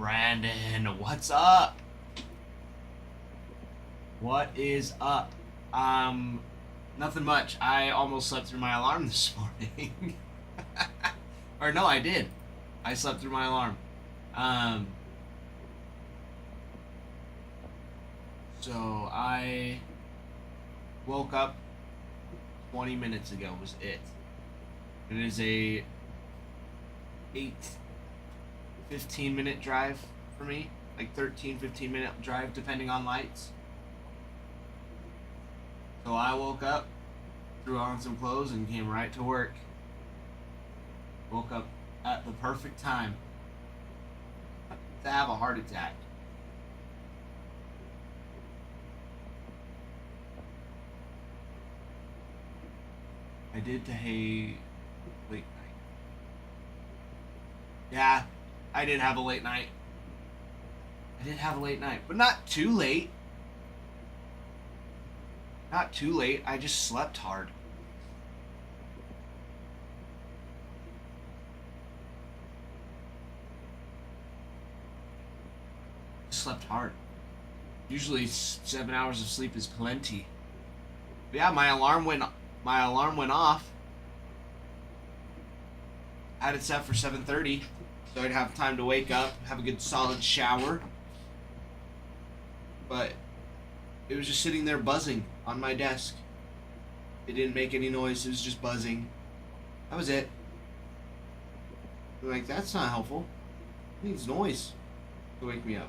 Brandon, what's up? What is up? Nothing much. I almost slept through my alarm this morning. Or no, I did. I slept through my alarm. Um, so I woke up 20 minutes ago was it. It is a 15 minute drive for me. Like 13, 15 minute drive depending on lights. So I woke up, threw on some clothes, and came right to work. Woke up at the perfect time to have a heart attack. I did a late night. Yeah, I did have a late night. But not too late. Not too late. I just slept hard. Slept hard. Usually 7 hours of sleep is plenty. But yeah, my alarm went off. I had it set for 7:30, so I'd have time to wake up, have a good solid shower. But it was just sitting there buzzing on my desk. It didn't make any noise. It was just buzzing. That was it. I'm like, that's not helpful. It needs noise to wake me up.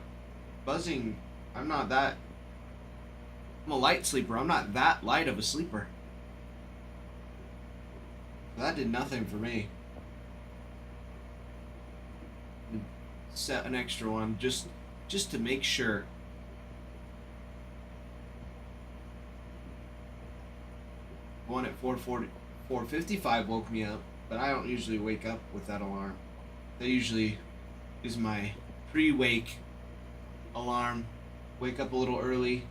Buzzing, I'm a light sleeper. I'm not that light of a sleeper. That did nothing for me. Set an extra one just to make sure. One at 4:55 woke me up, but I don't usually wake up with that alarm. That usually is my pre-wake alarm. Wake up a little early.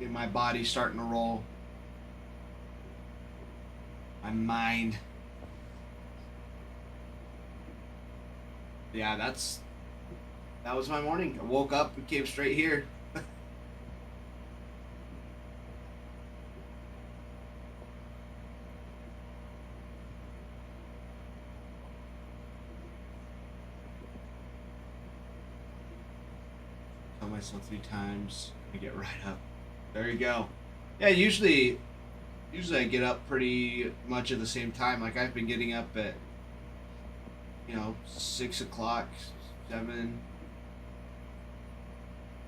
Get my body starting to roll. My mind. Yeah, that was my morning. I woke up and came straight here. Tell myself 3 times. I get right up. There you go. Yeah, usually I get up pretty much at the same time. Like I've been getting up at 6 o'clock, 7.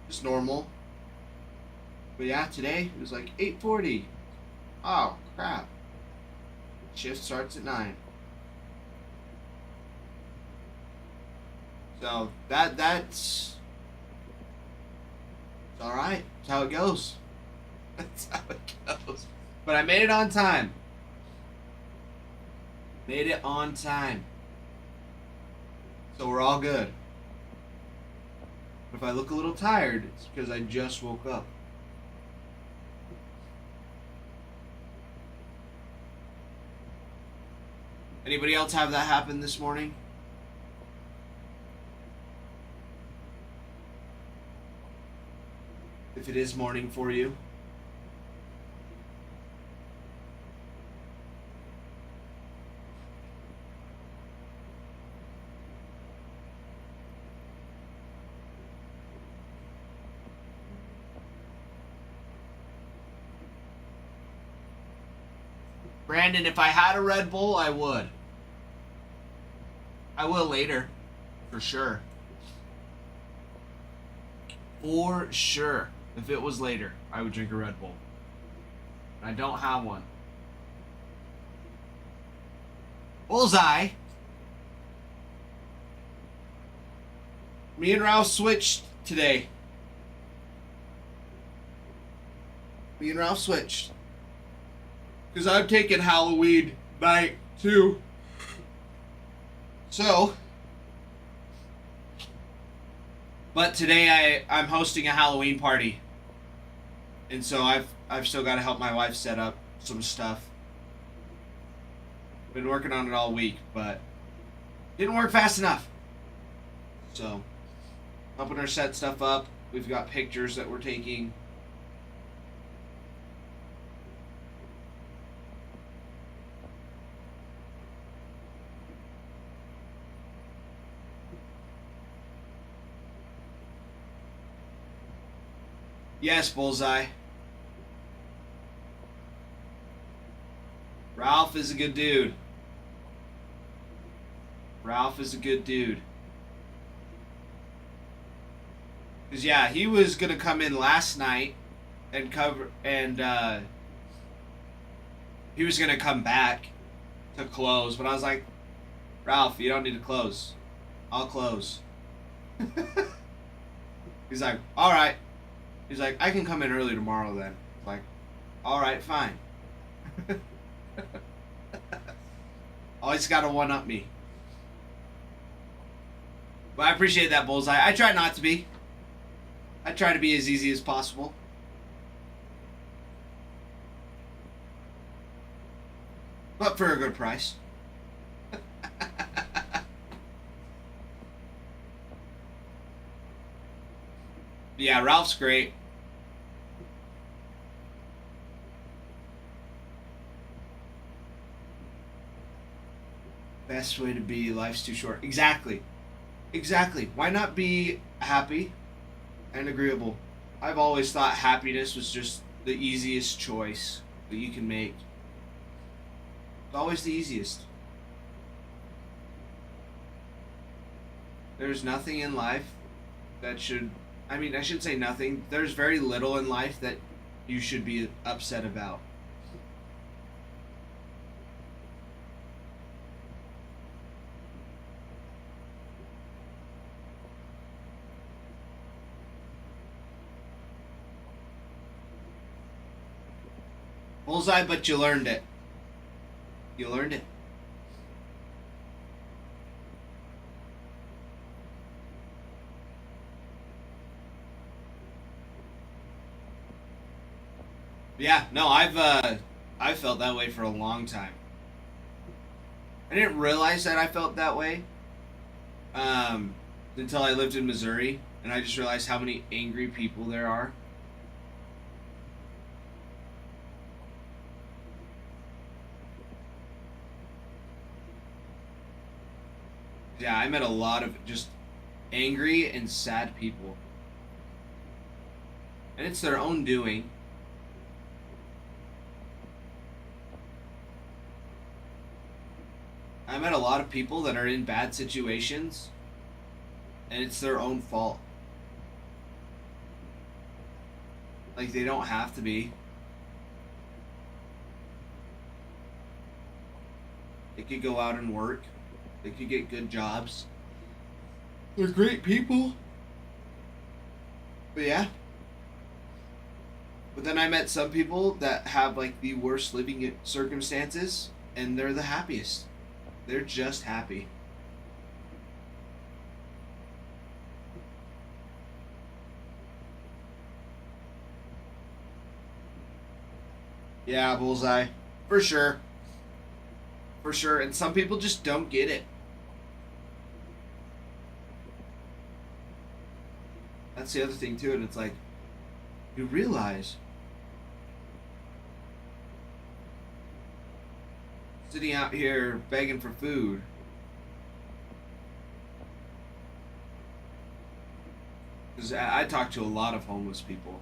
Just normal. But yeah, today it was like 8:40. Oh crap. Shift starts at 9. So that's alright. That's how it goes. That's how it goes. But I made it on time. Made it on time. So we're all good. But if I look a little tired, it's because I just woke up. Anybody else have that happen this morning? If it is morning for you. Brandon, if I had a Red Bull, I would. I will later. For sure. For sure. If it was later, I would drink a Red Bull. I don't have one. Bullseye. Me and Ralph switched today. Because I'm taking Halloween night too. So, but today I'm hosting a Halloween party. And so I've still got to help my wife set up some stuff. Been working on it all week, but Didn't work fast enough. So, helping her set stuff up. We've got pictures that we're taking. Yes, Bullseye. Ralph is a good dude. Ralph is a good dude. Cause yeah, he was gonna come in last night and cover, and he was gonna come back to close, but I was like, Ralph, you don't need to close. I'll close. He's like, all right. He's like, I can come in early tomorrow then. I'm like, all right, fine. Always gotta one up me. But I appreciate that, Bullseye. I try not to be. I try to be as easy as possible. But for a good price. Yeah, Ralph's great. Best way to be, life's too short. Exactly. Exactly. Why not be happy and agreeable? I've always thought happiness was just the easiest choice that you can make. It's always the easiest. There's nothing in life that should, I mean, I should say nothing. There's very little in life that you should be upset about. Bullseye, but you learned it. You learned it. Yeah, no, I've felt that way for a long time. I didn't realize that I felt that way until I lived in Missouri, and I just realized how many angry people there are. Yeah, I met a lot of just angry and sad people. And it's their own doing. I met a lot of people that are in bad situations, and it's their own fault. Like, they don't have to be. They could go out and work. They could get good jobs. They're great people. But yeah. But then I met some people that have like the worst living circumstances, and they're the happiest. They're just happy. Yeah, Bullseye. For sure. For sure. And some people just don't get it. That's the other thing too, and it's like you realize sitting out here begging for food, because I talk to a lot of homeless people.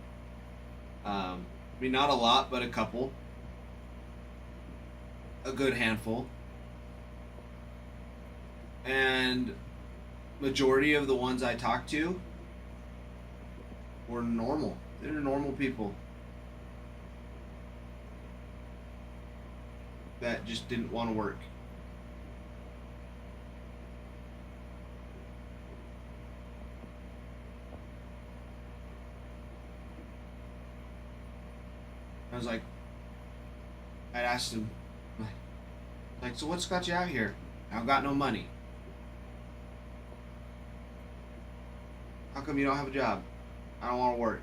I mean, not a lot, but a couple, a good handful, and majority of the ones I talk to were normal. They're normal people that just didn't want to work. I was like, I'd asked him, like, so what's got you out here? I've got no money. How come you don't have a job? I don't want to work.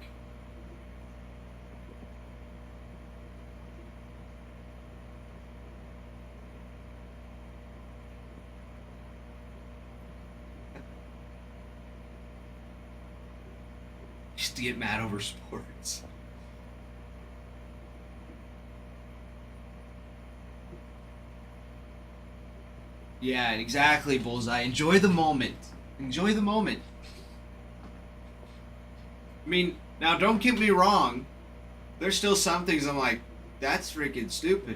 used to get mad over sports. Yeah, exactly, Bullseye. Enjoy the moment. Enjoy the moment. I mean, now don't get me wrong. There's still some things I'm like, that's freaking stupid.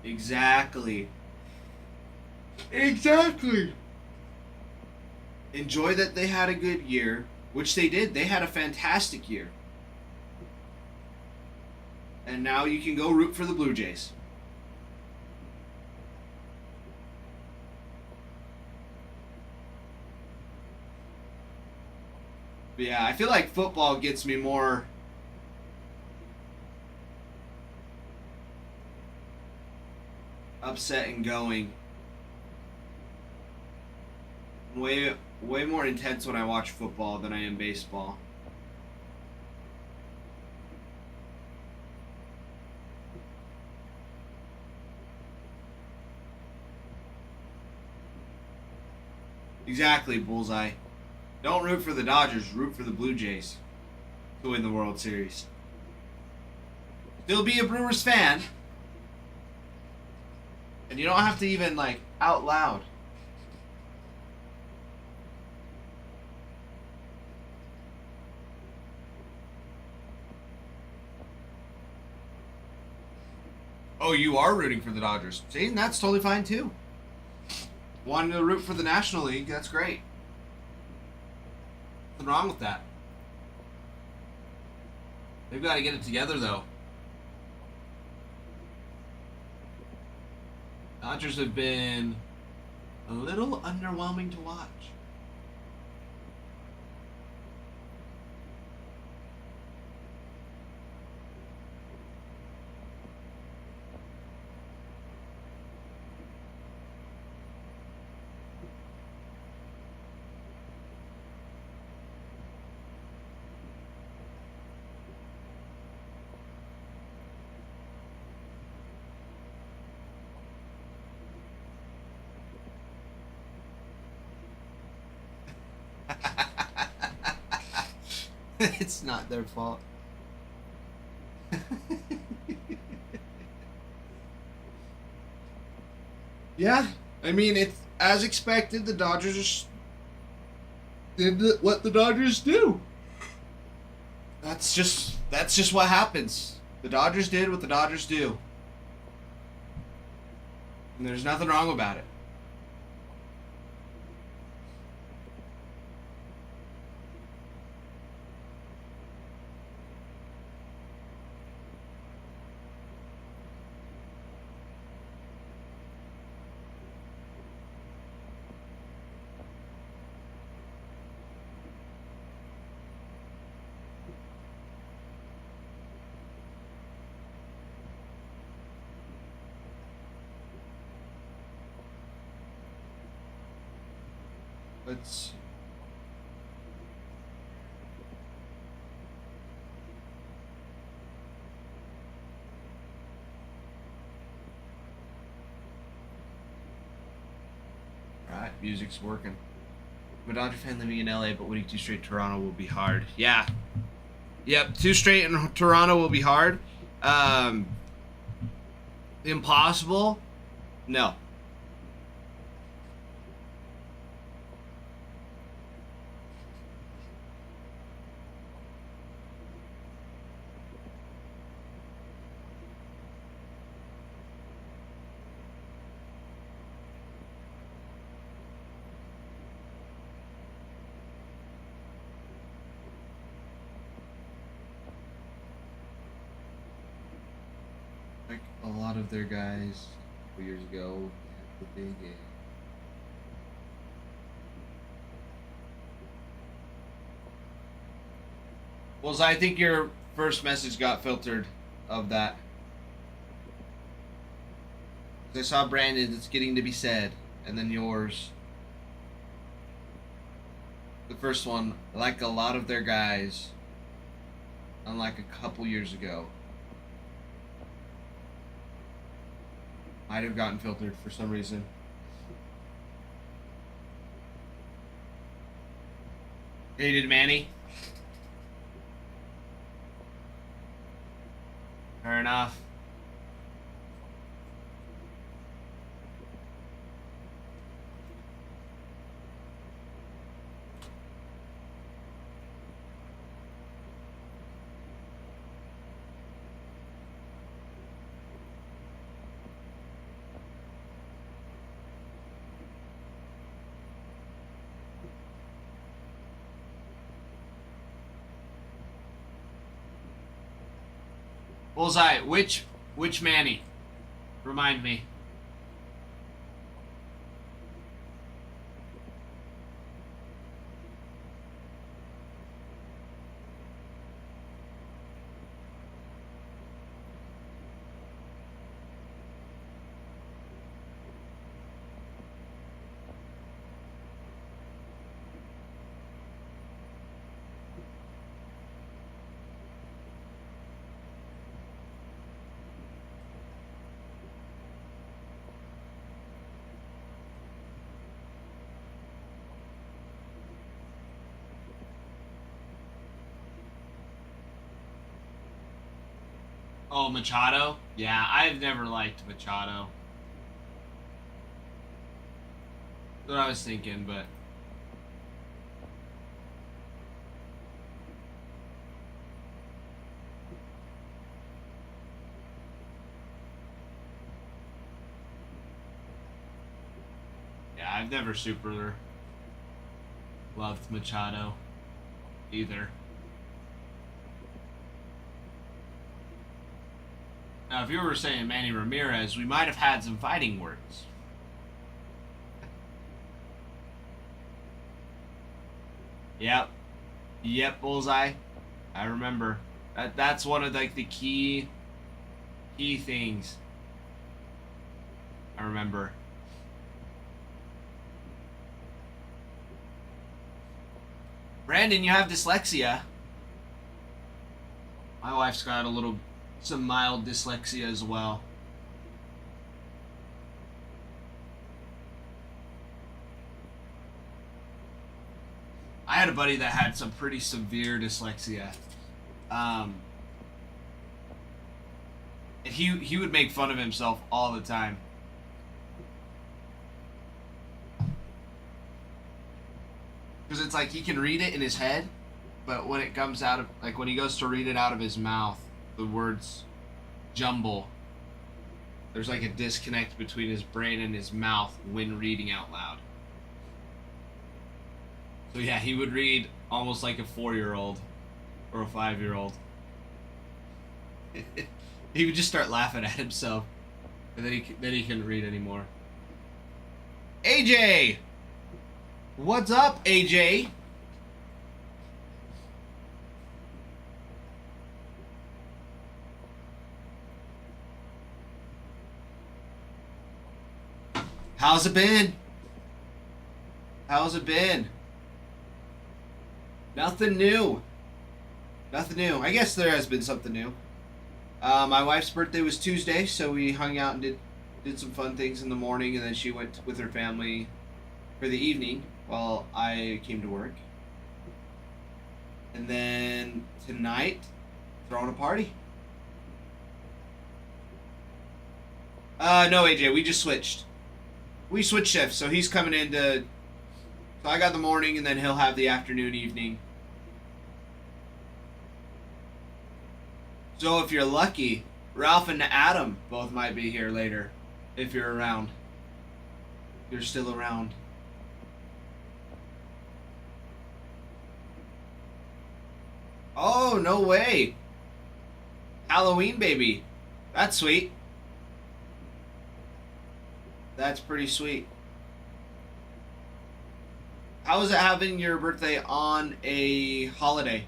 Exactly. Exactly. Enjoy that they had a good year, which they did. They had a fantastic year. And now you can go root for the Blue Jays. But yeah, I feel like football gets me more upset and going. Way more intense when I watch football than I am baseball. Exactly, Bullseye. Don't root for the Dodgers, root for the Blue Jays to win the World Series. Still be a Brewers fan. And you don't have to even, like, out loud. Oh, you are rooting for the Dodgers. See, that's totally fine, too. Wanting to root for the National League, that's great. Nothing wrong with that. They've got to get it together, though. Dodgers have been a little underwhelming to watch. It's not their fault. Yeah, I mean, it's as expected. The Dodgers just did what the Dodgers do. That's just what happens. The Dodgers did what the Dodgers do, and there's nothing wrong about it. Let's see. Alright, music's working. I'm a Dodger fan living in LA, but winning 2 straight Toronto will be hard. Yeah. Yep, 2 straight in Toronto will be hard. Impossible? No. Like a lot of their guys a couple years ago had the big game. Well, so I think your first message got filtered of that. I saw Brandon, it's getting to be said, and then yours. The first one, like a lot of their guys, unlike a couple years ago. Might have gotten filtered for some reason. Hated Manny. Fair enough. Bullseye, which Manny? Remind me. Oh, Machado? Yeah, I've never liked Machado. That's what I was thinking, but... Yeah, I've never super loved Machado either. Now, if you were saying Manny Ramirez, we might have had some fighting words. Yep. Yep, Bullseye. I remember. That's one of like the key things. I remember. Brandon, you have dyslexia. My wife's got some mild dyslexia as well. I had a buddy that had some pretty severe dyslexia. And he would make fun of himself all the time. Because it's like he can read it in his head, but when it comes out of, like when he goes to read it out of his mouth, the words jumble. There's like a disconnect between his brain and his mouth when reading out loud. So yeah, he would read almost like a 4-year-old or a 5-year-old. He would just start laughing at himself, and then he couldn't read anymore. AJ! What's up, AJ? How's it been? How's it been? Nothing new. Nothing new. I guess there has been something new. My wife's birthday was Tuesday, so we hung out and did some fun things in the morning, and then she went with her family for the evening while I came to work. And then tonight, throwing a party. No, AJ, we just switched. We switched shifts, so he's coming in to... So I got the morning, and then he'll have the afternoon, evening. So if you're lucky, Ralph and Adam both might be here later, if you're around. You're still around. Oh, no way. Halloween baby. That's sweet. That's pretty sweet. How is it having your birthday on a holiday?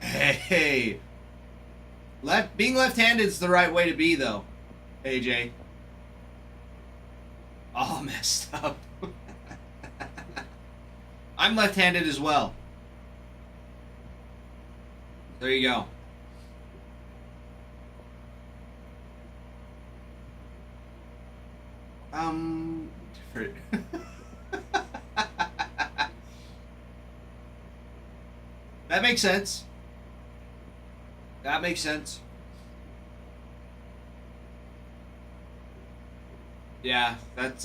Hey. Being left-handed is the right way to be, though, AJ. All messed up. I'm left-handed as well. There you go. Different. That makes sense. That makes sense. Yeah, that's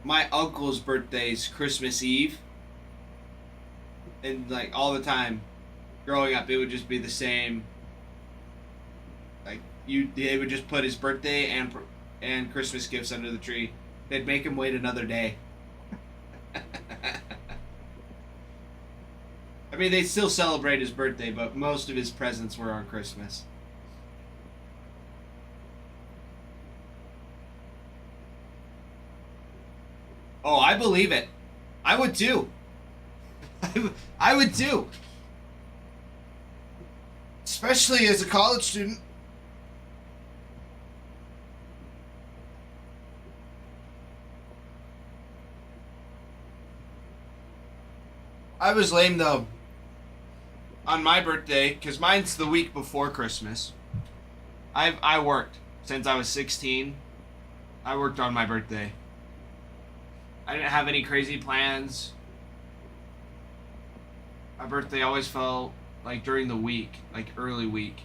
my uncle's birthday's Christmas Eve, and like all the time, growing up, it would just be the same. Like they would just put his birthday and Christmas gifts under the tree. They'd make him wait another day. I mean, they still celebrate his birthday, but most of his presents were on Christmas. Oh, I believe it. I would too. I would too. Especially as a college student. I was lame though on my birthday because mine's the week before Christmas. I worked since I was 16. I worked on my birthday. I didn't have any crazy plans. My birthday always fell like during the week, like early week.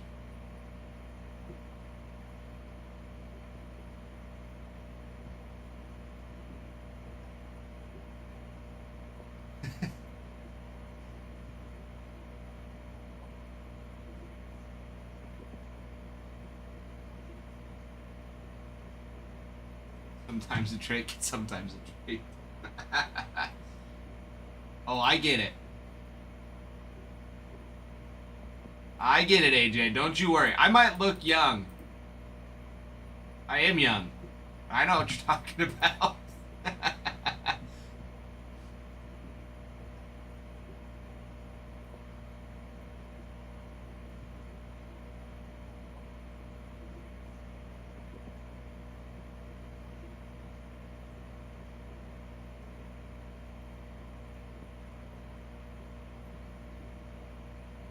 Sometimes a trick, sometimes a treat. Oh, I get it. I get it, AJ. Don't you worry. I might look young. I am young. I know what you're talking about.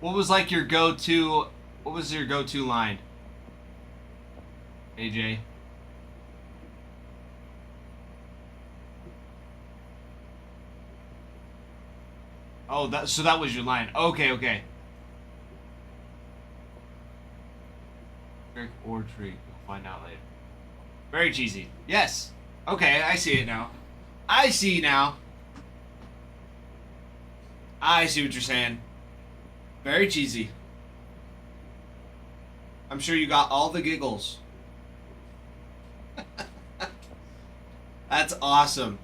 What was like your go-to? What was your go-to line, AJ? Oh, that was your line. Okay, okay. Trick or treat. We'll find out later. Very cheesy. Yes. Okay, I see it now. I see now. I see what you're saying. Very cheesy. I'm sure you got all the giggles. That's awesome.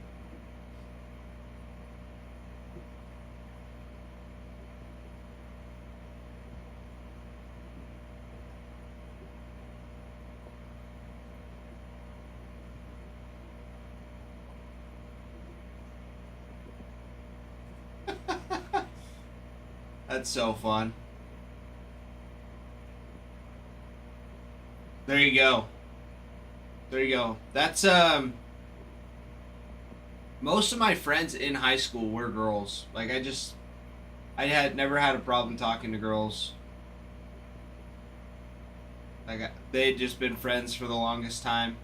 That's so fun. There you go. There you go. That's most of my friends in high school were girls. Like I had never had a problem talking to girls. Like they'd just been friends for the longest time.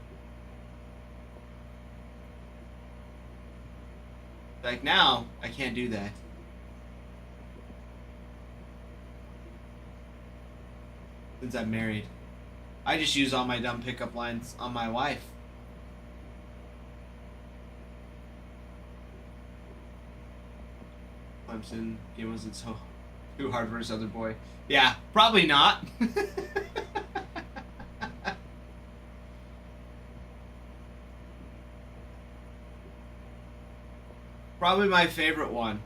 Like now, I can't do that. Since I'm married. I just use all my dumb pickup lines on my wife. Clemson game wasn't so too hard for his other boy. Yeah, probably not. Probably my favorite one.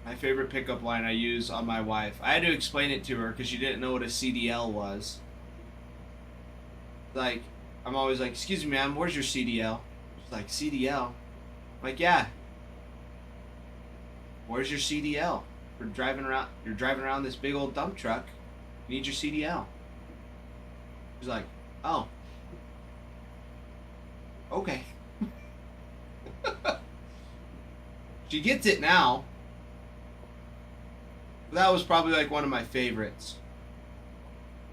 My favorite pickup line I use on my wife. I had to explain it to her because she didn't know what a CDL was. Like, I'm always like, excuse me, ma'am, where's your CDL? She's like, CDL? I'm like, yeah. Where's your CDL? You're driving around this big old dump truck. You need your CDL. She's like, oh. Okay. She gets it now. That was probably like one of my favorites.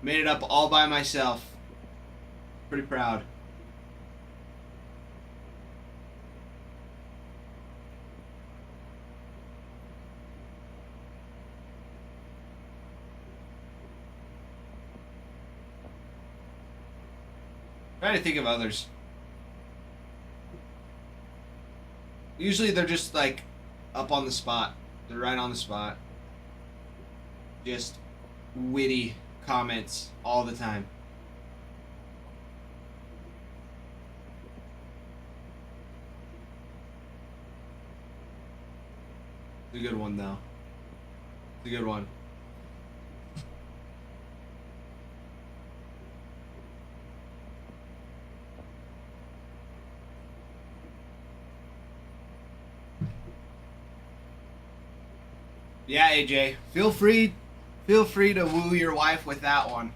Made it up all by myself. Pretty proud. Trying to think of others. Usually they're just like up on the spot. They're right on the spot. Just witty comments all the time. It's a good one though. It's a good one. Yeah, AJ, feel free to woo your wife with that one.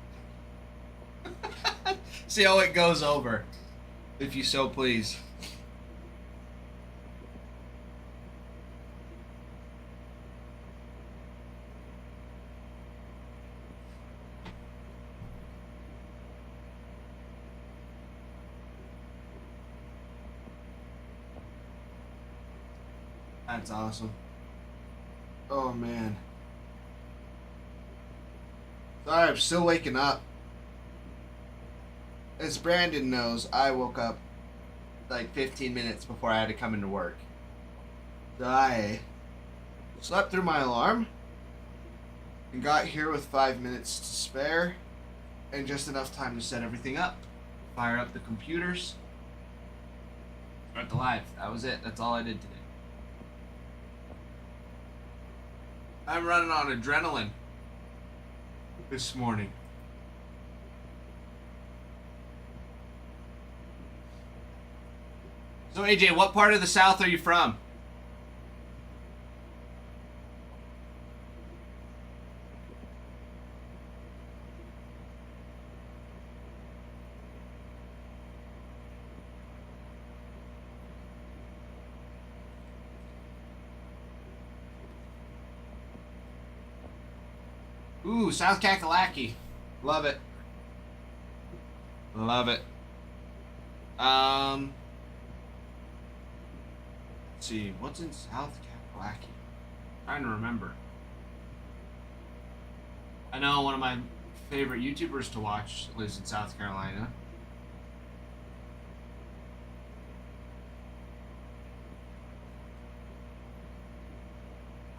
See how it goes over, if you so please. That's awesome. Oh man. Sorry, I'm still waking up. As Brandon knows, I woke up like 15 minutes before I had to come into work. So I slept through my alarm and got here with 5 minutes to spare and just enough time to set everything up. Fire up the computers. Start the live. That was it. That's all I did today. I'm running on adrenaline this morning. So AJ, what part of the South are you from? Ooh, South Kakalaki. Love it. Love it. Let's see, what's in South Kakalaki? Trying to remember. I know one of my favorite YouTubers to watch lives in South Carolina.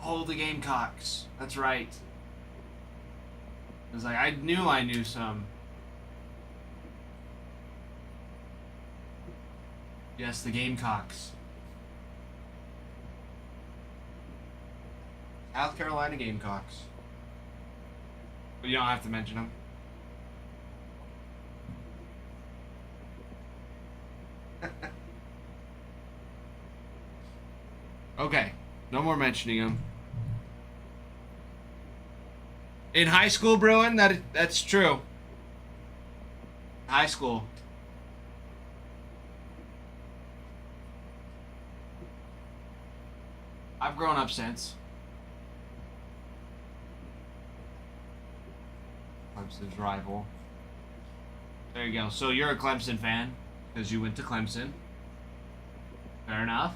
Oh, the Gamecocks. That's right. I was like, I knew some. Yes, the Gamecocks. South Carolina Gamecocks. But you don't have to mention them. Okay, no more mentioning them. In high school, Bruin, that's true. High school. I've grown up since. Clemson's rival. There you go. So you're a Clemson fan because you went to Clemson. Fair enough.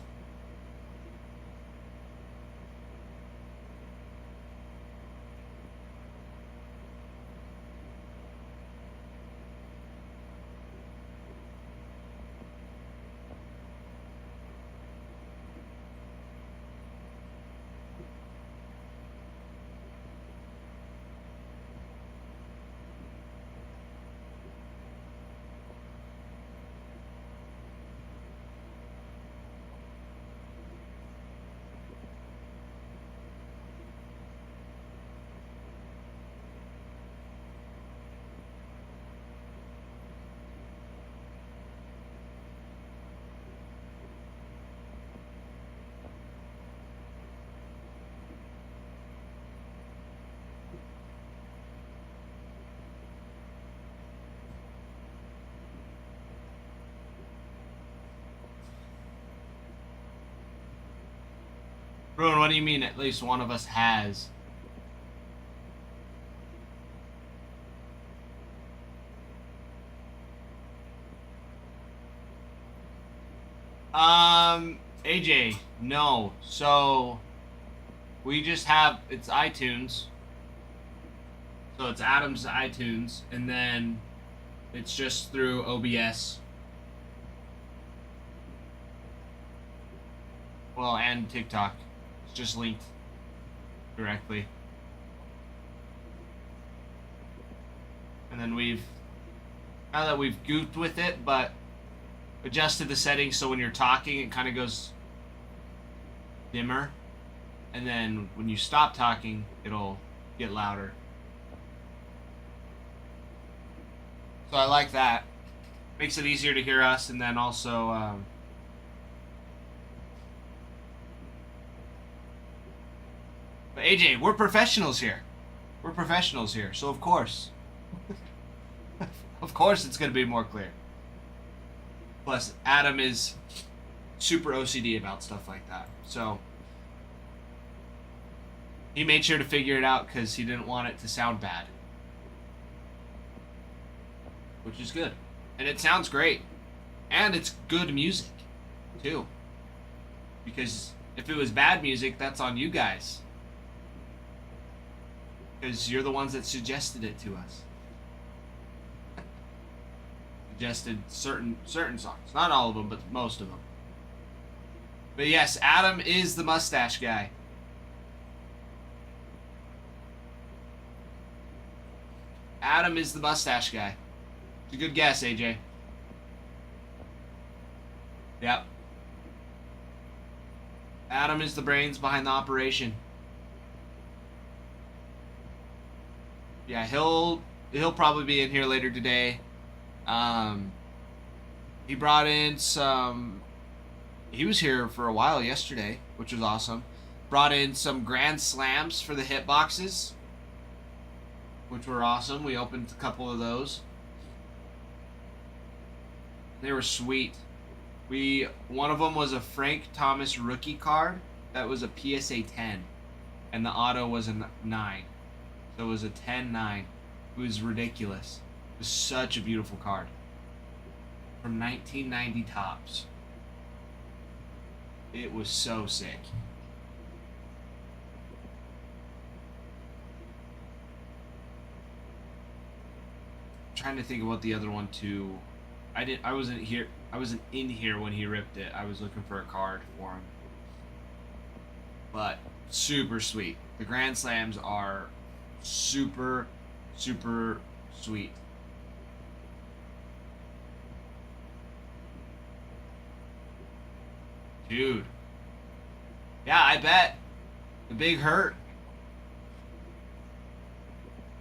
Bruin, what do you mean at least one of us has? AJ, no. So we just have it's iTunes. So it's Adam's iTunes, and then it's just through OBS. Well, and TikTok. It's just linked directly. And then now that we've goofed with it, but adjusted the settings so when you're talking it kind of goes dimmer, and then when you stop talking it'll get louder. So I like that. Makes it easier to hear us, and then also but AJ, we're professionals here. We're professionals here, so of course of course it's going to be more clear. Plus, Adam is super OCD about stuff like that. So, he made sure to figure it out because he didn't want it to sound bad. Which is good. And it sounds great. And it's good music, too. Because if it was bad music, that's on you guys. Because you're the ones that suggested it to us. Suggested certain songs. Not all of them, but most of them. But yes, Adam is the mustache guy. Adam is the mustache guy. It's a good guess, AJ. Yep. Adam is the brains behind the operation. Yeah, he'll probably be in here later today. He brought in some. He was here for a while yesterday, which was awesome. Brought in some Grand Slams for the hitboxes, which were awesome. We opened a couple of those. They were sweet. One of them was a Frank Thomas rookie card that was a PSA 10, and the auto was a 9, so it was a 10-9. It was ridiculous. It was such a beautiful card. From 1990 Topps. It was so sick. I'm trying to think of what the other one too. I wasn't in here when he ripped it. I was looking for a card for him. But super sweet. The Grand Slams are super, super sweet. Dude. Yeah, I bet. The Big Hurt.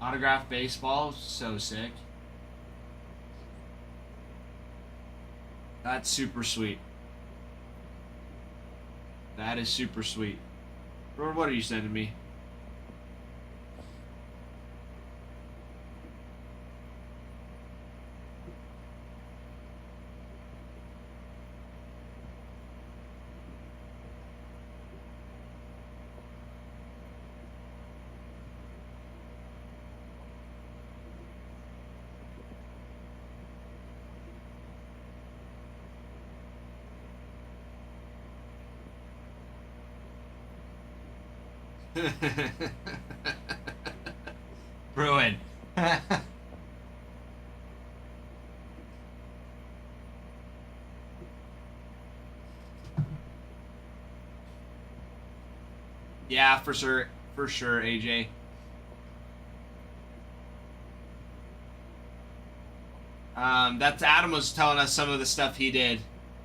Autographed baseball. So sick. That's super sweet. That is super sweet. What are you sending me? Bruin. Yeah, for sure, AJ. That's Adam was telling us some of the stuff he did,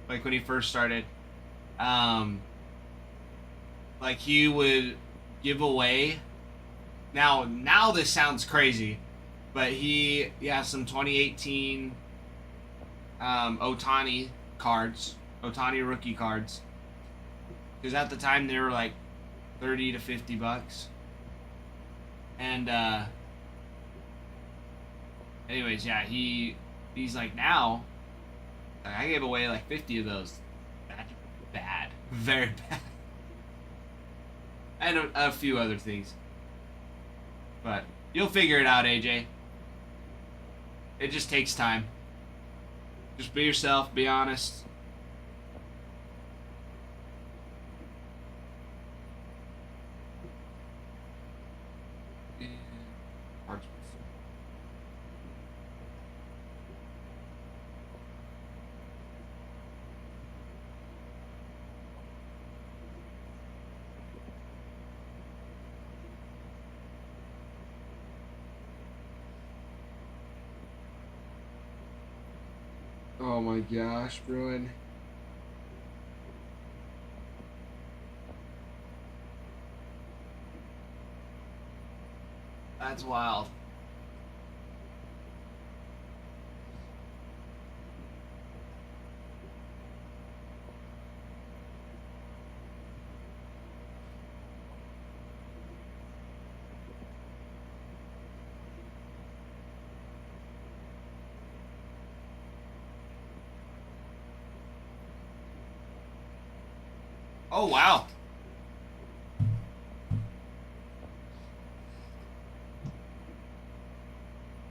like when he first started. Like he would give away. Now this sounds crazy, but he has some 2018 Ohtani cards, Ohtani rookie cards. Because at the time they were like $30 to $50. And anyways, yeah, he's like, now I gave away like 50 of those. That's bad, very bad. And a few other things. But you'll figure it out, AJ. It just takes time. Just be yourself, be honest. Parts. Oh my gosh, Bruin. That's wild. Oh, wow.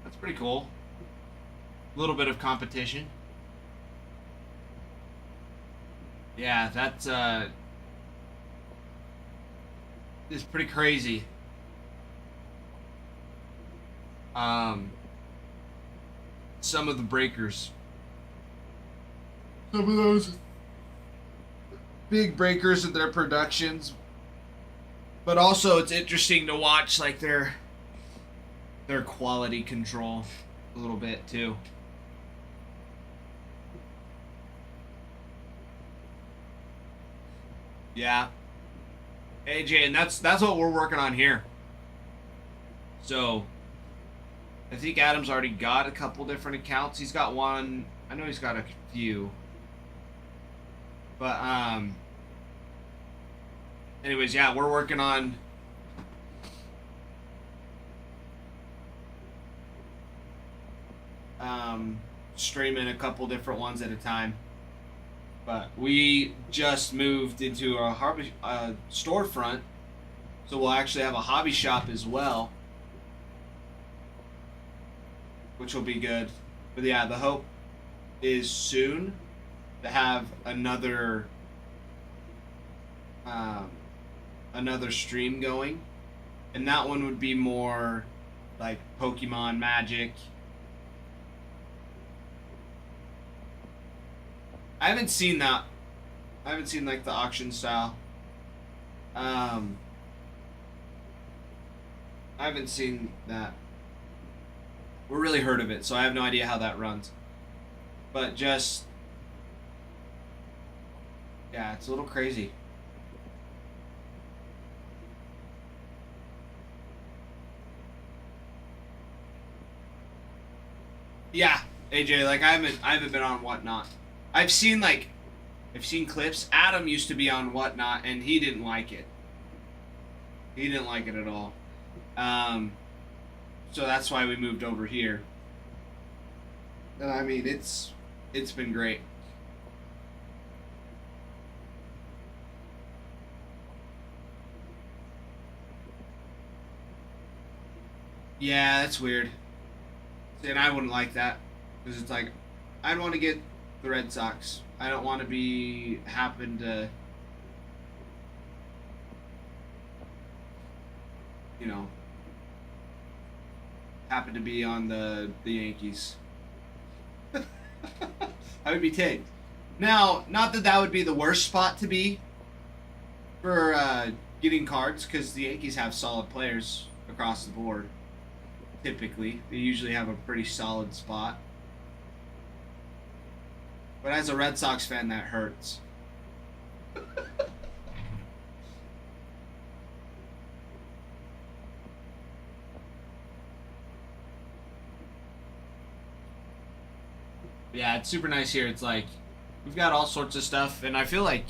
That's pretty cool. A little bit of competition. Yeah, that's is pretty crazy. Um some of the breakers. Some of those big breakers of their productions. But also it's interesting to watch like their quality control a little bit too. Yeah. AJ, and that's what we're working on here. So I think Adam's already got a couple different accounts. He's got one. I know he's got a few. But anyways, yeah, we're working on streaming a couple different ones at a time. But we just moved into a hobby storefront, so we'll actually have a hobby shop as well, which will be good. But yeah, the hope is soon to have another stream going, and that one would be more like Pokemon, Magic. I haven't seen that. I haven't seen like the auction style. I haven't seen that. We're really heard of it, so I have no idea how that runs. But just, yeah, it's a little crazy. Yeah, AJ, like I haven't been on Whatnot. I've seen clips. Adam used to be on Whatnot, and he didn't like it. He didn't like it at all. So that's why we moved over here. And I mean, it's been great. Yeah, that's weird. And I wouldn't like that because it's like I'd want to get the Red Sox. I don't want to happen to, you know, happen to be on the Yankees. I would be tagged. Now, not that would be the worst spot to be for getting cards, because the Yankees have solid players across the board. Typically, they usually have a pretty solid spot. But as a Red Sox fan, that hurts. Yeah, it's super nice here. It's like we've got all sorts of stuff, and I feel like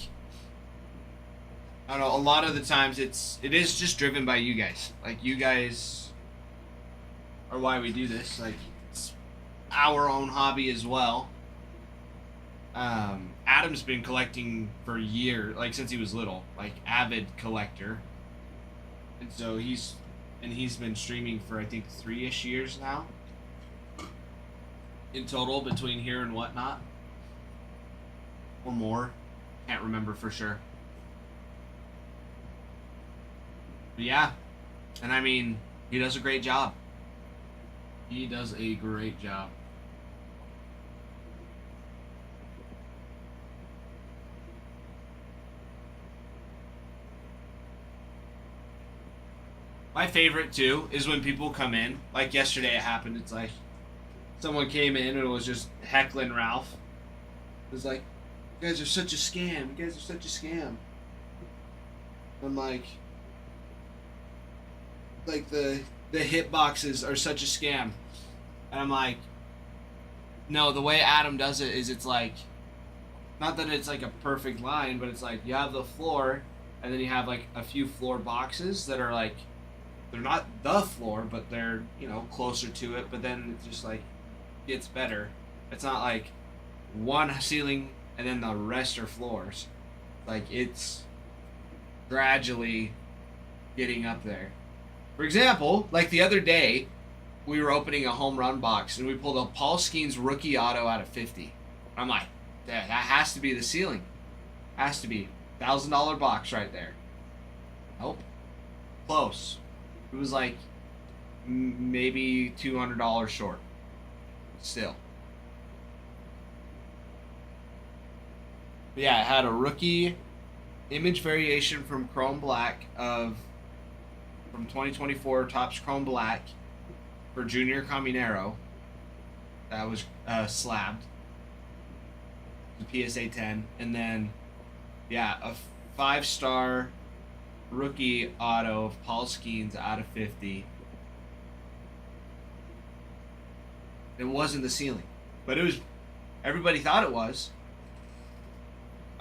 I don't know. A lot of the times, it is just driven by you guys. Like you guys are why we do this. Like it's our own hobby as well. Adam's been collecting for years, like since he was little, like avid collector, and so he's been streaming for I think 3-ish years now. In total, between here and Whatnot, or more, can't remember for sure. But yeah, and I mean, he does a great job. He does a great job. My favorite too is when people come in. Like yesterday, it happened. It's like someone came in and it was just heckling Ralph. It was like, "You guys are such a scam. You guys are such a scam." I'm like the hit boxes are such a scam, and I'm like, no. The way Adam does it is it's like, not that it's like a perfect line, but it's like you have the floor, and then you have like a few floor boxes that are like they're not the floor, but they're closer to it. But then it just like gets better. It's not like one ceiling and then the rest are floors. Like it's gradually getting up there. For example, like the other day, we were opening a home run box and we pulled a Paul Skeens rookie auto out of 50. I'm like, that has to be the ceiling. Has to be. $1,000 box right there. Nope. Close. It was like maybe $200 short. Still. But yeah, it had a rookie image variation from Chrome Black from 2024 Topps Chrome Black for Junior Caminero. That was slabbed. The PSA 10. And then, yeah, a 5-star rookie auto of Paul Skeens out of 50. It wasn't the ceiling, but it was. Everybody thought it was.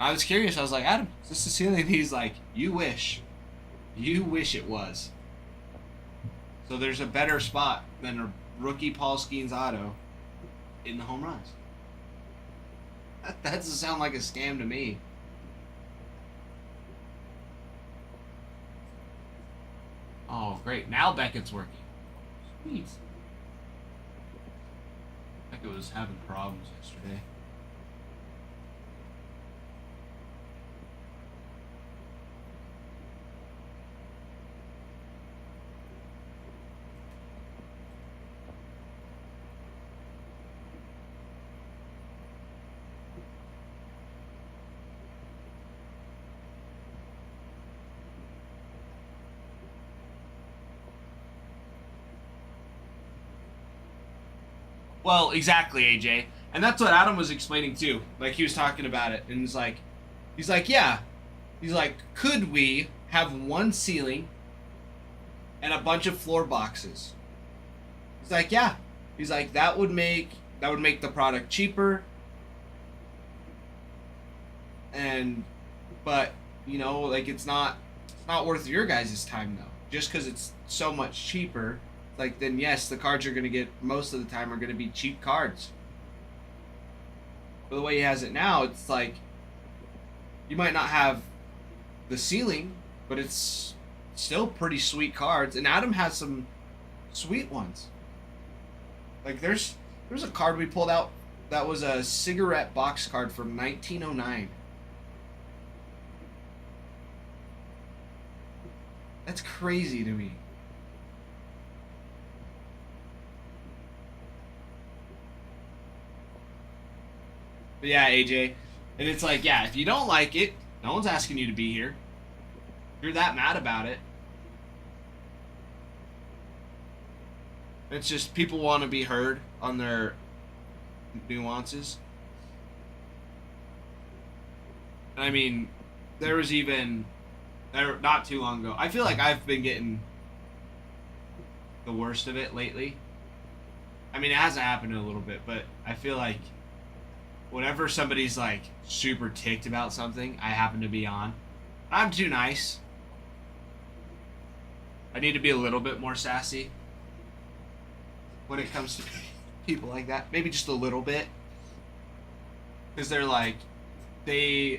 I was curious. I was like, Adam, is this the ceiling? And he's like, you wish. You wish it was. So there's a better spot than a rookie Paul Skeens auto in the home runs. That doesn't sound like a scam to me. Oh, great. Now Beckett's working. Sweet. Beckett was having problems yesterday. Well, exactly, AJ. And that's what Adam was explaining too. Like he was talking about it, and he's like, yeah. He's like, could we have one ceiling and a bunch of floor boxes? He's like, yeah. He's like, that would make the product cheaper. And, but like it's not worth your guys' time though. Just because it's so much cheaper. Like then yes, the cards you're gonna get most of the time are gonna be cheap cards. But the way he has it now, it's like you might not have the ceiling, but it's still pretty sweet cards. And Adam has some sweet ones. Like there's a card we pulled out that was a cigarette box card from 1909. That's crazy to me. But yeah, AJ. And it's like, yeah, if you don't like it, no one's asking you to be here. If you're that mad about it. It's just people want to be heard on their nuances. And I mean, there was even, not too long ago, I feel like I've been getting the worst of it lately. I mean, it hasn't happened in a little bit, but I feel like whenever somebody's like super ticked about something, I happen to be on. I'm too nice. I need to be a little bit more sassy when it comes to people like that. Maybe just a little bit. Because they're like, I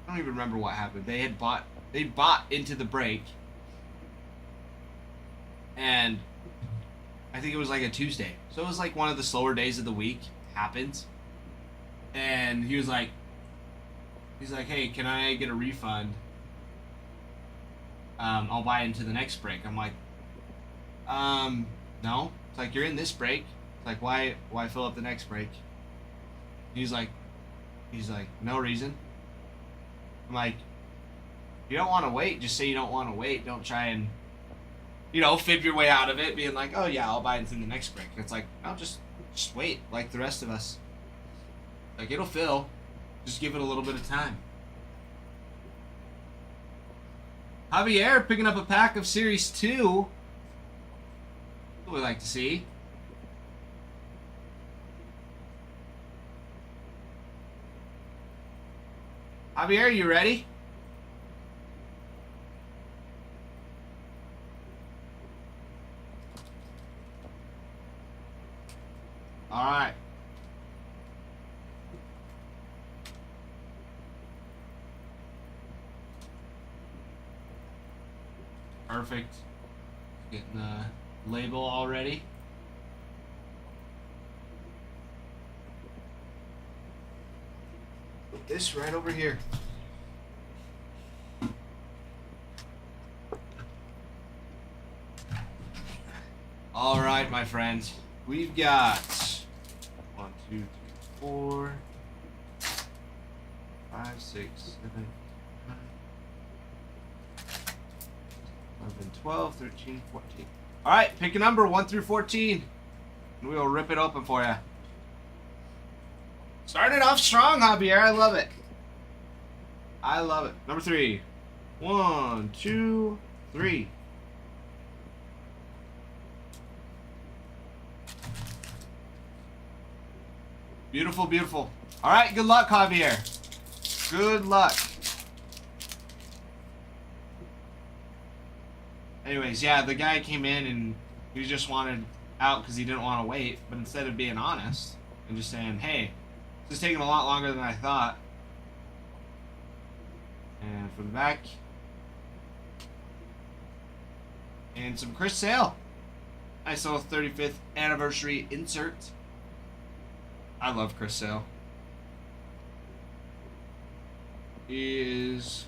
don't even remember what happened. They bought into the break. And I think it was like a Tuesday. So it was like one of the slower days of the week. Happens. And he's like, hey, can I get a refund? I'll buy into the next break. I'm like, No. It's like, you're in this break. It's like, why fill up the next break? He's like, no reason. I'm like, you don't want to wait, just say you don't want to wait. Don't try and, fib your way out of it, being like, oh yeah, I'll buy it in the next break. It's like, no, just wait, like the rest of us. Like, it'll fill. Just give it a little bit of time. Javier picking up a pack of Series 2. What we like to see. Javier, you ready? All right. Perfect. Getting the label already. Put this right over here. All right, my friends. We've got 1, 2, 3, 4, 5, 6, 7, 9, 11, 12, 13, 14. All right, pick a number 1 through 14, and we will rip it open for you. Starting off strong, Javier. I love it. I love it. Number 3. 1, 2, 3. Beautiful, beautiful. All right, good luck, Javier. Good luck. Anyways, yeah, the guy came in and he just wanted out because he didn't want to wait. But instead of being honest and just saying, hey, this is taking a lot longer than I thought. And from the back. And some Chris Sale. Nice little 35th anniversary insert. I love Chris Sale. He is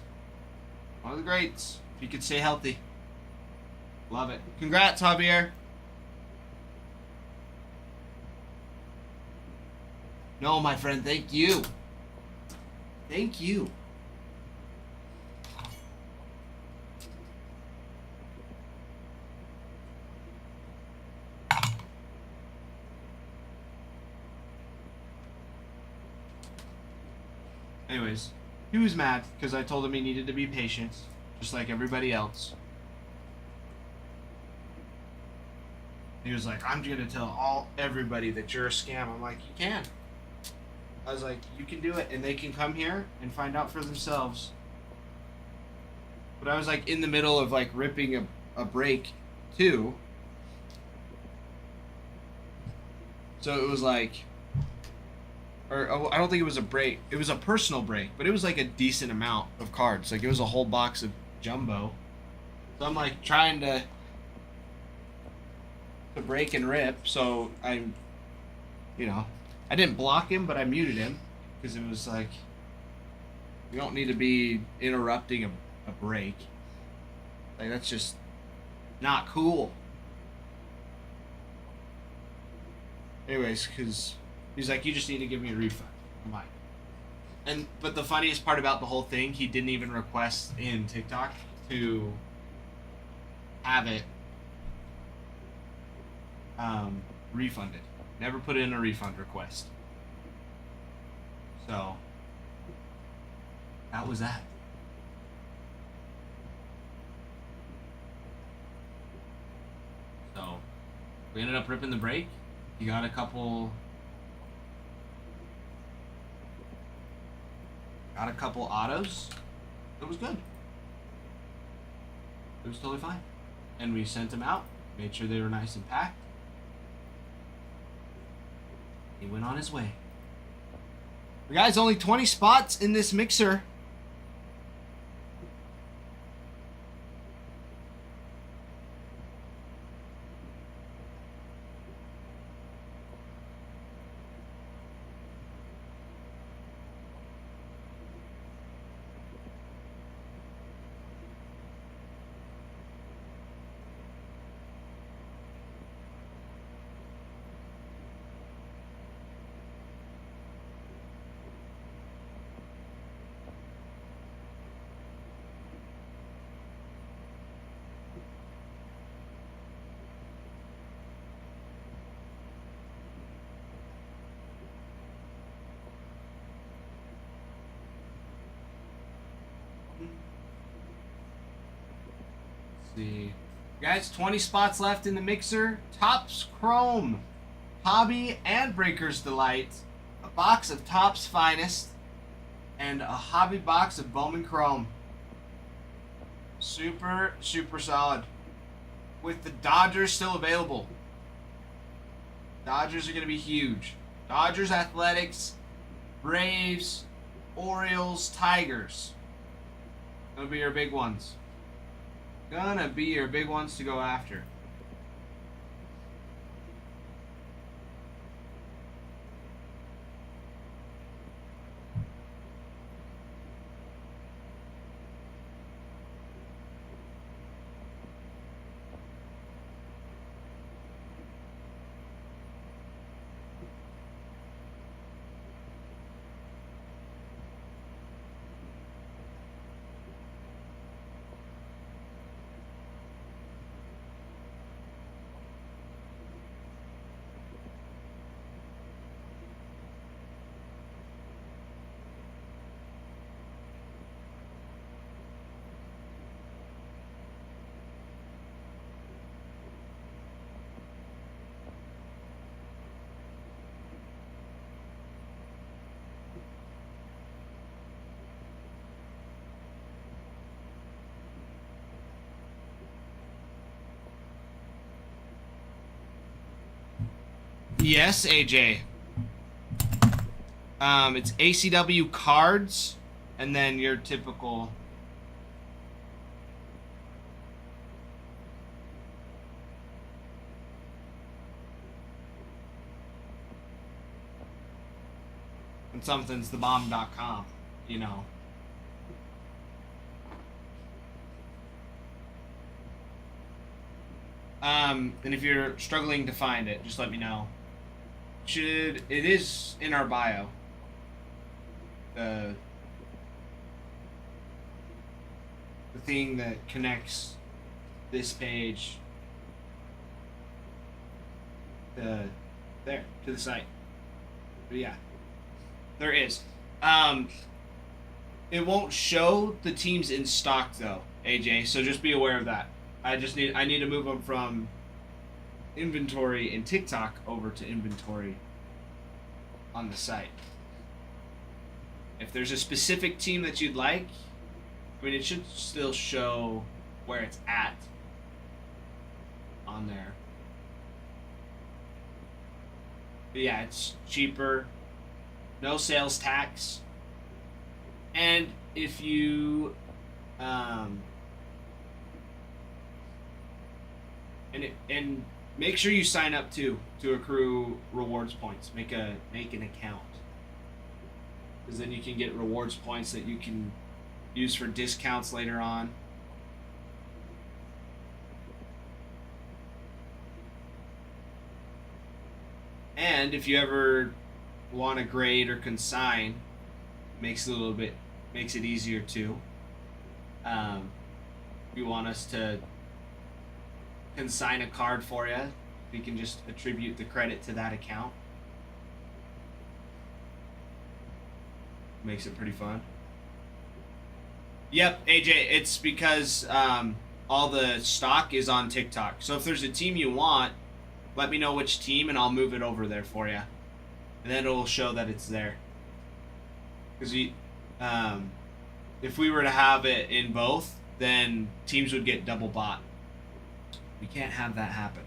one of the greats. If he could stay healthy. Love it. Congrats, Javier. No, my friend, thank you. Thank you. Anyways, he was mad because I told him he needed to be patient, just like everybody else. He was like, I'm going to tell everybody that you're a scam. I'm like, you can. I was like, you can do it, and they can come here and find out for themselves. But I was like in the middle of like ripping a break too. So it was like, or I don't think it was a break. It was a personal break, but it was like a decent amount of cards. Like it was a whole box of jumbo. So I'm like trying to break and rip. So I didn't block him, but I muted him because it was like, we don't need to be interrupting a break. Like that's just not cool. Anyways, because he's like, you just need to give me a refund. I'm like, but the funniest part about the whole thing, he didn't even request in TikTok to have it refunded. Never put in a refund request. So that was that. So we ended up ripping the break. You got a couple autos. It was good. It was totally fine. And we sent them out, made sure they were nice and packed. He went on his way. Guys, only 20 spots in this mixer. see. Guys, 20 spots left in the mixer. Topps Chrome, Hobby and Breaker's Delight, a box of Topps Finest, and a hobby box of Bowman Chrome. Super, super solid. With the Dodgers still available. Dodgers are going to be huge. Dodgers, Athletics, Braves, Orioles, Tigers. Gonna be your big ones. Gonna be your big ones to go after. Yes, AJ. It's ACW cards, and then your typical. And something's thebomb.com, you know. And if you're struggling to find it, just let me know. It is in our bio. The thing that connects this page to the site. But yeah, there is. It won't show the teams in stock though, AJ. So just be aware of that. I need to move them from inventory in TikTok over to inventory on the site. If there's a specific team that you'd like, I mean, it should still show where it's at on there. But yeah, it's cheaper, no sales tax, and if you and make sure you sign up to accrue rewards points. Make an account, because then you can get rewards points that you can use for discounts later on. And if you ever want to grade or consign, makes it easier too. If you want us to consign a card for you, we can just attribute the credit to that account. Makes it pretty fun. Yep, AJ, it's because all the stock is on TikTok. So if there's a team you want, let me know which team and I'll move it over there for you. And then it'll show that it's there. Because if we were to have it in both, then teams would get double bought. We can't have that happen.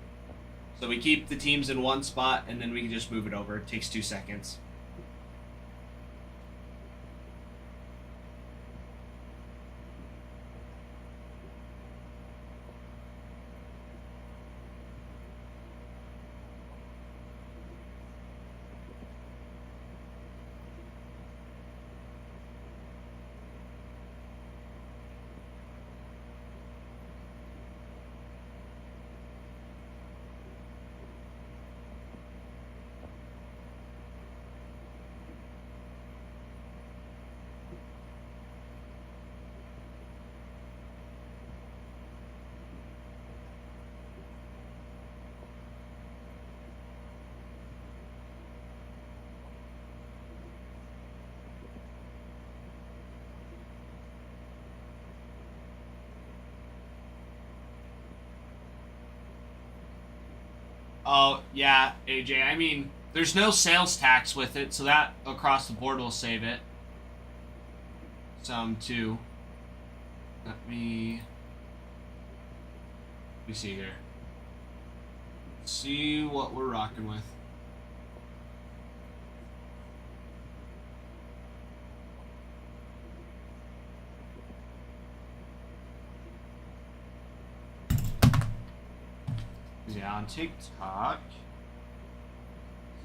So we keep the teams in one spot and then we can just move it over. It takes 2 seconds. Oh, yeah, AJ. I mean, there's no sales tax with it, so that across the board will save it. Some too. Let me see here. See what we're rocking with. Yeah, on TikTok,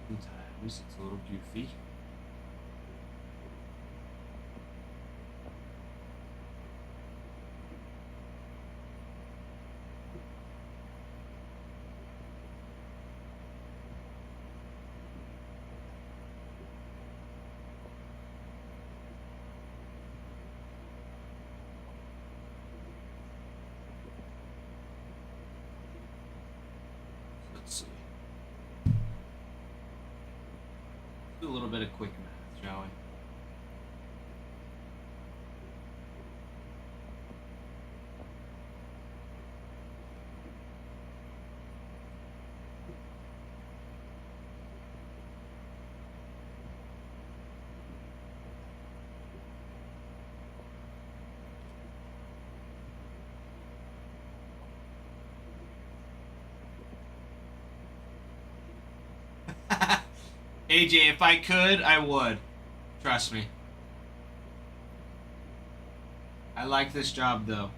sometimes it's a little goofy. Let's see. Do a little bit of quick math, shall we? AJ, if I could, I would. Trust me. I like this job, though.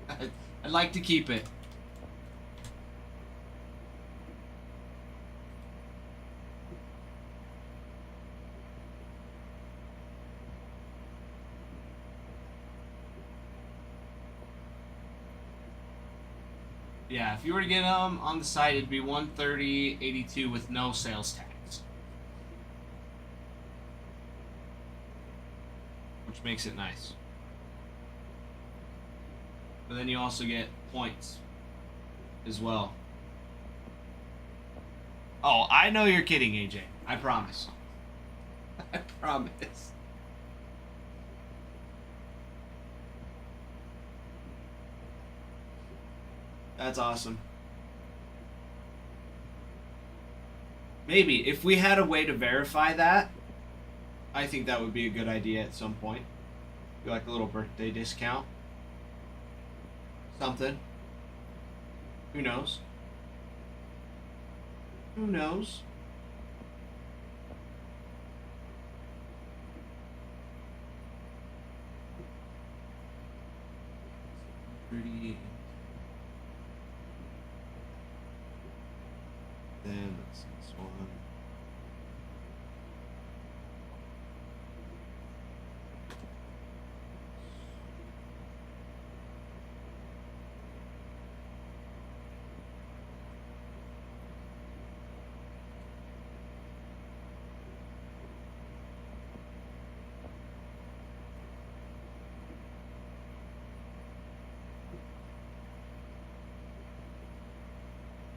I'd like to keep it. Yeah, if you were to get them on the site, it'd be 130.82 with no sales tax, which makes it nice. But then you also get points as well. Oh, I know you're kidding, AJ. I promise. I promise. That's awesome. Maybe if we had a way to verify that, I think that would be a good idea at some point. Do like a little birthday discount. Something. Who knows? Who knows? Pretty. Then let's see this one.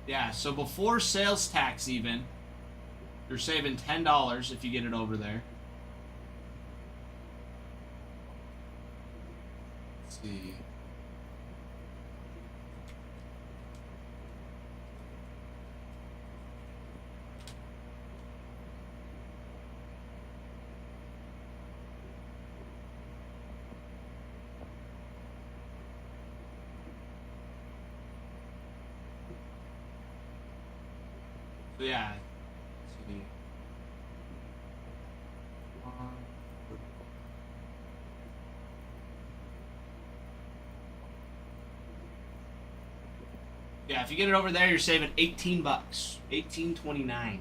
Yeah, so before sales tax even, you're saving $10 if you get it over there. Let's see. So yeah. Let's see. Yeah, if you get it over there, you're saving 18 bucks. 18.29.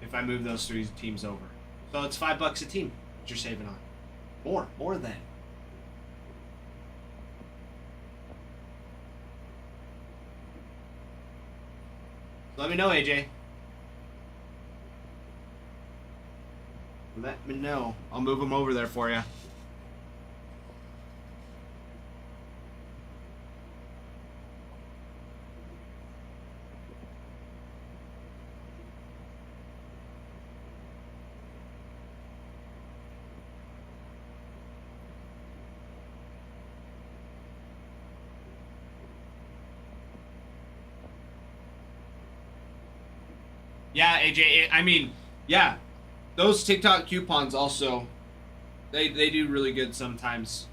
If I move those three teams over. So it's $5 a team that you're saving on. More than. So let me know, AJ. Let me know. I'll move them over there for you. Yeah, AJ. I mean, yeah, those TikTok coupons also they do really good sometimes.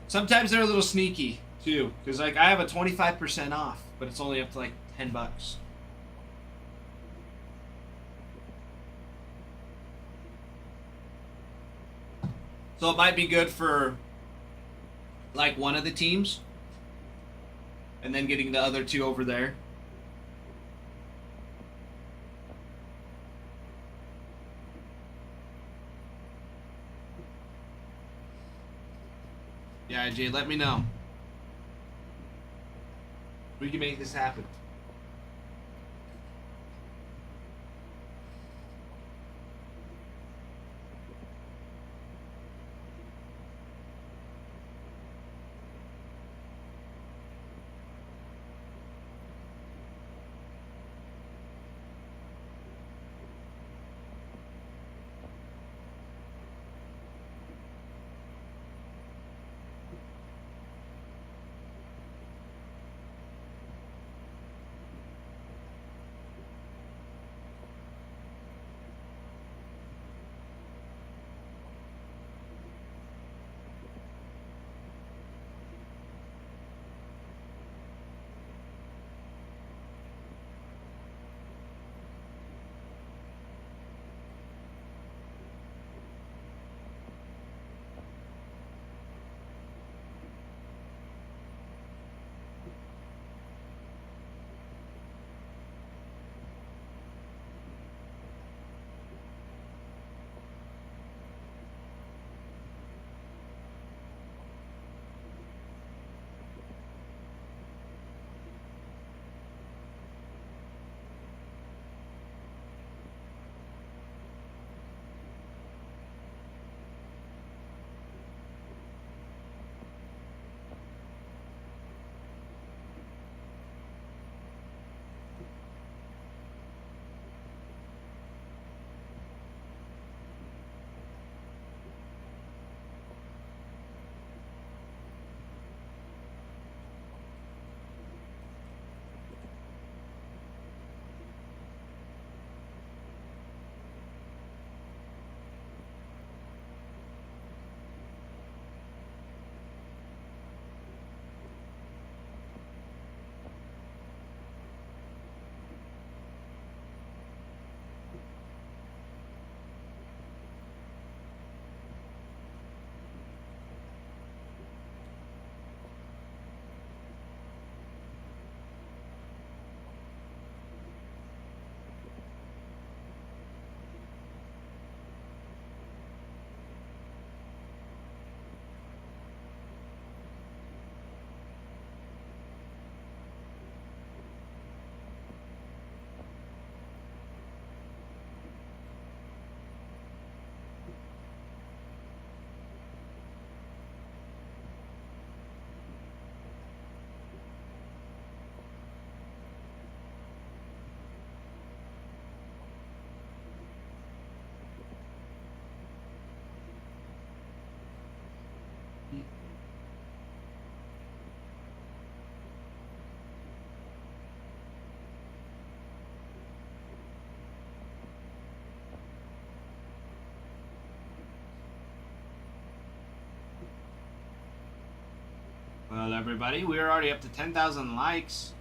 Sometimes they're a little sneaky too, because like I have a 25% off, but it's only up to like $10. So it might be good for like one of the teams, and then getting the other two over there. Yeah, AJ, let me know. We can make this happen. Well, everybody, we're already up to 10,000 likes.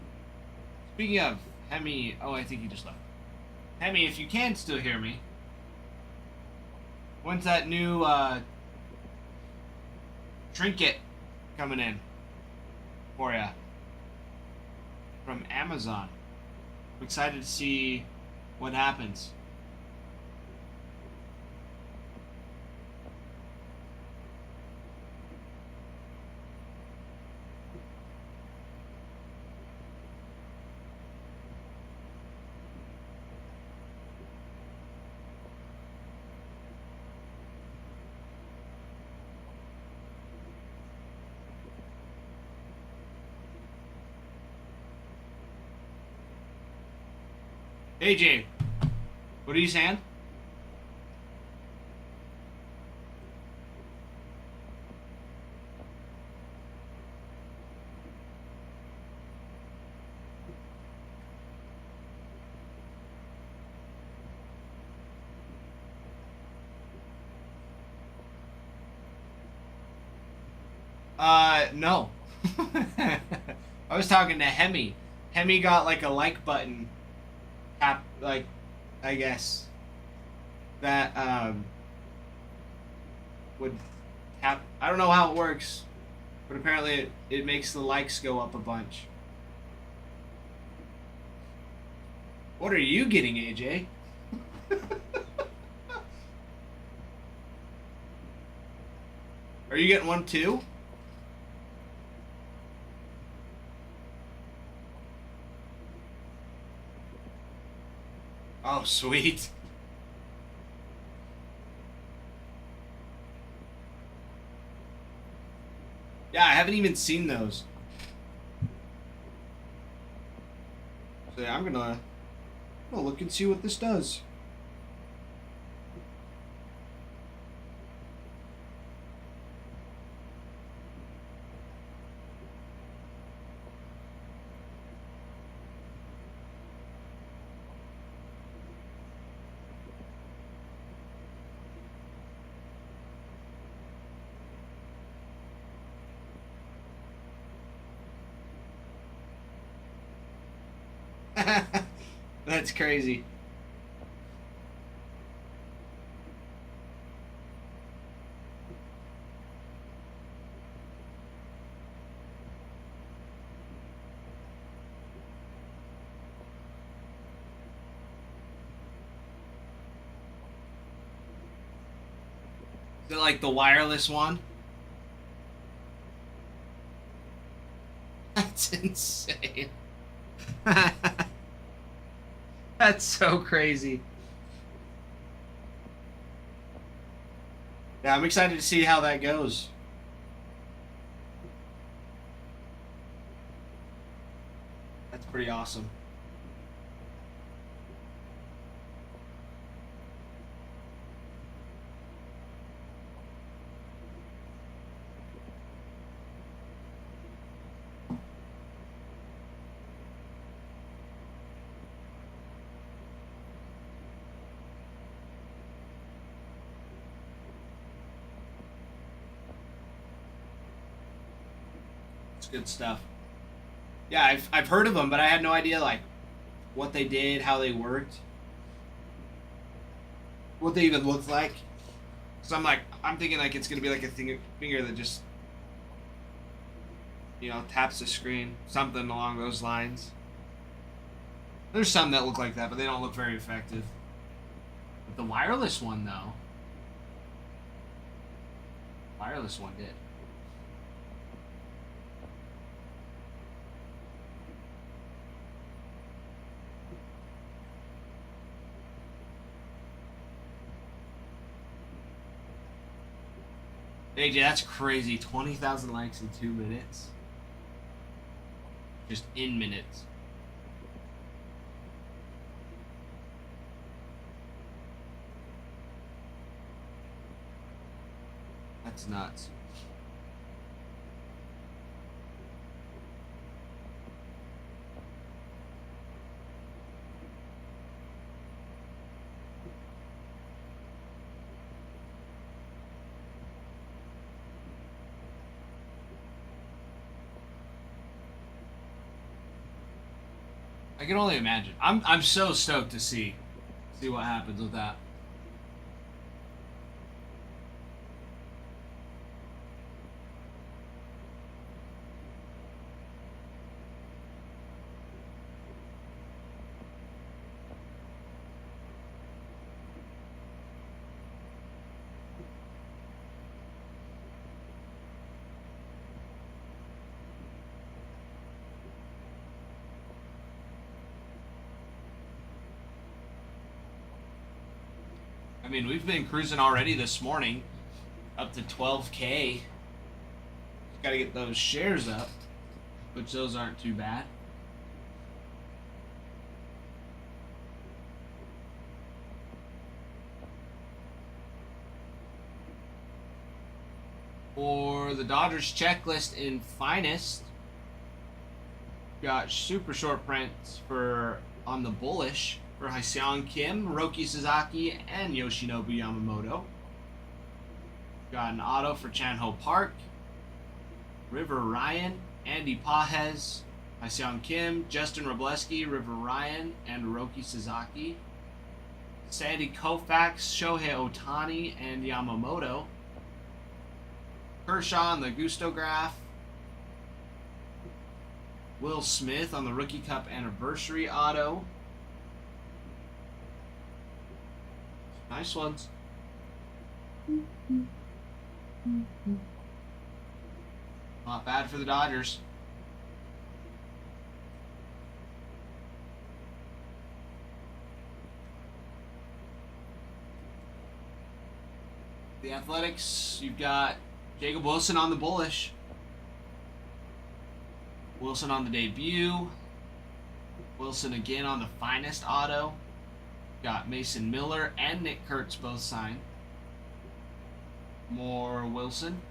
Speaking of Hemi, oh, I think he just left. Hemi, if you can still hear me, when's that new trinket coming in for ya from Amazon? I'm excited to see what happens. AJ, what are you saying? No. I was talking to Hemi. Hemi got like a like button tap, like, I guess that would tap. I don't know how it works, but apparently it makes the likes go up a bunch. What are you getting, AJ? Are you getting one too? Oh, sweet. Yeah, I haven't even seen those. So yeah, I'm gonna look and see what this does. That's crazy. Is it like the wireless one? That's insane. That's so crazy. Yeah, I'm excited to see how that goes. That's pretty awesome. It's good stuff. Yeah, I've heard of them, but I had no idea like what they did, how they worked, what they even looked like. So I'm thinking like it's gonna be like a finger that just, taps the screen, something along those lines. There's some that look like that, but they don't look very effective. But the wireless one, though, wireless one did. AJ, that's crazy. 20,000 likes in 2 minutes. Just in minutes. That's nuts. I can only imagine. I'm so stoked to see what happens with that. I mean, we've been cruising already this morning, up to 12K. Got to get those shares up, which those aren't too bad. For the Dodgers checklist in finest, got super short prints on the bullish for Hyseon Kim, Roki Sasaki, and Yoshinobu Yamamoto. Got an auto for Chan-Ho Park. River Ryan, Andy Pajes, Hyseong Kim, Justin Robleski, River Ryan, and Hiroki Sasaki. Sandy Koufax, Shohei Otani, and Yamamoto. Kershaw on the Gustograph. Will Smith on the Rookie Cup Anniversary Auto. Nice ones. Not bad for the Dodgers. The Athletics, you've got Jacob Wilson on the bullish. Wilson on the debut. Wilson again on the finest auto. Got Mason Miller and Nick Kurtz both signed. More Wilson.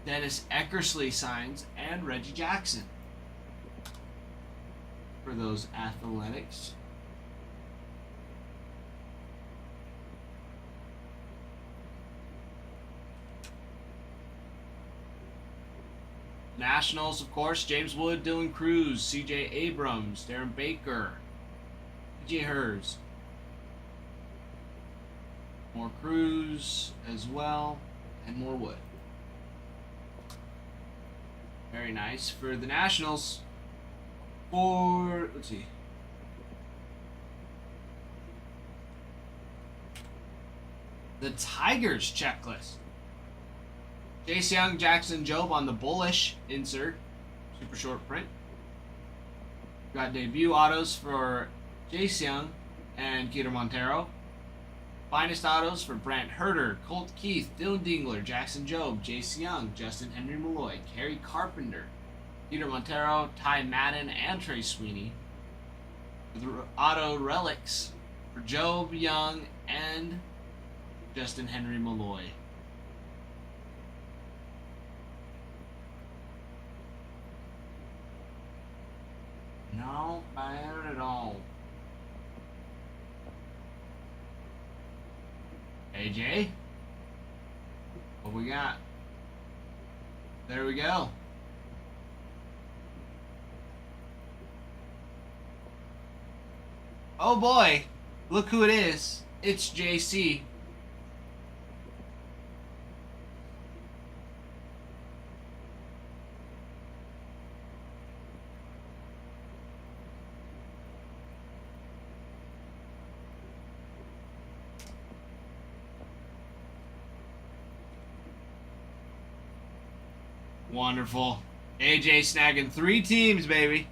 Dennis Eckersley signs and Reggie Jackson for those Athletics. Nationals, of course, James Wood, Dylan Cruz, CJ Abrams, Darren Baker, PJ Hers. More Cruz as well, and more Wood. Very nice for the Nationals. For, let's see. The Tigers checklist. Jace Young, Jackson Jobe on the bullish insert. Super short print. Got debut autos for Jace Young and Keter Montero. Finest autos for Brant Herter, Colt Keith, Dylan Dingler, Jackson Jobe, Jace Young, Justin Henry Malloy, Kerry Carpenter, Keter Montero, Ty Madden, and Trey Sweeney. The auto relics for Jobe, Young, and Justin Henry Malloy. No, bad at all. AJ, what we got? There we go. Oh boy, look who it is. It's JC. Wonderful. AJ snagging 3 teams, baby.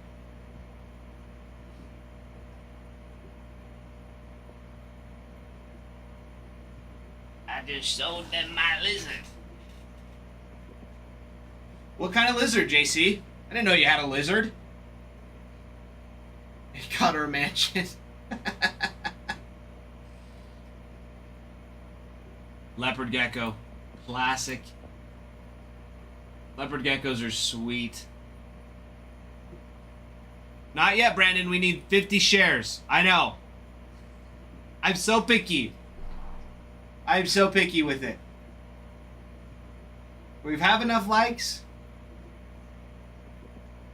I just sold them my lizard. What kind of lizard, JC? I didn't know you had a lizard. He got her a mansion. Leopard gecko. Classic. Leopard geckos are sweet. Not yet, Brandon. We need 50 shares. I know. I'm so picky. I'm so picky with it. We have enough likes.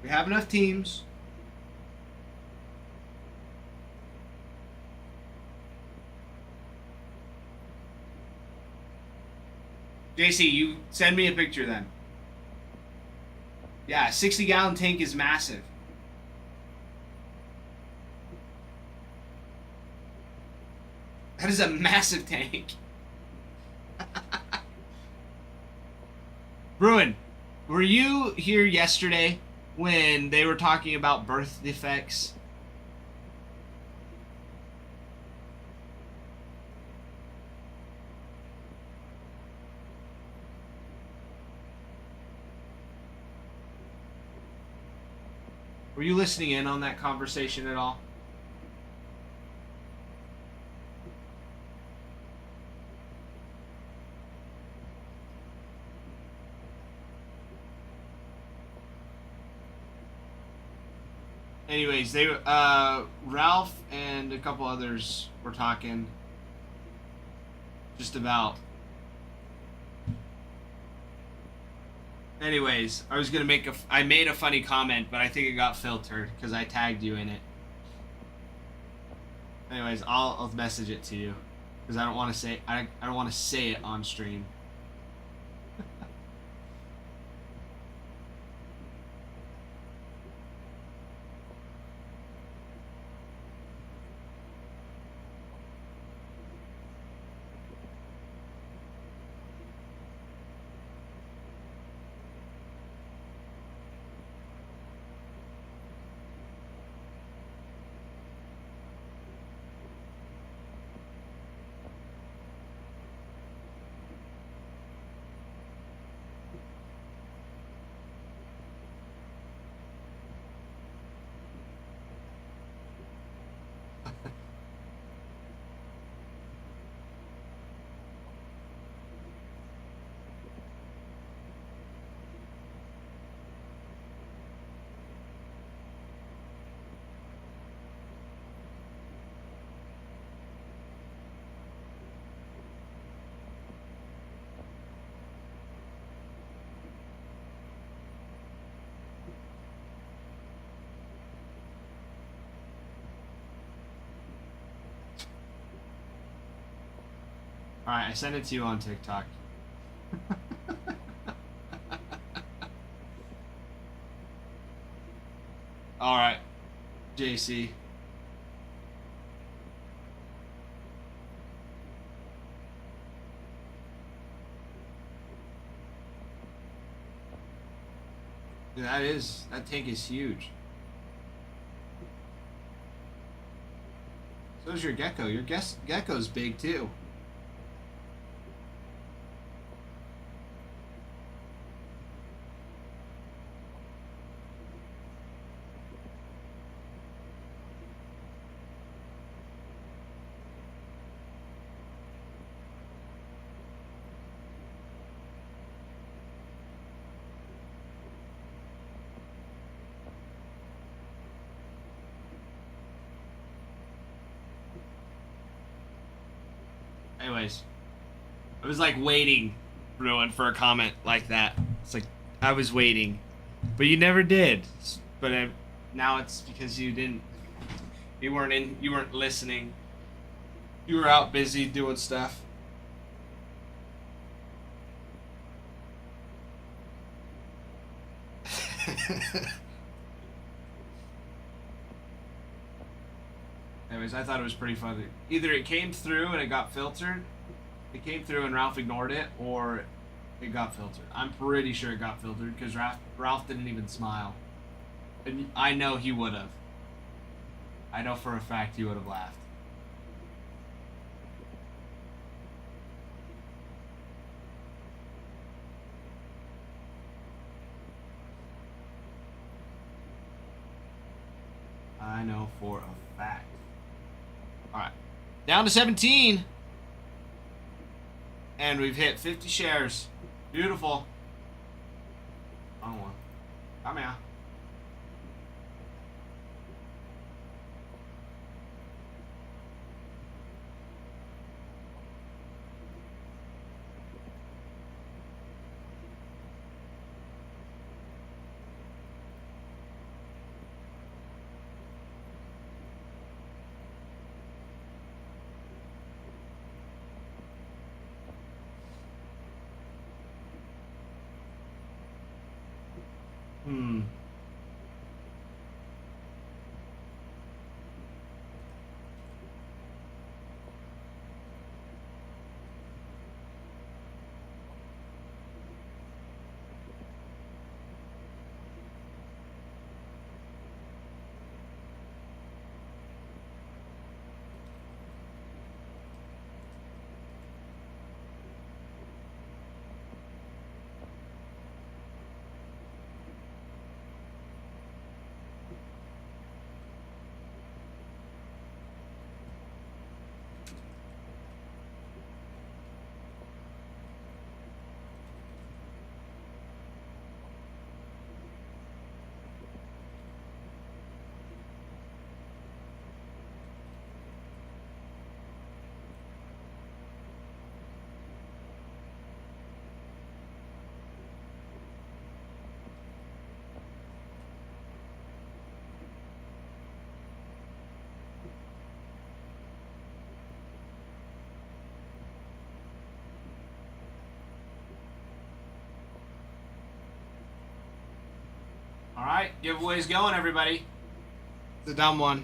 We have enough teams. JC, you send me a picture then. Yeah, 60-gallon tank is massive. That is a massive tank. Bruin, were you here yesterday when they were talking about birth defects? Were you listening in on that conversation at all? Anyways, they Ralph and a couple others were talking just about Anyways, I made a funny comment, but I think it got filtered because I tagged you in it. Anyways, I'll message it to you because I don't want to say I don't want to say it on stream. All right, I sent it to you on TikTok. All right, JC. Dude, that tank is huge. So is your gecko. Your gecko's big too. Anyways, I was like waiting, Ruin, for a comment like that. It's like I was waiting, but you never did. But now it's because you didn't. You weren't listening. You were out busy doing stuff. Anyways, I thought it was pretty funny. Either it came through and it got filtered, it came through and Ralph ignored it, or it got filtered. I'm pretty sure it got filtered because Ralph didn't even smile. And I know he would have. I know for a fact he would have laughed. I know for a fact. Alright. Down to 17. And we've hit 50 shares. Beautiful. Wrong one. Come here. Hmm. All right, giveaway's going, everybody. It's a dumb one.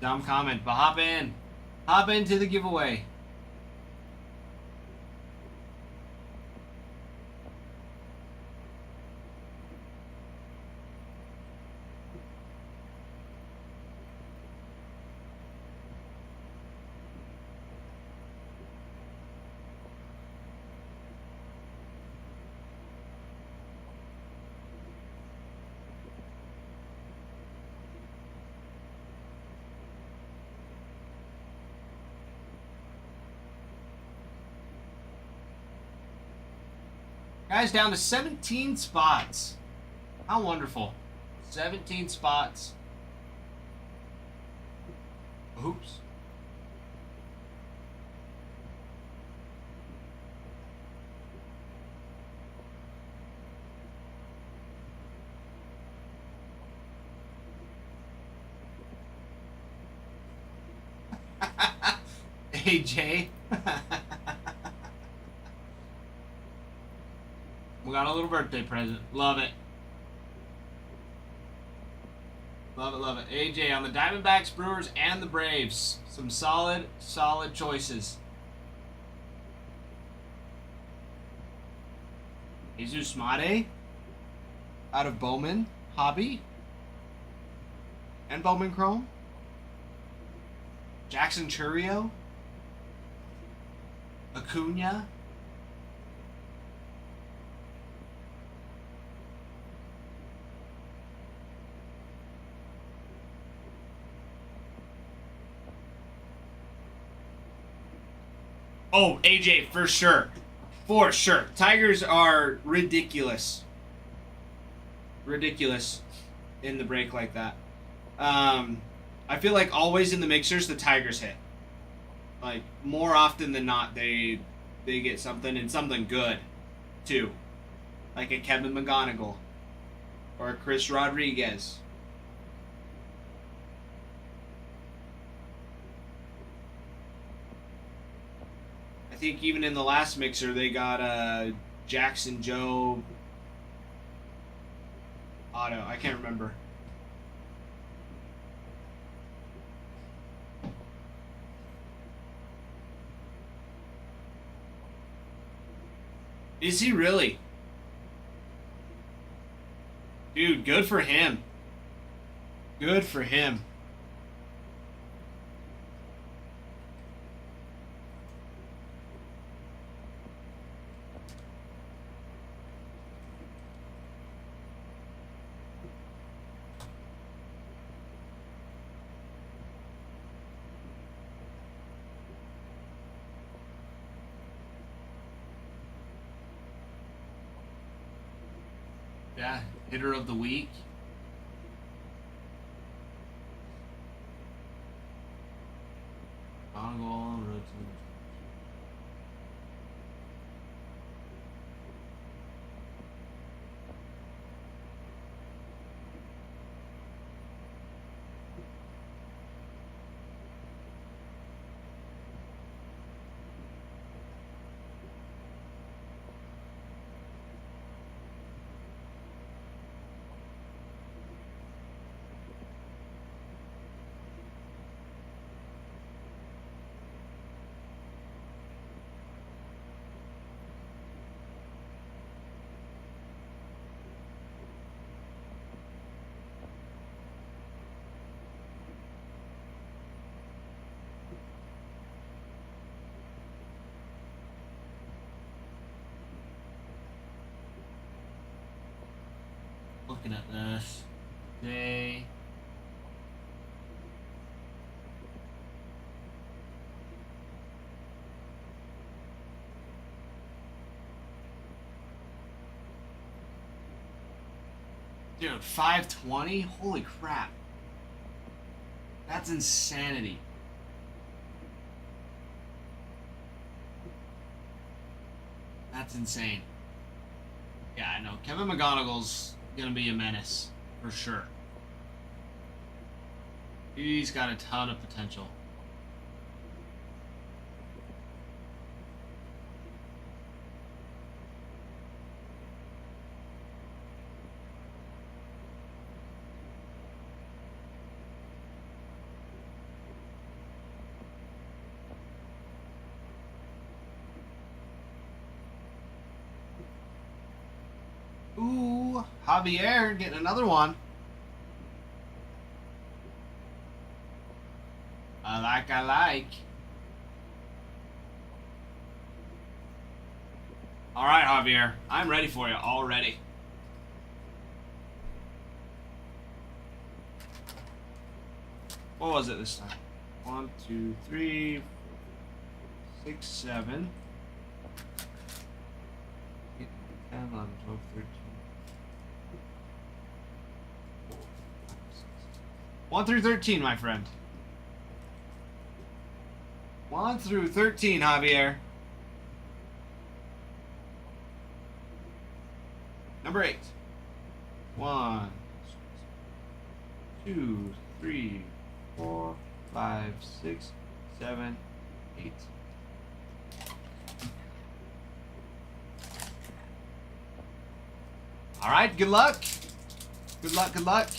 Dumb comment, but hop in. Hop into the giveaway. Guys, down to 17 spots. How wonderful. 17 spots. Oops. AJ. We got a little birthday present. Love it. Love it, love it. AJ on the Diamondbacks, Brewers, and the Braves. Some solid choices. Jesus Mate out of Bowman, Hobby, and Bowman Chrome. Jackson Churio, Acuna. Oh, AJ, for sure. For sure. Tigers are ridiculous. Ridiculous in the break like that. I feel like always in the mixers, the Tigers hit. Like, more often than not, they get something, and something good, too. Like a Kevin McGonigal. Or a Chris Rodriguez. I think even in the last mixer, they got Jackson Joe Otto. I can't remember. Is he really? Dude, good for him. Good for him. Yeah, hitter of the week. On goal, road to looking at this. They Dude, 520? Holy crap. That's insanity. That's insane. Yeah, I know. Kevin McGonigal's gonna be a menace, for sure. He's got a ton of potential. Ooh, Javier getting another one. I like. All right, Javier. I'm ready for you already. What was it this time? 1, 2, 3, 6, 7, 8, 10, 11, 12, 13. 1 through 13, my friend. 1 through 13, Javier. Number 8. 1, 2, 3, 4, 5, 6, 7, 8. All right, good luck. Good luck, good luck.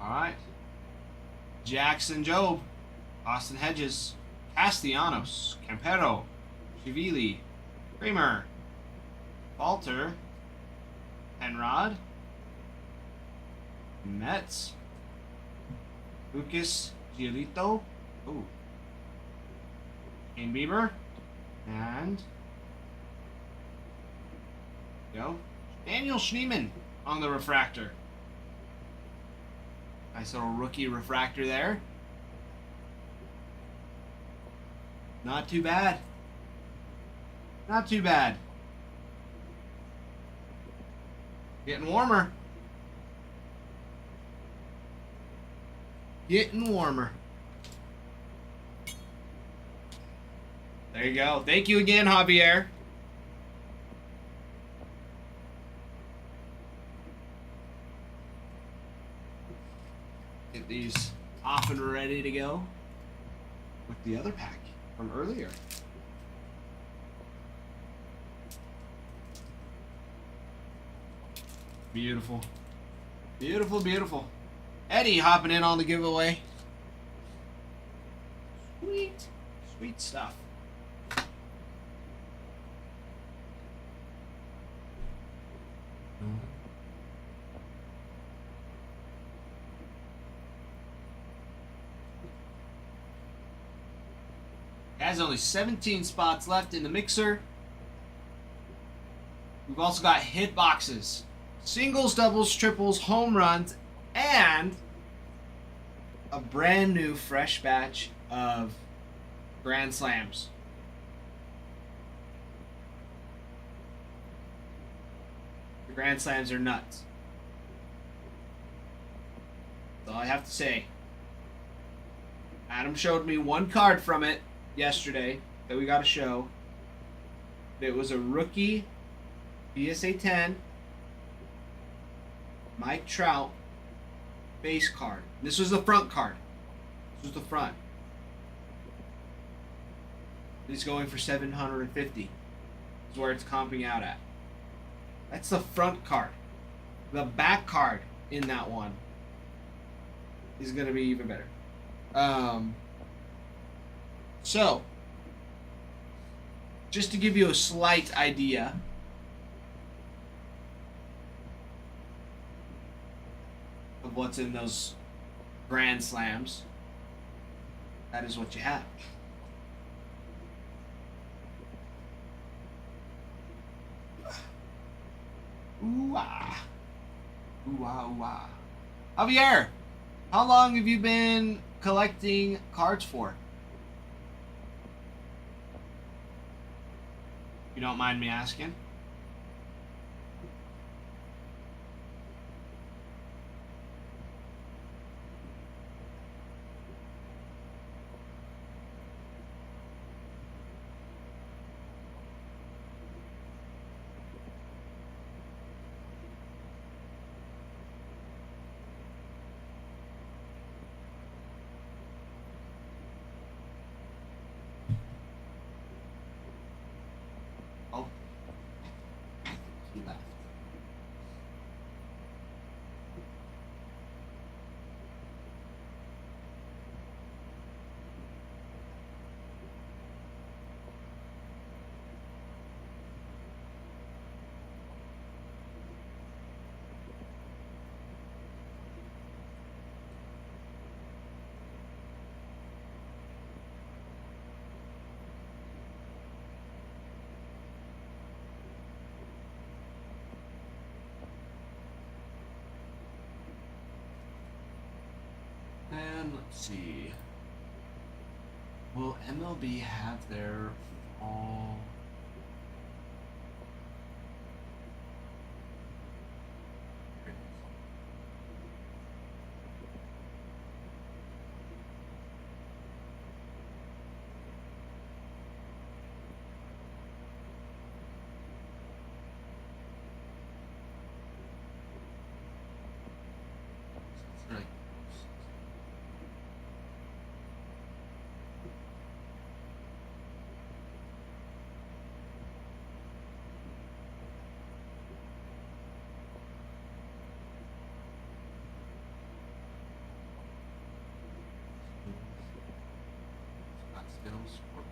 All right. Jackson Job, Austin Hedges, Castellanos, Campero, Chivili, Kramer, Falter, Penrod, Mets, Lucas Giolito, oh, Kane Bieber, and go Daniel Schneemann on the refractor. Nice little rookie refractor there. Not too bad. Not too bad. Getting warmer. Getting warmer. There you go. Thank you again, Javier. Get these off and ready to go with the other pack from earlier. Beautiful. Beautiful, beautiful. Eddie hopping in on the giveaway. Sweet. Sweet stuff. Has only 17 spots left in the mixer. We've also got hit boxes, singles, doubles, triples, home runs, and a brand new fresh batch of Grand Slams. The Grand Slams are nuts. That's all I have to say. Adam showed me one card from it yesterday that we got to show. It was a rookie PSA 10 Mike Trout base card. This was the front card. This was the front. It's going for $750. Is where it's comping out at. That's the front card. The back card in that one is going to be even better. So, just to give you a slight idea of what's in those Grand Slams, that is what you have. Ooh ah. Ooh ah, ooh ah. Javier, how long have you been collecting cards for? If you don't mind me asking. then let's see. Will MLB have their fall? Like, Scottsdale Scorpions.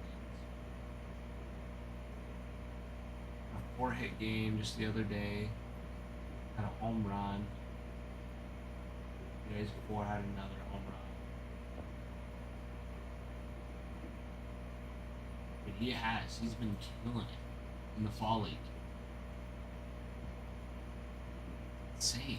A 4-hit game just the other day. Had a home run. 2 days before, had another home run. But he's been killing it in the fall league. Insane.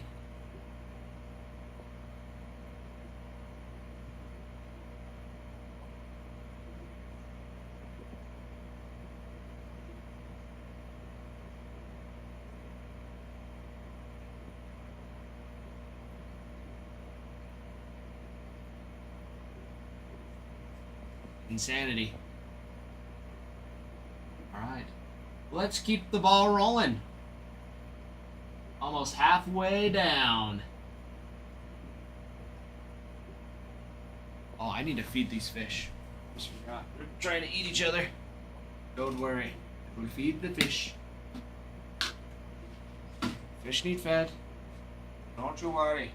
Insanity. Alright. Let's keep the ball rolling. Almost halfway down. Oh, I need to feed these fish. Just forgot. They're trying to eat each other. Don't worry. We'll feed the fish. Fish need fed. Don't you worry.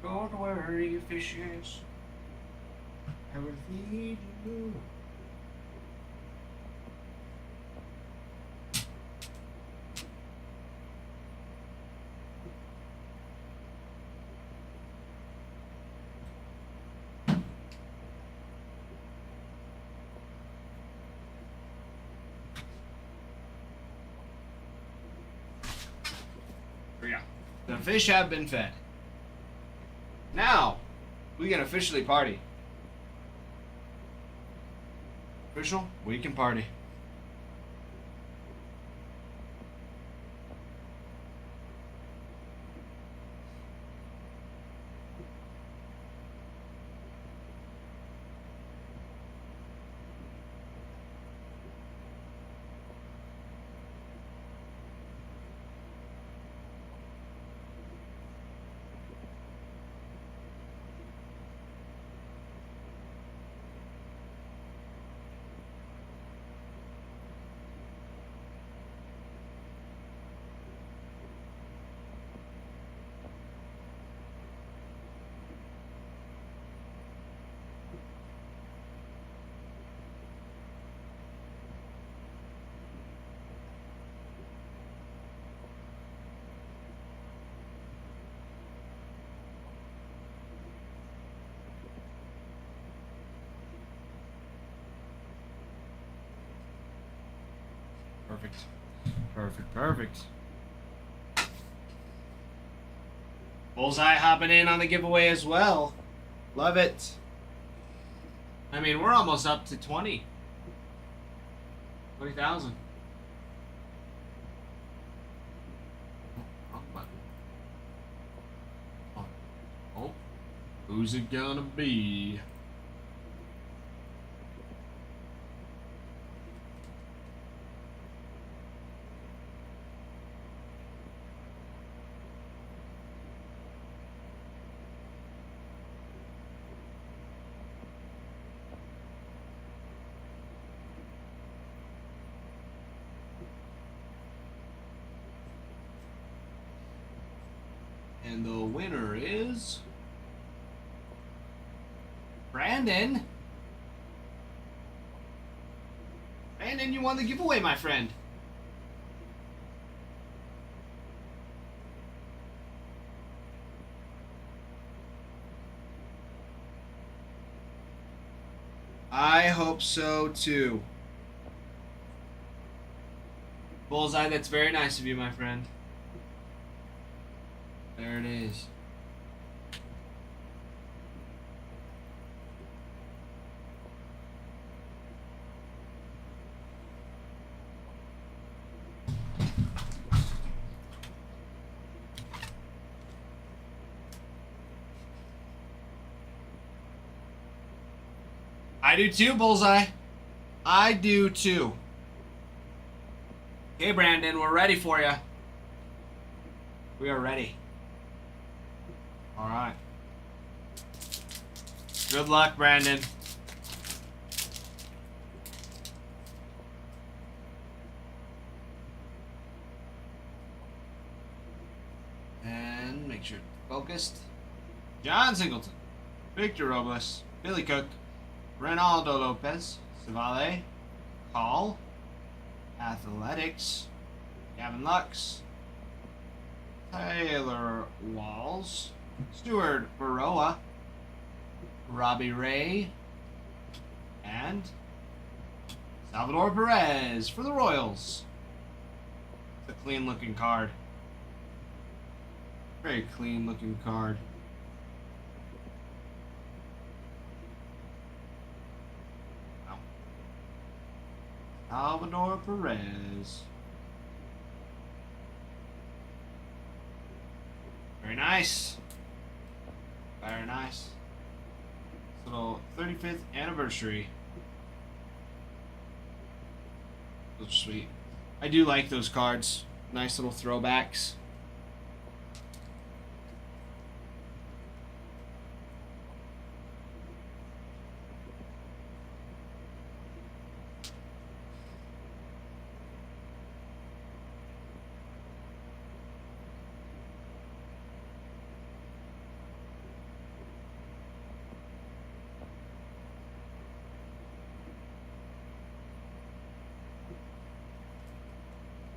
Don't worry, fishes. I will feed you. Yeah. The fish have been fed. Now, we can officially party. Official, we can party. Perfect. Perfect, perfect. Bullseye hopping in on the giveaway as well. Love it. I mean, we're almost up to 20,000. Wrong button. Oh, who's it gonna be? And the winner is Brandon. Brandon, you won the giveaway, my friend. I hope so too. Bullseye, that's very nice of you, my friend. There it is. I do too, Bullseye. I do too. Okay, Brandon, we're ready for you. We are ready. All right. Good luck, Brandon. And make sure focused. John Singleton, Victor Robles, Billy Cook, Ronaldo Lopez, Savale, Call, Athletics, Gavin Lux, Taylor Walls, Stuart Baroa, Robbie Ray, and Salvador Perez for the Royals. It's a clean looking card. Very clean looking card. Wow. Salvador Perez. Very nice. Very nice. Little 35th anniversary. Those are sweet. I do like those cards. Nice little throwbacks.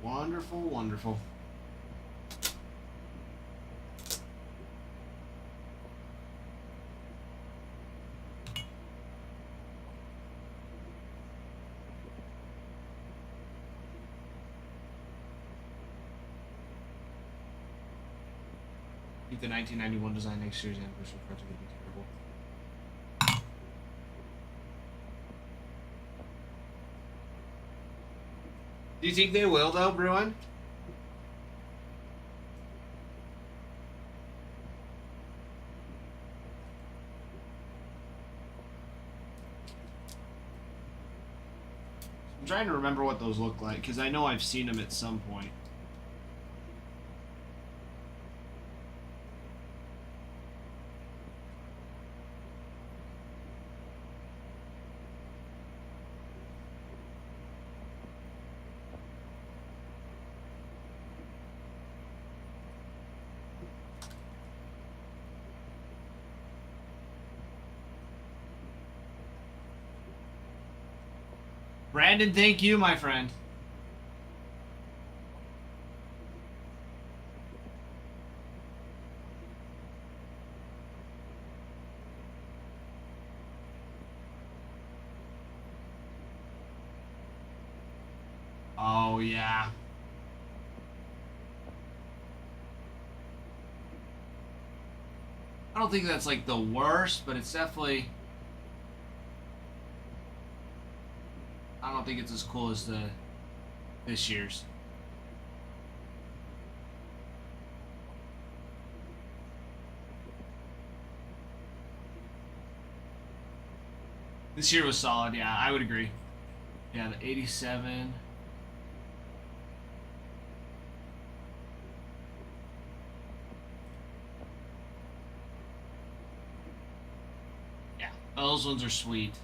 Wonderful, wonderful. I think the 1991 design next year's anniversary cards are going to be terrible. Do you think they will, though, Bruin? I'm trying to remember what those look like, because I know I've seen them at some point. Brandon, thank you, my friend. Oh, yeah. I don't think that's like the worst, but it's definitely... I don't think it's as cool as this year's. This year was solid, yeah, I would agree. Yeah, the 87. Yeah, those ones are sweet.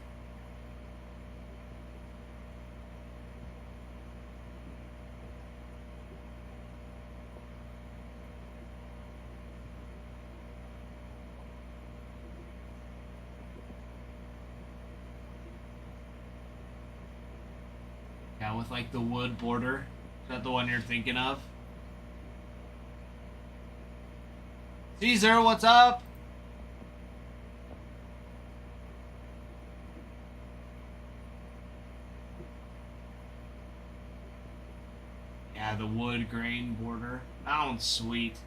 Yeah, with like the wood border. Is that the one you're thinking of? Caesar, what's up? Yeah, the wood grain border. That one's sweet.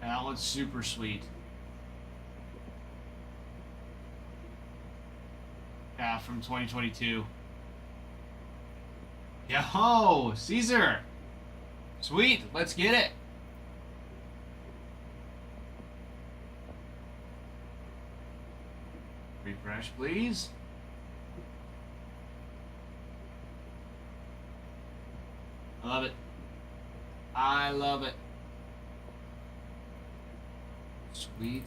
Yeah, that one's super sweet. Yeah, from 2022. Yo, Caesar! Sweet, let's get it. Refresh, please. I love it. I love it. Sweet.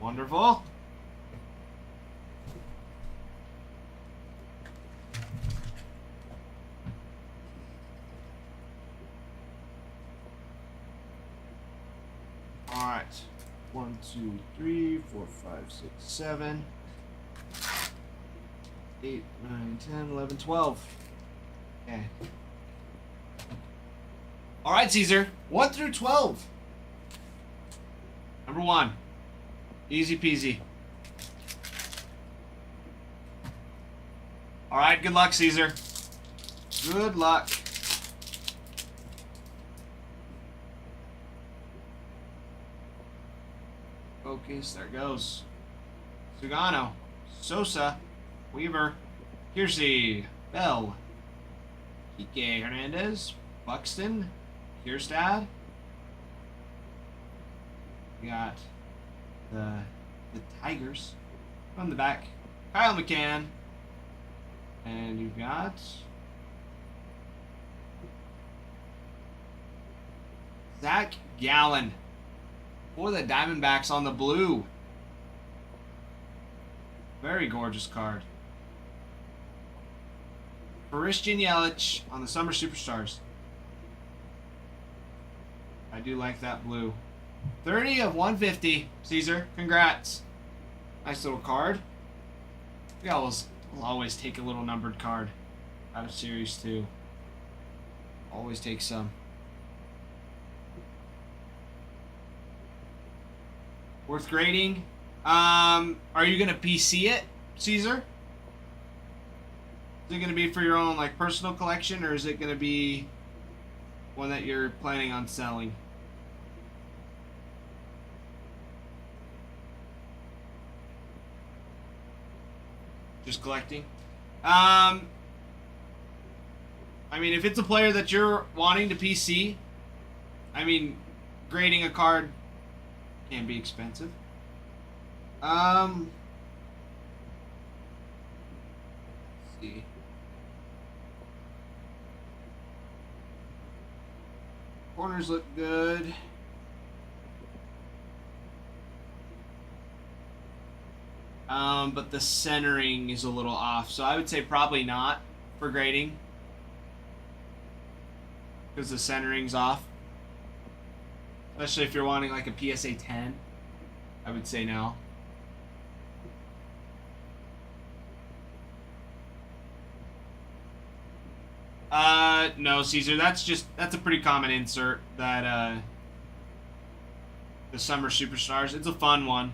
Wonderful. All right. 1, 2, 3, 4, 5, 6, 7, 8, 9, 10, 11, 12. Okay. All right, Caesar. 1 through 12. Number 1. Easy peasy. All right, good luck, Caesar. Good luck. Focus, there it goes. Sugano, Sosa, Weaver, Kiersey, Bell, Kike Hernandez, Buxton, Kierstad. We got the Tigers on the back. Kyle McCann. And you've got Zach Gallen for the Diamondbacks on the blue. Very gorgeous card. Christian Yelich on the Summer Superstars. I do like that blue. 30 of 150, Caesar. Congrats. Nice little card. We'll always take a little numbered card out of Series 2. Always take some. Worth grading. Are you going to PC it, Caesar? Is it going to be for your own like personal collection, or is it going to be one that you're planning on selling? Just collecting. I mean, if it's a player that you're wanting to PC, I mean, grading a card can be expensive. Let's see. Corners look good. But the centering is a little off, so I would say probably not for grading because the centering's off. Especially if you're wanting like a PSA 10, I would say no. No, Caesar, that's a pretty common insert, that the Summer Superstars. It's a fun one.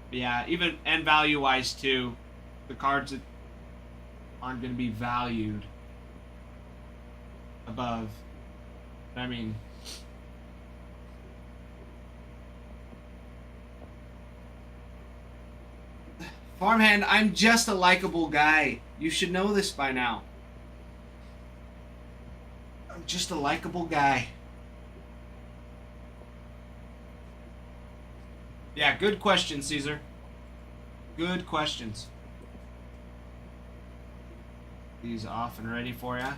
But yeah, even and value-wise too, the cards that aren't going to be valued above. I mean, Farmhand, I'm just a likable guy. You should know this by now. I'm just a likable guy. Yeah, good question, Caesar. Good questions. These off and ready for ya.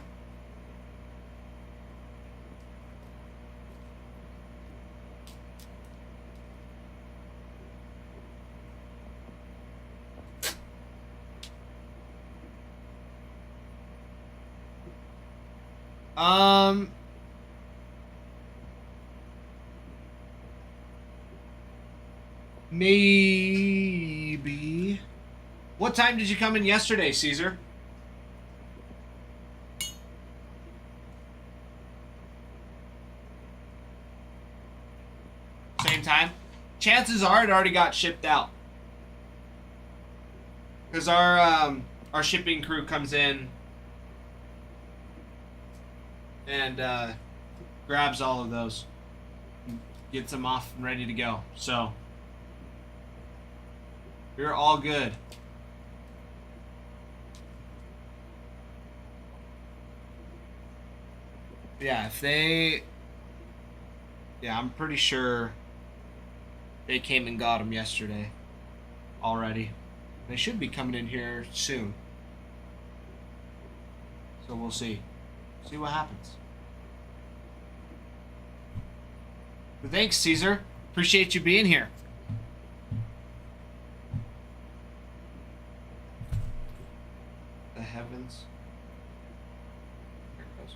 Maybe. What time did you come in yesterday, Caesar? Same time? Chances are it already got shipped out. Because our shipping crew comes in and grabs all of those. gets them off and ready to go. So we're all good. Yeah, I'm pretty sure they came and got them yesterday already. They should be coming in here soon. So we'll see. See what happens. But thanks, Caesar. Appreciate you being here. The heavens. Here it goes.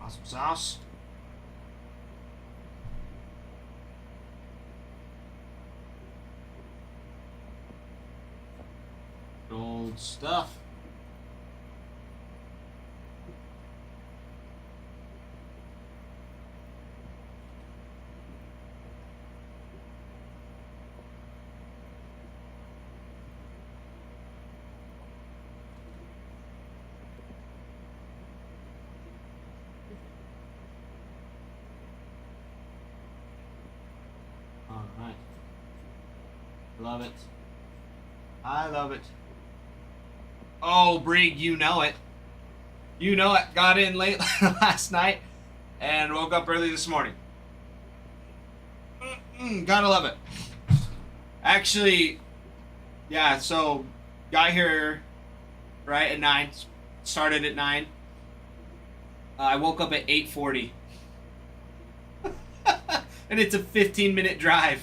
Awesome sauce. Old stuff. All right. Love it. I love it. Oh, Brig, you know it. You know it. Got in late last night and woke up early this morning. Gotta love it. Actually, yeah, so got here right at 9. Started at 9. I woke up at 8:40. And it's a 15-minute drive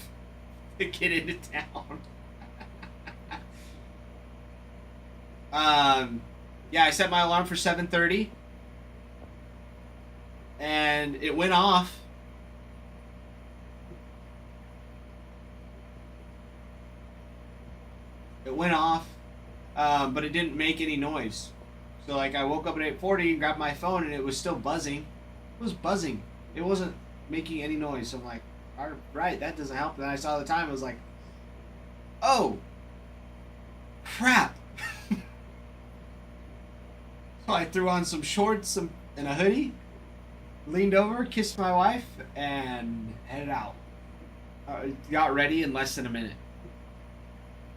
to get into town. Yeah, I set my alarm for 7:30, and it went off. It went off, but it didn't make any noise. So, like, I woke up at 8:40 and grabbed my phone, and it was still buzzing. It was buzzing. It wasn't making any noise. So I'm like, all right, that doesn't help. And then I saw the time. I was like, oh, crap. So I threw on some shorts and a hoodie, leaned over, kissed my wife, and headed out. Got ready in less than a minute.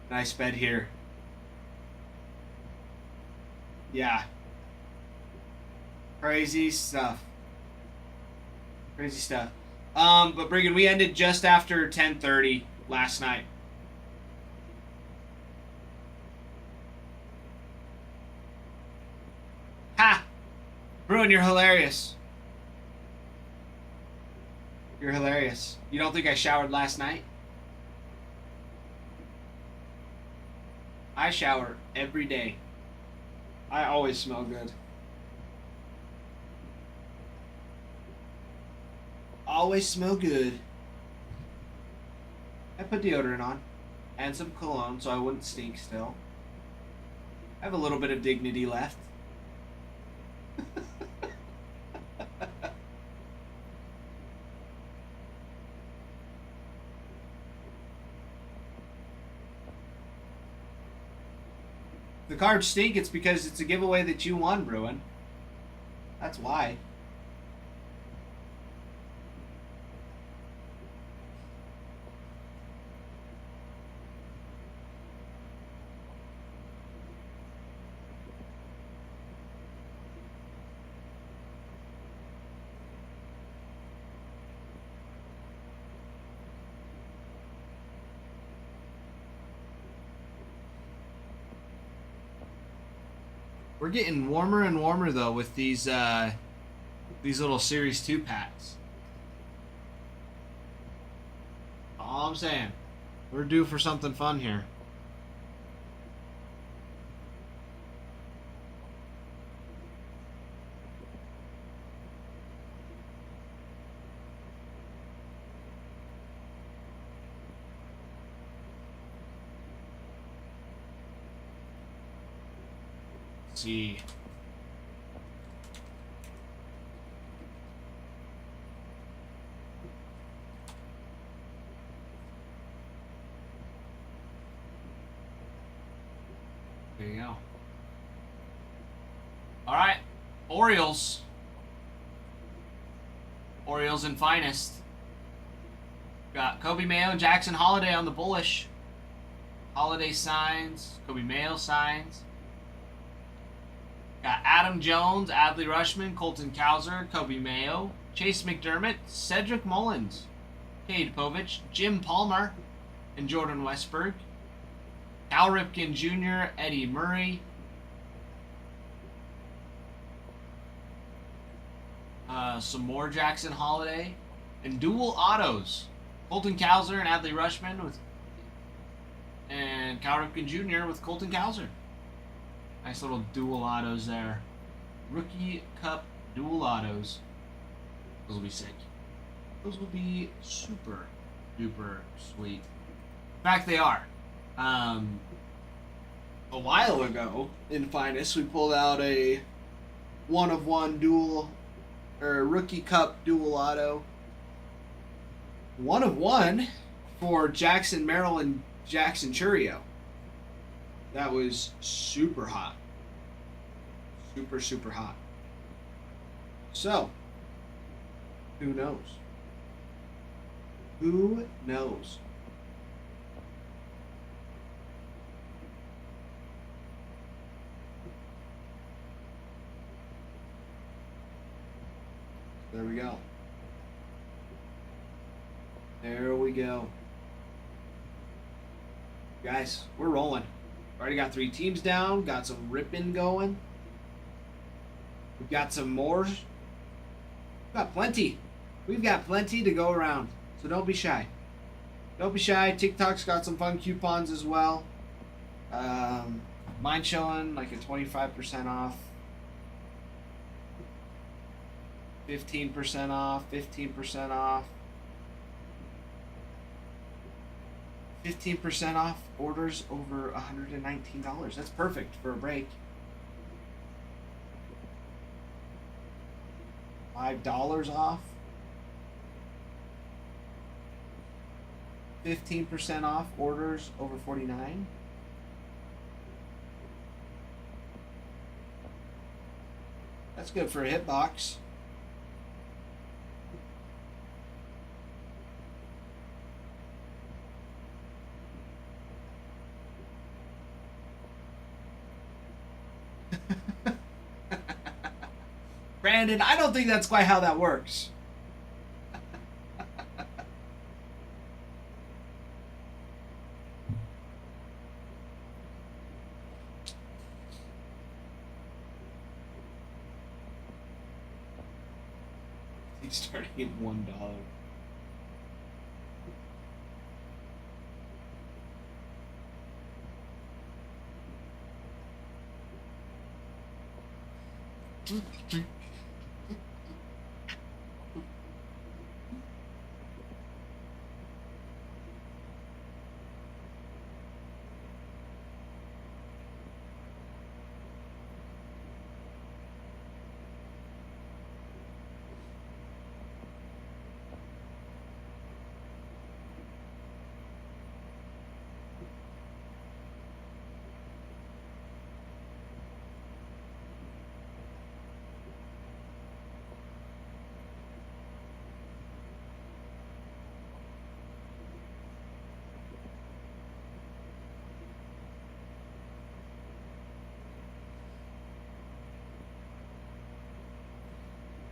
And I sped here. Yeah. Crazy stuff. Crazy stuff. But Brigham, we ended just after 10:30 last night. Ha! Bruin, you're hilarious. You're hilarious. You don't think I showered last night? I shower every day. I always smell good. Always smell good. I put deodorant on and some cologne so I wouldn't stink still. I have a little bit of dignity left. The cards stink, it's because it's a giveaway that you won, Bruin. That's why. We're getting warmer and warmer though with these little Series 2 packs. All I'm saying, we're due for something fun here. Let's see. There you go. All right, Orioles. Orioles in finest. Got Kobe Mayo, Jackson Holiday on the bullish. Holiday signs, Kobe Mayo signs. Got Adam Jones, Adley Rushman, Colton Cowser, Kobe Mayo, Chase McDermott, Cedric Mullins, Cade Povich, Jim Palmer, and Jordan Westberg. Cal Ripken Jr., Eddie Murray. Some more Jackson Holiday. And dual autos. Colton Cowser and Adley Rushman and Cal Ripken Jr. with Colton Cowser. Nice little dual autos there. Rookie Cup dual autos. Those will be sick. Those will be super duper sweet. In fact, they are. A while ago in Finest, we pulled out a 1-of-1 dual or Rookie Cup dual auto. 1-of-1 for Jackson Merrill and Jackson Churio. That was super hot. Super, super hot. So, who knows? Who knows? There we go. There we go. Guys, we're rolling. Already got 3 teams down. Got some ripping going. We've got some more. We've got plenty. We've got plenty to go around. So don't be shy. Don't be shy. TikTok's got some fun coupons as well. Mine showing like a 25% off. 15% off. 15% off. 15% off orders over $119. That's perfect for a break. $5 off. 15% off orders over $49. That's good for a hitbox. Brandon, I don't think that's quite how that works. He's starting at $1.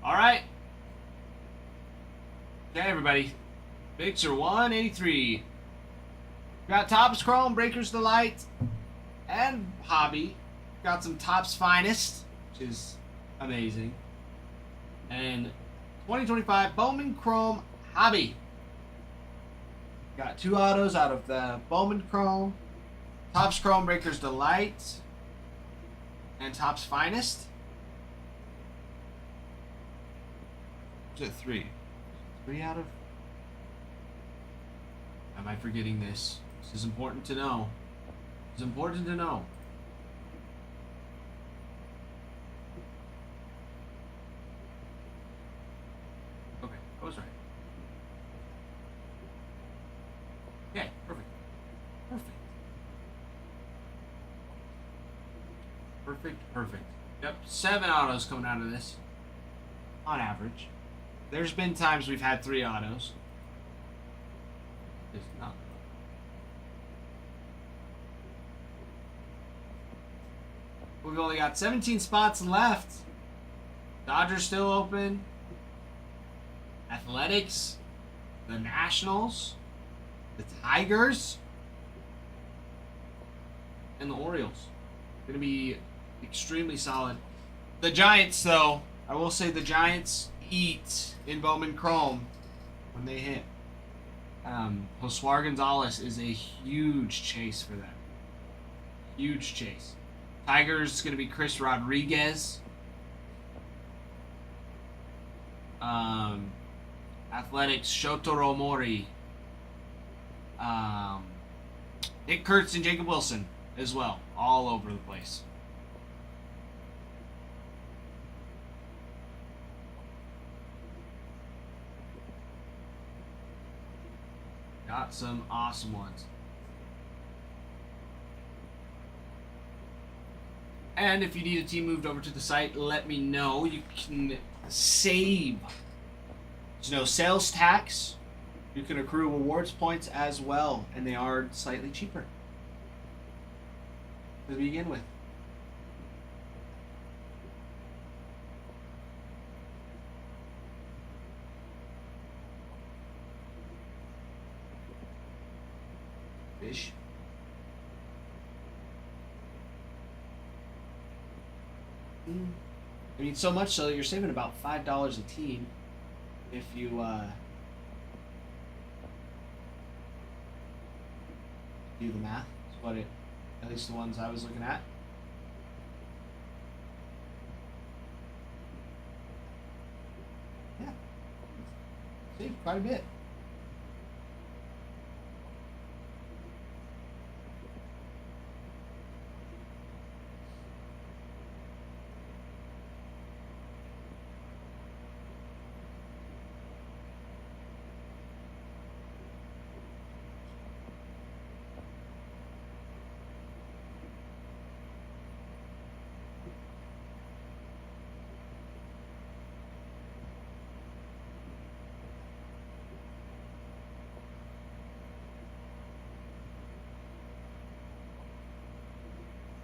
All right. Okay, everybody. Bigs are 183. Got Topps Chrome, Breakers Delight, and Hobby. Got some Topps Finest, which is amazing. And 2025 Bowman Chrome Hobby. Got 2 autos out of the Bowman Chrome, Topps Chrome, Breakers Delight, and Topps Finest. Is it 3? 3 out of... Am I forgetting this? This is important to know. It's important to know. Okay, I was right. Okay, perfect. Perfect. Perfect, perfect. Yep, 7 autos coming out of this. On average. There's been times we've had 3 autos. It's not. We've only got 17 spots left. Dodgers still open. Athletics. The Nationals. The Tigers. And the Orioles. Going to be extremely solid. The Giants, though, I will say the Giants eat in Bowman Chrome when they hit. Josué Gonzalez is a huge chase for them. Huge chase. Tigers is going to be Chris Rodriguez. Athletics, Shotaro Mori. Nick Kurtz and Jacob Wilson as well. All over the place. Got some awesome ones. And if you need a team moved over to the site, let me know. You can save. There's no sales tax. You can accrue awards points as well, and they are slightly cheaper to begin with. Fish. I mean, so much so that you're saving about $5 a team if you do the math. That's what at least the ones I was looking at. Yeah, save quite a bit.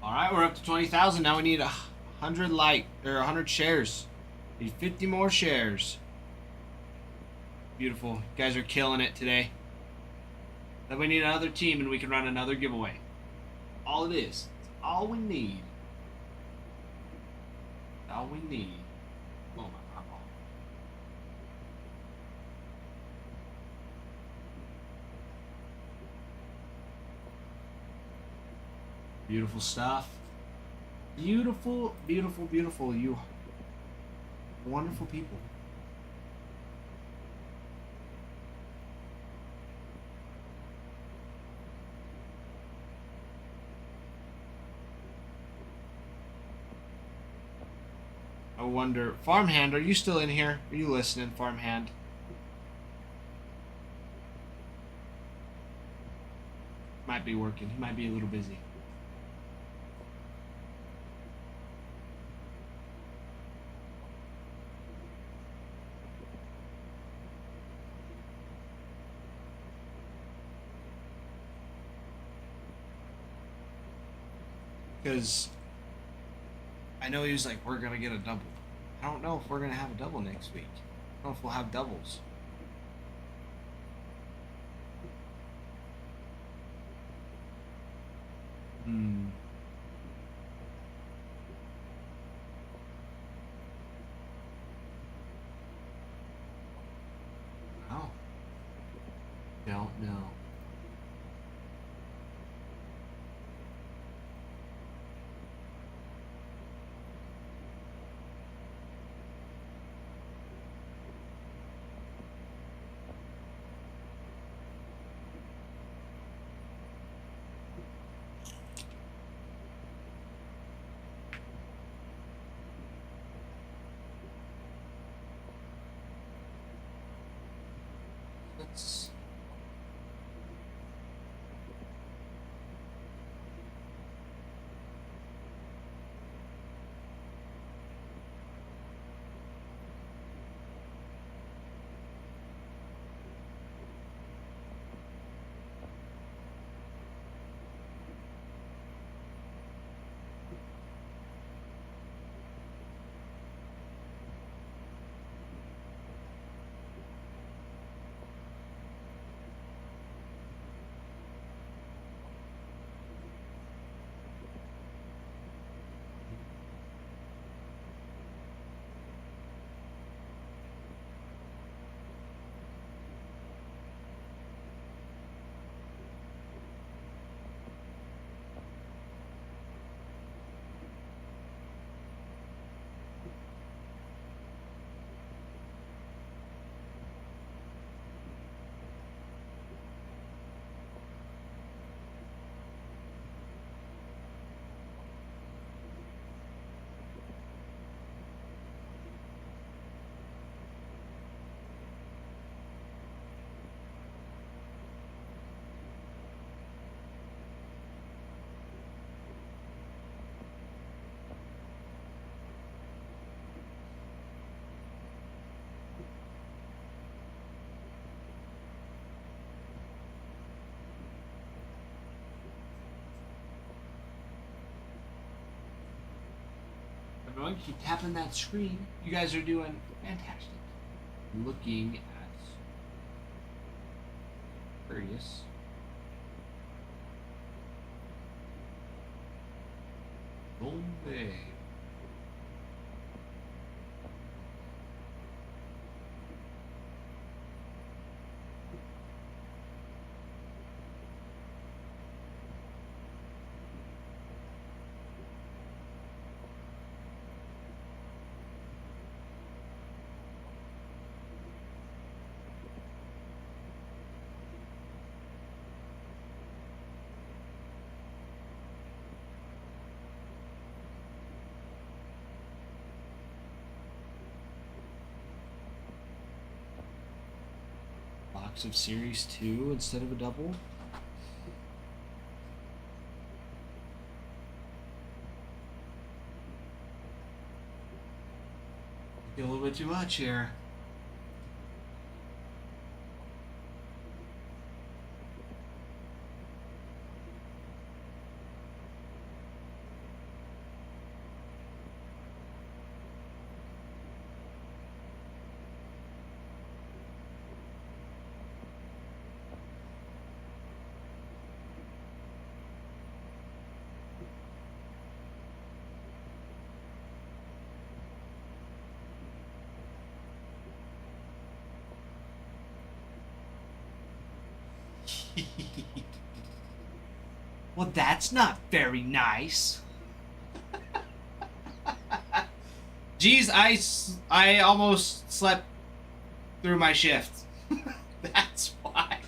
All right, we're up to 20,000. Now we need 100 shares. Need 50 more shares. Beautiful. You guys are killing it today. Then we need another team and we can run another giveaway. All it is. It's all we need. All we need. Oh my eyeball. Beautiful stuff. Beautiful, beautiful, beautiful. You wonderful people. I wonder, Farmhand, are you still in here? Are you listening, Farmhand? Might be working. He might be a little busy. Because I know he was like, we're going to get a double. I don't know if we're going to have a double next week. I don't know if we'll have doubles. Oh. Don't know. going. Keep tapping that screen. You guys are doing fantastic. Looking at Curious. Bombay. Box of Series 2 instead of a double. A little bit too much here. Well, that's not very nice. Geez, I almost slept through my shift. That's why.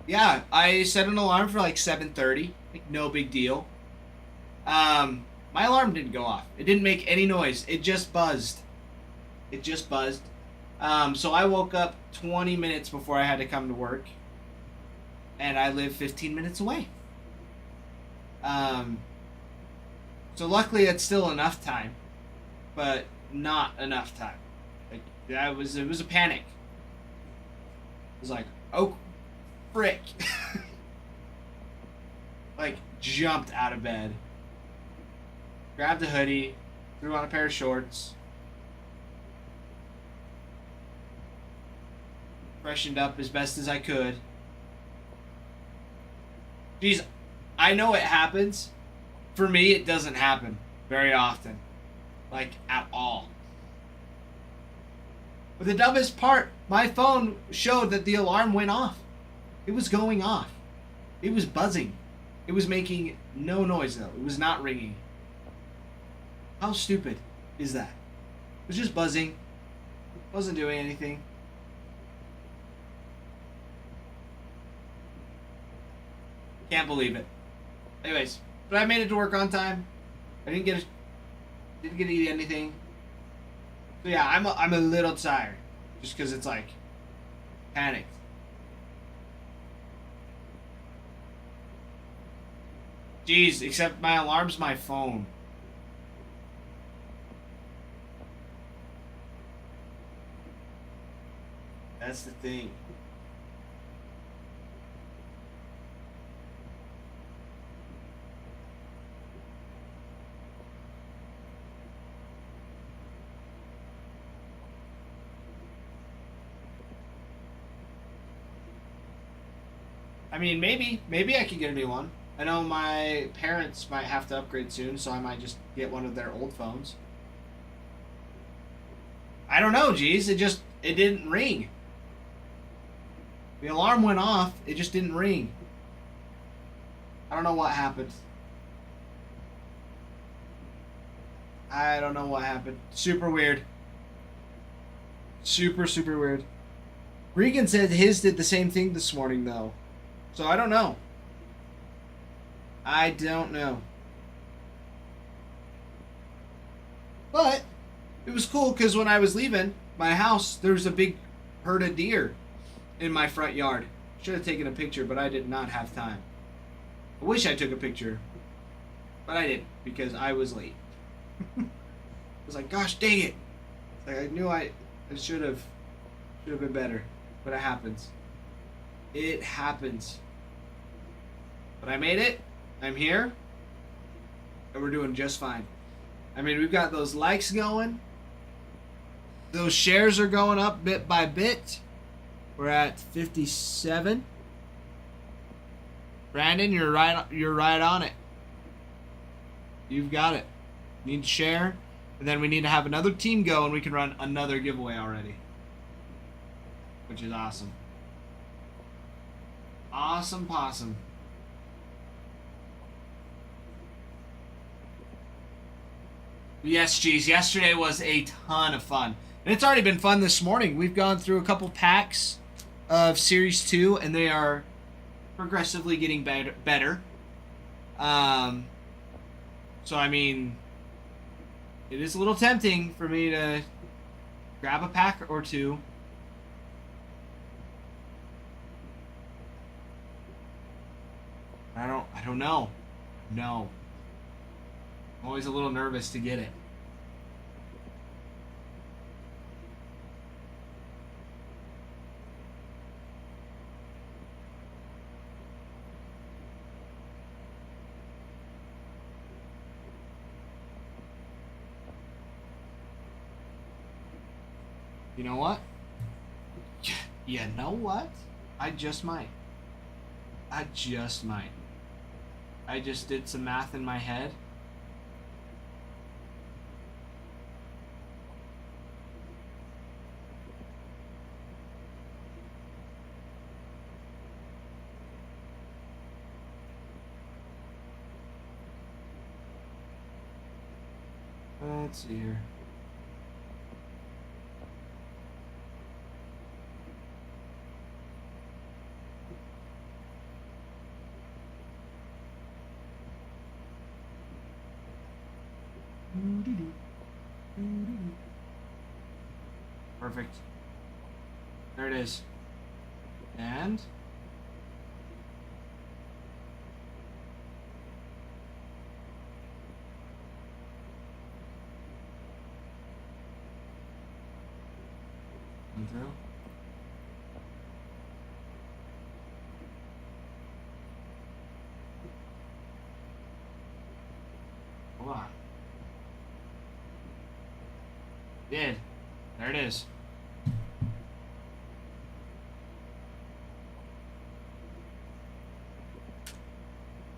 Yeah, I set an alarm for like 7:30. Like no big deal. My alarm didn't go off. It didn't make any noise. It just buzzed. It just buzzed. So I woke up 20 minutes before I had to come to work. And I live 15 minutes away. So luckily it's still enough time, but not enough time. Like it was a panic. It was like, oh, frick. Like jumped out of bed, grabbed a hoodie, threw on a pair of shorts, freshened up as best as I could. Geez, I know it happens. For me, it doesn't happen very often. Like, at all. But the dumbest part, my phone showed that the alarm went off. It was going off. It was buzzing. It was making no noise, though. It was not ringing. How stupid is that? It was just buzzing. It wasn't doing anything. Can't believe it. Anyways, but I made it to work on time. I didn't get to eat anything. So yeah, I'm a little tired, just because it's like panicked. Jeez, except my alarm's my phone. That's the thing. I mean, maybe I could get a new one. I know my parents might have to upgrade soon, so I might just get one of their old phones. I don't know, geez. It didn't ring. The alarm went off. It just didn't ring. I don't know what happened. I don't know what happened. Super weird. Super, super weird. Regan said his did the same thing this morning, though. So I don't know. I don't know. But it was cool because when I was leaving my house, there was a big herd of deer in my front yard. Should have taken a picture, but I did not have time. I wish I took a picture, but I didn't because I was late. I was like, gosh dang it. Like I knew I should have been better, but it happens. It happens. But I made it. I'm here. and we're doing just fine. I mean, we've got those likes going. Those shares are going up bit by bit. We're at 57. Brandon, you're right on it. You've got it. Need to share, and then we need to have another team go, and we can run another giveaway already, which is awesome. Awesome possum. Yes, geez. Yesterday was a ton of fun. And it's already been fun this morning. We've gone through a couple packs of Series 2, and they are progressively getting better. So, I mean, it is a little tempting for me to grab a pack or two. I don't know. No. I'm always a little nervous to get it. You know what? You know what? I just might. I just might. I just did some math in my head. Let's see here. Perfect. There it is. And come through. Hold on. Did. There it is.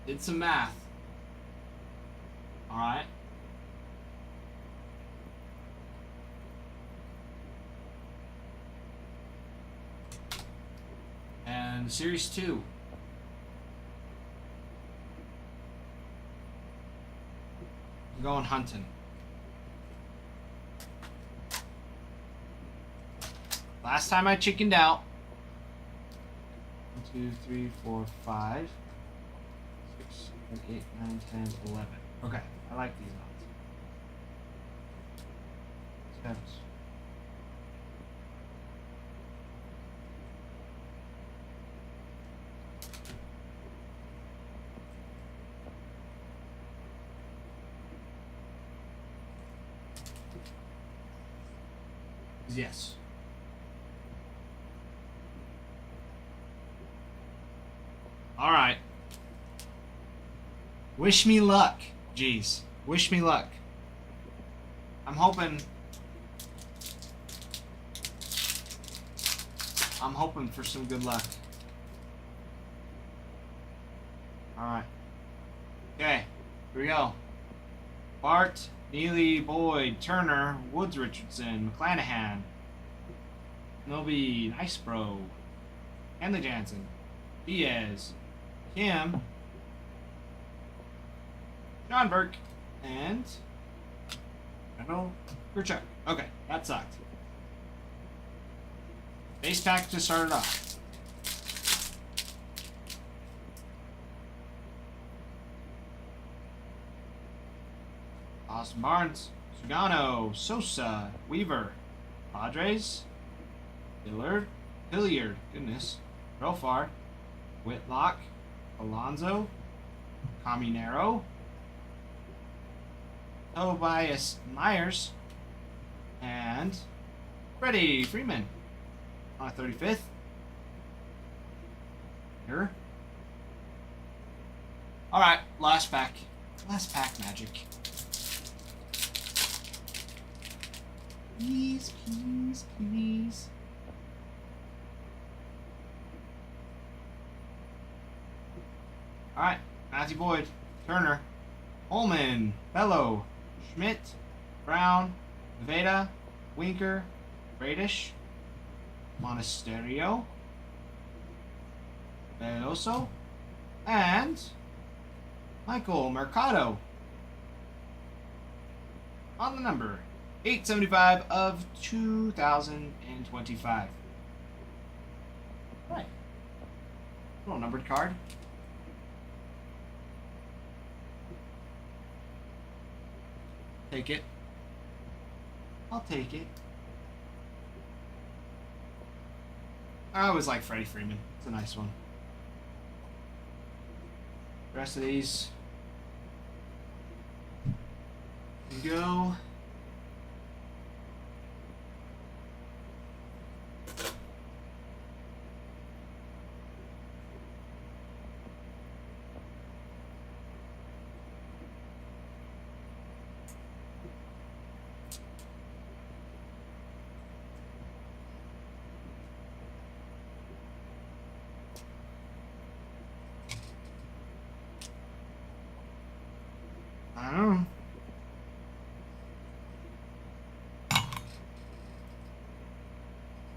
Did some math. Alright. And Series 2. I'm going hunting. Last time I chickened out. 1, 2, 3, 4, 5, 6, 7, 8, 9, 10, 11. Okay, I like these odds. Steps. Yes. All right. Wish me luck. Jeez. Wish me luck. I'm hoping for some good luck. All right. Okay. Here we go. Bart, Neely, Boyd, Turner, Woods, Richardson, McClanahan, Noby, Nice Bro, Henley Jansen, Diaz, Kim, John Burke, and Randall Gerchuk. Okay, that sucked. Base pack to start it off. Austin Barnes, Sugano, Sosa, Weaver, Padres, Hilliard, goodness, Profar, Whitlock, Alonzo, Caminero, Tobias Myers, and Freddie Freeman on a 35th. Here. Alright, last pack. Last pack magic. Please, please, please. Alright. Matthew Boyd. Turner. Holman. Bello. Schmidt. Brown. Veda. Winker. Bradish. Monasterio. Veloso. And Michael Mercado. On the number 875 of 2025. Right. Little numbered card. Take it. I'll take it. I always like Freddie Freeman. It's a nice one. The rest of these can go. I don't know.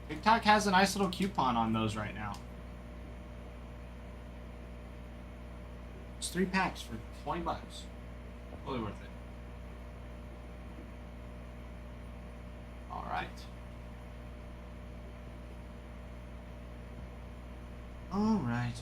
TikTok has a nice little coupon on those right now. It's 3 packs for $20. Totally worth it. All right. All right.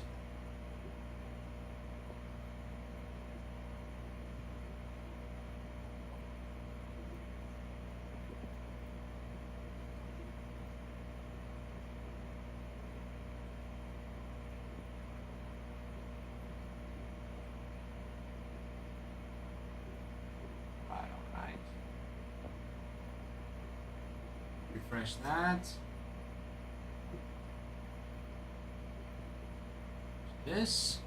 Refresh that. This.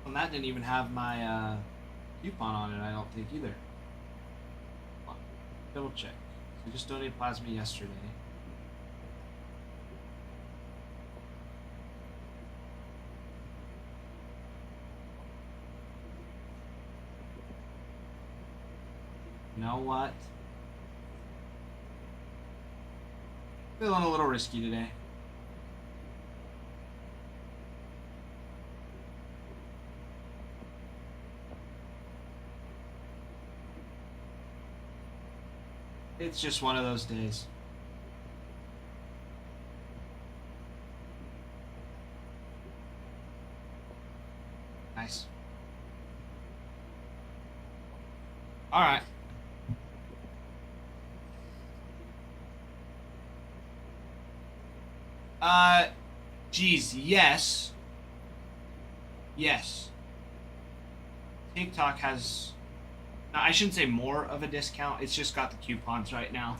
And that didn't even have my coupon on it, I don't think either. Double check. So just donated plasma yesterday. You know what? Feeling a little risky today. It's just one of those days. Nice. All right. Geez, yes. Yes. TikTok has... Now, I shouldn't say more of a discount. It's just got the coupons right now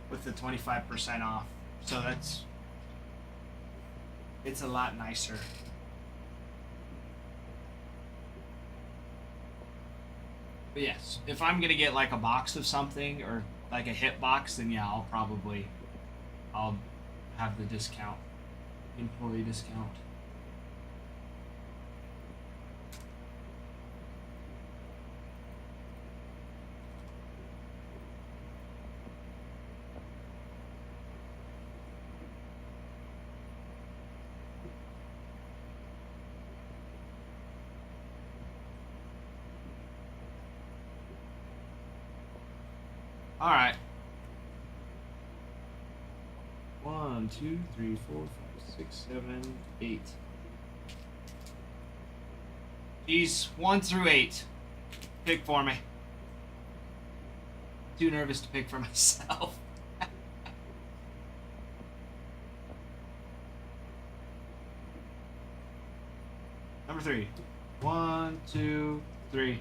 with the 25% off. So that's... It's a lot nicer. But yes, if I'm going to get like a box of something or like a hit box, then yeah, I'll have the discount. Employee discount. All right. 1, 2, 3, 4, 5, 6, 7, 8. Geez, 1 through 8. Pick for me. Too nervous to pick for myself. Number 3. 1, 2, 3.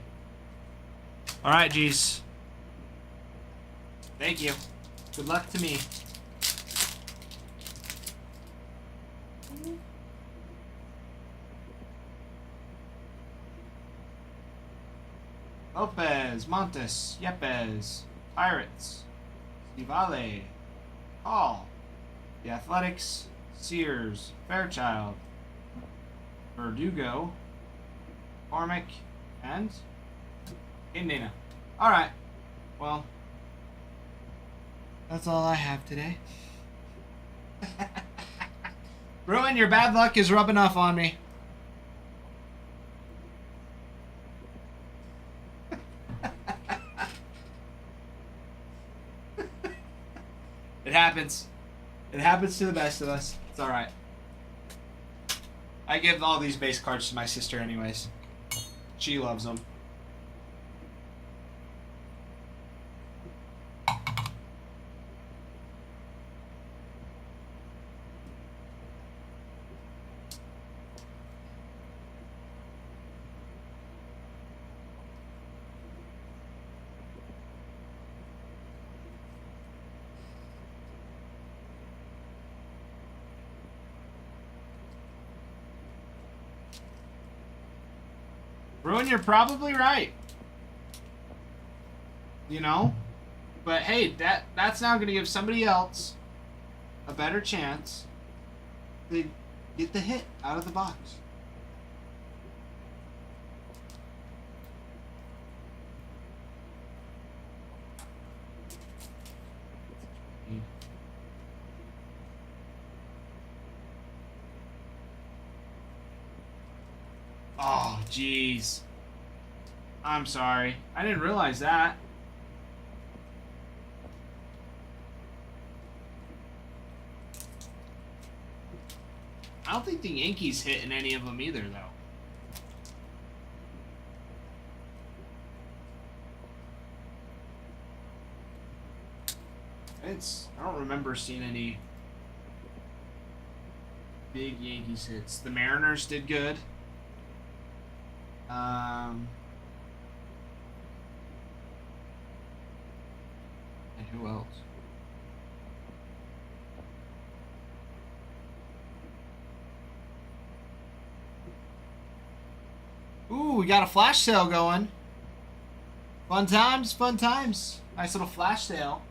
All right, geez. Thank you. Good luck to me. Lopez, Montes, Yepes, Pirates, Stivale, Hall, The Athletics, Sears, Fairchild, Verdugo, Cormick, and Indana. Alright. Well, that's all I have today. Bruin, your bad luck is rubbing off on me. It happens. It happens to the best of us. It's alright. I give all these base cards to my sister anyways. She loves them. Bruin, you're probably right. You know? But hey, that's now going to give somebody else a better chance to get the hit out of the box. Oh, jeez. I'm sorry. I didn't realize that. I don't think the Yankees hit in any of them either, though. I don't remember seeing any big Yankees hits. The Mariners did good. And who else? Ooh, we got a flash sale going. Fun times, fun times. Nice little flash sale.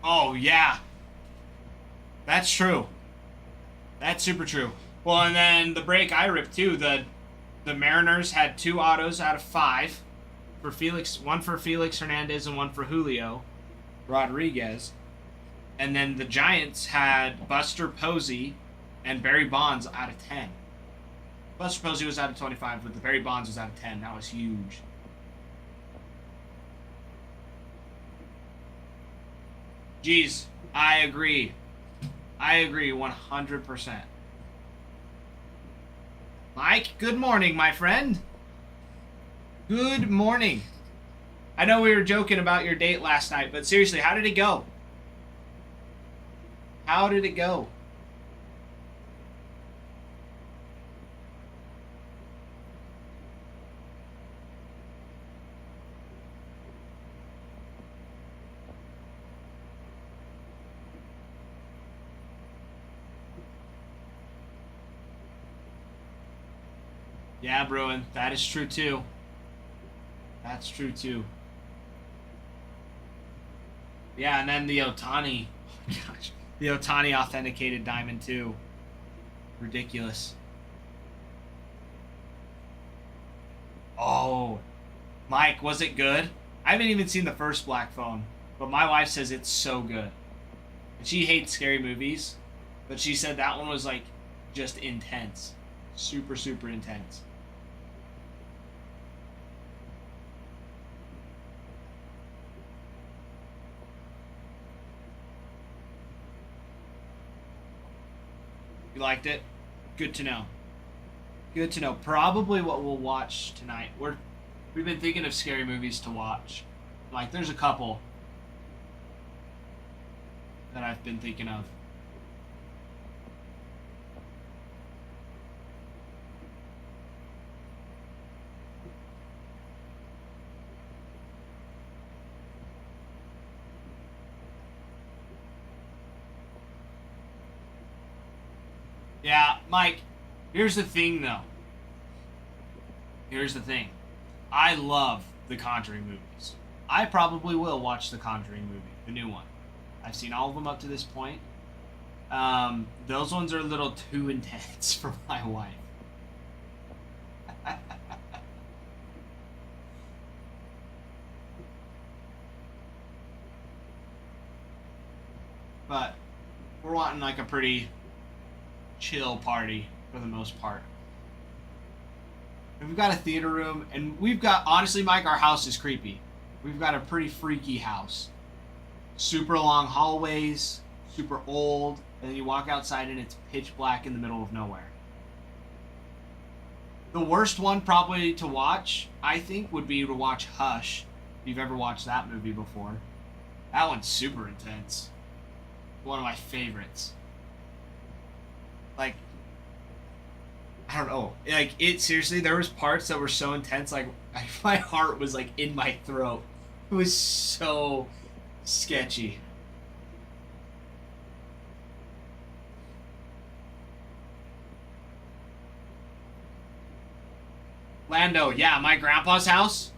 Oh, yeah. That's true. That's super true. Well, and then the break I ripped, too. The Mariners had 2 autos out of 5 for Felix. One for Felix Hernandez and one for Julio Rodriguez. And then the Giants had Buster Posey and Barry Bonds out of 10. Buster Posey was out of 25, but the Barry Bonds was out of 10. That was huge. Geez, I agree. I agree 100%. Mike, good morning, my friend. Good morning. I know we were joking about your date last night, but seriously, how did it go? How did it go? Yeah, Bruin, that is true too. That's true too. Yeah, and then the Otani. Oh my gosh. The Otani authenticated diamond too. Ridiculous. Oh. Mike, was it good? I haven't even seen the first Black Phone, but my wife says it's so good. And she hates scary movies, but she said that one was like just intense. Super, super intense. You liked it? Good to know. Good to know. Probably what we'll watch tonight. We've been thinking of scary movies to watch. Like, there's a couple that I've been thinking of. Yeah, Mike, here's the thing, though. Here's the thing. I love the Conjuring movies. I probably will watch the Conjuring movie, the new one. I've seen all of them up to this point. Those ones are a little too intense for my wife. But we're wanting like a pretty chill party for the most part. We've got a theater room, and we've got, honestly, Mike, our house is creepy. We've got a pretty freaky house. Super long hallways, super old, and then you walk outside and it's pitch black in the middle of nowhere. The worst one probably to watch, I think, would be to watch Hush. If you've ever watched that movie before. That one's super intense. One of my favorites. Like, I don't know. Like, it, seriously, there was parts that were so intense, like, my heart was, like, in my throat. It was so sketchy. Lando, yeah, my grandpa's house.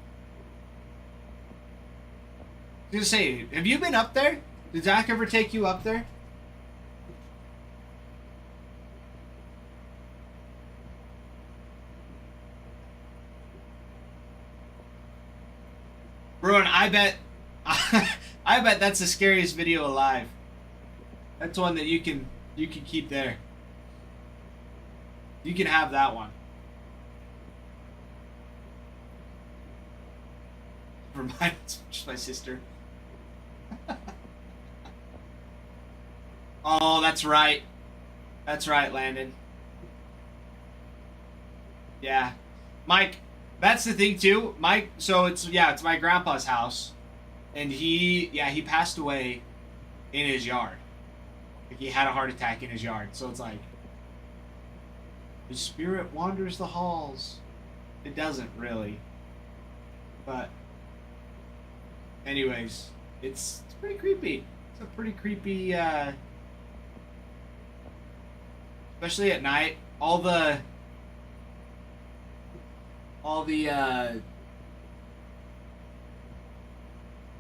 I was gonna say, have you been up there? Did Zach ever take you up there? Bruin, I bet I bet that's the scariest video alive. That's one that you can keep there. You can have that one. Reminds just my sister. Oh, that's right. That's right, Landon. Yeah. Mike, that's the thing too. Mike, so it's my grandpa's house. And he passed away in his yard. Like, he had a heart attack in his yard. So it's like, his spirit wanders the halls. It doesn't really. But anyways, it's pretty creepy. It's a pretty creepy especially at night. All the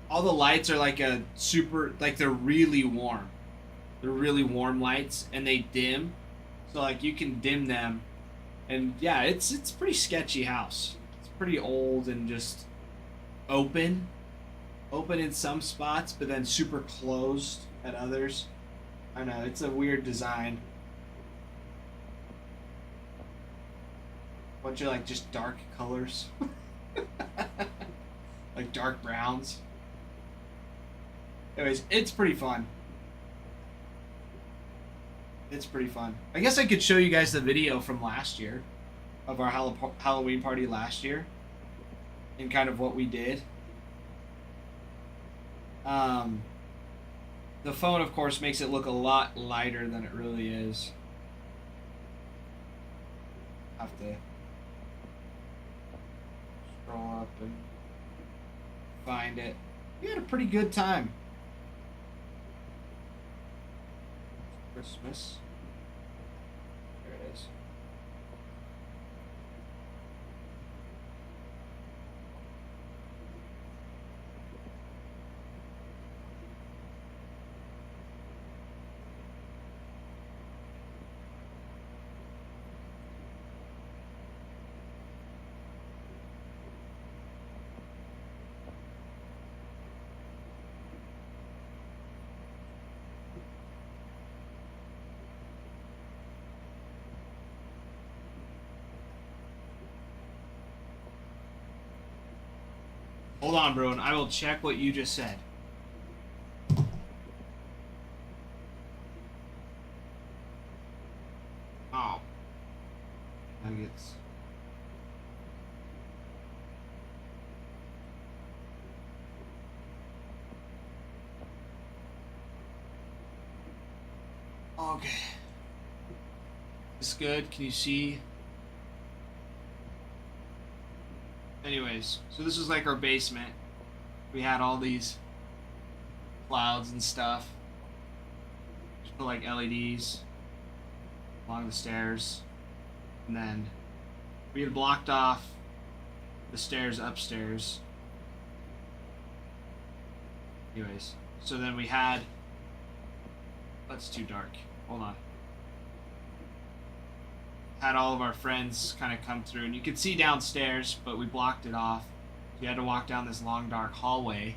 lights are like a super, like, they're really warm. They're really warm lights, and they dim. So like you can dim them, and yeah, it's a pretty sketchy house. It's pretty old and just open in some spots, but then super closed at others. I know, it's a weird design. Bunch of like just dark colors. Like dark browns. Anyways, it's pretty fun. It's pretty fun. I guess I could show you guys the video from last year of our Halloween party last year and kind of what we did. The phone, of course, makes it look a lot lighter than it really is. Have to scroll up and find it. We had a pretty good time. Christmas. There it is. Hold on, bro, and I will check what you just said. nuggets. Okay. This good? Can you see? Anyways, so this was like our basement. We had all these clouds and stuff. Just put like LEDs along the stairs. And then we had blocked off the stairs upstairs. Anyways, so then we had... That's too dark. Hold on. Had all of our friends kind of come through, and you could see downstairs, but we blocked it off. So you had to walk down this long, dark hallway.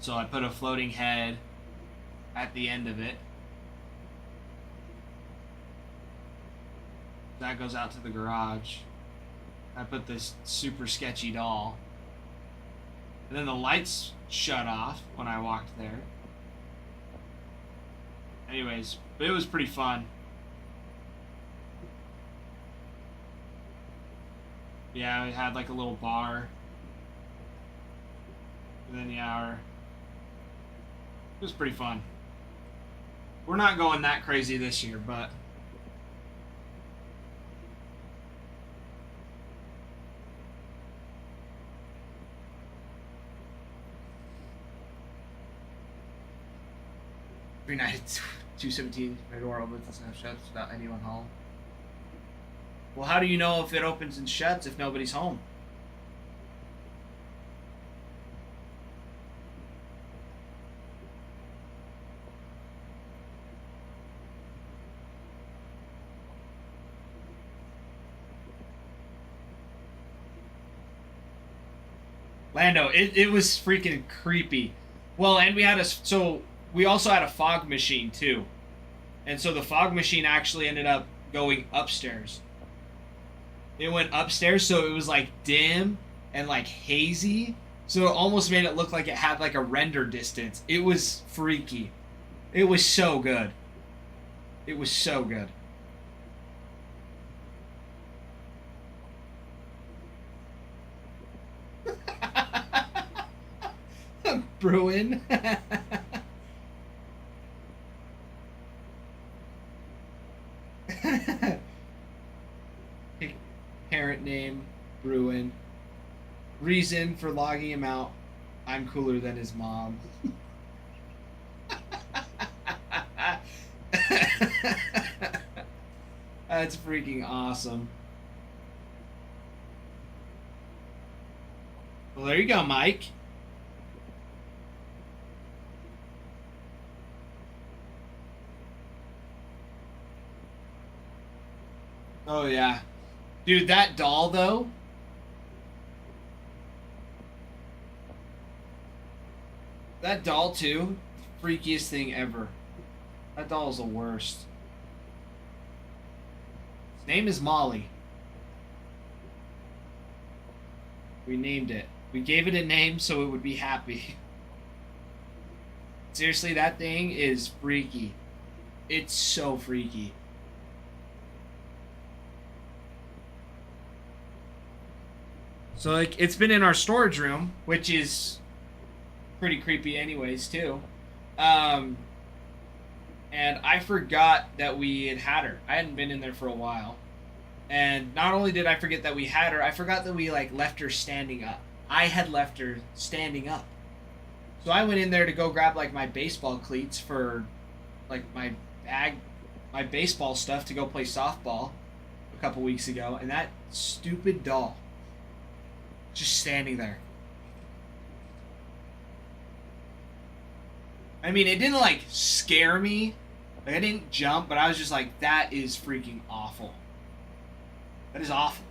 So I put a floating head at the end of it. That goes out to the garage. I put this super sketchy doll. And then the lights shut off when I walked there. Anyways, but it was pretty fun. Yeah, we had like a little bar. And then yeah, it was pretty fun. We're not going that crazy this year, but every night at 2:17, my door opens and shuts without anyone home. Well, how do you know if it opens and shuts if nobody's home? Lando, it was freaking creepy. Well, and we also had a fog machine too. And so the fog machine actually ended up going upstairs. It went upstairs, so it was like dim and like hazy. So it almost made it look like it had like a render distance. It was freaky. It was so good. It was so good. Bruin. Parent name, Bruin. Reason for logging him out, I'm cooler than his mom. That's freaking awesome. Well, there you go, Mike. Oh, yeah. Dude, that doll, though. That doll, too. Freakiest thing ever. That doll is the worst. His name is Molly. We named it. We gave it a name so it would be happy. Seriously, that thing is freaky. It's so freaky. So, like, it's been in our storage room, which is pretty creepy anyways, too. And I forgot that we had her. I hadn't been in there for a while. And not only did I forget that we had her, I forgot that we, like, left her standing up. I had left her standing up. So I went in there to go grab, like, my baseball cleats for, like, my baseball stuff to go play softball a couple weeks ago. And that stupid doll just standing there. I mean, it didn't, like, scare me. Like, I didn't jump, but I was just like, that is freaking awful. That is awful.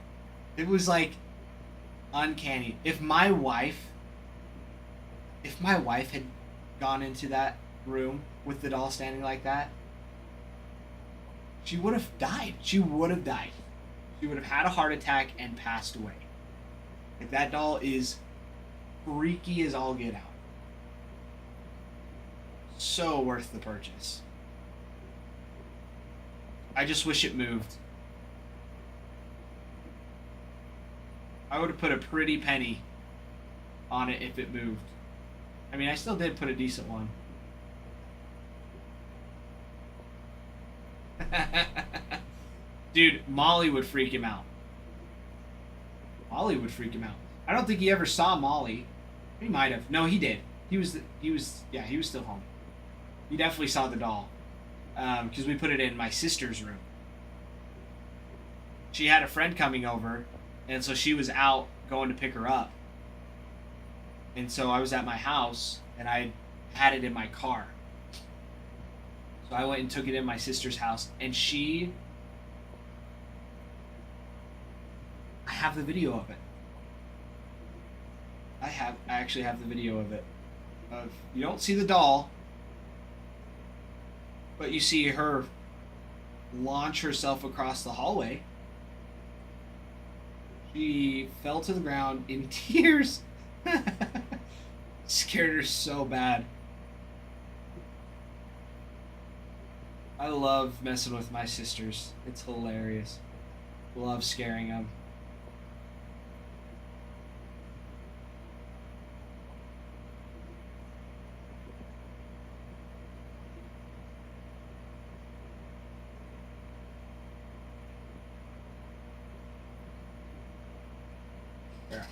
It was, like, uncanny. If my wife had gone into that room with the doll standing like that, she would have died. She would have died. She would have had a heart attack and passed away. Like, that doll is freaky as all get out. So worth the purchase. I just wish it moved. I would have put a pretty penny on it if it moved. I mean, I still did put a decent one. Dude, Molly would freak him out. Molly would freak him out. I don't think he ever saw Molly. He might have. No, he did. He was still home. He definitely saw the doll. Because we put it in my sister's room. She had a friend coming over, and so she was out going to pick her up. And so I was at my house, and I had it in my car. So I went and took it in my sister's house, and I have the video of it. I actually have the video of it. You don't see the doll, but you see her launch herself across the hallway. She fell to the ground in tears. Scared her so bad. I love messing with my sisters. It's hilarious. Love scaring them. There.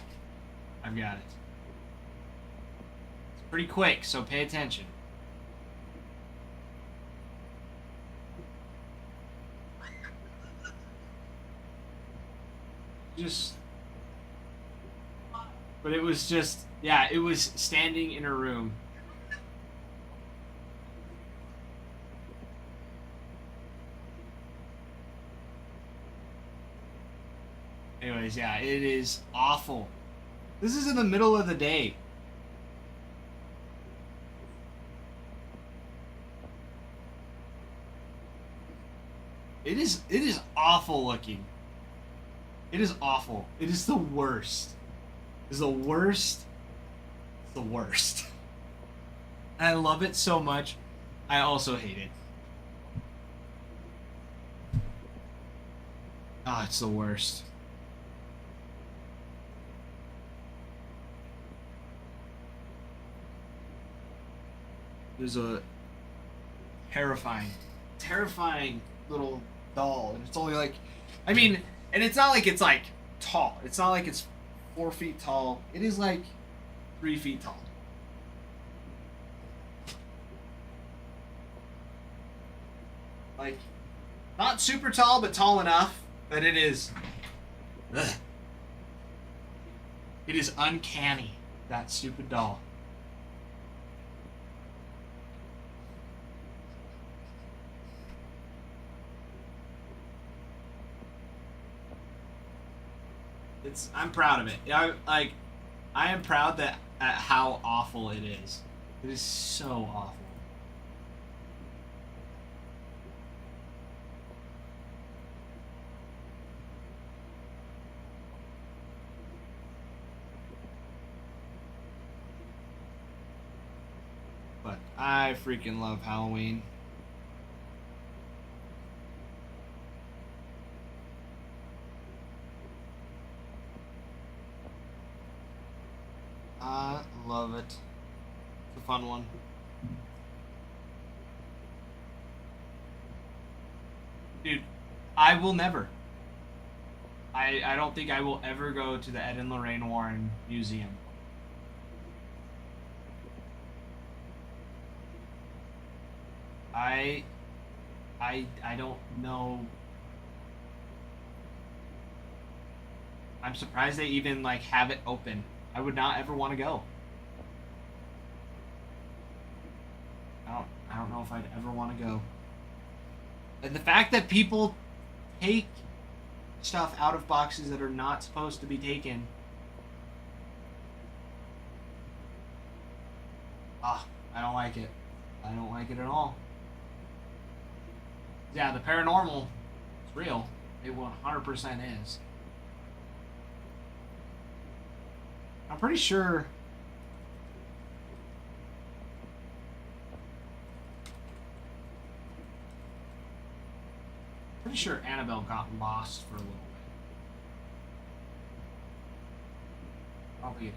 I've got it. It's pretty quick, so pay attention. But it was just, yeah, it was standing in her room. Anyways, yeah, it is awful. This is in the middle of the day. It is awful looking. It is awful. It is the worst. It is the worst. It's the worst. And I love it so much. I also hate it. Ah, it's the worst. There's a terrifying little doll, and it's only like, I mean, and it's not like it's like tall. It's not like it's 4 feet tall. It is like 3 feet tall. Like, not super tall, but tall enough that it is. Ugh. It is uncanny, that stupid doll. I'm proud of it. I am proud at how awful it is. It is so awful. But I freaking love Halloween. I love it. It's a fun one. Dude, I will never. I don't think I will ever go to the Ed and Lorraine Warren Museum. I don't know. I'm surprised they even like have it open. I would not ever want to go. I don't know if I'd ever want to go. And the fact that people take stuff out of boxes that are not supposed to be taken. I don't like it. I don't like it at all. Yeah, the paranormal is real. It 100% is. I'm pretty sure. pretty sure Annabelle got lost for a little bit. Probably.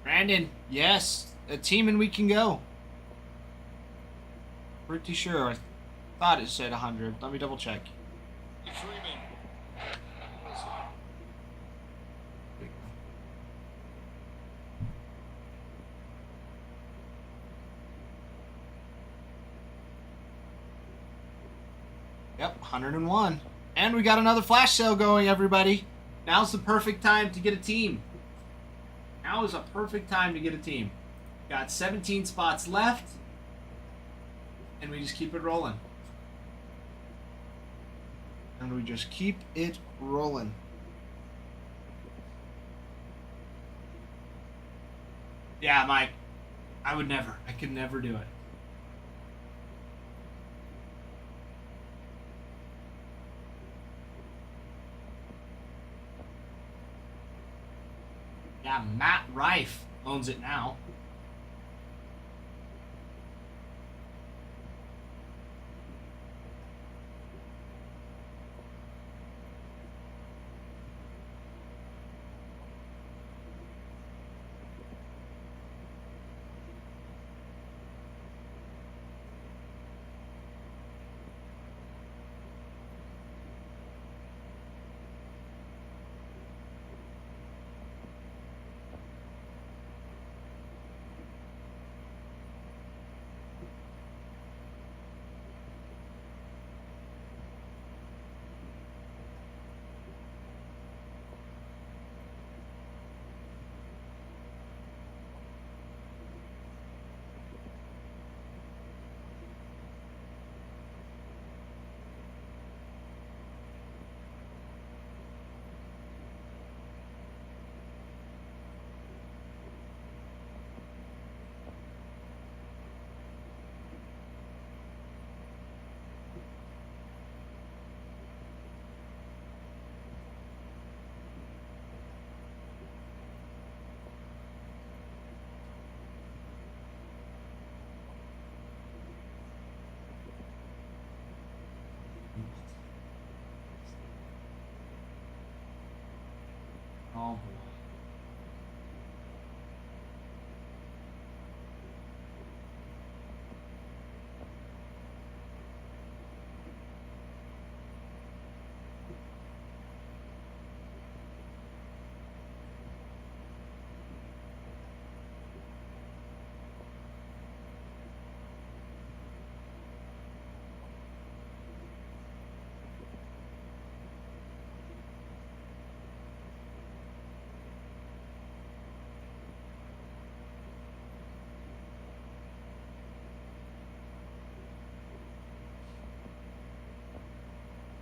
Brandon, yes, a team and we can go. Pretty sure. I thought it said 100. Let me double check. Yep, 101. And we got another flash sale going, everybody. Now's the perfect time to get a team. Now is a perfect time to get a team. Got 17 spots left. And we just keep it rolling. And we just keep it rolling. Yeah, Mike. I would never. I could never do it. Yeah, Matt Rife owns it now. Oh boy.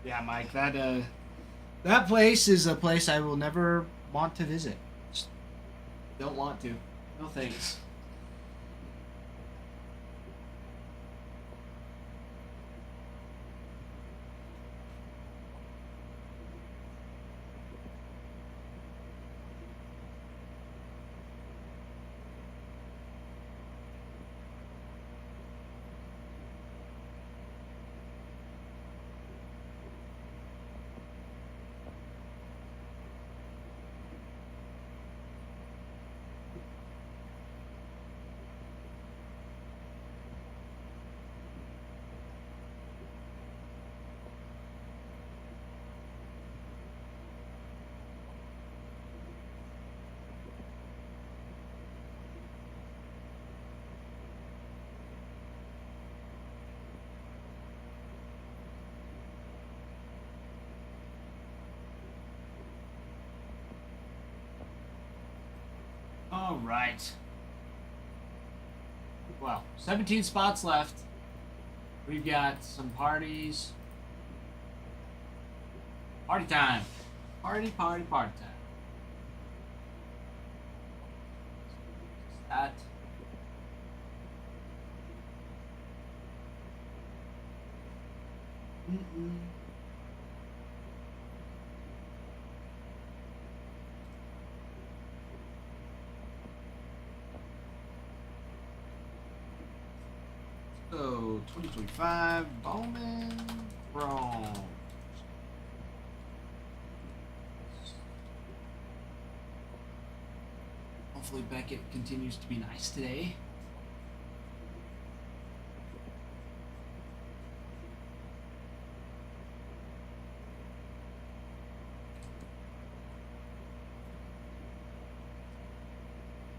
Yeah, Mike, that place is a place I will never want to visit. Just don't want to. No thanks. All right. Well, 17 spots left. We've got some parties. Party time. Party time. That. So, 2025 Bowman Chrome. Hopefully Beckett continues to be nice today.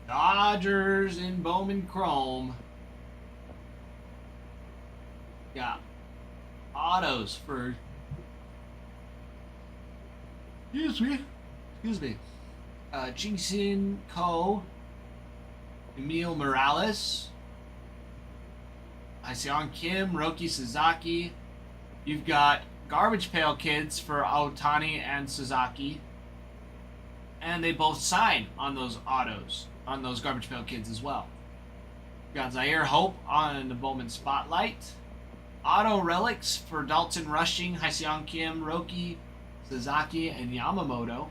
Dodgers in Bowman Chrome. Got autos for. Excuse me. Jinxin Ko, Emil Morales, Hyseon Kim, Roki Sasaki. You've got Garbage Pail Kids for Otani and Sasaki. And they both sign on those autos, on those Garbage Pail Kids as well. You've got Zaire Hope on the Bowman Spotlight. Auto Relics for Dalton Rushing, Hyseon Kim, Roki, Sasaki, and Yamamoto.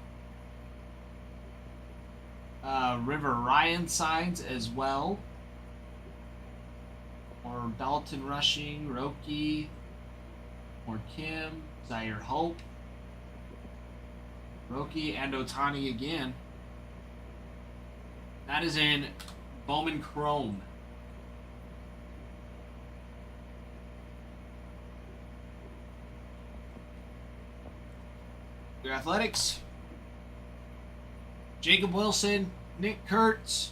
River Ryan signs as well. Or Dalton Rushing, Roki, or Kim, Zaire Hope, Roki, and Otani again. That is in Bowman Chrome. Your Athletics. Jacob Wilson, Nick Kurtz,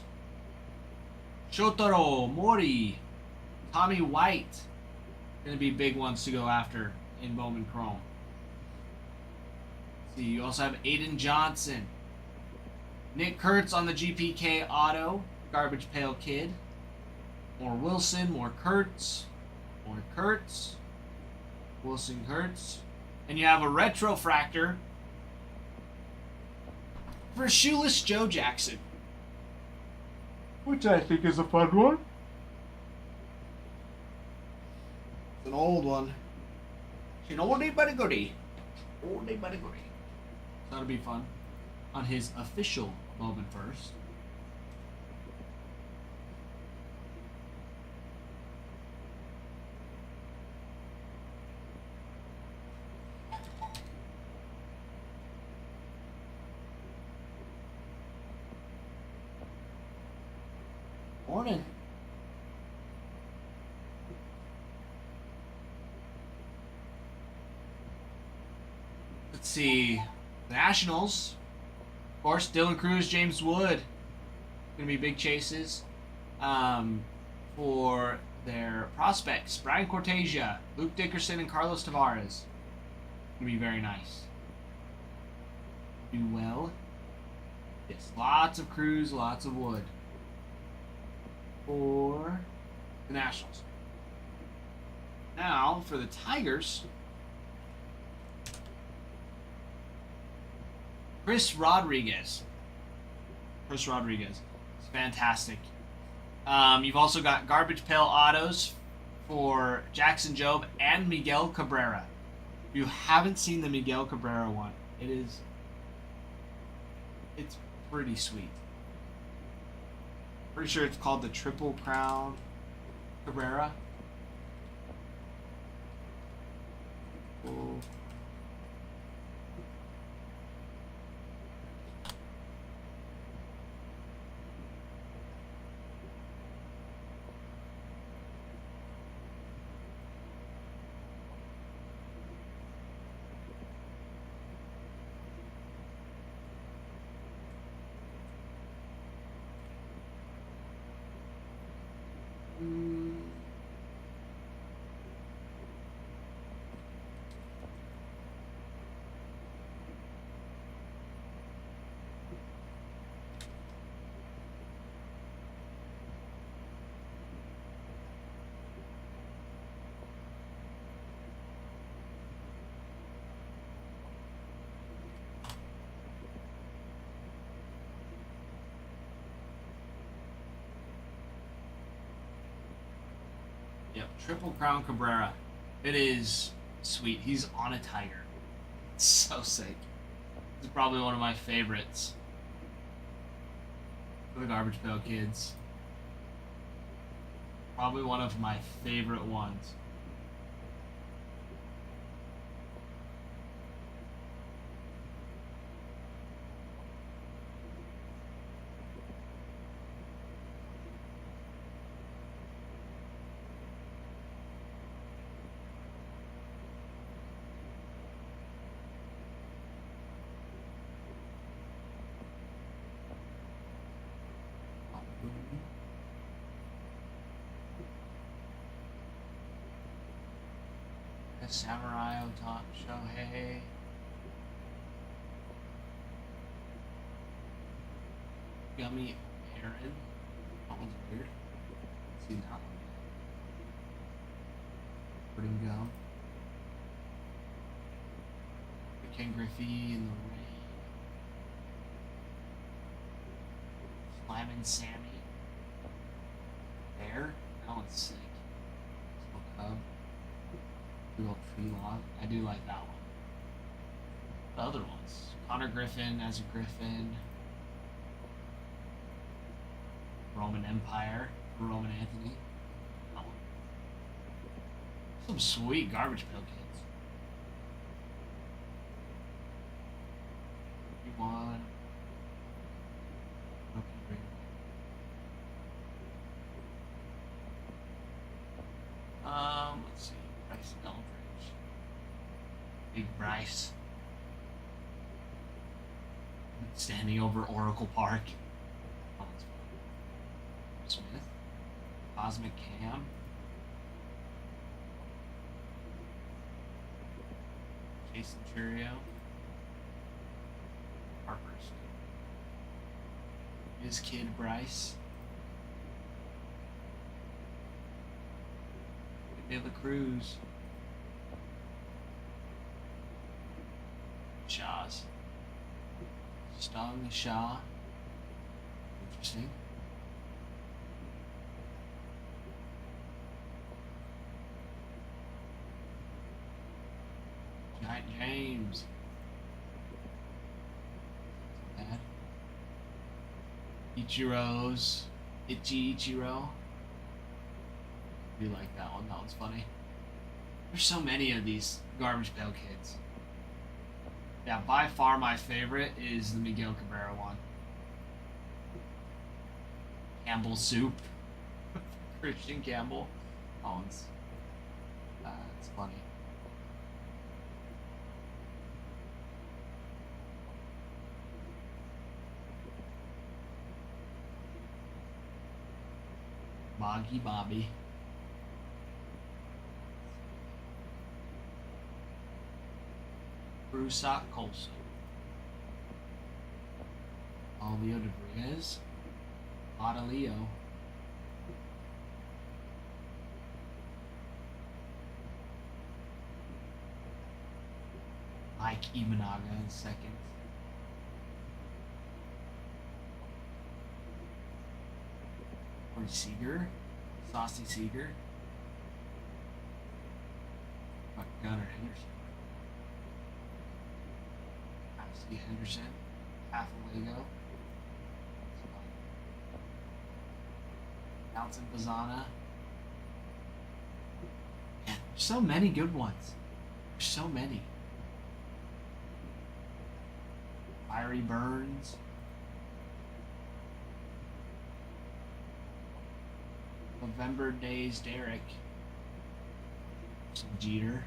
Shotaro Mori, Tommy White. Going to be big ones to go after in Bowman Chrome. See, you also have Aiden Johnson, Nick Kurtz on the GPK Auto, Garbage Pail Kid. More Wilson, more Kurtz, Wilson Kurtz. And you have a Retrofractor for Shoeless Joe Jackson, which I think is a fun one. It's an old one. It's an oldie but a goodie. Oldie but a goodie. So that'll be fun on his official Bowman first. Morning. Let's see. Nationals. Of course, Dylan Cruz, James Wood. Gonna be big chases. For their prospects. Brian Cortesia, Luke Dickerson, and Carlos Tavares. Gonna be very nice. Do well. Yes, lots of Cruz, lots of Wood. For the Nationals. Now, for the Tigers, Chris Rodriguez. It's fantastic. You've also got Garbage Pail Autos for Jackson Jobe and Miguel Cabrera. If you haven't seen the Miguel Cabrera one, it's pretty sweet. Pretty sure it's called the Triple Crown Cabrera. Cool. Yep, Triple Crown Cabrera. It is sweet. He's on a tiger. It's so sick. This is probably one of my favorites for the Garbage Pail Kids. Probably one of my favorite ones. Samurai Otan Shohei. Gummy Aaron. That one's weird. Let's see that one. Pudding gum. Ken Griffey in the rain. Slimin' Sammy. Bear. That one's sick. Smoke Cub. Big old tree log. I do like that one. The other ones. Connor Griffin as a Griffin. Roman Empire for Roman Anthony. That one. Some sweet Garbage Pail Kids. One. Let's see. Bryce Eldridge. Big Bryce. Standing over Oracle Park. Oh, that's fun. Smith. Cosmic Cam. Jason Churio. Harper's. His kid Bryce. De La Cruz. Shaw's. Stung Shaw. Interesting. Giant James. Bad. Ichiro's. Itchy Ichiro. I do like that one. That one's funny. There's so many of these Garbage Pail Kids. Yeah, by far my favorite is the Miguel Cabrera one. Campbell Soup. Christian Campbell. That one's it's funny. Boggy Bobby. Brusak Colson. Alvio Debrez. Leo. Mike Imanaga in second. Corey Seager. Saucy Seager. Gunnar Henderson. Henderson, half a Lego. Nelson Bazana. Man, there's so many good ones. There's so many. Fiery Burns. November Days Derek. Some Jeter.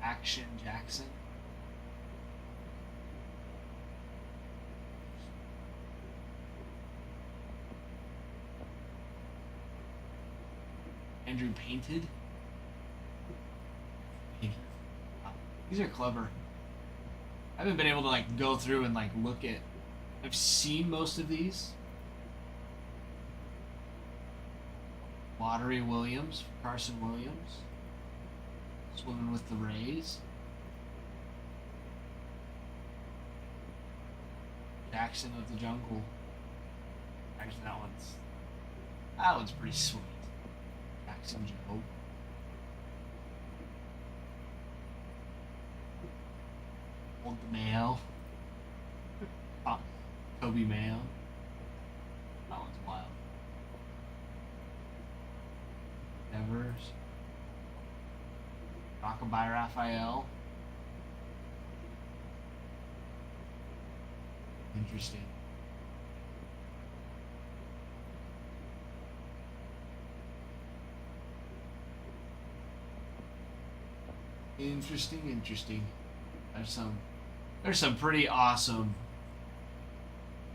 Action Jackson. Andrew Painted. These are clever. I haven't been able to like go through and like look at. I've seen most of these. Watery Williams, Carson Williams. Swimming with the Rays. Jackson of the Jungle. Actually, that one's pretty sweet. Jackson Joe. Old Mayo. Oh, Kobe Mayo. That one's wild. Evers. Rockabye Raphael. Interesting. Interesting. There's some pretty awesome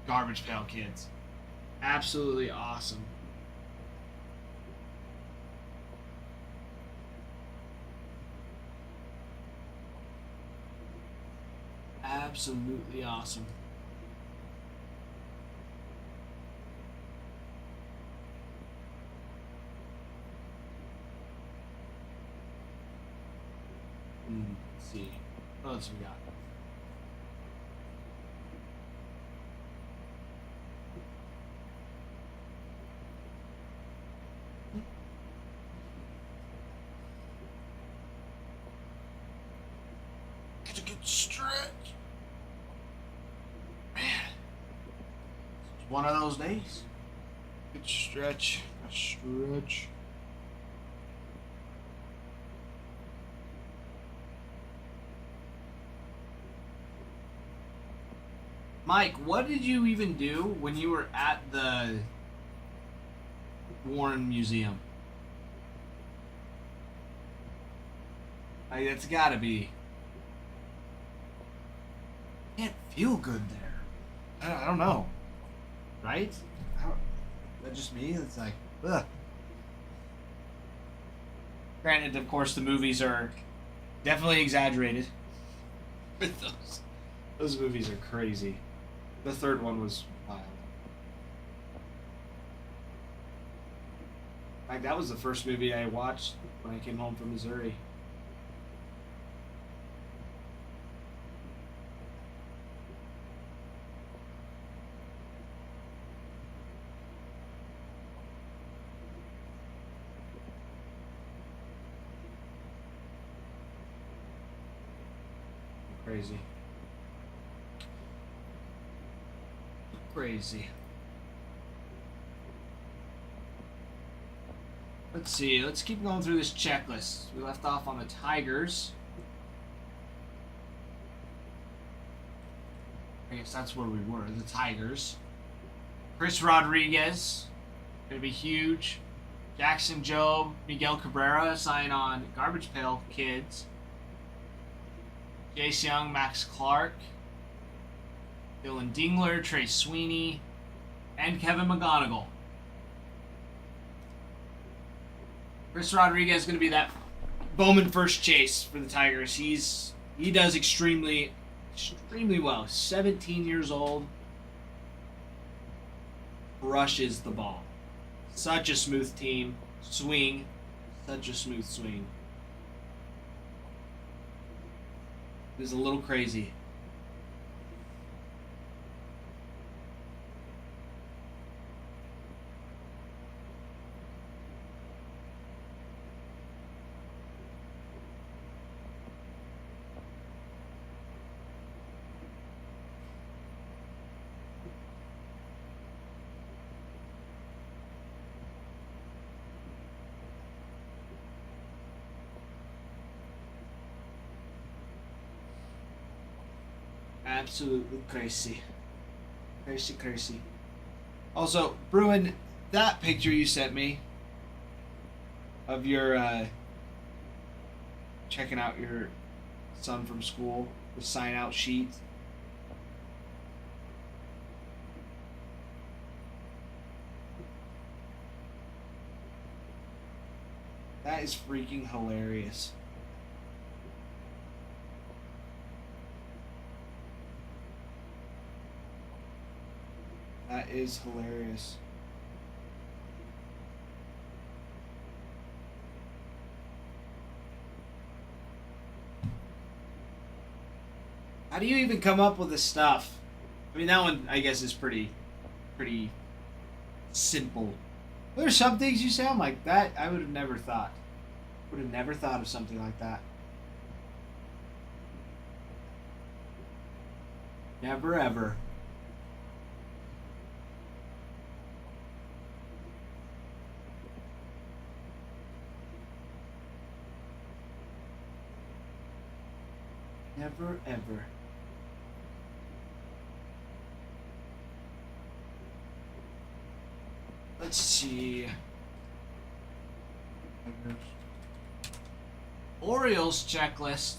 Garbage Pail Kids. Absolutely awesome. Absolutely awesome. Let's see. What else we got? It's a good stretch. Man. It's one of those days. Good stretch. A stretch. Mike, what did you even do when you were at the Warren Museum? Like, that's gotta be. Can't feel good there. I don't know. Right? That just me? It's like, ugh. Granted, of course, the movies are definitely exaggerated. With those movies are crazy. The third one was wild. Like, that was the first movie I watched when I came home from Missouri. Crazy. Crazy. Let's see. Let's keep going through this checklist. We left off on the Tigers. I guess that's where we were. The Tigers. Chris Rodriguez. Gonna be huge. Jackson Jobe. Miguel Cabrera sign on Garbage Pail Kids. Jace Young. Max Clark. Dylan Dingler, Trey Sweeney, and Kevin McGonigal. Chris Rodriguez is going to be that Bowman first chase for the Tigers. He does extremely well. 17 years old, brushes the ball. Such a smooth team. Swing, such a smooth swing. It was a little crazy. Absolutely crazy. Crazy. Also, Bruin, that picture you sent me of your checking out your son from school, the sign out sheet. That is freaking hilarious. That is hilarious. How do you even come up with this stuff? I mean, that one, I guess, is pretty simple. There's some things you say, I'm like, that I would have never thought. Would have never thought of something like that. Never ever. Never ever. Let's see. Orioles checklist.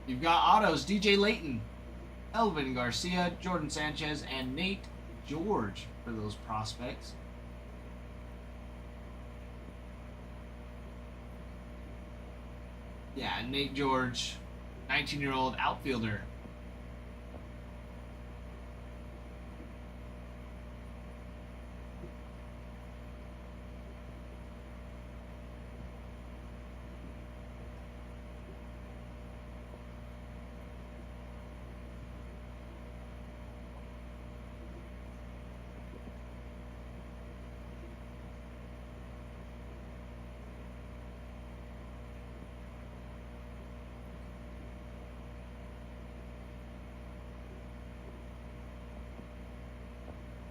You've got autos, DJ Layton, Elvin Garcia, Jordan Sanchez, and Nate George for those prospects. Yeah, Nate George, 19-year-old outfielder.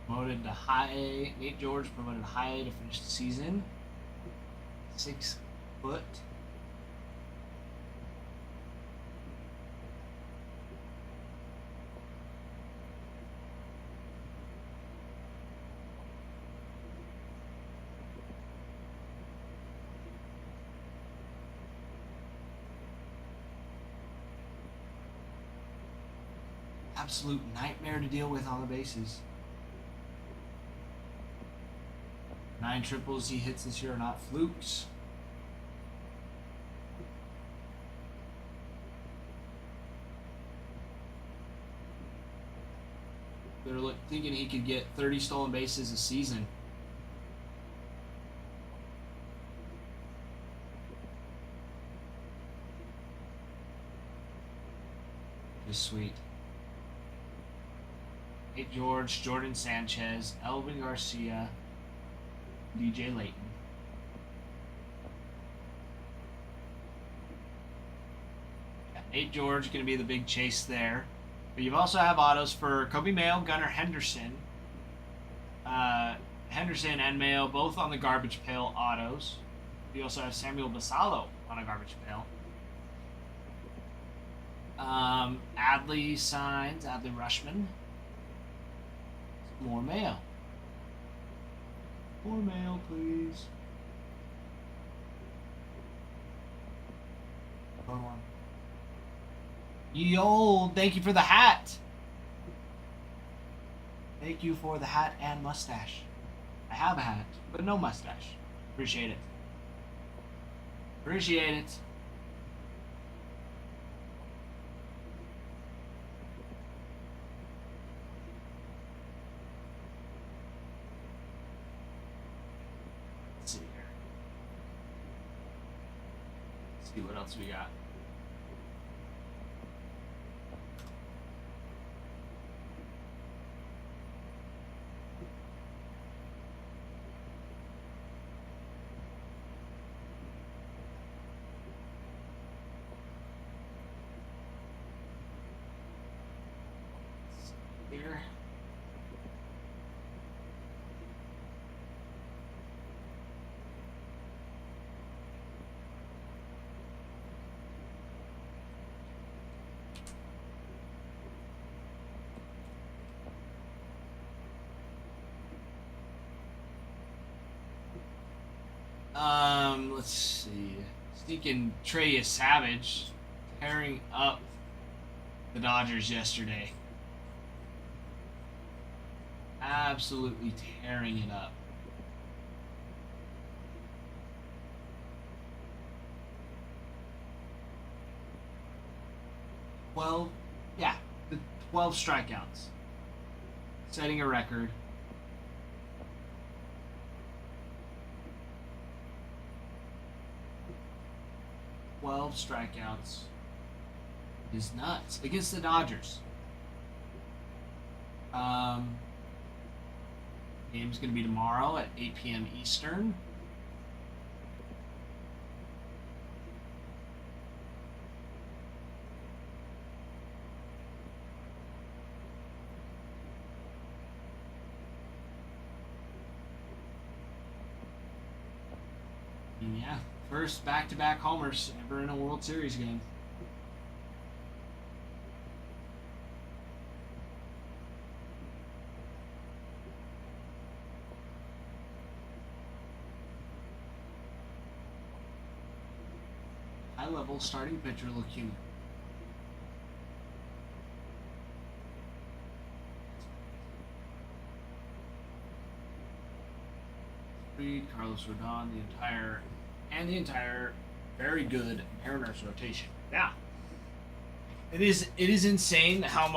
Promoted to high A. Nate George promoted to high A to finish the season. 6 foot. Absolute nightmare to deal with on the bases. 9 triples he hits this year are not flukes. They're thinking he could get 30 stolen bases a season. Just sweet. Nate George, Jordan Sanchez, Elvin Garcia, DJ Layton. Yeah, Nate George going to be the big chase there. But you also have autos for Kobe Mayo, Gunnar Henderson. Henderson and Mayo both on the garbage pail autos. You also have Samuel Basallo on a garbage pail. Adley signs, Adley Rushman. More Mayo. More mail, please. Going on. Yo, thank you for the hat. Thank you for the hat and mustache. I have a hat, but no mustache. Appreciate it. Appreciate it. See what else we got. Here. Let's see. Sneaking Trey Savage tearing up the Dodgers yesterday. Absolutely tearing it up. Well, yeah, the 12 strikeouts. Setting a record. Strikeouts. It is nuts. Against the Dodgers. Game's going to be tomorrow at 8 p.m. Eastern. And yeah, first back-to-back homers ever in a World Series game. High-level starting pitcher Lacuna. Reed, Carlos Rodon, the entire very good Mariners rotation. Yeah. It is insane how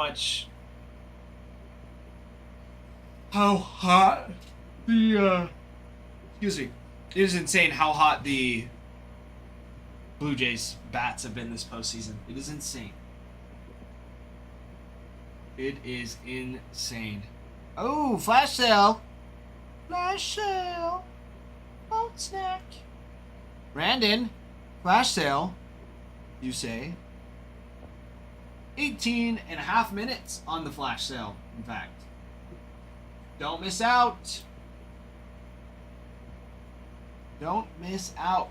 hot the excuse me. It is insane how hot the Blue Jays bats have been this postseason. It is insane. It is insane. Oh, flash sale. Flash sale. Boat snack. Brandon, flash sale, you say. 18 and a half minutes on the flash sale, in fact. Don't miss out. Don't miss out.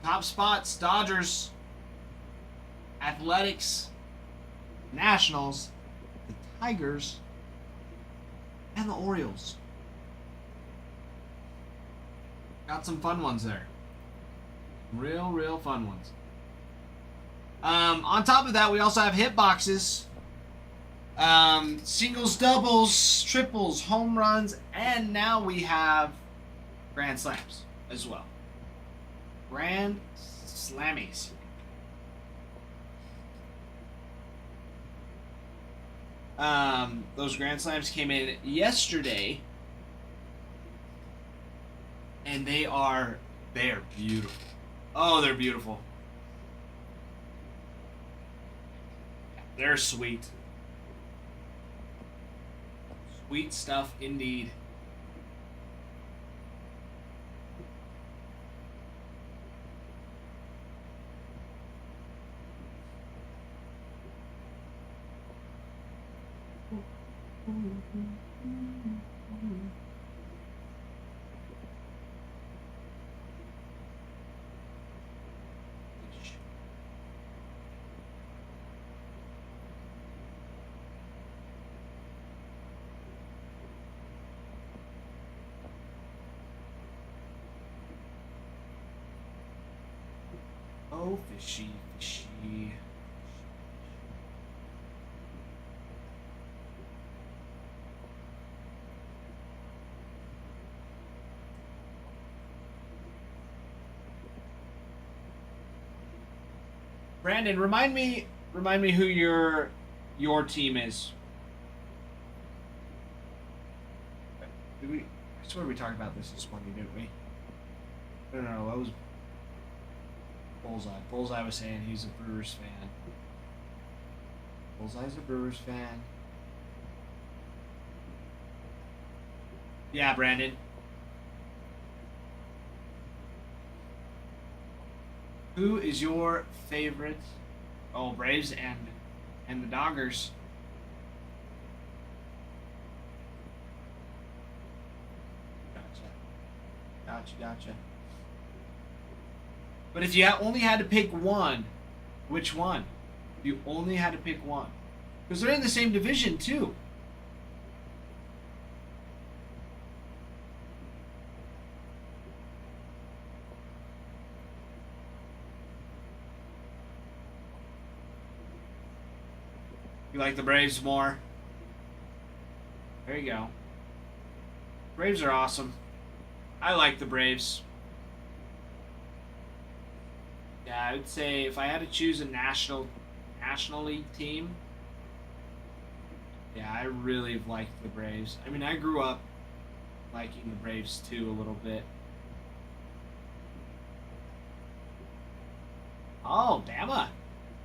Top spots, Dodgers, Athletics, Nationals, the Tigers, and the Orioles. Got some fun ones there. Real fun ones. On top of that, we also have hit boxes. Singles, doubles, triples, home runs, and now we have grand slams as well. Grand Slammies. Those Grand Slams came in yesterday, and they are beautiful. Oh, they're beautiful. They're sweet. Sweet stuff indeed. Oh, fishy. Brandon, remind me who your team is. I swear we talked about this morning, didn't we? No, that was Bullseye. Bullseye was saying he's a Brewers fan. Bullseye's a Brewers fan. Yeah, Brandon. Who is your favorite? Oh, Braves and the Dodgers. Gotcha. But if you only had to pick one, which one? You only had to pick one. Because they're in the same division, too. You like the Braves more? There you go. Braves are awesome. I like the Braves. Yeah, I would say if I had to choose a National League team, yeah, I really have liked the Braves. I mean, I grew up liking the Braves too a little bit. Oh, Bama.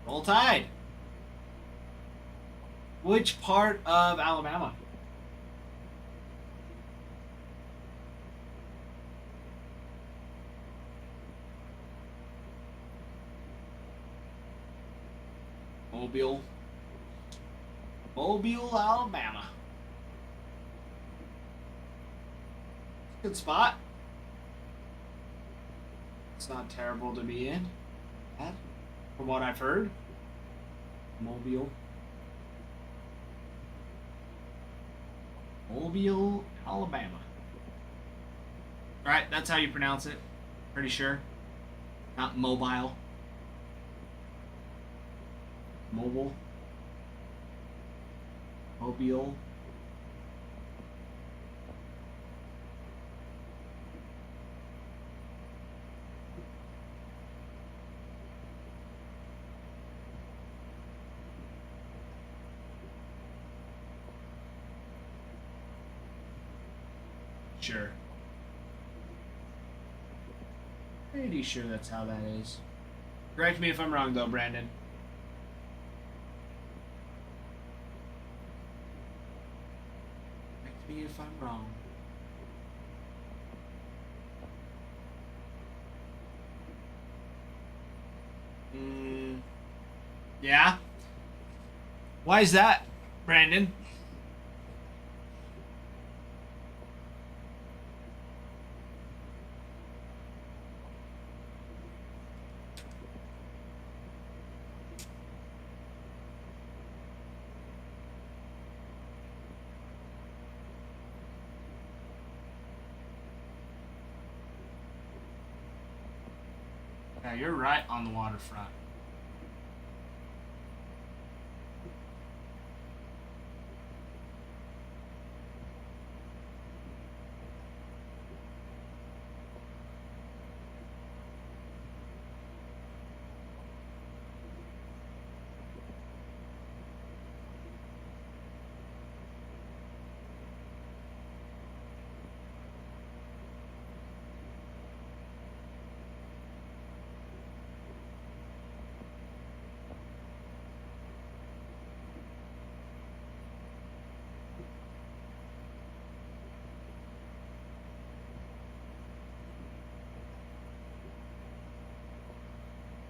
Roll Tide. Which part of Alabama? Mobile. Mobile, Alabama. Good spot. It's not terrible to be in. From what I've heard. Mobile. Mobile, Alabama. Right, that's how you pronounce it. Pretty sure. Not mobile. Mobile. Mobile. Sure. Pretty sure that's how that is. Correct me if I'm wrong, though, Brandon. Correct me if I'm wrong. Yeah? Why is that, Brandon? Yeah, you're right on the waterfront.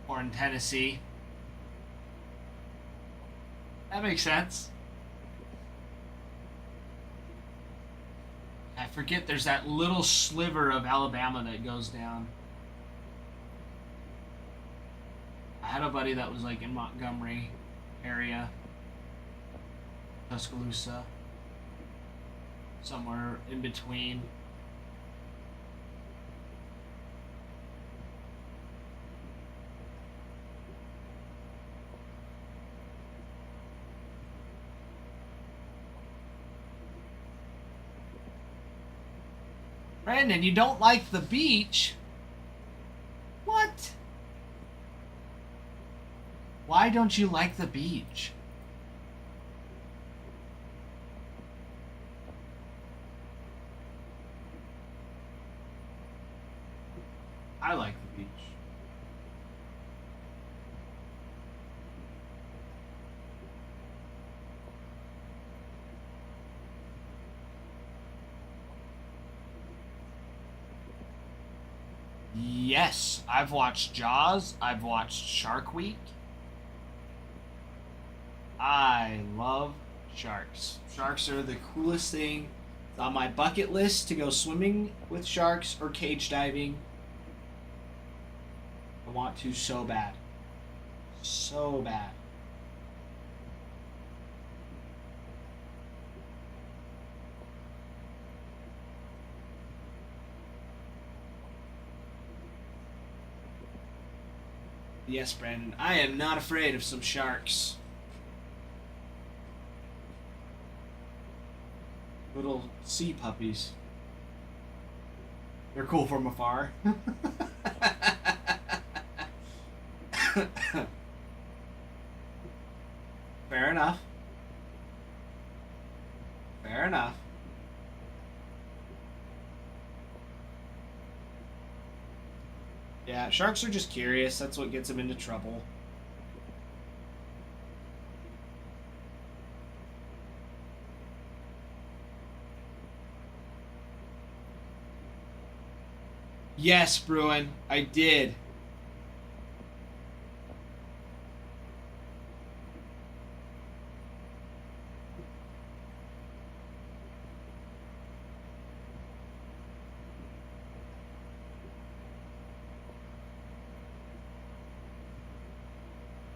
Or in Tennessee. That makes sense. I forget there's that little sliver of Alabama that goes down. I had a buddy that was like in Montgomery area. Tuscaloosa. Somewhere in between. Brandon, you don't like the beach? What? Why don't you like the beach? I like the beach. Yes, I've watched Jaws. I've watched Shark Week. I love sharks. Sharks are the coolest thing. It's on my bucket list to go swimming with sharks or cage diving. I want to so bad. So bad. Yes, Brandon. I am not afraid of some sharks. Little sea puppies. They're cool from afar. Fair enough. Fair enough. Yeah, sharks are just curious. That's what gets them into trouble. Yes, Bruin, I did.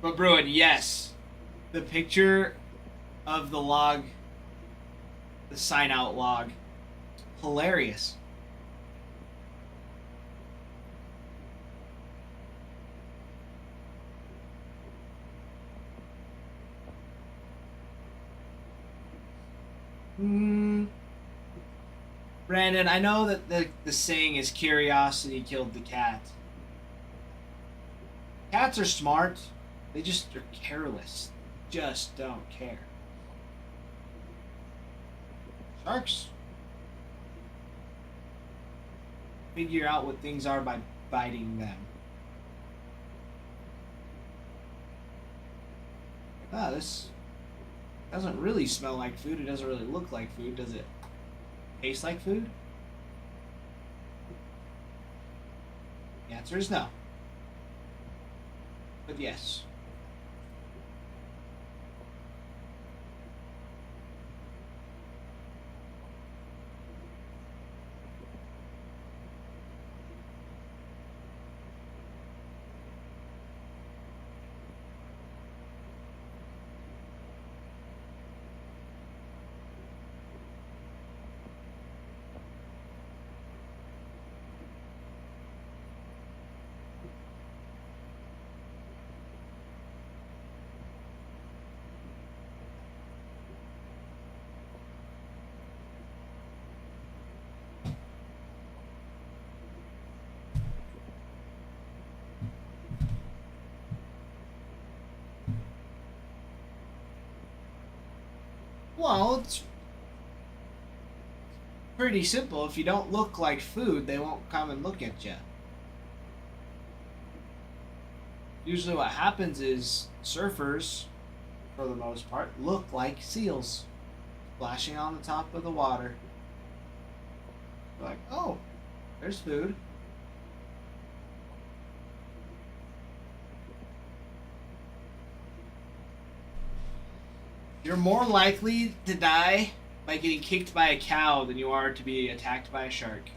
But Bruin, yes. The picture of the log, the sign out log, hilarious. Hmm. Brandon, I know that the saying is curiosity killed the cat. Cats are smart. They just are careless. Just don't care. Sharks figure out what things are by biting them. Ah, this doesn't really smell like food. It doesn't really look like food. Does it taste like food? The answer is no. But yes. Well, it's pretty simple. If you don't look like food, they won't come and look at you. Usually what happens is surfers, for the most part, look like seals splashing on the top of the water. They're like, oh, there's food. You're more likely to die by getting kicked by a cow than you are to be attacked by a shark.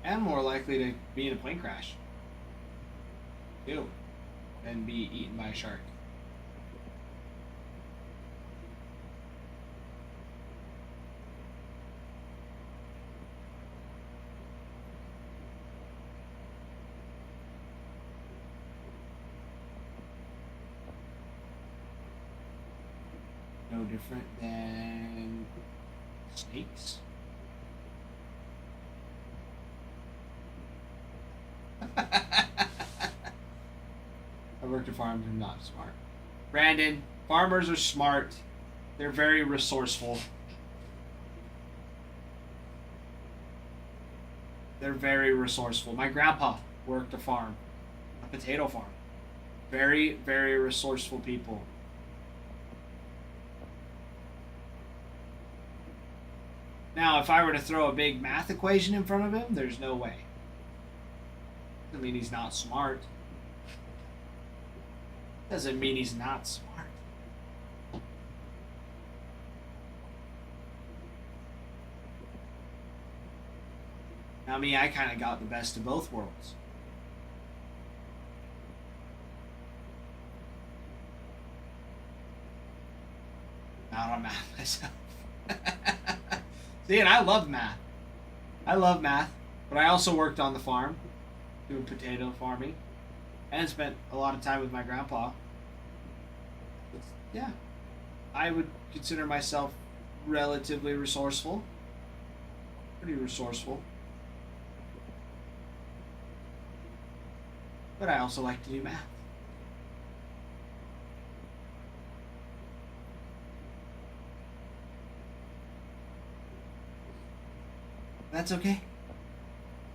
And more likely to be in a plane crash, too, than be eaten by a shark. No different than snakes. I worked at farms. I'm not smart. Brandon, farmers are smart. They're very resourceful. They're very resourceful. My grandpa worked a farm, a potato farm. Very, very resourceful people. Now, if I were to throw a big math equation in front of him, there's no way. Doesn't mean he's not smart. Doesn't mean he's not smart. Now, me, I kind of got the best of both worlds. Not on math myself. See, and I love math. I love math, but I also worked on the farm, doing potato farming, and spent a lot of time with my grandpa. But yeah, I would consider myself relatively resourceful. Pretty resourceful. But I also like to do math. That's okay.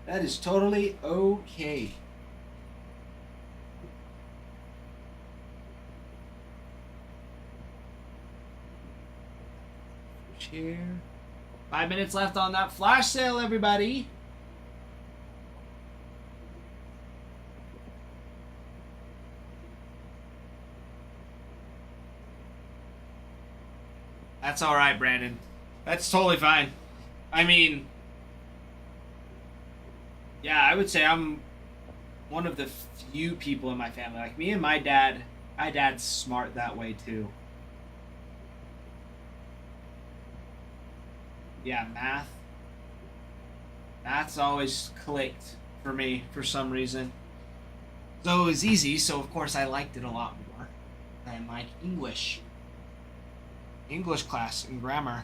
That is totally okay. Share. 5 minutes left on that flash sale, everybody. That's all right, Brandon. That's totally fine. I mean, yeah, I would say I'm one of the few people in my family. Like me and my dad, my dad's smart that way too. Yeah, math. Math's always clicked for me for some reason. So it was easy, so of course I liked it a lot more than like English. English class and grammar.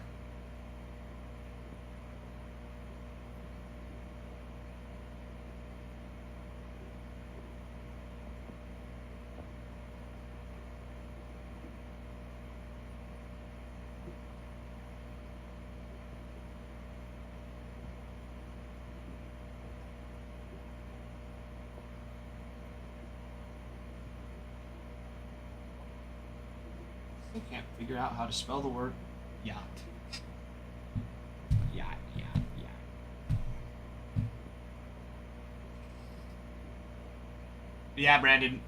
I can't figure out how to spell the word yacht. Yacht, yacht, yacht. Yeah, Brandon.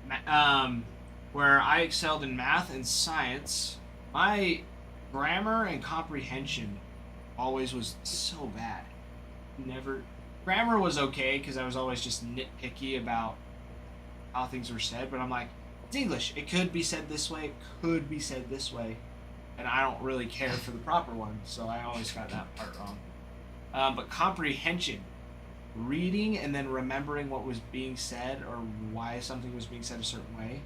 Where I excelled in math and science, my grammar and comprehension always was so bad. Never. Grammar was okay because I was always just nitpicky about how things were said, but I'm like, it's English. It could be said this way. It could be said this way, and I don't really care for the proper one, so I always got that part wrong. But comprehension, reading and then remembering what was being said or why something was being said a certain way,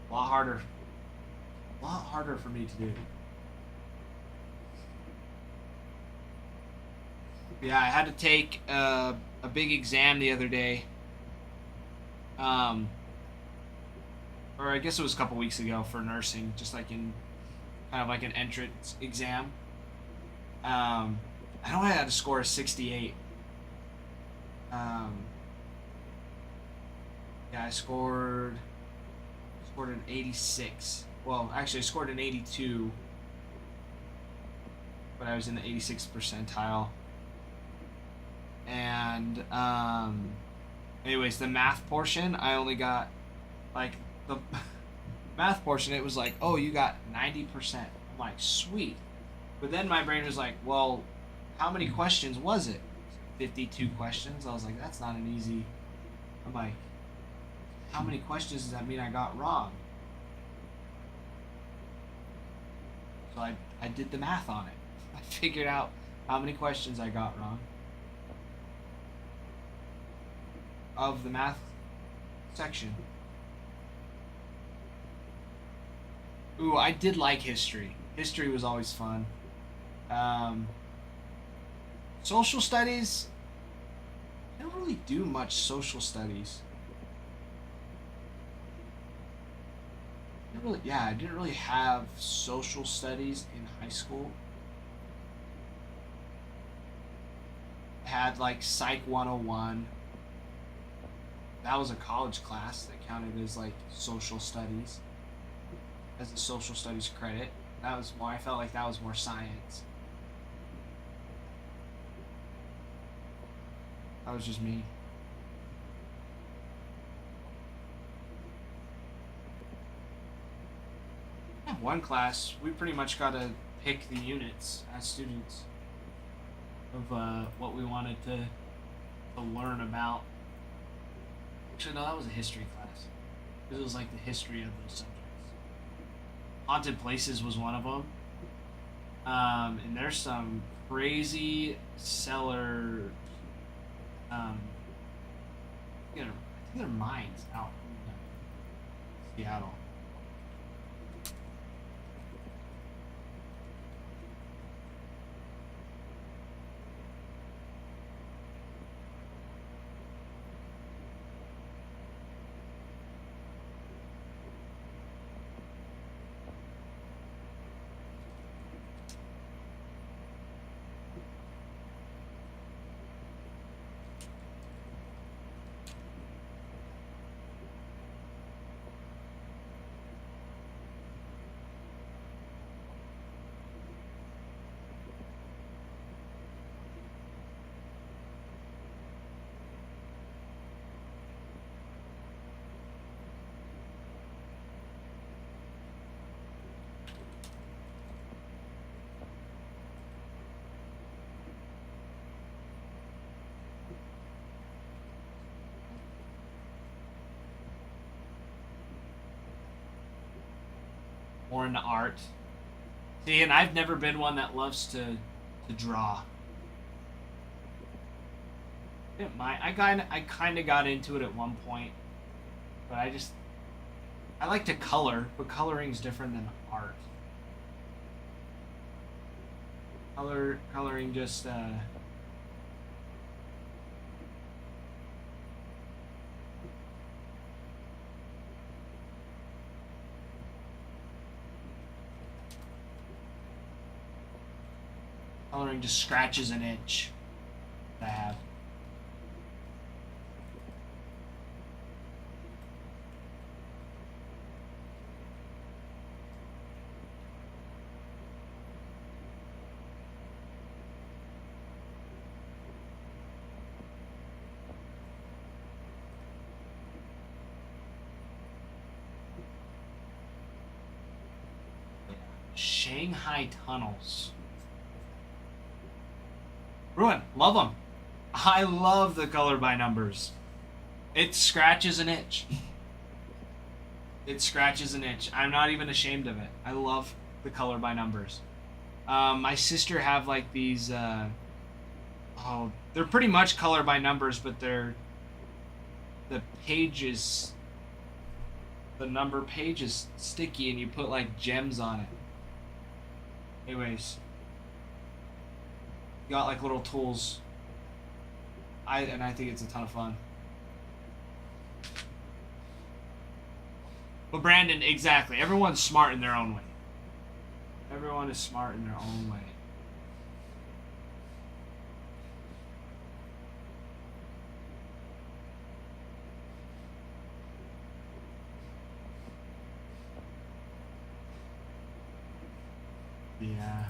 a lot harder. A lot harder for me to do. Yeah, I had to take a big exam the other day. Um, or I guess it was a couple weeks ago for nursing, just like in kind of like an entrance exam. I know I had to score a 68. Um, yeah, I scored an 86. Well, actually, I scored an 82, but I was in the 86th percentile. And anyways, the math portion, I only got like the math portion. It was like, oh, you got 90%. I'm like, sweet. But then my brain was like, well, how many questions was it? 52 questions. I was like, that's not an easy. I'm like, how many questions does that mean I got wrong? So I did the math on it. I figured out how many questions I got wrong of the math section. Ooh, I did like history. History was always fun. Social studies, I don't really do much social studies. I didn't really have social studies in high school. I had like Psych 101. That was a college class that counted as like social studies, as a social studies credit. That was more, I felt like that was more science. That was just me. One class, we pretty much got to pick the units as students of what we wanted to learn about. Actually, no, that was a history class. It was like the history of those subjects. Haunted places was one of them. And there's some crazy cellar. I think they're mines out in Seattle. more into art. See, and I've never been one that loves to draw. I kind of got into it at one point, but I like to color, but coloring's different than art. Coloring just coloring just scratches an itch that I have. Shanghai tunnels. Ruin, love them. I love the color by numbers. It scratches an itch. It scratches an itch. I'm not even ashamed of it. I love the color by numbers. My sister have like these. They're pretty much color by numbers, but the pages. The number page is sticky, and you put like gems on it. Anyways, got like little tools. I think it's a ton of fun. But Brandon, exactly. Everyone's smart in their own way. Everyone is smart in their own way. Yeah.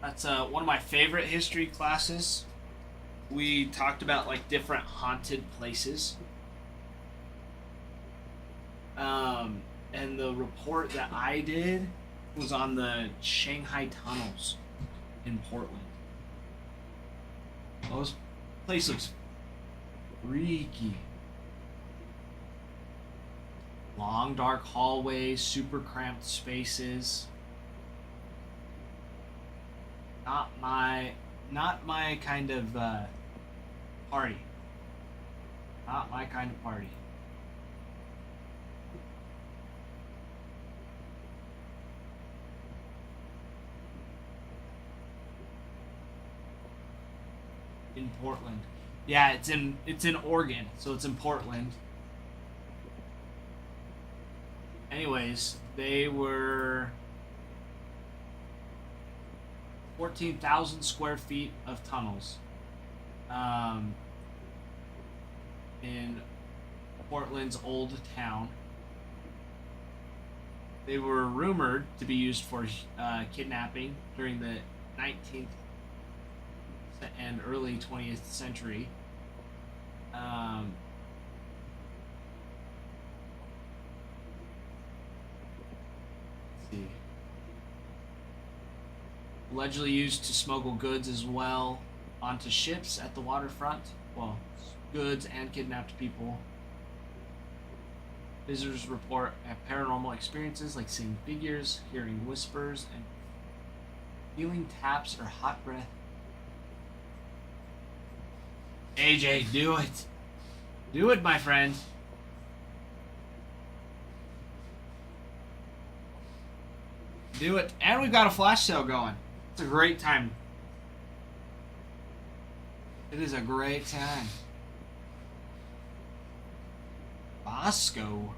That's one of my favorite history classes. We talked about like different haunted places. And the report that I did was on the Shanghai tunnels in Portland. Those place looks freaky. Long dark hallways, super cramped spaces. Not my kind of party. Not my kind of party. In Portland. Yeah, it's in Oregon, so it's in Portland. Anyways, they were 14,000 square feet of tunnels in Portland's old town. They were rumored to be used for kidnapping during the 19th and early 20th century. Let's see. Allegedly used to smuggle goods as well onto ships at the waterfront. Well, goods and kidnapped people. Visitors report paranormal experiences like seeing figures, hearing whispers, and feeling taps or hot breath. AJ, do it. Do it, my friend. Do it. And we've got a flash sale going. It's a great time. It is a great time. Bosco.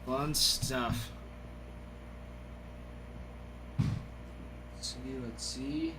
Fun stuff. Let's see.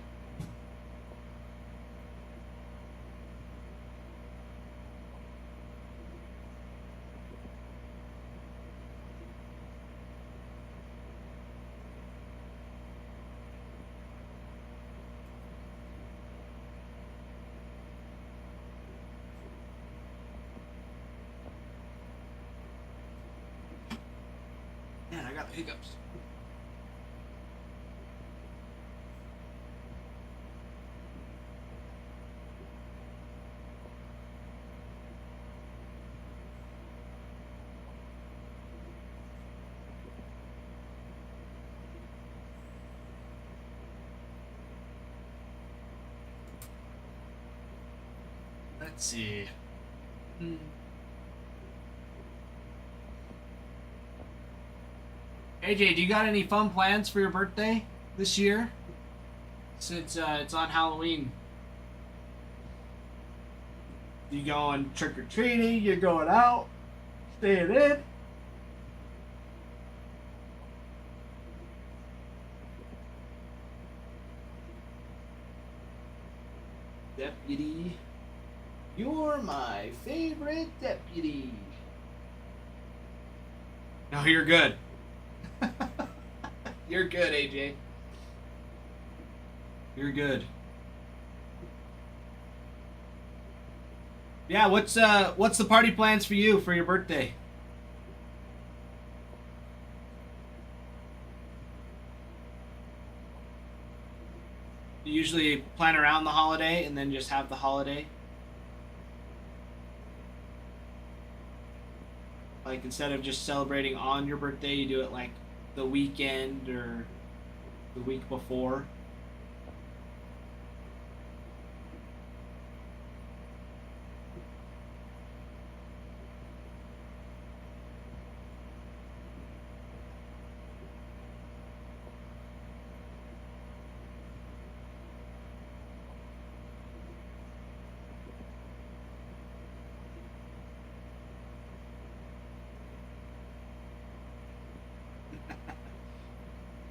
Man, I got the hiccups. Let's see. AJ, do you got any fun plans for your birthday this year? Since it's on Halloween. You going trick or treating? You going out? Staying in? Deputy. You're my favorite deputy. No, you're good. You're good, AJ. You're good. Yeah, what's the party plans for you for your birthday? You usually plan around the holiday and then just have the holiday? Like instead of just celebrating on your birthday, you do it like the weekend or the week before?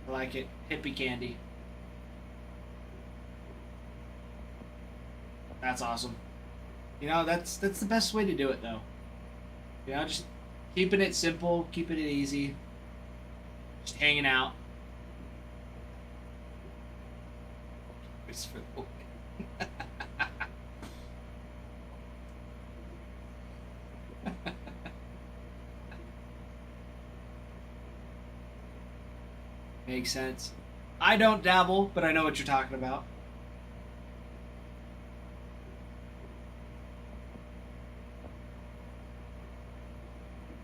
I like it. Hippie candy. That's awesome. You know, that's the best way to do it though. You know, just keeping it simple, keeping it easy. Just hanging out. Christopher Bowman. Makes sense. I don't dabble, but I know what you're talking about.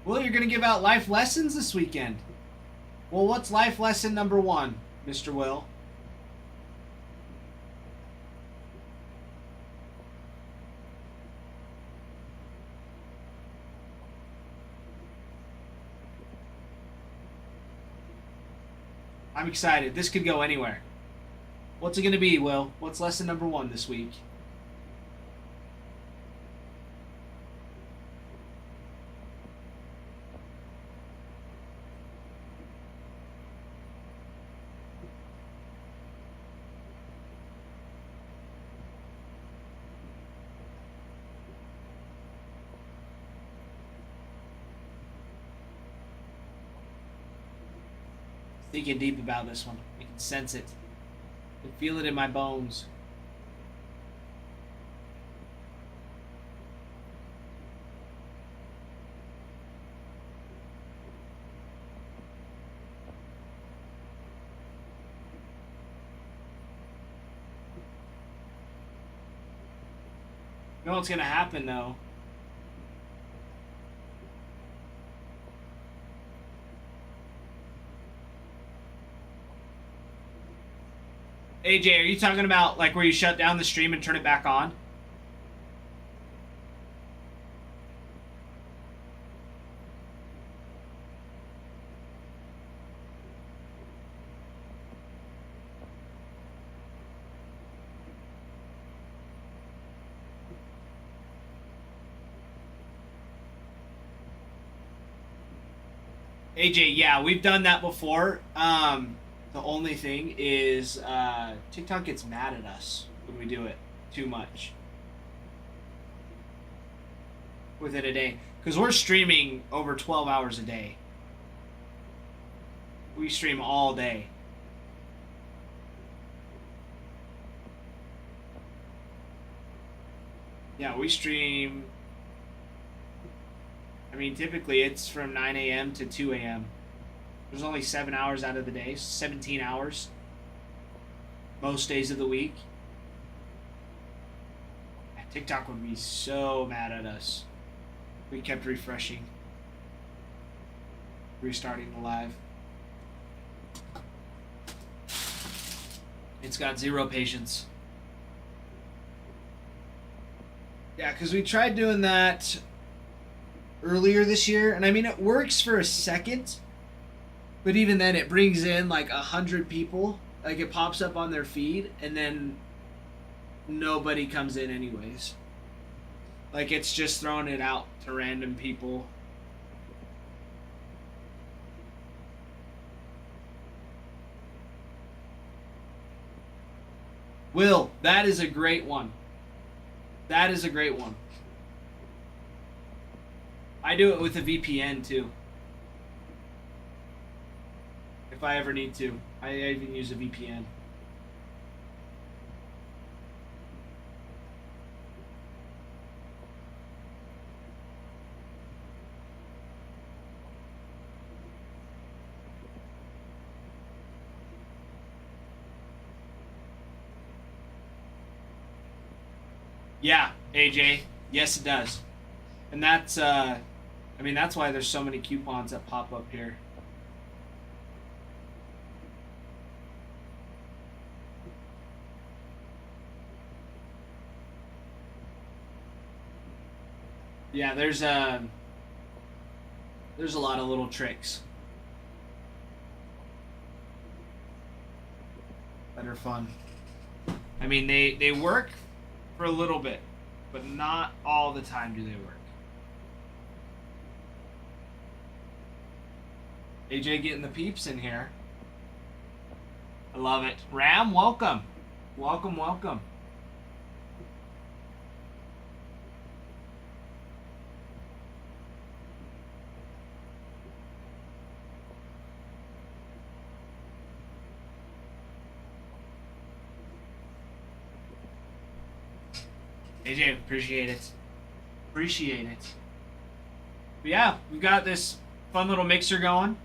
Well, you're going to give out life lessons this weekend. Well, what's life lesson number 1, Mr. Will? I'm excited. This could go anywhere. What's it going to be, Will? What's lesson number 1 this week? Thinking deep about this one. I can sense it. I can feel it in my bones. You know what's gonna happen though? AJ, are you talking about like where you shut down the stream and turn it back on? AJ, yeah, we've done that before. The only thing is TikTok gets mad at us when we do it too much within a day. Because we're streaming over 12 hours a day. We stream all day. Yeah, we stream. I mean, typically it's from 9 a.m. to 2 a.m. There's only 7 hours out of the day, 17 hours. Most days of the week. TikTok would be so mad at us. We kept refreshing. Restarting the live. It's got zero patience. Yeah, because we tried doing that earlier this year, and I mean, it works for a second, but even then it brings in like 100 people. Like, it pops up on their feed, and then nobody comes in anyways. Like, it's just throwing it out to random people. Will, that is a great one. That is a great one. I do it with a VPN too. If I ever need to. I even use a VPN. Yeah, AJ. Yes, it does. And that's, I mean, that's why there's so many coupons that pop up here. Yeah, there's a lot of little tricks that are fun. I mean, they work for a little bit, but not all the time do they work. AJ getting the peeps in here. I love it. Ram, welcome. Welcome, welcome. AJ, appreciate it. Appreciate it. But yeah, we got this fun little mixer going.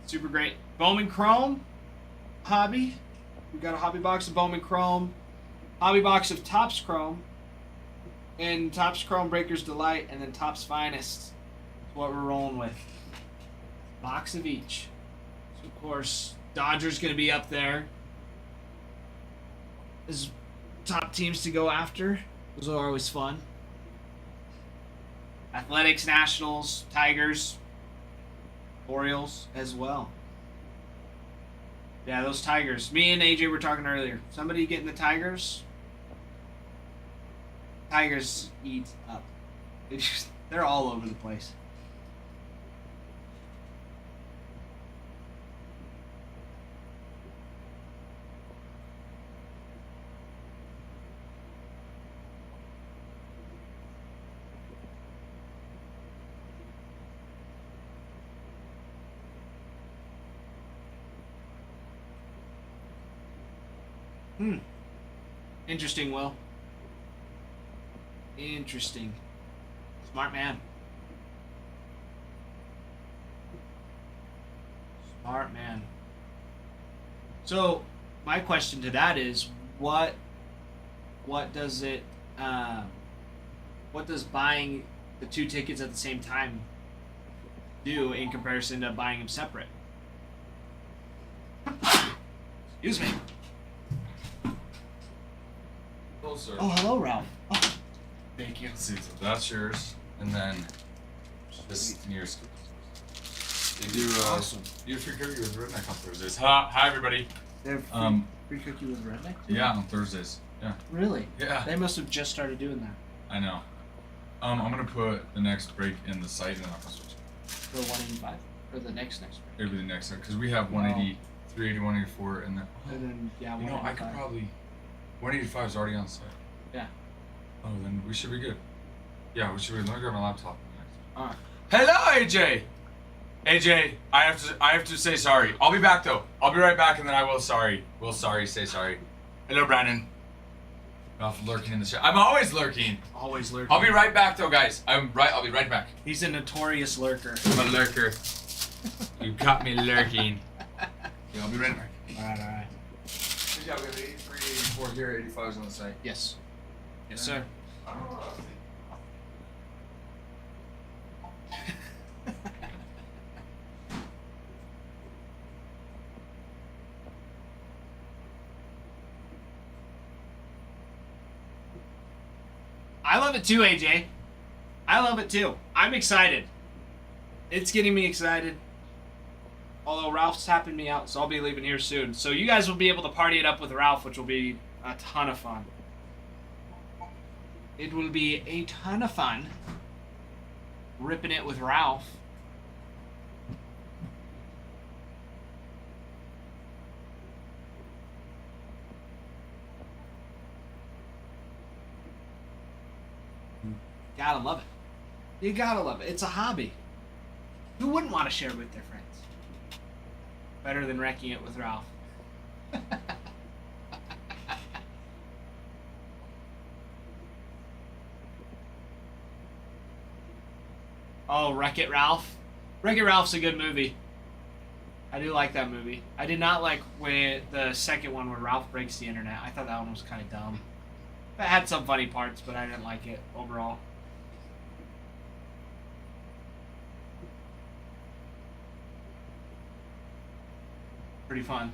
Super great. Bowman Chrome hobby. We got a hobby box of Bowman Chrome, hobby box of Topps Chrome, and Topps Chrome Breakers Delight, and then Topps Finest. Is what we're rolling with. Box of each. So of course, Dodgers gonna be up there. As top teams to go after. Those are always fun. Athletics, Nationals, Tigers, Orioles as well. Yeah, those Tigers. Me and AJ were talking earlier. Somebody getting the Tigers. Tigers eat up. They're all over the place. Interesting, Will. Interesting. Smart man. Smart man. So, my question to that is, what what does it? What does buying the 2 tickets at the same time do in comparison to buying them separate? Excuse me. Hello, sir. Oh, hello, Ralph. Oh, Thank you. See, so that's yours, and then this yours. They do Awesome. do free cookie with redneck on Thursdays. Hi everybody. they have free cookie with redneck? Yeah, on Thursdays. Yeah. Really? Yeah. They must have just started doing that. I know. I'm gonna put the next break in the site, and I'm gonna switch. For 185? Or the next break? Maybe the next one, because we have 180, 380, 184, and then. And then, yeah, You know, I could 185. probably. 185 is already on site. Yeah. Oh, then we should be good. Yeah, we should be. Let me grab my laptop. Alright. Hello, AJ. AJ, I have to say sorry. I'll be back though. I'll be right back, and then I will say sorry. Hello, Brandon. Off lurking in the chat. I'm always lurking. Always lurking. I'll be right back though, guys. I'll be right back. He's a notorious lurker. I'm a lurker. You caught me lurking. Yeah, I'll be right back. Alright. Yeah, we have 83, 84 here, 85 is on the site. Yes. Yes, sir. I love it too, AJ. I love it too. I'm excited. It's getting me excited. Although Ralph's tapping me out, so I'll be leaving here soon. So you guys will be able to party it up with Ralph, which will be a ton of fun. It will be a ton of fun ripping it with Ralph. Gotta love it. You gotta love it. It's a hobby. Who wouldn't want to share it with their friends? Better than wrecking it with Ralph. Oh, Wreck-It Ralph. Wreck-It Ralph's a good movie. I do like that movie. I did not like when the second one where Ralph breaks the internet. I thought that one was kind of dumb. It had some funny parts, but I didn't like it overall. Pretty fun.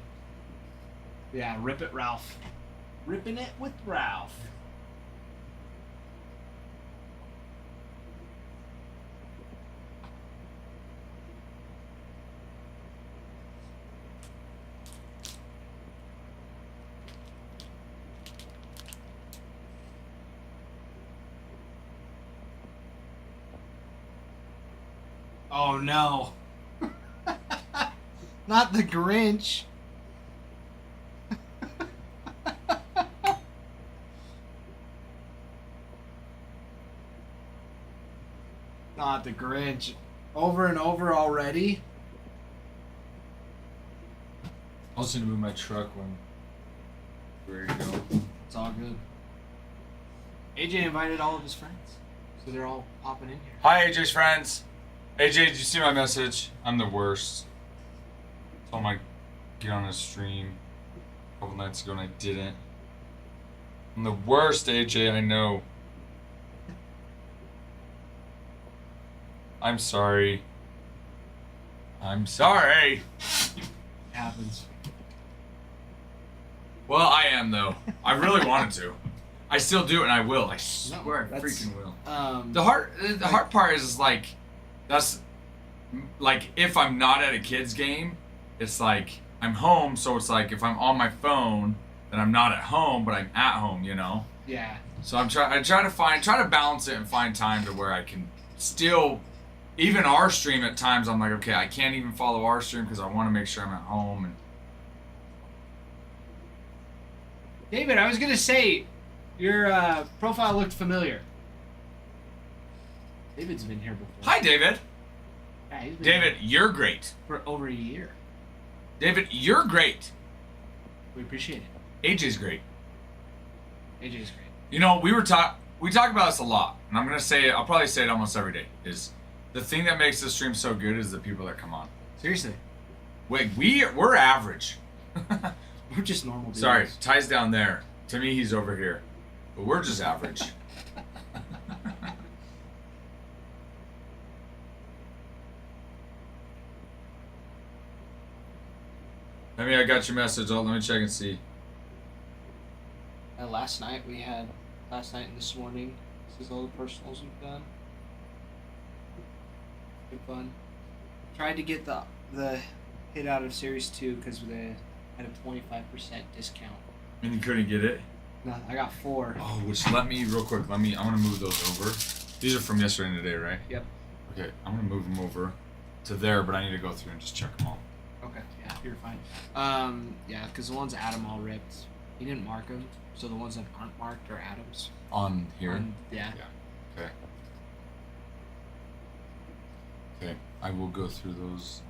Yeah, Rip It Ralph. Ripping it with Ralph. Oh no. Not the Grinch. Not the Grinch. Over and over already? I was gonna move my truck when. Where you go? It's all good. AJ invited all of his friends. So they're all popping in here. Hi, AJ's friends. AJ, did you see my message? I'm the worst. Told him I'd get on a stream a couple nights ago and I didn't. I'm the worst, AJ, I know. I'm sorry. I'm sorry. It happens. Well, I am though. I really wanted to. I still do, and I will. I swear, I that's- freaking will. Um, The hard part is like, that's like if I'm not at a kid's game, it's like I'm home, so it's like if I'm on my phone, then I'm not at home, but I'm at home, you know. yeah. So I try to balance it and find time to where I can still, even our stream at times I'm like, okay, I can't even follow our stream because I want to make sure I'm at home. And David, I was gonna say, your profile looked familiar. David's been here before. hi, David. Yeah, he's been David, here you're great. for over a year. David, you're great. We appreciate it. AJ's great. AJ's great. You know, we talk about this a lot, and I'm gonna say it. I'll probably say it almost every day. Is the thing that makes this stream so good is the people that come on. Seriously, Wait, we're average. we're just normal dudes. Sorry, Ty's down there. To me, he's over here. but we're just average. I mean, I got your message. Let me check and see. Last night and this morning, this is all the personals we've done. Good fun. Tried to get the hit out of Series 2 because they had a 25% discount. And you couldn't get it? No, I got 4. Oh, which let me, real quick, I'm going to move those over. These are from yesterday and today, right? Yep. Okay, I'm going to move them over to there, but I need to go through and just check them all. Okay, yeah, you're fine. Yeah, because the ones Adam all ripped, he didn't mark them, so the ones that aren't marked are Adam's. On here? Yeah. Okay. Okay, I will go through those.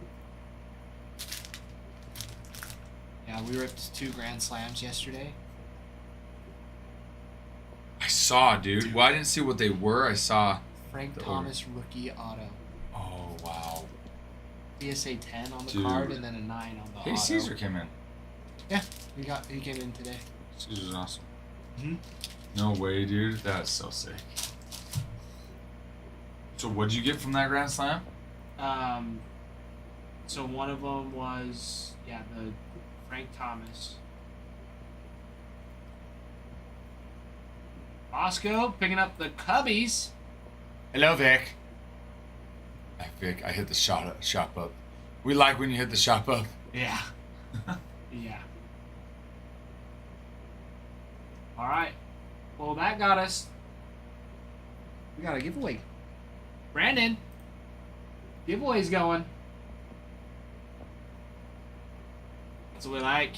Yeah, we ripped 2 Grand Slams yesterday. I saw, dude. Well, I didn't see what they were. I saw. Frank the Thomas rookie auto. Oh, wow. PSA 10 on the Dude. card and then a 9 on the Hey, auto. Caesar came in. Yeah, he came in today. Caesar's awesome. Mhm. No way, dude. That's so sick. So, what'd you get from that Grand Slam? So one of them was the Frank Thomas. Bosco picking up the Cubbies. Hello, Vic. Hey, Vic, I hit the shop up. We like when you hit the shop up. Yeah. Yeah. All right. Well, that got us. We got a giveaway. Brandon. Giveaway's going. That's what we like.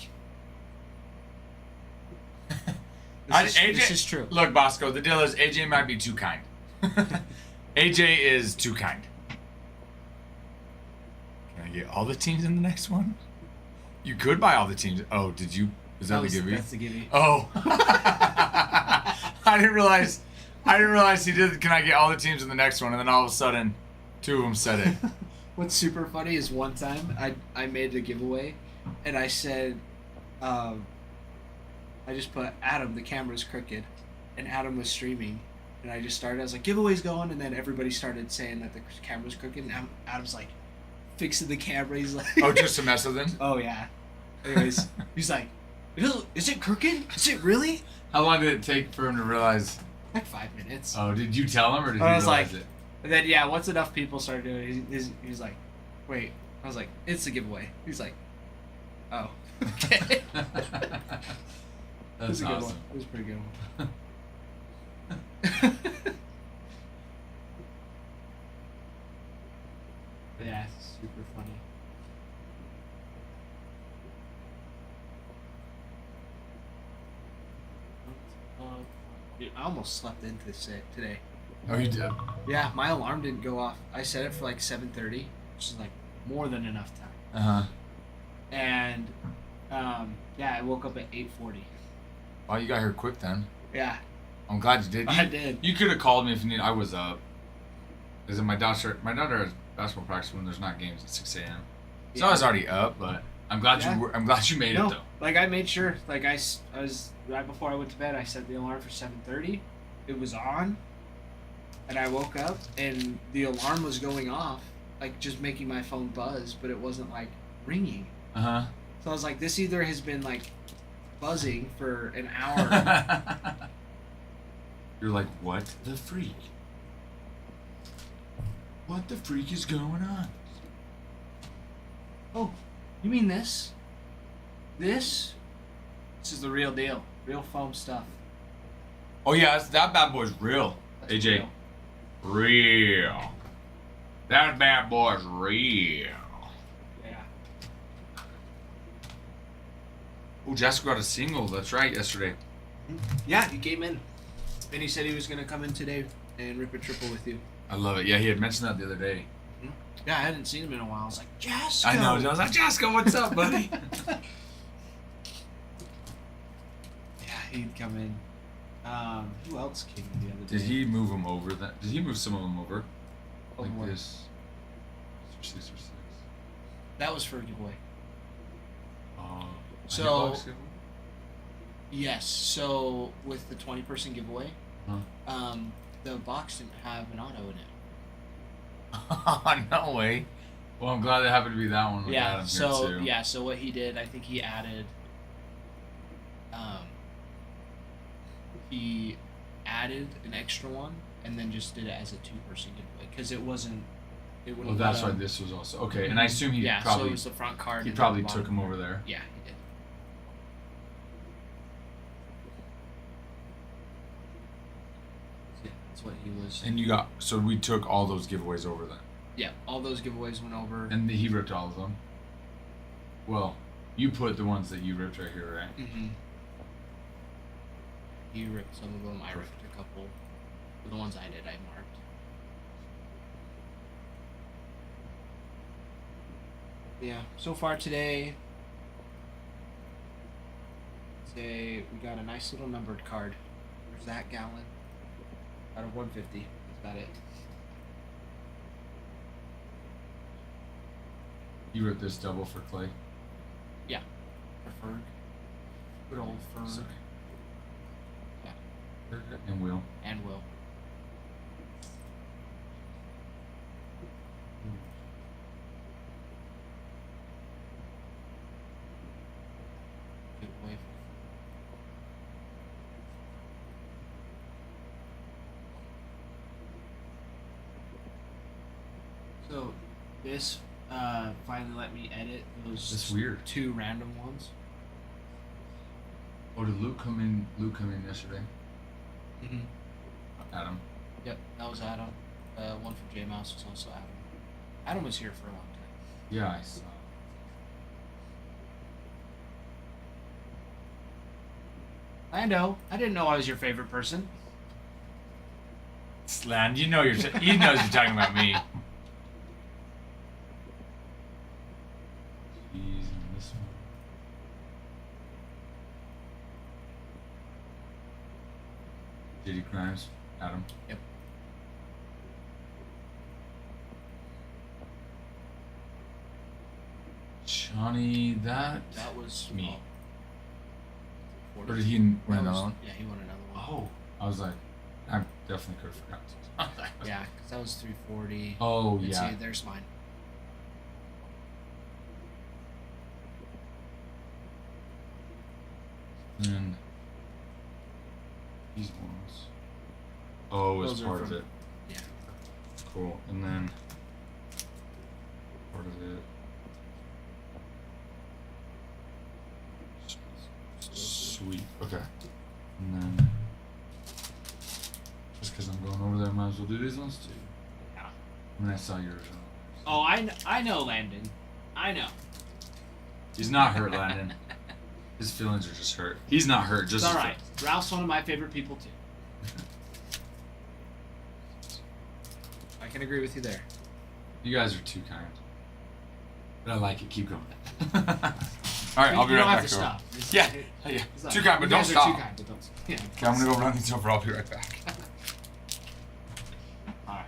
This is true. Look, Bosco, the deal is AJ might be too kind. AJ is too kind. Can I get all the teams in the next one? You could buy all the teams. Oh, did you? Is that the give That's the give Oh. I didn't realize he did. Can I get all the teams in the next one? And then all of a sudden, 2 of them said it. What's super funny is one time I made a giveaway, and I said, I just put Adam, the camera's crooked, and Adam was streaming, and I just started. I was like, giveaway's going, and then everybody started saying that the camera's crooked, and Adam's like, fixing the camera. He's like, Oh, just to mess with him? Oh yeah. Anyways, he's like, is it crooked? Is it really? How long did it take for him to realize? Like 5 minutes. Oh, did you tell him or did he I was realize like, it? And then once enough people started doing it, he's like, wait. I was like, it's a giveaway. He's like, oh, okay. It was That's a good awesome. one. It was a pretty good one. Yeah, it's super funny. Dude, I almost slept into this today. Oh, you did? Yeah, my alarm didn't go off. I set it for like 7:30, which is like more than enough time. Uh-huh. And I woke up at 8:40. Oh, you got here quick then. Yeah, I'm glad you did. I did. You could have called me if you needed. I was up. Because my daughter has basketball practice when there's not games at 6 a.m. So I was already up, but I'm glad I'm glad you made it though. Like I made sure. Like I was right before I went to bed. I set the alarm for 7:30. It was on, and I woke up and the alarm was going off, like just making my phone buzz, but it wasn't like ringing. Uh So I was like, this either has been like buzzing for an hour. huh. You're like, what the freak? What the freak is going on? Oh, you mean this? This is the real deal. Real foam stuff. Oh yeah, that bad boy's real. That's AJ, real. real. That bad boy's real. Yeah. Oh, Jasper got a single. That's right. Yesterday. Yeah, he came in. And he said he was going to come in today and rip a triple with you. I love it. Yeah, he had mentioned that the other day. Yeah, I hadn't seen him in a while. I was like, Jasco! I know. I was like, Jasper, what's up, buddy? Yeah, he'd come in. Who else came in the other day? Did he move them over? Did he move some of them over? Oh, Like what? this. 6 or 6. That was for a giveaway. Uh, So- Hitbox giveaway? Yes. So with the 20-person giveaway, Huh? the box didn't have an auto in it. No way. Well, I'm glad it happened to be that one with Yeah. Adam So here too. yeah. So what he did, I think um, he added an extra one and then just did it as a 2-person giveaway because it wasn't. It Well, wouldn't. that's let why him- this was also okay. And I assume he Yeah. So probably it was the front card. he and probably the took bottom him over card. there. Yeah, he did. Yeah, that's what he was. And you got so we took all those giveaways over then, Yeah, all those giveaways went over. and he ripped all of them. Well, you put the ones that you ripped right here, right? Mm-hmm. You ripped some of them. I ripped a couple. But the ones I did, I marked. Yeah. So far today, say we got a nice little numbered card. There's that gallon. Out of 150. That's about it. You ripped this double for Clay. Yeah. For Ferg. Good old Ferg. Sorry. Yeah. And Will. And Will. Giveaway. So this finally let me edit those That's weird. 2 random ones. Oh, did Luke come in? Luke come in yesterday. Mm-hmm. Adam. Yep, that was Adam. One for J Mouse was also Adam. Adam was here for a long time. Yeah, I saw. Lando, I didn't know I was your favorite person. Sland, you know he knows you're talking about me. Jeez, and this one. JD Crimes, Adam. Yep. Johnny, that was me. Oh, Or did he that win was- another one? Yeah, he won another one. Oh, I was like, I definitely could have forgotten. Yeah, because that was 340. Oh Let's yeah. see, there's mine. And then these ones. Oh, it was Those are part of from- it. Yeah. Cool. And then part of it. Sweet. Okay. And then just because I'm going over there, might as well do these ones too. Yeah. I mean, I saw yours. Oh, I know, Landon. I know. He's not hurt, Landon. His feelings are just hurt. He's not hurt. Just It's all right. Ralph's one of my favorite people too. I can agree with you there. You guys are too kind. But I like it. Keep going. All right, I'll be You right don't have back. to over. stop. It's- Yeah, it- yeah. it's not- Too kind, but you don't guys are stop. Too kind, but don't. Yeah. Okay, I'm gonna go run these over. I'll be right back. All right.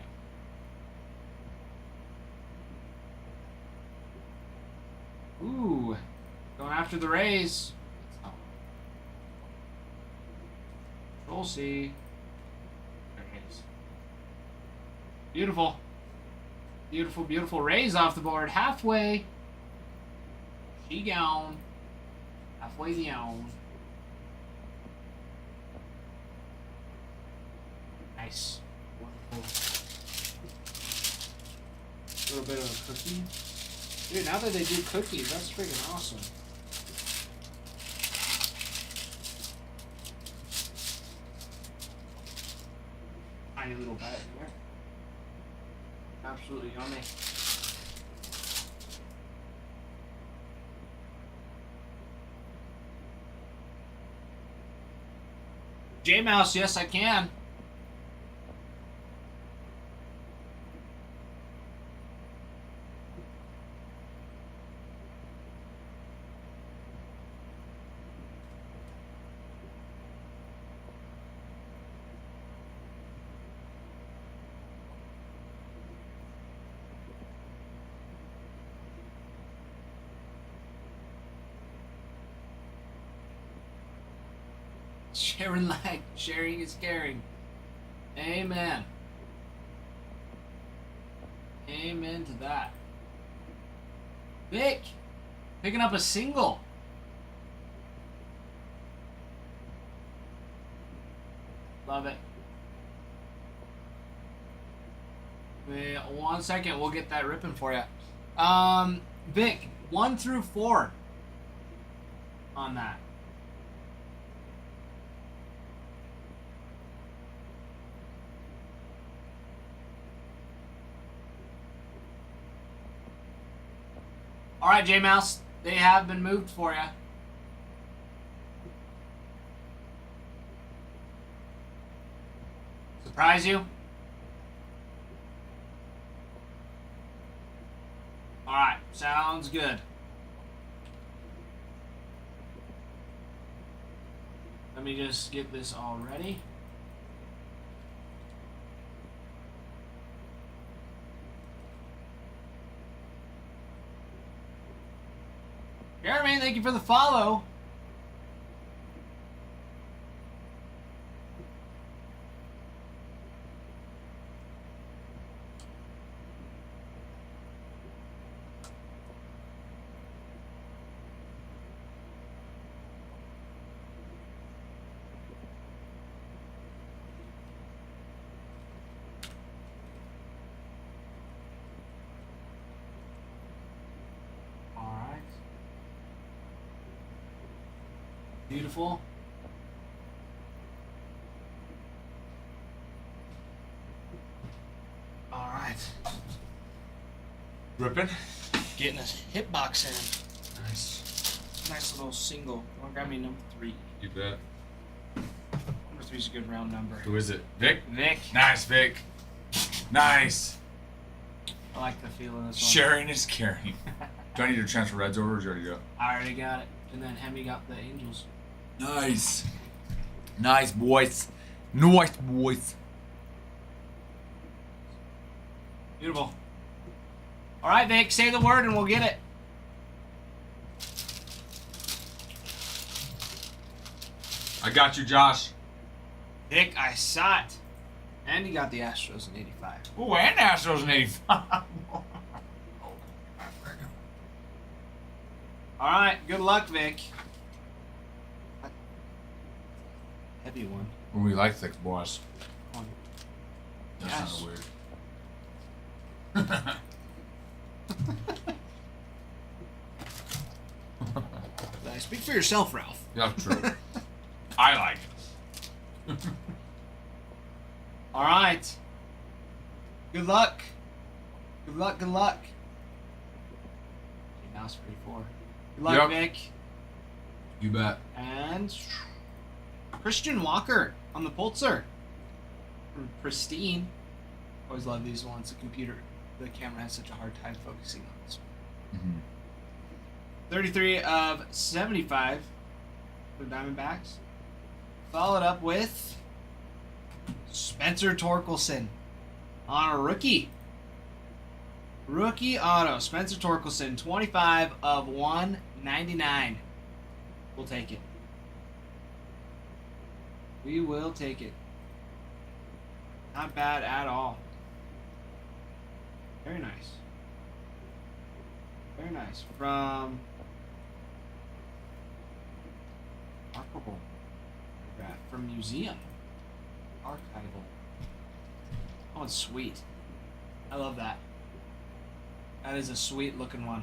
Ooh, going after the Rays. Control C. There it is. Beautiful. Beautiful, beautiful Rays off the board. Halfway. She gone. Halfway down. Nice. Wonderful. A little bit of a cookie. Dude, now that they do cookies, that's freaking awesome. Tiny little bite there. Absolutely yummy. J Mouse, yes I can. Share and like. Sharing is caring. Amen. Amen to that. Vic, picking up a single. Love it. Wait 1 second, we'll get that ripping for you. Vic, 1 through 4 on that. All right, J Mouse, they have been moved for you. Surprise you? All right, sounds good. Let me just get this all ready. Jeremy, thank you for the follow. Beautiful. All right. Ripping. Getting his hitbox in. Nice. Nice little single. Wanna grab me number 3? You bet. Number 3 is a good round number. Who is it? Vic? Vic. Nice, Vic. Nice. I like the feel of this one. Sharing is caring. Do I need to transfer Reds over or did you already go? I already got it. And then Hemi got the Angels. Nice. Nice, boys. Nice, boys. Beautiful. All right, Vic, say the word and we'll get it. I got you, Josh. Vic, I saw it. And he got the Astros in 85. Oh, and Astros in 85. All right, good luck, Vic. Heavy one. We like thick boys. Come on. That Yes. sounded weird. Speak for yourself, Ralph. Yeah, true. I like it. All right. Good luck. Good luck. Good luck. Okay, now it's 34. Good luck, Yep. Vic. You bet. And Christian Walker on the Pulitzer. Pristine. Always love these ones. The camera has such a hard time focusing on this one. Mm-hmm. 33 of 75 for the Diamondbacks. Followed up with Spencer Torkelson on a rookie. Rookie auto. Spencer Torkelson, 25 of 199. We'll take it. We will take it. Not bad at all. Very nice. Very nice. From Museum. Archival. Oh, it's sweet. I love that. That is a sweet looking one.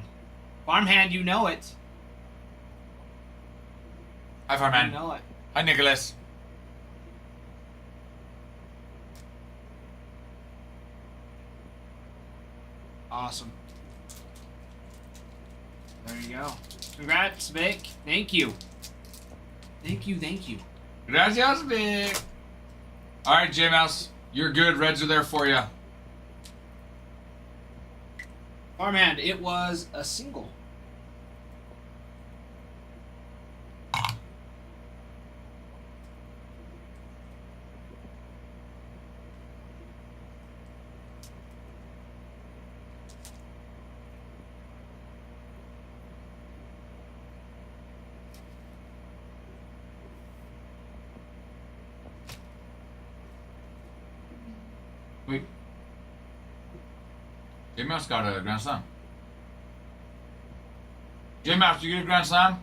Farmhand, you know it. Hi, You Farman. know it. Hi, Nicholas. Awesome. There you go. Congrats, Vic. Thank you. Thank you, thank you. Gracias, Vic. All right, J-Mouse. You're good. Reds are there for you. Farmhand, it was a single. J Mouse got a Grand Slam. J Mouse, you get a Grand Slam?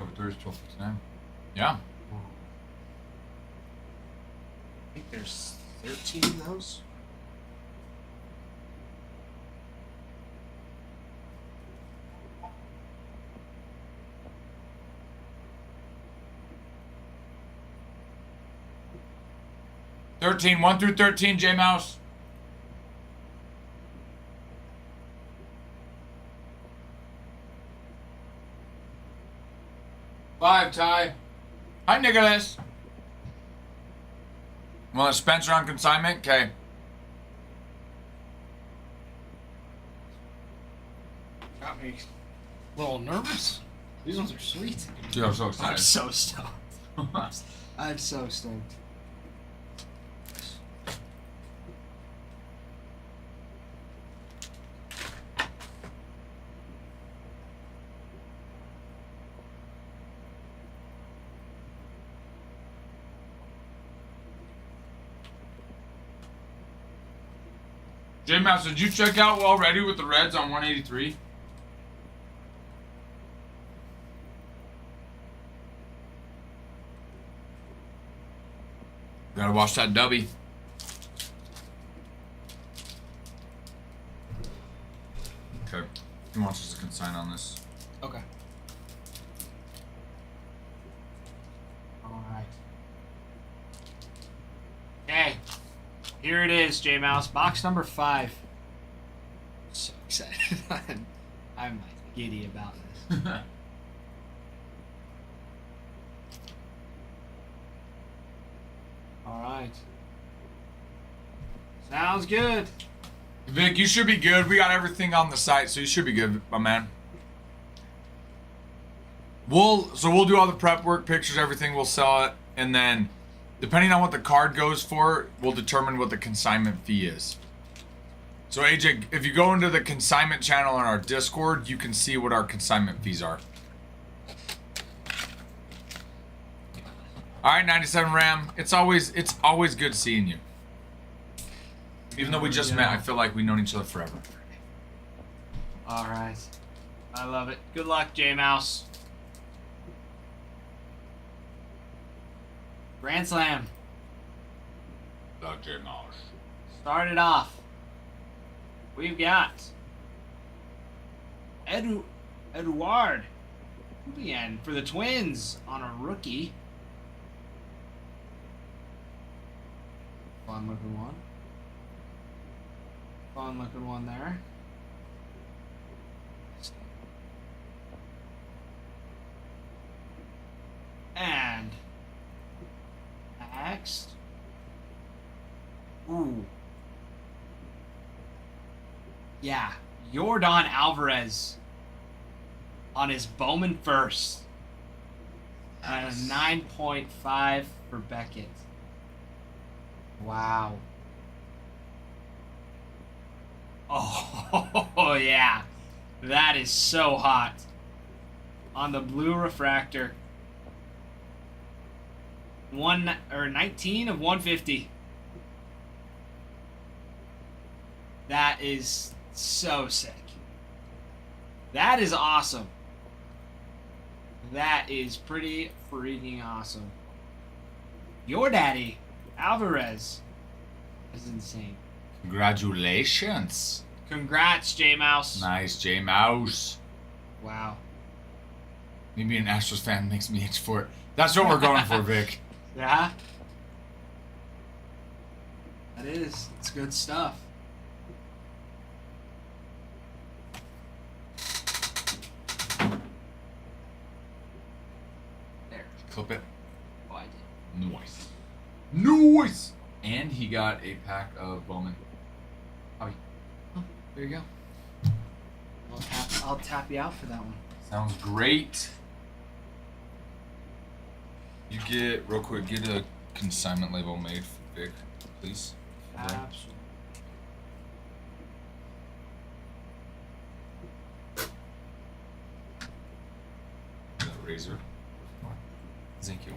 Over 30 12:59. Yeah. I think there's 13 of those. One through 13, J Mouse. Five, Ty. Hi, Nicholas. Well, Spencer on consignment? Okay. Got me a little nervous. These ones are sweet. Dude, I'm so excited. I'm so stoked. I'm so stoked. J Mouse, did you check out already with the Reds on 183? Gotta watch that dubby. Okay. He wants us to consign on this. Okay. All right. Okay. Here it is, J Mouse. Box number 5. So excited. I'm like giddy about this. All right. Sounds good. Vic, you should be good. We got everything on the site, so you should be good, my man. We'll do all the prep work, pictures, everything. We'll sell it, and then depending on what the card goes for, we'll determine what the consignment fee is. So AJ, if you go into the consignment channel on our Discord, you can see what our consignment fees are. All right, 97 Ram. It's always good seeing you. Even though we just met, I feel like we've known each other forever. All right. I love it. Good luck, J Mouse. Grand Slam. The J Mouse. Start it off. We've got Eduard Julian for the Twins on a rookie. Fun looking one. Fun looking one there. And next. Ooh. Yeah, Yordan Alvarez on his Bowman first. At a 9.5 for Beckett. Wow. Oh, yeah. That is so hot. On the blue refractor. 19 of 150. That is so sick. That is awesome. That is pretty freaking awesome. Your daddy, Alvarez, is insane. Congratulations. Congrats, J Mouse. Nice, J Mouse. Wow. Me being an Astros fan makes me itch for it. That's what we're going for, Vic. Yeah? That is. It's good stuff. There. Clip it. Oh, I did. Nice. Nice! And he got a pack of Bowman. Hobby. Oh, there you go. I'll tap you out for that one. Sounds great. You get, real quick, get a consignment label made for Vic, please. Absolutely. That razor. Thank you.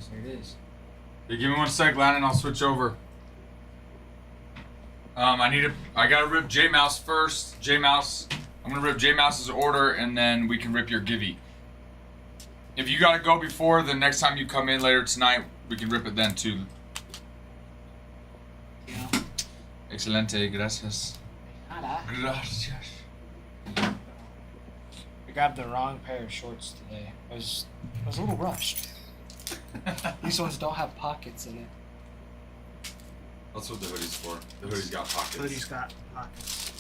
is. There it is. Hey, give me 1 sec, Landon. I'll switch over. I gotta rip J Mouse first. J Mouse. I'm gonna rip J Mouse's order, and then we can rip your Givey. If you gotta go before, the next time you come in later tonight, we can rip it then too. Yeah. Excelente, gracias. Nada. Gracias. I grabbed the wrong pair of shorts today. I was a little rushed. These ones don't have pockets in it. That's what the hoodie's for. The hoodie's got pockets. Hoodie's got pockets.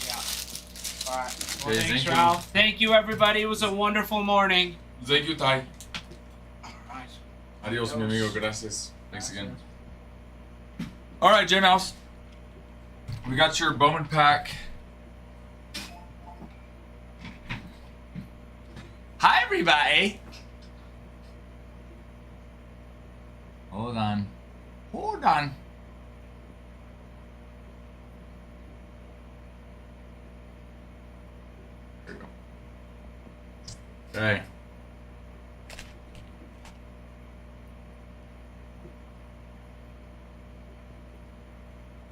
Yeah. All right. Well, Okay, thanks, thank you. Ralph. Thank you, everybody. It was a wonderful morning. Thank you, Ty. All right. Adios, mi amigo. Gracias. Thanks again. All right, J Mouse. We got your Bowman pack. Hi, everybody. Hold on. Hold on. There we go. Okay.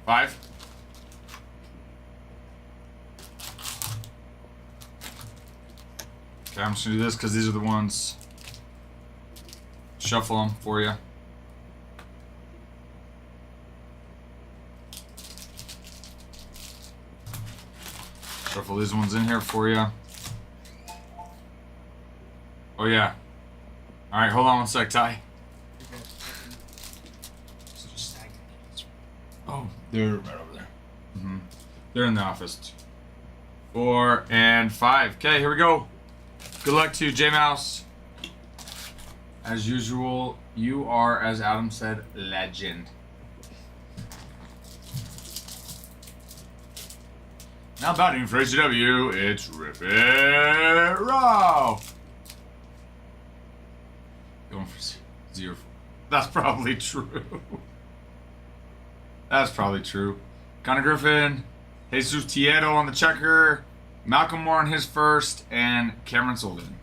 Five. Okay, I'm just gonna do this because these are the ones. Shuffle them for you. Shuffle these ones in here for you. Oh yeah. All right, hold on 1 sec, Ty. Oh, they're right over there. Mm-hmm. They're in the office. 4 and 5. Okay, here we go. Good luck to you, J Mouse. As usual, you are, as Adam said, legend. Now batting for HW, it's Rip It Raw. Going for 0. That's probably true. That's probably true. Connor Griffin, Jesus Tieto on the checker, Malcolm Moore on his first, and Cameron Solden.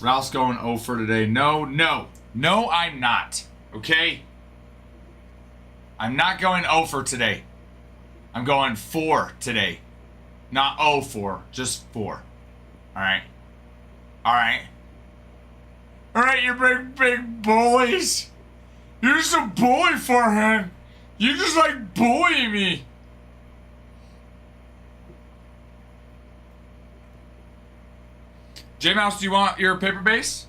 Ralph's going 0 for today. No, I'm not. Okay? I'm not going 0 for today. I'm going 4 today. Not 0 for, just 4. Alright? Alright? Alright, you big bullies. You're just a bully for him. You just like bullying me. J Mouse, do you want your paper base?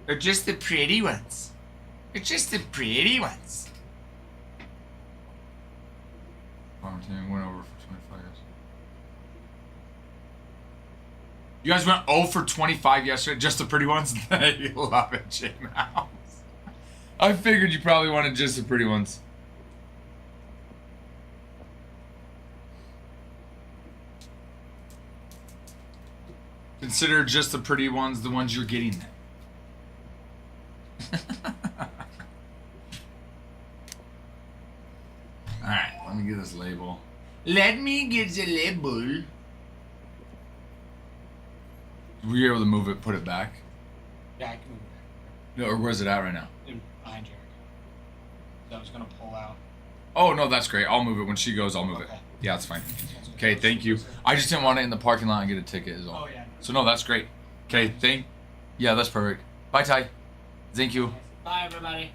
Or just the pretty ones? Or just the pretty ones? Farm team went over for 25 years. You guys went 0 for 25 yesterday, just the pretty ones? You love it, J Mouse. I figured you probably wanted just the pretty ones. Consider just the pretty ones the ones you're getting then. Alright, let me get this label. Let me get the label. Were you able to move it, put it back? Yeah, I can move it No, or where's it at right now? back. Behind Jericho. So I was gonna pull out. Oh, no, that's great. I'll move it. When she goes, I'll move it. Okay. Yeah, that's fine. Okay, thank you. I just didn't want it in the parking lot and get a ticket is all. Oh yeah. So, no, that's great. Okay, yeah, that's perfect. Bye, Ty. Thank you. Bye, everybody.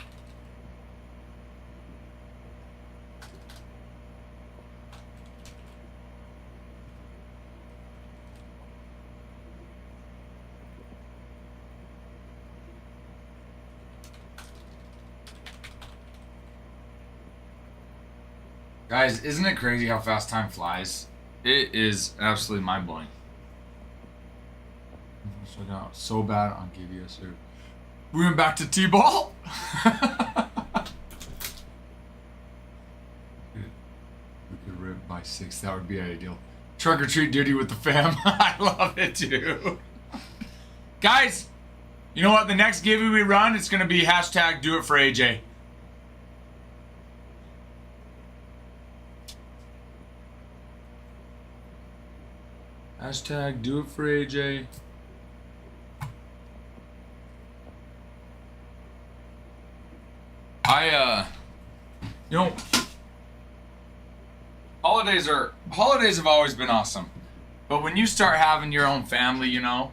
Guys, isn't it crazy how fast time flies? It is absolutely mind-blowing. So I got so bad on KBS here. We went back to T-ball. We could rip by 6. That would be ideal. Trunk or treat duty with the fam. I love it, too. Guys, you know what? The next giveaway we run, it's going to be hashtag do it for AJ. Hashtag do it for AJ. You know, holidays have always been awesome. But when you start having your own family, you know,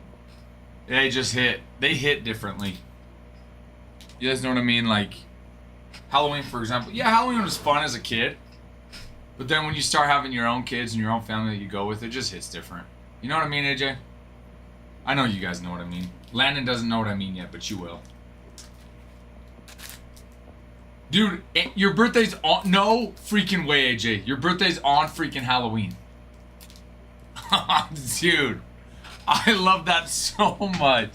they hit differently. You guys know what I mean? Like Halloween, for example. Yeah, Halloween was fun as a kid. But then when you start having your own kids and your own family that you go with, it just hits different. You know what I mean, AJ? I know you guys know what I mean. Landon doesn't know what I mean yet, but you will. Dude, your birthday's on... No freaking way, AJ. Your birthday's on freaking Halloween. Dude, I love that so much.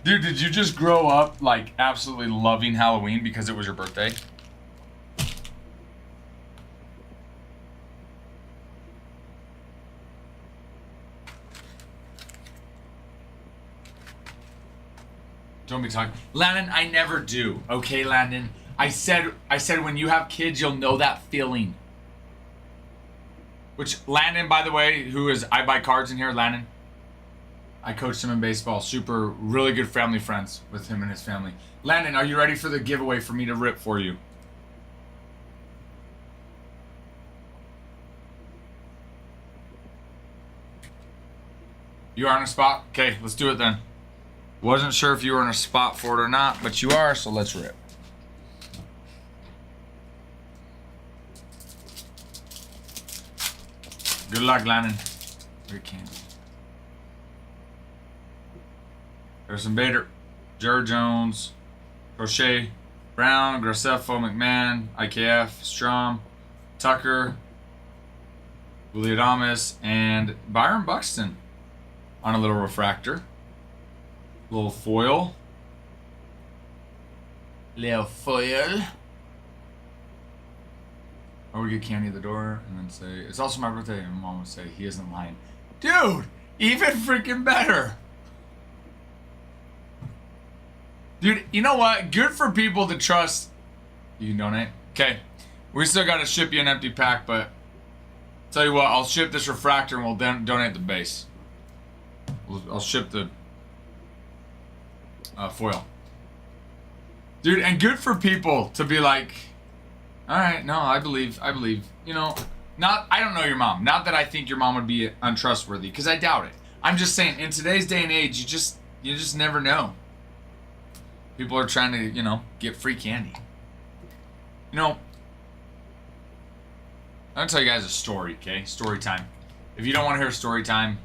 Dude, did you just grow up, like, absolutely loving Halloween because it was your birthday? Don't be talking. Landon, I never do. Okay, Landon? I said when you have kids, you'll know that feeling. Which, Landon, by the way, I buy cards in here, Landon. I coached him in baseball. Really good family friends with him and his family. Landon, are you ready for the giveaway for me to rip for you? You are on a spot? Okay, let's do it then. Wasn't sure if you were in a spot for it or not, but you are, so let's rip. Good luck, Landon. Great candy. Harrison Bader, Jared Jones, Crochet, Brown, Graceffo, McMahon, IKF, Strom, Tucker, Willie Adames, and Byron Buxton on a little refractor. Little foil. Little foil. Or we get candy at the door and then say, it's also my birthday. And mom would say, he isn't lying. Dude, even freaking better. Dude, you know what? Good for people to trust. You can donate. Okay. We still got to ship you an empty pack, but tell you what, I'll ship this refractor and we'll donate the base. I'll ship the foil. Dude, and good for people to be like, all right, no, I believe. You know, I don't know your mom. Not that I think your mom would be untrustworthy, because I doubt it. I'm just saying, in today's day and age, you just never know. People are trying to, you know, get free candy. You know, I'm gonna tell you guys a story, okay? Story time. If you don't want to hear story time,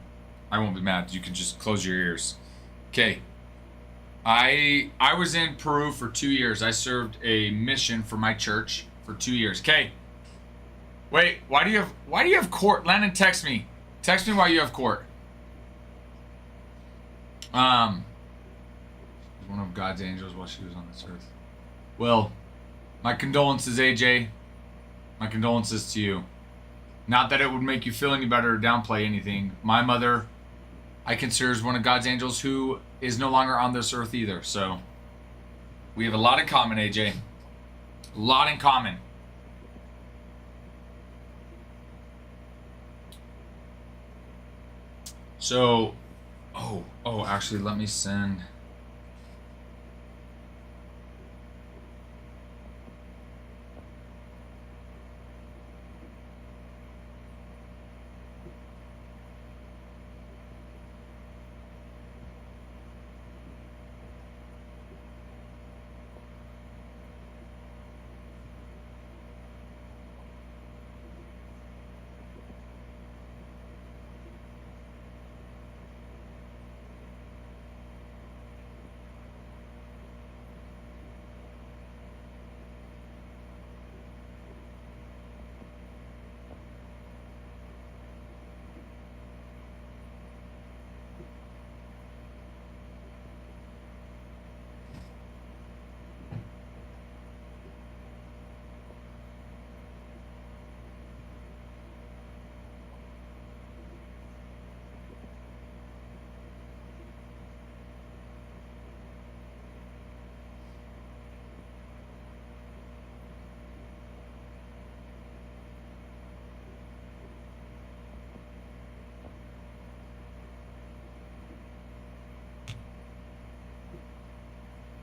I won't be mad. You can just close your ears. Okay. I was in Peru for 2 years. I served a mission for my church for 2 years. Okay. Wait, why do you have court? Landon, text me. Text me why you have court. One of God's angels while she was on this earth. Well, my condolences, AJ. My condolences to you. Not that it would make you feel any better or downplay anything. My mother, I consider as one of God's angels who is no longer on this earth either. So, we have a lot in common, AJ. A lot in common. So, actually, let me send...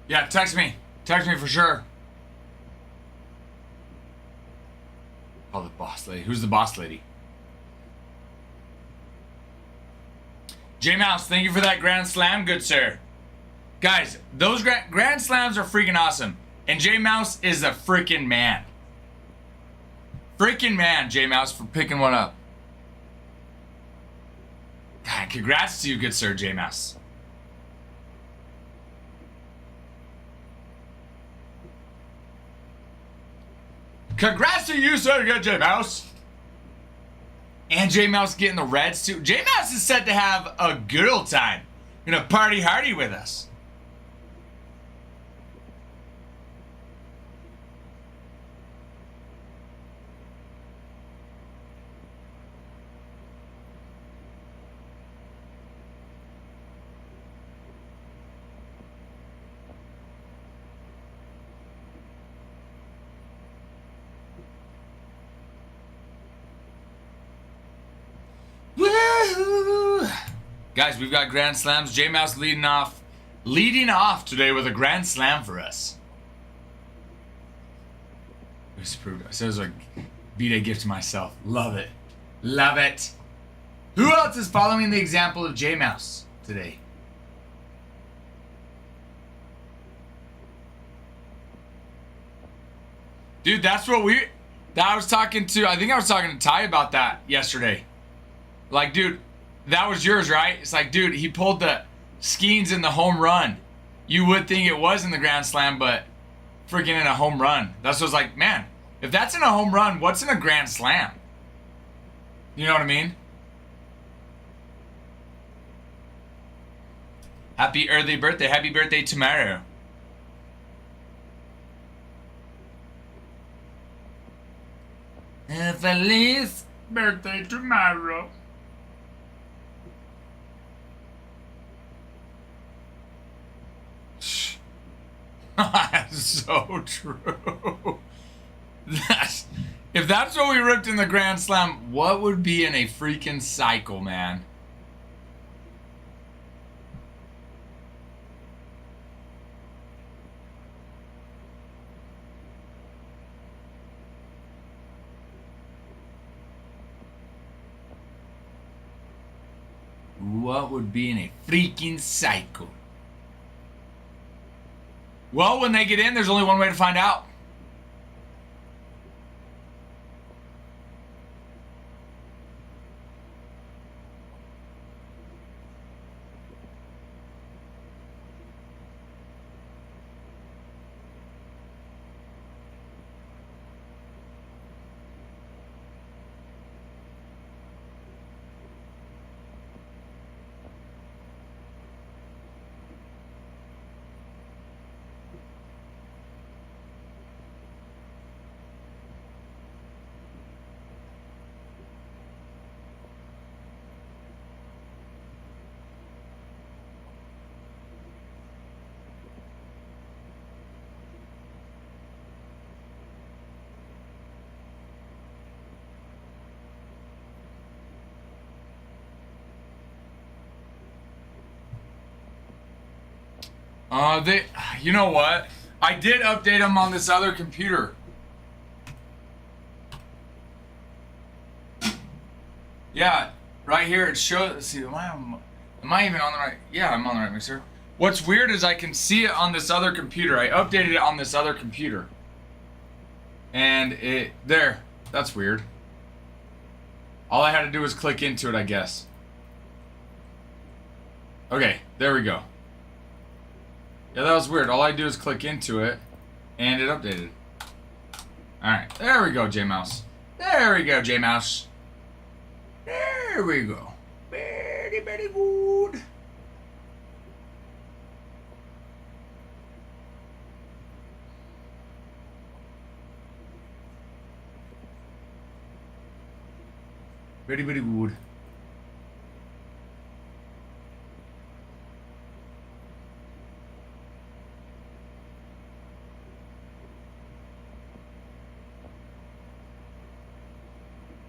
Yeah, text me. Text me for sure. lady? Who's the boss lady? J Mouse, thank you for that Grand Slam, good sir. Guys, those Grand Slams are freaking awesome. And J Mouse is a freaking man. Freaking man, J Mouse, for picking one up. God, congrats to you, good sir, J Mouse. Congrats to you, sir, good J Mouse. And J Mouse getting the reds too. J Mouse is set to have a good old time. Gonna party hardy with us. Woohoo! Guys, we've got Grand Slams. J Mouse leading off today with a Grand Slam for us. It was approved. So it was a B-Day gift to myself. Love it. Love it. Who else is following the example of J Mouse today? Dude, that's what I was talking to Ty about that yesterday. Like, dude, that was yours, right? It's like, dude, he pulled the Skeens in the home run. You would think it was in the Grand Slam, but freaking in a home run. That's what I was like, man, if that's in a home run, what's in a Grand Slam? You know what I mean? Happy early birthday. Happy birthday tomorrow. Feliz birthday tomorrow. That's so true. If that's what we ripped in the Grand Slam, what would be in a freaking cycle, man? What would be in a freaking cycle? Well, when they get in, there's only one way to find out. You know what? I did update them on this other computer. Yeah, right here it shows. Let's see, am I even on the right? Yeah, I'm on the right mixer. What's weird is I can see it on this other computer. I updated it on this other computer. And there. That's weird. All I had to do was click into it, I guess. Okay, there we go. Yeah, that was weird. All I do is click into it, and it updated. Alright, there we go, J-Mouse. There we go, J-Mouse. There we go. Very, very good. Very, very good.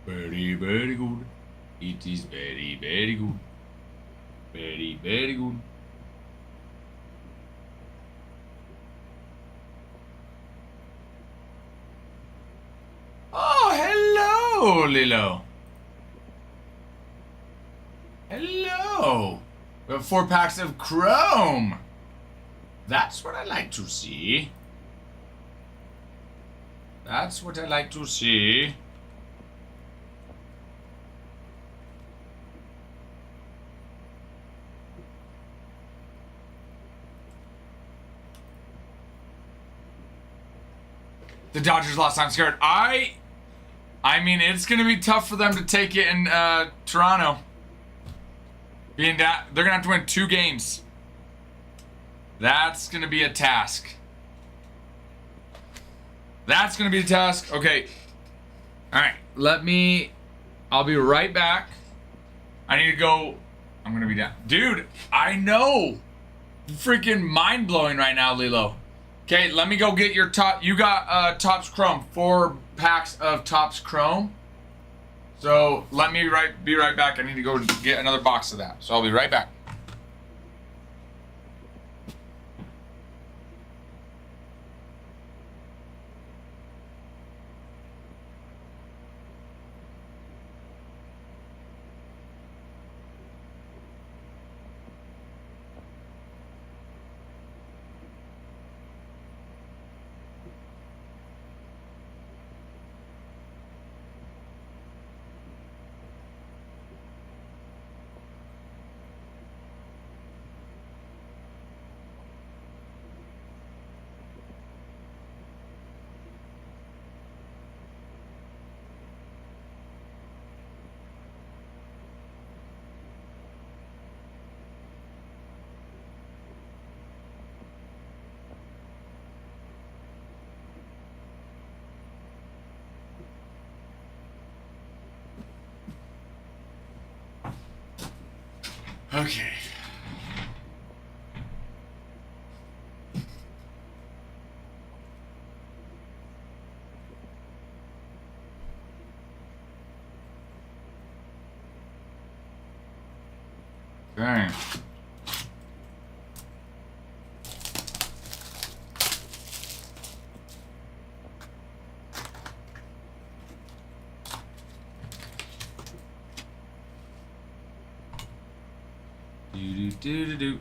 Very, very good. It is very, very good. Very, very good. Oh, hello! Hello, Lilo. Hello. We have 4 packs of Chrome. That's what I like to see. That's what I like to see. The Dodgers lost. I'm scared. I mean, it's going to be tough for them to take it in Toronto. Being that they're going to have to win 2 games. That's going to be a task. That's going to be a task. Okay. All right. I'll be right back. I need to go. I'm going to be down. Dude, I know. Freaking mind-blowing right now, Lilo. Okay, let me go get your top. You got Topps Chrome. 4 packs of Topps Chrome. So let me be right back. I need to go get another box of that. So I'll be right back. Okay. Okay. Do.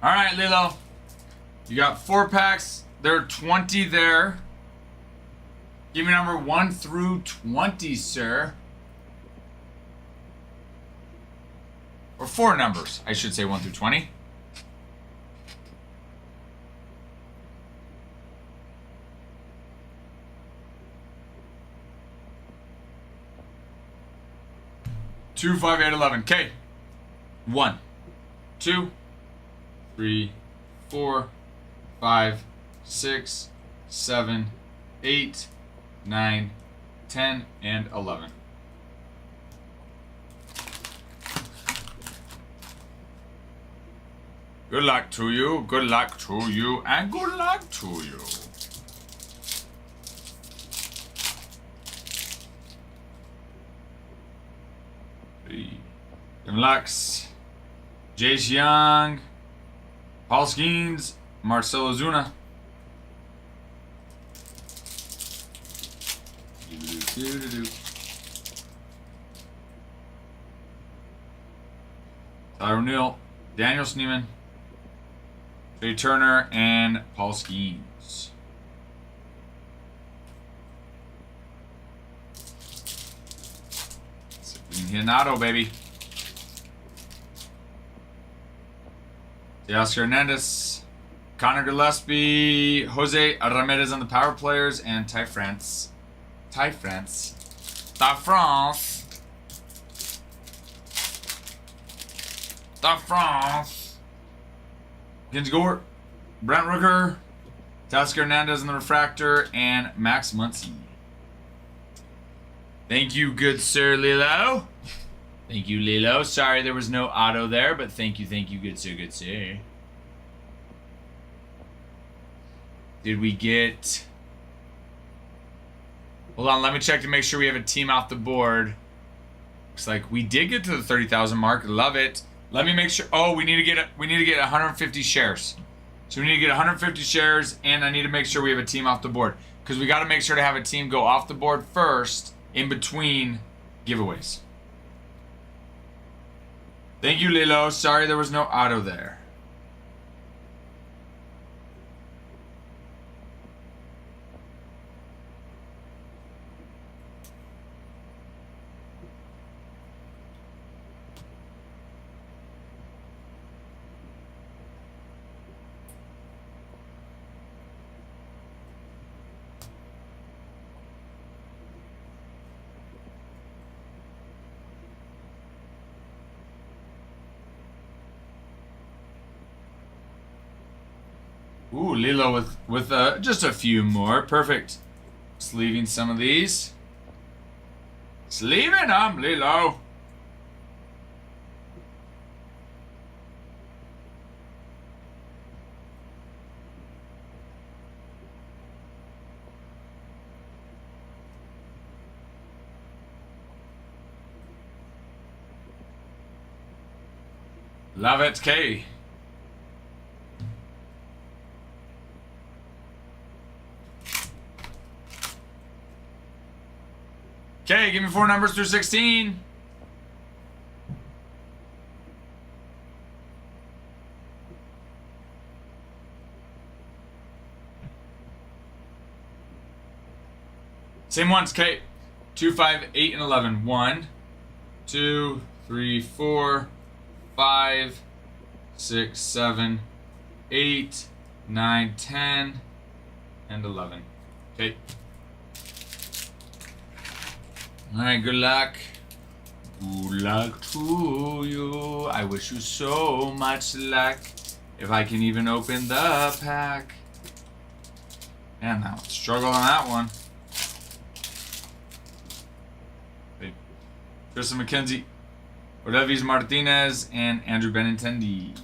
All right, Lilo. You got 4 packs. There are 20 there. Give me number 1 through 20, sir. Or 4 numbers. I should say 1 through 20. Two, 5, 8, 11. Okay. 1, 2, 3, 4, 5, 6, 7, 8, 9, 10, and 11. Good luck to you, good luck to you, and good luck to you. Tim Lux, Jace Young, Paul Skeens, Marcelo Zuna. Tyler O'Neill, Daniel Sneeman, Trey Turner, and Paul Skeens. Hinado, baby. Oscar Hernandez, Connor Gillespie, Jose Ramirez on the power players, and Ty France. Ty France. Genji Gore, Brent Rooker, Oscar Hernandez on the refractor, and Max Muncy. Thank you, good sir Lilo. Thank you, Lilo. Sorry there was no auto there, but thank you, good sir, good sir. Did we get... Hold on, let me check to make sure we have a team off the board. Looks like we did get to the 30,000 mark. Love it. Let me make sure. Oh, we need to get 150 shares. So we need to get 150 shares, and I need to make sure we have a team off the board, because we got to make sure to have a team go off the board first in between giveaways. Thank you, Lilo. Sorry there was no auto there. Ooh, Lilo with just a few more. Perfect. Sleeving some of these. Sleeving them, Lilo. Love it, Kay. Okay, give me 4 numbers through 16. Same ones, Kate. 2, 5, 8, and 11. 1, 2, 3, 4, 5, 6, 7, 8, 9, 10, and 11. Okay. Alright, good luck. Good luck to you. I wish you so much luck. If I can even open the pack. Man, that was a struggle on that one. Okay. Tristan McKenzie, Odavis Martinez, and Andrew Benintendi.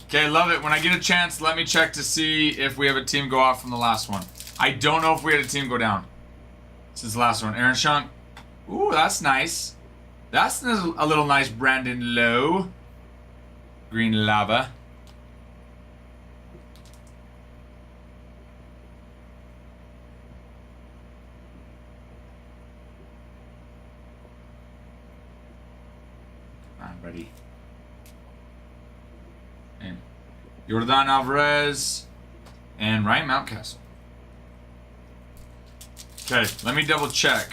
Okay, love it. When I get a chance, let me check to see if we have a team go off from the last one. I don't know if we had a team go down since the last one. Aaron Shunk. Ooh, that's nice. That's a little nice Brandon Lowe. Green Lava. I'm ready. And Jordan Alvarez and Ryan Mountcastle. Okay, let me double check.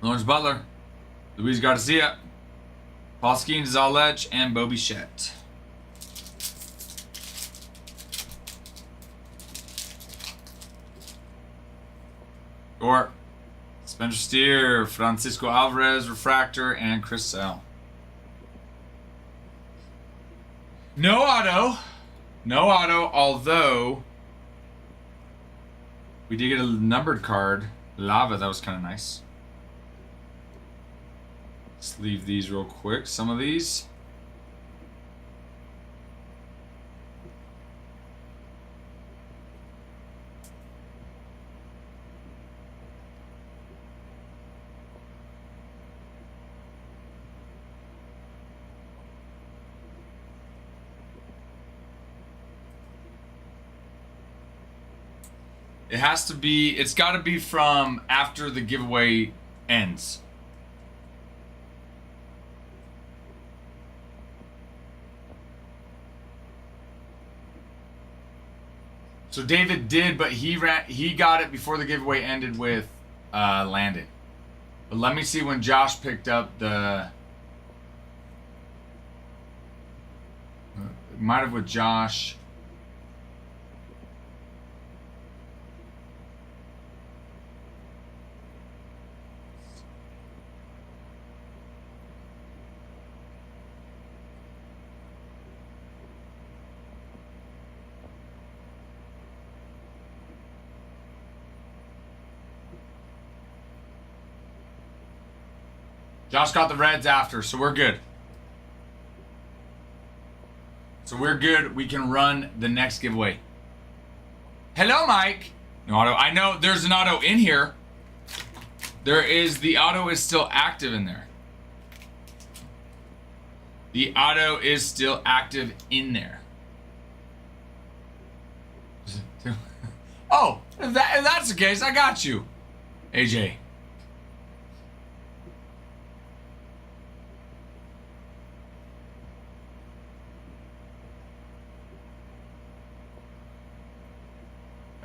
Lawrence Butler, Luis Garcia, Paul Skeens, Zalech, and Bo Bichette. Or Spencer Steer, Francisco Alvarez, Refractor, and Chris Sell. No auto. No auto, although we did get a numbered card. Lava, that was kind of nice. Let's leave these real quick. Some of these. It has to be, it's got to be from after the giveaway ends. So David did, but he got it before the giveaway ended with Landon. But let me see when Josh picked up the... It might have with Josh... Josh got the reds after, so we're good. So we're good. We can run the next giveaway. Hello, Mike. No auto. I know there's an auto in here. There is. The auto is still active in there. The auto is still active in there. Oh, if that's the case, I got you, AJ.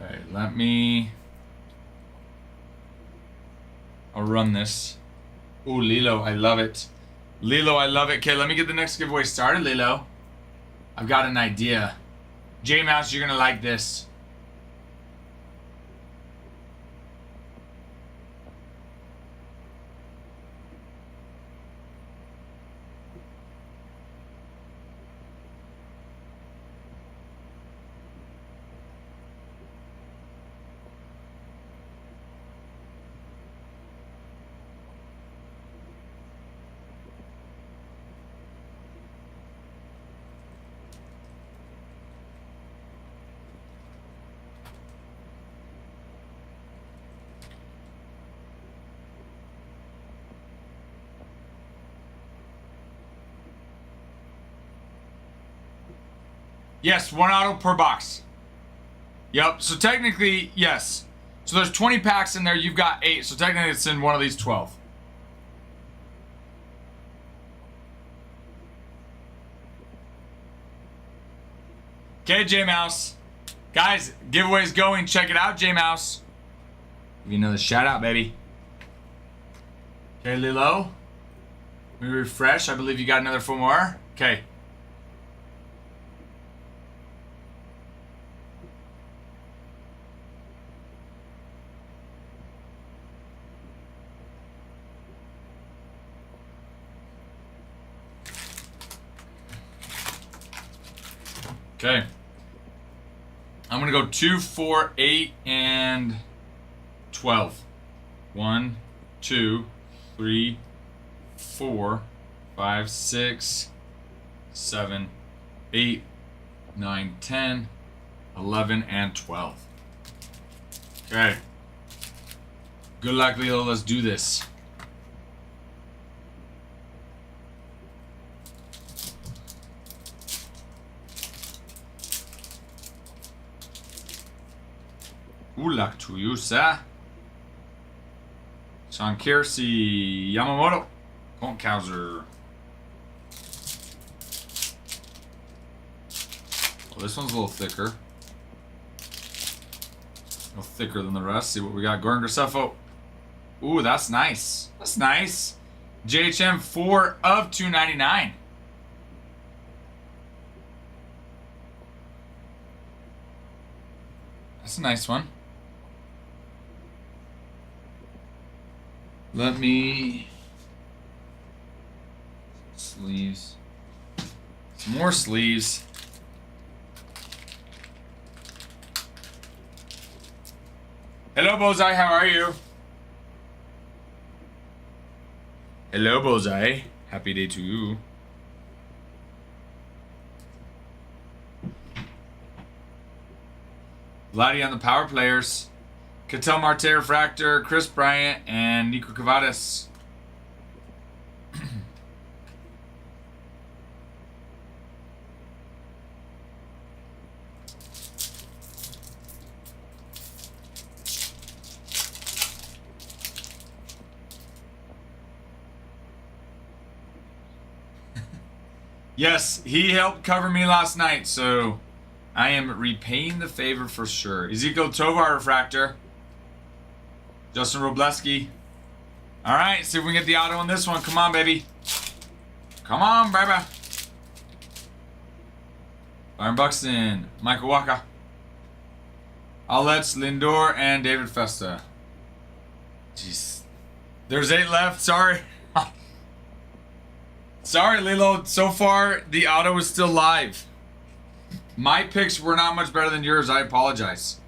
All right, I'll run this. Ooh, Lilo, I love it. Lilo, I love it. Okay, let me get the next giveaway started, Lilo. I've got an idea. J-Mouse, you're gonna like this. Yes, one auto per box. Yep, so technically, yes. So there's 20 packs in there, you've got 8, so technically it's in one of these 12. Okay, J-Mouse. Guys, giveaway's going. Check it out, J-Mouse. Give you another shout out, baby. Okay, Lilo. Let me refresh. I believe you got another 4 more. Okay. Okay. I'm going to go 2, 4, 8, and 12. 1, 2, 3, 4, 5, 6, 7, 8, 9, 10, 11, and 12. Okay. Good luck, Leo. Let's do this. Good luck to you, sir. Sean Kiersey, Yamamoto, Konkhauser. Well, this one's a little thicker. A little thicker than the rest. See what we got. Gordon Graceffo. Ooh, that's nice. That's nice. JHM 4 of 299. That's a nice one. Let me... Sleeves. Some more sleeves. Hello, Bozai. How are you? Hello, Bozai. Happy day to you. Vladdy on the power players. Cattell Marte Refractor, Chris Bryant, and Nico Cavadas. Yes, he helped cover me last night, so I am repaying the favor for sure. Ezekiel Tovar Refractor. Justin Robleski. All right, see if we can get the auto on this one. Come on, baby. Come on, baby. Byron Buxton, Michael Walker, Alex Lindor, and David Festa. Jeez. There's 8 left. Sorry. Sorry, Lilo. So far, the auto is still live. My picks were not much better than yours. I apologize.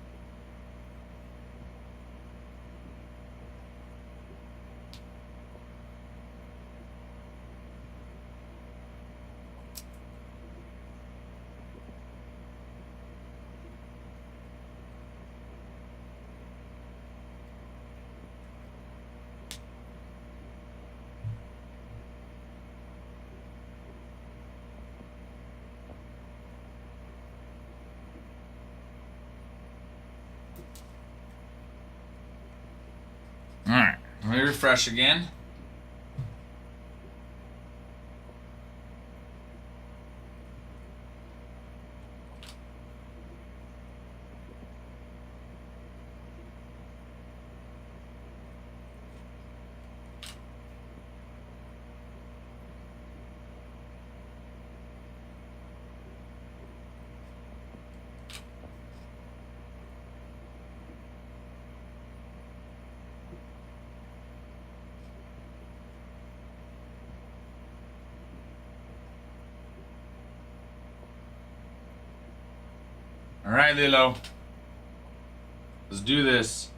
Let me refresh again. All right, Lilo. Let's do this.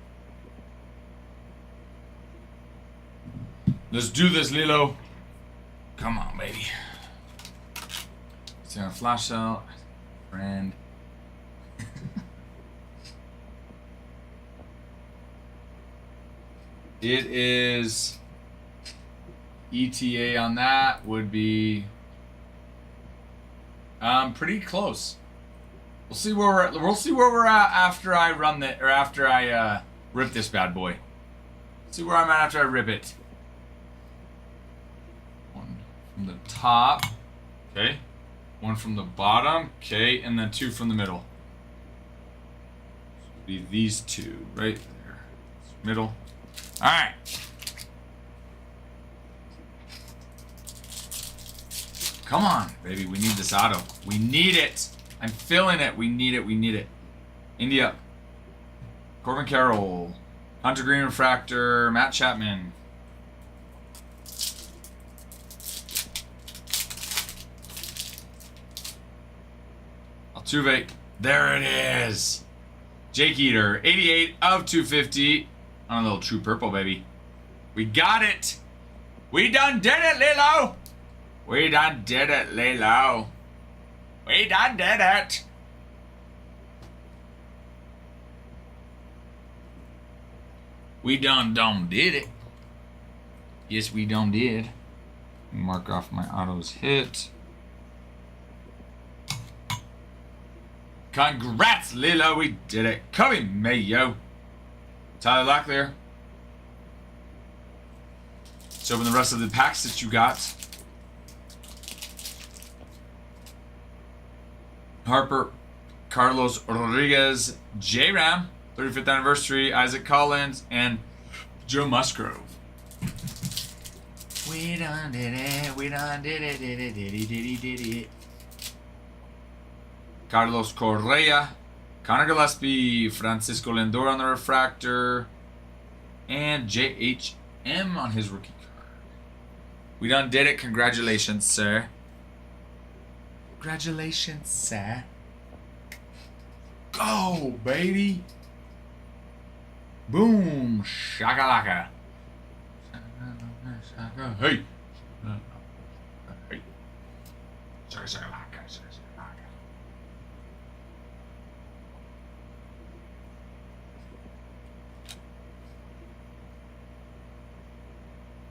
Let's do this, Lilo. Come on, baby. It's gonna flash out. Friend. It is ETA on that would be pretty close. We'll see where we're at after I run the or after I rip this bad boy. See where I'm at after I rip it. One from the top. Okay. One from the bottom. Okay, and then two from the middle. Be these two right there. Middle. Alright. Come on, baby. We need this auto. We need it. I'm feeling it. We need it. We need it. India. Corbin Carroll. Hunter Green Refractor. Matt Chapman. Altuve. There it is. Jake Eater. 88 of 250. On a little true purple, baby. We got it. We done did it, Lilo. We done did it, Lilo. We done did it. We done did it. Yes, we done did. Mark off my autos hit. Congrats, Lilo. We did it. Cody Mayo. Tyler Locklear. Let's open the rest of the packs that you got. Harper, Carlos Rodriguez, J-Ram, 35th anniversary, Isaac Collins, and Joe Musgrove. We done did it, we done did it, did it. Carlos Correa, Connor Gillespie, Francisco Lindor on the refractor, and JHM on his rookie card. We done did it, congratulations, sir. Congratulations, sir. Go, baby. Boom. Shakalaka. Hey. Hey. Shakalaka.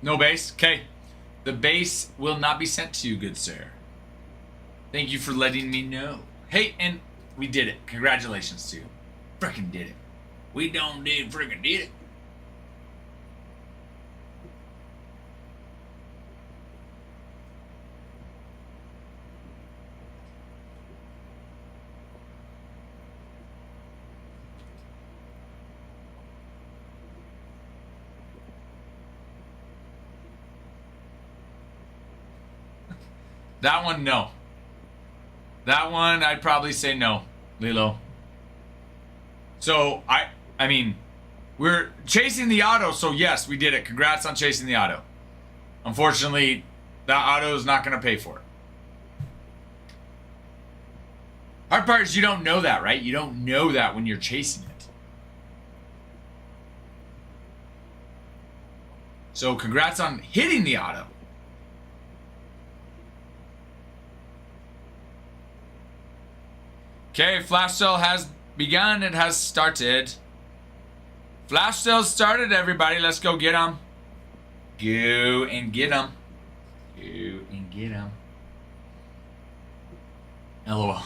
No base? Okay. The base will not be sent to you, good sir. Thank you for letting me know. Hey, and we did it. Congratulations to you. Frickin' did it. We done did frickin' did it. That one, no. That one, I'd probably say no, Lilo. So, I mean, we're chasing the auto, so yes, we did it. Congrats on chasing the auto. Unfortunately, that auto is not going to pay for it. Hard part is you don't know that, right? You don't know that when you're chasing it. So, congrats on hitting the auto. Okay, flash sale has begun. It has started. Flash sale started, everybody. Let's go get them. Go and get them. Go and get them. LOL.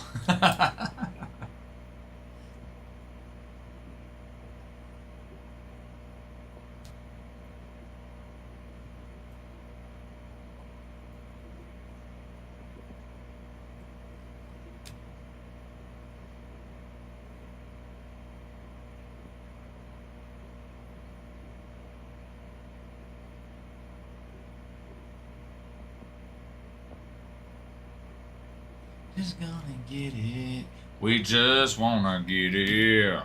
Just gonna get it. We just wanna get it.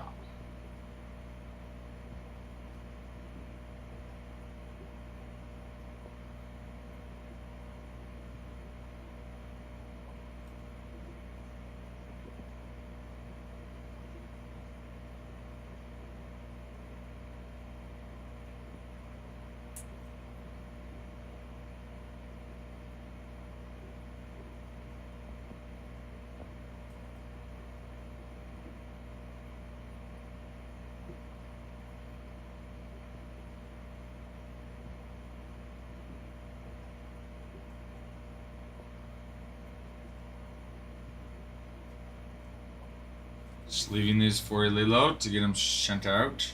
Just leaving these for Lilo to get them sent out.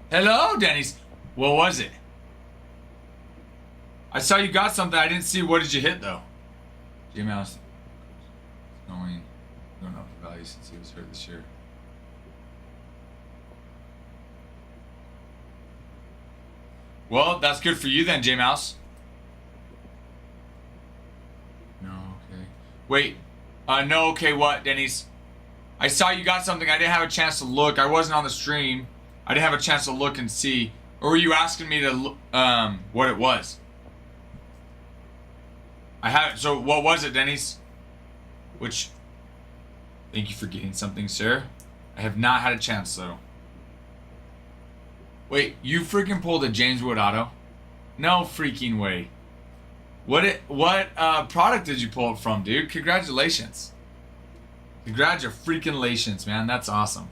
Hello, Denny's. What was it? I saw you got something. I didn't see. What did you hit though? J-Mouse. Going up for value since he was hurt this year. Well, that's good for you then, J-Mouse. No, okay. Wait. No, okay, what, Denny's? I saw you got something. I didn't have a chance to look. I wasn't on the stream. I didn't have a chance to look and see. Or were you asking me to, what it was? I haven't. So, what was it, Denny's? Which, thank you for getting something, sir. I have not had a chance, though. Wait, you freaking pulled a James Wood auto? No freaking way. What product did you pull it from, dude? Congratulations. Congratulations, man. That's awesome.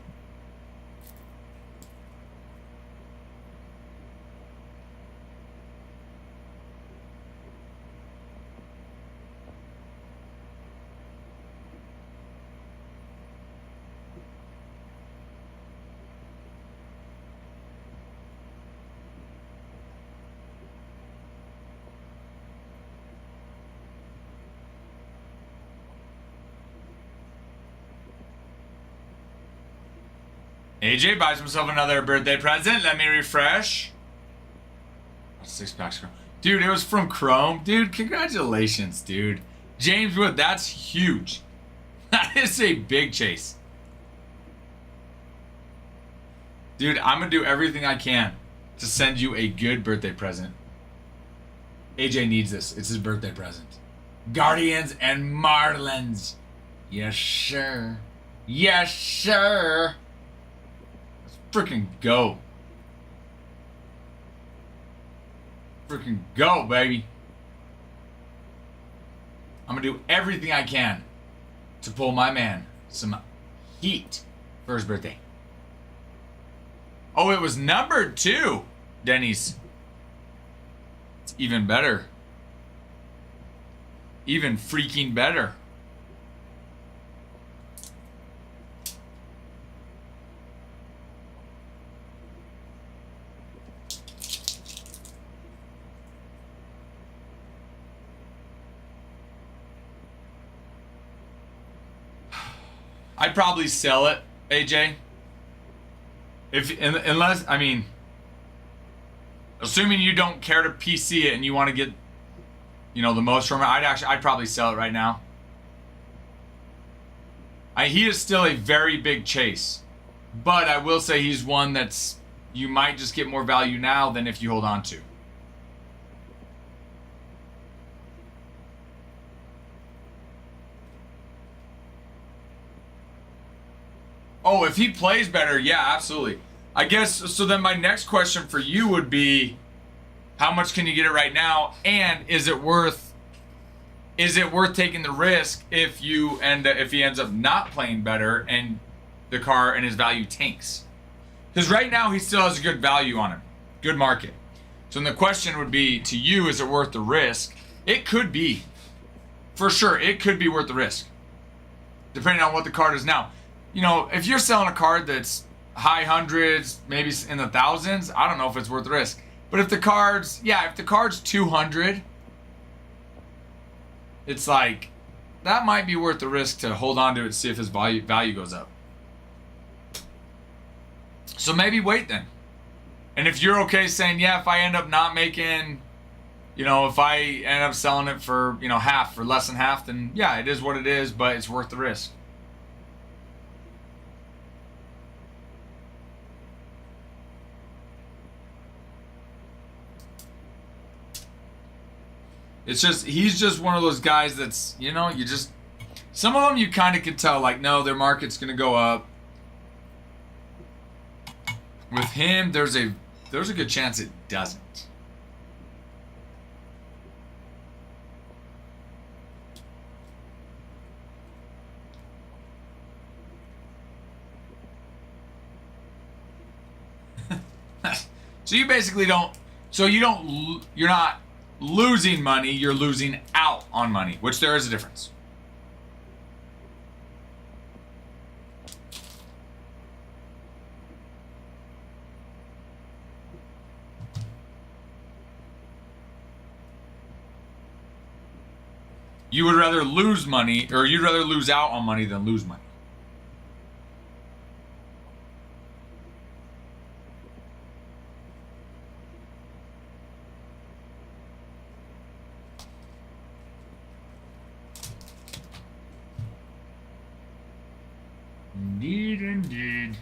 AJ buys himself another birthday present. Let me refresh. 6 packs. Dude, it was from Chrome. Dude, congratulations, dude. James Wood, that's huge. That is a big chase. Dude, I'm going to do everything I can to send you a good birthday present. AJ needs this. It's his birthday present. Guardians and Marlins. Yes, sir. Yes, sir. Freaking go. Freaking go, baby. I'm gonna do everything I can to pull my man some heat for his birthday. Oh, it was number 2, Denny's. It's even better. Even freaking better. I'd probably sell it, AJ. Unless, I mean, assuming you don't care to PC it and you want to get, you know, the most from it, I'd probably sell it right now. He is still a very big chase, but I will say he's one that's, you might just get more value now than if you hold on to. Oh, if he plays better, yeah, absolutely. I guess, so then my next question for you would be, how much can you get it right now? And is it worth taking the risk if he ends up not playing better and the car and his value tanks? Because right now he still has a good value on him. Good market. So then the question would be to you, is it worth the risk? It could be. For sure, it could be worth the risk. Depending on what the card is now. You know, if you're selling a card that's high hundreds, maybe in the thousands, I don't know if it's worth the risk. But if the card's 200, it's like, that might be worth the risk to hold on to it and see if his value goes up. So maybe wait then. And if you're okay saying, yeah, if I end up not making, if I end up selling it for, half, for less than half, then yeah, it is what it is, but it's worth the risk. It's just, he's just one of those guys that's, some of them you kind of can tell, like, no, their market's going to go up. With him, there's a good chance it doesn't. So you basically you're not losing money, you're losing out on money, which there is a difference. You would rather lose money, or you'd rather lose out on money than lose money. Indeed, indeed.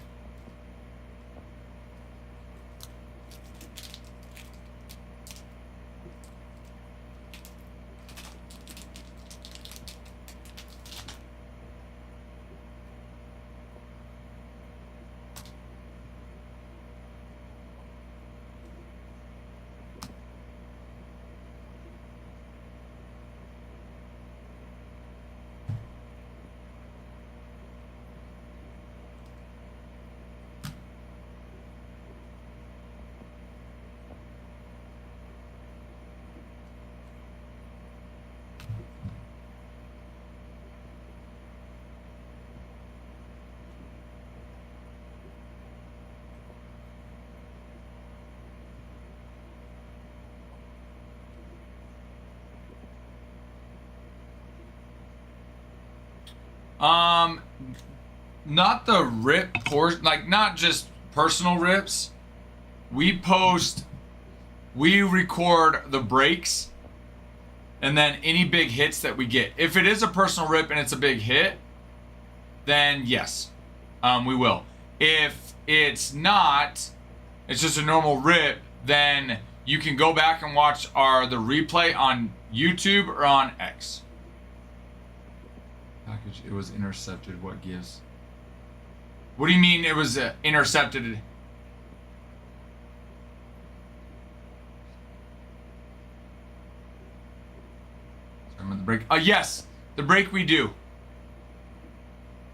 Not the rip portion, like not just personal rips. We record the breaks and then any big hits that we get. If it is a personal rip and it's a big hit, then yes, we will. If it's not, it's just a normal rip, then you can go back and watch the replay on YouTube or on X. Package, it was intercepted. What gives? What do you mean it was intercepted? Sorry, I'm on the break. Yes, the break we do.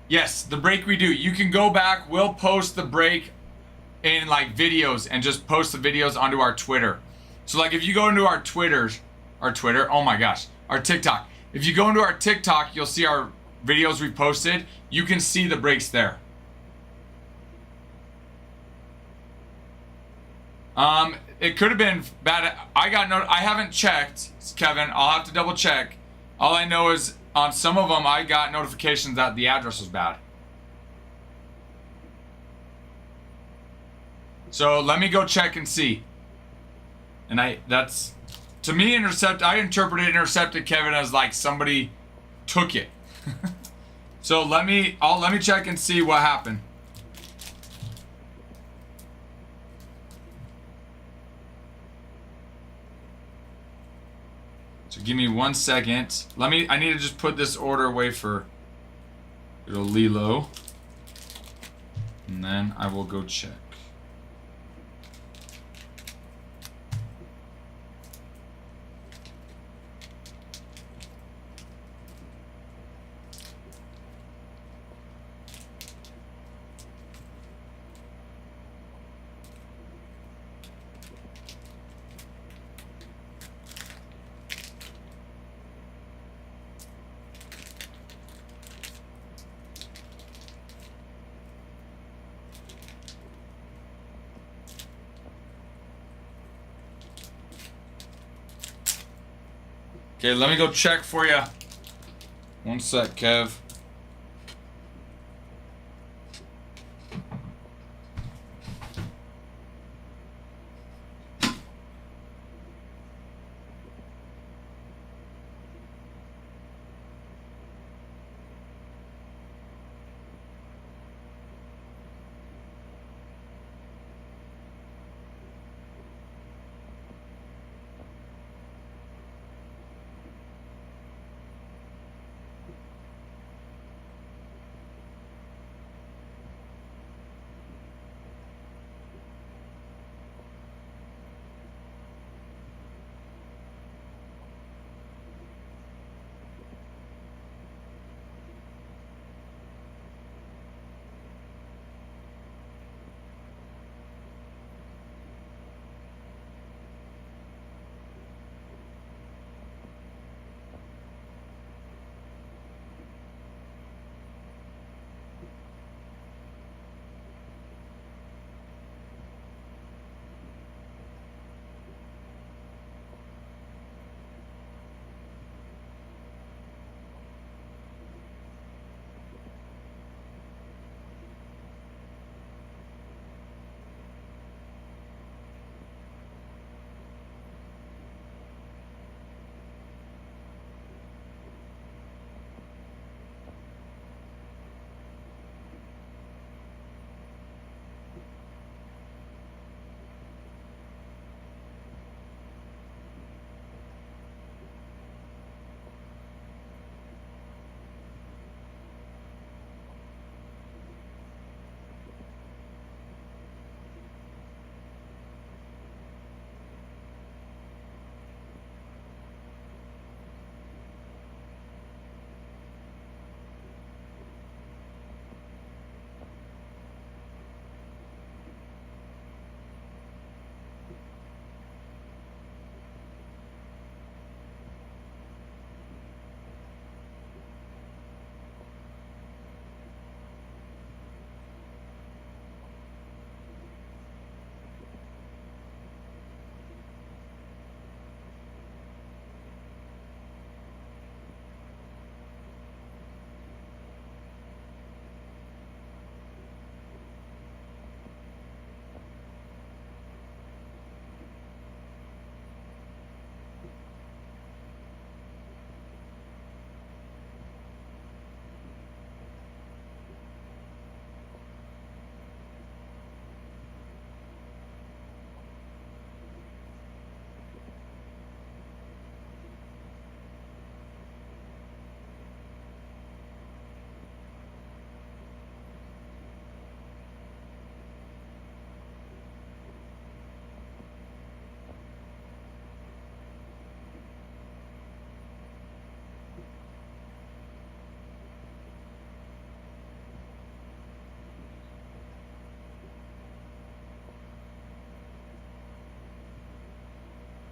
Yes, the break we do. You can go back. We'll post the break in like videos and just post the videos onto our Twitter. So like if you go into our Twitter, oh my gosh, our TikTok. If you go into our TikTok, you'll see our videos we posted. You can see the breaks there. It could have been bad. I haven't checked, Kevin. I'll have to double check. All I know is on some of them, I got notifications that the address was bad. So let me go check and see. And to me, I interpreted intercepted, Kevin, as like somebody took it. So let me check and see what happened. So give me 1 second. I need to just put this order away for Lilo. And then I will go check. Okay, let me go check for you. 1 sec, Kev.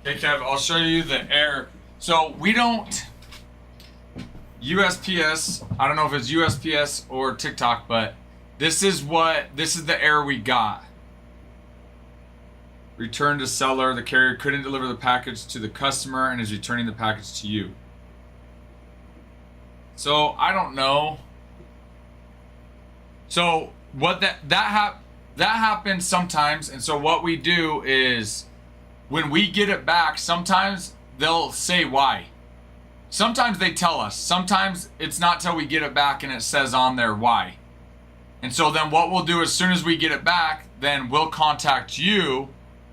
Hey Kev, I'll show you the error. So we don't USPS. I don't know if it's USPS or TikTok, but this is the error we got. Return to seller. The carrier couldn't deliver the package to the customer and is returning the package to you. So I don't know. So what that happens sometimes, and so what we do is when we get it back, sometimes they'll say why. Sometimes they tell us. Sometimes it's not till we get it back and it says on there why. And so then what we'll do as soon as we get it back, then we'll contact you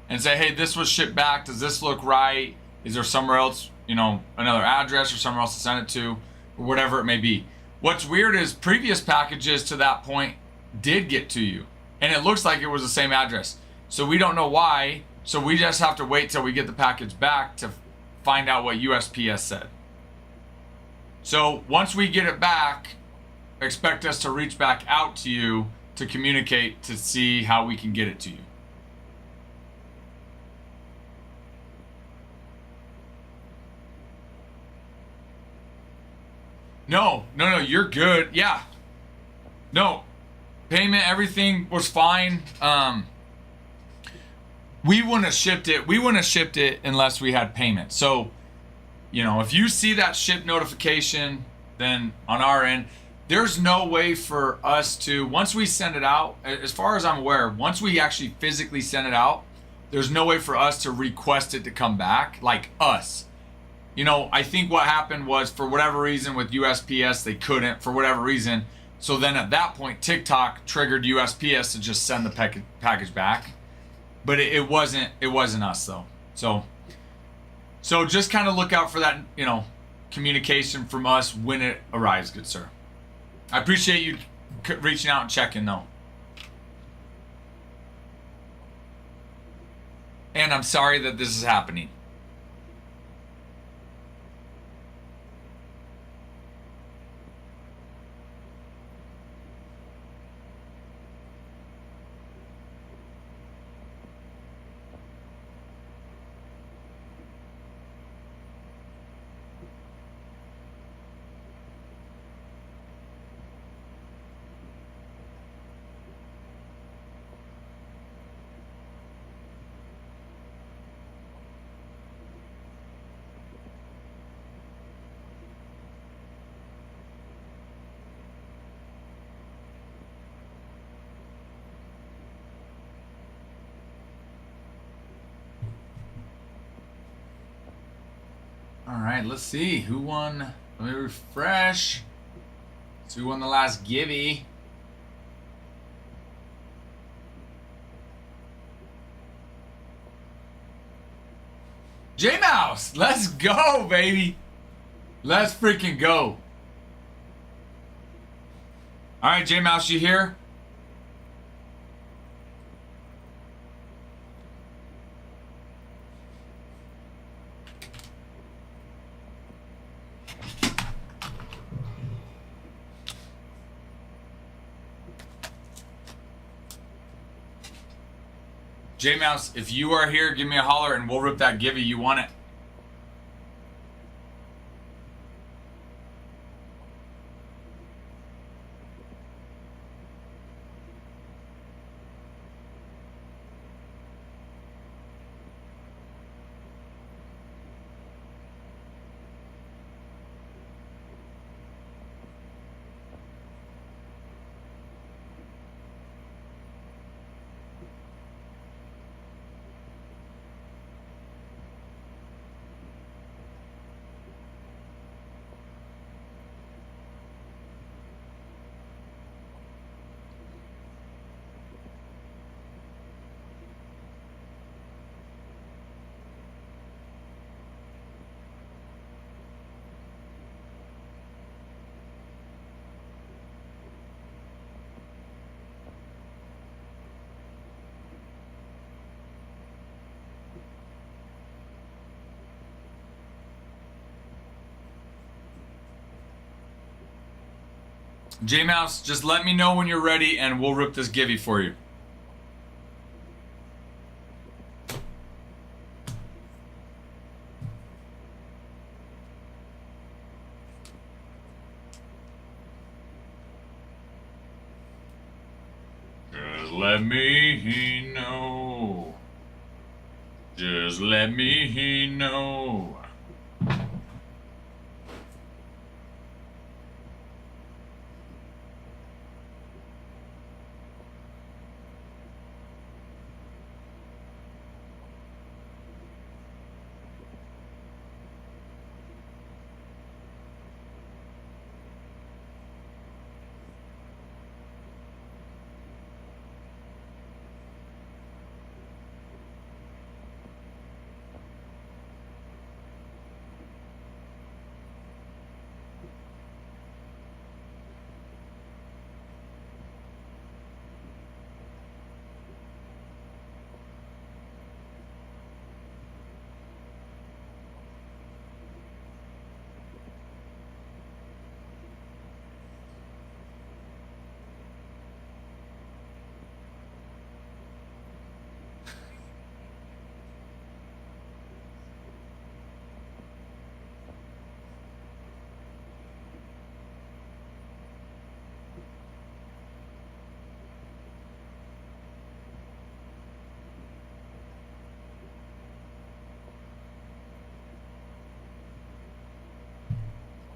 and say, hey, this was shipped back. Does this look right? Is there somewhere else, another address or somewhere else to send it to, or whatever it may be. What's weird is previous packages to that point did get to you, and it looks like it was the same address. So we don't know why. So we just have to wait till we get the package back to find out what USPS said. So once we get it back, expect us to reach back out to you to communicate to see how we can get it to you. No, you're good. Yeah. No. Payment, everything was fine. We wouldn't have shipped it. We wouldn't have shipped it unless we had payment. So, if you see that ship notification, then on our end, there's no way for us to, once we send it out, as far as I'm aware, once we actually physically send it out, there's no way for us to request it to come back, like us. I think what happened was, for whatever reason with USPS, they couldn't, for whatever reason. So then at that point, TikTok triggered USPS to just send the package back. But it wasn't us though. So just kind of look out for that, communication from us when it arrives, good sir. I appreciate you reaching out and checking though. And I'm sorry that this is happening. All right, let's see who won. Let me refresh. So who won the last givey? J Mouse, let's go, baby. Let's freaking go. All right, J Mouse, you here? J Mouse, if you are here, give me a holler and we'll rip that givey. You want it. J Mouse, just let me know when you're ready and we'll rip this givey for you. Just let me know. Just let me know.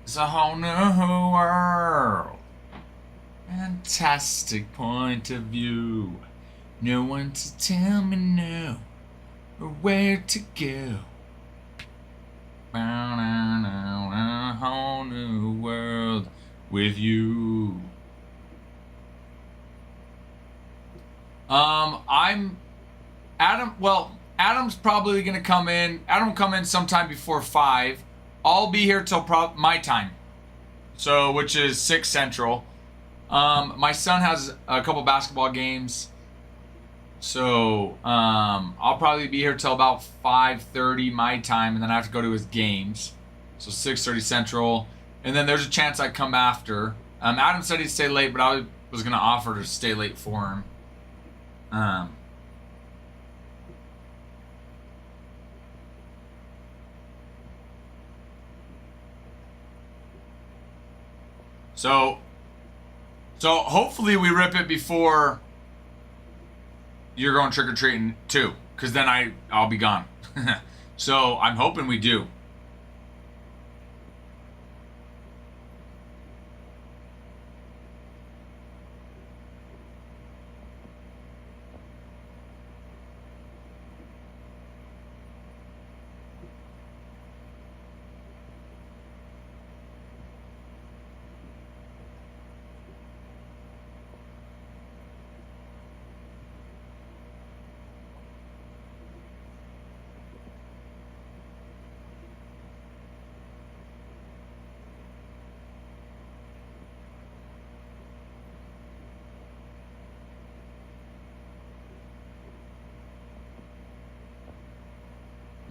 It's a whole new world. Fantastic point of view. No one to tell me no or where to go. A whole new world with you. I'm Adam. Well, Adam's probably gonna come in. Adam will come in sometime before 5. I'll be here till my time, so which is 6 Central. My son has a couple basketball games, so I'll probably be here till about 5:30 my time, and then I have to go to his games, so 6:30 Central, and then there's a chance I come after. Adam said he'd stay late, but I was gonna offer to stay late for him. So hopefully we rip it before you're going trick-or-treating too, because then I'll be gone. So I'm hoping we do.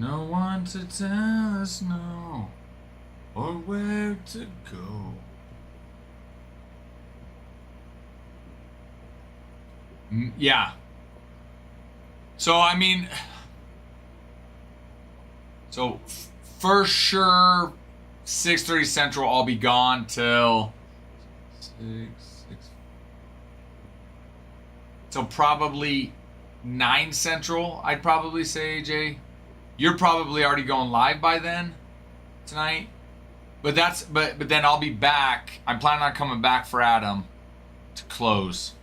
No one to tell us no or where to go. Yeah. So I mean, for sure, 6:30 Central. I'll be gone till 6 till probably 9 Central. I'd probably say, AJ. You're probably already going live by then tonight. But then I'll be back. I'm planning on coming back for Adam to close.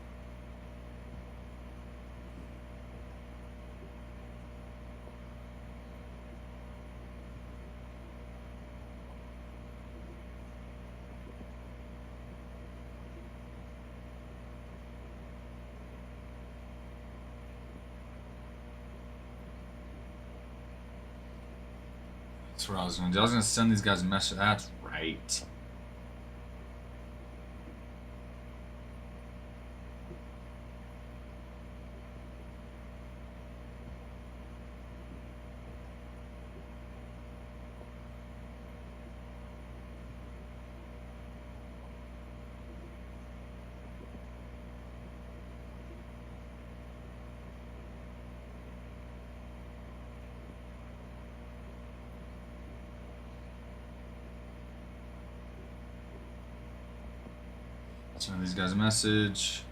That's what I was going to do. I was going to send these guys a message. That's right. Send these guys a message.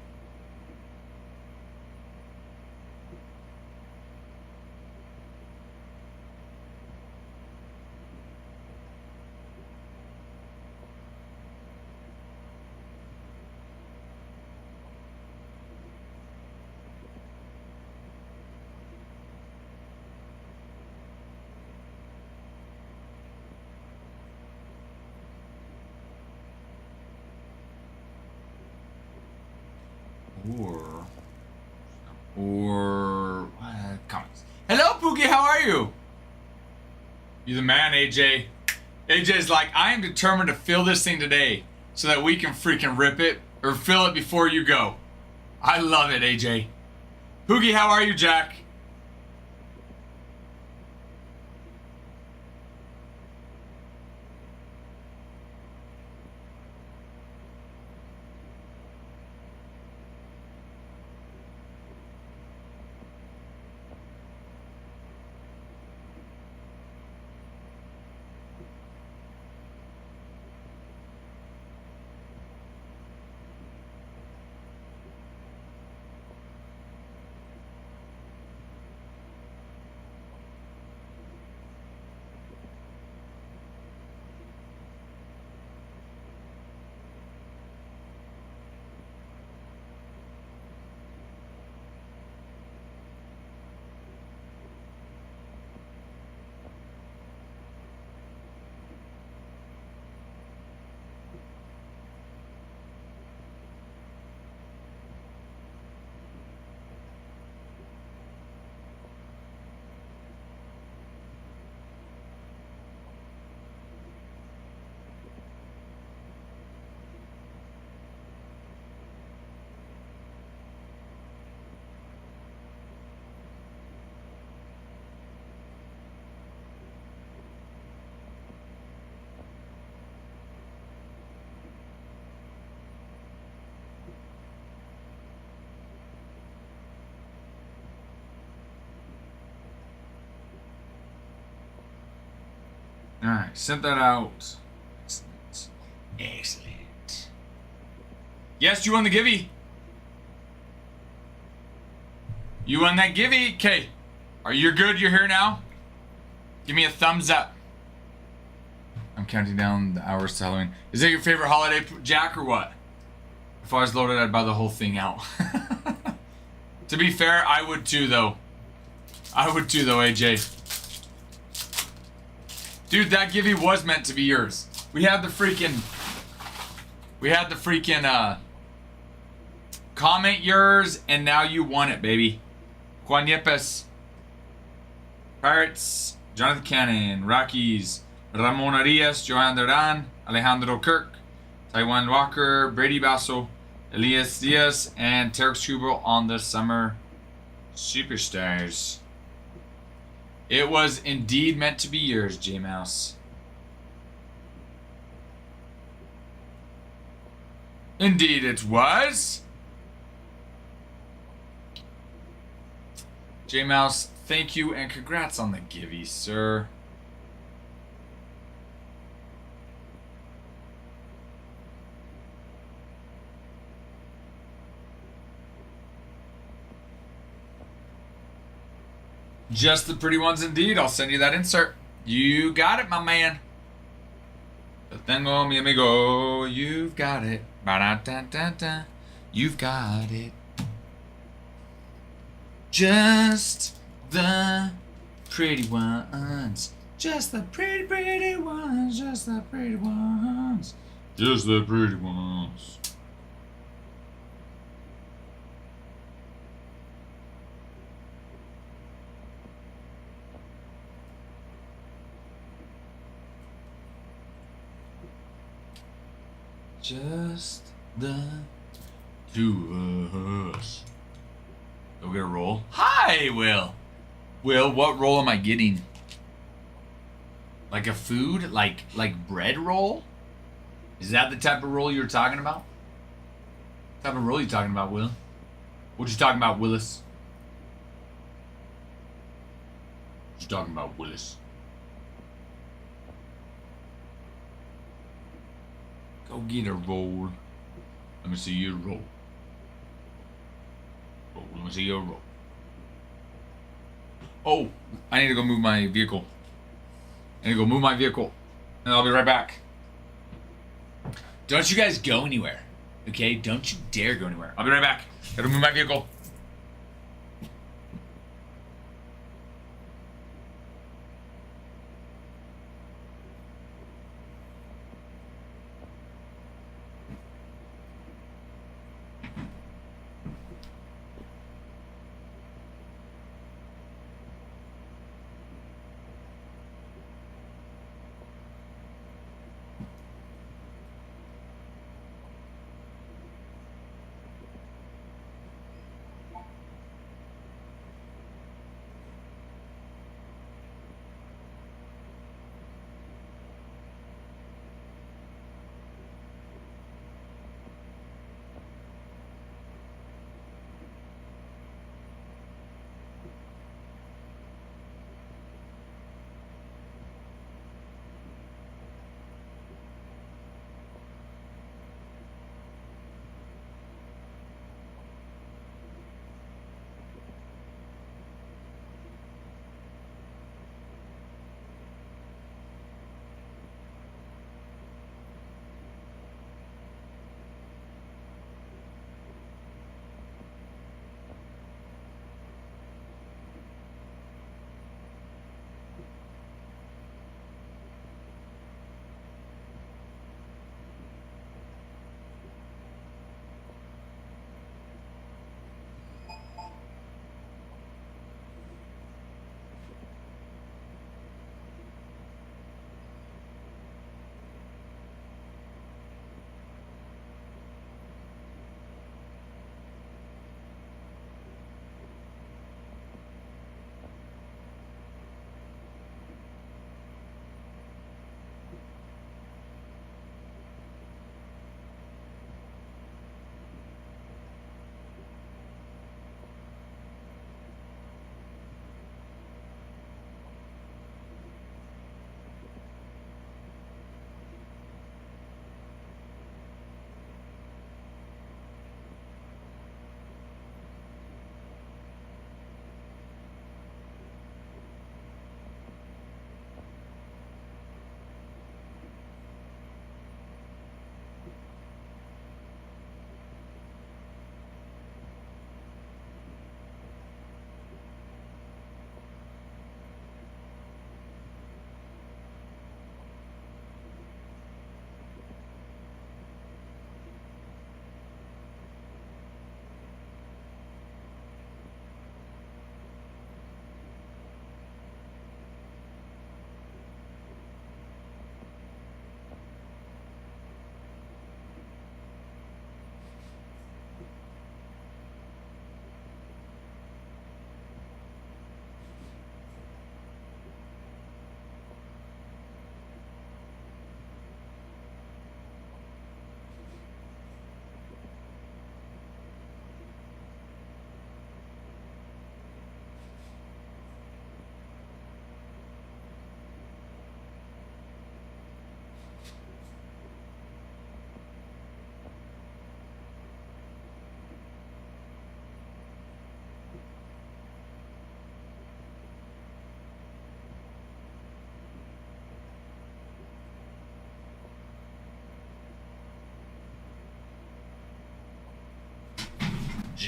or comments. Hello, Pookie. How are you? You the man, AJ. AJ's like, I am determined to fill this thing today so that we can freaking rip it or fill it before you go. I love it, AJ. Pookie, how are you, Jack? Alright, sent that out. Excellent. Excellent. Yes, you won the Givey. You won that Givey. Okay. Are you good? You're here now? Give me a thumbs up. I'm counting down the hours to Halloween. Is that your favorite holiday, Jack, or what? If I was loaded, I'd buy the whole thing out. To be fair, I would too, though. I would too, though, AJ. Dude, that Givey was meant to be yours. We had the freaking comment yours, and now you won it, baby. Juan Yepes, Pirates, Jonathan Cannon, Rockies, Ramon Arias, Johan Duran, Alejandro Kirk, Taiwan Walker, Brady Basso, Elias Diaz, and Tarek Schubel on the Summer Superstars. It was indeed meant to be yours, J-Mouse. Indeed it was. J-Mouse, thank you and congrats on the Givey, sir. Just the pretty ones indeed. I'll send you that insert. You got it, my man. Tengo mi amigo. You've got it. Ba-da-da-da-da. You've got it. Just the pretty ones. Just the pretty, pretty ones. Just the pretty ones. Just the pretty ones. Just the two of us. Go get a roll. Hi, Will. Will, what roll am I getting? Like a food? Like bread roll? Is that the type of roll you're talking about? What type of roll you talking about, Will? What you talking about, Willis? What you talking about, Willis? Go get a roll. Let me see your roll. Let me see your roll. Oh, I need to go move my vehicle. I need to go move my vehicle. And I'll be right back. Don't you guys go anywhere. Okay? Don't you dare go anywhere. I'll be right back. Gotta move my vehicle.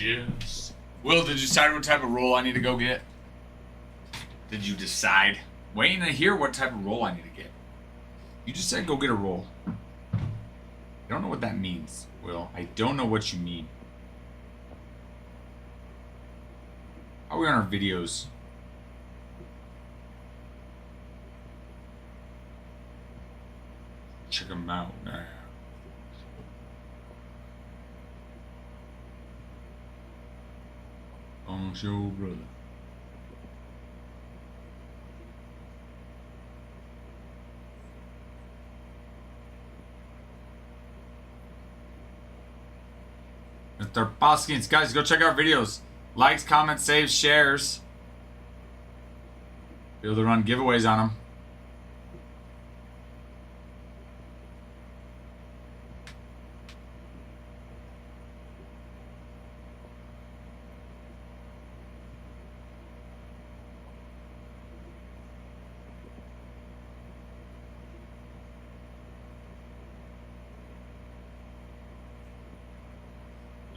Yes. Will, did you decide what type of roll I need to go get? Did you decide? Waiting to hear what type of roll I need to get. You just said go get a roll. I don't know what that means, Will. I don't know what you mean. How are we on our videos? Check them out now. On show, brother. Mr. Boskins, guys, go check out our videos. Likes, comments, saves, shares. Be able to run giveaways on them.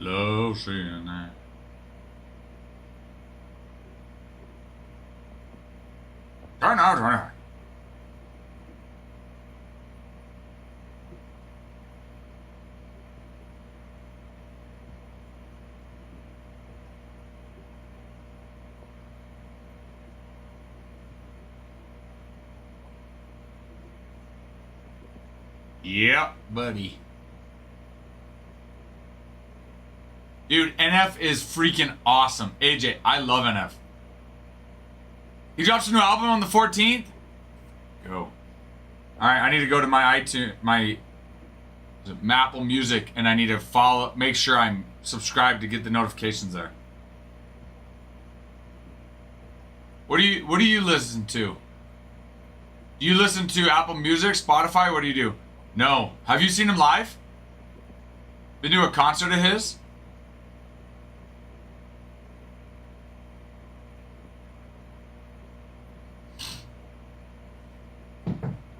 Love seeing that. Turn out. Yep, buddy. Dude, NF is freaking awesome. AJ, I love NF. He drops a new album on the 14th? Go. Alright, I need to go to my iTunes, my Apple Music, and I need to follow, make sure I'm subscribed to get the notifications there. What do you listen to? Do you listen to Apple Music, Spotify? What do you do? No. Have you seen him live? Been to a concert of his?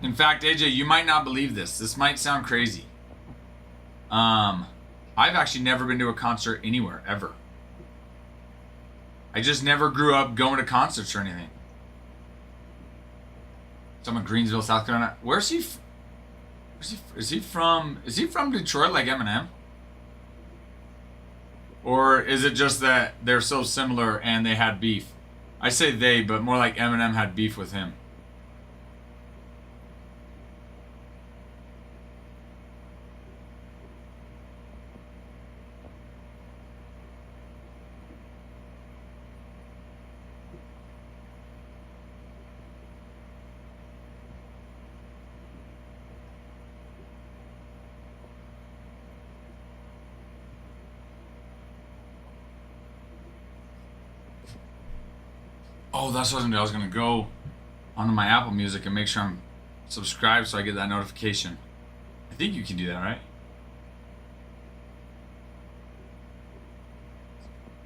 In fact, AJ, you might not believe this. This might sound crazy. I've actually never been to a concert anywhere, ever. I just never grew up going to concerts or anything. Someone Greensville, South Carolina. Where's he? Is he from Detroit like Eminem? Or is it just that they're so similar and they had beef? I say they, but more like Eminem had beef with him. Oh, that's what I was gonna do. I was gonna go onto my Apple Music and make sure I'm subscribed so I get that notification. I think you can do that,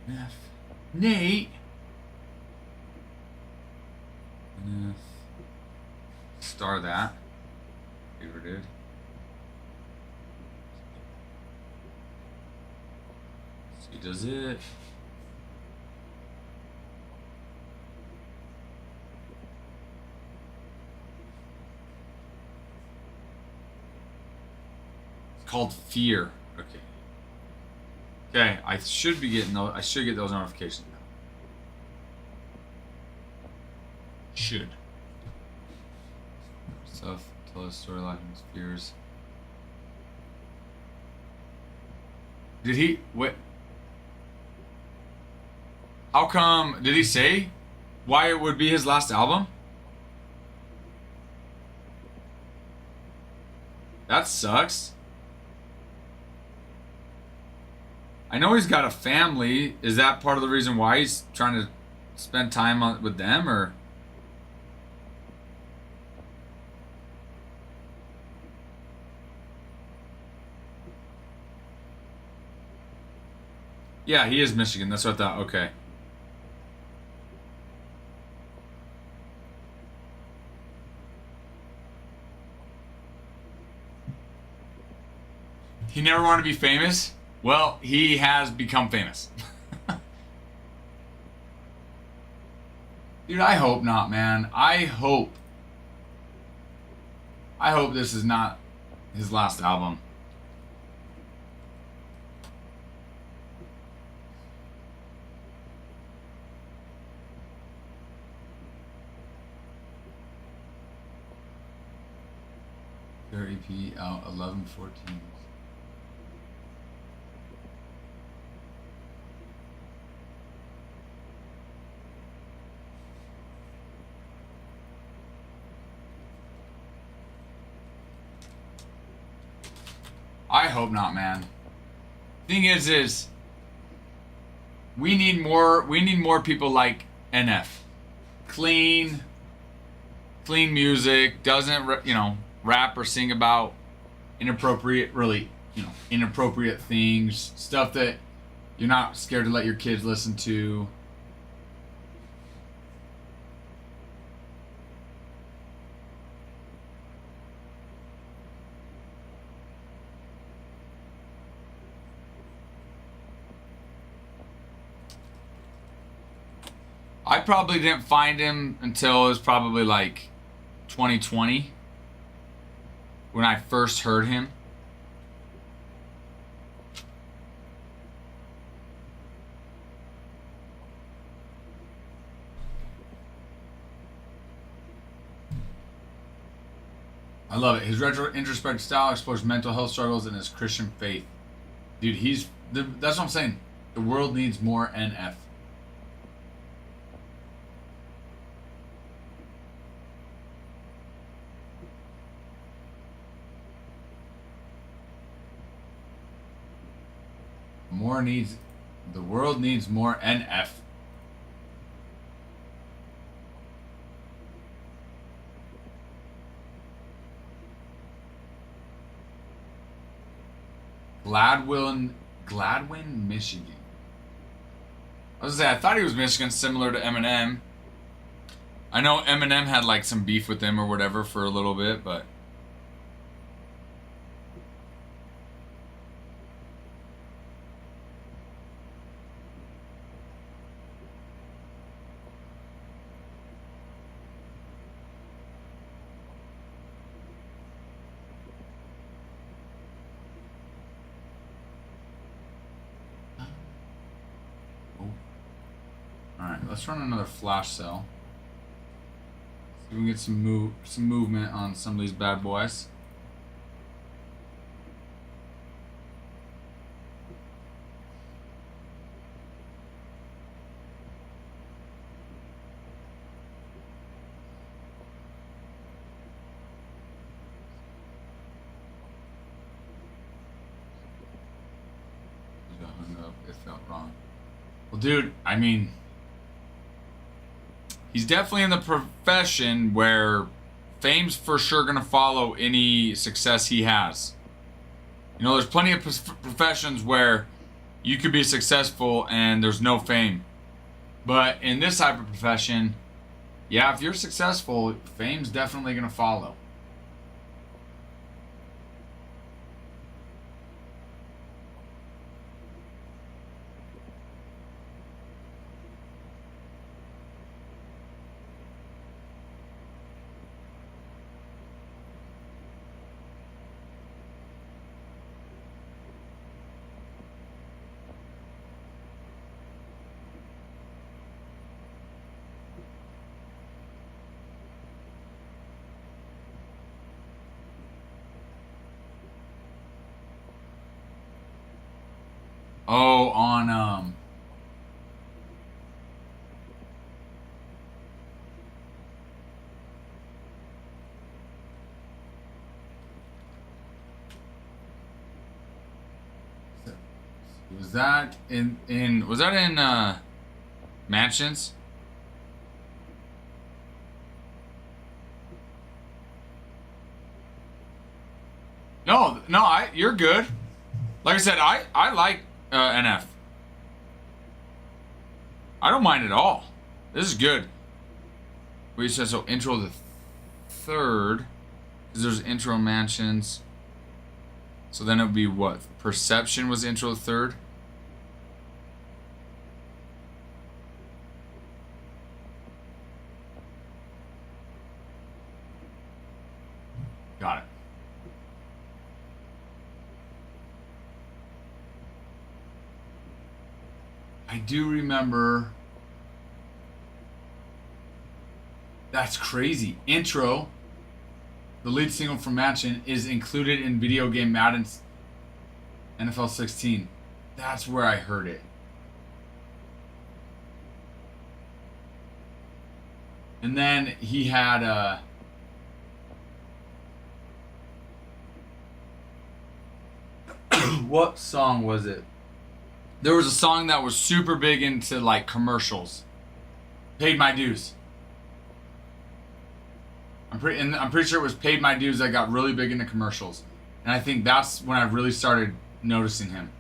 right? Nate. Star that. Favorite dude. So he does it. Called Fear. Okay. Okay, I should be getting those. I should get those notifications now. Should. Stuff. Tell us story life and fears. Did he? What? How come? Did he say why it would be his last album? That sucks. I know he's got a family. Is that part of the reason why he's trying to spend time with them, or? Yeah, he is Michigan. That's what I thought. Okay. He never wanted to be famous? Well, he has become famous. Dude, I hope not, man. I hope this is not his last album. Their EP out 11/14. I hope not, man. Thing is we need more people like NF. Clean music, doesn't rap or sing about inappropriate things, stuff that you're not scared to let your kids listen to. I probably didn't find him until it was probably like 2020 when I first heard him. I love it. His retro introspective style explores mental health struggles and his Christian faith. Dude, that's what I'm saying. The world needs more NF. The world needs more NF. Gladwin, Michigan. I was gonna say, I thought he was Michigan, similar to Eminem. I know Eminem had like some beef with him or whatever for a little bit, but let's run another flash sale. See if we can get some movement on some of these bad boys. Got hung up. It felt wrong. Well, dude, I mean, he's definitely in the profession where fame's for sure going to follow any success he has. You know, there's plenty of professions where you could be successful and there's no fame. But in this type of profession, yeah, if you're successful, fame's definitely going to follow. Oh, on was that in Mansions? No, you're good. Like I said, I like NF. I don't mind at all. This is good. We said so. Intro the third, because there's intro Mansions. So then it would be what? Perception was intro third. Got it. I do remember. That's crazy. Intro, the lead single from Mansion, is included in video game Madden's NFL 16. That's where I heard it. And then he had what song was it? There was a song that was super big into like commercials. Paid My Dues. I'm pretty sure it was Paid My Dues that got really big into commercials. And I think that's when I really started noticing him.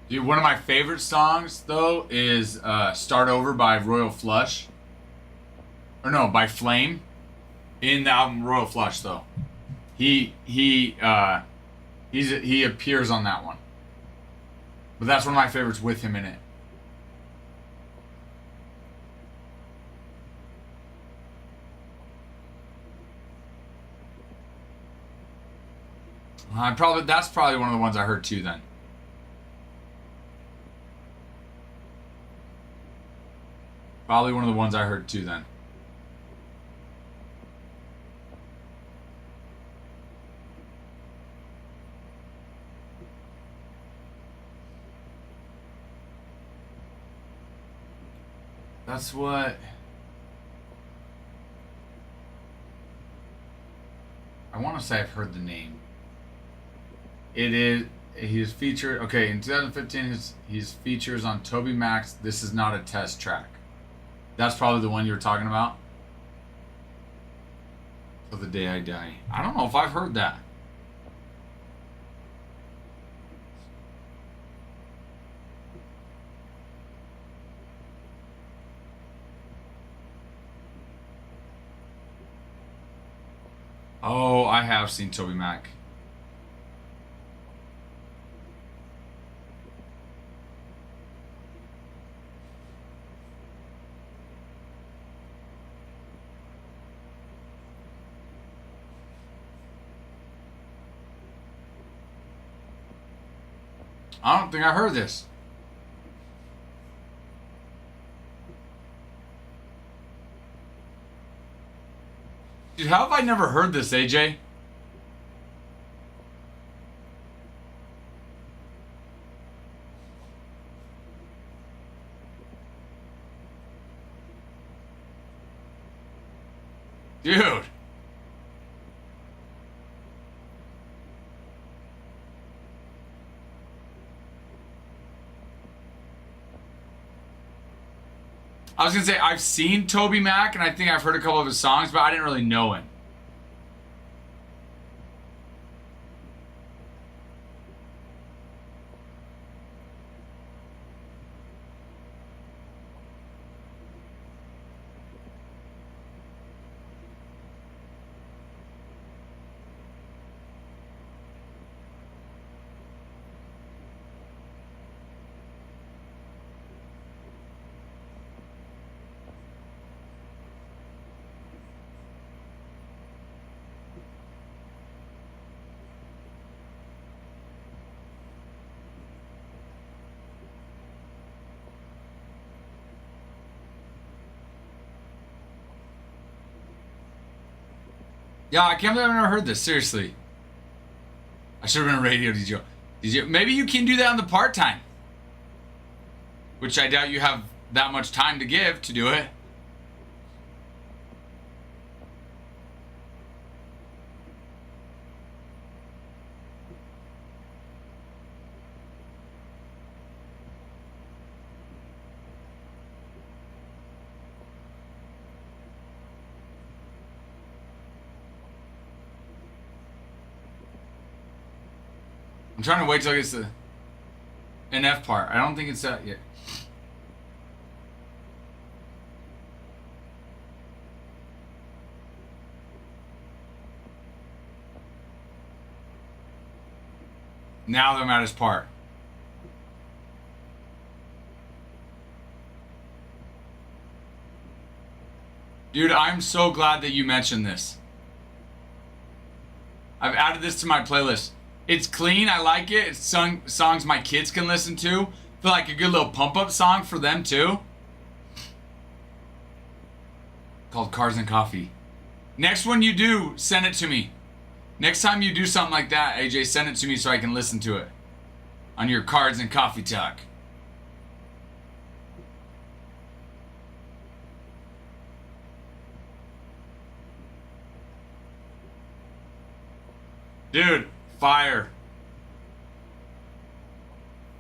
Dude, one of my favorite songs though is "Start Over" by Royal Flush, or no, by Flame, in the album Royal Flush. Though, he appears on that one, but that's one of my favorites with him in it. That's probably one of the ones I heard too. Then. Probably one of the ones I heard too then. That's what... I want to say I've heard the name. It is... He's featured... Okay, in 2015, his features on Toby Mac's This Is Not a Test track. That's probably the one you were talking about. Till the Day I Die. I don't know if I've heard that. Oh, I have seen Toby Mac. I don't think I heard this. Dude, how have I never heard this, AJ? Dude. I was gonna say I've seen Toby Mac and I think I've heard a couple of his songs, but I didn't really know him. Yeah, I can't believe I've never heard this. Seriously. I should have been a radio DJ. Maybe you can do that on the part-time. Which I doubt you have that much time to give to do it. I'm trying to wait till it gets to an F part. I don't think it's that yet. Now I'm at his part. Dude, I'm so glad that you mentioned this. I've added this to my playlist. It's clean, I like it. It's songs my kids can listen to. Feel like a good little pump-up song for them too. Called Cars and Coffee. Next one you do, send it to me. Next time you do something like that, AJ, send it to me so I can listen to it. On your Cards and Coffee talk. Dude, fire.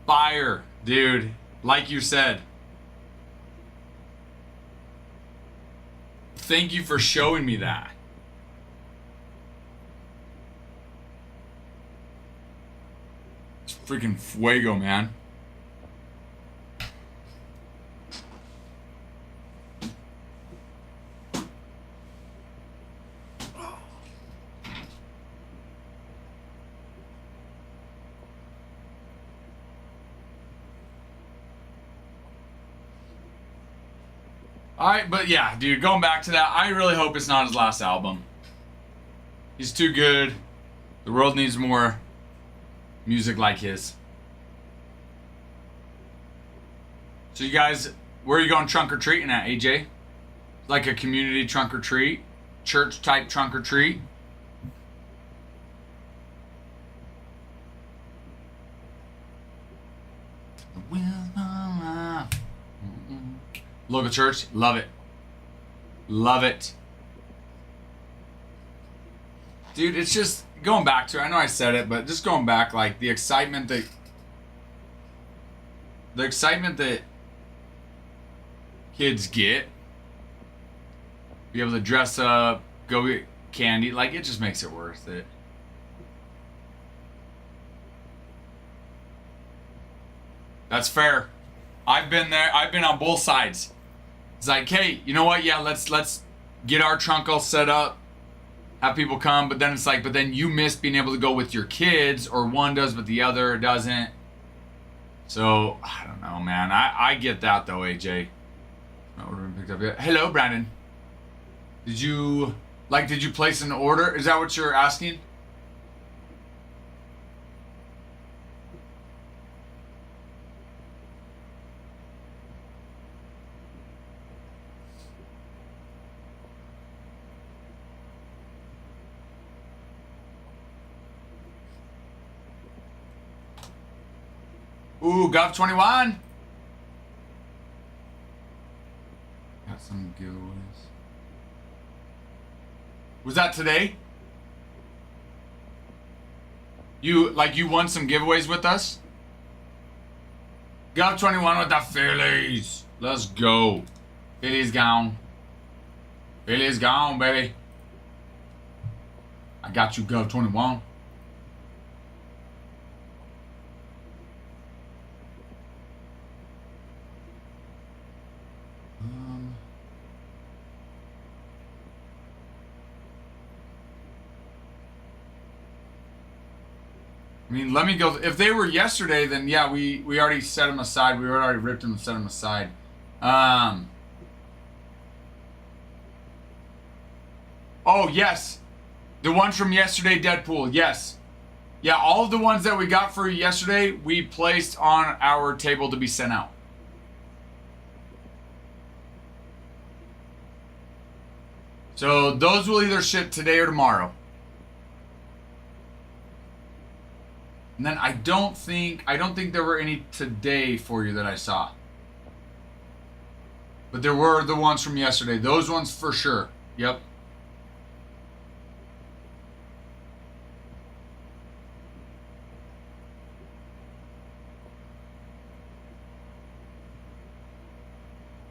Fire, dude. Like you said. Thank you for showing me that. It's freaking fuego, man. Alright, but yeah, dude, going back to that, I really hope it's not his last album. He's too good. The world needs more music like his. So you guys, where are you going trunk or treating at, AJ? Like a community trunk or treat? Church type trunk or treat? Local church, love it. Love it. Dude, it's just going back to, I know I said it, but just going back, like the excitement that kids get, be able to dress up, go get candy, like it just makes it worth it. That's fair. I've been there. I've been on both sides. It's like, hey, you know what? Yeah, let's get our trunk all set up, have people come. But then it's like, but then you miss being able to go with your kids, or one does but the other doesn't. So I don't know, man. I get that though, AJ. Not order picked up yet. Hello, Brandon. Did you place an order? Is that what you're asking? Ooh, Gov 21. Got some giveaways. Was that today? You won some giveaways with us? Gov 21 with the Phillies. Let's go. Phillies gone. Phillies gone, baby. I got you, Gov 21. I mean, let me go. If they were yesterday, then yeah, we already set them aside. We already ripped them and set them aside. Oh, yes. The one from yesterday, Deadpool. Yes. Yeah, all of the ones that we got for yesterday, we placed on our table to be sent out. So those will either ship today or tomorrow. And then I don't think there were any today for you that I saw. But there were the ones from yesterday. Those ones for sure. Yep.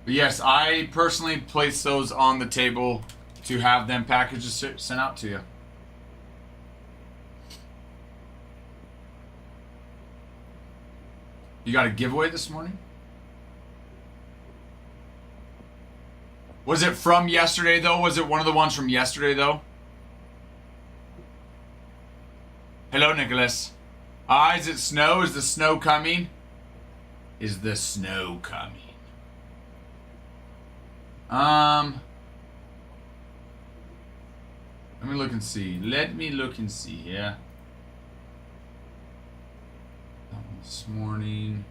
But yes, I personally place those on the table to have them packages sent out to you. You got a giveaway this morning? Was it from yesterday, though? Was it one of the ones from yesterday, though? Hello, Nicholas. Is it snow? Is the snow coming? Is the snow coming? Let me look and see. Let me look and see, yeah. That one this morning.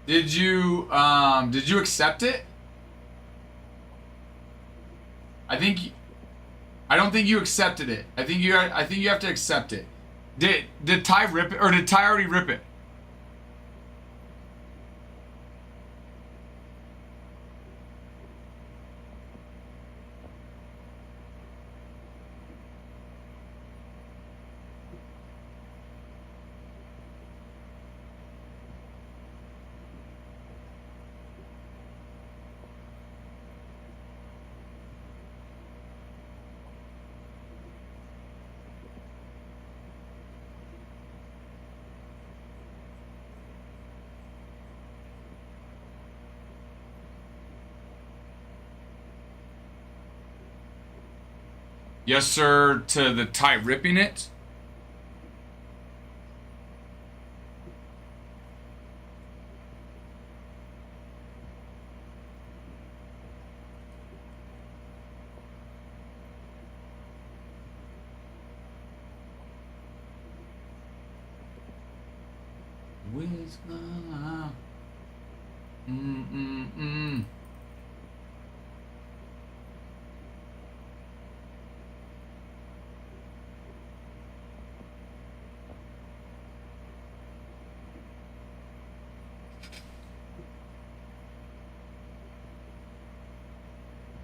Did you accept it? I don't think you accepted it. I think you have to accept it. Did Ty rip it, or did Ty already rip it? Yes, sir, to the Ty ripping it. Whiz,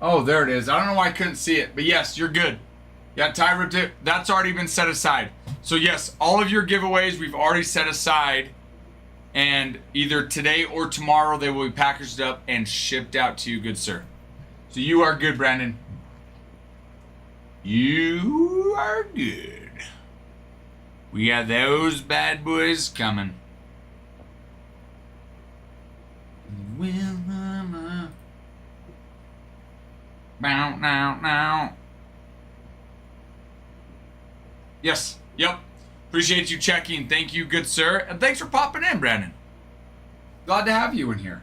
Oh, there it is. I don't know why I couldn't see it, but yes, you're good. Yeah, Ty ripped it. That's already been set aside. So yes, all of your giveaways we've already set aside, and either today or tomorrow they will be packaged up and shipped out to you, good sir. So you are good, Brandon. You are good. We got those bad boys coming. Will mama bow now. Yes. Yep. Appreciate you checking. Thank you, good sir. And thanks for popping in, Brandon. Glad to have you in here.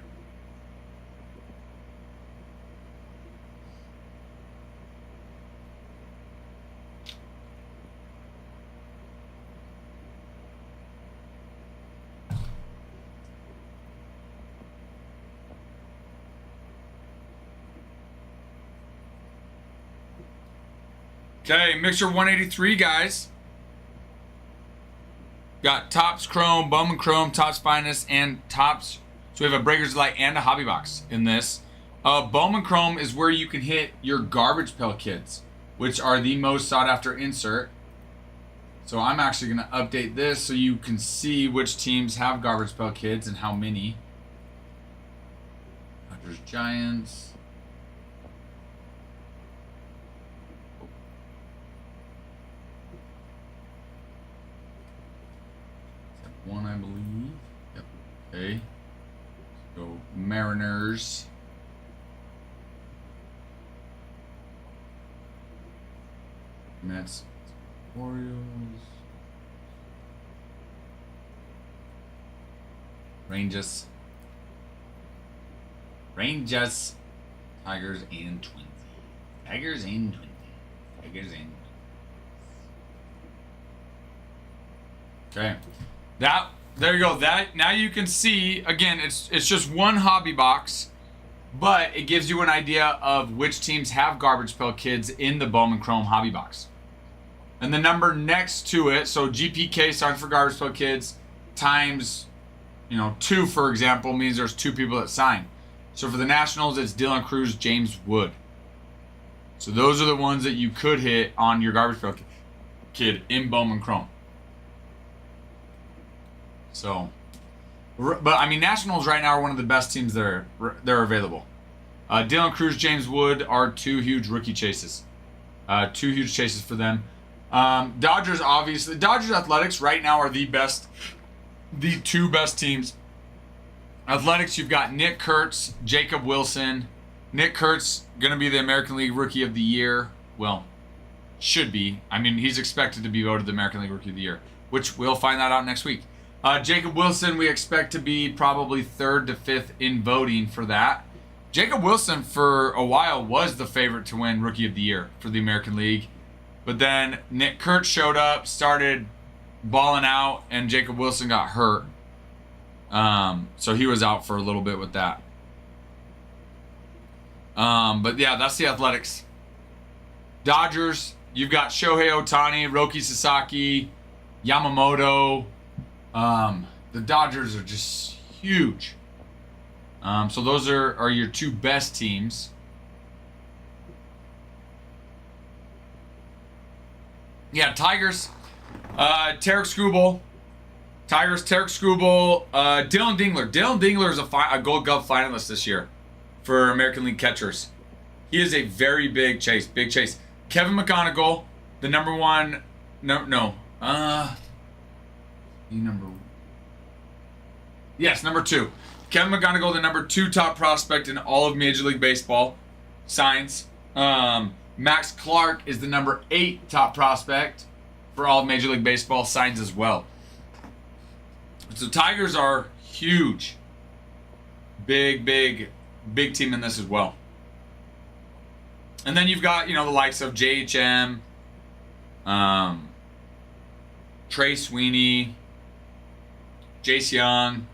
Okay, Mixer 183, guys. Got Topps Chrome, Bowman Chrome, Topps Finest, and Topps. So we have a Breakers Light and a Hobby Box in this. Bowman Chrome is where you can hit your Garbage Pail Kids, which are the most sought after insert. So I'm actually going to update this so you can see which teams have Garbage Pail Kids and how many. Dodgers, Giants. One, I believe. Yep. Okay. Let's go Mariners. Mets. Orioles. Rangers. Tigers and Twins. Tigers and Twins. Okay. there you go. That now you can see again. It's just one hobby box, but it gives you an idea of which teams have Garbage Pail Kids in the Bowman Chrome hobby box. And the number next to it, so GPK stands for Garbage Pail Kids, times, 2, for example, means there's 2 people that sign. So for the Nationals, it's Dylan Cruz, James Wood. So those are the ones that you could hit on your Garbage Pail Kid in Bowman Chrome. So, but I mean, Nationals right now are one of the best teams that are available. Dylan Cruz, James Wood are 2 huge rookie chases. 2 huge chases for them. Dodgers, obviously. Dodgers Athletics right now are the 2 best teams. Athletics, you've got Nick Kurtz, Jacob Wilson. Nick Kurtz, going to be the American League Rookie of the Year. Well, should be. I mean, he's expected to be voted the American League Rookie of the Year, which we'll find that out next week. Jacob Wilson, we expect to be probably 3rd to 5th in voting for that. Jacob Wilson, for a while, was the favorite to win Rookie of the Year for the American League. But then Nick Kurtz showed up, started balling out, and Jacob Wilson got hurt. So he was out for a little bit with that. But yeah, that's the Athletics. Dodgers, you've got Shohei Ohtani, Roki Sasaki, Yamamoto. The Dodgers are just huge. So those are your 2 best teams. Yeah, Tigers, Tarek Skubal. Tigers, Tarek Skubal, Dylan Dingler. Dylan Dingler is a Gold Glove finalist this year for American League catchers. He is a very big chase. Kevin McGonigal, the number 1. Number 2. Kevin McGonigal, the number 2 top prospect in all of Major League Baseball, signs. Max Clark is the number 8 top prospect for all of Major League Baseball, signs as well. So Tigers are huge. Big team in this as well. And then you've got, the likes of JHM, Trey Sweeney, Jace Young.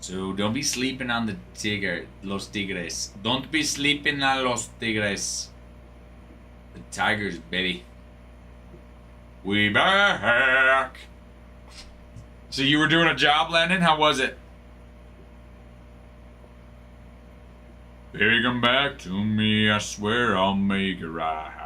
So don't be sleeping on the Los Tigres. Don't be sleeping on Los Tigres. The Tigers, baby. We back. So you were doing a job, Landon? How was it? Baby, come back to me. I swear I'll make it right.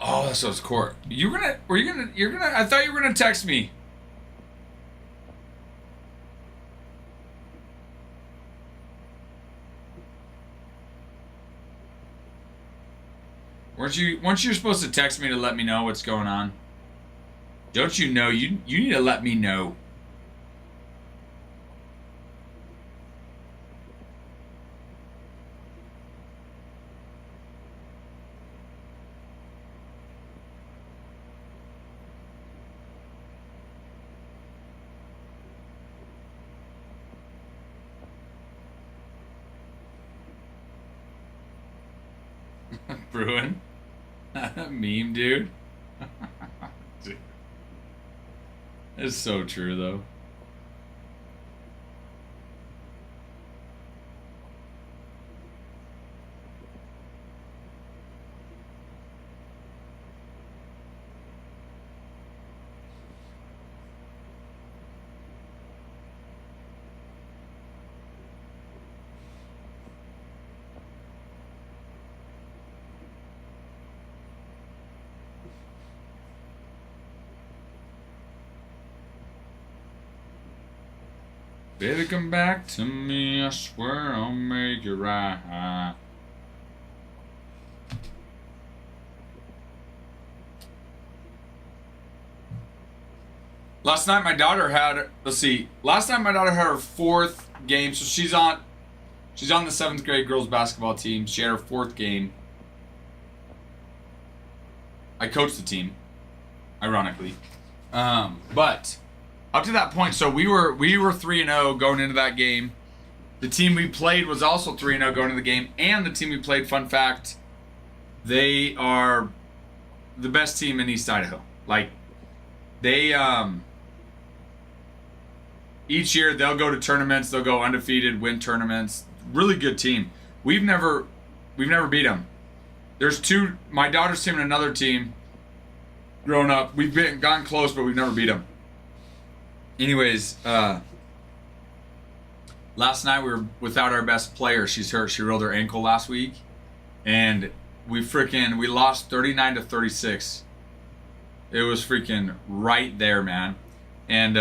Oh, that's what's court. You're gonna. I thought you were gonna text me. Weren't you supposed to text me to let me know what's going on? Don't you know? You need to let me know. Bruin? Meme, dude. It's so true, though. Baby, come back to me, I swear I'll make it right. Last night my daughter had, her 4th game, so she's on the 7th grade girls basketball team. She had her 4th game. I coached the team, ironically. But up to that point, so we were 3-0 going into that game. The team we played was also 3-0 going to the game, and the team we played, fun fact, they are the best team in East Idaho. Like, they, each year they'll go to tournaments, they'll go undefeated, win tournaments. Really good team. We've never beat them. There's my daughter's team and another team. Growing up, we've gone close, but we've never beat them. Anyways, last night we were without our best player. She's hurt. She rolled her ankle last week, and we lost 39-36. It was freaking right there, man. And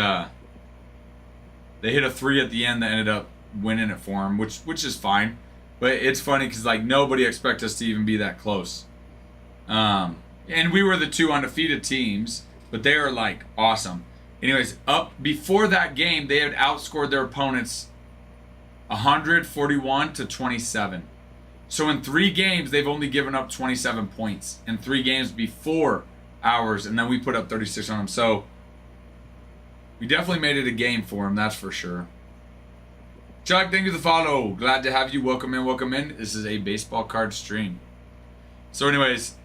they hit a 3 at the end that ended up winning it for them, which is fine. But it's funny because like nobody expected us to even be that close. And we were the 2 undefeated teams, but they were like awesome. Anyways, up before that game, they had outscored their opponents 141-27. So in 3 games, they've only given up 27 points in 3 games before ours, and then we put up 36 on them. So we definitely made it a game for them, that's for sure. Chuck, thank you for the follow. Glad to have you. Welcome in, welcome in. This is a baseball card stream. So anyways,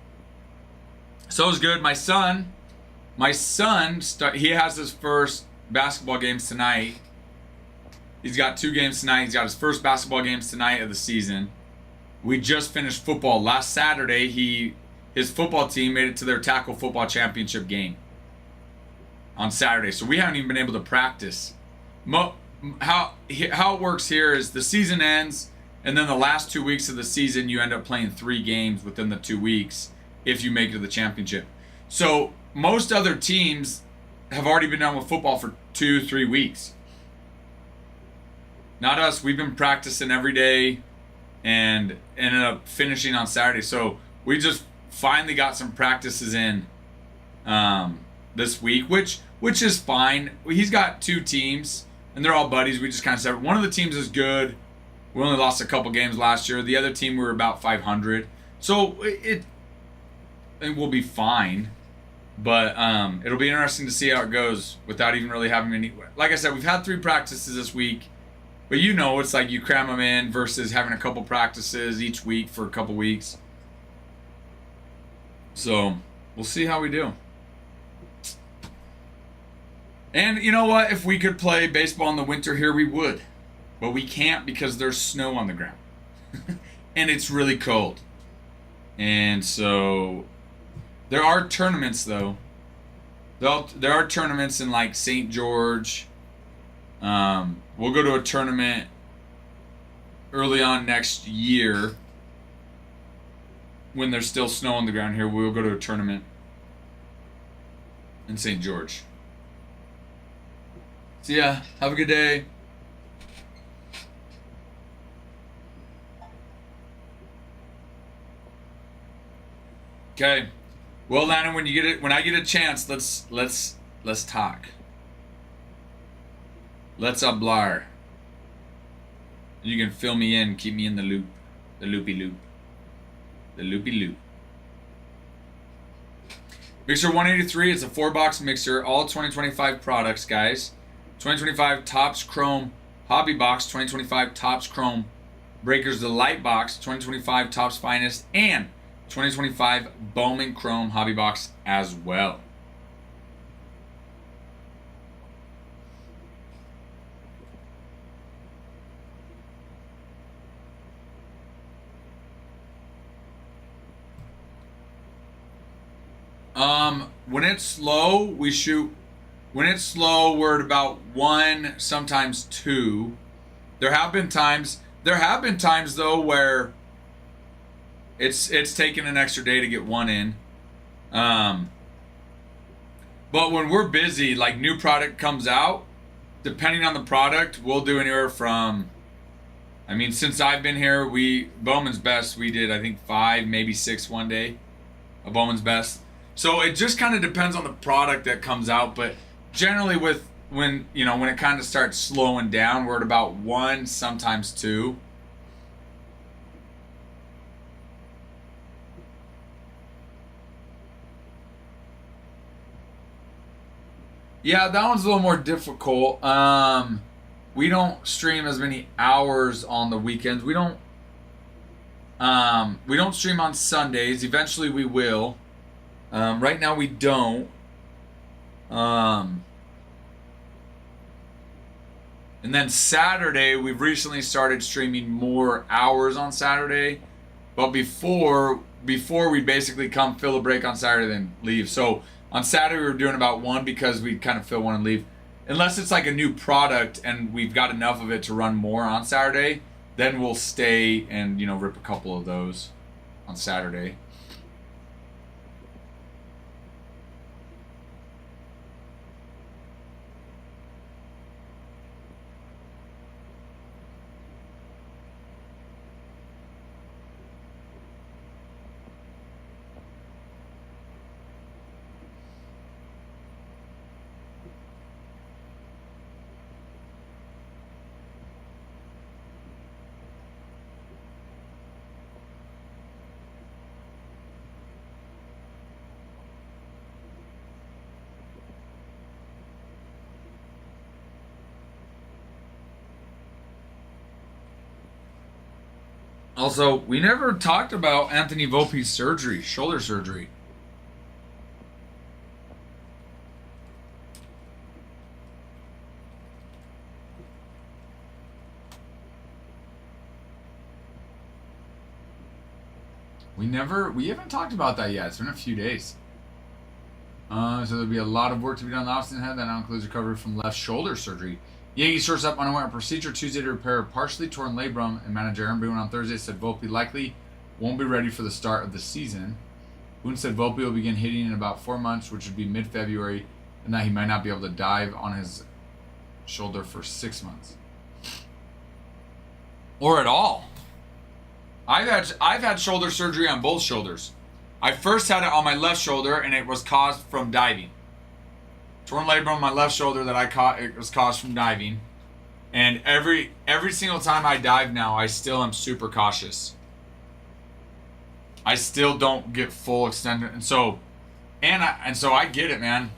so it was good. My son, he has his first basketball games tonight. He's got 2 games tonight. He's got his first basketball games tonight of the season. We just finished football. Last Saturday, his football team made it to their tackle football championship game on Saturday. So we haven't even been able to practice. How it works here is the season ends, and then the last 2 weeks of the season, you end up playing 3 games within the 2 weeks if you make it to the championship. So most other teams have already been done with football for 2-3 weeks. Not us. We've been practicing every day and ended up finishing on Saturday. So we just finally got some practices in this week, which is fine. He's got 2 teams, and they're all buddies. We just kind of separate. One of the teams is good. We only lost a couple games last year. The other team, we were about 500. So it will be fine. But it'll be interesting to see how it goes without even really having any. Like I said, we've had 3 practices this week. But it's like you cram them in versus having a couple practices each week for a couple weeks. So we'll see how we do. And you know what? If we could play baseball in the winter here, we would. But we can't because there's snow on the ground. And it's really cold. And so there are tournaments, though. There are tournaments in like St. George. We'll go to a tournament early on next year when there's still snow on the ground here. We'll go to a tournament in St. George. So yeah, have a good day. Okay. Well, Landon, when I get a chance, let's talk. Let's hablar. You can fill me in, keep me in the loop. The loopy loop. The loopy loop. Mixer 183, it's a 4-box mixer. All 2025 products, guys. 2025 Topps Chrome Hobby Box. 2025 Topps Chrome Breakers the Light Box. 2025 Topps Finest. And 2025 Bowman Chrome Hobby Box as well. When it's slow, we shoot. When it's slow, we're at about 1, sometimes 2. There have been times though where it's taken an extra day to get 1 in. But when we're busy, like new product comes out, depending on the product, we'll do anywhere from. I mean, since I've been here, Bowman's Best, we did I think 5, maybe 6 one day, a Bowman's Best. So it just kind of depends on the product that comes out, but generally when it kind of starts slowing down, we're at about 1, sometimes 2. Yeah, that one's a little more difficult. stream as many hours on the weekends. We don't stream on Sundays. Eventually we will. Right now we don't. And then Saturday, we've recently started streaming more hours on Saturday. But before we'd basically come fill a break on Saturday, then leave. So on Saturday we were doing about 1 because we'd kind of fill 1 and leave. Unless it's like a new product and we've got enough of it to run more on Saturday, then we'll stay and, rip a couple of those on Saturday. Also, we never talked about Anthony Volpe's surgery, shoulder surgery. We haven't talked about that yet. It's been a few days. So there'll be a lot of work to be done on the offseason ahead. That now includes recovery from left shoulder surgery. Yankees shortstop underwent a procedure Tuesday to repair a partially torn labrum, and manager Aaron Boone on Thursday said Volpe likely won't be ready for the start of the season. Boone said Volpe will begin hitting in about 4 months, which would be mid-February, and that he might not be able to dive on his shoulder for 6 months. Or at all. I've had shoulder surgery on both shoulders. I first had it on my left shoulder, and it was caused from diving. Torn labrum on my left shoulder that I caught, it was caused from diving. And every single time I dive now, I still am super cautious. I still don't get full extended, and so I get it, man.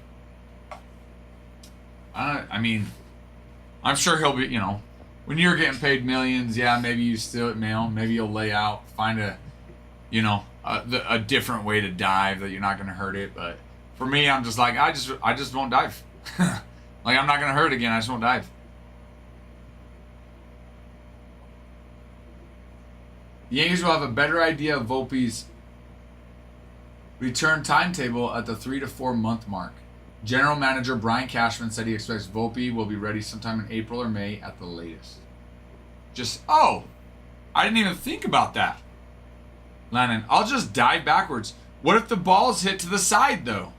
I mean, I'm sure he'll be, when you're getting paid millions, yeah, maybe you still, maybe you'll lay out, find a different way to dive that you're not going to hurt it. But for me, I'm just like, I just won't dive. Like, I'm not going to hurt again. I just won't dive. The Yankees will have a better idea of Volpe's return timetable at the 3 to 4 month mark. General manager Brian Cashman said he expects Volpe will be ready sometime in April or May at the latest. I didn't even think about that. Lannon, I'll just dive backwards. What if the ball's hit to the side, though?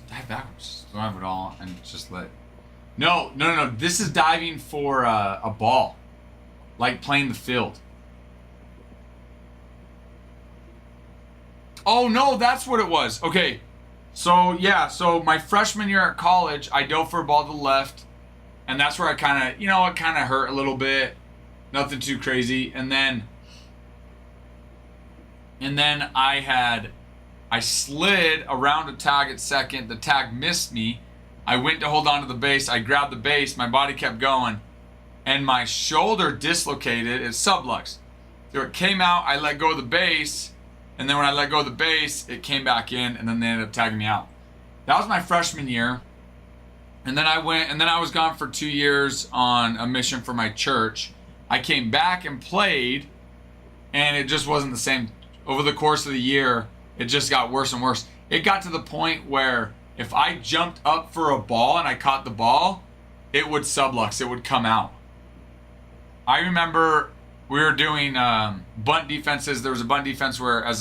Dive backwards. Don't have it all and just let. No. This is diving for a ball, like playing the field. Oh no, that's what it was. Okay, so my freshman year at college, I dove for a ball to the left, and that's where I kind of, it kind of hurt a little bit, nothing too crazy, and then I slid around a tag at second. The tag missed me. I went to hold on to the base. I grabbed the base. My body kept going. And my shoulder dislocated. It subluxed. So it came out. I let go of the base. And then when I let go of the base, it came back in. And then they ended up tagging me out. That was my freshman year. And then I was gone for 2 years on a mission for my church. I came back and played. And it just wasn't the same. Over the course of the year, it just got worse and worse. It got to the point where if I jumped up for a ball and I caught the ball, it would sublux. It would come out. I remember we were doing bunt defenses. There was a bunt defense where,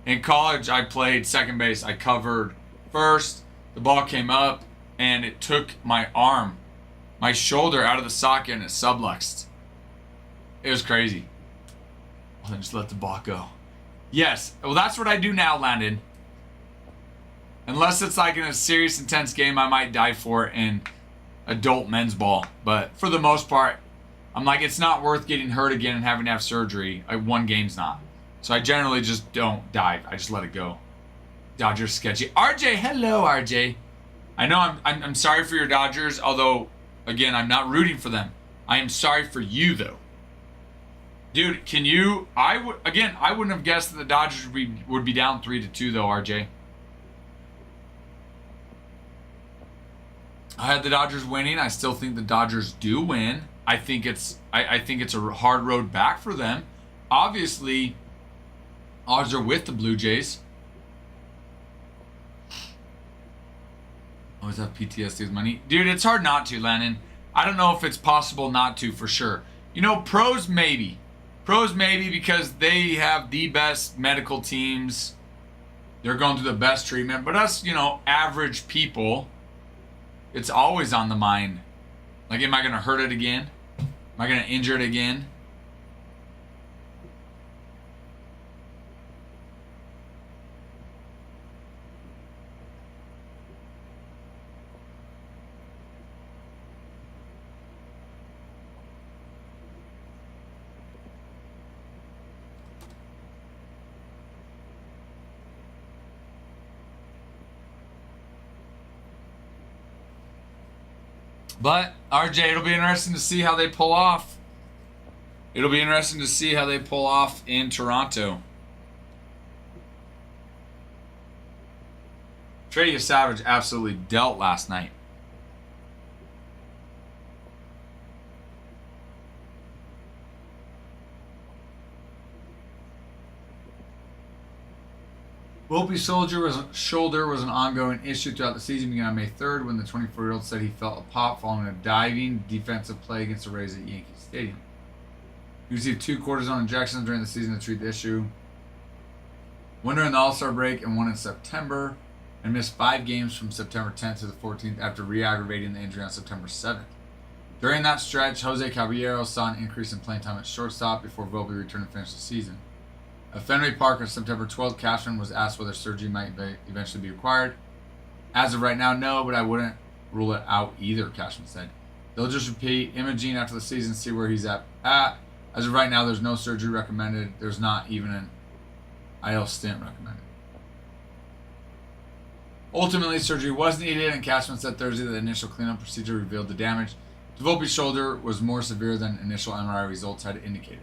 in college, I played second base. I covered first. The ball came up, and it took my arm, my shoulder out of the socket, and it subluxed. It was crazy. Well, then just let the ball go. Yes. Well, that's what I do now, Landon. Unless it's like in a serious, intense game, I might dive for it in adult men's ball. But for the most part, I'm like, it's not worth getting hurt again and having to have surgery. One game's not. So I generally just don't dive. I just let it go. Dodgers sketchy. RJ, hello, RJ. I know I'm sorry for your Dodgers, although, again, I'm not rooting for them. I am sorry for you, though. Dude, can you... I wouldn't have guessed that the Dodgers would be down 3-2, though, RJ. I had the Dodgers winning. I still think the Dodgers do win. I think it's a hard road back for them. Obviously, odds are with the Blue Jays. Always have PTSD with money. Dude, it's hard not to, Lennon. I don't know if it's possible not to for sure. You know, pros maybe. Pros maybe because they have the best medical teams. They're going through the best treatment. But us, you know, average people, it's always on the mind. Like, am I going to hurt it again? Am I going to injure it again? But, RJ, it'll be interesting to see how they pull off. It'll be interesting to see how they pull off in Toronto. Trey Savage absolutely dealt last night. Volpe's shoulder was an ongoing issue throughout the season, beginning on May 3rd when the 24-year-old said he felt a pop following a diving defensive play against the Rays at Yankee Stadium. He received 2 cortisone injections during the season to treat the issue. One during the All-Star break and one in September, and missed 5 games from September 10th to the 14th after re-aggravating the injury on September 7th. During that stretch, Jose Caballero saw an increase in playing time at shortstop before Volpe returned to finish the season. At Fenway Park on September 12th, Cashman was asked whether surgery might eventually be required. As of right now, no, but I wouldn't rule it out either, Cashman said. They'll just repeat imaging after the season, see where he's at. As of right now, there's no surgery recommended. There's not even an IL stint recommended. Ultimately, surgery was needed, and Cashman said Thursday that the initial cleanup procedure revealed the damage to Volpe's shoulder was more severe than initial MRI results had indicated.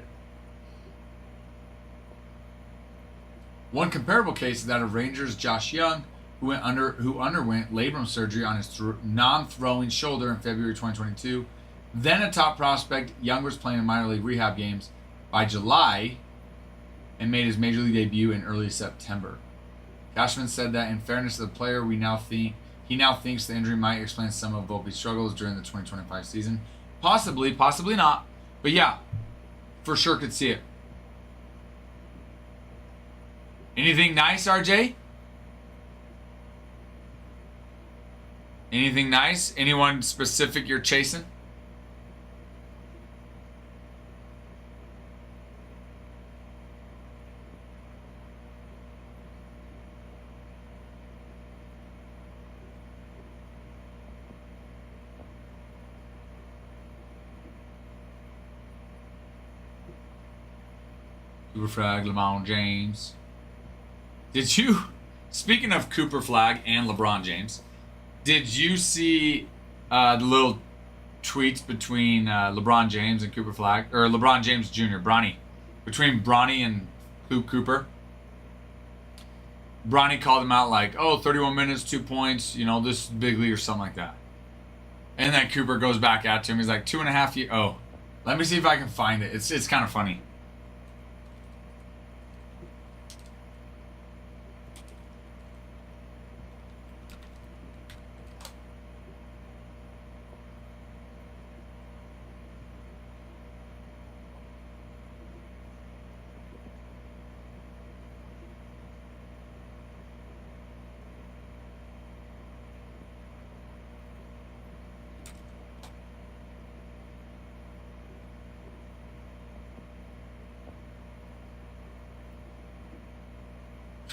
One comparable case is that of Rangers' Josh Young, who underwent labrum surgery on his non-throwing shoulder in February 2022. Then a top prospect, Young was playing in minor league rehab games by July and made his major league debut in early September. Cashman said that in fairness to the player, he now thinks the injury might explain some of Volpe's struggles during the 2025 season. Possibly not. But yeah, for sure could see it. Anything nice, RJ? Anything nice? Anyone specific you're chasing? Superfrag, LeBron James. Did you, speaking of Cooper Flag and LeBron James, did you see the little tweets between LeBron James and Cooper Flag, or LeBron James Jr., Bronny, between Bronny and Luke Cooper? Bronny called him out like, 31 minutes, 2 points, this is big league or something like that. And then Cooper goes back at him. He's like, 2.5 years. Oh, let me see if I can find it. It's kind of funny.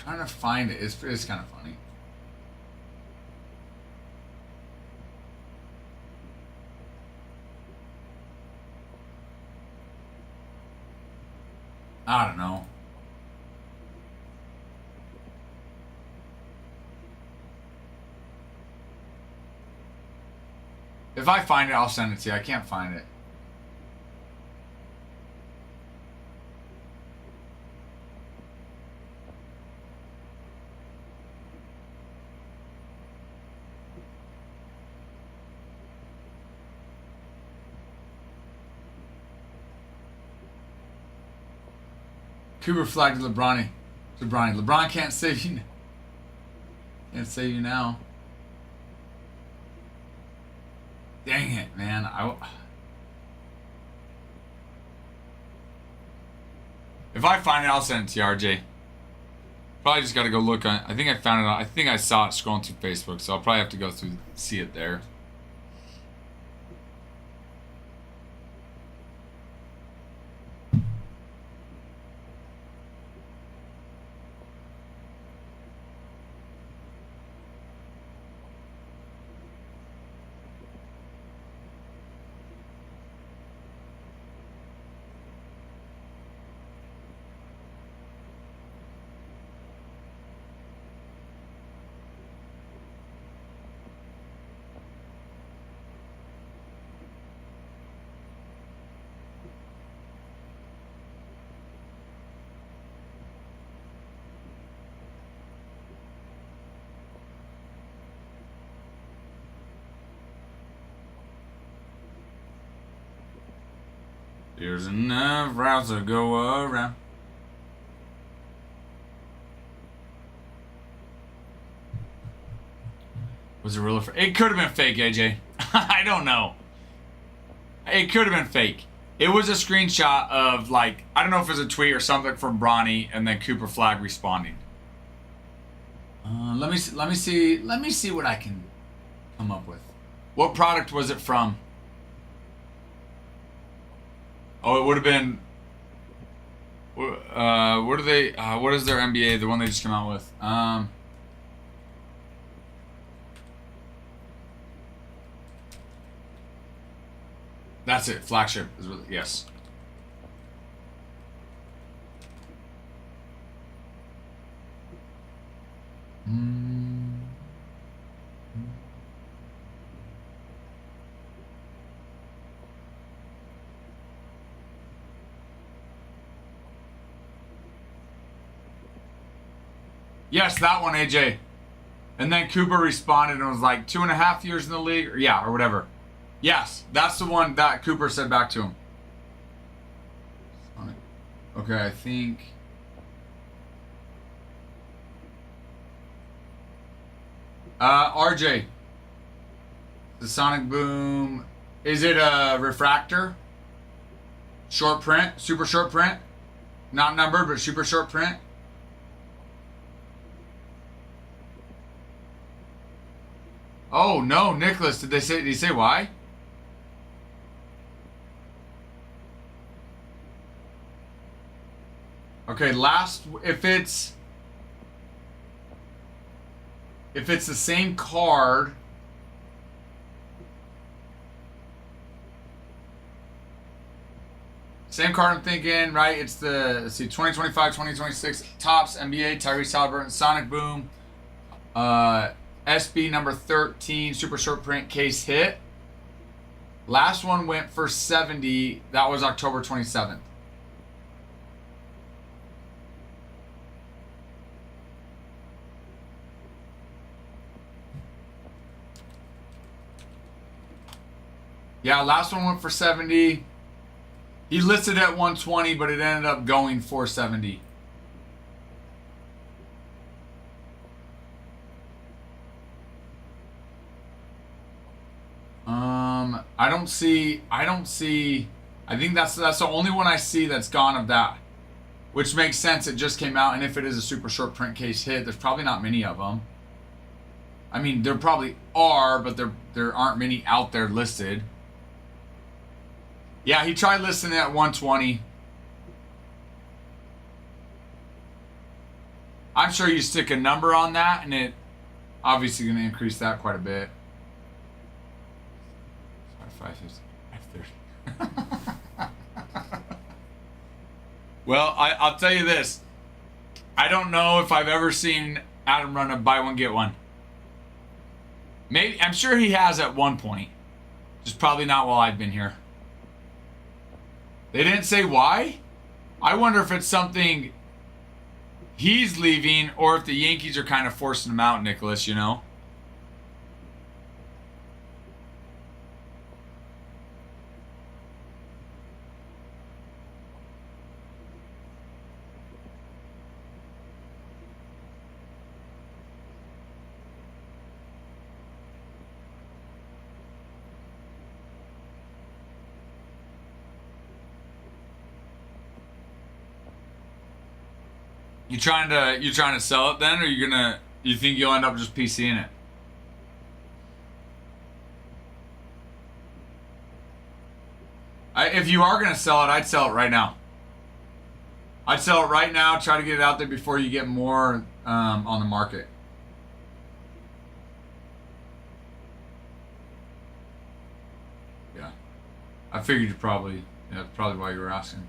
trying to find it. It's kind of funny. I don't know. If I find it, I'll send it to you. I can't find it. Cooper flagged LeBron. LeBron can't save you. Can't save you now. Dang it, man. If I find it, I'll send it to you, RJ. Probably just got to go look on. I think I found it. I think I saw it scrolling through Facebook, so I'll probably have to go through see it there. There's enough routes to go around. Was it real? It could have been fake, AJ. I don't know. It could have been fake. It was a screenshot of, like, I don't know if it was a tweet or something from Bronny, and then Cooper Flag responding. Let me see what I can come up with. What product was it from? Oh, it would have been. What do they? What is their NBA? The one they just came out with. That's it. Flagship is really, yes. Yes, that one, AJ. And then Cooper responded and was like 2.5 years in the league, or whatever. Yes, that's the one that Cooper said back to him. Okay, I think. RJ. The Sonic Boom. Is it a refractor? Short print? Super short print? Not numbered, but super short print? Oh no, Nicholas, did he say why? Okay, if it's the same card, I'm thinking, right? It's the, let's see, 2025, 2026 Topps NBA, Tyrese Halliburton, Sonic Boom, SB number 13, super short print case hit. Last one went for 70. That was October 27th. Yeah, last one went for 70. He listed at 120, but it ended up going for 70. I don't see. I think that's the only one I see that's gone of that, which makes sense. It just came out, and if it is a super short print case hit, there's probably not many of them. I mean, there probably are, but there aren't many out there listed. Yeah, he tried listing it at 120. I'm sure you stick a number on that, and it obviously going to increase that quite a bit. Sorry, 550, 530. Well, I'll tell you this. I don't know if I've ever seen Adam run a buy one get one. Maybe I'm sure he has at one point. Just probably not while I've been here. They didn't say why. I wonder if it's something he's leaving or if the Yankees are kind of forcing him out, Nicholas, you know? You trying to sell it then, or you think you'll end up just PCing it? If you are gonna sell it, I'd sell it right now. I'd sell it right now. Try to get it out there before you get more on the market. Yeah, I figured that's probably why you were asking.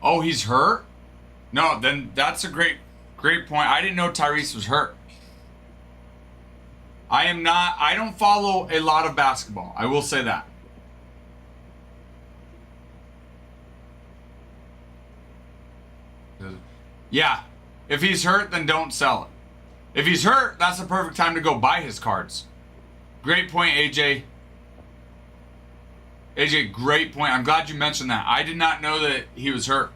Oh, he's hurt? No, then that's a great point. I didn't know Tyrese was hurt. I don't follow a lot of basketball. I will say that. Yeah, if he's hurt, then don't sell it. If he's hurt, that's the perfect time to go buy his cards. Great point, AJ. AJ, great point. I'm glad you mentioned that. I did not know that he was hurt.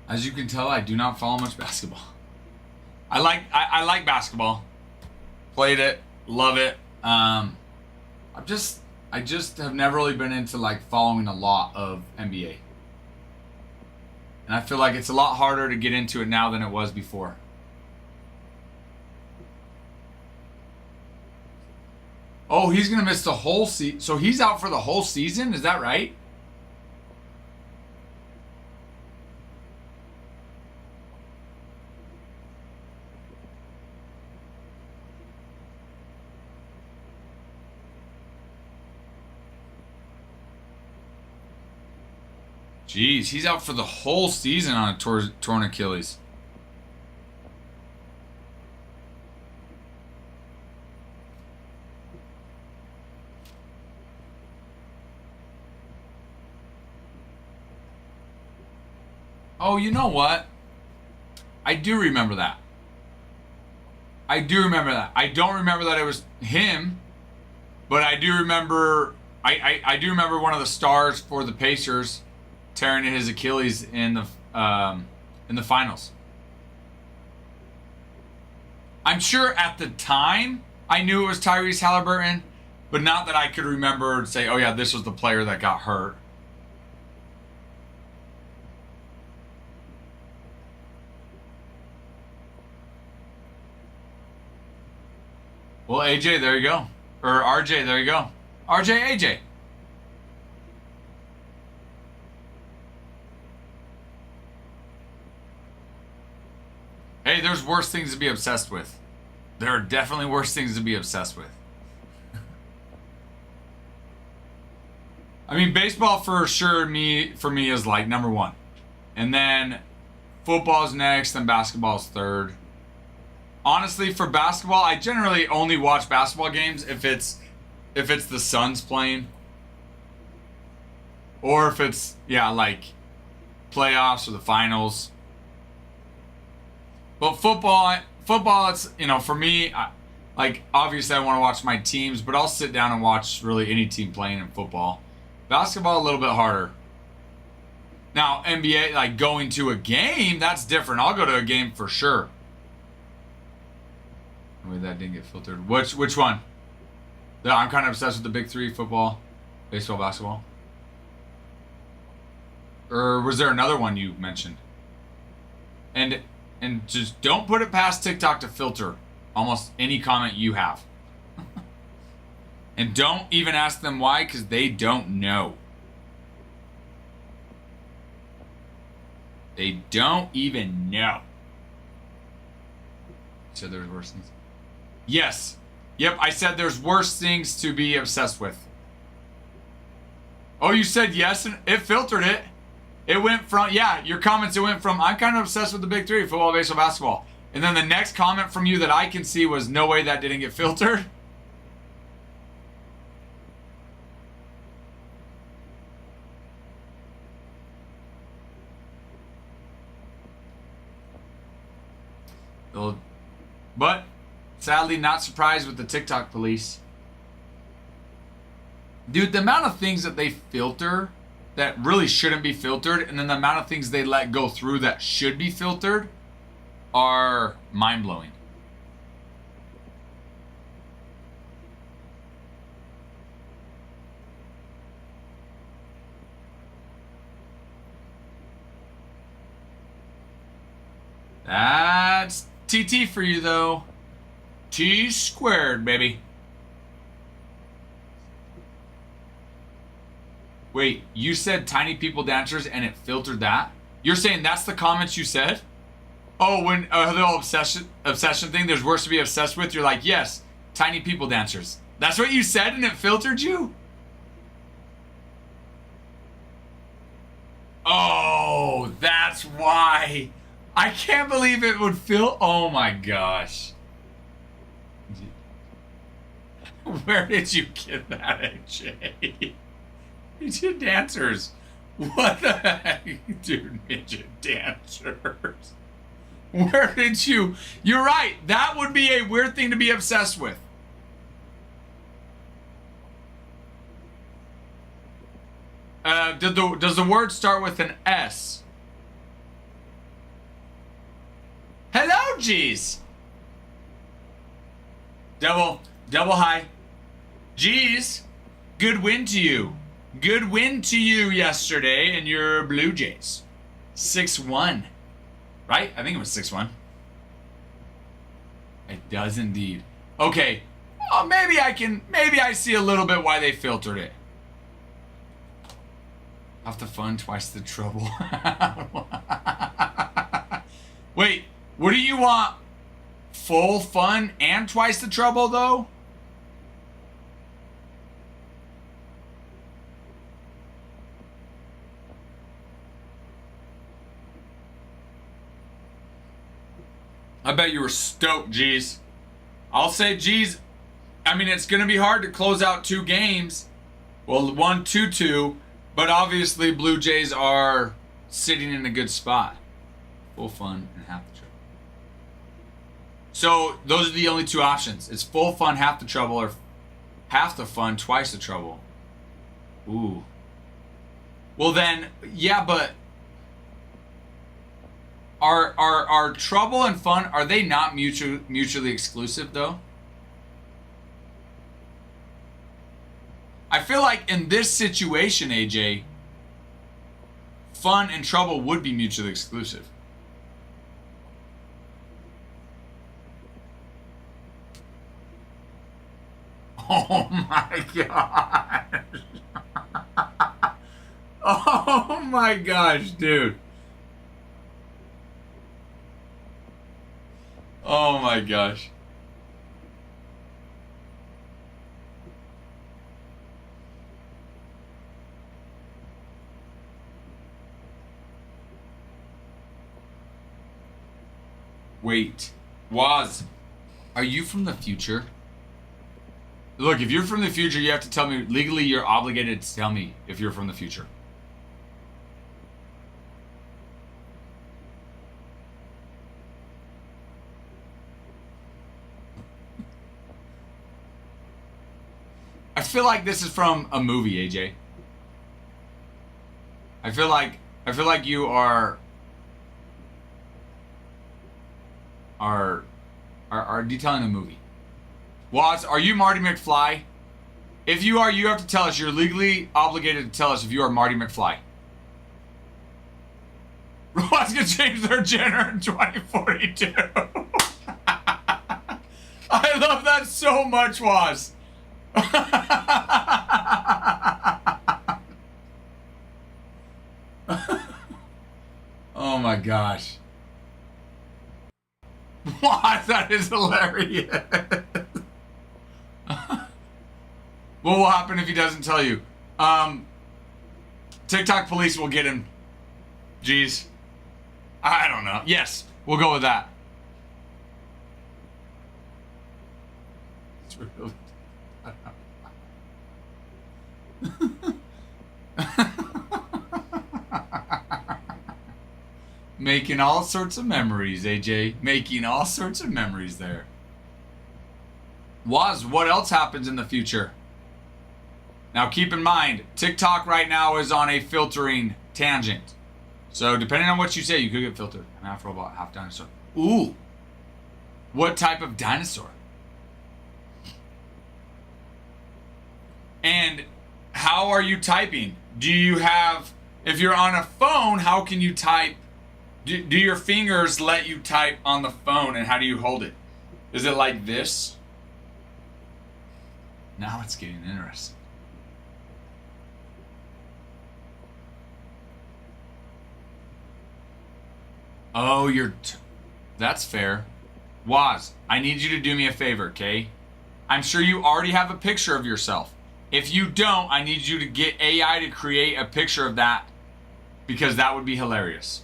As you can tell, I do not follow much basketball. I like basketball. Played it, love it. I just have never really been into like following a lot of NBA. And I feel like it's a lot harder to get into it now than it was before. Oh, he's going to miss the whole season. So he's out for the whole season? Is that right? Jeez, he's out for the whole season on a torn Achilles. Oh, you know what? I do remember that. I do remember that. I don't remember that it was him, but I do remember. I do remember one of the stars for the Pacers tearing his Achilles in the finals. I'm sure at the time I knew it was Tyrese Halliburton, but not that I could remember and say, "Oh yeah, this was the player that got hurt." Well, AJ, there you go. Or RJ, there you go. RJ, AJ. Hey, there's worse things to be obsessed with. There are definitely worse things to be obsessed with. I mean, baseball for sure for me is like number one. And then football's next, and basketball's third. Honestly, for basketball, I generally only watch basketball games if it's the Suns playing. Or if it's, yeah, like playoffs or the finals. But football, it's, you know, for me, like, obviously I want to watch my teams, but I'll sit down and watch really any team playing in football. Basketball, a little bit harder. Now, NBA, like going to a game, that's different. I'll go to a game for sure. Wait, that didn't get filtered. Which one? I'm kind of obsessed with the big three: football, baseball, basketball. Or was there another one you mentioned? And just don't put it past TikTok to filter almost any comment you have. And don't even ask them why, because they don't know. They don't even know. So there's worse things. Yes. Yep, I said there's worse things to be obsessed with. Oh, you said yes, and it filtered it. It went from, yeah, your comments, it went from, I'm kind of obsessed with the big three: football, baseball, basketball. And then the next comment from you that I can see was, no way that didn't get filtered. But sadly, not surprised with the TikTok police. Dude, the amount of things that they filter that really shouldn't be filtered, and then the amount of things they let go through that should be filtered, are mind-blowing. That's TT for you, though. T squared, baby. Wait, you said tiny people dancers and it filtered that? You're saying that's the comments you said? Oh, when the whole obsession thing, there's worse to be obsessed with, you're like, yes, tiny people dancers. That's what you said and it filtered you? Oh, that's why. I can't believe it would feel. Oh my gosh. Where did you get that, AJ? Midget dancers. What the heck? Dude, midget dancers. Where did you? You're right. That would be a weird thing to be obsessed with. Does the word start with an S? Hello, G's. Double high. G's, good win to you. Good win to you yesterday in your Blue Jays. 6-1. Right? I think it was 6-1. It does indeed. Okay. Oh, maybe I see a little bit why they filtered it. Half the fun, twice the trouble. Wait, what do you want? Full fun and twice the trouble, though? I bet you were stoked, G's. I'll say, G's, I mean, it's going to be hard to close out 2 games. Well, 1-2-2, but obviously Blue Jays are sitting in a good spot. Full fun and half the trouble. So those are the only 2 options. It's full fun, half the trouble, or half the fun, twice the trouble. Ooh. Well then, yeah, but are trouble and fun, are they not mutually exclusive though? I feel like in this situation, AJ, fun and trouble would be mutually exclusive. Oh my gosh. Oh my gosh, dude. Oh my gosh. Wait. Waz, are you from the future? Look, if you're from the future, you have to tell me. Legally, you're obligated to tell me if you're from the future. I feel like this is from a movie, AJ. I feel like you are detailing a movie. Watts, are you Marty McFly? If you are, you have to tell us. You're legally obligated to tell us if you are Marty McFly. Robots can change their gender in 2042. I love that so much, Waz. Oh my gosh. What? That is hilarious. What will happen if he doesn't tell you? TikTok police will get him. Jeez. I don't know. Yes, we'll go with that. It's really... Making all sorts of memories, AJ. Making all sorts of memories there. Waz, what else happens in the future? Now keep in mind, TikTok right now is on a filtering tangent. So depending on what you say, you could get filtered. I'm half robot, half dinosaur. Ooh. What type of dinosaur? And how are you typing? Do you have, if you're on a phone, how can you type? Do your fingers let you type on the phone, and how do you hold it? Is it like this? Now it's getting interesting. Oh, that's fair. Waz, I need you to do me a favor, okay? I'm sure you already have a picture of yourself. If you don't, I need you to get AI to create a picture of that, because that would be hilarious.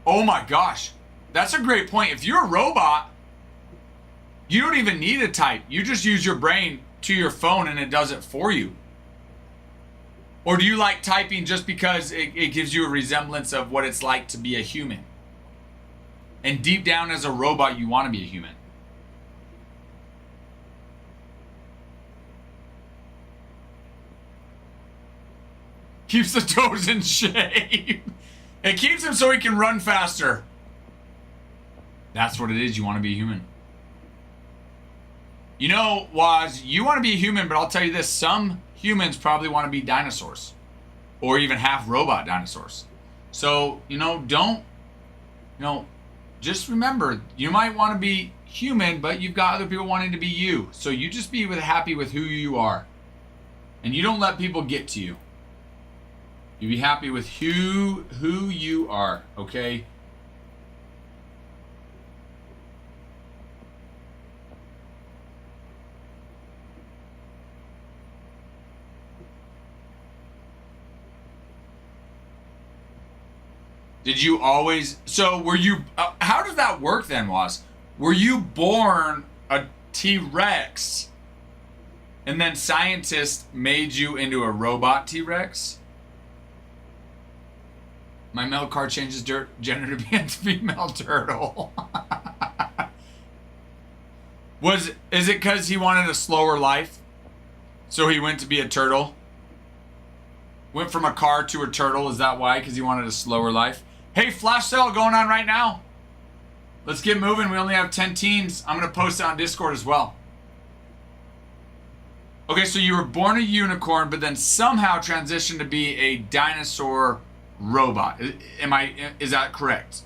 Oh my gosh, that's a great point. If you're a robot, you don't even need to type. You just use your brain to your phone and it does it for you. Or do you like typing just because it gives you a resemblance of what it's like to be a human? And deep down as a robot, you want to be a human. Keeps the toes in shape. It keeps him so he can run faster. That's what it is. You want to be a human. You know, Waz, you want to be a human, but I'll tell you this. Some humans probably want to be dinosaurs. Or even half robot dinosaurs. So, just remember, you might want to be human, but you've got other people wanting to be you. So you just be happy with who you are. And you don't let people get to you. You be happy with who you are, okay? Did you always... So were you... how does that work then, Waz? Were you born a T-Rex and then scientists made you into a robot T-Rex? My male car changes gender to be a female turtle. Is it because he wanted a slower life? So he went to be a turtle? Went from a car to a turtle, is that why? Because he wanted a slower life? Hey, flash sale going on right now. Let's get moving. We only have 10 teams. I'm going to post it on Discord as well. Okay, so you were born a unicorn, but then somehow transitioned to be a dinosaur robot. Is that correct?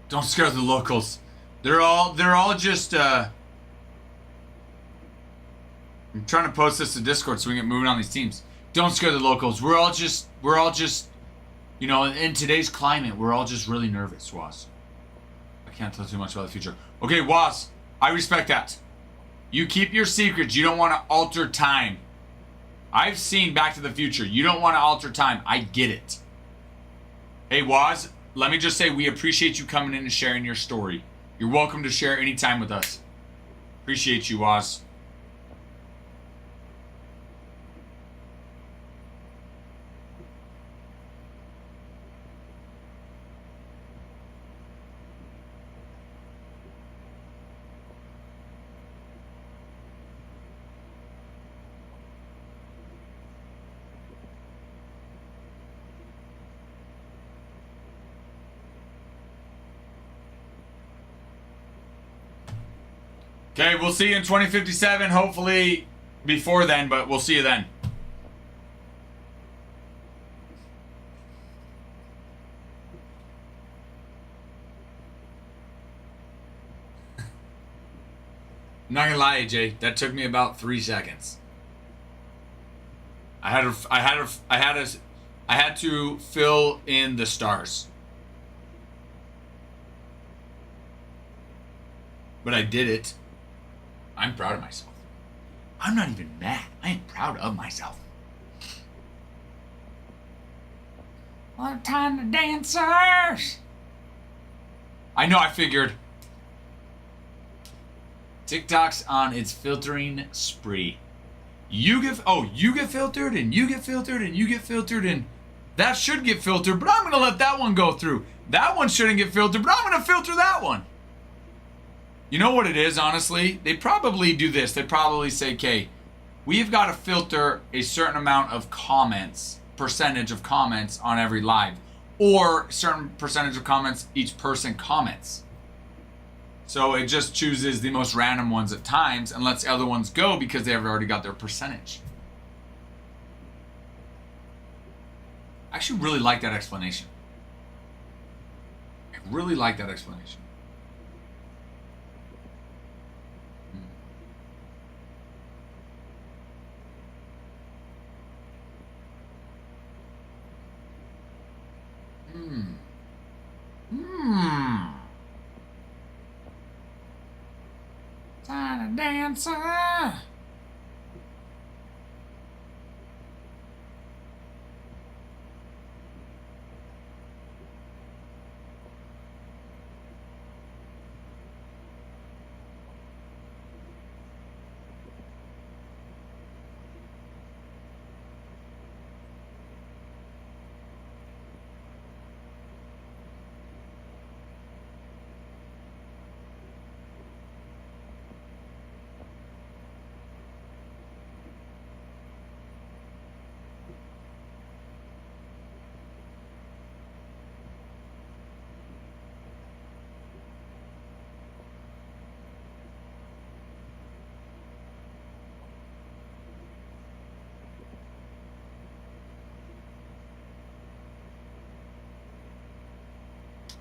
Don't scare the locals. They're all just I'm trying to post this to Discord so we can get moving on these teams. Don't scare the locals. We're all just you know, in today's climate, we're all just really nervous, Waz. I can't tell too much about the future. Okay, Waz, I respect that. You keep your secrets. You don't want to alter time. I've seen Back to the Future. You don't want to alter time. I get it. Hey, Waz, let me just say we appreciate you coming in and sharing your story. You're welcome to share anytime with us. Appreciate you, Waz. Okay, we'll see you in 2057. Hopefully before then, but we'll see you then. I'm not gonna lie, AJ. That took me about 3 seconds. I had to fill in the stars. But I did it. I'm proud of myself. I'm not even mad. I am proud of myself. What time the dancers? I know, I figured. TikTok's on its filtering spree. You get filtered and you get filtered and you get filtered and that should get filtered, but I'm gonna let that one go through. That one shouldn't get filtered, but I'm gonna filter that one. You know what it is, honestly? They probably do this. They probably say, okay, we've got to filter a certain amount of comments, percentage of comments on every live, or certain percentage of comments each person comments. So it just chooses the most random ones at times and lets the other ones go because they've already got their percentage. I actually really like that explanation. I really like that explanation. Time to dancer.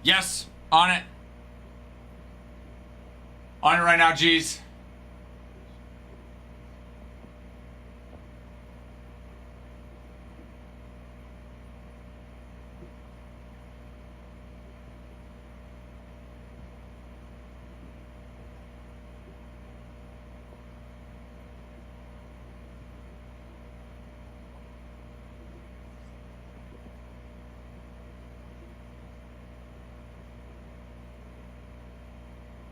Yes, on it. On it right now, G's.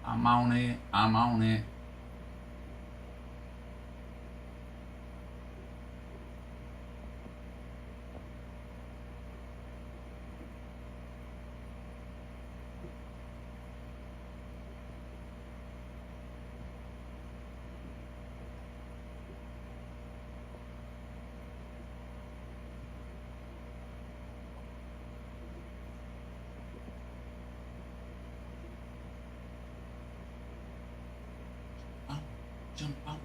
I'm on it. I'm on it. Jump out.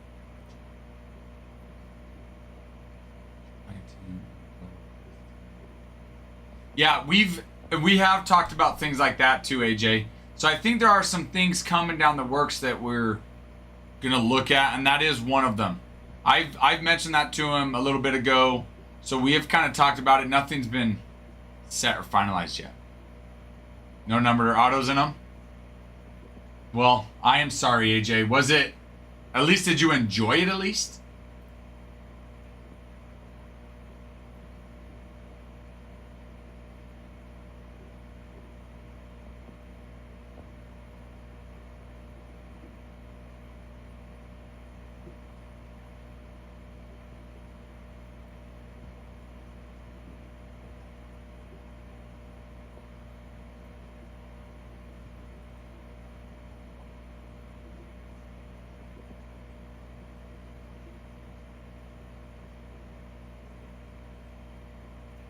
Yeah, we have talked about things like that too, AJ. So I think there are some things coming down the works that we're gonna look at, and that is one of them. I've mentioned that to him a little bit ago, so we have kind of talked about it. Nothing's been set or finalized yet. No numbered autos in them. Well, I am sorry, AJ. Was it? At least did you enjoy it? At least.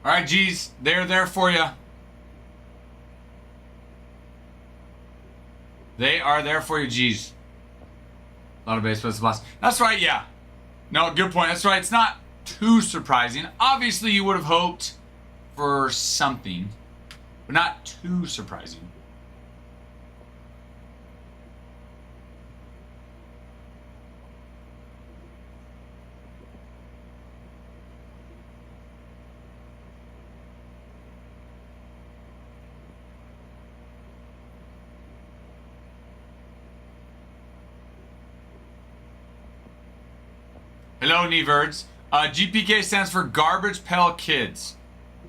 All right, G's, they're there for you. They are there for you, G's. A lot of base plus. That's right, yeah. No, good point. That's right. It's not too surprising. Obviously, you would have hoped for something, but not too surprising. Hello, Neverds. GPK stands for Garbage Pail Kids.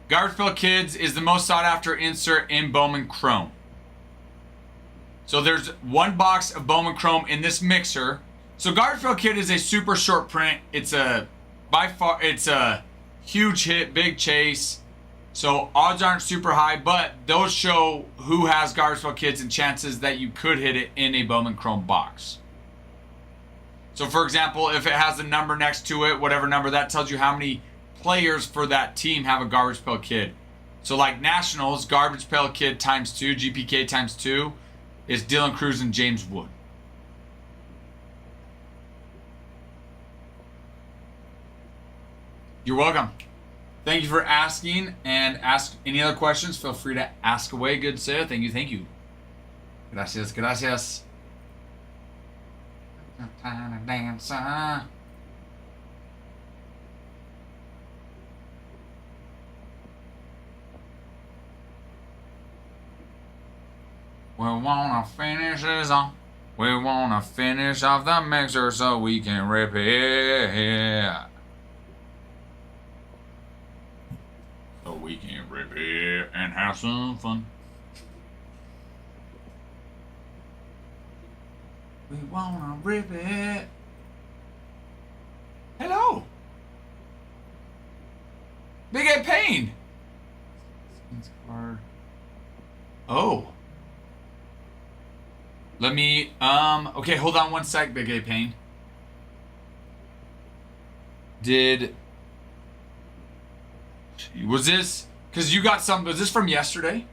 Garbage Pail Kids is the most sought after insert in Bowman Chrome. So there's one box of Bowman Chrome in this mixer. So Garbage Pail Kid is a super short print. It's a huge hit, big chase. So odds aren't super high, but those show who has Garbage Pail Kids and chances that you could hit it in a Bowman Chrome box. So for example, if it has a number next to it, whatever number, that tells you how many players for that team have a Garbage Pail Kid. So like Nationals, Garbage Pail Kid times 2, GPK times 2 is Dylan Cruz and James Wood. You're welcome. Thank you for asking, and ask any other questions. Feel free to ask away, good sir. Thank you. Gracias. Time to dance. We wanna finish this on. We wanna finish off the mixer so we can rip it. So we can rip it and have some fun. We wanna rip it. Hello. Big A Pain. Card. Oh. Let me, okay, hold on one sec, Big A Pain. Was this, because you got some, was this from yesterday?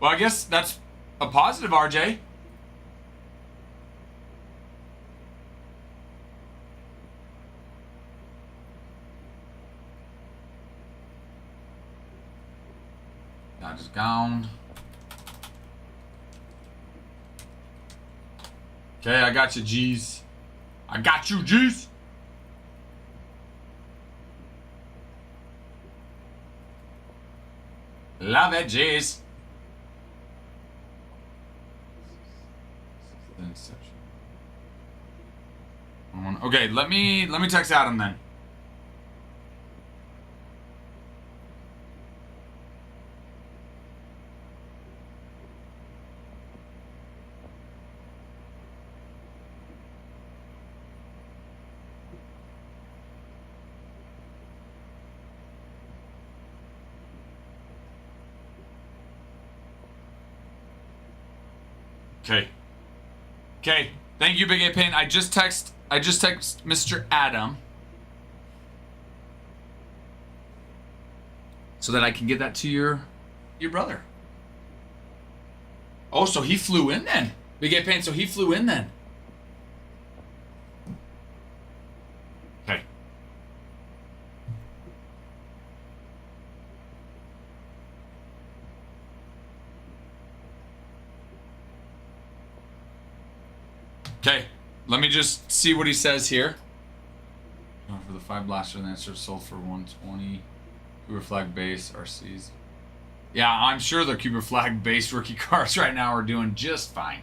Well, I guess that's a positive, RJ. That is gone. Okay, I got you, G's. I got you, G's. Love it, G's. Okay, let me text Adam then. Okay. Thank you, Big A Pain. I just text Mr. Adam so that I can get that to your brother. Oh, so he flew in then. Big A Pain, so he flew in then. Okay. Okay, let me just see what he says here. For the 5 blaster, the answer sold for 120. Cuber flag base RCs. Yeah, I'm sure the Cuber flag base rookie cars right now are doing just fine.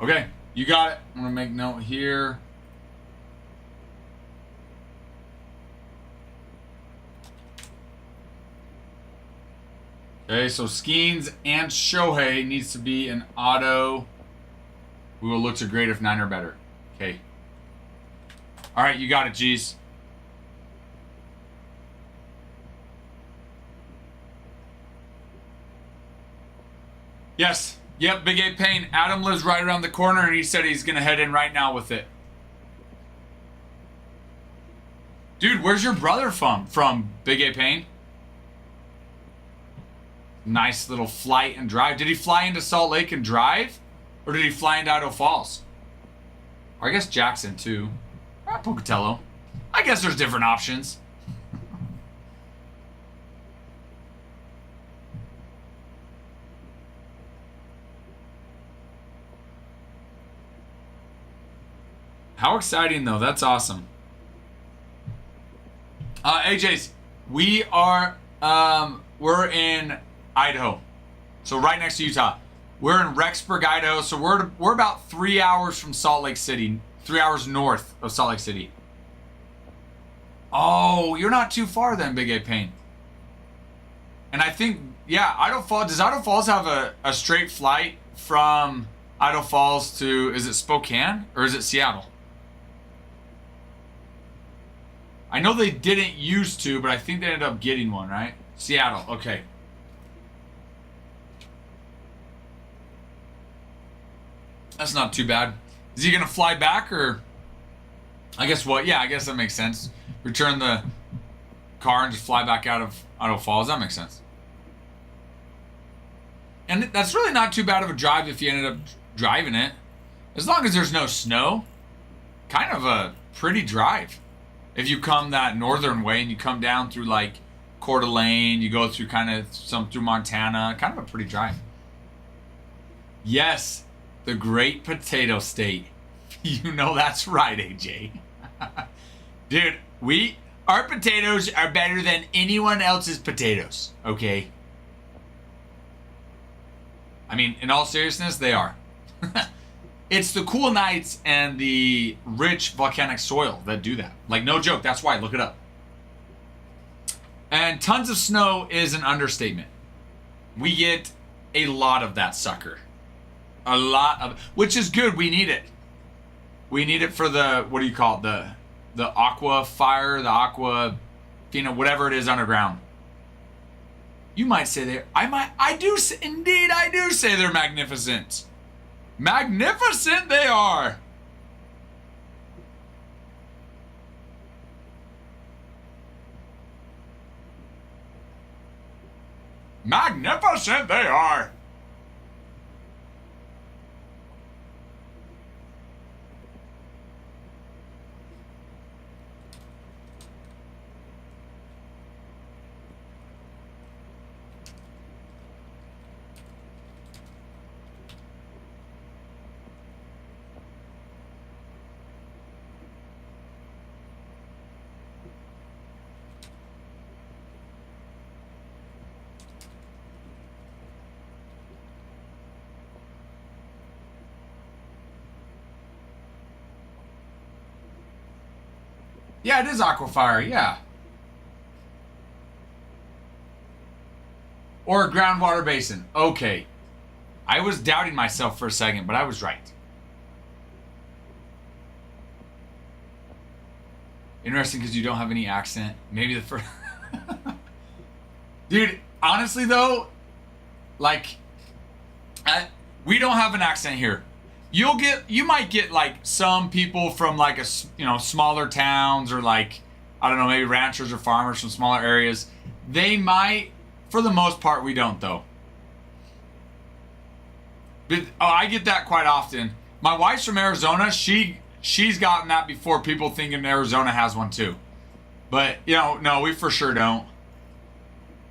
Okay, you got it. I'm gonna make note here. Okay, so Skeens and Shohei needs to be an auto. We will look to grade if 9 or better. Okay. All right, you got it, G's. Yes. Yep, Big A Payne. Adam lives right around the corner, and he said he's going to head in right now with it. Dude, where's your brother from Big A Payne? Nice little flight and drive. Did he fly into Salt Lake and drive? Or did he fly into Idaho Falls? Or I guess Jackson, too. Pocatello. I guess there's different options. How exciting, though. That's awesome. AJ's, we are, we're in Idaho. So right next to Utah. We're in Rexburg, Idaho. So we're about 3 hours from Salt Lake City. 3 hours north of Salt Lake City. Oh, you're not too far then, Big A Payne. And I think, yeah, Idaho Falls, does Idaho Falls have a straight flight from Idaho Falls to, is it Spokane or is it Seattle? I know they didn't used to, but I think they ended up getting one, right? Seattle, okay. That's not too bad. Is he going to fly back or? I guess what? Yeah, I guess that makes sense. Return the car and just fly back out of Idaho Falls. That makes sense. And that's really not too bad of a drive if you ended up driving it. As long as there's no snow. Kind of a pretty drive. If you come that northern way and you come down through like Coeur d'Alene, you go through kind of through Montana, kind of a pretty drive. Yes, the Great Potato State. You know that's right, AJ. Dude, our potatoes are better than anyone else's potatoes, okay? I mean, in all seriousness, they are. It's the cool nights and the rich volcanic soil that do that. Like, no joke, that's why. Look it up. And tons of snow is an understatement. We get a lot of that sucker. A lot of, which is good. We need it. We need it for the, what do you call it? The aqua fire, the aqua, whatever it is underground. You might say I do say they're magnificent. Magnificent they are. Magnificent they are. Yeah, it is Aquafire, yeah. Or a groundwater basin. Okay. I was doubting myself for a second, but I was right. Interesting because you don't have any accent. Maybe the first... Dude, honestly though, like, we don't have an accent here. You might get like some people from like smaller towns or like I don't know, maybe ranchers or farmers from smaller areas. They might. For the most part, we don't, though. But, I get that quite often. My wife's from Arizona. She's gotten that before, people thinking Arizona has one too. But, no, we for sure don't.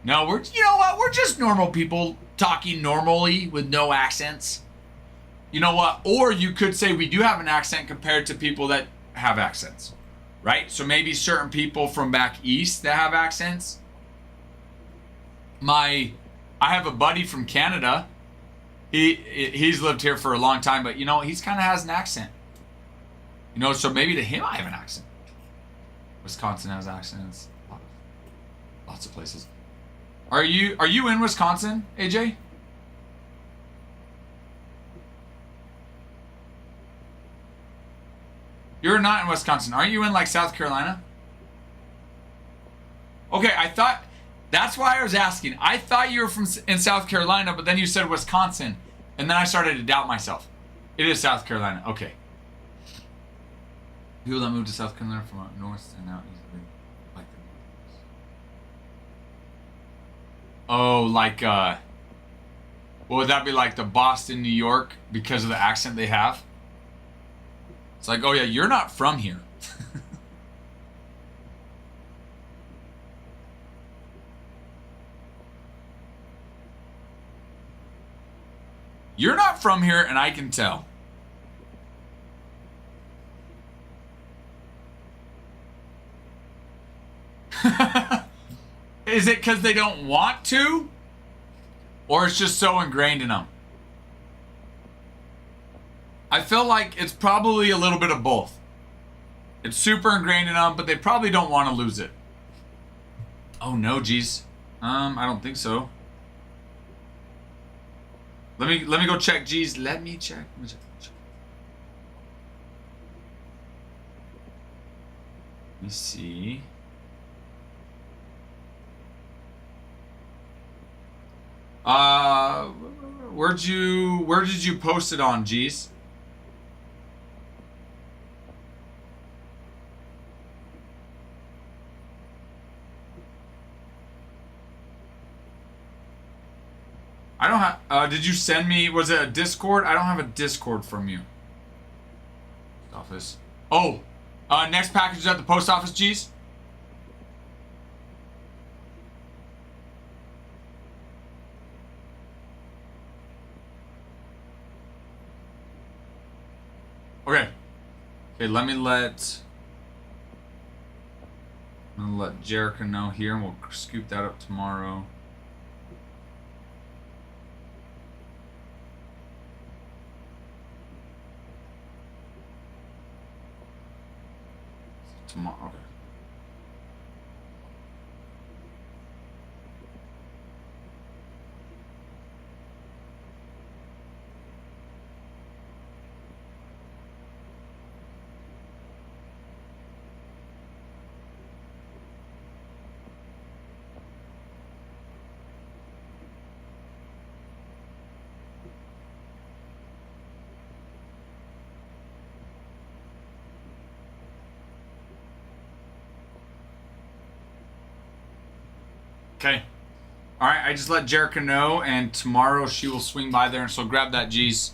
No, you know what? We're just normal people talking normally with no accents. You know what? Or you could say we do have an accent compared to people that have accents, right? So maybe certain people from back east that have accents. I have a buddy from Canada. He's lived here for a long time, but he's kind of has an accent. So maybe to him I have an accent. Wisconsin has accents. Lots of places. Are you in Wisconsin, AJ? You're not in Wisconsin. Aren't you in like South Carolina? Okay, I thought that's why I was asking. I thought you were in South Carolina, but then you said Wisconsin, and then I started to doubt myself. It is South Carolina. Okay. People that moved to South Carolina from up north and out easily like the. Oh, like what would that be, like the Boston, New York, because of the accent they have? It's like, oh yeah, you're not from here. You're not from here, and I can tell. Is it because they don't want to? Or it's just so ingrained in them? I feel like it's probably a little bit of both. It's super ingrained in them, but they probably don't want to lose it. Oh no, geez. I don't think so. Let me go check, geez. Let me check. Let me see. Where did you post it on, geez? I don't have, did you send me, was it a Discord? I don't have a Discord from you. Office. Oh, next package is at the post office, geez? Okay. Okay, I'm gonna let Jericho know here, and we'll scoop that up tomorrow. Tomorrow. Okay. Okay. Alright, I just let Jericho know, and tomorrow she will swing by there, and so grab that, geez.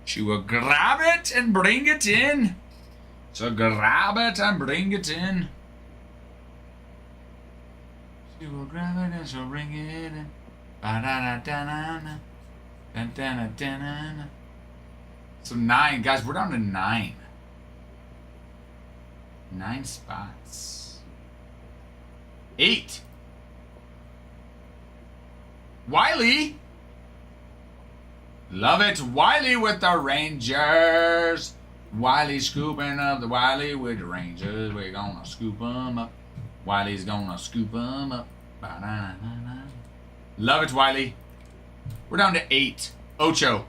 She will grab it and bring it in. So grab it and bring it in. She will grab it and she'll bring it in. Ba-da-da-da-da-da. Da-da-da-da-da. So 9. Guys, we're down to 9. 9 spots. 8. Wiley. Love it. Wiley with the Rangers. Wiley scooping up the Wiley with the Rangers. We're gonna scoop them up. Wiley's gonna scoop them up. Ba-da-da-da-da. Love it, Wiley. We're down to 8. Ocho.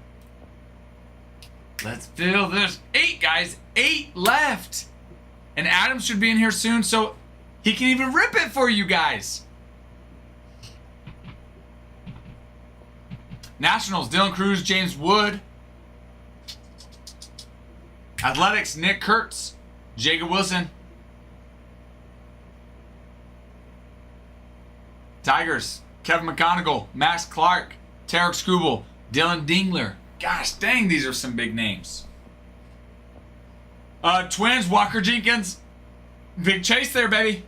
Let's fill this. 8, guys. 8 left. And Adam should be in here soon, so he can even rip it for you guys. Nationals, Dylan Cruz, James Wood. Athletics, Nick Kurtz, Jacob Wilson. Tigers, Kevin McGonigal, Max Clark, Tarek Skubal, Dylan Dingler. Gosh dang, these are some big names. Twins, Walker Jenkins. Big chase there, baby.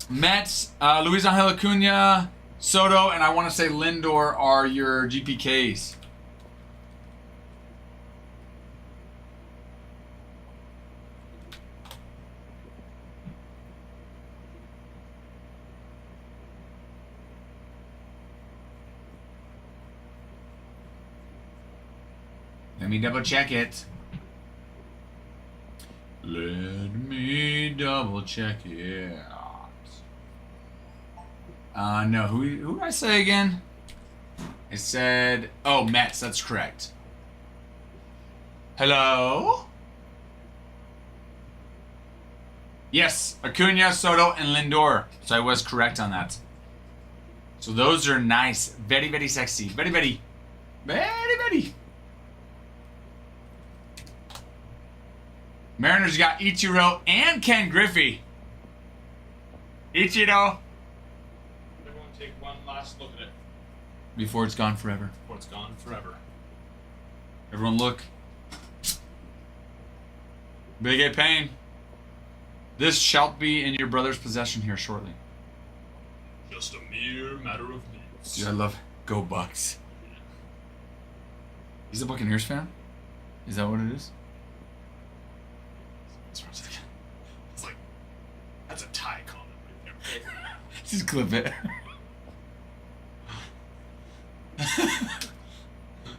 Mets, Luis Angel Acuna, Soto, and I want to say Lindor are your GPKs. Let me double check it. Let me double check it. No, who did I say again? I said, oh, Mets, that's correct. Hello? Yes, Acuna, Soto, and Lindor. So I was correct on that. So those are nice. Very, very sexy. Very, very. Very, very. Mariners got Ichiro and Ken Griffey. Ichiro. Everyone take one last look at it. Before it's gone forever. Before it's gone forever. Everyone look. Big A Payne. This shall be in your brother's possession here shortly. Just a mere matter of minutes. Dude, I love Go Bucks. He's a Buccaneers fan? Is that what it is? It's like, that's a tie comment right there. Just clip it.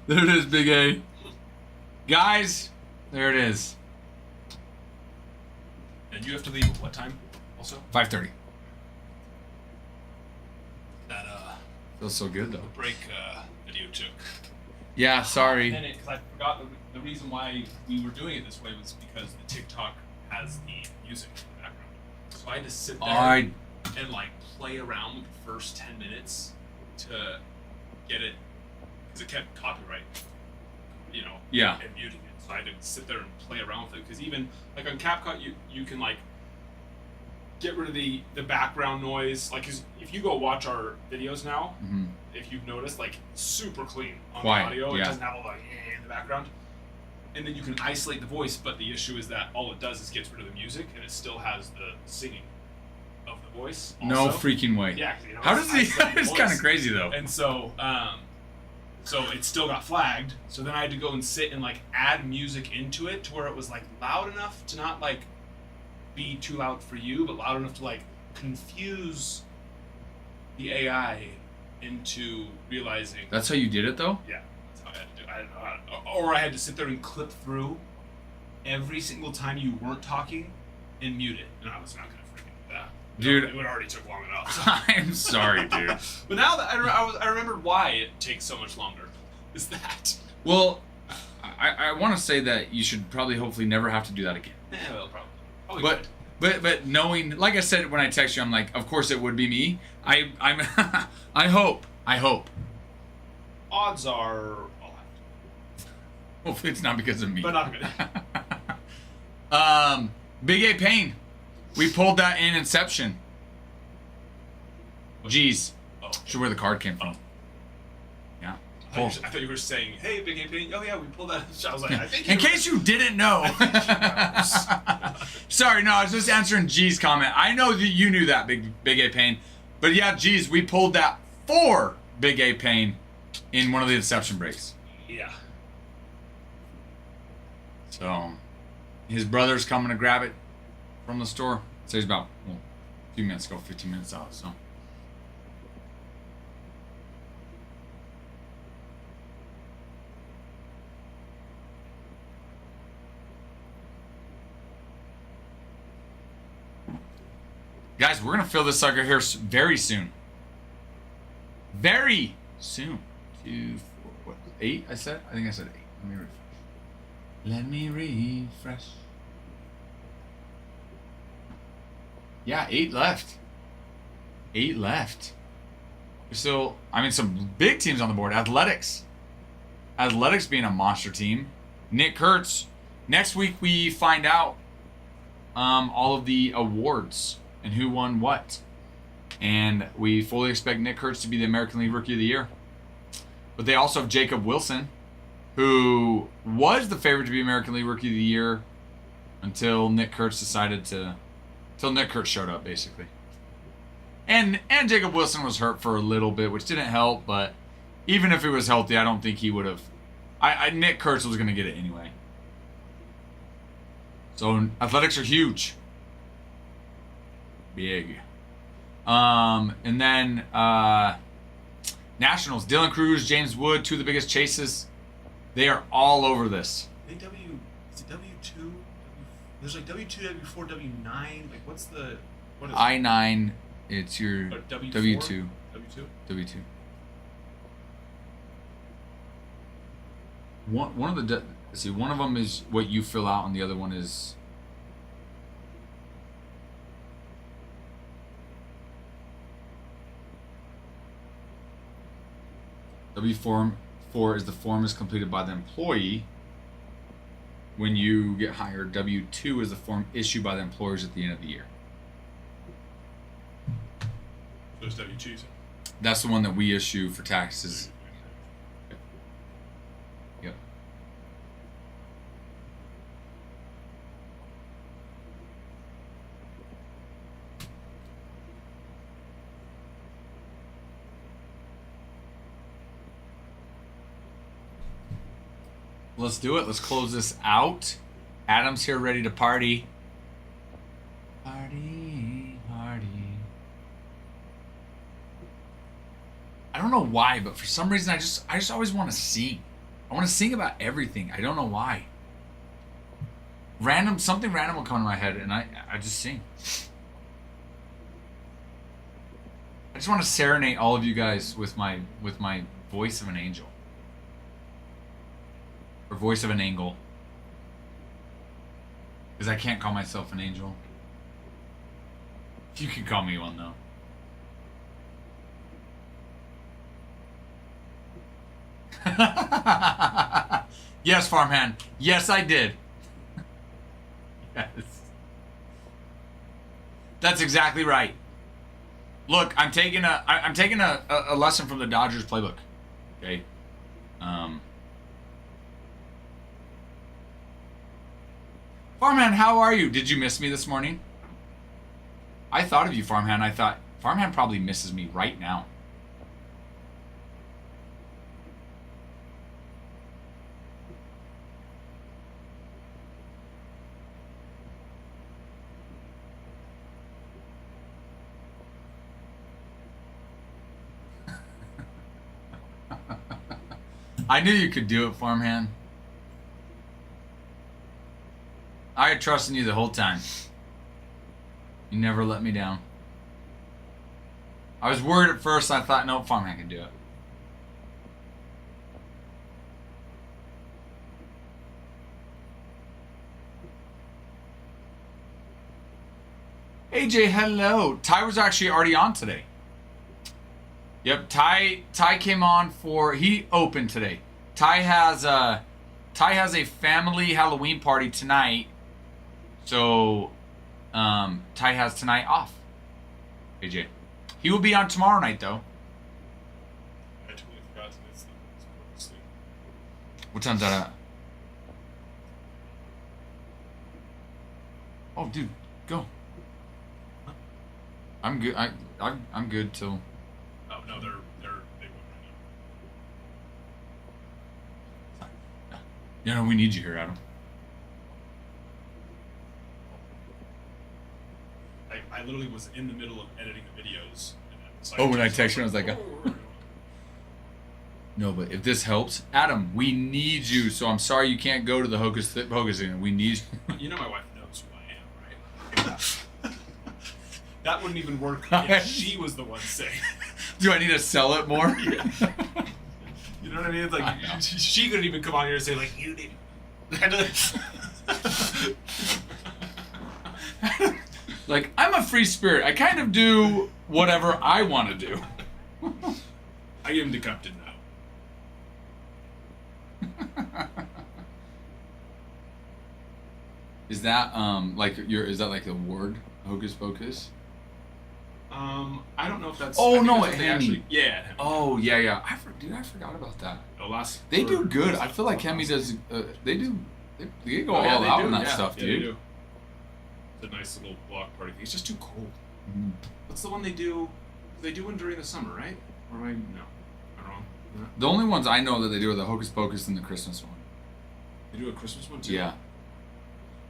There it is, Big A. Guys, there it is. And you have to leave at what time also? 5:30. That Feels so good though. break video took. Yeah, sorry. And because I forgot the reason why we were doing it this way was because the TikTok has the music in the background. So I had to sit there and like play around with the first 10 minutes to get it, because it kept copyright, you know, Yeah. and muting it. So I had to sit there and play around with it, because even like on CapCut you can like get rid of the background noise. Like 'cause if you go watch our videos now, Mhm. if you've noticed, like super clean on Quiet, the audio. It yeah. doesn't have all the in the background. And then you can isolate the voice, but the issue is that all it does is gets rid of the music, and it still has the singing of the voice. No also. freaking way. Yeah. 'Cause, you know, How it's does he? isolating the It's kind of voice. crazy though. And so, so it still got flagged. So then I had to go and sit and like add music into it to where it was like loud enough to not like be too loud for you, but loud enough to like confuse the AI into realizing. That's how you did it though? Yeah, that's how I had to do it. I didn't know how to, or I had to sit there and clip through every single time you weren't talking and mute it. And I was not going to freaking do that. Dude. It already took long enough. I'm sorry, dude. But now that I remembered why it takes so much longer, is that. Well, I want to say that you should probably hopefully never have to do that again. Yeah, well, probably But good. but knowing, like I said when I text you, I'm like, of course it would be me. I'm I hope. Odds are I'll have to. Hopefully it's not because of me. But not good. Big A Payne. We pulled that in Inception. Jeez. Oh. Should where the card came from. Oh. Yeah. I thought you were saying, hey, Big A Payne. Oh, yeah, we pulled that. I was like, I think In case you didn't know. Sorry, no, I was just answering G's comment. I know that you knew that, Big A Payne. But yeah, geez, we pulled that for Big A Payne in one of the Inception breaks. Yeah. So, his brother's coming to grab it from the store. So he's about a few minutes ago, 15 minutes out. So. Guys, we're going to fill this sucker here very soon. Very soon. 2, 4, what? 8, I said? I think I said 8. Let me refresh. Yeah, 8 left. 8 left. So, I mean, some big teams on the board. Athletics. Athletics being a monster team. Nick Kurtz. Next week we find out all of the awards and who won what. And we fully expect Nick Kurtz to be the American League Rookie of the Year. But they also have Jacob Wilson, who was the favorite to be American League Rookie of the Year until Nick Kurtz until Nick Kurtz showed up, basically. And Jacob Wilson was hurt for a little bit, which didn't help, but even if he was healthy, I don't think he would have. Nick Kurtz was going to get it anyway. So Athletics are huge. Big. And then Nationals, Dylan Cruz, James Wood, two of the biggest chases. They are all over this. Is it W2? There's like W2, W4, W9. Like, what is I-9, it's your W4? W2. W2? W2. One of one of them is what you fill out, and the other one is. W4 is the form is completed by the employee. When you get hired, W2 is the form issued by the employers at the end of the year. Those W2s. That's the one that we issue for taxes. Yep. Let's do it. Let's close this out. Adam's here ready to party. Party, party. I don't know why, but for some reason I just always want to sing. I want to sing about everything. I don't know why. Something random will come to my head and I just sing. I just want to serenade all of you guys with my voice of an angel. Or voice of an angle. Because I can't call myself an angel. You can call me one, though. Yes, farmhand. Yes, I did. Yes. That's exactly right. Look, I'm taking a lesson from the Dodgers playbook. Okay. Farmhand, how are you? Did you miss me this morning? I thought of you, Farmhand. I thought, Farmhand probably misses me right now. I knew you could do it, Farmhand. I had trust in you the whole time. You never let me down. I was worried at first. I thought, no, Farmhand can do it. AJ, hello. Ty was actually already on today. Yep, Ty came on he opened today. Ty has a family Halloween party tonight. So, Ty has tonight off. AJ. He will be on tomorrow night, though. I totally forgot to miss them. What time's that at? Oh, dude, go. Huh? I'm good. I'm good till. Oh no, they went right now. Yeah, no, we need you here, Adam. I literally was in the middle of editing the videos. Oh, when I texted you, I was like, no, but if this helps, Adam, we need you. So I'm sorry you can't go to the Hocus Pocus thing. We need you. You know my wife knows who I am, right? That wouldn't even work if she was the one saying. Do I need to sell it more? Yeah. You know what I mean? It's like she couldn't even come on here and say like you did. Like, I'm a free spirit. I kind of do whatever I want to do. I am the captain now. Is that like is that like a word, Hocus Pocus? I don't know if that's. Oh, I think no, that's what they Hemi. actually. Yeah. Oh yeah. Dude, I forgot about that. The last. They do good. I feel like Hemi does. They do. They go Oh, yeah, all they out do, on that yeah. stuff, Yeah, dude. they do. It's a nice little block party thing. It's just too cold. Mhm. What's the one they do? They do one during the summer, right? Or am I no? Am I wrong? No. The only ones I know that they do are the Hocus Pocus and the Christmas one. They do a Christmas one too. Yeah.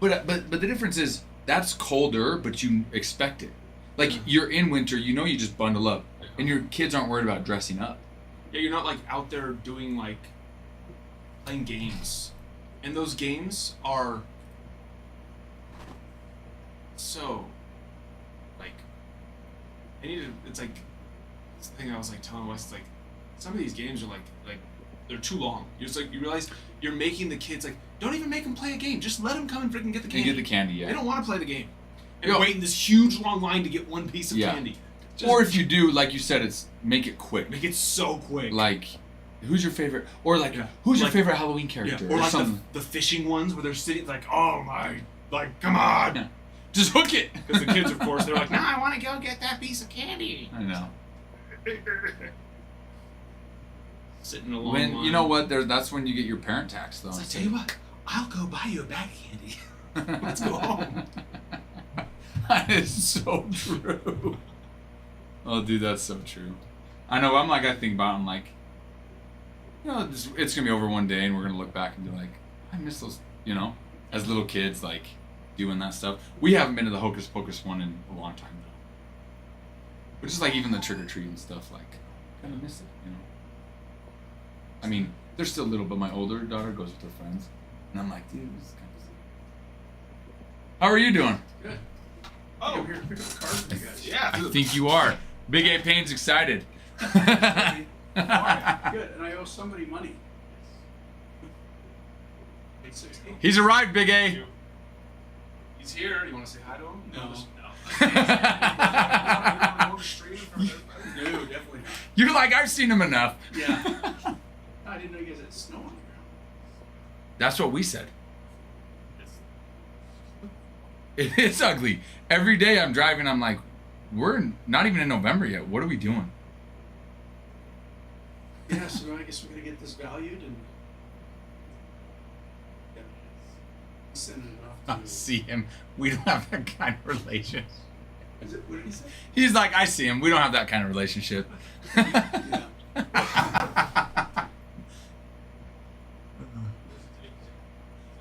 But the difference is that's colder, but you expect it. Like you're in winter, you know you just bundle up, and your kids aren't worried about dressing up. Yeah, you're not like out there doing like playing games, and those games are so like I need to. It's like this thing I was like telling Wes. It's like some of these games are like they're too long. You're just like you realize you're making the kids like don't even make them play a game. Just let them come and freaking get the And candy. get the candy, yeah. They don't want to play the game and Yo. wait in this huge long line to get one piece of Yeah. candy. Just Or if you do, like you said, it's make it quick. make it so quick. Like, who's your favorite? Or like, Yeah. who's your Like- favorite Halloween character? Yeah, or like something. the fishing ones where they're sitting like, oh my, like come on, Yeah. Just hook it. because the kids, of course, they're like, nah, I want to go get that piece of candy. I know. Sitting along. When you know what? That's when you get your parent tax, though. I tell you what, I'll go buy you a bag of candy. Let's go home. That is so true. Oh, dude, that's so true. I know. I think about it, I'm like, you know, it's gonna be over one day, and we're gonna look back and be like, I miss those, you know, as little kids, like doing that stuff. We haven't been to the Hocus Pocus one in a long time though. But just like even the trick or treat and stuff, like, kind of miss it, you know. I mean, they're still little, but my older daughter goes with her friends, and I'm like, dude, this is kind of sick. How are you doing? Good. Oh, here, pick up a card for you guys. Yeah. I think you are. Big A Payne's excited. Alright, good, and I owe somebody money. 816. He's arrived, Big A. He's here. You want to say hi to him? No. No, definitely not. You're like, I've seen him enough. Yeah. I didn't know you guys had snow on the ground. That's what we said. It's ugly. Every day I'm driving, I'm like, not even in November yet. What are we doing? Yeah, so I guess we're gonna get this valued and send it off to. See him. We don't have that kind of relationship. Is it, what did he say? He's like, I see him. We don't have that kind of relationship. Yeah.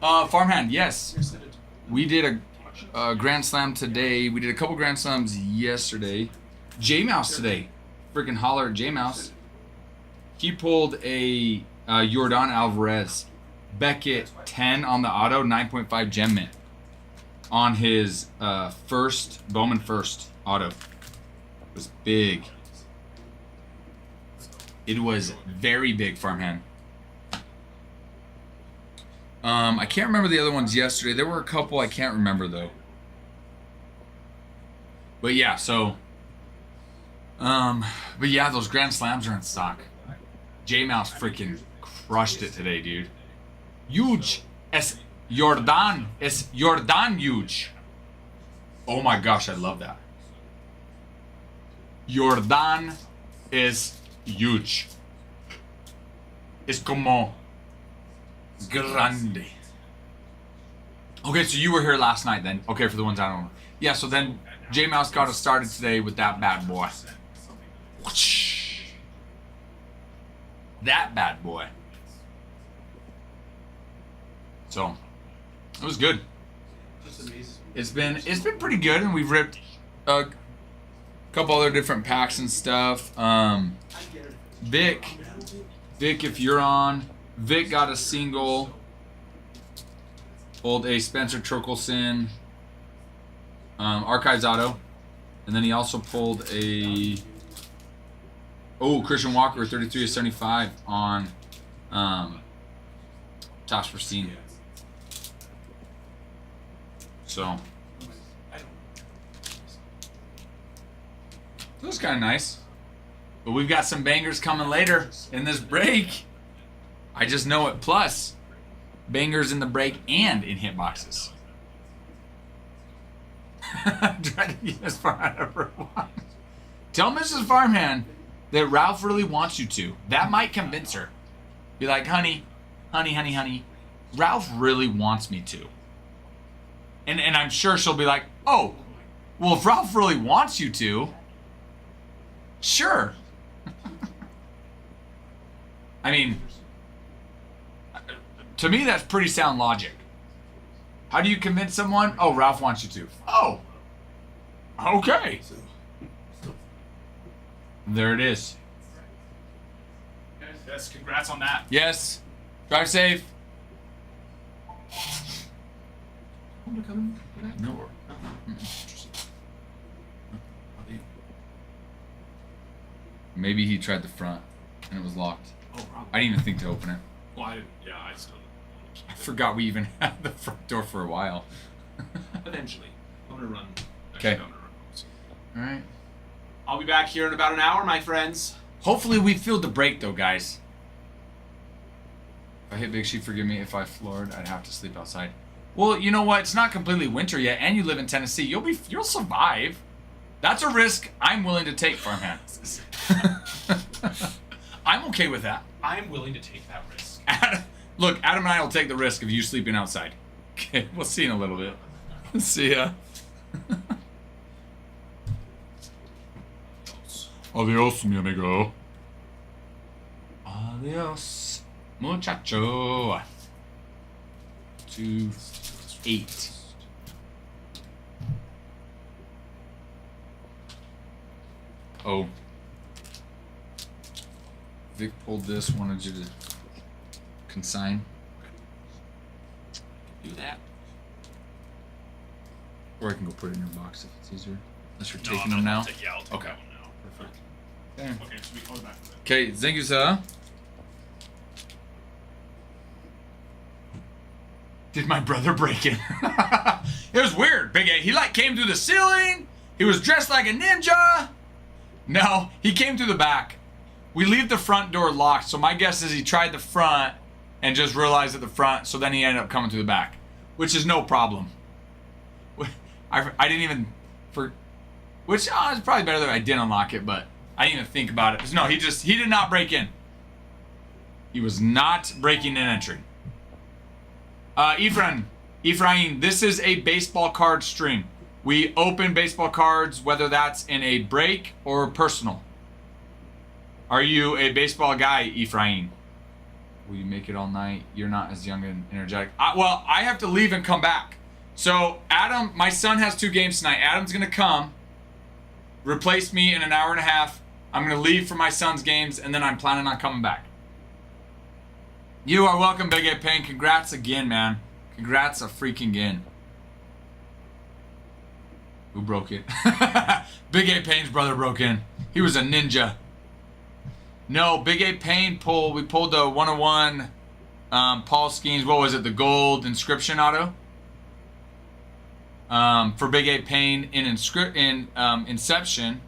Farmhand, yes. I sent it to- We did a Grand Slam today. We did a couple Grand Slams yesterday. J Mouse today. Freaking holler at J Mouse. He pulled a Jordan Alvarez Beckett 10 on the auto, 9.5 gem mint on his Bowman first auto. It was big. It was very big, Farmhand. I can't remember the other ones yesterday. There were a couple I can't remember though. But yeah, so but yeah, those Grand Slams are in stock. J Mouse freaking crushed it today, dude. Huge. Es Jordan huge. Oh my gosh, I love that. Jordan is huge. Es como grande. Okay, so you were here last night then. Okay, for the ones I don't know. Yeah, so then J Mouse got us started today with that bad boy. Whoosh. That bad boy. So it was good. Just amazes me. It's been pretty good, and we've ripped a couple other different packs and stuff. Vic, if you're on, Vic got a single. Pulled a Spencer Torkelson Archives auto, and then he also pulled a Christian Walker 33/75 on Tops Pristine. So that was kind of nice. But we've got some bangers coming later in this break. I just know it. Plus, bangers in the break and in hitboxes. Try to get as far out of everyone. Tell Mrs. Farmhand that Ralph really wants you to. That might convince her. Be like, honey, Ralph really wants me to. And I'm sure she'll be like, oh, well, if Ralph really wants you to, sure. I mean, to me, that's pretty sound logic. How do you convince someone? Oh, Ralph wants you to. Oh, okay. There it is. Yes, congrats on that. Yes. Drive safe. No. Maybe he tried the front and it was locked. Oh, probably. I didn't even think to open it. Well, I still. I forgot we even had the front door for a while. Eventually, I'm gonna run. Okay. I'm gonna run home soon. All right. I'll be back here in about an hour, my friends. Hopefully we filled the break though, guys. If I hit Big Sheep, forgive me. If I floored, I'd have to sleep outside. Well, you know what? It's not completely winter yet, and you live in Tennessee. You'll survive. That's a risk I'm willing to take, Farmhand. I'm okay with that. I am willing to take that risk. Look, Adam and I will take the risk of you sleeping outside. Okay, we'll see in a little bit. See ya. Adios, mi amigo. Adios, muchacho. 2-8. Oh. Vic pulled this, wanted you to consign. Do that. Or I can go put it in your box if it's easier. Unless you're taking them now. I'll take Okay. that one now. Perfect. Okay. Okay, so we call back to that. Okay, thank you, sir. Did my brother break in? It was weird, Big A. He came through the ceiling. He was dressed like a ninja. No, he came through the back. We leave the front door locked, so my guess is he tried the front and just realized at the front, so then he ended up coming through the back, which is no problem. I didn't even which is probably better that I didn't unlock it, but I didn't even think about it. No, he did not break in. He was not breaking and entering. Ephraim, this is a baseball card stream. We open baseball cards, whether that's in a break or personal. Are you a baseball guy, Ephraim? Will you make it all night? You're not as young and energetic. Well, I have to leave and come back. So, Adam, my son has 2 games tonight. Adam's going to come, replace me in an hour and a half. I'm going to leave for my son's games, and then I'm planning on coming back. You are welcome, Big A Payne. Congrats again, man. Congrats a freaking again. Who broke it? Big A Payne's brother broke in. He was a ninja. No, Big A Payne we pulled the 101 Paul Skeens, what was it, the gold inscription auto? For Big A Payne in Inception.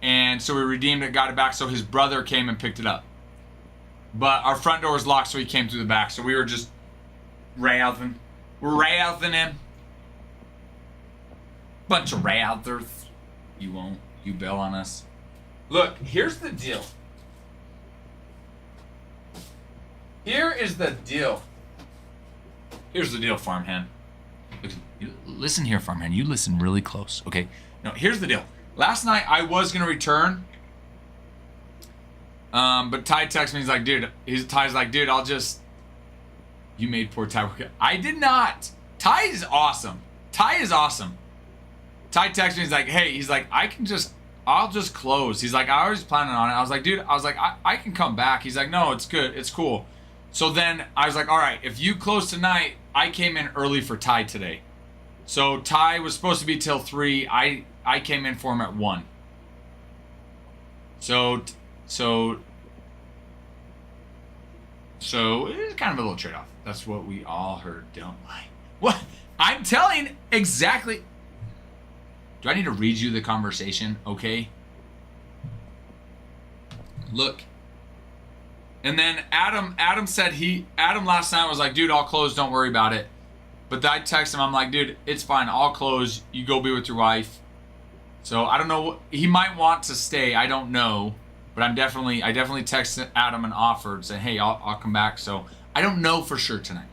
And so we redeemed it, got it back, so his brother came and picked it up. But our front door was locked, so he came through the back. So we were just wrathing. We're wrathing him. Bunch of wrathers. You won't. You bail on us. Look, here's the deal. Here is the deal. Here's the deal, Farmhand. Listen here, Farmhand. You listen really close, okay? No, here's the deal. Last night, I was going to return. But Ty texted me. He's like, dude. Ty's like, dude, I'll just... You made poor Ty work. I did not. Ty is awesome. Ty is awesome. Ty texted me. He's like, hey, he's like, I'll just close. He's like, I was planning on it. I was like, dude, I can come back. He's like, no, it's good. It's cool. So then I was like, all right, if you close tonight, I came in early for Ty today. So Ty was supposed to be till 3. I came in for him at 1. So it's kind of a little trade-off. That's what we all heard, don't lie. What? I'm telling exactly. Do I need to read you the conversation? Okay. Look. And then Adam said Adam last night was like, dude, I'll close, don't worry about it. But I text him, I'm like, dude, it's fine, I'll close. You go be with your wife. So I don't know. He might want to stay. I don't know. But I definitely texted Adam and offered, saying, hey, I'll come back. So I don't know for sure tonight.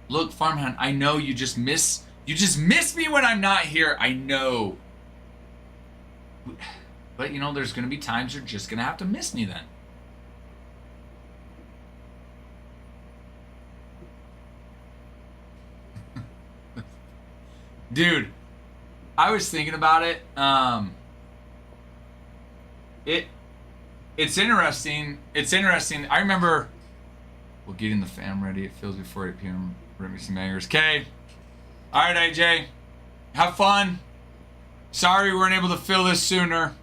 Look, Farmhand, I know you just miss me when I'm not here. I know. But you know, there's gonna be times you're just gonna have to miss me then. Dude, I was thinking about it. It's interesting. It's interesting. I remember. We're getting the fam ready. It feels before 8 p.m. Rip me some bangers. Okay. All right, AJ. Have fun. Sorry we weren't able to fill this sooner.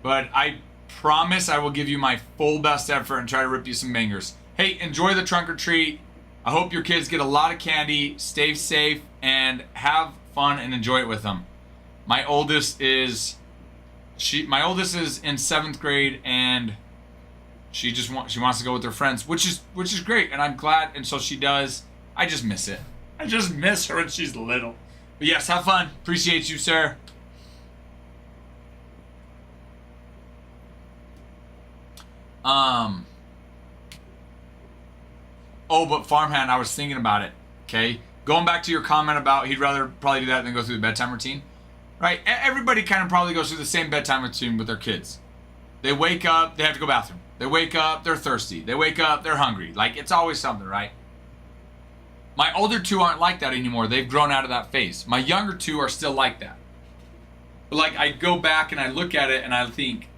But I promise I will give you my full best effort and try to rip you some bangers. Hey, enjoy the trunk or treat. I hope your kids get a lot of candy. Stay safe and have fun and enjoy it with them. My oldest is in 7th grade and she wants to go with her friends, which is great, and I'm glad, and so she does. I just miss it. I just miss her when she's little. But yes, have fun. Appreciate you, sir. Oh, but Farmhand, I was thinking about it. Okay, going back to your comment about he'd rather probably do that than go through the bedtime routine. Right? Everybody kind of probably goes through the same bedtime routine with their kids. They wake up, they have to go bathroom. They wake up, they're thirsty. They wake up, they're hungry. Like, it's always something, right? My older two aren't like that anymore. They've grown out of that phase. My younger two are still like that. But, like, I go back and I look at it and I think,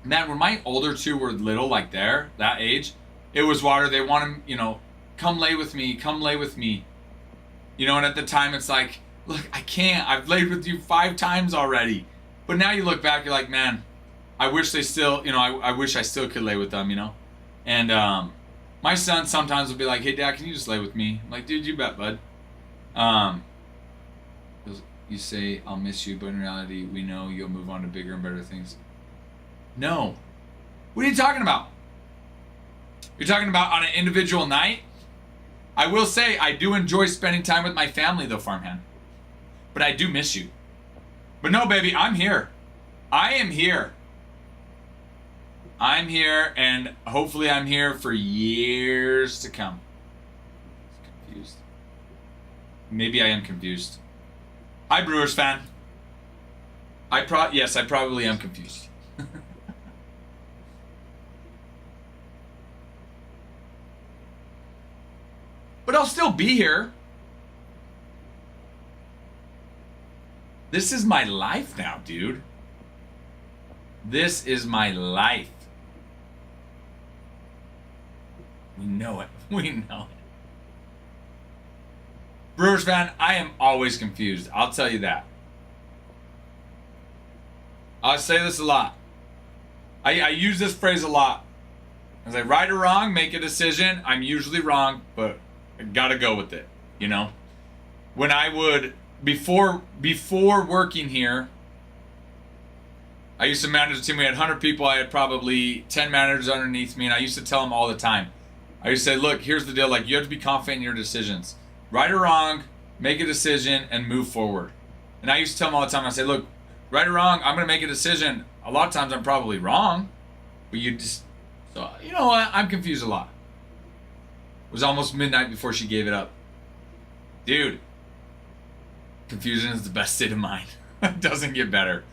man, when my older two were little, like that age, it was water. They want to, come lay with me, come lay with me. And at the time it's like, look, I can't. I've laid with you 5 times already. But now you look back, you're like, man, I wish they still, I wish I still could lay with them, And my son sometimes will be like, hey, Dad, can you just lay with me? I'm like, dude, you bet, bud. You say, I'll miss you, but in reality, we know you'll move on to bigger and better things. No. What are you talking about? You're talking about on an individual night? I will say, I do enjoy spending time with my family, though, Farmhand. But I do miss you. But no, baby, I'm here. I am here. I'm here, and hopefully I'm here for years to come. Confused. Maybe I am confused. Hi, Brewers fan. Yes, I probably am confused. But I'll still be here. This is my life now, dude. This is my life. We know it. We know it. Brewers fan, I am always confused. I'll tell you that. I'll say this a lot. I use this phrase a lot. I say, right or wrong, make a decision. I'm usually wrong, but I gotta go with it. When I would, before working here, I used to manage a team. We had 100 people. I had probably 10 managers underneath me, and I used to tell them all the time. I used to say, look, here's the deal. Like, you have to be confident in your decisions. Right or wrong, make a decision and move forward. And I used to tell them all the time, I say, look, right or wrong, I'm going to make a decision. A lot of times I'm probably wrong, but so you know what? I'm confused a lot. It was almost midnight before she gave it up. Dude, confusion is the best state of mind. It doesn't get better.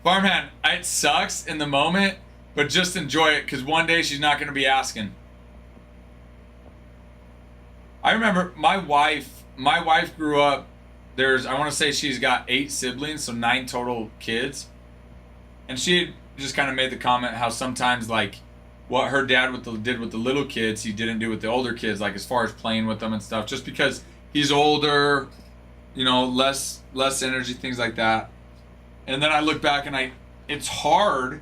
Farmhand, it sucks in the moment, but just enjoy it, because one day she's not going to be asking. I remember my wife grew up, I want to say she's got 8 siblings, so 9 total kids. And she just kind of made the comment how sometimes, like, what her dad did with the little kids, he didn't do with the older kids, like as far as playing with them and stuff, just because he's older, less energy, things like that. And then I look back and it's hard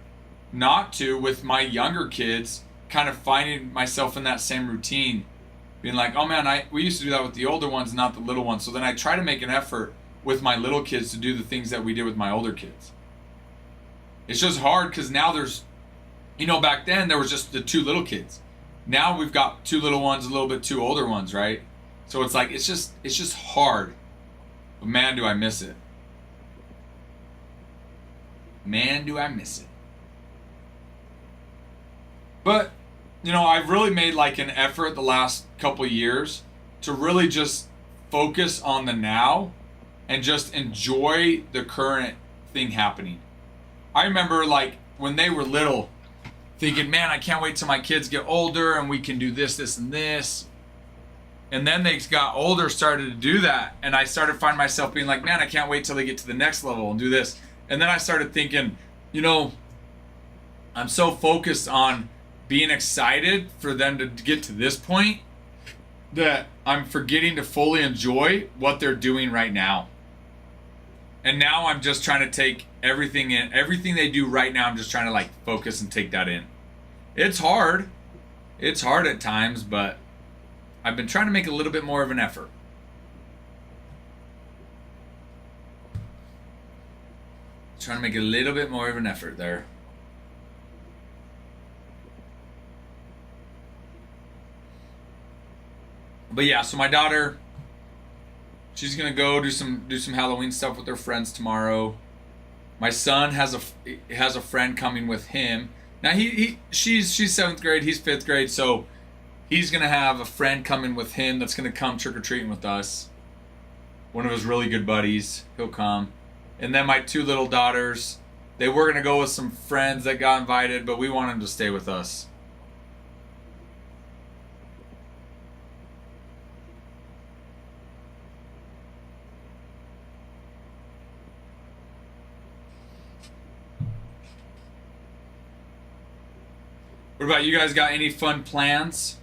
not to, with my younger kids, kind of finding myself in that same routine. Being like, oh man, we used to do that with the older ones, not the little ones. So then I try to make an effort with my little kids to do the things that we did with my older kids. It's just hard because now there's, back then there was just the 2 little kids. Now we've got 2 little ones, a little bit 2 older ones, right? So it's like, it's just hard. But man, do I miss it. Man, do I miss it. But, you know, I've really made like an effort the last couple years to really just focus on the now and just enjoy the current thing happening. I remember like when they were little thinking, man, I can't wait till my kids get older and we can do this, this, and this. And then they got older, started to do that. And I started finding myself being like, man, I can't wait till they get to the next level and do this. And then I started thinking, you know, I'm so focused on being excited for them to get to this point that I'm forgetting to fully enjoy what they're doing right now. And now I'm just trying to take everything in, everything they do right now. I'm just trying to like focus and take that in. It's hard. It's hard at times, but I've been trying to make a little bit more of an effort. Trying to make a little bit more of an effort there. But yeah, so my daughter, she's gonna go do some Halloween stuff with her friends tomorrow. My son has a friend coming with him. Now she's 7th grade, he's 5th grade, so he's gonna have a friend coming with him that's gonna come trick or treating with us. One of his really good buddies, he'll come. And then my 2 little daughters, they were gonna go with some friends that got invited, but we want them to stay with us. What about you guys? Got any fun plans?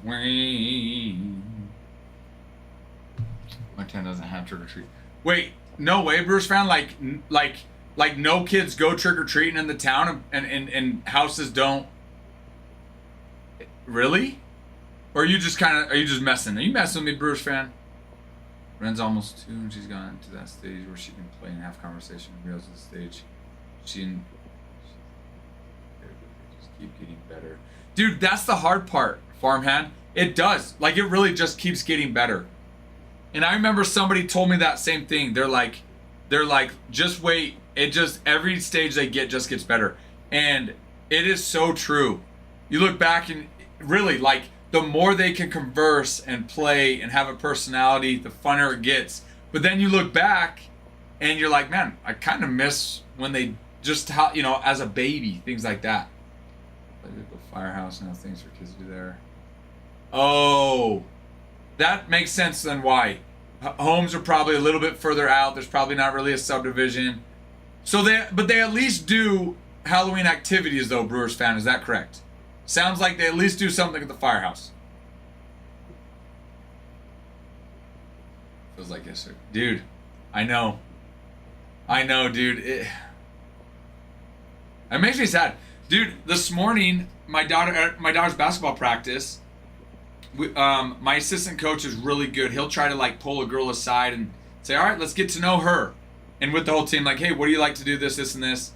Wayne. My town doesn't have trick or treat. Wait, no way, Bruce fan. Like no kids go trick or treating in the town, and houses don't. Really? Or are you just messing? Are you messing with me, Bruce fan? Ren's almost 2, and she's gone to that stage where she can play and have conversation. Reals the stage. She just keep getting better. Dude, that's the hard part, farmhand. It does. Like, it really just keeps getting better. And I remember somebody told me that same thing. They're like, just wait. It just, every stage they get just gets better. And it is so true. You look back and really, like, the more they can converse and play and have a personality, the funner it gets. But then you look back and you're like, man, I kind of miss when they just, as a baby, things like that. Like the firehouse and things for kids to do there. Oh, that makes sense then why. Homes are probably a little bit further out. There's probably not really a subdivision. So they at least do Halloween activities though, Brewers fan. Is that correct? Sounds like they at least do something at the firehouse. Feels like yesterday. Dude, I know, dude. It makes me sad. Dude, this morning, my daughter's basketball practice, my assistant coach is really good. He'll try to like pull a girl aside and say, all right, let's get to know her. And with the whole team, like, hey, what do you like to do, this, and this?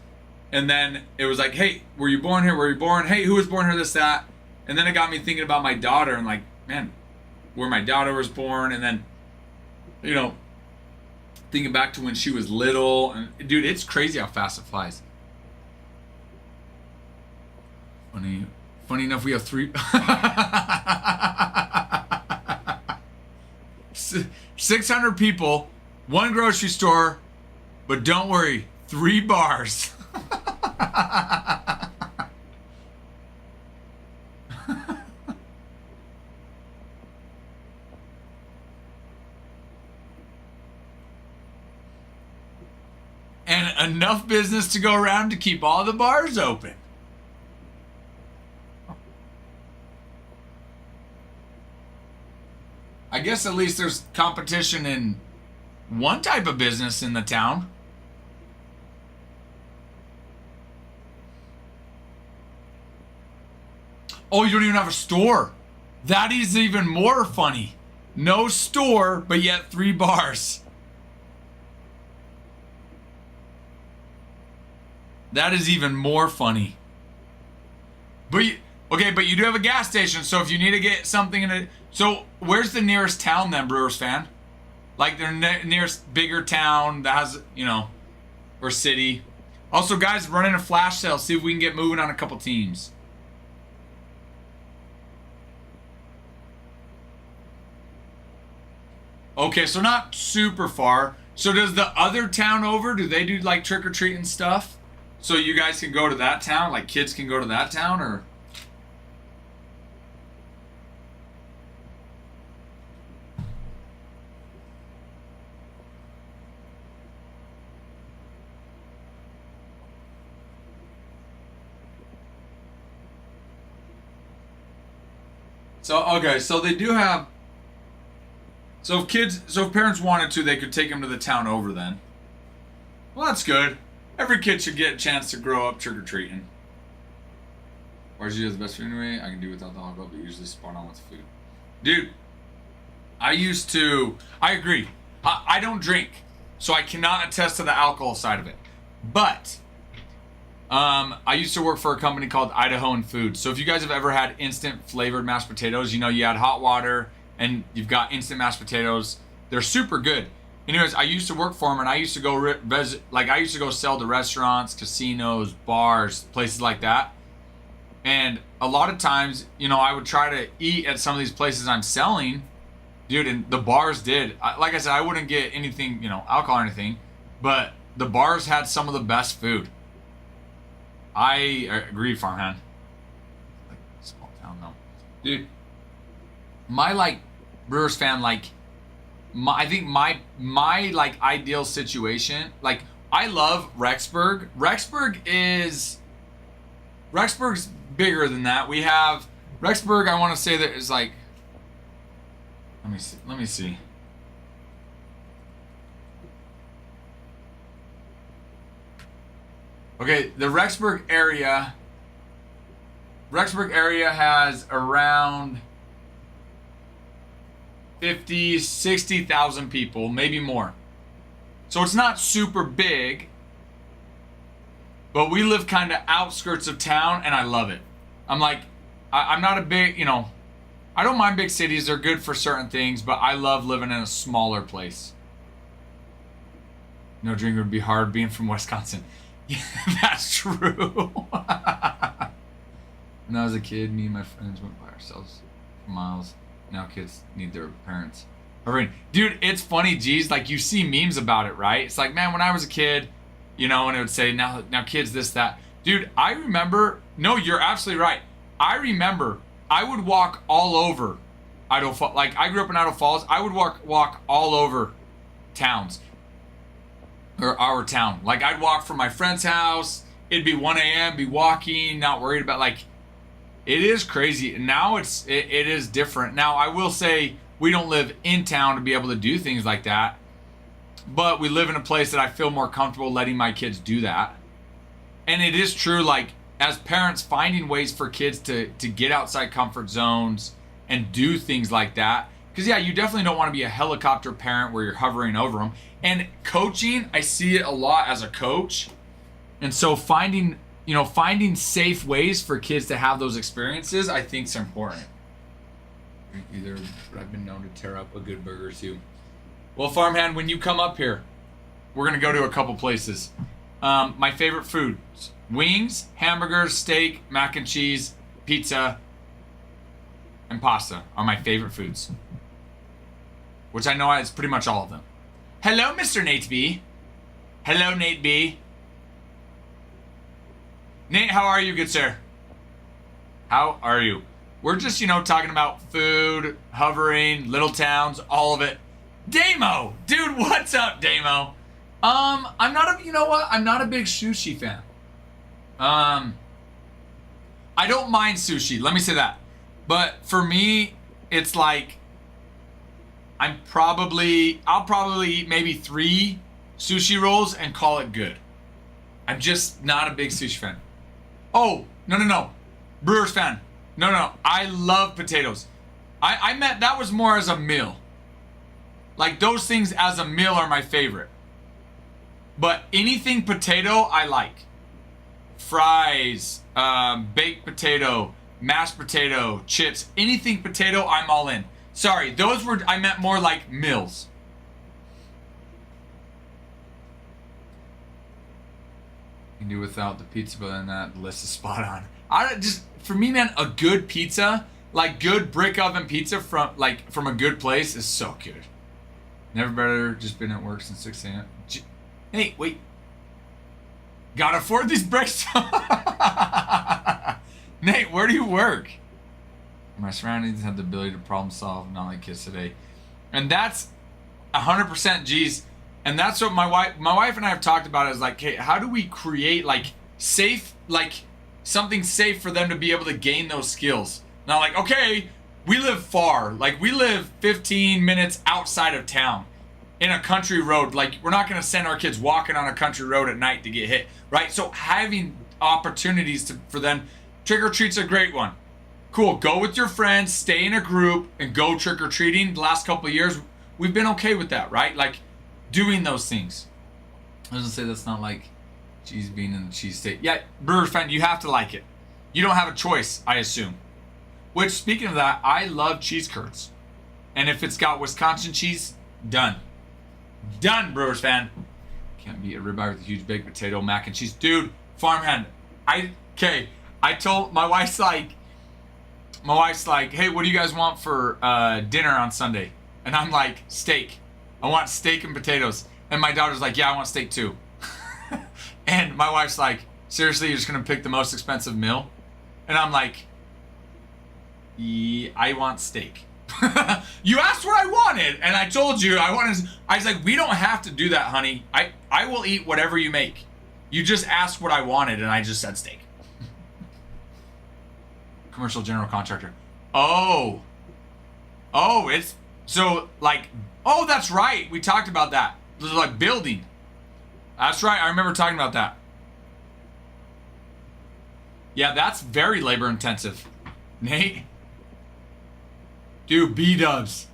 And then it was like, hey, were you born here? Were you born? Hey, who was born here, this, that? And then it got me thinking about my daughter and like, man, where my daughter was born. And then, thinking back to when she was little. And dude, it's crazy how fast it flies. Funny enough, we have 3... 600 people, 1 grocery store, But don't worry, 3 bars. And enough business to go around to keep all the bars open. I guess at least there's competition in one type of business in the town. Oh, you don't even have a store. That is even more funny. No store, but yet 3 bars. That is even more funny. But but you do have a gas station, so if you need to get something in a... So, where's the nearest town then, Brewers fan? Like, their nearest bigger town that has, or city. Also, guys, running a flash sale. See if we can get moving on a couple teams. Okay, so not super far. So does the other town over, do they do, like, trick-or-treating stuff? So you guys can go to that town? Like, kids can go to that town, or... So, okay, so they do have... So if parents wanted to, they could take them to the town over then. Well, that's good. Every kid should get a chance to grow up trick-or-treating. RG has the best food anyway. I can do without the hot dog, but usually spot on with food. Dude, I agree. I don't drink, so I cannot attest to the alcohol side of it. But... I used to work for a company called Idahoan Food. So if you guys have ever had instant flavored mashed potatoes, you add hot water and you've got instant mashed potatoes. They're super good. Anyways, I used to work for them, and I used to go sell to restaurants, casinos, bars, places like that. And a lot of times, I would try to eat at some of these places I'm selling, dude. And the bars like I said, I wouldn't get anything, alcohol or anything, but the bars had some of the best food. I agree, farmhand. Like, small town though, dude. My Brewers fan, I think my ideal situation. I love Rexburg. Rexburg's bigger than that. We have Rexburg. I want to say that is like. Let me see. Okay, the Rexburg area has around 50, 60,000 people, maybe more. So it's not super big, but we live kind of outskirts of town, and I love it. I'm not a big, I don't mind big cities. They're good for certain things, but I love living in a smaller place. No drinking would be hard being from Wisconsin. Yeah, that's true. When I was a kid, me and my friends went by ourselves for miles. Now kids need their parents. Dude, it's funny, geez. You see memes about it, right? It's like, man, when I was a kid, and it would say, now kids, this, that. Dude, I remember, no, you're absolutely right. I remember I would walk all over Idaho Falls. I grew up in Idaho Falls. I would walk all over towns. Or our town. I'd walk from my friend's house. It'd be 1 a.m., be walking, not worried about, it is crazy. Now it is different. Now, I will say we don't live in town to be able to do things like that. But we live in a place that I feel more comfortable letting my kids do that. And it is true, as parents, finding ways for kids to get outside comfort zones and do things like that. Because, yeah, you definitely don't want to be a helicopter parent where you're hovering over them. And coaching, I see it a lot as a coach. And so finding safe ways for kids to have those experiences, I think is important. Either I've been known to tear up a good burger too. Well, farmhand, when you come up here, we're going to go to a couple places. My favorite foods: wings, hamburgers, steak, mac and cheese, pizza, and pasta are my favorite foods. Which I know is pretty much all of them. Hello, Mr. Nate B. Hello, Nate B. Nate, how are you, good sir? How are you? We're just, talking about food, hovering, little towns, all of it. Damo! Dude, what's up, Damo? I'm not I'm not a big sushi fan. I don't mind sushi, let me say that. But for me, it's like, I'll probably eat maybe 3 sushi rolls and call it good. I'm just not a big sushi fan. Oh, no. Brewers fan. No. I love potatoes. I meant that was more as a meal. Like, those things as a meal are my favorite. But anything potato, I like. Fries, baked potato, mashed potato, chips, anything potato, I'm all in. Sorry, I meant more like meals. You can do without the pizza, but then that list is spot on. For me, man, a good pizza, like good brick oven pizza from a good place is so good. Never better, just been at work since 6 a.m. Hey, wait. Gotta afford these bricks. Nate, where do you work? My surroundings have the ability to problem solve, not like kids today. And that's 100% G's. And that's what my wife and I have talked about is like, hey, how do we create something safe for them to be able to gain those skills? Now, like, okay, we live far. Like, we live 15 minutes outside of town in a country road. Like, we're not going to send our kids walking on a country road at night to get hit, right? So having opportunities for them, trick-or-treat's a great one. Cool, go with your friends, stay in a group, and go trick-or-treating. The last couple of years, we've been okay with that, right? Like, doing those things. I was going to say that's not like cheese bean in the cheese state. Yeah, Brewers fan, you have to like it. You don't have a choice, I assume. Which, speaking of that, I love cheese curds. And if it's got Wisconsin cheese, done. Done, Brewers fan. Can't beat a ribeye with a huge baked potato, mac and cheese. Dude, farmhand, I told my wife's like, hey, what do you guys want for dinner on Sunday? And I'm like, steak. I want steak and potatoes. And my daughter's like, yeah, I want steak too. And my wife's like, seriously, you're just gonna pick the most expensive meal? And I'm like, yeah, I want steak. You asked what I wanted, and I told you I wanted. I was like, we don't have to do that, honey. I will eat whatever you make. You just asked what I wanted, and I just said steak. Commercial general contractor. Oh, it's so like. Oh, that's right. We talked about that. It was like building. That's right. I remember talking about that. Yeah, that's very labor intensive. Nate. Dude, B-dubs.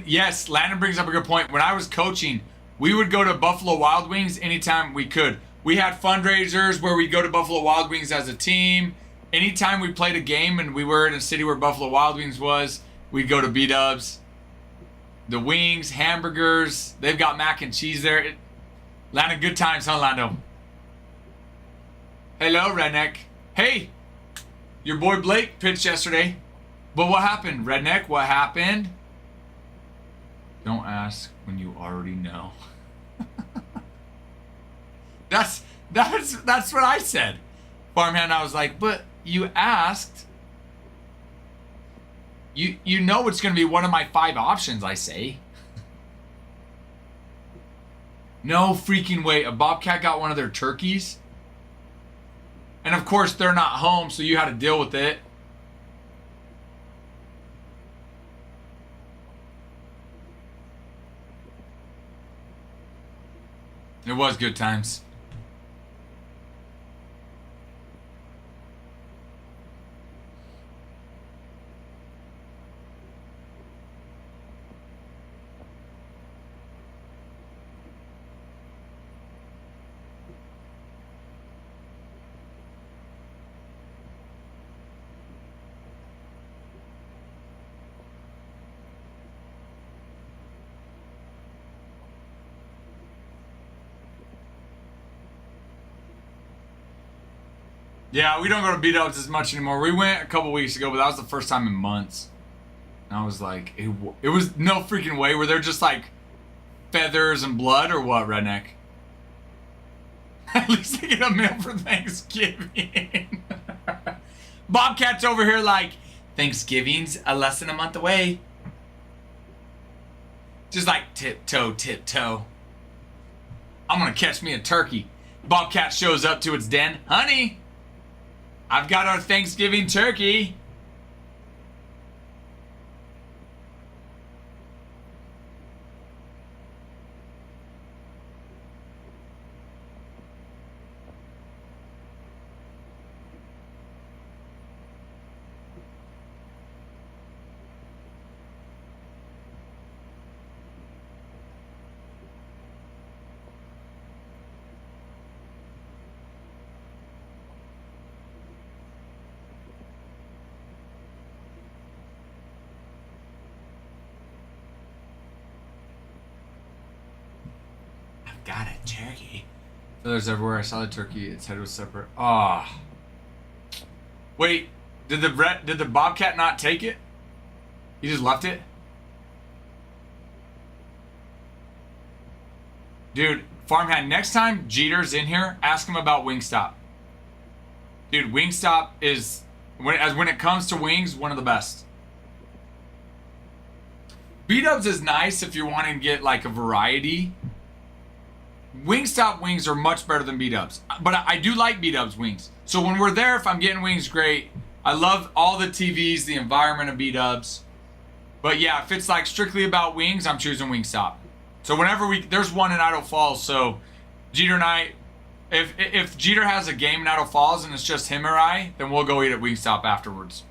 Yes, Landon brings up a good point. When I was coaching, we would go to Buffalo Wild Wings anytime we could. We had fundraisers where we'd go to Buffalo Wild Wings as a team. Anytime we played a game and we were in a city where Buffalo Wild Wings was, we'd go to B-dubs. The wings, hamburgers, they've got mac and cheese there. Landon, good times, huh, Lando? Hello, Redneck. Hey, your boy Blake pitched yesterday. But what happened, Redneck? What happened? Don't ask when you already know. That's what I said. Farmhand, I was like, but you asked. You know it's going to be one of my 5 options, I say. No freaking way. A bobcat got one of their turkeys. And of course, they're not home, so you had to deal with it. It was good times. Yeah, we don't go to beat-ups as much anymore. We went a couple weeks ago, but that was the first time in months. And I was like, it was no freaking way where they're just like feathers and blood or what, redneck? At least they get a meal for Thanksgiving. Bobcat's over here like, Thanksgiving's less than a month away. Just like tiptoe, tiptoe. I'm gonna catch me a turkey. Bobcat shows up to its den. Honey, I've got our Thanksgiving turkey. Got a turkey. Feathers everywhere. I saw the turkey. Its head was separate. Ah. Oh. Wait, did the bobcat not take it? He just left it? Dude, farmhand, next time Jeter's in here, ask him about Wingstop. Dude, Wingstop is, when it comes to wings, one of the best. B-dubs is nice if you're wanting to get like a variety. Wingstop wings are much better than B-dubs. But I do like B-dubs wings. So when we're there, if I'm getting wings, great. I love all the TVs, the environment of B-dubs. But yeah, if it's like strictly about wings, I'm choosing Wingstop. So whenever there's one in Idaho Falls, so Jeter and I, if Jeter has a game in Idaho Falls and it's just him or I, then we'll go eat at Wingstop afterwards.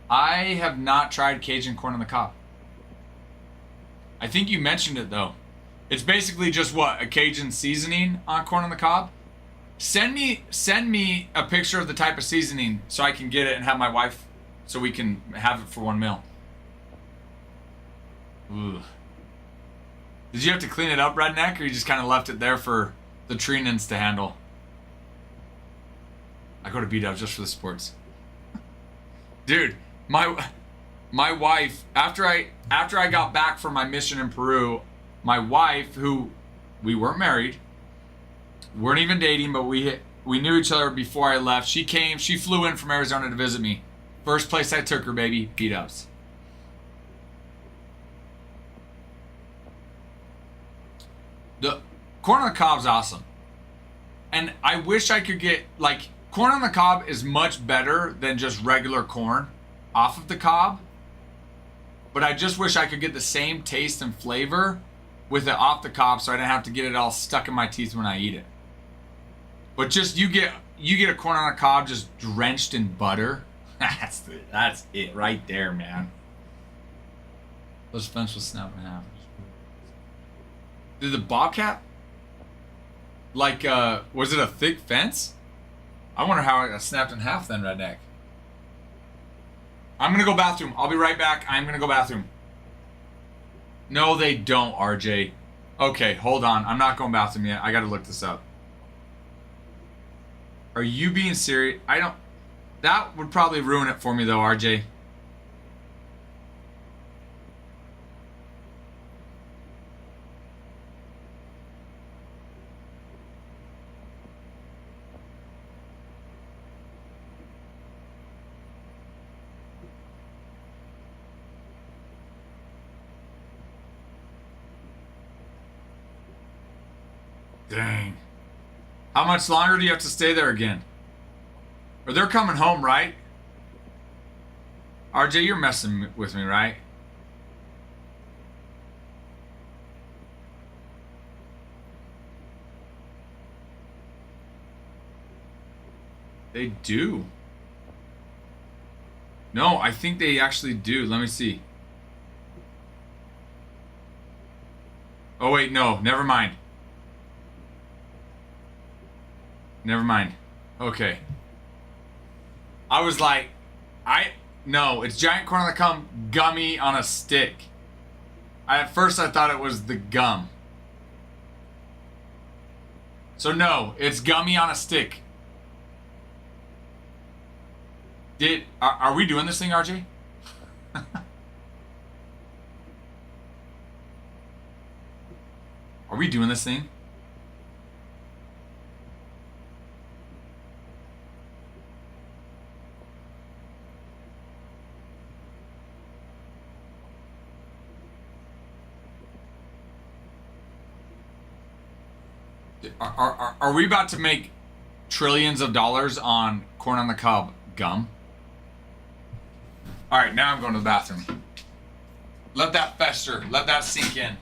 I have not tried Cajun corn on the cob. I think you mentioned it though. It's basically just what, a Cajun seasoning on corn on the cob? Send me a picture of the type of seasoning so I can get it and have my wife, so we can have it for one meal. Ooh. Did you have to clean it up, redneck, or you just kind of left it there for the Trinans to handle? I go to B-dubs just for the sports. Dude, my wife, after I got back from my mission in Peru, my wife, who we weren't married, weren't even dating, but we knew each other before I left. She flew in from Arizona to visit me. First place I took her, baby, B-dubs. The corn on the cob's awesome. And I wish I could get, like, corn on the cob is much better than just regular corn off of the cob. But I just wish I could get the same taste and flavor with it off the cob so I didn't have to get it all stuck in my teeth when I eat it. But just you get a corn on a cob just drenched in butter. That's it right there, man. Those fence was snapped in half. Did the bobcat, like, was it a thick fence? I wonder how it got snapped in half then, redneck. I'm gonna go bathroom. I'll be right back. I'm gonna go bathroom. No, they don't, RJ. Okay, hold on. I'm not going bathroom yet. I gotta look this up. Are you being serious? That would probably ruin it for me though, RJ. Dang. How much longer do you have to stay there again? Or they're coming home, right? RJ, you're messing with me, right? They do. No, I think they actually do. Let me see. Oh, wait, no. Never mind. Never mind. Okay. I was like, no, it's giant corn on the cob, gummy on a stick. At first I thought it was the gum. So no, it's gummy on a stick. Are we doing this thing, RJ? Are we doing this thing? Are we about to make trillions of dollars on corn on the cob gum? All right, now I'm going to the bathroom. Let that fester. Let that sink in.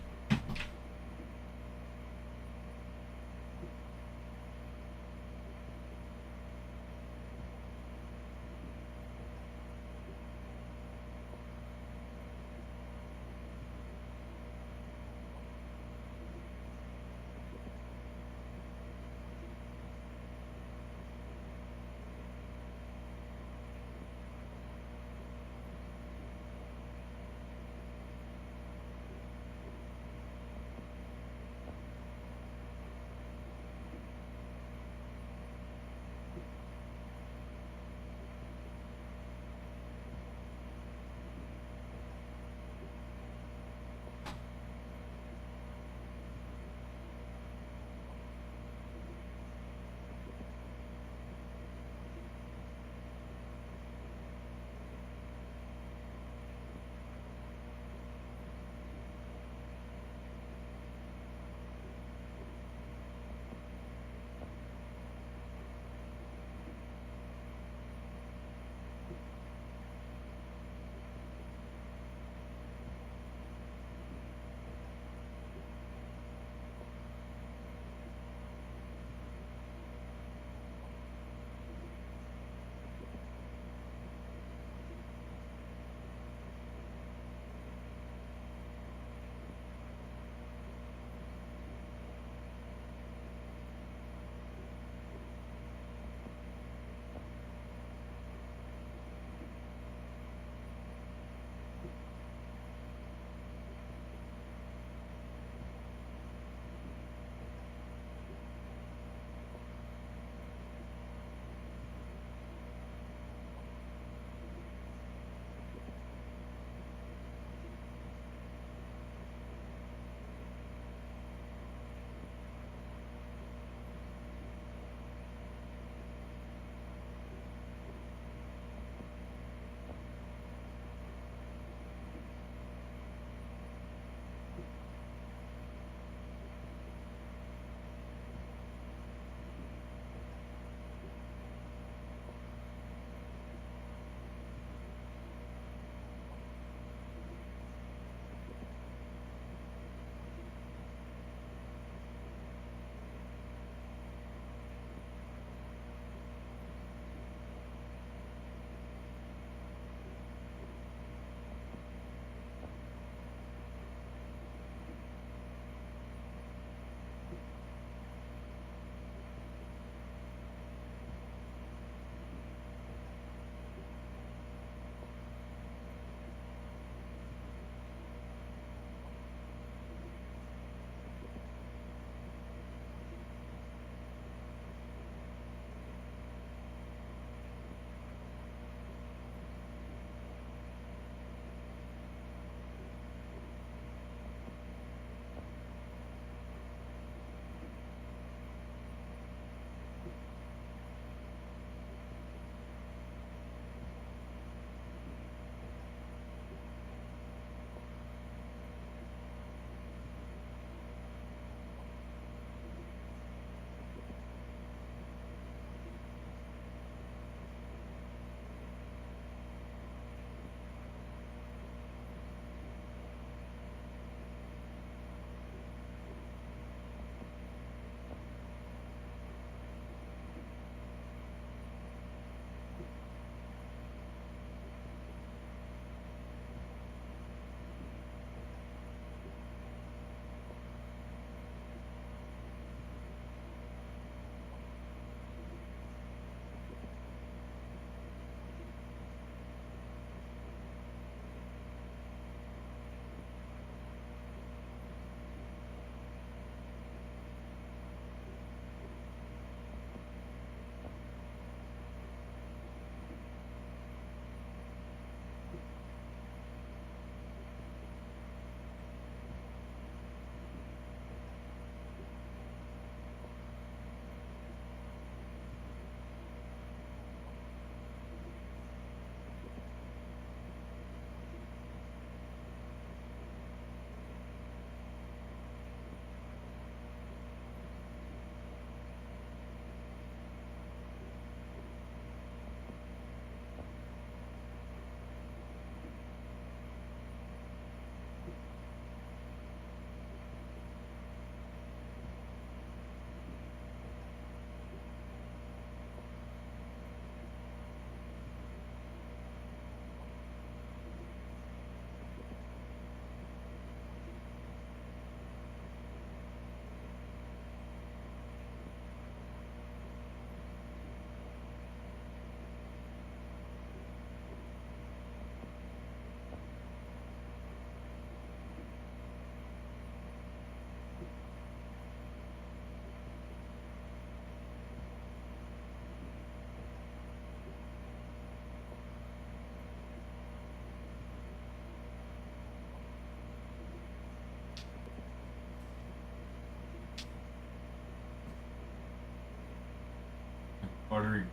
Buttery.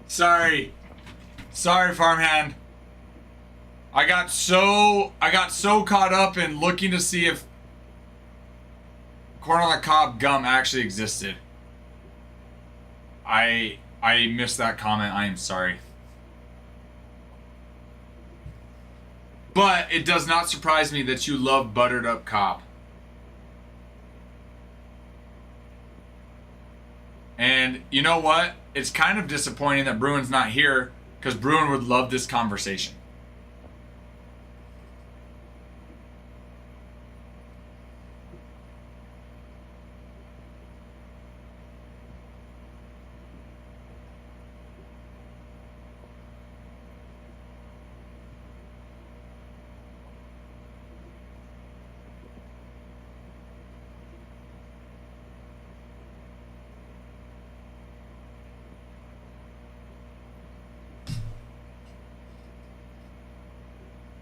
Sorry. Sorry, farmhand. I got so caught up in looking to see if corn on the cob gum actually existed. I missed that comment. I am sorry. But it does not surprise me that you love buttered up cob. And you know what? It's kind of disappointing that Bruin's not here, because Bruin would love this conversation.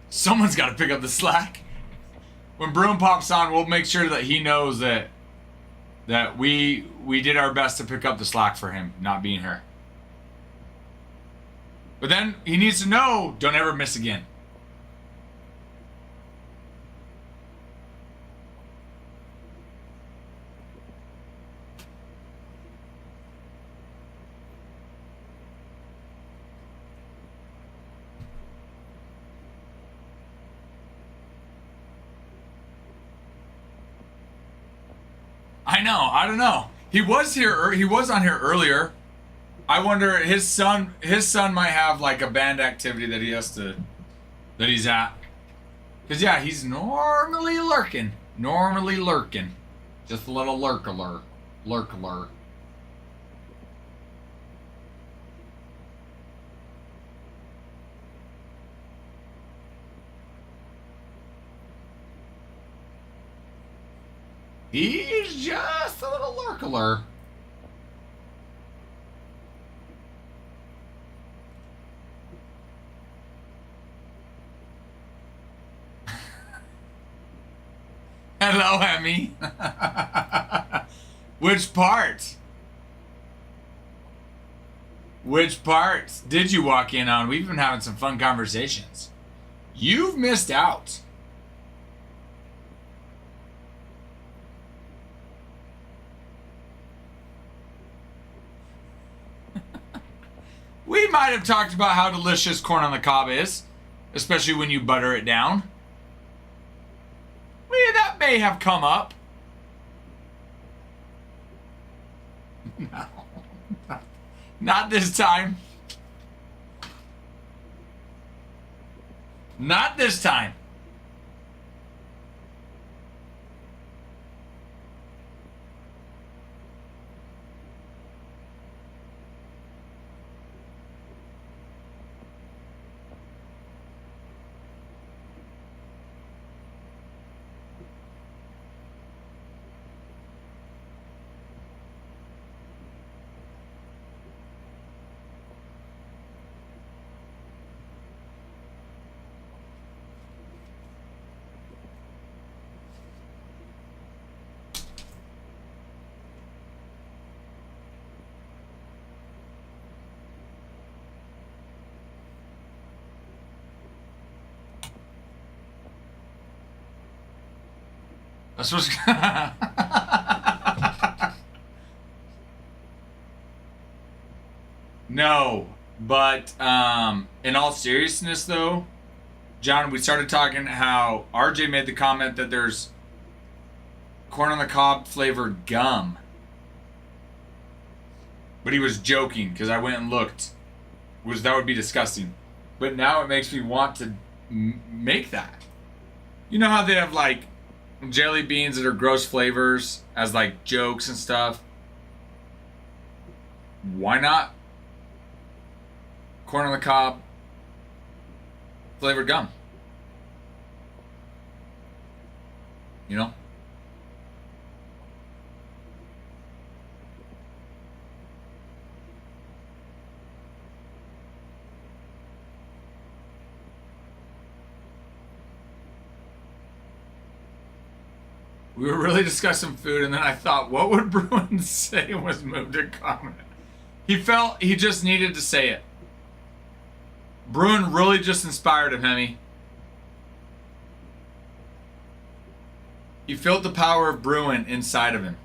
Someone's got to pick up the slack. When Bruin pops on, we'll make sure that he knows that we did our best to pick up the slack for him not being here. But then he needs to know, don't ever miss again. I know. I don't know. He was here. He was on here earlier. I wonder his son might have like a band activity that he's at. Cause yeah, he's normally lurking. Just a little lurk alert. He's just a little lurkler. Hello, Emmy. Which part? Which part did you walk in on? We've been having some fun conversations. You've missed out. We might have talked about how delicious corn on the cob is, especially when you butter it down. That may have come up. No. Not this time. Not this time. That's what's No, but in all seriousness though, John, we started talking how RJ made the comment that there's corn on the cob flavored gum. But he was joking because I went and looked. That would be disgusting. But now it makes me want to make that. You know how they have like jelly beans that are gross flavors as like jokes and stuff? Why not corn on the cob flavored gum? You know? We were really discussing food, and then I thought, what would Bruin say was moved to comment? He felt he just needed to say it. Bruin really just inspired him, Hemi. He felt the power of Bruin inside of him.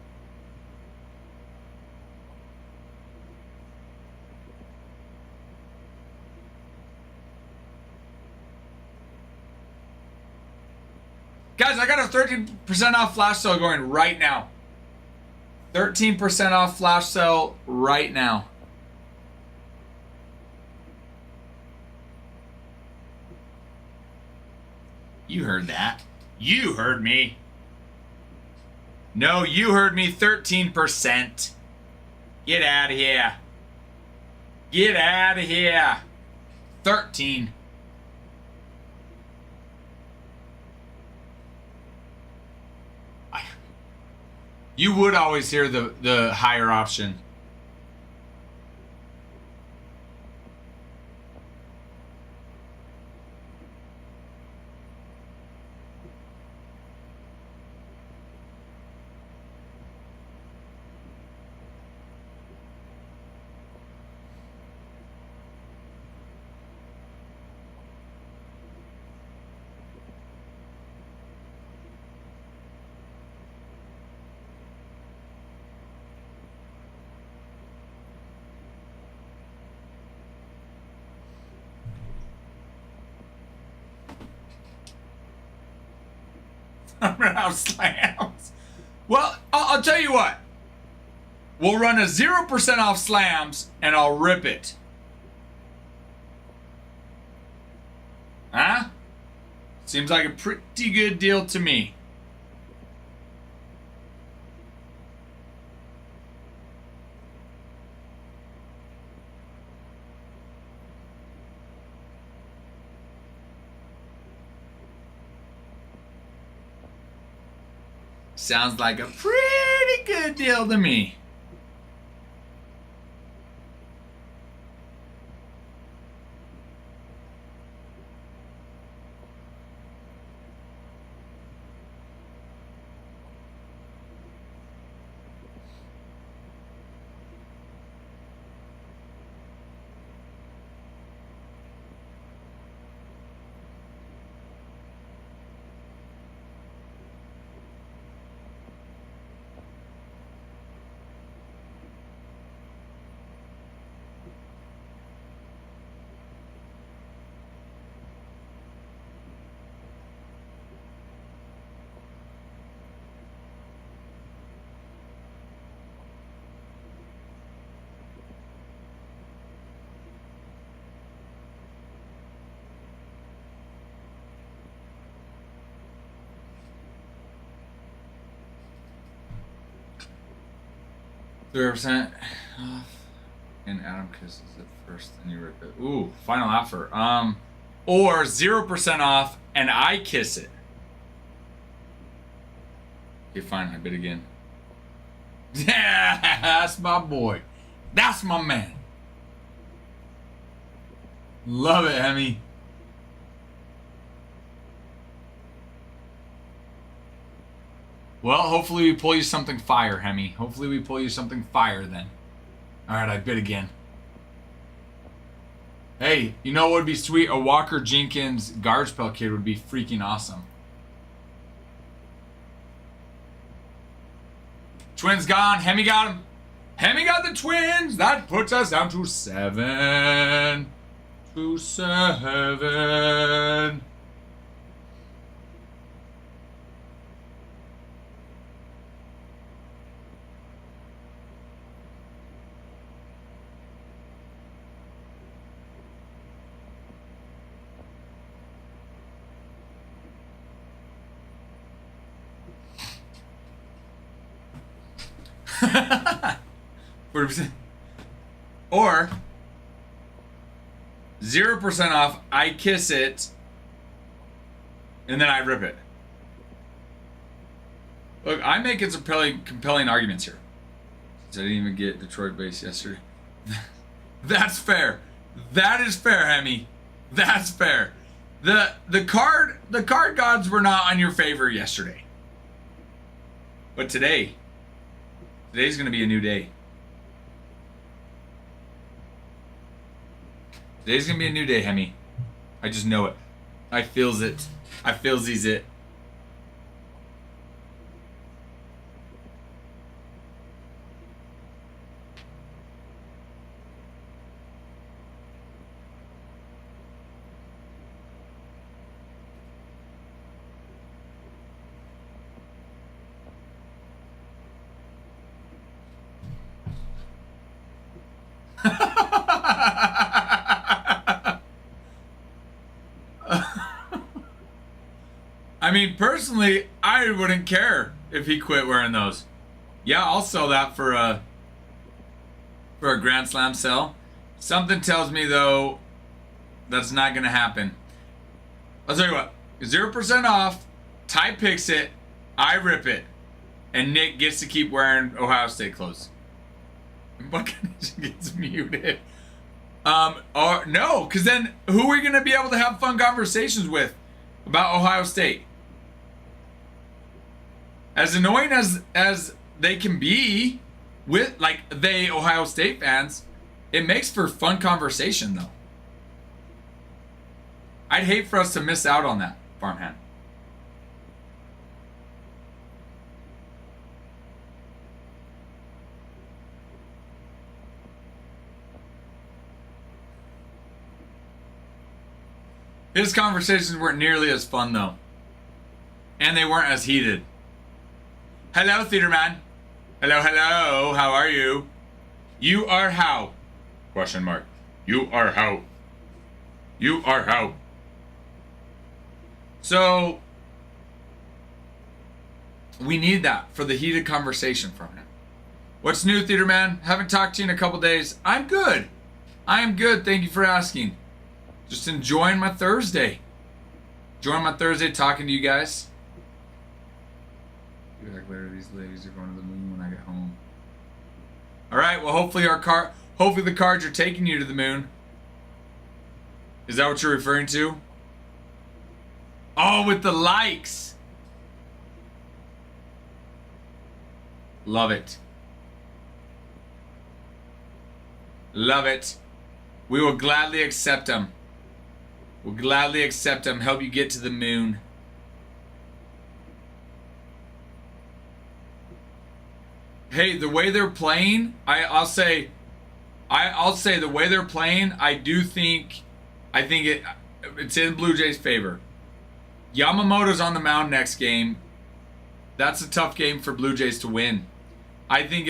Guys, I got a 13% off flash sale going right now. 13% off flash sale right now. You heard that. You heard me. No, you heard me. 13%. Get out of here. Get out of here. 13. You would always hear the higher option. House slams. Well, I'll tell you what. We'll run a 0% off slams and I'll rip it. Huh? Seems like a pretty good deal to me. Sounds like a pretty good deal to me. %. And Adam kisses it first, and you rip it. Ooh, final offer. Or 0% off, and I kiss it. Okay, fine. I bid again. Yeah, that's my boy. That's my man. Love it, Hemi. Well, hopefully we pull you something fire, Hemi. Hopefully we pull you something fire then. Alright, I bid again. Hey, you know what would be sweet? A Walker Jenkins guard spell kid would be freaking awesome. Twins gone. Hemi got him. Hemi got the twins. That puts us down to 7. To 7. Or 0% off, I kiss it, and then I rip it. Look, I'm making some compelling arguments here. I didn't even get Detroit base yesterday. That's fair. That is fair, Hemi. That's fair. The card gods were not on your favor yesterday. But today's gonna be a new day. Today's gonna be a new day, Hemi. I just know it. I feels it. I feels he's it. I mean, personally, I wouldn't care if he quit wearing those. Yeah, I'll sell that for a Grand Slam sale. Something tells me, though, that's not going to happen. I'll tell you what. 0% off. Ty picks it. I rip it. And Nick gets to keep wearing Ohio State clothes. Buccaneers gets muted. Or no, because then who are we going to be able to have fun conversations with about Ohio State? As annoying as they can be with, like, Ohio State fans, it makes for fun conversation, though. I'd hate for us to miss out on that, Farmhand. His conversations weren't nearly as fun, though. And they weren't as heated. Hello, Theater Man. Hello, hello. How are you? You are how? Question mark. You are how? You are how? So, we need that for the heated conversation from him. What's new, Theater Man? Haven't talked to you in a couple days. I'm good. I am good. Thank you for asking. Just enjoying my Thursday. Enjoying my Thursday talking to you guys. Later, these ladies are going to the moon when I get home. All right. Well, hopefully the cards are taking you to the moon. Is that what you're referring to? Oh, with the likes. Love it. Love it. We will gladly accept them. We'll gladly accept them. Help you get to the moon. Hey, the way they're playing, I'll say the way they're playing, I think it's in Blue Jays' favor. Yamamoto's on the mound next game. That's a tough game for Blue Jays to win. I think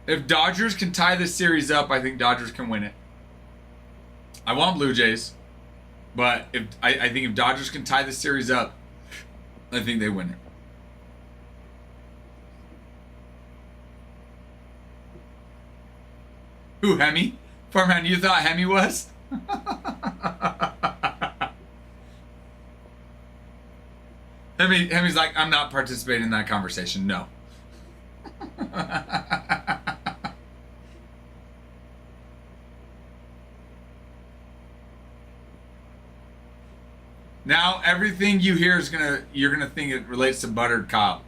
if Dodgers can tie this series up, I think Dodgers can win it. I want Blue Jays, but I think if Dodgers can tie this series up, I think they win it. Who, Hemi? Farmhand, you thought Hemi was? Hemi's like, I'm not participating in that conversation. No. Now everything you hear you're gonna think it relates to buttered cob.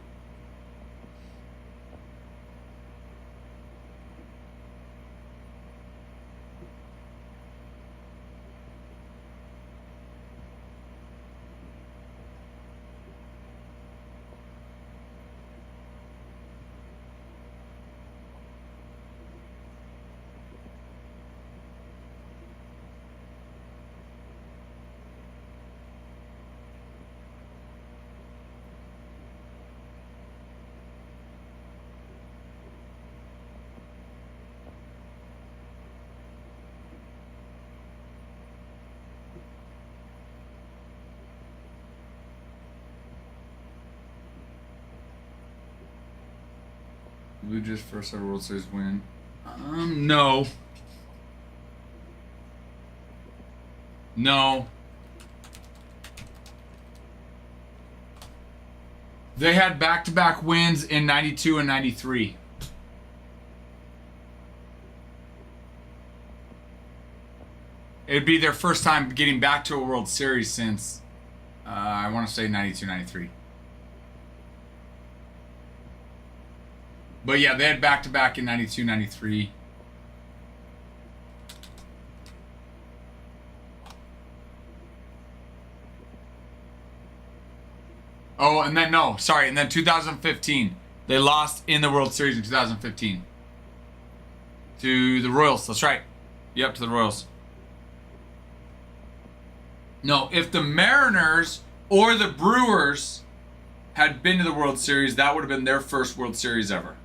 Blue Jays first ever World Series win. No. No. They had back-to-back wins in 92 and 93. It'd be their first time getting back to a World Series since, I want to say 92, 93. But yeah, they had back-to-back in 92, 93. Oh, and then, no, sorry. And then 2015. They lost in the World Series in 2015. To the Royals. That's right. Yep, to the Royals. No, if the Mariners or the Brewers had been to the World Series, that would have been their first World Series ever.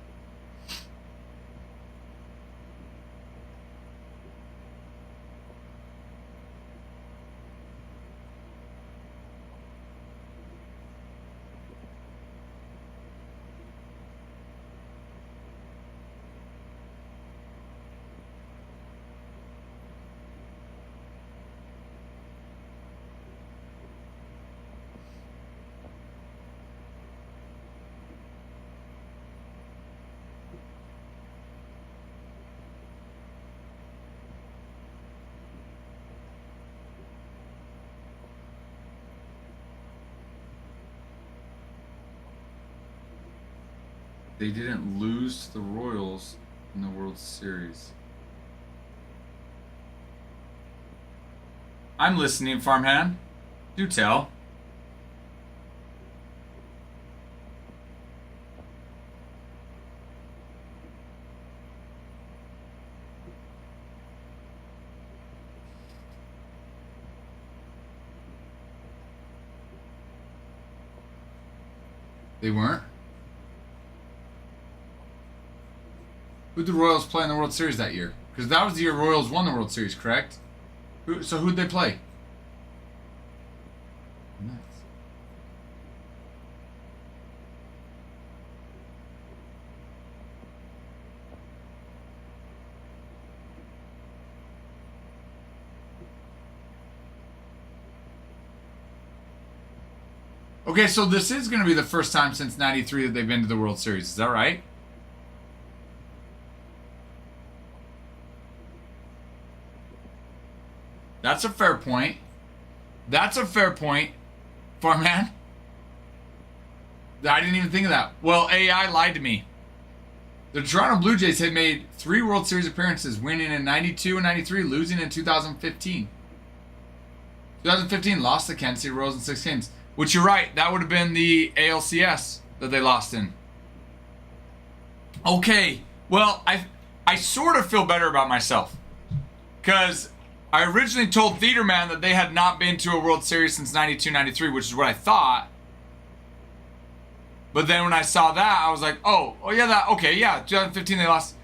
They didn't lose to the Royals in the World Series. I'm listening, farmhand. Do tell. They weren't? Who'd the Royals play in the World Series that year? Because that was the year Royals won the World Series, correct? So who'd they play? Nuts. Okay, so this is going to be the first time since 93 that they've been to the World Series. Is that right? That's a fair point. That's a fair point, farmhand. I didn't even think of that. Well, AI lied to me. The Toronto Blue Jays had made 3 World Series appearances, winning in 92 and 93, losing in 2015. 2015 lost to Kansas City Royals in 6 games. Which you're right, that would have been the ALCS that they lost in. Okay, well, I sort of feel better about myself. Because I originally told Theaterman that they had not been to a World Series since 92-93, which is what I thought. But then when I saw that, I was like, oh yeah, okay, yeah, 2015 they lost.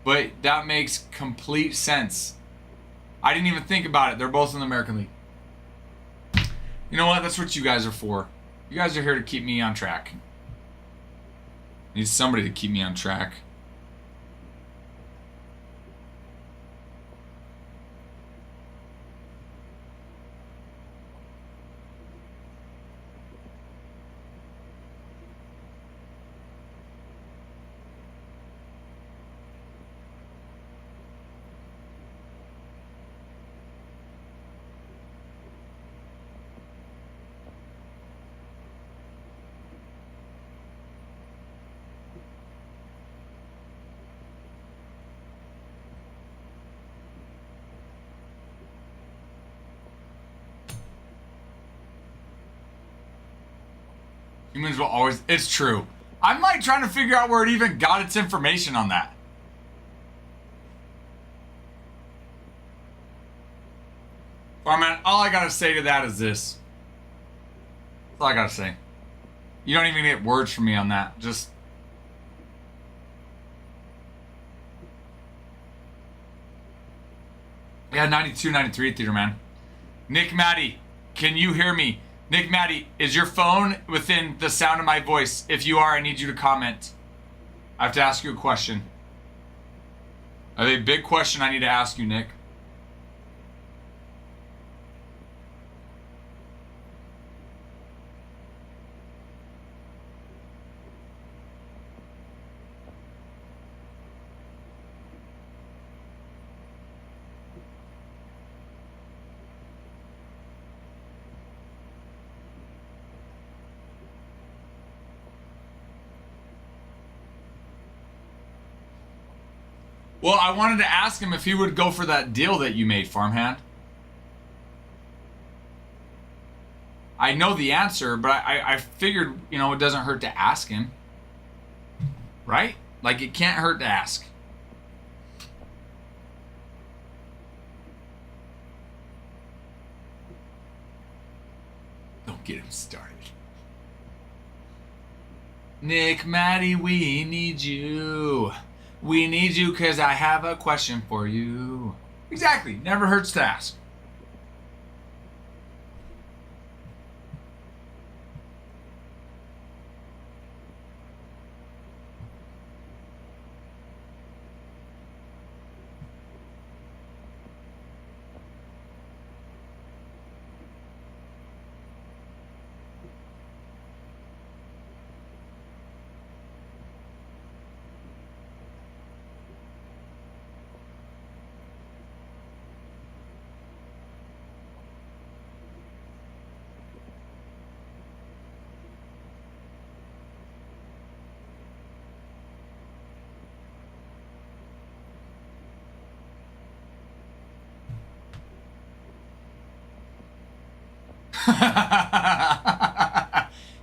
But that makes complete sense. I didn't even think about it. They're both in the American League. You know what? That's what you guys are for. You guys are here to keep me on track. I need somebody to keep me on track. Humans will always... It's true. I'm like trying to figure out where it even got its information on that. Farman, all I gotta say to that is this. That's all I gotta say. You don't even get words from me on that. Just... Yeah, 92, 93 Theater Man. Nick Matty, can you hear me? Nick Matty, is your phone within the sound of my voice? If you are, I need you to comment. I have to ask you a question. I have a big question I need to ask you, Nick. Well, I wanted to ask him if he would go for that deal that you made, Farmhand. I know the answer, but I figured, you know, it doesn't hurt to ask him. Right? Like, it can't hurt to ask. Don't get him started. Nick, Maddie, we need you. We need you because I have a question for you. Exactly. Never hurts to ask.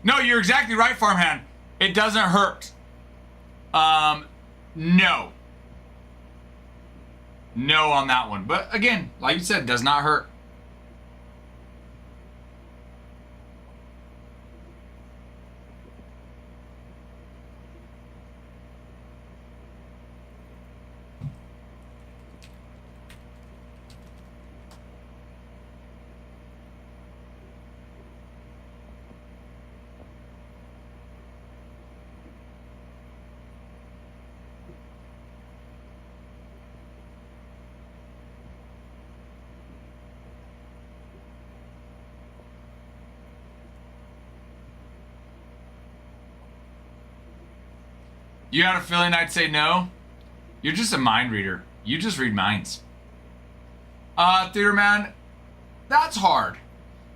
No, you're exactly right, Farmhand. It doesn't hurt. No. No on that one. But again, like you said, does not hurt. You had a feeling I'd say no? You're just a mind reader. You just read minds. Theater Man, that's hard.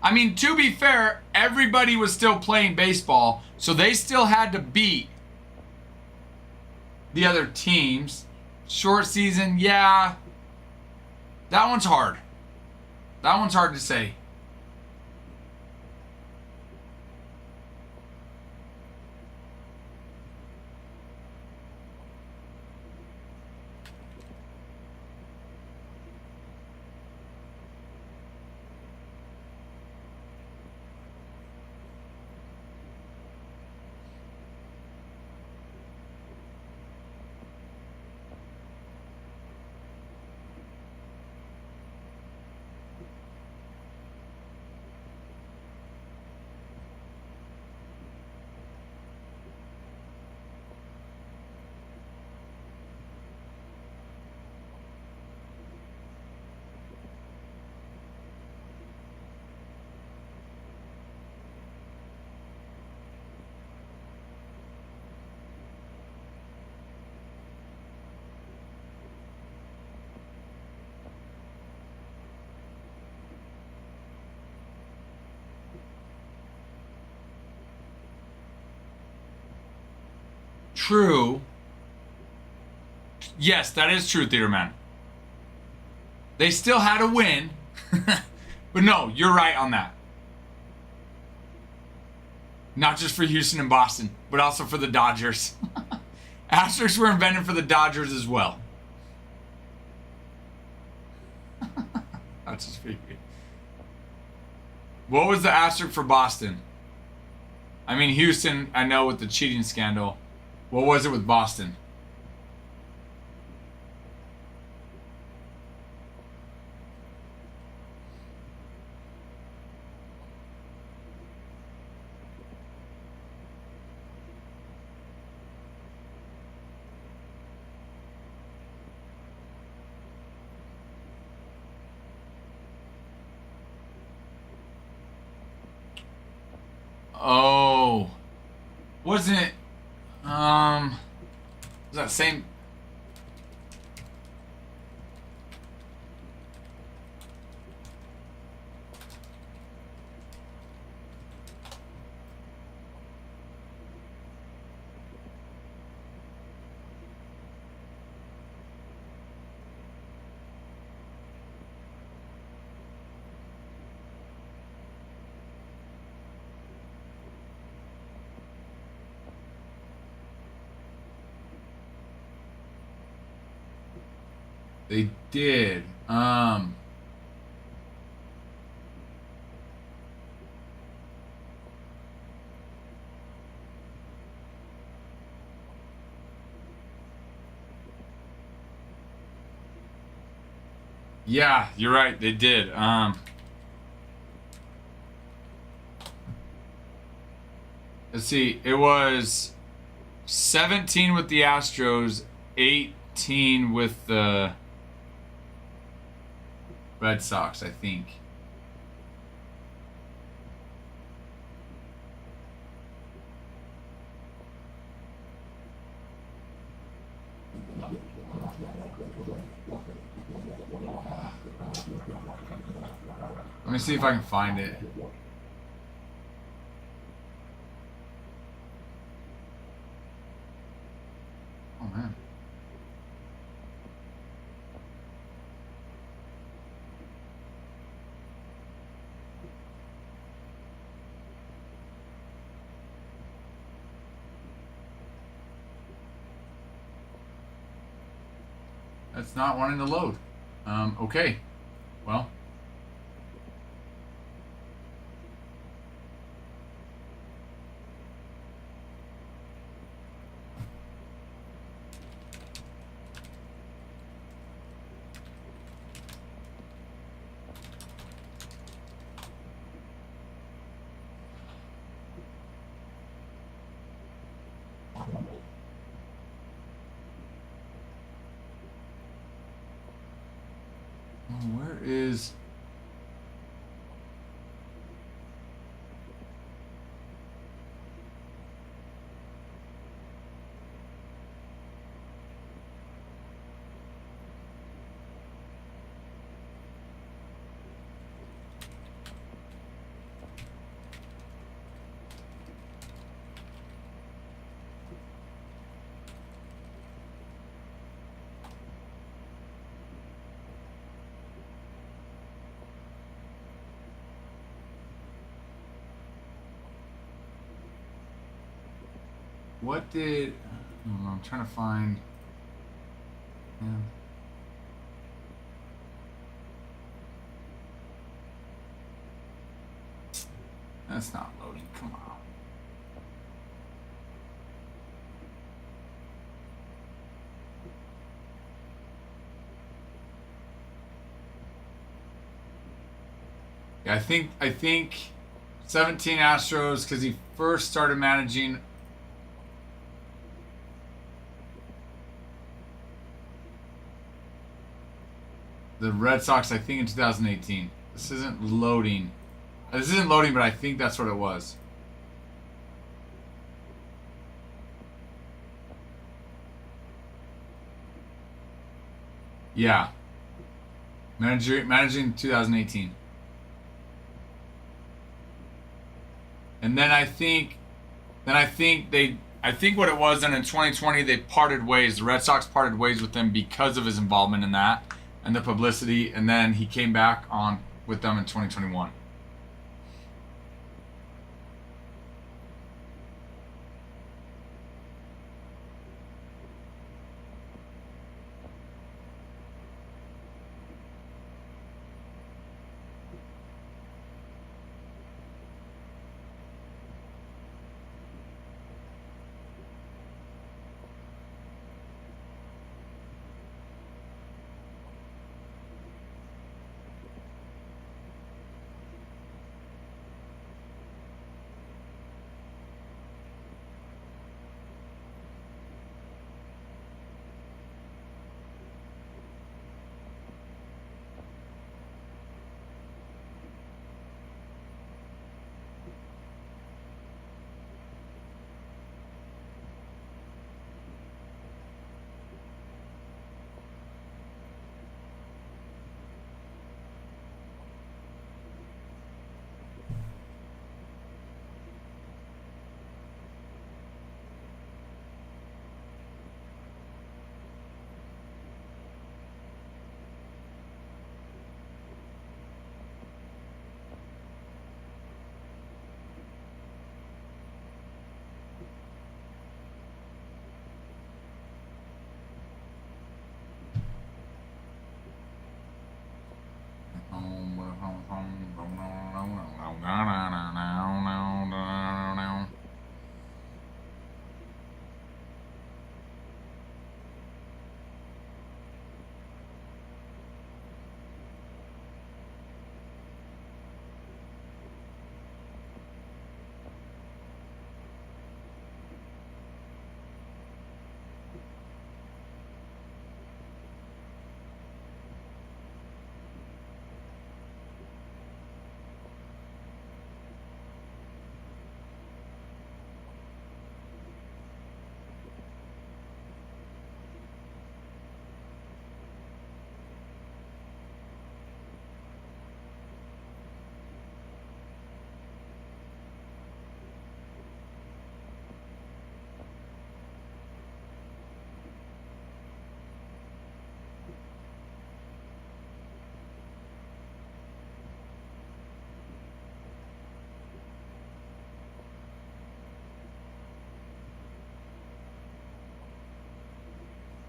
I mean, to be fair, everybody was still playing baseball, so they still had to beat the other teams. Short season, yeah. That one's hard. That one's hard to say. True. Yes, that is true, Theater Man. They still had a win. But no, you're right on that. Not just for Houston and Boston, but also for the Dodgers. Asterisks were invented for the Dodgers as well. That's just for you. What was the asterisk for Boston? I mean, Houston, I know with the cheating scandal. What was it with Boston? Oh, wasn't it? Was that same? They did. Yeah, you're right. They did. Let's see. It was 17 with the Astros, 18 with the Red Sox, I think. Let me see if I can find it. Oh man. That's not wanting to load. Okay. Well. Where is... What did... I don't know, I'm trying to find... Yeah. That's not loading, come on. Yeah, I think 17 Astros, because he first started managing the Red Sox, I think, in 2018. This isn't loading. This isn't loading, but I think that's what it was. Yeah. Managing 2018. And then I think what it was, then in 2020 they parted ways. The Red Sox parted ways with him because of his involvement in that and the publicity, and then he came back on with them in 2021.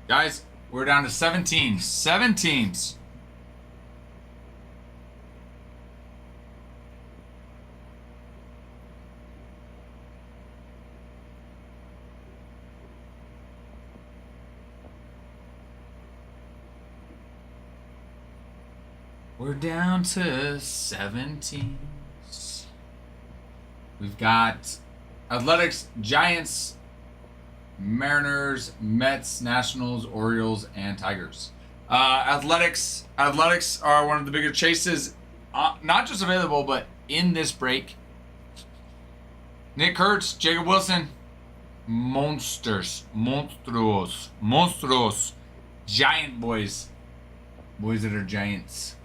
Guys, we're down to 17. 7 teams. We're down to 7 teams. We've got Athletics, Giants, Mariners, Mets, Nationals, Orioles, and Tigers. Athletics are one of the bigger chases, not just available, but in this break. Nick Kurtz, Jacob Wilson, monsters, monstruos, giant boys that are giants.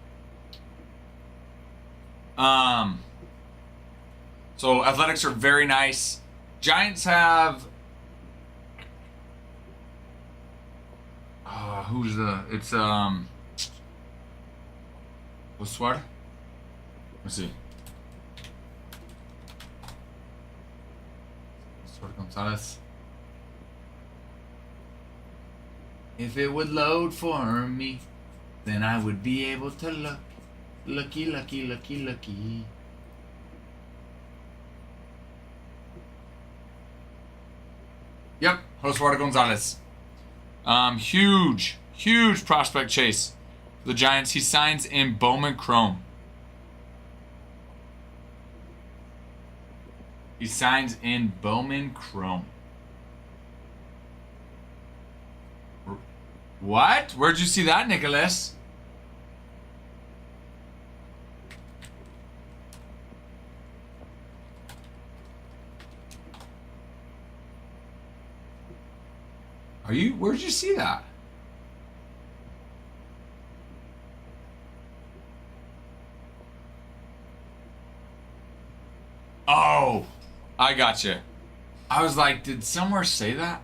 So Athletics are very nice. Giants have it's what's what? Let's see. Gonzalez. If it would load for me, then I would be able to look. Lucky. Yep, Josué Gonzalez. Huge prospect chase for the Giants. He signs in Bowman Chrome. He signs in Bowman Chrome. What? Where'd you see that, Nicholas? Where'd you see that? Oh, I gotcha. I was like, did somewhere say that?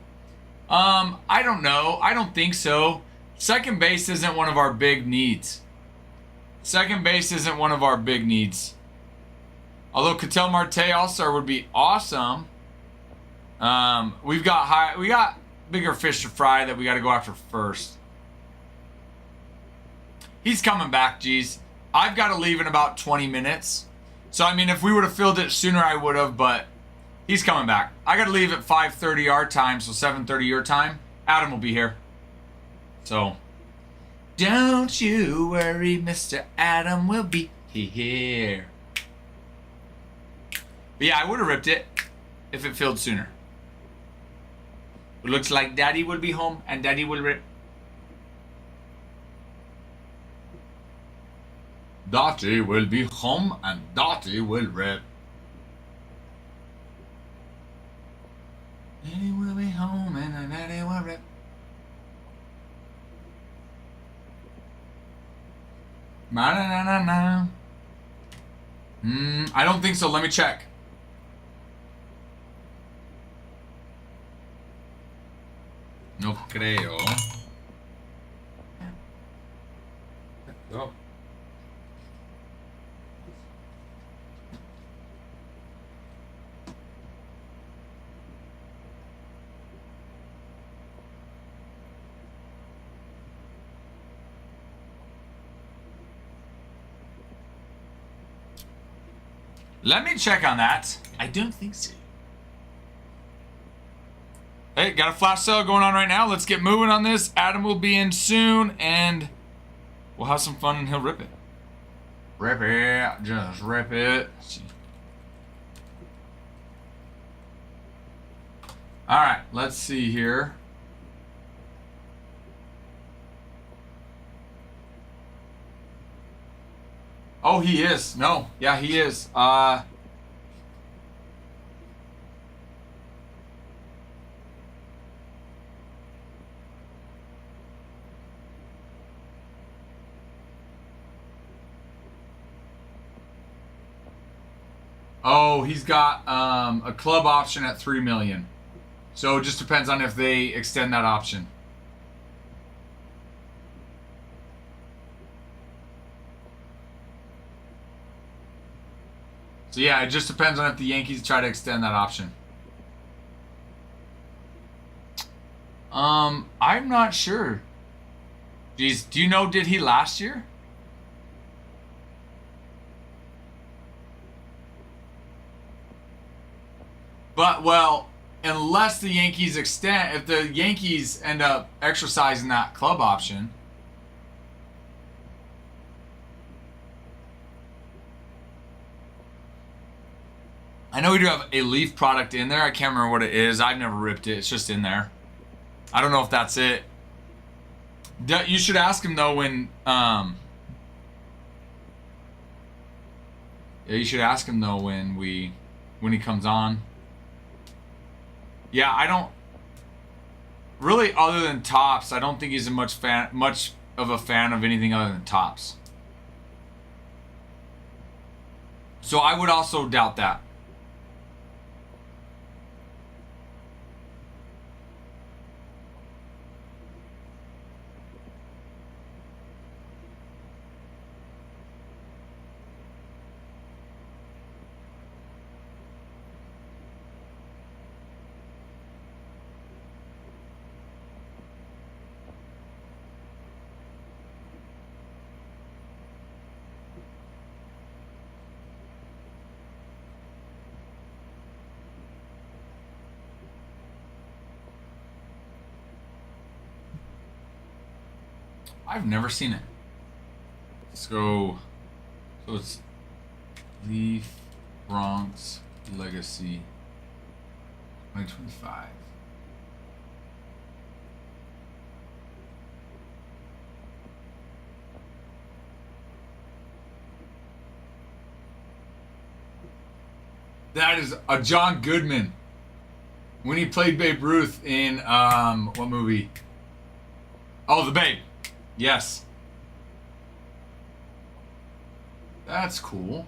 I don't know. I don't think so. Second base isn't one of our big needs. Although Ketel Marte All-Star would be awesome. We got bigger fish to fry that we got to go after first. He's coming back, geez. I've got to leave in about 20 minutes. So, I mean, if we would have filled it sooner, I would have, but he's coming back. I got to leave at 5:30 our time, so 7:30 your time. Adam will be here. So, don't you worry, Mr. Adam will be here. But yeah, I would have ripped it if it filled sooner. It looks like Daddy will be home and Daddy will rip. Daddy will be home and Daddy will rip. Daddy will be home and Daddy will rip. Na. I don't think so. Let me check. No creo. Oh. Let me check on that. I don't think so. Hey, got a flash sale going on right now. Let's get moving on this. Adam will be in soon, and we'll have some fun, and he'll rip it. Rip it. Just rip it. All right, let's see here. Oh, he is. No. Yeah, he is. Oh, he's got a club option at $3 million. So it just depends on if they extend that option. So yeah, it just depends on if the Yankees try to extend that option. I'm not sure. Jeez, do you know, did he last year? But, well, unless the Yankees extend, if the Yankees end up exercising that club option. I know we do have a Leaf product in there. I can't remember what it is. I've never ripped it. It's just in there. I don't know if that's it. You should ask him though when yeah, you should ask him though when he comes on. Yeah, I don't really, other than Tops, I don't think he's much of a fan of anything other than Tops. So I would also doubt that. I've never seen it. So it's Leaf Bronx Legacy 2025. That is a John Goodman. When he played Babe Ruth in what movie? Oh, The Babe. Yes. That's cool.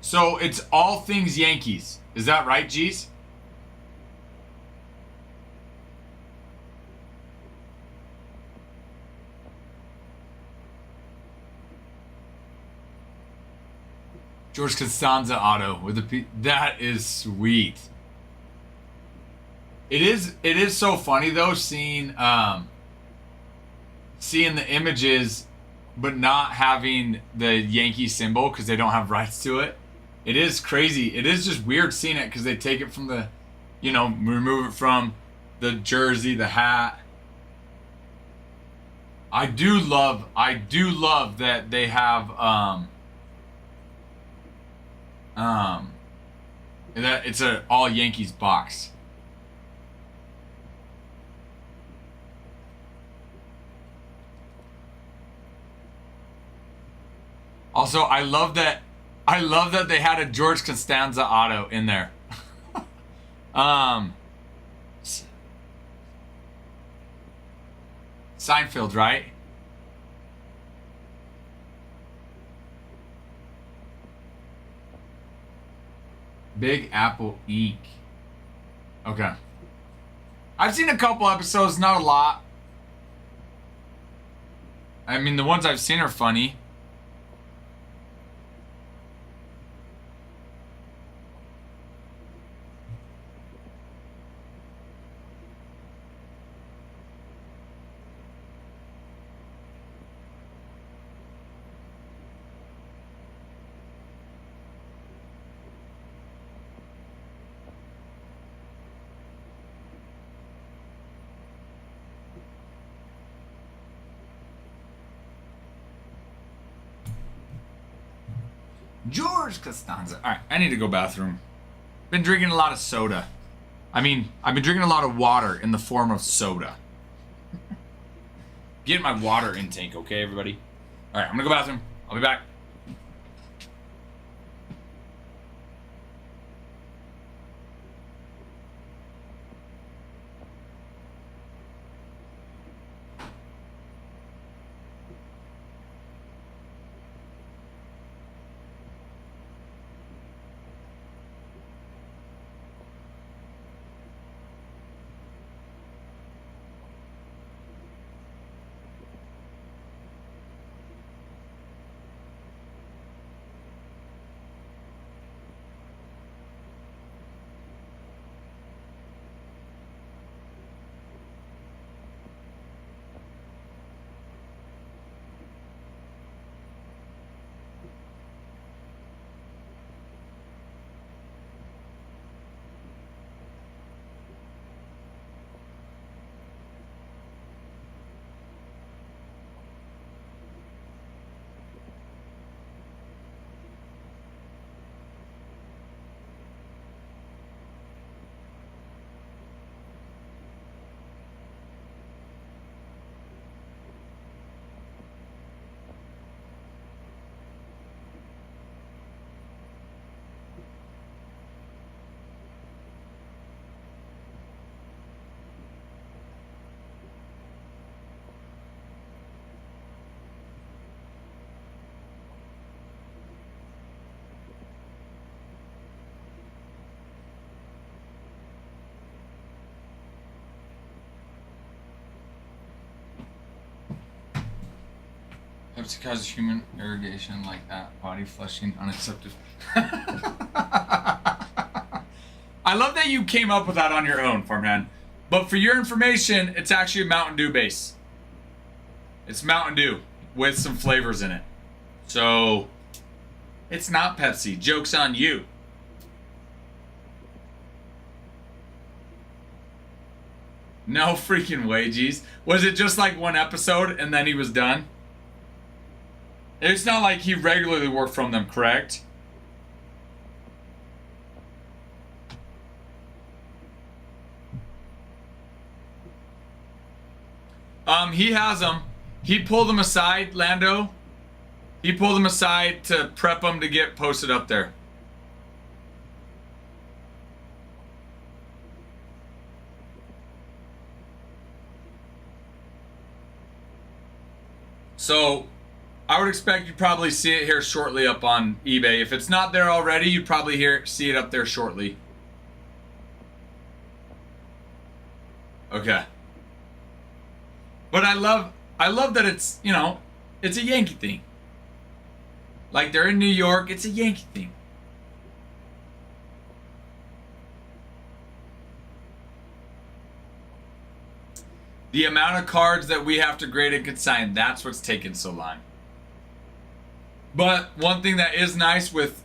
So it's all things Yankees. Is that right, G's? George Costanza auto with a P. That is sweet. It is so funny though seeing the images but not having the Yankee symbol because they don't have rights to it. It is crazy. It is just weird seeing it because they take it from the, remove it from the jersey, the hat. I do love that they have that it's a all Yankees box. Also, I love that they had a George Costanza auto in there. Seinfeld, right? Big Apple Inc. Okay. I've seen a couple episodes, not a lot. I mean, the ones I've seen are funny. George Costanza. All right, I need to go bathroom. Been drinking a lot of soda. I've been drinking a lot of water in the form of soda. Get my water intake, okay, everybody? All right, I'm gonna go bathroom. I'll be back. Pepsi causes human irrigation like that. Body flushing unacceptable. I love that you came up with that on your own, Farmhand. But for your information, it's actually a Mountain Dew base. It's Mountain Dew with some flavors in it. So, it's not Pepsi. Joke's on you. No freaking way, geez. Was it just like one episode and then he was done? It's not like he regularly worked from them, correct? He has them. He pulled them aside, Lando. He pulled them aside to prep them to get posted up there. So, I would expect you'd probably see it here shortly up on eBay. If it's not there already, you'd probably see it up there shortly. Okay. But I love that it's, you know, it's a Yankee thing. Like they're in New York, it's a Yankee thing. The amount of cards that we have to grade and consign, that's what's taking so long. But one thing that is nice with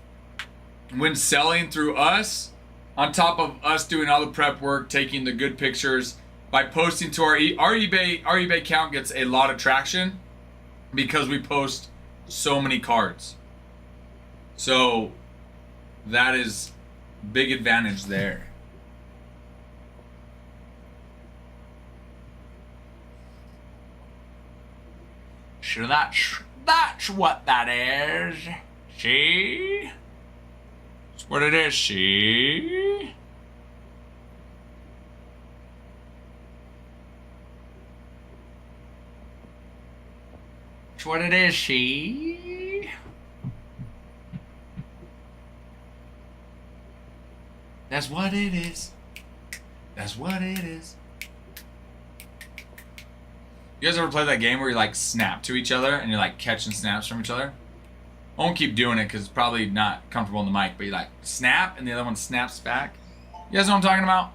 when selling through us, on top of us doing all the prep work, taking the good pictures, by posting to our eBay account gets a lot of traction because we post so many cards. So that is big advantage there. So that's what that is. See? That's what it is, see? That's what it is, see? That's what it is. That's what it is. You guys ever play that game where you like snap to each other and you're like catching snaps from each other? I won't keep doing it because it's probably not comfortable in the mic, but you like snap and the other one snaps back. You guys know what I'm talking about?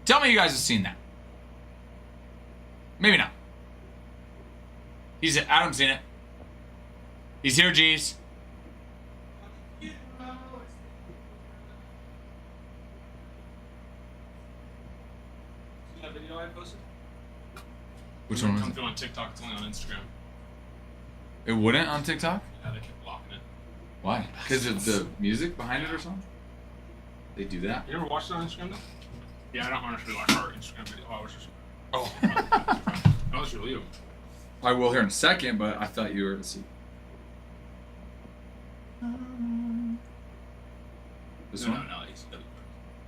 Tell me you guys have seen that. Maybe not. Adam's seen it. He's here, G's. That video I posted? Which one was Come it? through on TikTok, it's only on Instagram. It wouldn't on TikTok? Yeah, they kept blocking it. Why? Because of the music behind it or something? They do that? You ever watched it on Instagram though? Yeah, I don't honestly watch our Instagram video. Oh, I was just. Oh. I was really. I will here in a second, but I thought you were, let's see. This No, one? no, ACW.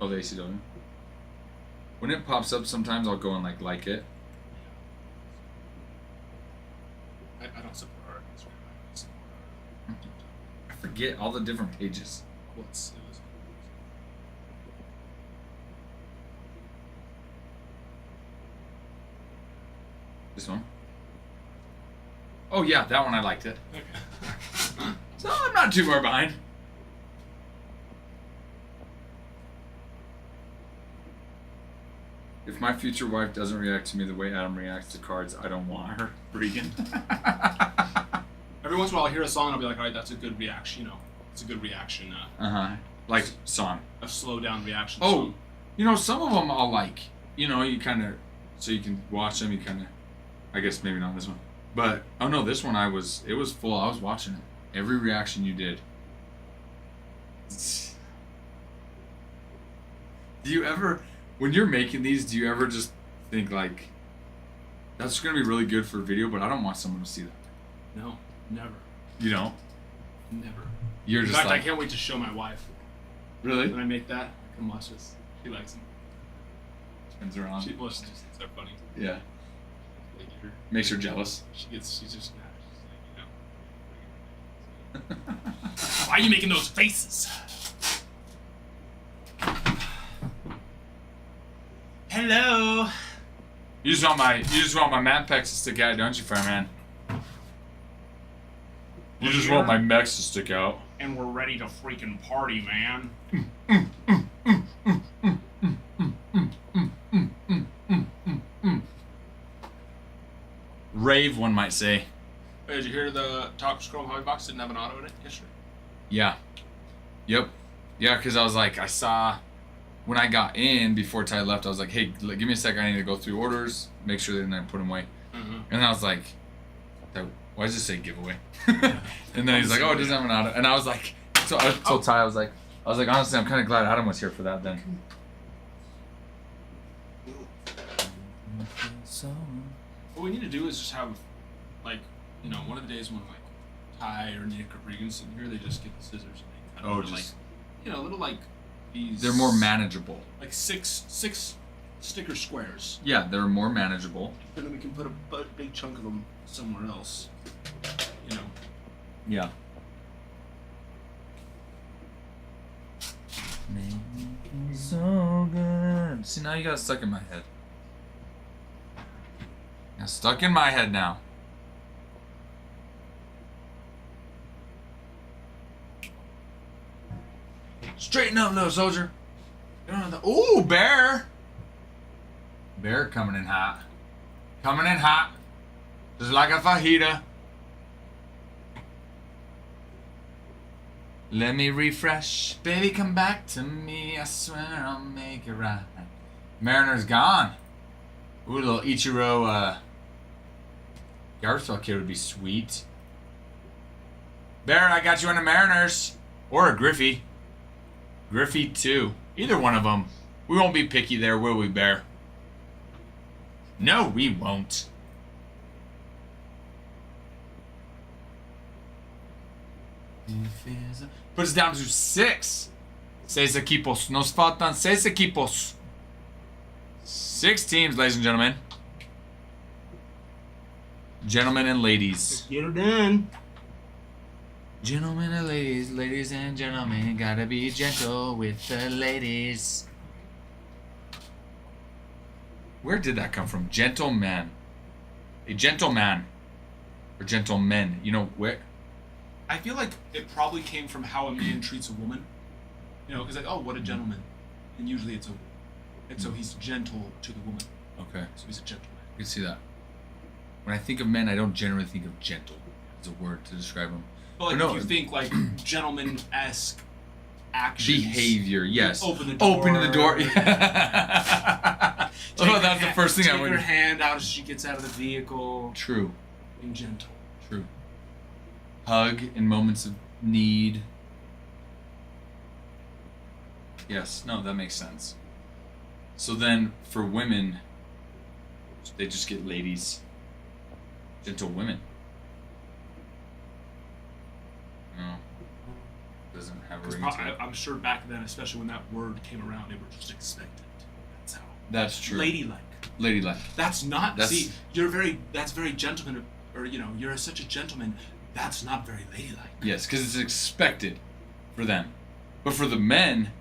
Oh, the ACW. When it pops up, sometimes I'll go and like it. I don't support our Instagram. I support I forget all the different pages. our. Well, it was. This one? Oh yeah, that one I liked it. Okay. So I'm not too far behind. If my future wife doesn't react to me the way Adam reacts to cards, I don't want her. Regan. Every once in a while, I'll hear a song and I'll be like, all right, that's a good reaction. You know, it's a good reaction. Uh-huh. Like song. A slow down reaction. Oh, song. you know, some of them I'll like. You know, you kind of, so you can watch them, you kind of, I guess maybe not this one. But, oh no, this one it was full, I was watching it. Every reaction you did. Do you ever, when you're making these, do you ever just think like, that's going to be really good for video, but I don't want someone to see that? No, never, You know? never. You're In just fact, like, I can't wait to show my wife really? when I make that. Come watch this. She likes them. Spins around. She just thinks they're funny. Yeah. Like, her, Makes her jealous. she's just mad. She's like, you know. Why are you making those faces? Hello. You just want my man pecs to stick out, don't you, fireman? You just want my mechs to stick out. And we're ready to freaking party, man. Rave, one might say. Hey, did you hear the top scroll hobby box didn't have an auto in it yesterday? Yeah. Yep. Yeah, because I was like, I saw when I got in before Ty left, I was like, hey, give me a second. I need to go through orders, make sure that I put them away. Mm-hmm. And then I was like, why does it say giveaway? And then he's like, oh, it doesn't have an auto. And I was like, so I told Ty, I was like, honestly, I'm kind of glad Adam was here for that then. What we need to do is just have, like, you know, one of the days when, like, Ty or Nick or Regan's sitting here, they just get the scissors and they cut little, like, you know, little, like, these... They're more manageable. Like six sticker squares. Yeah, they're more manageable. And then we can put a big chunk of them somewhere else. You know? Yeah. So good. See, now you got stuck in my head. Got stuck in my head now. Straighten up, little soldier. Ooh, bear. Bear coming in hot. Coming in hot. Just like a fajita. Let me refresh. Baby, come back to me. I swear I'll make it right. Mariner's gone. Ooh, a little Ichiro, Garthel kid would be sweet. Bear, I got you on the Mariners. Or a Griffey. Griffey, too. Either one of them. We won't be picky there, will we, Bear? No, we won't. Put us down to 6. 6 equipos. Nos faltan 6 equipos. 6 teams, ladies and gentlemen. Gentlemen and ladies. Get her done. Gentlemen and ladies, ladies and gentlemen, gotta be gentle with the ladies. Where did that come from? Gentleman. A gentleman. Or gentlemen. You know, where? I feel like it probably came from how a man treats a woman. You know, because like, oh, what a gentleman. And usually it's so he's gentle to the woman. Okay. So he's a gentleman. I can see that. When I think of men, I don't generally think of gentle as a word to describe them. But like, no, if you think like gentleman-esque actions. Behavior, yes. Open the door. Open the door. Yeah. Oh, that's the first thing I would. Take her hand out as she gets out of the vehicle. True. Being gentle. True. Hug in moments of need. Yes, no, that makes sense. So then, for women, they just get ladies. Gentle women. No. Doesn't have a ring to it. I'm sure back then, especially when that word came around, they were just expected. That's how. That's true. Ladylike. Ladylike. That's not. That's- See, that's very gentleman, or you know, you're such a gentleman. That's not very ladylike. Yes, because it's expected for them. But for the men,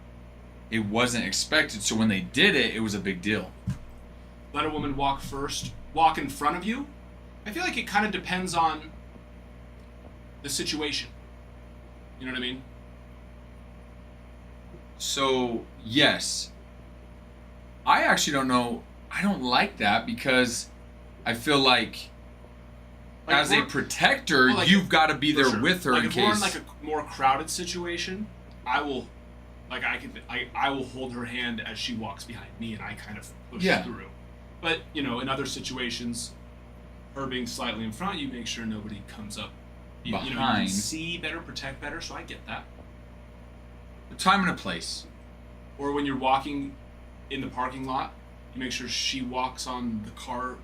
it wasn't expected. So when they did it, it was a big deal. Let a woman walk first. Walk in front of you. I feel like it kind of depends on the situation. You know what I mean? So, yes. I actually don't know. I don't like that because I feel like as a protector, well, like you've got to be there sure. with her like in if case. we're in like a more crowded situation, I will, like I will hold her hand as she walks behind me, and I kind of push through. But you know, in other situations, her being slightly in front, you make sure nobody comes up. You know, you can Behind. see better, protect better. So I get that. A time and a place. Or when you're walking in the parking lot, you make sure she walks on the car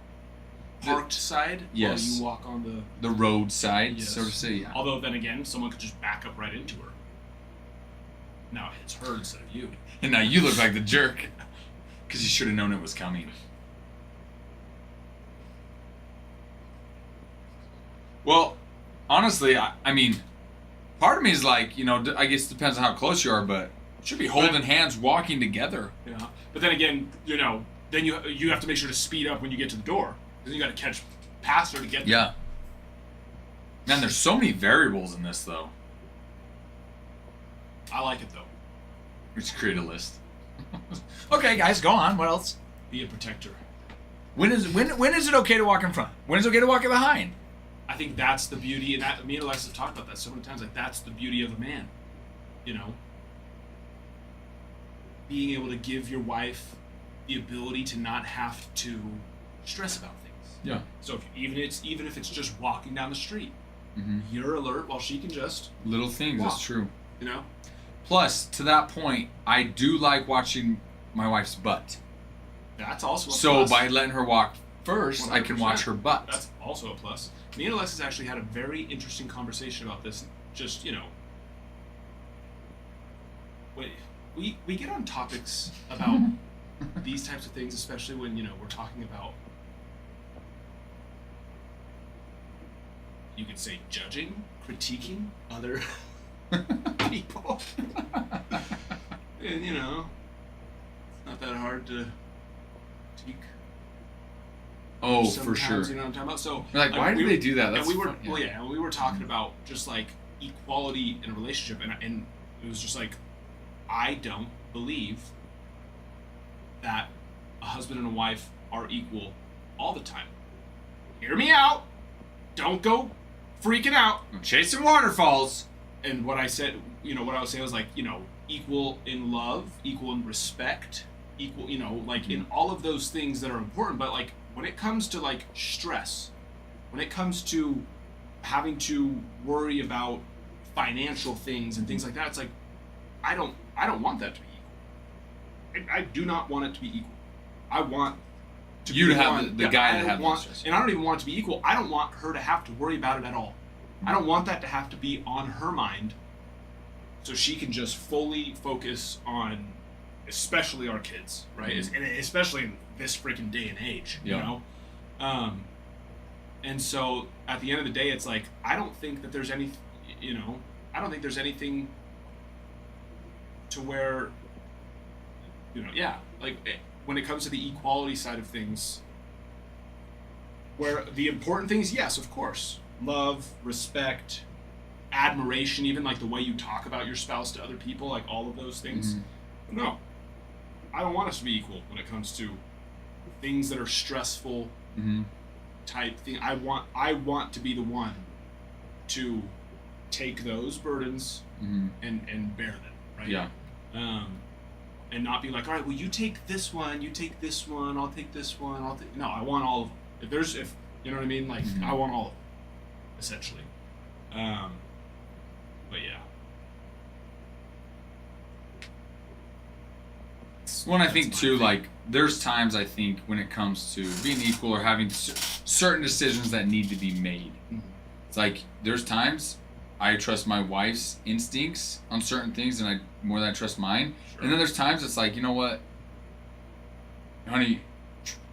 parked side Yes. while you walk on The road side, Yes. so to say. Yeah. Although then again, someone could just back up right into her. Now it's her instead of you. And now you look like the jerk because you should have known it was coming. Well, honestly, I mean, part of me is like, you know, I guess it depends on how close you are, but you should be holding hands walking together. Yeah. But then again, you know, then you have to make sure to speed up when you get to the door. Then you got to catch past her to get there. Yeah. Man, there's so many variables in this, though. I like it, though. We should create a list. Okay, guys, go on. What else? Be a protector. When is it okay to walk in front? When is it okay to walk in behind? I think that's the beauty, and me and Alexa have talked about that so many times. Like, that's the beauty of a man. You know? Being able to give your wife the ability to not have to stress about things. Yeah. So even if it's just walking down the street, Mm-hmm. you're alert while she can just, Little things, Walk. that's true. you know? Plus, to that point, I do like watching my wife's butt. That's also a So plus. by letting her walk first, I can watch 100%. her butt. That's also a plus. Me and Alexis actually had a very interesting conversation about this. Just, you know, we get on topics about these types of things, especially when, you know, we're talking about, you could say, judging, critiquing other people. And, you know, it's not that hard to critique. Oh, for sometimes, sure. You know what I'm talking about? So, Like, why do they do that? That's and we were, fun, yeah. well, yeah, and we were talking about just like equality in a relationship, and it was just like, I don't believe that a husband and a wife are equal all the time. Hear me out. Don't go freaking out. Chasing waterfalls. And what I said, you know, what I was saying was like, you know, equal in love, equal in respect, equal, you know, like in all of those things that are important. But like when it comes to like stress, when it comes to having to worry about financial things and things like that, it's like, I don't want that to be equal. I do not want it to be equal. I want to You be to have one- the yeah, guy I to don't have the want, stress. and I don't even want it to be equal. I don't want her to have to worry about it at all. I don't want that to have to be on her mind, so she can just fully focus on, especially our kids, right? And especially in this freaking day and age, Yeah. you know. And so at the end of the day, it's like I don't think that there's any, you know, I don't think there's anything to where, you know, yeah, like when it comes to the equality side of things, where the important things, yes, of course, love, respect, admiration, even like the way you talk about your spouse to other people, like all of those things. Mhm. No, I don't want us to be equal when it comes to things that are stressful Mm-hmm. type thing. I want to be the one to take those burdens Mm-hmm. and bear them, right? Yeah. And not be like, all right, well, you take this one, you take this one, I'll take this one, I'll take. No, I want all of them. If you know what I mean, like Mhm. I want all of them, essentially. But yeah. Well, and I That's think my too, thing. like there's times I think when it comes to being equal or having certain decisions that need to be made. Mhm. It's like there's times I trust my wife's instincts on certain things, and more than I trust mine. Sure. And then there's times it's like, you know what, honey,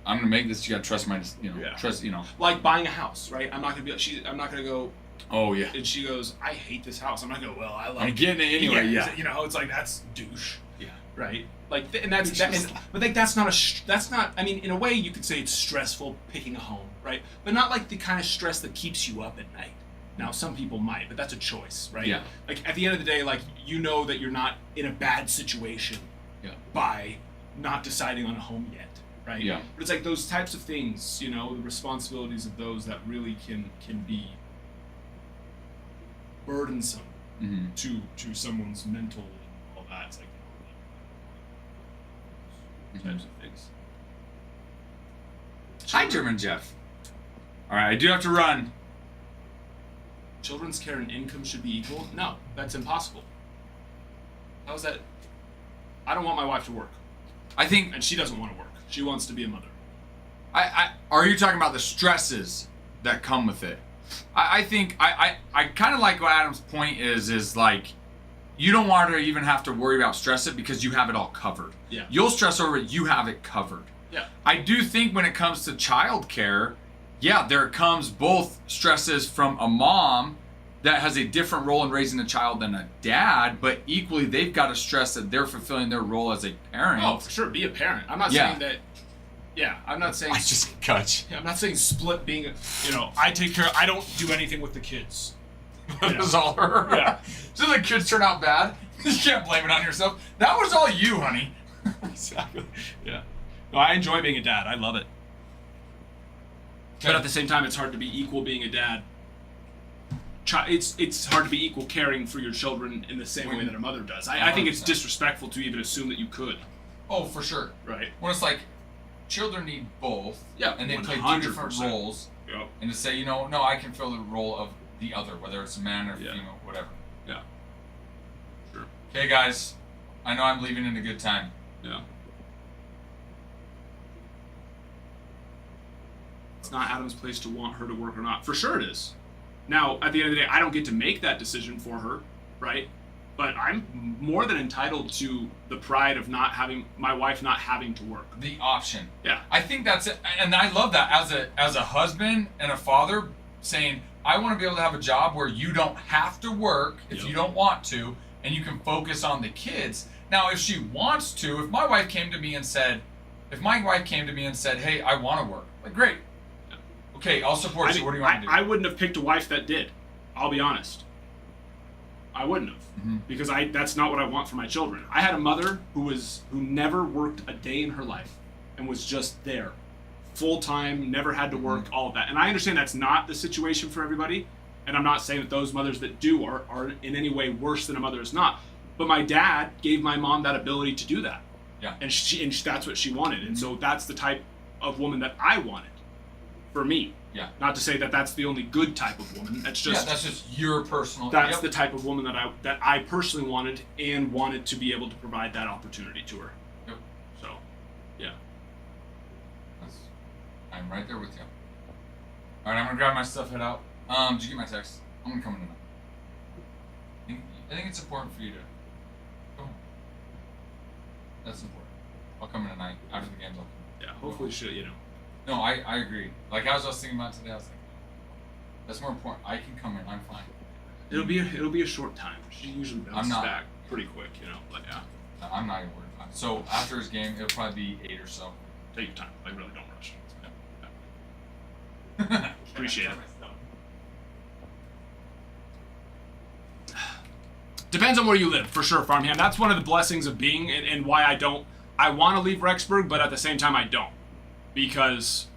I'm gonna make this. You gotta trust my, Yeah. trust, Like buying a house, right? I'm not gonna be. I'm not gonna go. Oh yeah, And she goes, I hate this house. I'm not gonna go. Well, I like. I'm getting it anyway. Yeah. You know, it's like that's douche. Yeah. Right. Like, and that's that. But like, that's not that's not. I mean, in a way, you could say it's stressful picking a home, right? But not like the kind of stress that keeps you up at night. Now, some people might, but that's a choice, right? Yeah. Like at the end of the day, like you know that you're not in a bad situation. Yeah. By not deciding on a home yet, right? Yeah. But it's like those types of things, you know, the responsibilities of those that really can be burdensome Mm-hmm. to someone's mental and all that. It's like, you know, types of things. Hi, German Jeff. All right, I do have to run. Children's care and income should be equal? No, that's impossible. How's that? I don't want my wife to work, I think. and she doesn't want to work. She wants to be a mother. Are you talking about the stresses that come with it? I think I kind of like what Adam's point is like, you don't want her to even have to worry about stress it because you have it all covered. Yeah. You'll stress over it, you have it covered. Yeah. I do think when it comes to childcare, yeah, there comes both stresses from a mom that has a different role in raising a child than a dad, but equally they've got to stress that they're fulfilling their role as a parent. Oh, for sure. Be a parent. I'm not Yeah. saying that Yeah, I'm not saying. I just cut I'm not saying split being. I take care. I don't do anything with the kids. you. That was all her. Yeah. So the kids turn out bad. You can't blame it on yourself. That was all you, honey. Exactly. Yeah. No, I enjoy being a dad. I love it. But at the same time, it's hard to be equal being a dad. It's hard to be equal caring for your children in the same way that a mother does. I think it's 100%. disrespectful to even assume that you could. Oh, for sure. Right. When it's like, children need both. Yeah, And they play 100%. different roles. Yep. And to say, no, I can fill the role of the other, whether it's a man or Yeah. female, whatever. Yeah. Sure. Okay, guys. I know I'm leaving in a good time. Yeah. It's not Adam's place to want her to work or not. For sure it is. Now, at the end of the day, I don't get to make that decision for her, right? But I'm more than entitled to the pride of not having my wife not having to work. The option. Yeah. I think that's it, and I love that as a husband and a father saying, I want to be able to have a job where you don't have to work if Yep. you don't want to, and you can focus on the kids. Now, if she wants to, if my wife came to me and said, hey, I want to work, like, great. Okay, I'll support you. What do you want to do? I wouldn't have picked a wife that did. I'll be honest. I wouldn't have, Mhm. because that's not what I want for my children. I had a mother who never worked a day in her life, and was just there, full time, never had to work, all of that. And I understand that's not the situation for everybody, and I'm not saying that those mothers that do are in any way worse than a mother is not. But my dad gave my mom that ability to do that. Yeah. And that's what she wanted, and so that's the type of woman that I wanted for me. Yeah. Not to say that that's the only good type of woman. That's just that's just your personal. that's Yep. the type of woman that I personally wanted, and wanted to be able to provide that opportunity to her. Yep. So, yeah. I'm right there with you. All right, I'm gonna grab my stuff, head out. Did you get my text? I'm gonna come in tonight. I think it's important for you to go home. That's important. I'll come in tonight after the game's over. Yeah. Hopefully, No, I agree. Like as I was thinking about today, I was like, that's more important. I can come in. I'm fine. it'll be a short time. She usually bounces not- back pretty quick, But yeah, I'm not even worried about it. So after his game, it'll probably be 8 or so. take your time. Like really, don't rush. Appreciate it. Depends on where you live, for sure, Farmhand. That's one of the blessings of being, and why I want to leave Rexburg, but at the same time I don't. Because,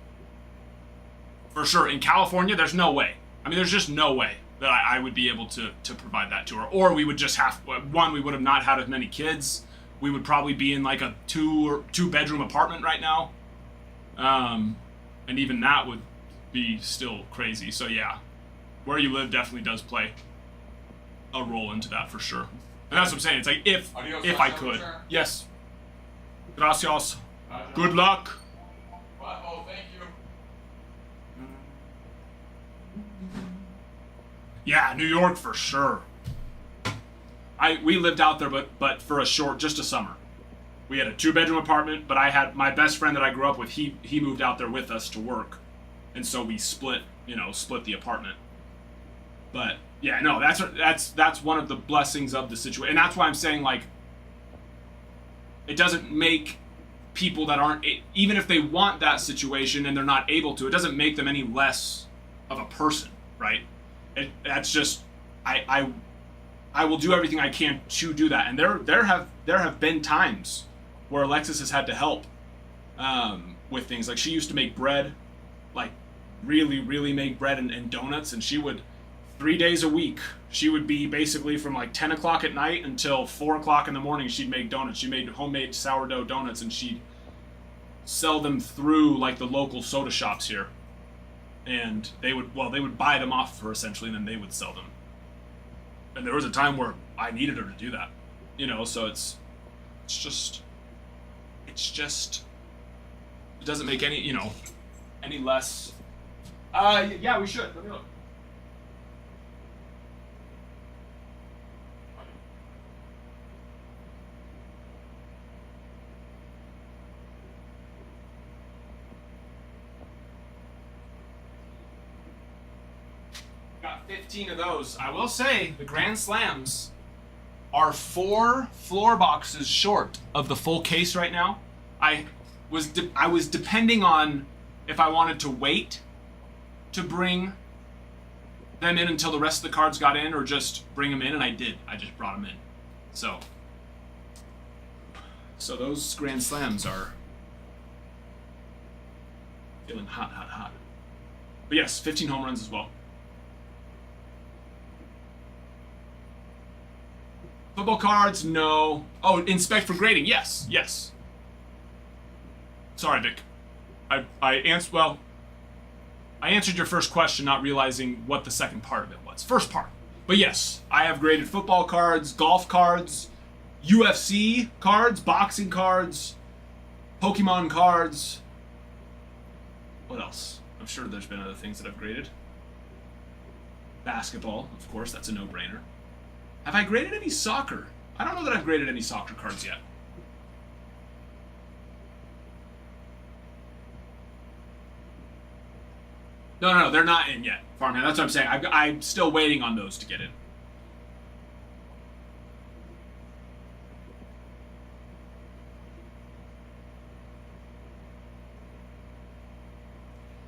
for sure, in California, there's no way. I mean, there's just no way that I would be able to provide that to her. Or we would just have, one, we would have not had as many kids. We would probably be in like a two bedroom apartment right now. And even that would be still crazy. So yeah, where you live definitely does play a role into that for sure. And that's what I'm saying. It's like if Adios, I Master could. Richard. Yes. Gracias. Good luck. Oh, thank you. Yeah, New York for sure. We lived out there, but for just a summer. We had a 2-bedroom apartment, but I had my best friend that I grew up with. He moved out there with us to work, and so we split the apartment. But yeah, no, that's one of the blessings of the situation, and that's why I'm saying, like, it doesn't make people that aren't, even if they want that situation and they're not able to, it doesn't make them any less of a person, right? That's just I will do everything I can to do that, and there have been times where Alexis has had to help with things. Like, she used to make bread, like really make bread and donuts, and she would 3 days a week. She would be basically from like 10 o'clock at night until 4 o'clock in the morning. She'd make donuts. She made homemade sourdough donuts, and she'd sell them through like the local soda shops here. And they would buy them off of her essentially, and then they would sell them. And there was a time where I needed her to do that, So it's just it doesn't make any any less. Yeah, we should. Let me look. Got 15 of those. I will say the Grand Slams are 4 floor boxes short of the full case right now. I was depending on if I wanted to wait to bring them in until the rest of the cards got in, or just bring them in, and I did. I just brought them in. So those Grand Slams are feeling hot, hot, hot. But yes, 15 home runs as well. Football cards, no. Oh, inspect for grading, yes, yes. Sorry, Vic. I answered your first question, not realizing what the second part of it was. First part. But yes, I have graded football cards, golf cards, UFC cards, boxing cards, Pokemon cards. What else? I'm sure there's been other things that I've graded. Basketball, of course, that's a no-brainer. Have I graded any soccer? I don't know that I've graded any soccer cards yet. No, they're not in yet, Farmhand. That's what I'm saying. I'm still waiting on those to get in.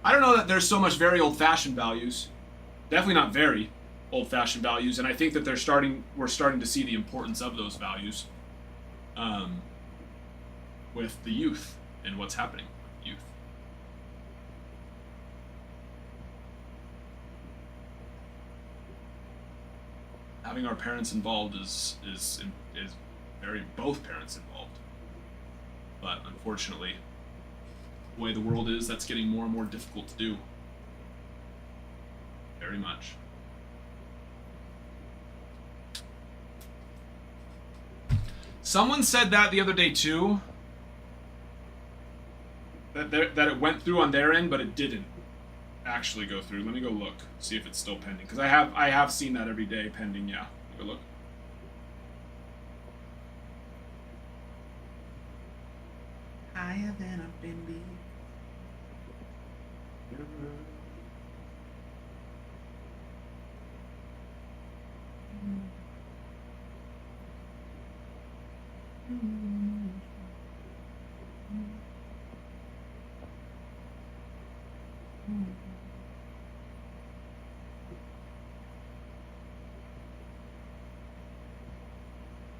I don't know that there's so much very old-fashioned values. Definitely not very old-fashioned values, and I think that we're starting to see the importance of those values with the youth and what's happening with youth. Having our parents involved is very both parents involved. But unfortunately, the way the world is, that's getting more and more difficult to do. Very much. Someone said that the other day too. That it went through on their end, but it didn't actually go through. Let me go look, see if it's still pending. Because I have seen that every day pending. Yeah, let me go look. Higher than I've been before.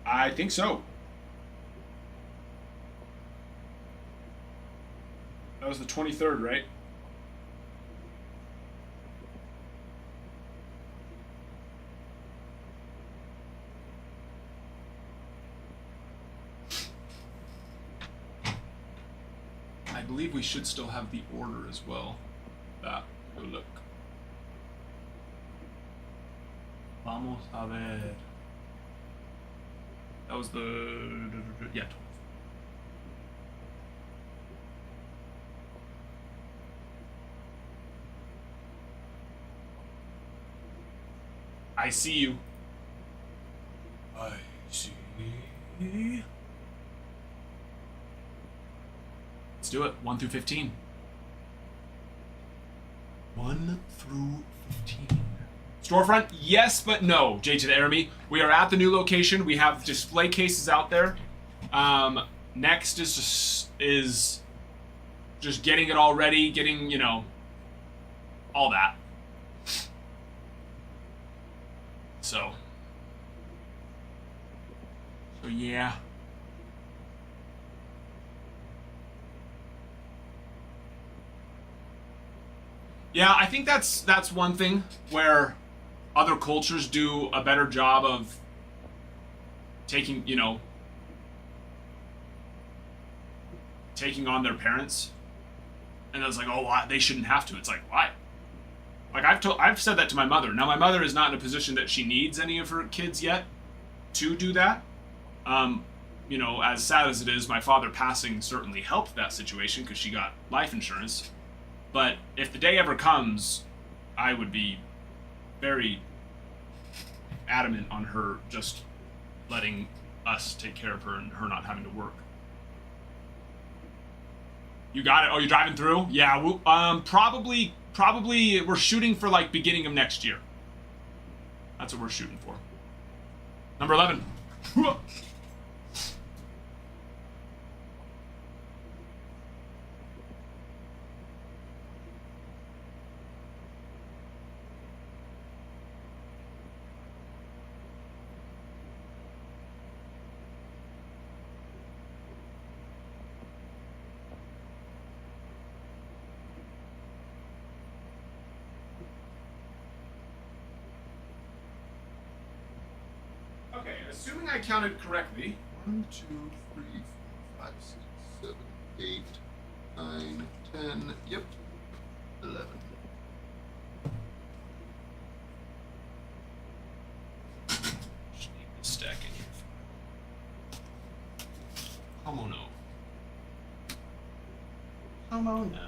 I think so. That was the 23rd, right? I believe we should still have the order as well. Go look. Vamos a ver. That was the... yeah, 12. I see you. I see. Let's do it. 1 through 15. 1 through 15. Storefront, yes, but no. J to the Army. We are at the new location. We have display cases out there. Next is just getting it all ready, getting, all that. So yeah. Yeah, I think that's one thing where other cultures do a better job of taking on their parents. And it's like, oh, why? They shouldn't have to. It's like, why? Like, I've said that to my mother. Now, my mother is not in a position that she needs any of her kids yet to do that. As sad as it is, my father passing certainly helped that situation because she got life insurance. But if the day ever comes, I would be very adamant on her just letting us take care of her and her not having to work. You got it? Oh, you're driving through? Yeah, we'll, probably we're shooting for like beginning of next year. That's what we're shooting for. Number 11. Assuming I counted correctly. 1, 2, 3, 4, 5, 6, 7, 8, 9, 10. Yep. 11. Just need this stack in here. Come on, no. Come on. No.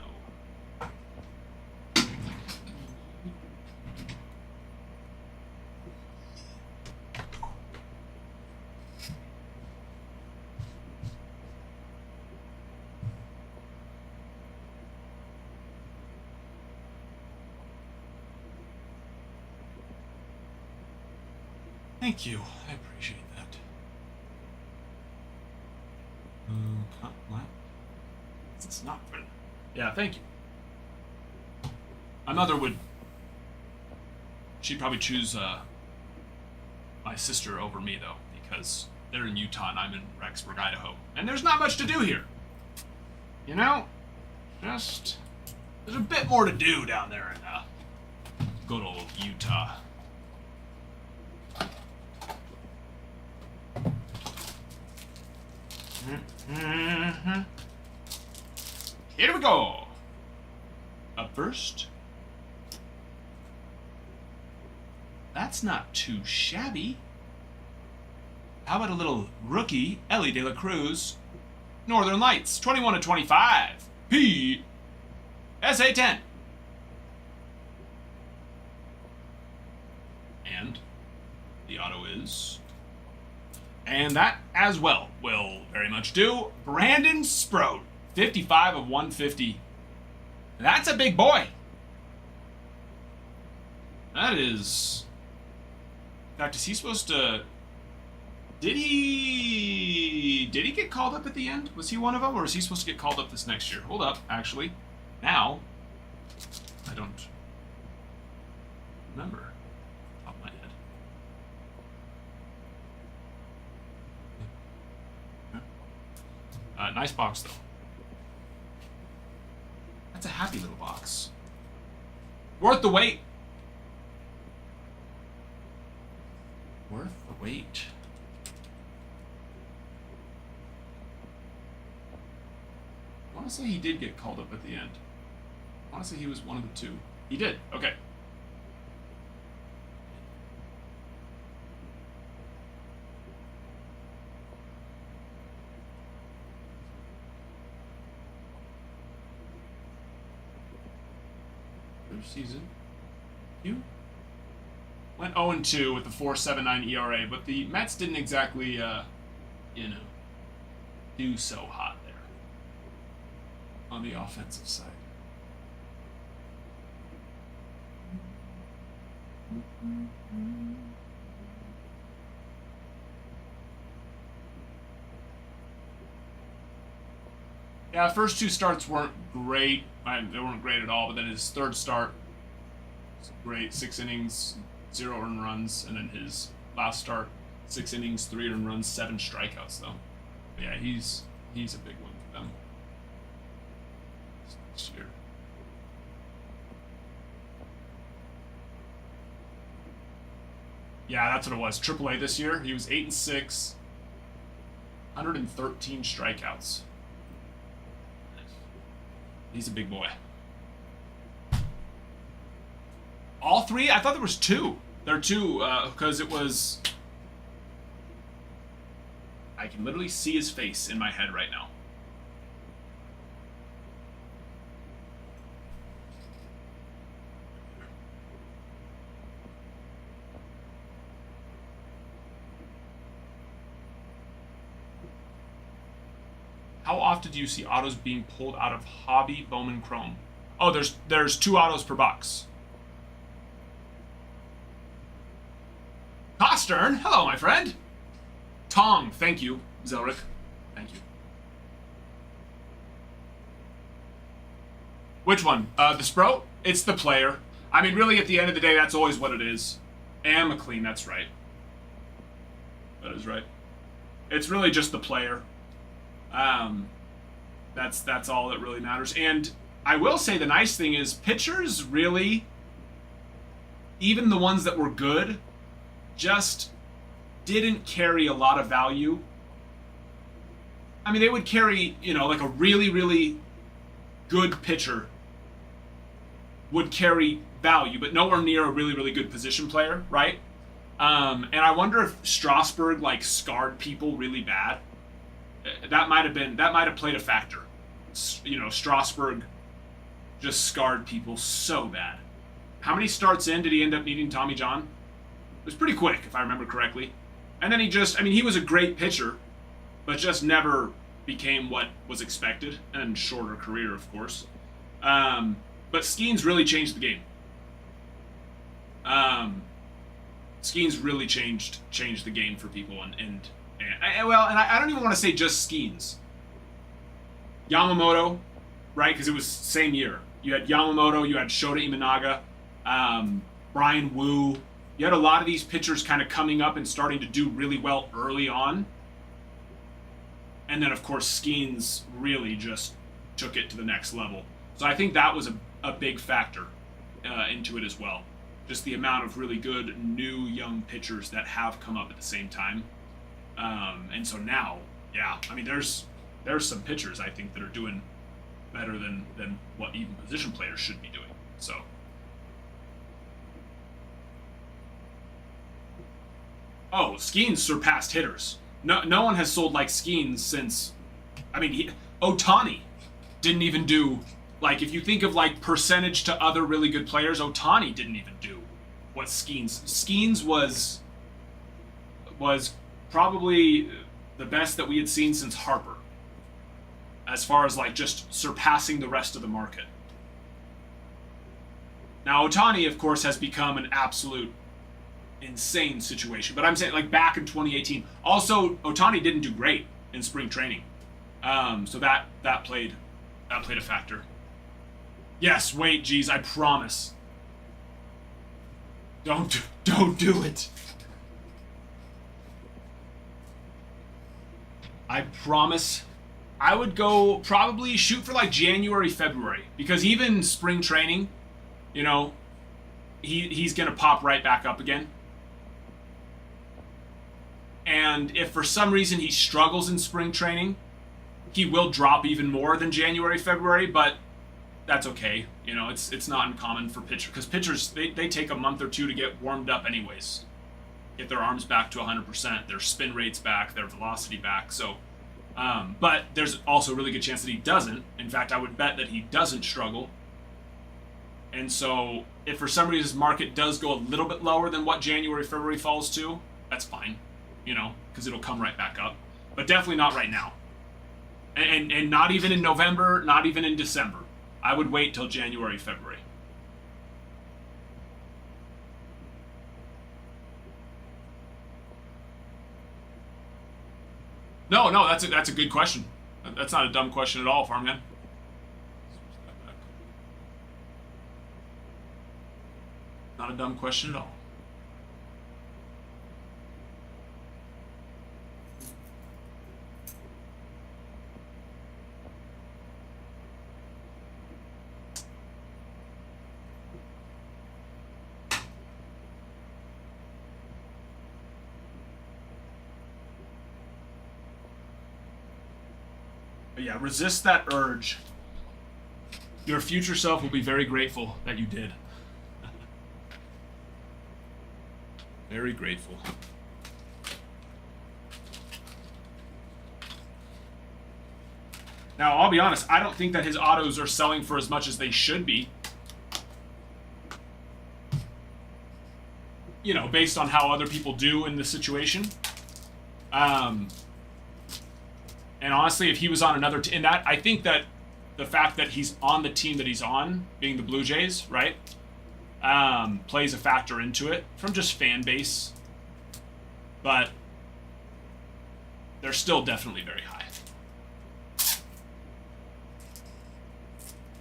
Thank you. I appreciate that. What? It's not good. Yeah, thank you. My mother would. She'd probably choose my sister over me, though, because they're in Utah and I'm in Rexburg, Idaho. And there's not much to do here. You know? Just. There's a bit more to do down there in good old Utah. Here we go. Up first. That's not too shabby. How about a little rookie, Ellie De La Cruz? Northern Lights, 21 to 25. P. SA10. And the auto is. And that as well will very much do. Brandon Sprout, 55 of 150. That's a big boy. That is. In fact, is he supposed to? Did he get called up at the end? Was he one of them, or is he supposed to get called up this next year? Hold up, actually. Now, I don't remember. Top of my head. Nice box, though. That's a happy little box. Worth the wait. Worth the wait. I want to say he did get called up at the end. I want to say he was one of the two. He did. Okay. Season. You went 0-2 with the 4.79 ERA, but the Mets didn't exactly, do so hot there on the offensive side. Yeah, the first two starts weren't great. They weren't great at all, but then his third start was great. 6 innings, 0 earned runs, and then his last start, 6 innings, 3 earned runs, 7 strikeouts, though. But yeah, he's a big one for them this year. Yeah, that's what it was. AAA this year. He was 8-6, 113 strikeouts. He's a big boy. All three? I thought there was 2. There are 2 because it was. I can literally see his face in my head right now. How often do you see autos being pulled out of Hobby Bowman Chrome? Oh, there's 2 autos per box. Costern, hello, my friend. Tong, thank you. Zelric, thank you. Which one? The Sprout? It's the player. I mean, really, at the end of the day, that's always what it is. And McLean, that's right. That is right. It's really just the player. That's all that really matters. And I will say the nice thing is pitchers really, even the ones that were good, just didn't carry a lot of value. I mean, they would carry, like a really, really good pitcher would carry value, but nowhere near a really, really good position player, right? And I wonder if Strasburg like scarred people really bad. That might have played a factor. Strasburg just scarred people so bad. How many starts in did he end up needing Tommy John? It was pretty quick, if I remember correctly. And then he was a great pitcher, but just never became what was expected, and shorter career, of course. But Skeens really changed the game. Skeens really changed the game for people, and I don't even want to say just Skeens. Yamamoto, right? Because it was same year. You had Yamamoto, you had Shota Imanaga, Brian Wu. You had a lot of these pitchers kind of coming up and starting to do really well early on. And then, of course, Skeens really just took it to the next level. So I think that was a big factor into it as well. Just the amount of really good new young pitchers that have come up at the same time. And so now, yeah, I mean, there's some pitchers I think that are doing better than what even position players should be doing. So. Oh, Skeens surpassed hitters. No one has sold like Skeens since. I mean, Ohtani didn't even do. Like, if you think of like percentage to other really good players, Ohtani didn't even do what Skeens. Skeens was probably the best that we had seen since Harper, as far as like just surpassing the rest of the market. Now, Ohtani, of course, has become an absolute insane situation. But I'm saying, like, back in 2018, also Ohtani didn't do great in spring training, so that played a factor. Yes, wait, geez, I promise. Don't do it. I promise. I would go probably shoot for like January, February, because even spring training, he's gonna pop right back up again. And if for some reason he struggles in spring training, he will drop even more than January, February, but that's okay. It's not uncommon for pitchers, because pitchers, they take a month or two to get warmed up anyways. Get their arms back to 100%, their spin rates back, their velocity back. So, but there's also a really good chance that he doesn't. In fact, I would bet that he doesn't struggle. And so, if for some reason his market does go a little bit lower than what January, February falls to, that's fine. Because it'll come right back up. But definitely not right now. And not even in November, not even in December. I would wait till January, February. No, that's a good question. That's not a dumb question at all, Farmhand. Not a dumb question at all. But yeah, resist that urge. Your future self will be very grateful that you did. Very grateful. Now, I'll be honest, I don't think that his autos are selling for as much as they should be. Based on how other people do in the situation. And honestly, if he was on another team, I think that the fact that he's on the team that he's on, being the Blue Jays, right, plays a factor into it from just fan base. But they're still definitely very high.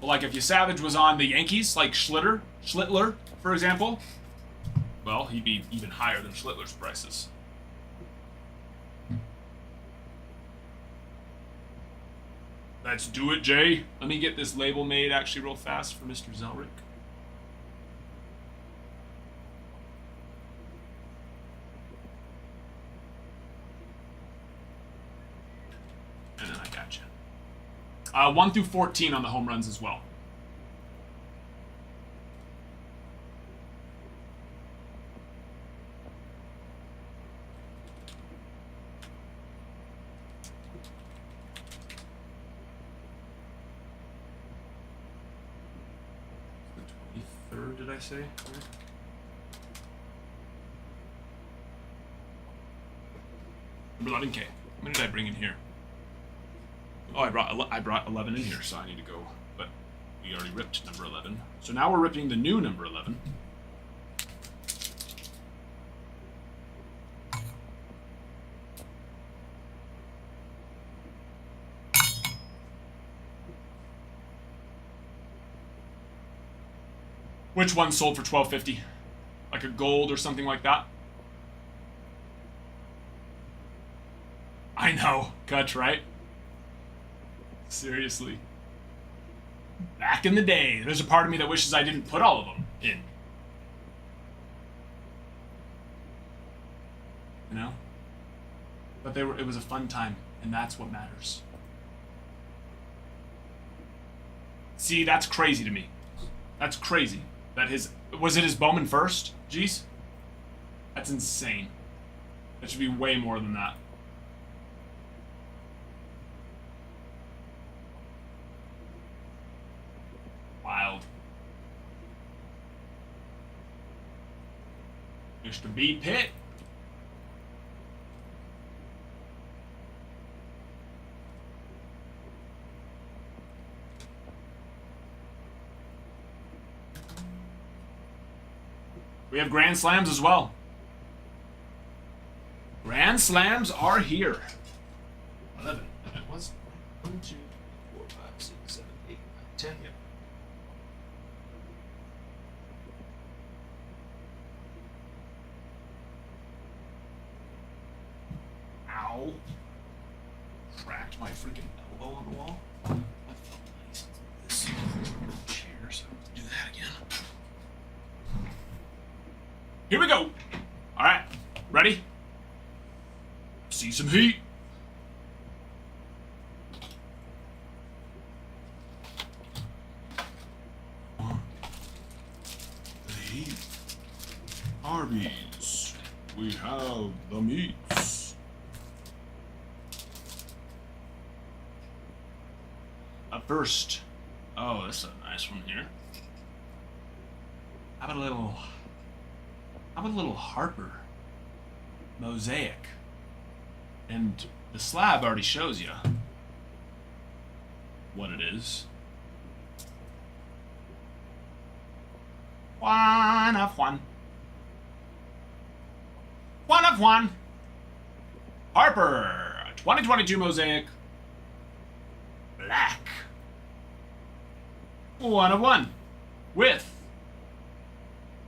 Well, like if Savage was on the Yankees, like Schlittler, for example, well, he'd be even higher than Schlittler's prices. Let's do it, Jay. Let me get this label made actually real fast for Mr. Zelrick. 1 through 14 on the home runs as well. The 23rd, did I say? Number 11K. How many did I bring in here? Oh, I brought 11 in here, so I need to go. But we already ripped number 11. So now we're ripping the new number 11. Which one sold for $12.50? Like a gold or something like that? I know, Kutch, right? Seriously. Back in the day, there's a part of me that wishes I didn't put all of them in. You know? But it was a fun time, and that's what matters. See, that's crazy to me. That's crazy. Was it his Bowman first? Jeez. That's insane. That should be way more than that. Wild. Mr. B. Pitt. We have Grand Slams as well. Grand Slams are here. 11. It was 1, 2, 4, 5, 6, 7, 8, 9, 10. Yep. Ow. Cracked my freaking elbow on the wall. That felt nice. This chair, so I have to do that again. Here we go. All right. Ready? See some heat. The heat. Arby's. We have the meats. Up first. Oh, this is a nice one here. How about a little Harper mosaic? And the slab already shows you what it is. One of one. One of one. Harper 2022 mosaic. Black. One of one. With.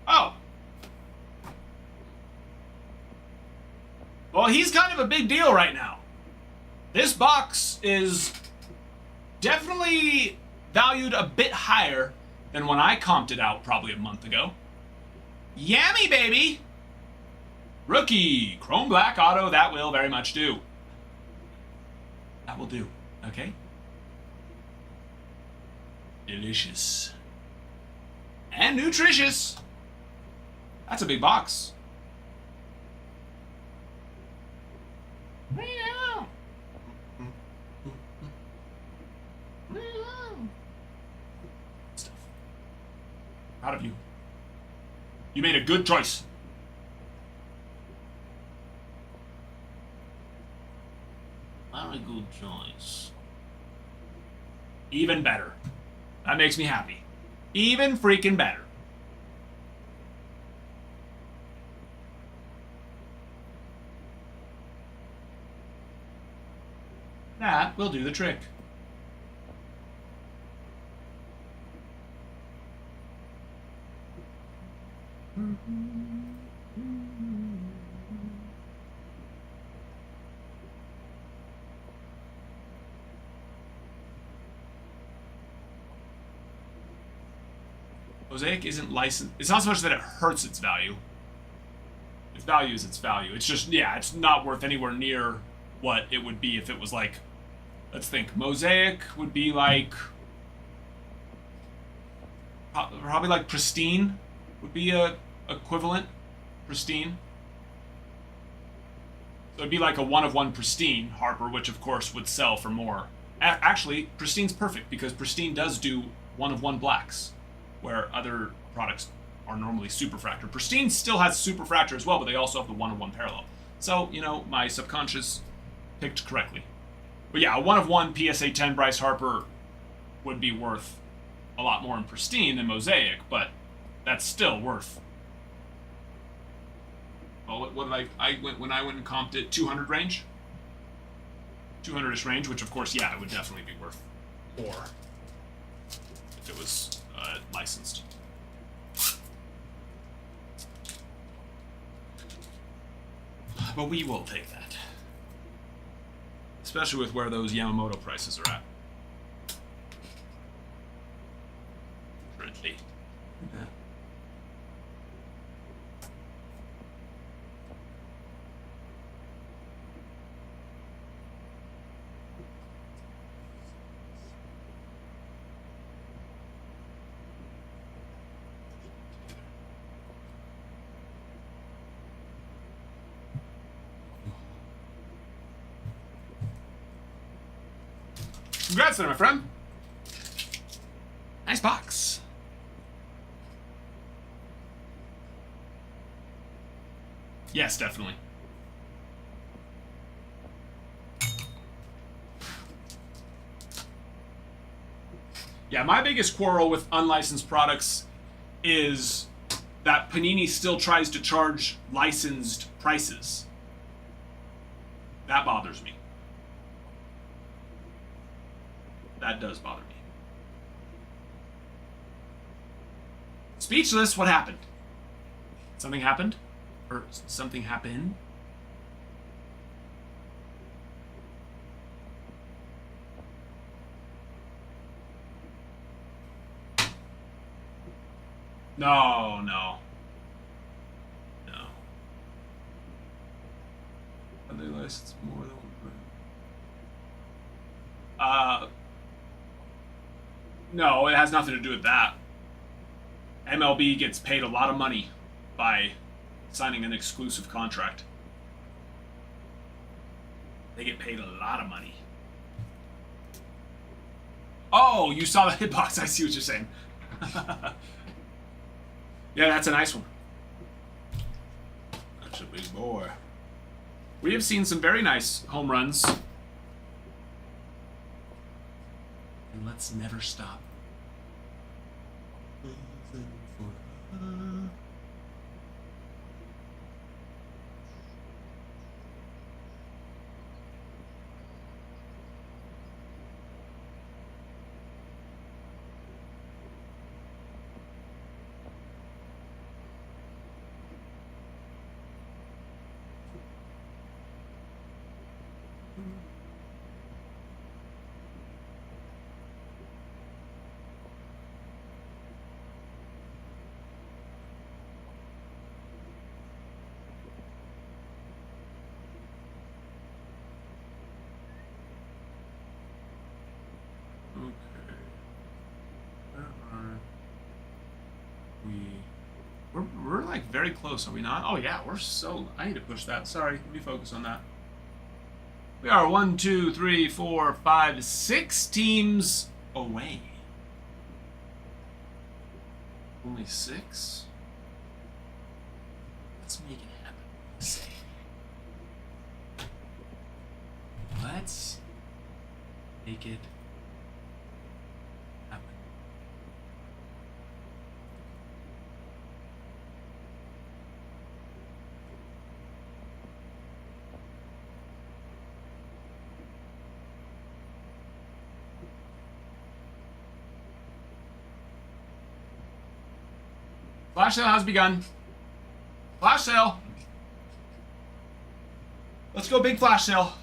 Oh. Well, he's kind of a big deal right now. This box is definitely valued a bit higher than when I comped it out probably a month ago. Yummy, baby! Rookie, Chrome Black Auto, that will very much do. That will do, okay? Delicious. And nutritious. That's a big box. Stuff. Proud of you. You made a good choice. Very good choice. Even better. That makes me happy. Even freaking better. That will do the trick. Mosaic isn't licensed. It's not so much that it hurts its value. Its value is its value. It's just, yeah, it's not worth anywhere near what it would be if it was like let's think. Mosaic would be like probably like Pristine would be a equivalent. Pristine. So it'd be like a 1 of 1 Pristine Harper, which of course would sell for more. Actually, Pristine's perfect because Pristine does do 1 of 1 blacks, where other products are normally superfractor. Pristine still has superfractor as well, but they also have the 1 of 1 parallel. So, you know, my subconscious picked correctly. But yeah, a 1 of 1 PSA 10 Bryce Harper would be worth a lot more in Pristine than Mosaic, but that's still worth. Oh, what did I went when I went and comped it 200 range? 200-ish range, which of course, yeah, it would definitely be worth more if it was licensed. But we will take that. Especially with where those Yamamoto prices are at. Currently. Yeah. Congrats there, my friend. Nice box. Yes, definitely. Yeah, my biggest quarrel with unlicensed products is that Panini still tries to charge licensed prices. That bothers me. That does bother me. Speechless, what happened? Something happened? Or something happened? No. Are they licensed more than one brand? No, it has nothing to do with that. MLB gets paid a lot of money by signing an exclusive contract. They get paid a lot of money. Oh, you saw the hitbox. I see what you're saying. Yeah, that's a nice one. That's a big boy. We have seen some very nice home runs. And let's never stop. We're like very close, are we not? Oh yeah, we're so. I need to push that. Sorry, let me focus on that. We are 1, 2, 3, 4, 5, 6 teams away. Only 6? Let's make it happen. Say. Let's make it happen. Flash sale has begun. Flash sale. Let's go big flash sale.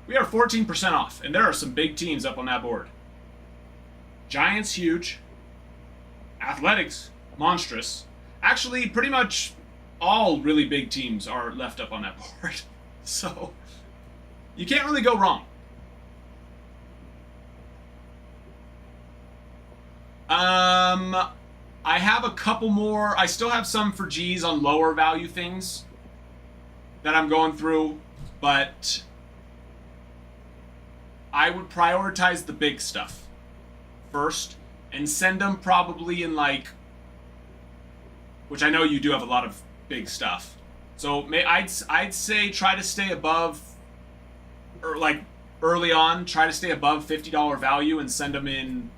We are 14% off, and there are some big teams up on that board. Giants, huge. Athletics, monstrous. Actually, pretty much all really big teams are left up on that board. So, you can't really go wrong. I have a couple more. I still have some for G's on lower value things that I'm going through, but I would prioritize the big stuff first and send them probably in like, which I know you do have a lot of big stuff. So I'd say try to stay above, or like early on, try to stay above $50 value and send them in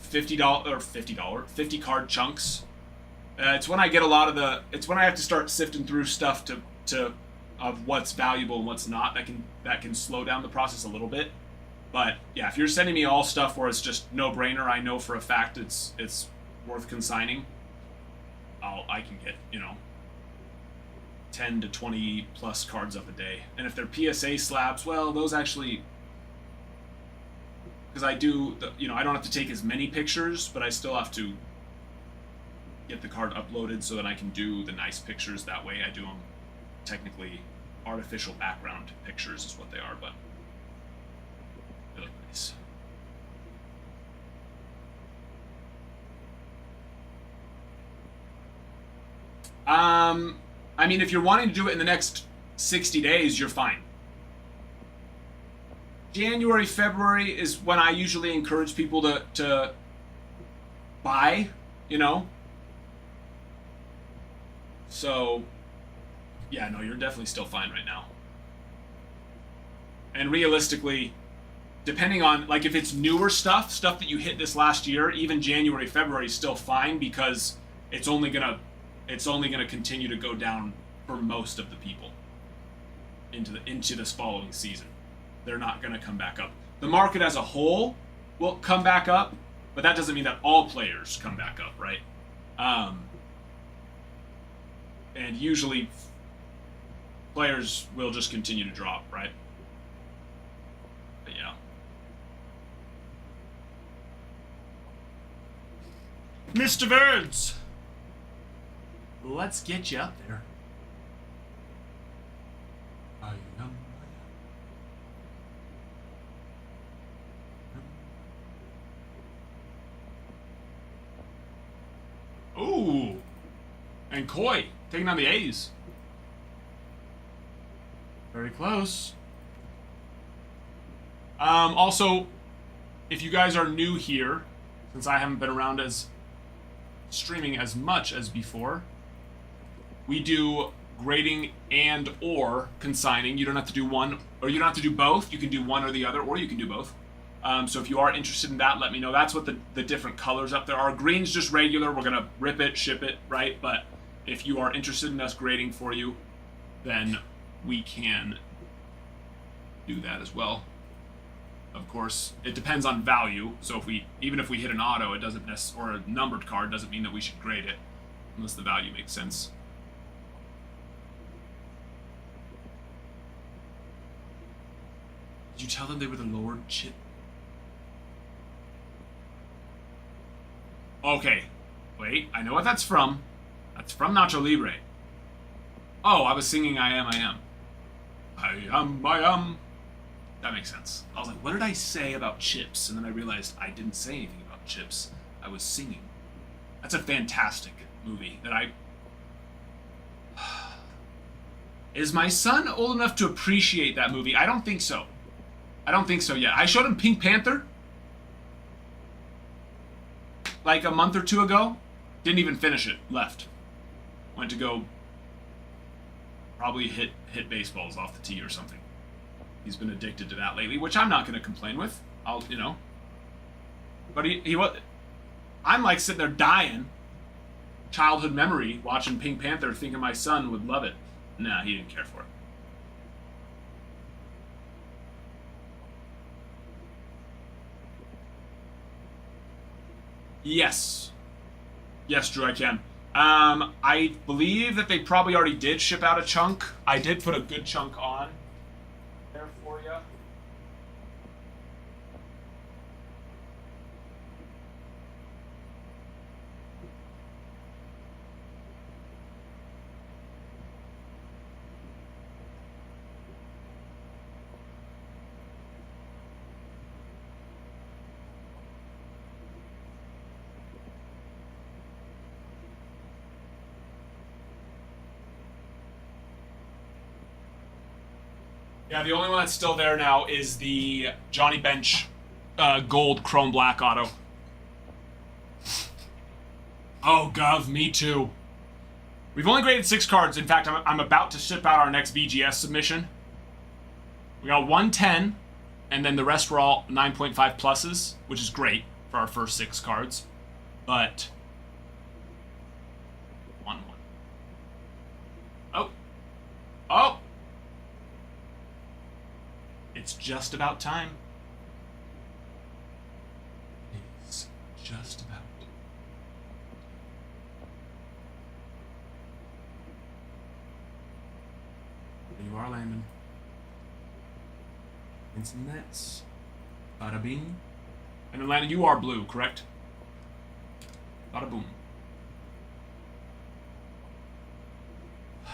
$50 or $50 card chunks. It's when I get a lot of the. It's when I have to start sifting through stuff to of what's valuable and what's not that can slow down the process a little bit. But yeah, if you're sending me all stuff where it's just no brainer, I know for a fact it's worth consigning. I can get 10 to 20 plus cards up a day, and if they're PSA slabs, well, those actually. Because I do, I don't have to take as many pictures, but I still have to get the card uploaded so that I can do the nice pictures. That way I do them technically artificial background pictures is what they are, but they look nice. I mean, if you're wanting to do it in the next 60 days, you're fine. January, February is when I usually encourage people to buy, So, yeah, no, you're definitely still fine right now. And realistically, depending on, like, if it's newer stuff that you hit this last year, even January, February is still fine because it's only gonna continue to go down for most of the people into this following season. They're not going to come back up. The market as a whole will come back up, but that doesn't mean that all players come back up, right? And usually players will just continue to drop, right? But yeah. Mr. Birds! Let's get you up there. Ooh. And Coy taking on the A's. Very close. Also, if you guys are new here, since I haven't been around as streaming as much as before, we do grading and or consigning. You don't have to do one, or you don't have to do both. You can do one or the other, or you can do both. So if you are interested in that, let me know. That's what the different colors up there are. Green's just regular. We're going to rip it, ship it, right? But if you are interested in us grading for you, then we can do that as well. Of course, it depends on value. So even if we hit an auto, it doesn't or a numbered card doesn't mean that we should grade it, unless the value makes sense. Did you tell them they were the Lord Chip? Okay, wait, I know what that's from. That's from Nacho Libre. Oh, I was singing I Am, I Am. I am, I am. That makes sense. I was like, what did I say about chips? And then I realized I didn't say anything about chips. I was singing. That's a fantastic movie that I... Is my son old enough to appreciate that movie? I don't think so. I don't think so yet. I showed him Pink Panther like a month or two ago. Didn't even finish it. Left. Went to go probably hit baseballs off the tee or something. He's been addicted to that lately, which I'm not going to complain with. But he was. I'm like sitting there dying. Childhood memory watching Pink Panther, thinking my son would love it. Nah, he didn't care for it. Yes. Yes, Drew, I can. I believe that they probably already did ship out a chunk. I did put a good chunk on there for you. Yeah, the only one that's still there now is the Johnny Bench gold chrome black auto. Oh, Gov, me too. We've only graded 6 cards. In fact, I'm about to ship out our next VGS submission. We got 110, and then the rest were all 9.5 pluses, which is great for our first 6 cards. But 1-1. Oh. Oh! It's just about time. It's just about. There you are, Landon. And some nets. Bada bing. And then Landon, you are blue, correct? Bada boom.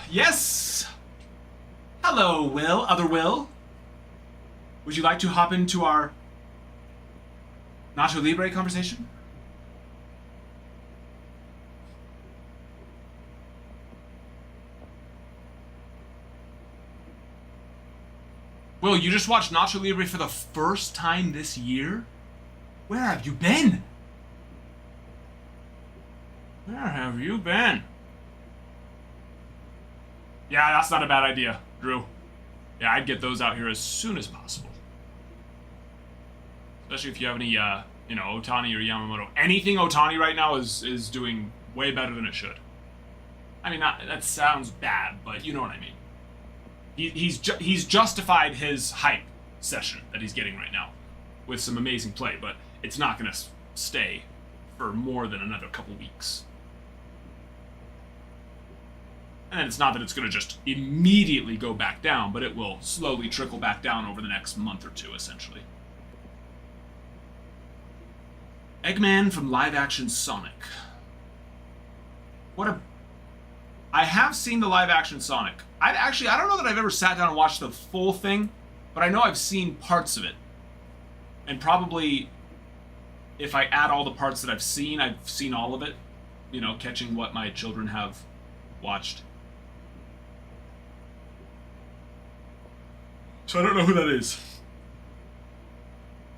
Yes! Hello, Will. Other Will. Would you like to hop into our Nacho Libre conversation? Will, you just watched Nacho Libre for the first time this year? Where have you been? Where have you been? Yeah, that's not a bad idea, Drew. Yeah, I'd get those out here as soon as possible. Especially if you have any, Otani or Yamamoto. Anything Otani right now is doing way better than it should. I mean, that sounds bad, but you know what I mean. He's justified his hype session that he's getting right now with some amazing play, but it's not going to stay for more than another couple weeks. And it's not that it's going to just immediately go back down, but it will slowly trickle back down over the next month or two, essentially. Eggman from live action Sonic. I have seen the live action Sonic. I don't know that I've ever sat down and watched the full thing, but I know I've seen parts of it. And probably, if I add all the parts that I've seen all of it. Catching what my children have watched. So I don't know who that is.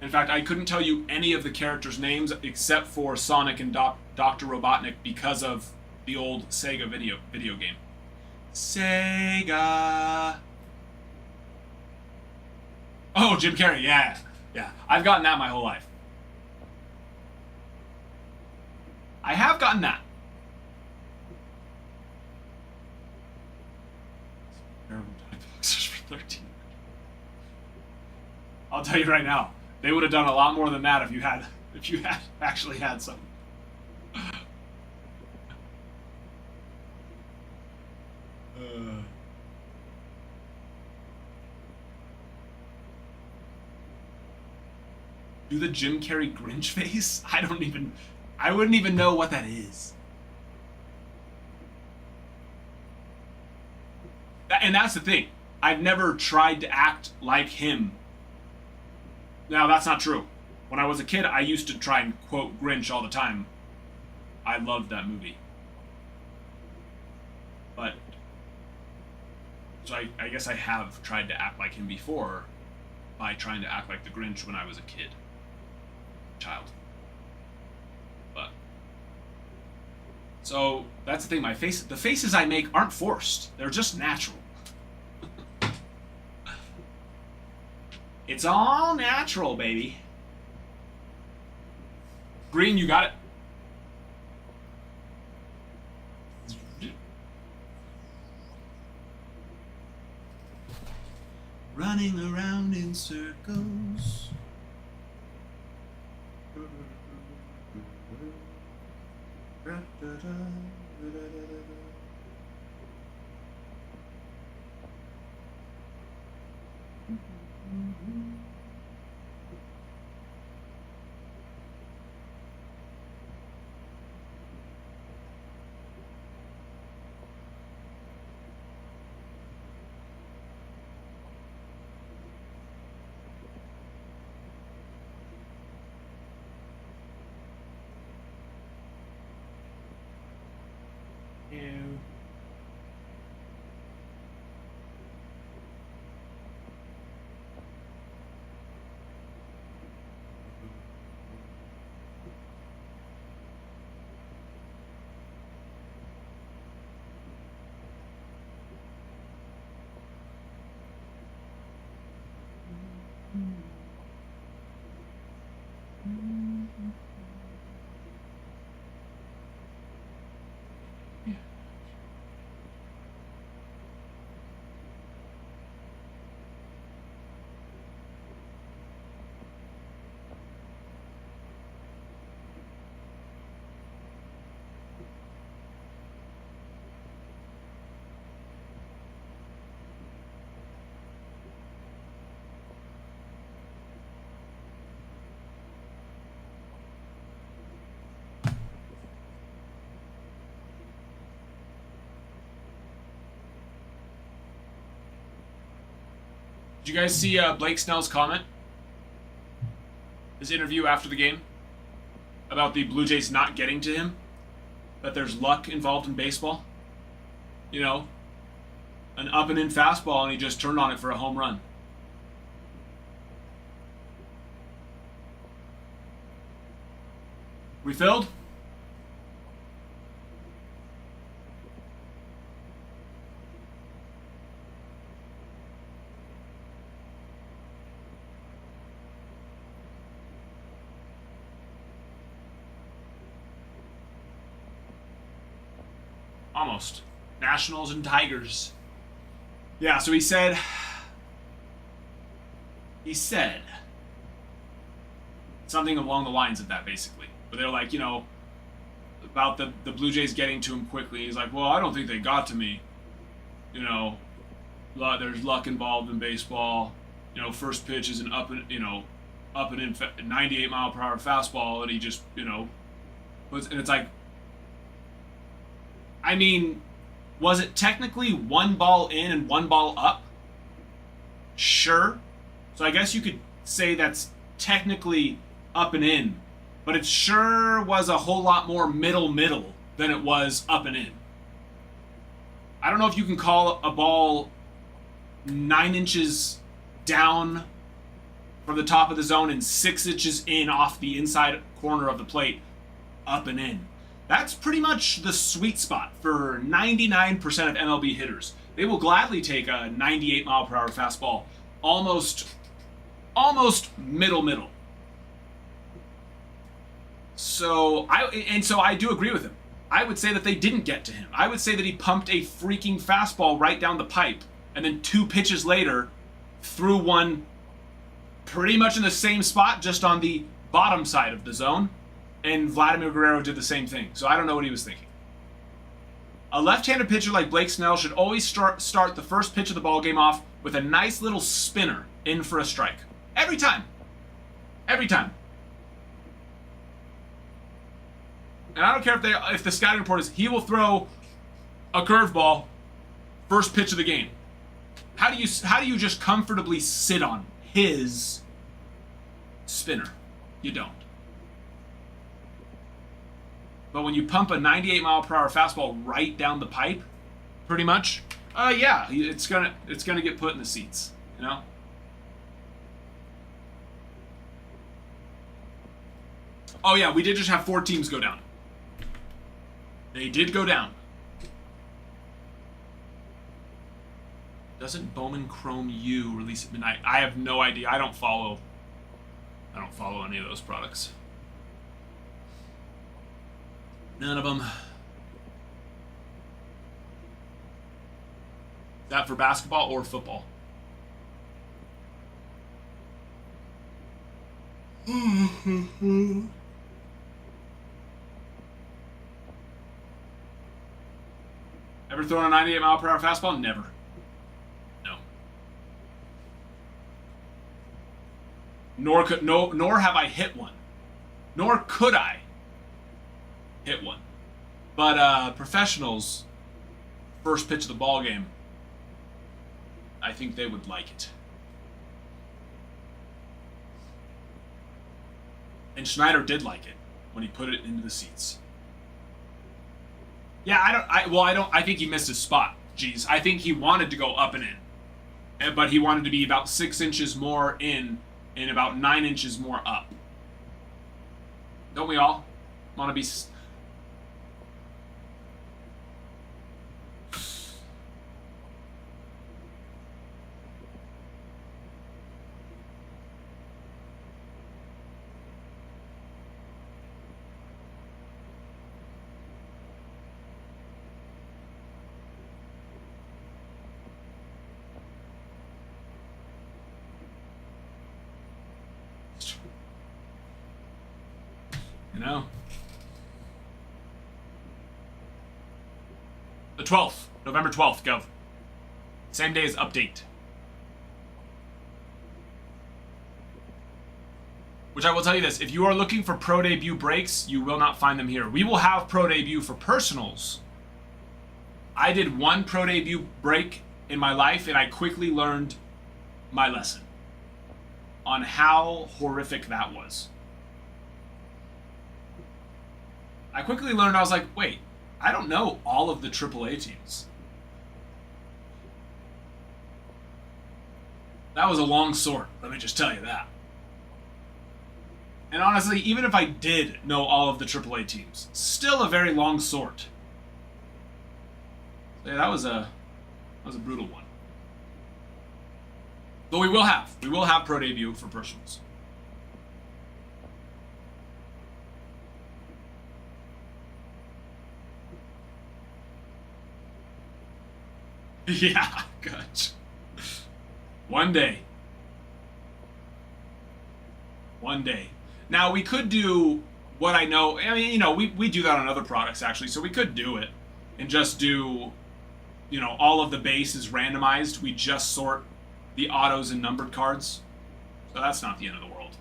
In fact, I couldn't tell you any of the characters' names except for Sonic and Dr. Robotnik because of the old Sega video game. Sega. Oh, Jim Carrey, yeah. Yeah, I've gotten that my whole life. I have gotten that. Terrible boxers for 13. I'll tell you right now, they would have done a lot more than that if you had actually had some. Do the Jim Carrey Grinch face? I wouldn't even know what that is. And that's the thing. I've never tried to act like him. Now, that's not true. When I was a kid, I used to try and quote Grinch all the time. I loved that movie. But, so I guess I have tried to act like him before by trying to act like the Grinch when I was a kid. Child. But, so, that's the thing, the faces I make aren't forced. They're just natural. It's all natural, baby. Green, you got it. Running around in circles. Did you guys see Blake Snell's comment? His interview after the game about the Blue Jays not getting to him? That there's luck involved in baseball? You know, an up and in fastball and he just turned on it for a home run. Refilled? Almost. Nationals and Tigers. Yeah, so he said something along the lines of that, basically. But they're like, you know, about the Blue Jays getting to him quickly. He's like, well, I don't think they got to me. You know, there's luck involved in baseball. You know, first pitch is an up and in 98 mile per hour fastball, and he just, you know, and it's like, I mean, was it technically one ball in and one ball up? Sure. So I guess you could say that's technically up and in, but it sure was a whole lot more middle than it was up and in. I don't know if you can call a ball 9 inches down from the top of the zone and 6 inches in off the inside corner of the plate up and in. That's pretty much the sweet spot for 99% of MLB hitters. They will gladly take a 98 mile per hour fastball almost middle. So I do agree with him. I would say that they didn't get to him. I would say that he pumped a freaking fastball right down the pipe, and then 2 pitches later threw one pretty much in the same spot, just on the bottom side of the zone. And Vladimir Guerrero did the same thing. So I don't know what he was thinking. A left-handed pitcher like Blake Snell should always start the first pitch of the ball game off with a nice little spinner in for a strike. Every time. Every time. And I don't care if the scouting report is he will throw a curveball first pitch of the game. How do you just comfortably sit on his spinner? You don't. But when you pump a 98 mile per hour fastball right down the pipe, pretty much, yeah, it's gonna get put in the seats, you know. Oh yeah, we did just have 4 teams go down. They did go down. Doesn't Bowman Chrome U release at midnight? I have no idea. I don't follow any of those products. None of them. Is that for basketball or football? Ever thrown a 98 mile per hour fastball? Never. No. Nor have I hit one. Nor could I hit one. But professionals, first pitch of the ball game, I think they would like it. And Schneider did like it when he put it into the seats. Yeah, I think he missed his spot. Jeez, I think he wanted to go up and in, but he wanted to be about 6 inches more in and about 9 inches more up. Don't we all want to be? know. The 12th. November 12th, Gov. Same day as update. Which I will tell you this, if you are looking for pro debut breaks, you will not find them here. We will have pro debut for personals. I did one pro debut break in my life, and I quickly learned my lesson on how horrific that was. I quickly learned, I was like, wait, I don't know all of the AAA teams. That was a long sort, let me just tell you that. And honestly, even if I did know all of the AAA teams, still a very long sort. So yeah, that was a brutal one. But we will have pro debut for personals. Yeah, good. One day. One day. Now, we could do what I know. I mean, you know, we do that on other products, actually. So we could do it and just do, you know, all of the base is randomized. We just sort the autos and numbered cards. So that's not the end of the world.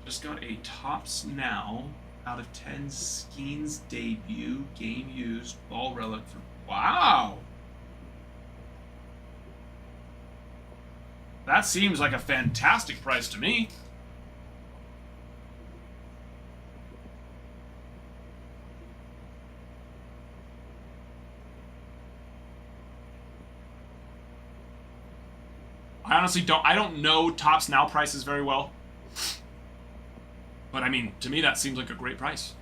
Just got a Tops Now out of 10 Skeens debut game used ball relic for. Wow! That seems like a fantastic price to me. I honestly don't know Tops Now prices very well. But I mean, to me that seems like a great price.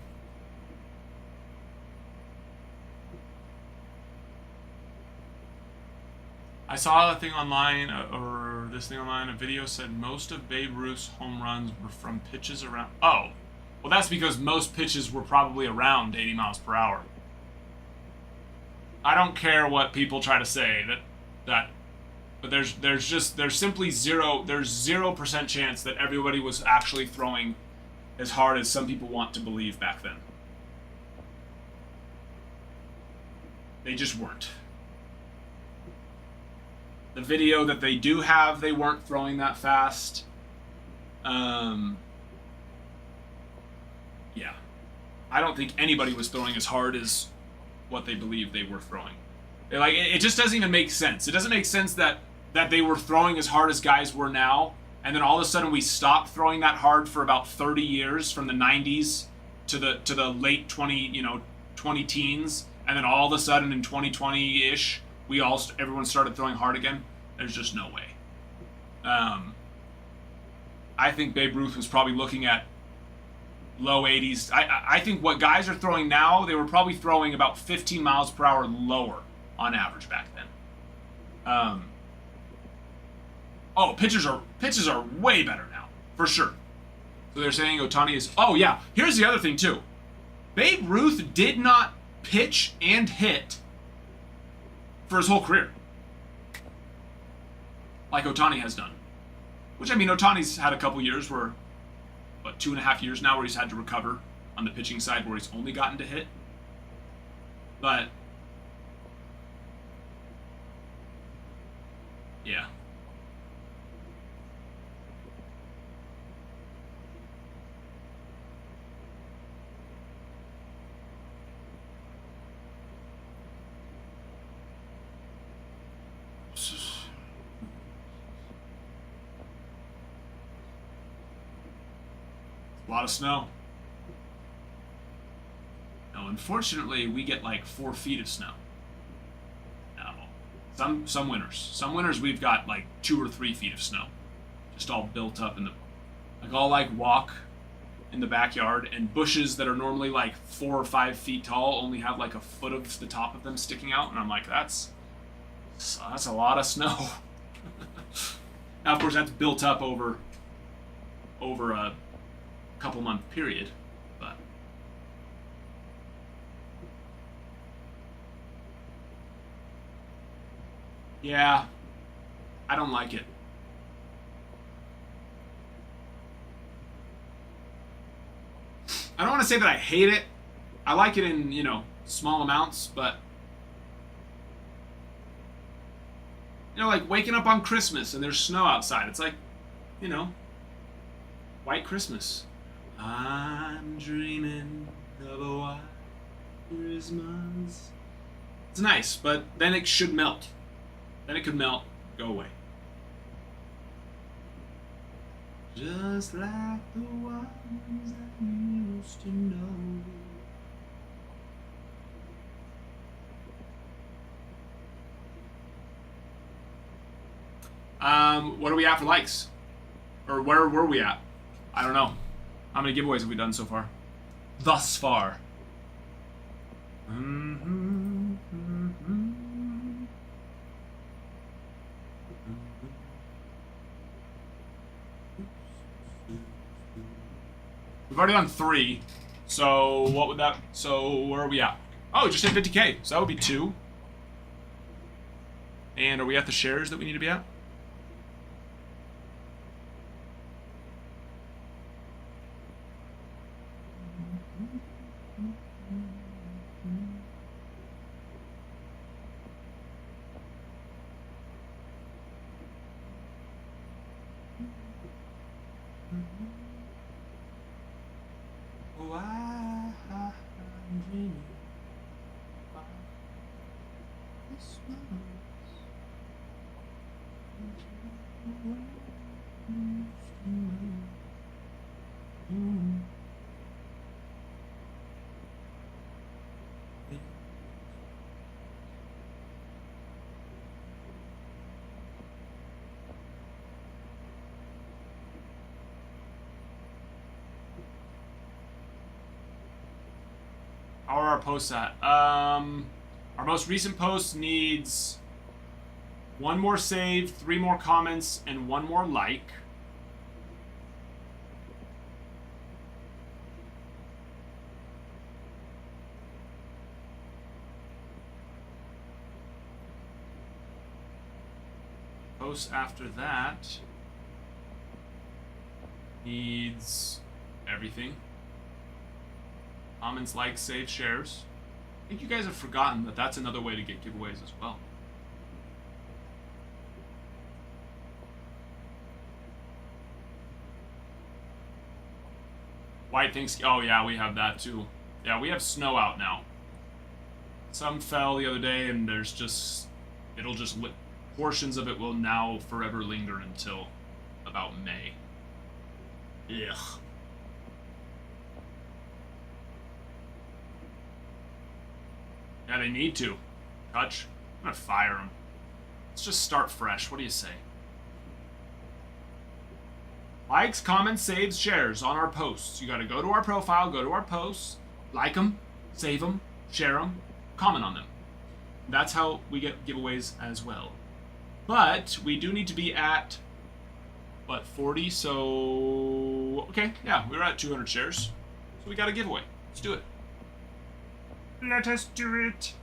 I saw a thing online, or this thing online, a video said most of Babe Ruth's home runs were from pitches around... Oh, well that's because most pitches were probably around 80 miles per hour. I don't care what people try to say, but there's simply 0% chance that everybody was actually throwing as hard as some people want to believe back then. They just weren't. The video that they do have, they weren't throwing that fast. Yeah. I don't think anybody was throwing as hard as what they believed they were throwing. Like, it just doesn't even make sense. It doesn't make sense that they were throwing as hard as guys were now, and then all of a sudden we stopped throwing that hard for about 30 years, from the 90s to the late 20 teens, and then all of a sudden in 2020-ish, everyone started throwing hard again. There's just no way. I think Babe Ruth was probably looking at low 80s. I think what guys are throwing now, they were probably throwing about 15 miles per hour lower on average back then. Pitches are way better now, for sure. So they're saying Ohtani is... Oh, yeah. Here's the other thing, too. Babe Ruth did not pitch and hit for his whole career, like Ohtani has done. Which, I mean, Ohtani's had a couple years where, 2.5 years now, where he's had to recover on the pitching side, where he's only gotten to hit. But, yeah. A lot of snow. Now, unfortunately, we get like 4 feet of snow. Now, some winters. Some winters we've got like 2 or 3 feet of snow, just all built up in the, like I'll like walk in the backyard, and bushes that are normally like 4 or 5 feet tall only have like a foot of the top of them sticking out, and I'm like, that's a lot of snow. Now, of course, that's built up over a couple month period, but yeah, I don't like it. to say that I hate it. I like it in, you know, small amounts, but you know, like waking up on Christmas and there's snow outside. It's like, you know, white Christmas. I'm dreaming of a white Christmas. It's nice, but then it should melt. Then it could melt, go away. Just like the ones that we used to know. What are we at for likes? Or where were we at? I don't know. How many giveaways have we done so far? Thus far. We've already done 3. So what would that? So where are we at? Oh, just hit 50K. So that would be 2. And are we at the shares that we need to be at? How are our posts at? Our most recent post needs 1 more save, 3 more comments, and 1 more like. Post after that needs everything. Comments, likes, save, shares. I think you guys have forgotten that that's another way to get giveaways as well. White thinks, oh yeah, we have that too. Yeah, we have snow out now. Some fell the other day and there's just, it'll just, portions of it will now forever linger until about May. Ugh. Yeah, they need to. Touch. I'm gonna fire them. Let's just start fresh. What do you say? Likes, comments, saves, shares on our posts. You gotta go to our profile, go to our posts, like them, save them, share them, comment on them. That's how we get giveaways as well. But we do need to be at, what, 40? So, okay, yeah, we're at 200 shares. So we got a giveaway. Let's do it. Let us do it.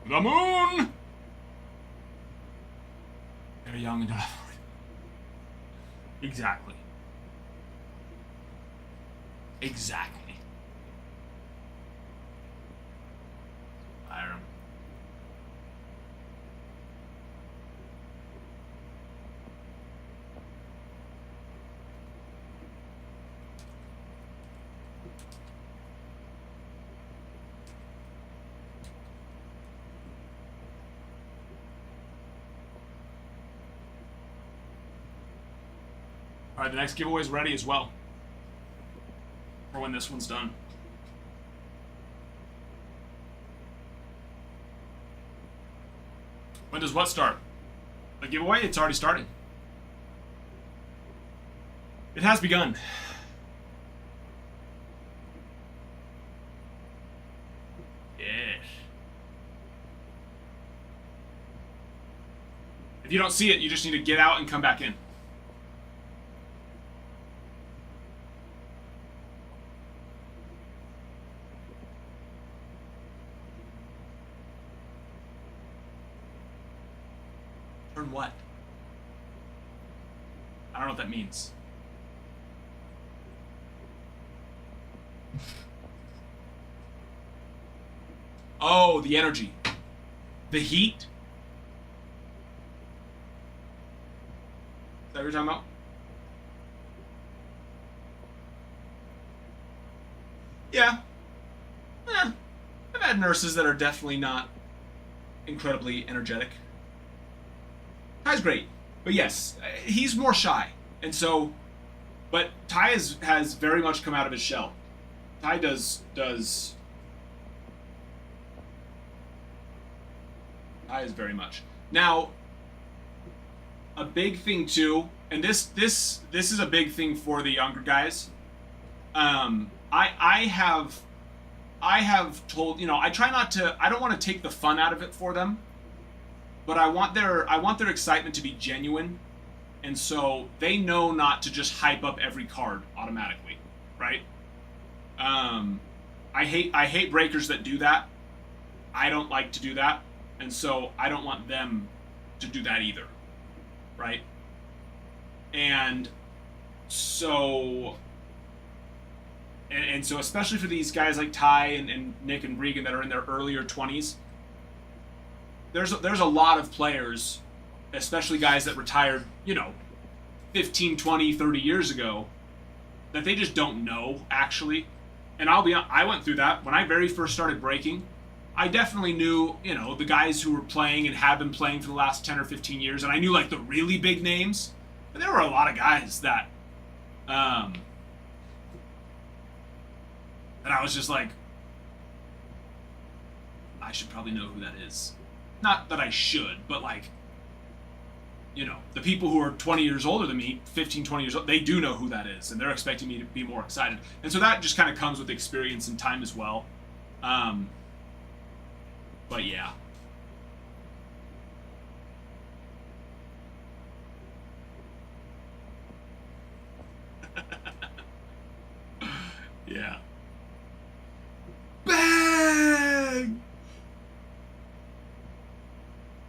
The moon! Very young and don't have Exactly. Exactly. All right, the next giveaway is ready as well. For when this one's done. When does what start? The giveaway? It's already starting. It has begun. Yes. If you don't see it, you just need to get out and come back in. Turn what? I don't know what that means. Oh, the energy. The heat? Is that what you're talking about? Yeah. I've had nurses that are definitely not incredibly energetic. Ty's great, but yes, he's more shy, and so, but Ty has very much come out of his shell. Ty does. Ty is very much now. A big thing too, and this is a big thing for the younger guys. I have told, I try not to. I don't want to take the fun out of it for them. But I want their excitement to be genuine, and so they know not to just hype up every card automatically, right? I hate breakers that do that. I don't like to do that, and so I don't want them to do that either, right? And so especially for these guys like Ty and Nick and Regan that are in their earlier 20s. There's a lot of players, especially guys that retired, 15, 20, 30 years ago, that they just don't know, actually. And I'll be honest, I went through that. When I very first started breaking, I definitely knew, the guys who were playing and have been playing for the last 10 or 15 years, and I knew, the really big names. But there were a lot of guys that, and I was just like, I should probably know who that is. Not that I should, but the people who are 20 years older than me, 15, 20 years old, they do know who that is, and they're expecting me to be more excited. And so that just kind of comes with experience and time as well. But yeah. Yeah. Bang!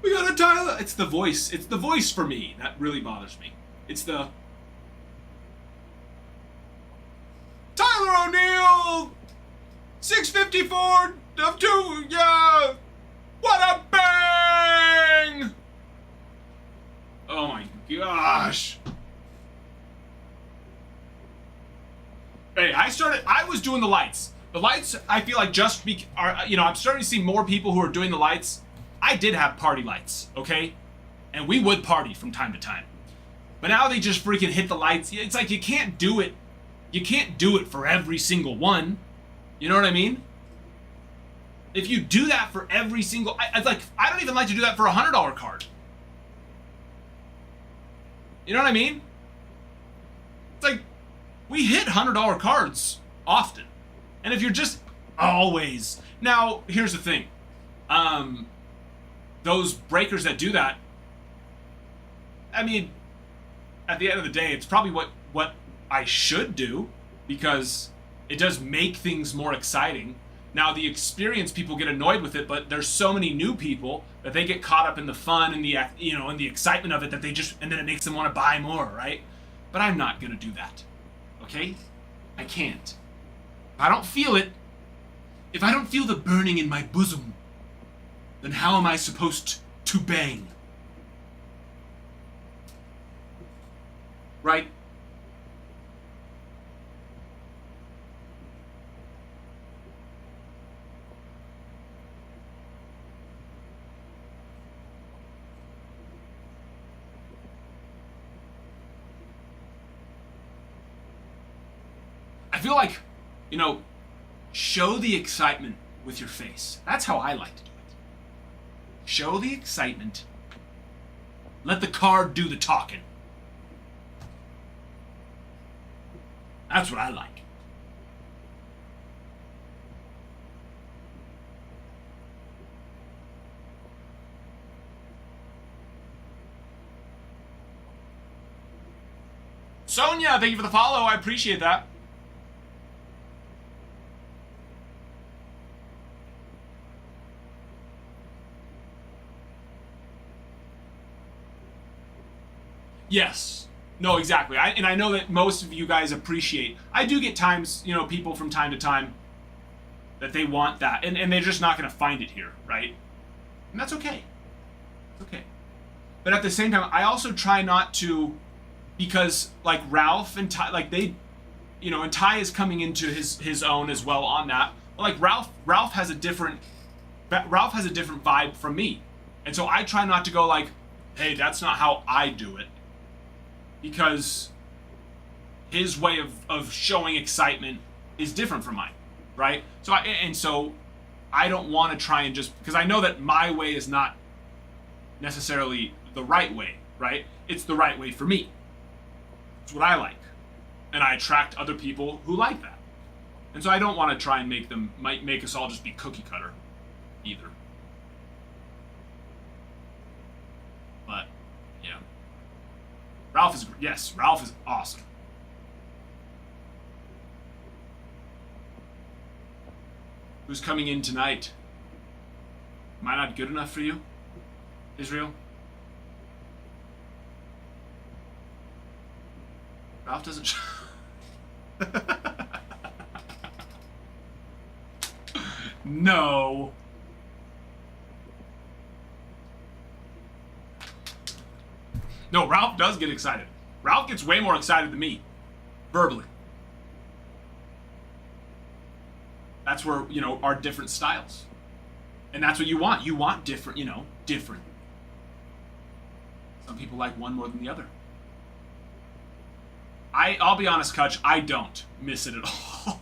We got a Tyler. It's the voice. It's the voice for me that really bothers me. It's the Tyler O'Neill, 654 of 2. Yeah, what a bang! Oh my gosh. Hey, I was doing the lights. The lights, I feel like I'm starting to see more people who are doing the lights. I did have party lights, okay? And we would party from time to time. But now they just freaking hit the lights. It's like you can't do it. You can't do it for every single one. You know what I mean? If you do that for every single... I don't even like to do that for a $100 card. You know what I mean? It's like, we hit $100 cards often. And if you're just always... Now, here's the thing. Those breakers that do that, I mean, at the end of the day, it's probably what I should do, because it does make things more exciting. Now, the experienced people get annoyed with it, but there's so many new people that they get caught up in the fun and the and the excitement of it that and then it makes them want to buy more, right? But I'm not gonna do that, okay? I can't. If I don't feel it, if I don't feel the burning in my bosom, then how am I supposed to bang? Right? feel like, show the excitement with your face. That's how I like to do it. Show the excitement. Let the card do the talking. That's what I like. Sonia, thank you for the follow. I appreciate that. Yes. No, exactly. I know that most of you guys appreciate. I do get times, people from time to time that they want that, and they're just not going to find it here, right? And that's okay. It's okay. But at the same time, I also try not to, because like Ralph and Ty, like they, and Ty is coming into his own as well on that. But like Ralph has a different vibe from me, and so I try not to go like, hey, that's not how I do it, because his way of showing excitement is different from mine, right? So I don't want to try and just, because I know that my way is not necessarily the right way, right? It's the right way for me. It's what I like, and I attract other people who like that, and so I don't want to try and make us all just be cookie cutter, either. But yeah, Ralph is awesome. Who's coming in tonight? Am I not good enough for you, Israel? Ralph doesn't. No. No, Ralph does get excited. Ralph gets way more excited than me, verbally. That's where, our different styles. And that's what you want. You want different, different. Some people like one more than the other. I'll be honest, Kutch, I don't miss it at all.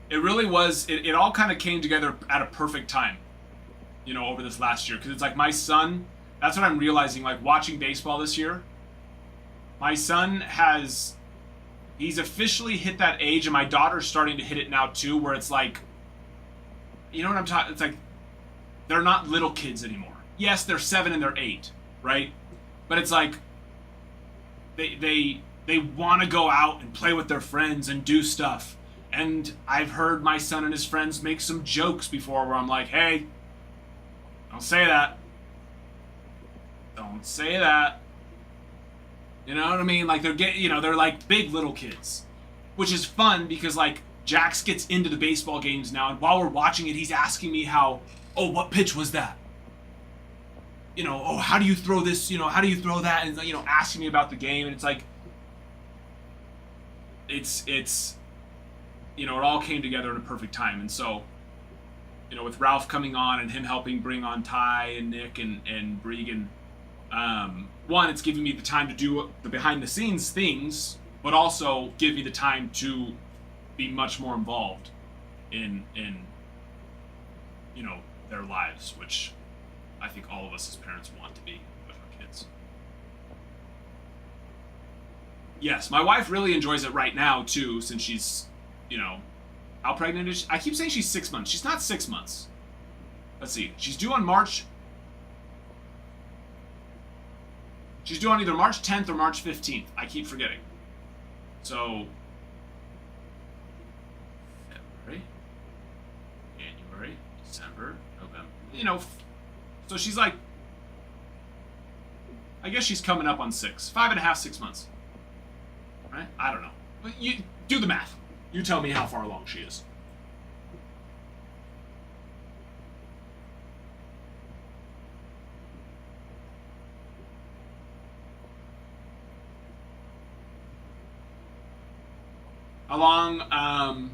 It really was, it all kind of came together at a perfect time, over this last year. Because it's like my son, that's what I'm realizing, like watching baseball this year. My son he's officially hit that age, and my daughter's starting to hit it now too, where it's like, you know what I'm talking, it's like, they're not little kids anymore. Yes, they're 7 and they're 8, right? But it's like they want to go out and play with their friends and do stuff. And I've heard my son and his friends make some jokes before where I'm like, hey, don't say that. Don't say that. You know what I mean? Like they're like big little kids, which is fun because like Jax gets into the baseball games now, and while we're watching it, he's asking me what pitch was that? How do you throw this? How do you throw that? And asking me about the game, and it's like, it's it all came together in a perfect time. And so, with Ralph coming on and him helping bring on Ty and Nick and Bregan, one, it's giving me the time to do the behind the scenes things, but also give me the time to be much more involved in their lives, which I think all of us as parents want to be with our kids. Yes, my wife really enjoys it right now too, since she's, how pregnant is she? I keep saying she's 6 months. She's not 6 months. Let's see. She's due on either March 10th or March 15th. I keep forgetting. So, February, January, December, November. So she's like, I guess she's coming up on 6. 5.5, 6 months. Right? I don't know. But you do the math. You tell me how far along she is. Along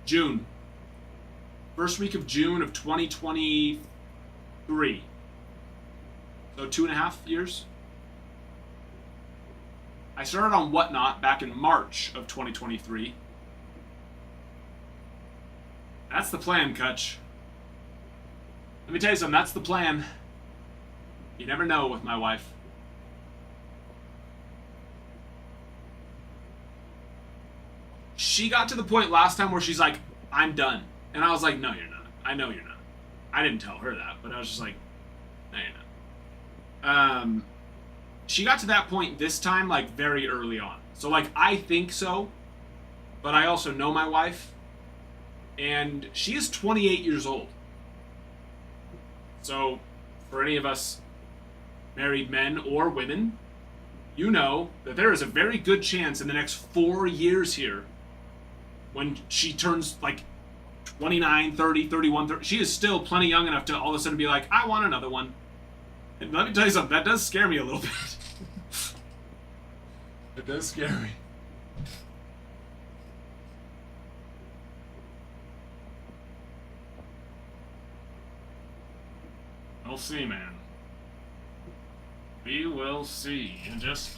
June. First week of June of 2023. So 2.5 years. I started on Whatnot back in March of 2023. That's the plan, Kutch. Let me tell you something, that's the plan. You never know with my wife. She got to the point last time where she's like, I'm done. And I was like, no, you're not. I know you're not. I didn't tell her that, but I was just like, no, you're not. She got to that point this time, like, very early on. So, like, I think so, but I also know my wife, and she is 28 years old. So, for any of us married men or women, you know that there is a very good chance in the next 4 years here, when she turns, like, 29, 30, 31, 30, she is still plenty young enough to all of a sudden be like, I want another one. And let me tell you something, that does scare me a little bit. It does scare me. We'll see, man. We will see. And just...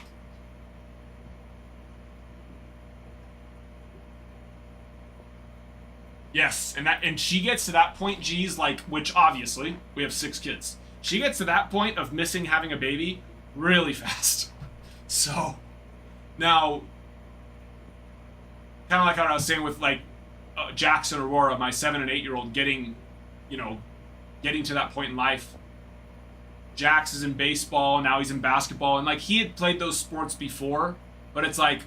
Yes, and she gets to that point, G's, like, which obviously, we have 6 kids. She gets to that point of missing having a baby really fast. So, now, kind of like how I was saying with, like, Jackson Aurora, my 7 and 8-year-old, getting to that point in life. Jax is in baseball, now he's in basketball, and, like, he had played those sports before, but it's like,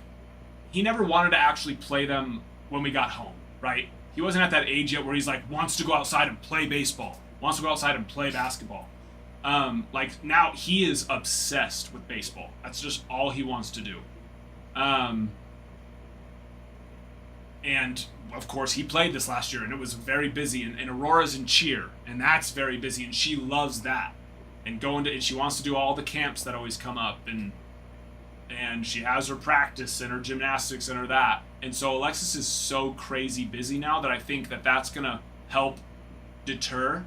he never wanted to actually play them when we got home, right? He wasn't at that age yet where he's like, wants to go outside and play baseball, wants to go outside and play basketball. Like, now he is obsessed with baseball. That's just all he wants to do. And, of course, he played this last year, and it was very busy, and Aurora's in cheer, and that's very busy, and she loves that. And she wants to do all the camps that always come up, and she has her practice and her gymnastics and her that. And so Alexis is so crazy busy now that I think that that's going to help deter.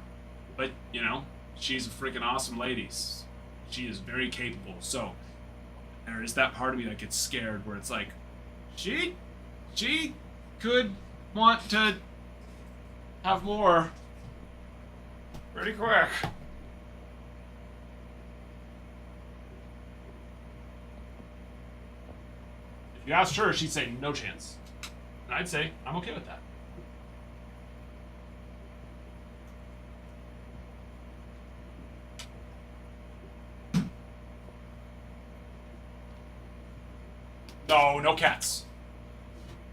But, you know, she's a freaking awesome lady. She is very capable. So there is that part of me that gets scared where it's like, she could want to have more pretty quick. If you asked her, she'd say no chance. And I'd say I'm okay with that. No cats.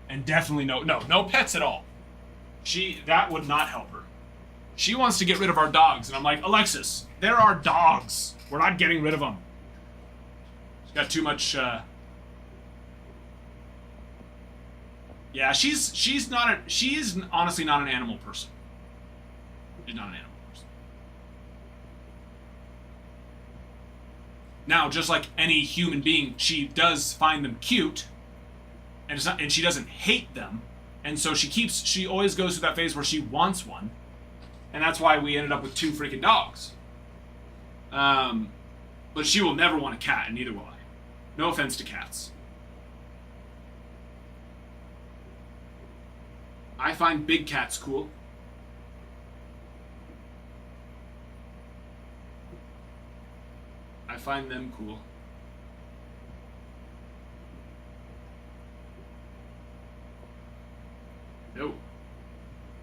And definitely no pets at all. That would not help her. She wants to get rid of our dogs, and I'm like, Alexis, there are dogs. We're not getting rid of them. She's got too much, Yeah, she is honestly not an animal person. She's not an animal person. Now, just like any human being, she does find them cute, and she doesn't hate them, and so she always goes through that phase where she wants one, and that's why we ended up with 2 freaking dogs. But she will never want a cat, and neither will I. No offense to cats. I find big cats cool. I find them cool. No.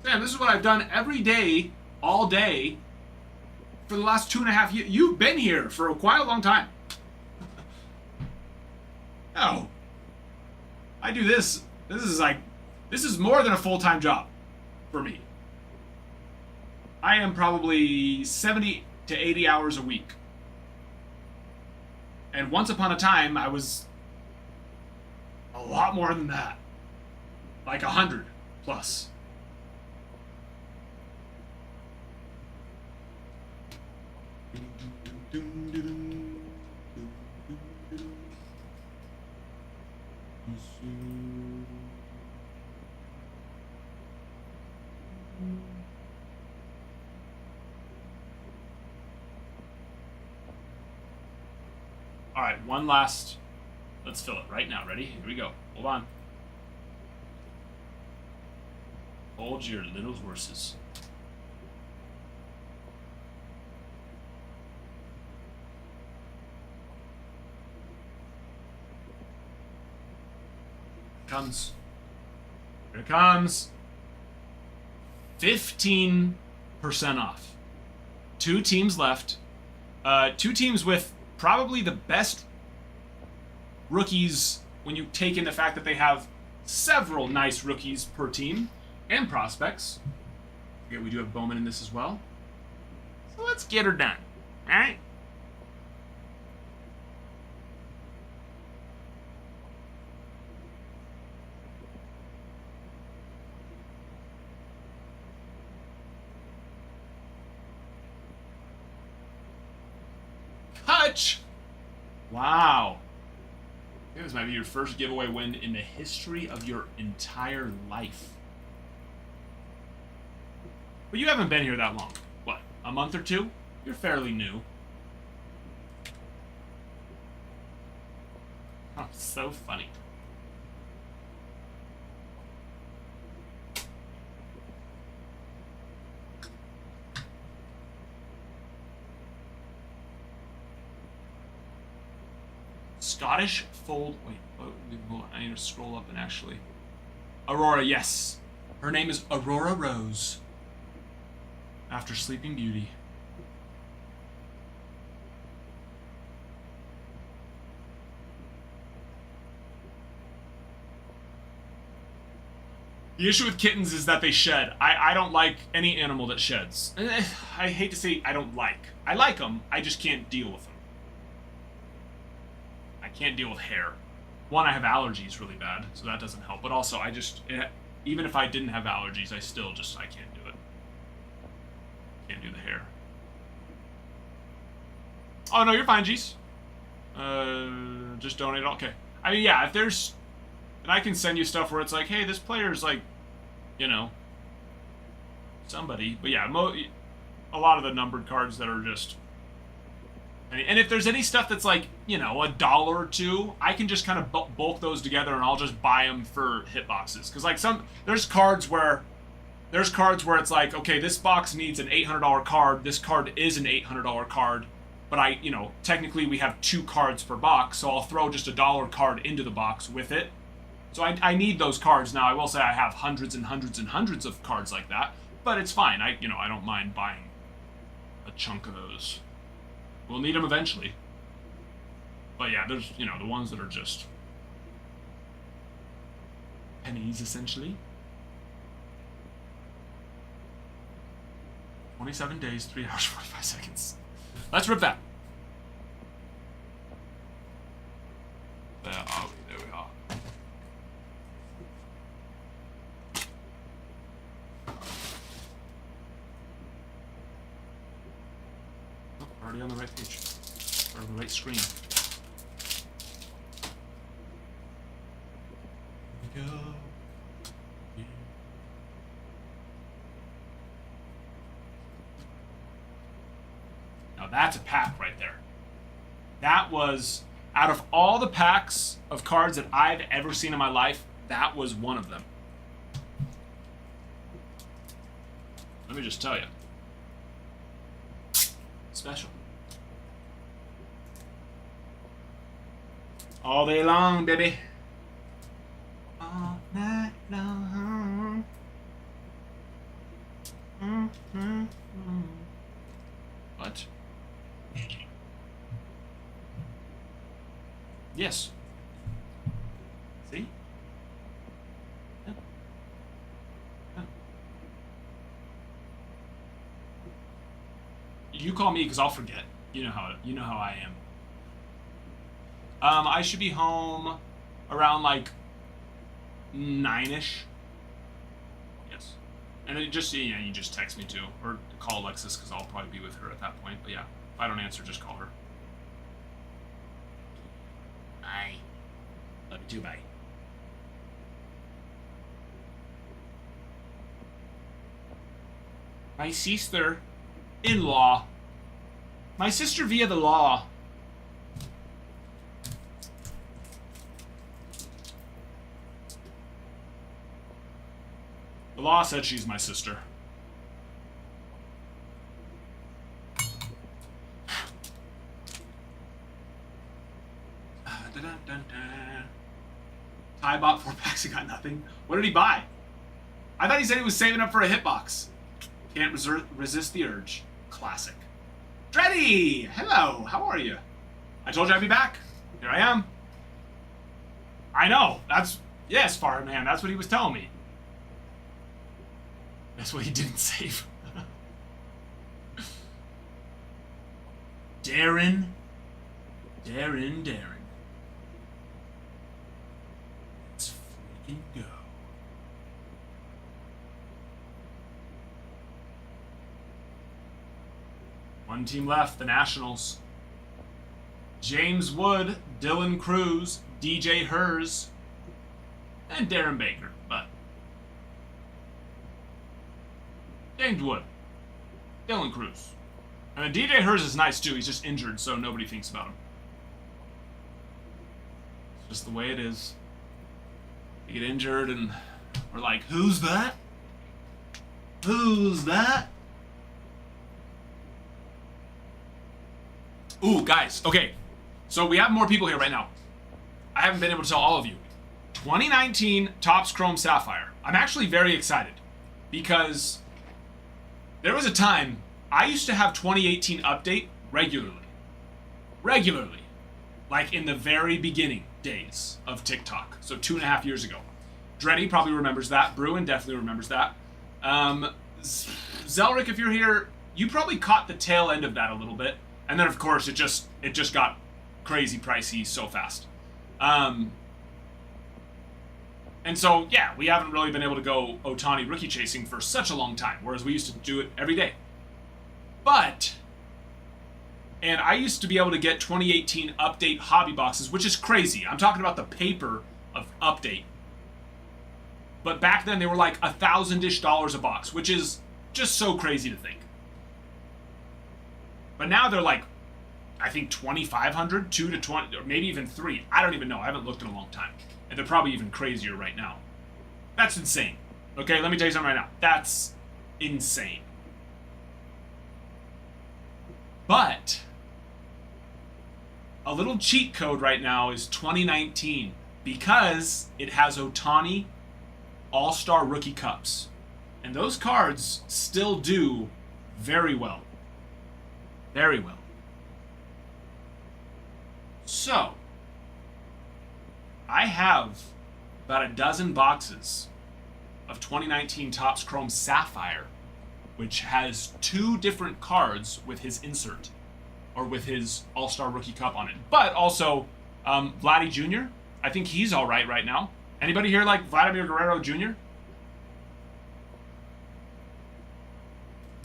Sam, this is what I've done every day, all day, for the last 2.5 years. You've been here for quite a long time. No. I do this. This is more than a full-time job for me. I am probably 70 to 80 hours a week. And once upon a time, I was a lot more than that. Like 100 plus. All right, one last Let's fill it right now. Ready? Here we go. Hold on. Hold your little horses. Comes. Here it comes. 15% off. 2 teams left. 2 teams with probably the best rookies when you take in the fact that they have several nice rookies per team and prospects. Forget we do have Bowman in this as well. So let's get her done. All right. Hutch! Wow. I think this might be your first giveaway win in the history of your entire life. But you haven't been here that long. What, a month or 2? You're fairly new. Oh, so funny. Scottish fold. Wait, hold on. I need to scroll up and actually. Aurora, yes. Her name is Aurora Rose. After Sleeping Beauty. The issue with kittens is that they shed. I don't like any animal that sheds. I hate to say I don't like. I like them. I just can't deal with them. I can't deal with hair. One, I have allergies really bad, so that doesn't help. But also, even if I didn't have allergies, I can't do it. Can't do the hair. Oh, no, you're fine, Jeez. Just donate. Okay. I mean, yeah, if there's... And I can send you stuff where it's like, hey, this player's like, you know, somebody. But yeah, a lot of the numbered cards that are just... And if there's any stuff that's like, you know, $1 or $2, I can just kind of bulk those together and I'll just buy them for hitboxes. Because like there's cards where it's like, okay, this box needs an $800 card. This card is an $800 card. But technically we have 2 cards per box, so I'll throw just $1 card into the box with it. So I need those cards. Now, I will say I have hundreds and hundreds and hundreds of cards like that, but it's fine. I don't mind buying a chunk of those. We'll need them eventually. But yeah, there's, the ones that are just pennies, essentially. 27 days, 3 hours, 45 seconds. Let's rip that. There we are. Oh, already on the right page. Or the right screen. Here we go. Yeah. Now that's a pack right there. That was, out of all the packs of cards that I've ever seen in my life, that was one of them. Let me just tell you. Special. All day long, baby. All night long. What? Yes. See? Yeah. Yeah. You call me because I'll forget. You know how I am. I should be home around like 9ish. Yes. And then you just text me too, or call Alexis because I'll probably be with her at that point. But yeah, if I don't answer, just call her. Bye. Love you too, bye. My sister-in-law. My sister via the law. The law said she's my sister. Ty bought 4 packs and got nothing. What did he buy? I thought he said he was saving up for a hitbox. Can't resist the urge. Classic. Dreddy! Hello, how are you? I told you I'd be back. Here I am. I know. Yes, Fireman. That's what he was telling me. That's what he didn't save. Darren. Let's freaking go. One team left, the Nationals. James Wood, Dylan Cruz, DJ Hers, and Darren Baker. But James Wood, Dylan Cruz. And then DJ Hers is nice too. He's just injured, so nobody thinks about him. It's just the way it is. You get injured and we're like, who's that? Who's that? Ooh, guys, okay. So we have more people here right now. I haven't been able to tell all of you. 2019 Topps Chrome Sapphire. I'm actually very excited because there was a time I used to have 2018 update regularly. Regularly. Like in the very beginning days of TikTok. So 2.5 years ago. Dreddy probably remembers that. Bruin definitely remembers that. Zelric, if you're here, you probably caught the tail end of that a little bit. And then, of course, it just got crazy pricey so fast. And so, yeah, we haven't really been able to go Ohtani rookie chasing for such a long time, whereas we used to do it every day. But, and I used to be able to get 2018 update hobby boxes, which is crazy. I'm talking about the paper of update. But back then, they were like $1,000-ish a box, which is just so crazy to think. But now they're like, I think 2,500, 2 to 20, or maybe even 3. I don't even know. I haven't looked in a long time. And they're probably even crazier right now. That's insane. Okay, let me tell you something right now. That's insane. But a little cheat code right now is 2019 because it has Ohtani All-Star Rookie Cups. And those cards still do very well. Very well. So, I have about a dozen boxes of 2019 Topps Chrome Sapphire, which has 2 different cards with his insert, or with his All-Star Rookie Cup on it. But also, Vladdy Jr., I think he's all right now. Anybody here like Vladimir Guerrero Jr.?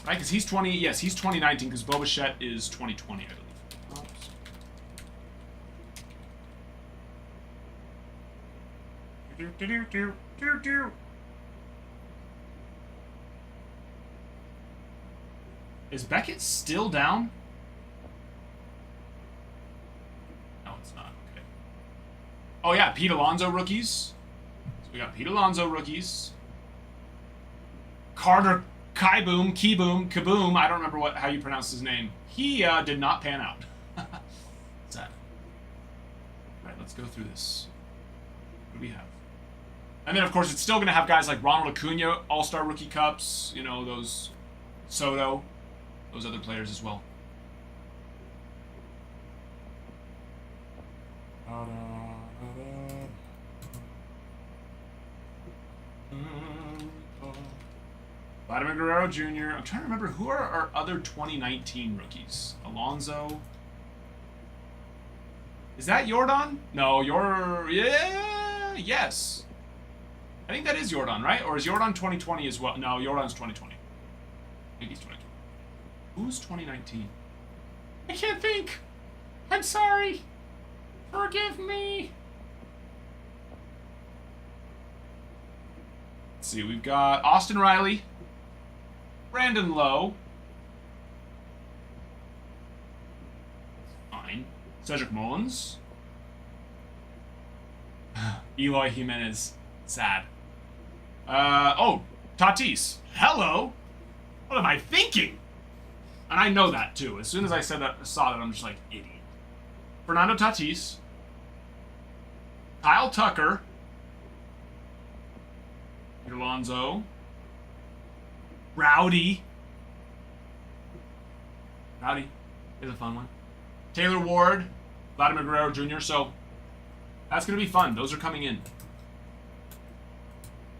Right, because he's 2019, because Bo Bichette is 2020, I believe. Is Beckett still down? No, it's not. Okay. Oh yeah, Pete Alonso rookies. So we got Pete Alonso rookies. Carter Kaboom, I don't remember how you pronounce his name. He did not pan out. Sad. Alright, let's go through this. What do we have? And then, of course, it's still going to have guys like Ronald Acuna, All-Star Rookie Cups, you know, those Soto, those other players as well. Vladimir Guerrero Jr. I'm trying to remember who are our other 2019 rookies. Alonso. Is that Jordan? No, yeah, yes. I think that is Jordan, right? Or is Jordan 2020 as well? No, Jordan's 2020. I think he's 2020. Who's 2019? I can't think. I'm sorry. Forgive me. Let's see, we've got Austin Riley, Brandon Lowe, fine, Cedric Mullins, Eloy Jimenez, sad. Tatis. Hello. What am I thinking? And I know that too. As soon as I saw that, I'm just like, idiot. Fernando Tatis. Kyle Tucker. Alonso. Rowdy. Rowdy is a fun one. Taylor Ward. Vladimir Guerrero Jr. So that's going to be fun. Those are coming in.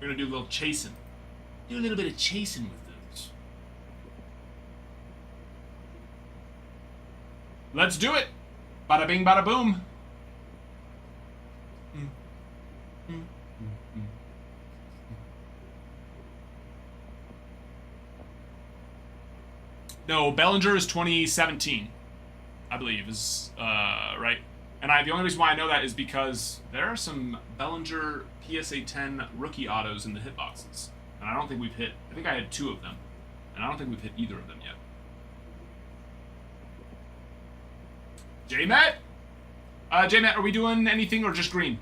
We're going to do a little chasing. Do a little bit of chasing with those. Let's do it. Bada bing, bada boom. No, Bellinger is 2017, I believe, is right. And the only reason why I know that is because there are some Bellinger PSA 10 rookie autos in the hitboxes. And I don't think we've hit, I think I had 2 of them. And I don't think we've hit either of them yet. J-Matt? J-Matt, are we doing anything or just green?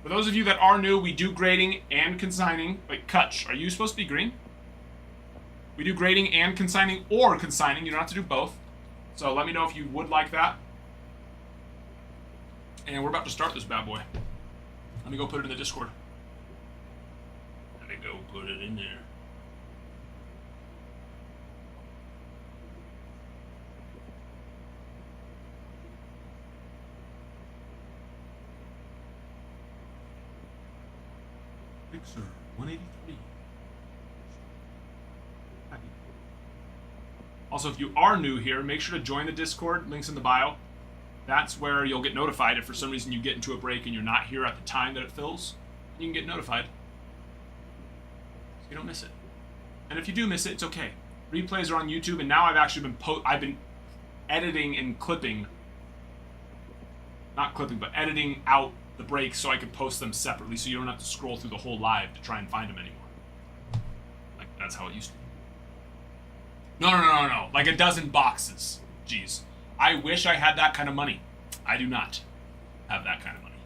For those of you that are new, we do grading and consigning. Wait, Kutch, are you supposed to be green? We do grading and consigning or consigning. You don't have to do both. So let me know if you would like that. And we're about to start this bad boy. Let me go put it in the Discord. Let me go put it in there. Mixer 183. Also, if you are new here, make sure to join the Discord. Links in the bio. That's where you'll get notified if for some reason you get into a break and you're not here at the time that it fills. You can get notified. So you don't miss it. And if you do miss it, it's okay. Replays are on YouTube, and now I've actually been editing and clipping. Not clipping, but editing out the breaks so I can post them separately so you don't have to scroll through the whole live to try and find them anymore. Like, that's how it used to be. No. Like a dozen boxes. Jeez. I wish I had that kind of money. I do not have that kind of money.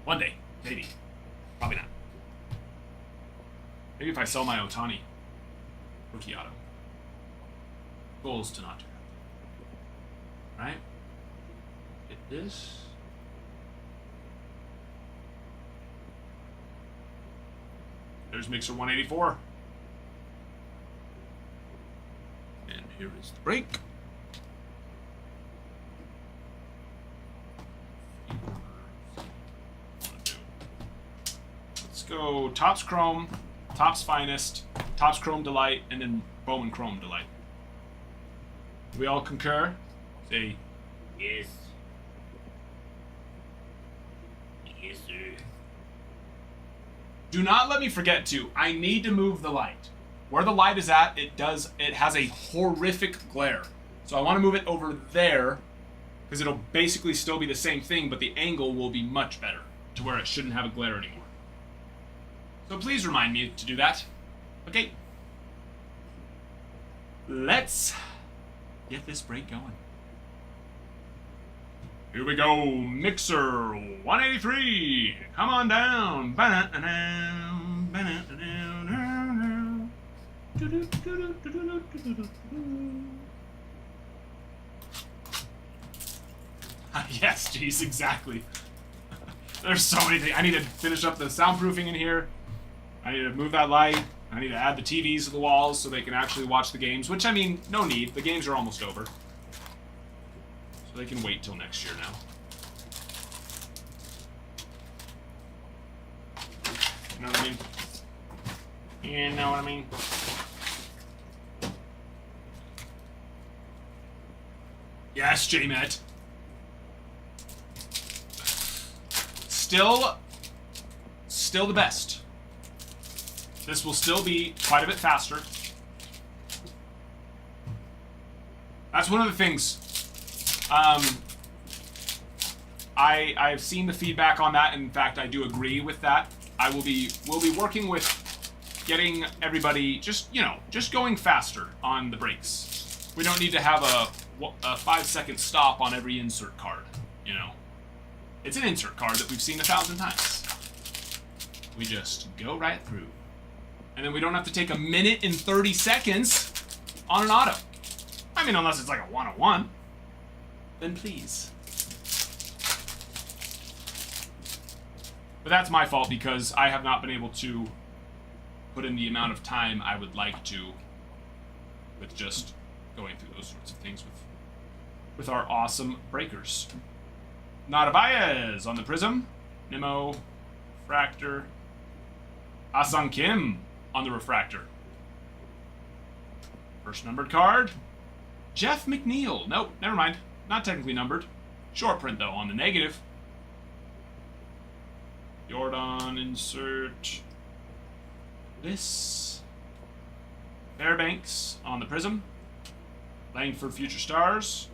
One day. Maybe. Probably not. Maybe if I sell my Otani rookie auto. Goal is to not do that. Right? Get this. There's Mixer 184. And here is the break. Let's go Topps Chrome, Topps Finest, Topps Chrome Delight, and then Bowman Chrome Delight. Do we all concur? Say yes. Yes, sir. Do not let me forget to. I need to move the light. Where the light is at, it has a horrific glare. So I want to move it over there because it'll basically still be the same thing, but the angle will be much better to where it shouldn't have a glare anymore. So please remind me to do that. Okay. Let's get this break going. Here we go, Mixer 183. Come on down. Yes, geez, exactly. There's so many things. I need to finish up the soundproofing in here. I need to move that light. I need to add the TVs to the walls so they can actually watch the games, which, I mean, no need. The games are almost over. So they can wait till next year now. You know what I mean? You know what I mean? Yes, J-Met. Still the best. This will still be quite a bit faster. That's one of the things. I've seen the feedback on that, and in fact, I do agree with that. We'll be working with getting everybody just going faster on the breaks. We don't need to have a a 5-second stop on every insert card. You know, it's an insert card that we've seen 1,000 times. We just go right through, and then we don't have to take a minute and 30 seconds on an auto. I mean, unless it's like a 101, then please. But that's my fault because I have not been able to put in the amount of time I would like to with just going through those sorts of things with our awesome breakers. Narvaez on the Prism. Nemo, Refractor. Ah-Sung Kim on the Refractor. First numbered card. Jeff McNeil. Nope, never mind. Not technically numbered. Short print, though, on the negative. Jordan, insert this. Fairbanks on the Prism. Langford, Future Stars.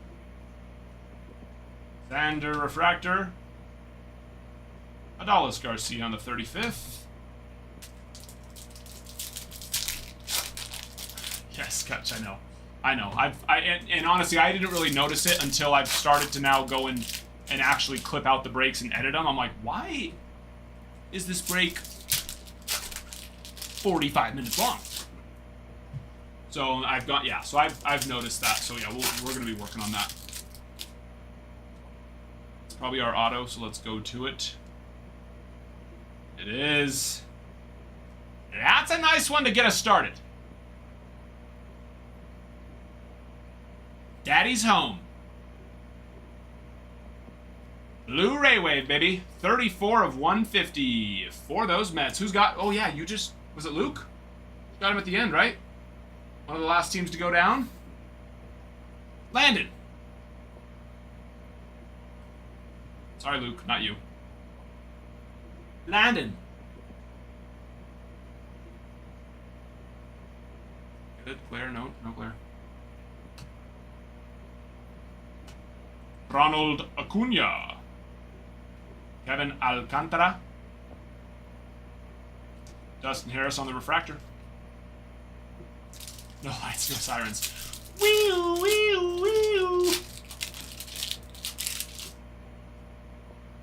Xander, Refractor. Adalis Garcia on the 35th. Yes, Kutch, I know. And honestly, I didn't really notice it until I've started to now go and actually clip out the breaks and edit them. I'm like, why is this break 45 minutes long? So I've noticed that. So yeah, we're gonna be working on that. It's probably our auto, so let's go to it. It is. That's a nice one to get us started. Daddy's home. Blu-ray wave, baby. 34 of 150 for those Mets. Who's got... Oh, yeah, was it Luke? Got him at the end, right? One of the last teams to go down. Landon. Sorry, Luke, not you. Landon. Good. Glare? No glare. Ronald Acuna. Kevin Alcantara. Dustin Harris on the Refractor. No lights, no sirens. Wee-oo, wee-oo, wee-oo.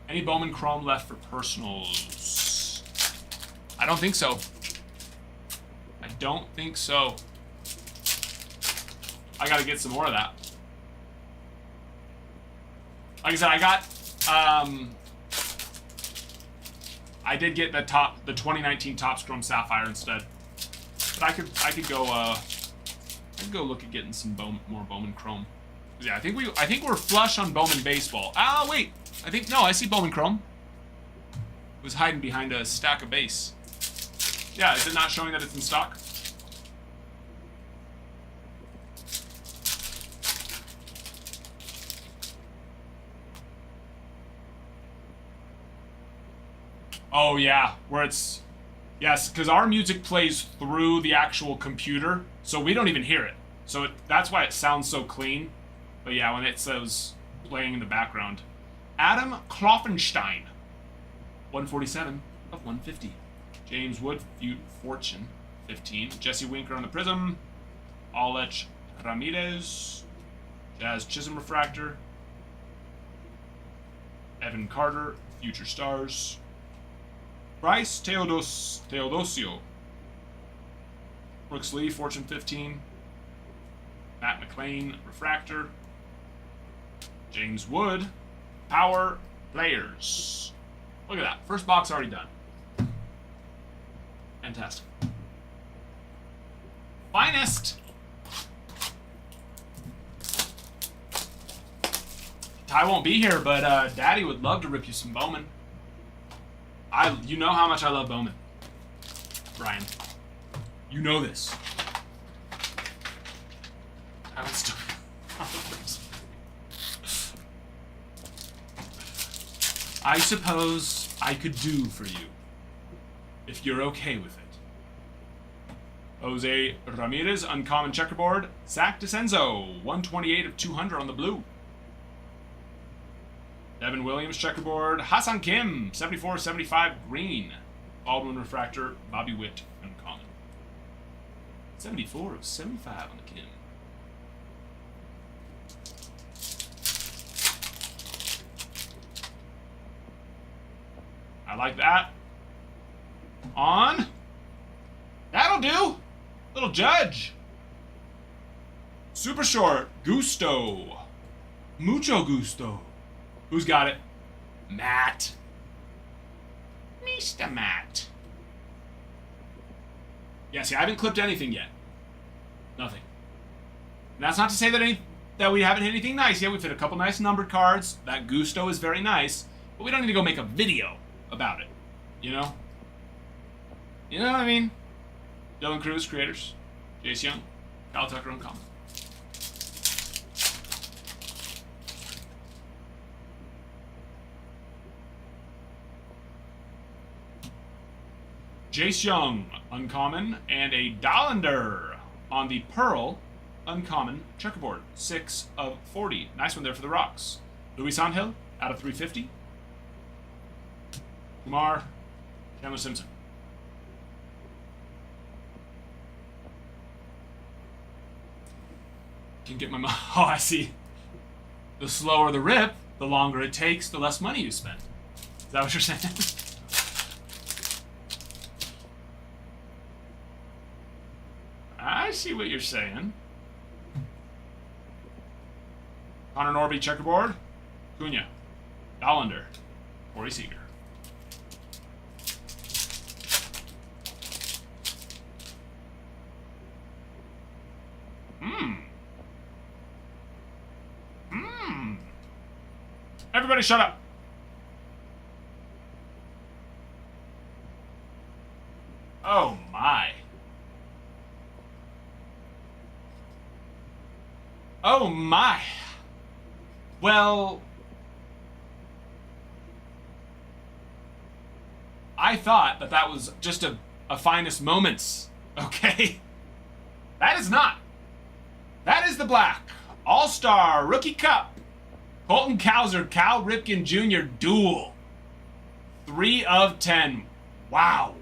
Any Bowman Chrome left for personals? I don't think so. I don't think so. I gotta get some more of that. Like I said, I did get the 2019 Topps Chrome Sapphire instead, but I could go look at getting some more Bowman Chrome. Yeah, I think we're flush on Bowman Baseball. Ah, wait, I see Bowman Chrome. It was hiding behind a stack of base. Yeah, is it not showing that it's in stock? Oh, yeah, where it's... Yes, because our music plays through the actual computer, so we don't even hear it. So that's why it sounds so clean. But yeah, when it says playing in the background. Adam Kloffenstein, 147 of 150. James Wood, Fortune, 15. Jesse Winker on the Prism. Alech Ramirez. Jazz Chisholm Refractor. Evan Carter, Future Stars. Bryce Teodosio. Brooks Lee, Fortune 15. Matt McLean, Refractor. James Wood, Power Players. Look at that. First box already done. Fantastic. Finest. Ty won't be here, but Daddy would love to rip you some Bowman. You know how much I love Bowman, Brian. You know this. I would still. I suppose I could do for you, if you're okay with it. Jose Ramirez, uncommon checkerboard. Zach DeCenzo, 128 of 200 on the blue. Devin Williams, checkerboard. Ha-Seong Kim, 74-75 green. Baldwin Refractor. Bobby Witt, uncommon. 74 of 75 on the Kim. I like that. On. That'll do. Little Judge. Super short. Gusto. Mucho gusto. Who's got it? Matt. Mr. Matt. Yeah, see, I haven't clipped anything yet. Nothing. And that's not to say that we haven't hit anything nice yet. We've hit a couple nice numbered cards. That Gusto is very nice. But we don't need to go make a video about it. You know? You know what I mean? Dylan Cruz, creators. Jace Young. Kyle Tucker, uncommon. Jace Young, uncommon, and a Dollander on the Pearl, uncommon checkerboard. 6 of 40. Nice one there for the Rocks. Louis Sandhill, out of 350. Kumar, Chandler Simpson. Can get my oh, I see. The slower the rip, the longer it takes, the less money you spend. Is that what you're saying? I see what you're saying. Connor Norby, checkerboard. Cunha. Dollander. Corey Seager. Everybody shut up. Oh my. Oh my. Well, I thought that was just a finest moments, okay? That is not. That is the black All-Star Rookie Cup Colton Cowser, Cal Ripken Jr. duel. 3 of 10. Wow.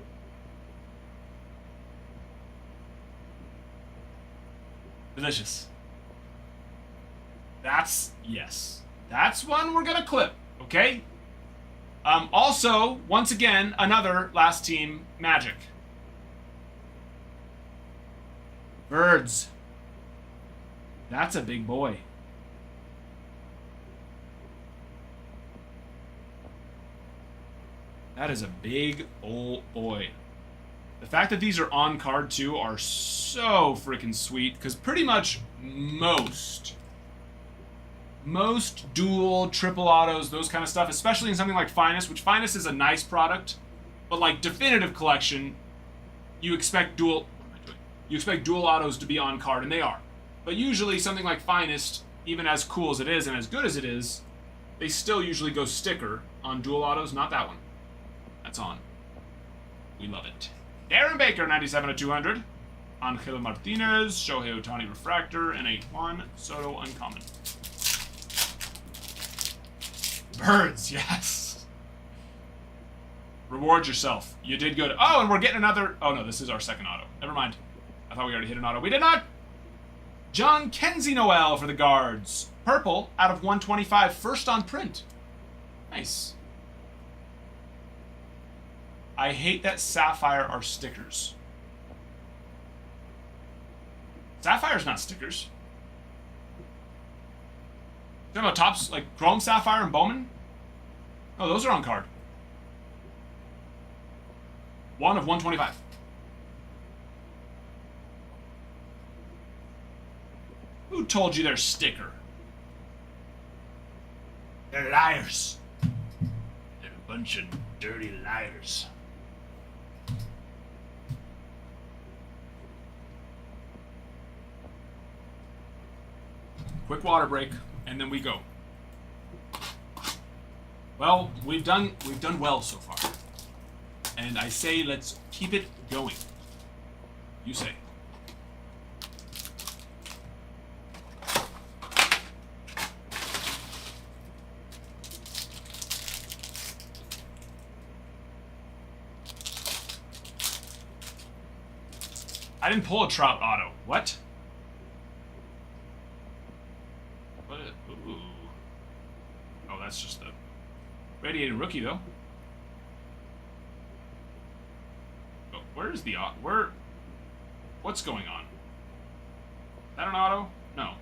Delicious. Yes. That's one we're gonna clip, okay? Also, once again, another last team Magic. Birds. That's a big boy. That is a big old boy. The fact that these are on card too are so freaking sweet, because pretty much most dual, triple autos, those kind of stuff, especially in something like Finest, which Finest is a nice product, but like Definitive Collection, you expect dual autos to be on card, and they are. But usually something like Finest, even as cool as it is and as good as it is, they still usually go sticker on dual autos, not that one. That's on. We love it. Darren Baker, 97 of 200. Angel Martinez, Shohei Ohtani Refractor, and a Juan Soto Uncommon. Birds, yes. Reward yourself. You did good. Oh, and we're getting another... Oh, no, this is our second auto. Never mind. I thought we already hit an auto. We did not! John Kenzie Noel for the Guards. Purple out of 125. First on print. Nice. I hate that Sapphire are stickers. Sapphire's not stickers. You know about tops like Chrome Sapphire and Bowman? Oh, those are on card. 1 of 125. Who told you they're sticker? They're liars. They're a bunch of dirty liars. Quick water break, and then we go. Well, we've done well so far. And I say let's keep it going. You say. I didn't pull a Trout auto. What? Ooh. Oh, that's just the radiated rookie, though. Where's the auto? Where? What's going on? Is that an auto? No.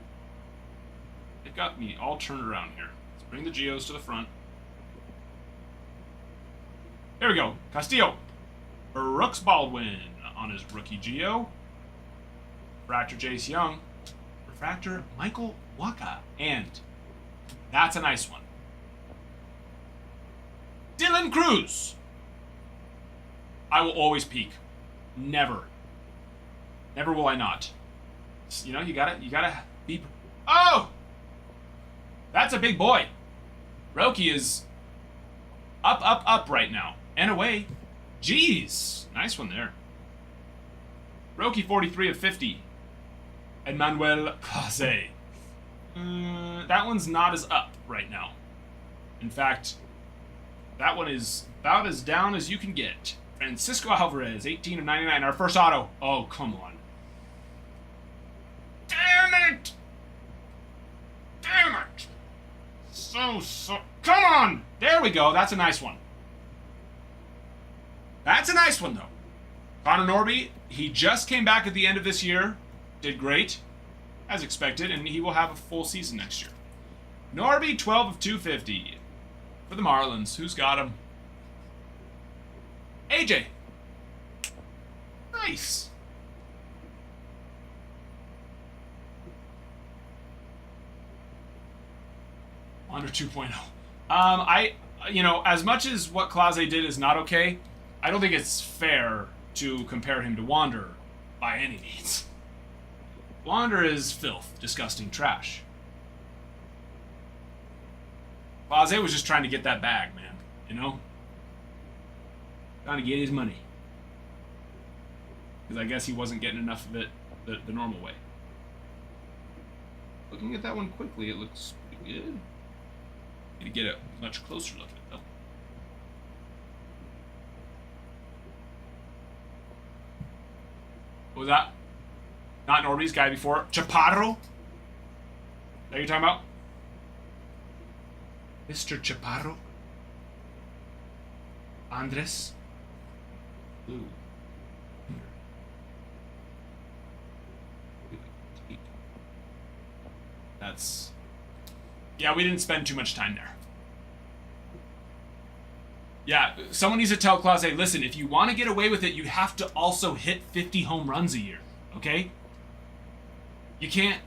It got me all turned around here. Let's bring the Geos to the front. There we go. Castillo. Brooks Baldwin on his rookie Geo. Refractor Jace Young. Refractor Michael Waka. And that's a nice one. Dylan Cruz. I will always peek. Never. Never will I not. You know, you gotta be. Oh! That's a big boy. Roki is up right now. And away. Jeez. Nice one there. Roki 43 of 50. And Manuel Clase. That one's not as up right now. In fact, that one is about as down as you can get. Francisco Alvarez, 18 of 99. Our first auto. Oh, come on. Damn it! Damn it! So. Come on! There we go. That's a nice one. That's a nice one, though. Connor Norby, he just came back at the end of this year. Did great, as expected, and he will have a full season next year. Norby, 12 of 250. For the Marlins. Who's got him? AJ. Nice. Under 2.0. As much as what Clase did is not okay, I don't think it's fair to compare him to Wander by any means. Wander is filth, disgusting trash. Clase was just trying to get that bag, man. You know? Trying to get his money. Because I guess he wasn't getting enough of it the normal way. Looking at that one quickly, it looks pretty good. Need to get a much closer look at it, though. What was that? Not Norby's guy before. Chaparro? That you're talking about? Mr. Chaparro? Andres? Ooh. That's... Yeah, we didn't spend too much time there. Yeah, someone needs to tell Clase, listen, if you want to get away with it, you have to also hit 50 home runs a year, okay? You can't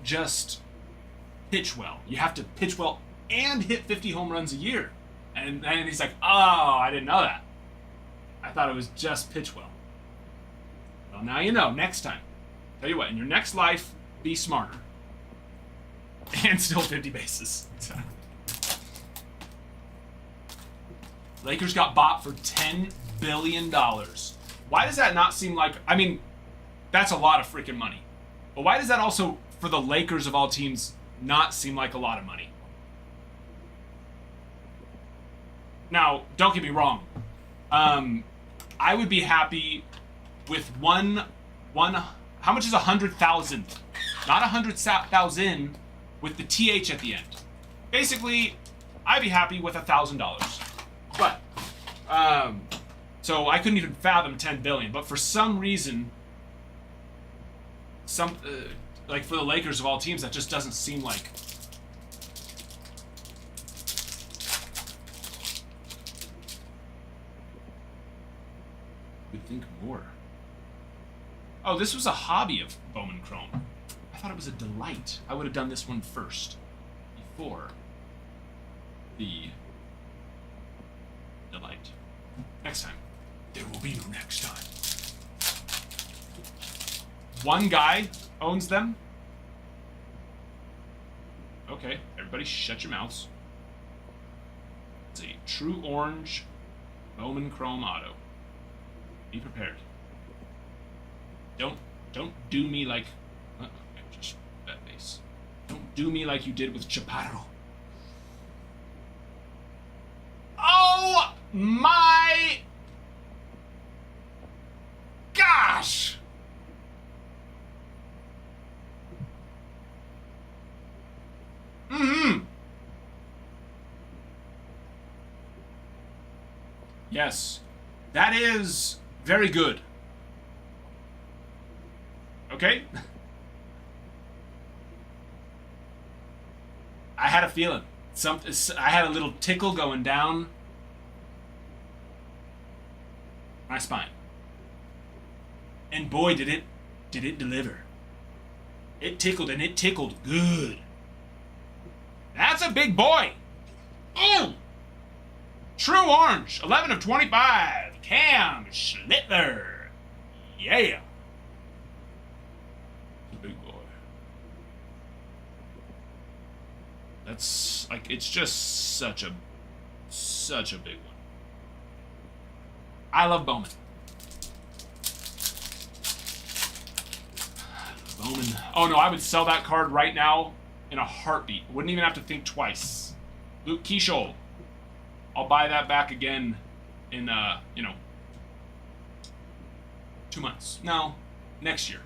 just pitch well. You have to pitch well and hit 50 home runs a year. And he's like, oh, I didn't know that. I thought it was just pitch well. Well, now you know. Next time. Tell you what, in your next life, be smarter. And still 50 bases. Lakers got bought for $10 billion. Why does that not seem like... I mean, that's a lot of freaking money. But why does that also, for the Lakers of all teams, not seem like a lot of money? Now, don't get me wrong. I would be happy with one. How much is 100,000? Not 100,000 with the TH at the end. Basically, I'd be happy with $1,000. But, so I couldn't even fathom 10 billion. But for some reason, like for the Lakers of all teams, that just doesn't seem like. Would think more. Oh, this was a hobby of Bowman Chrome. I thought it was a delight. I would have done this one first, before the delight. Next time. There will be no next time. One guy owns them. Okay, everybody shut your mouths. It's a true orange Bowman Chrome auto. Be prepared. Don't do me like... just that base. Don't do me like you did with Chaparro. Oh my gosh! Mm-hmm. Yes. That is very good. Okay? I had a feeling. I had a little tickle going down my spine. And boy, did it deliver. It tickled, and it tickled good. That's a big boy. Oh! True orange, 11 of 25. Cam Schlittler. Yeah. The big boy. That's like, it's just such a big one. I love Bowman. Bowman. Oh no, I would sell that card right now in a heartbeat. Wouldn't even have to think twice. Luke Keeschel. I'll buy that back again in, 2 months. No, next year.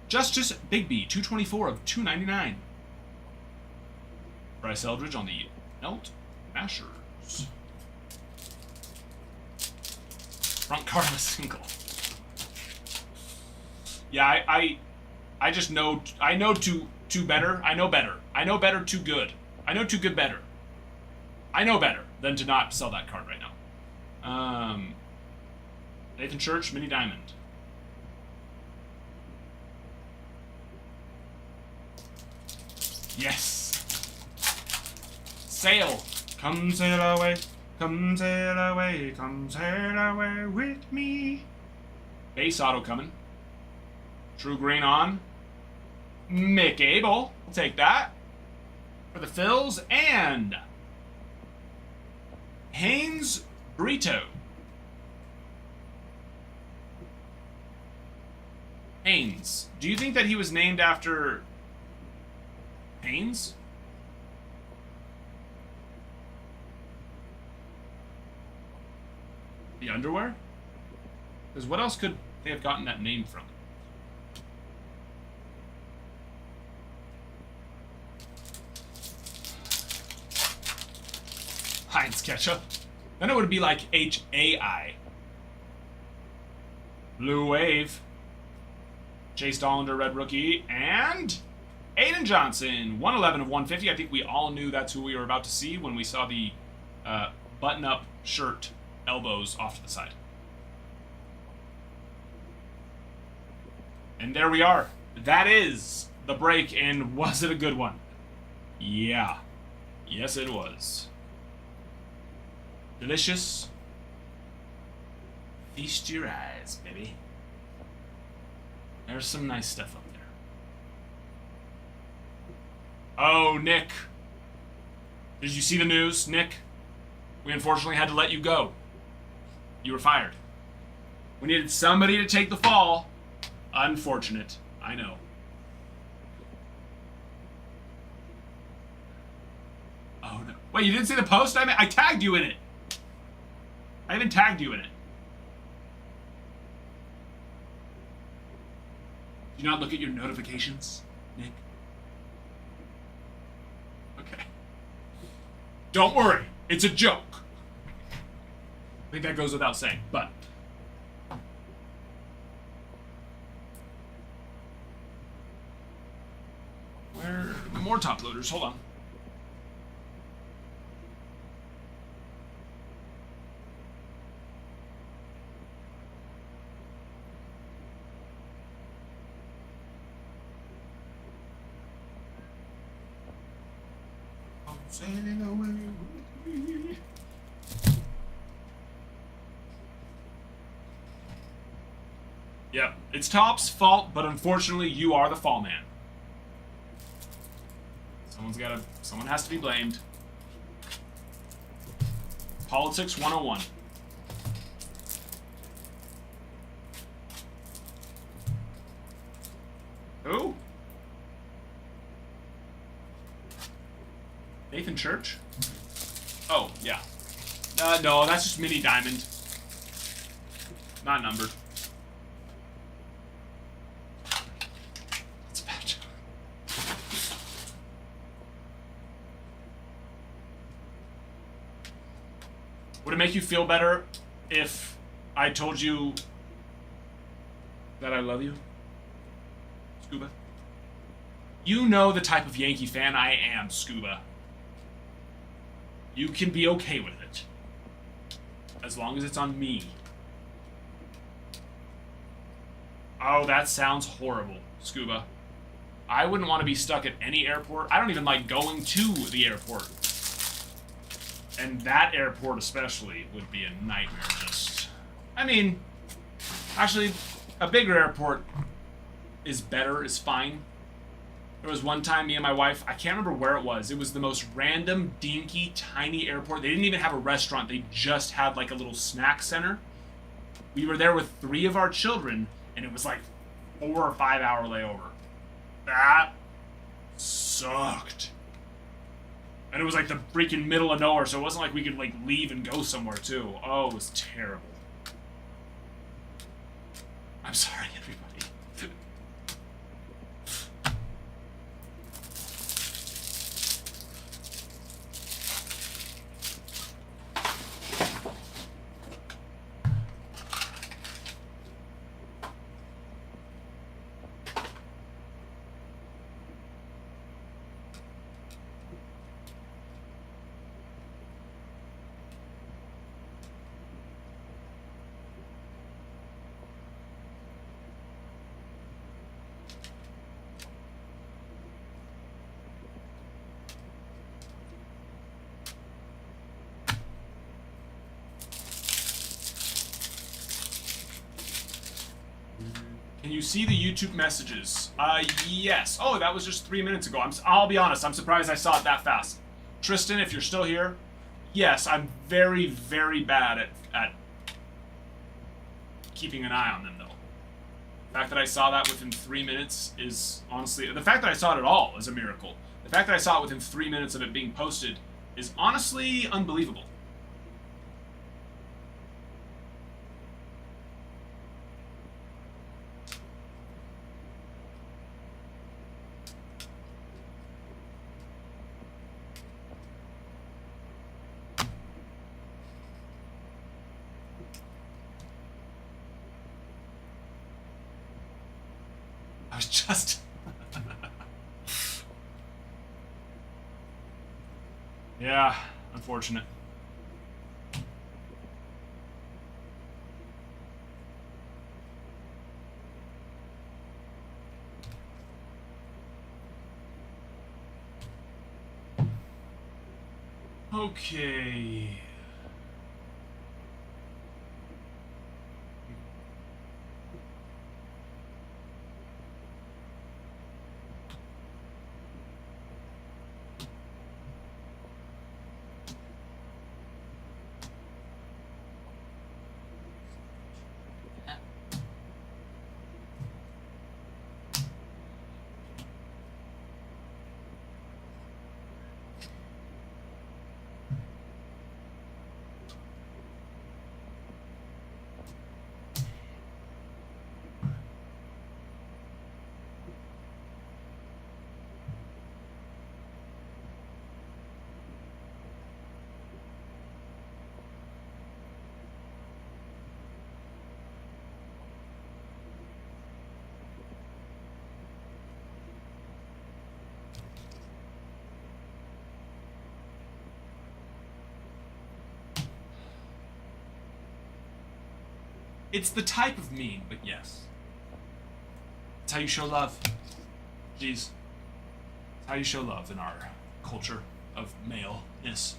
Justice Bigby, 224 of 299. Bryce Eldridge on the Melt Mashers. Front card of a single. Yeah, I just know, I know too better. I know better. I know better too good. I know too good better. I know better than to not sell that card right now. Nathan Church, Mini Diamond. Yes. Sail. Come sail away. Come sail away. Come sail away with me. Base auto coming. True green on. Mick Abel. We'll take that. For the fills. And Haynes Brito. Haynes. Do you think that he was named after Haynes? The underwear? Because what else could they have gotten that name from? Heinz ketchup. Then it would be like H-A-I. Blue Wave. Chase Dollander, red rookie. And Aiden Johnson, 111 of 150. I think we all knew that's who we were about to see when we saw the button-up shirt elbows off to the side. And there we are. That is the break, and was it a good one? Yeah. Yes, it was. Delicious. Feast your eyes, baby. There's some nice stuff up there. Oh, Nick. Did you see the news, Nick? We unfortunately had to let you go. You were fired. We needed somebody to take the fall. Unfortunate. I know. Oh, no. Wait, you didn't see the post? I tagged you in it. I even tagged you in it. Do you not look at your notifications, Nick? Okay. Don't worry. It's a joke. I think that goes without saying, but... Where... More top loaders. Hold on. Sailing away with me. Yep, it's Top's fault, but unfortunately you are the fall man. Someone has to be blamed. Politics 101. Who? Nathan Church? Oh, yeah. No, that's just Mini Diamond. Not numbered. It's a bad job. Would it make you feel better if I told you that I love you, Scuba? You know the type of Yankee fan I am, Scuba. You can be okay with it. As long as it's on me. Oh, that sounds horrible, Scuba. I wouldn't want to be stuck at any airport. I don't even like going to the airport. And that airport especially would be a nightmare just... I mean, actually, a bigger airport is better, is fine. There was one time, me and my wife, I can't remember where it was. It was the most random, dinky, tiny airport. They didn't even have a restaurant. They just had like a little snack center. We were there with 3 of our children, and it was like 4 or 5 hour layover. That sucked. And it was like the freaking middle of nowhere, so it wasn't like we could like leave and go somewhere too. Oh, it was terrible. I'm sorry, everybody. Can you see the YouTube messages? Yes. Oh, that was just 3 minutes ago. I'll be honest, I'm surprised I saw it that fast. Tristan, if you're still here, yes, I'm very, very bad at keeping an eye on them, though. The fact that I saw that within 3 minutes is honestly... The fact that I saw it at all is a miracle. The fact that I saw it within 3 minutes of it being posted is honestly unbelievable. I was just... Yeah, unfortunate. Okay. It's the type of mean, but yes. It's how you show love. Jeez. It's how you show love in our culture of maleness.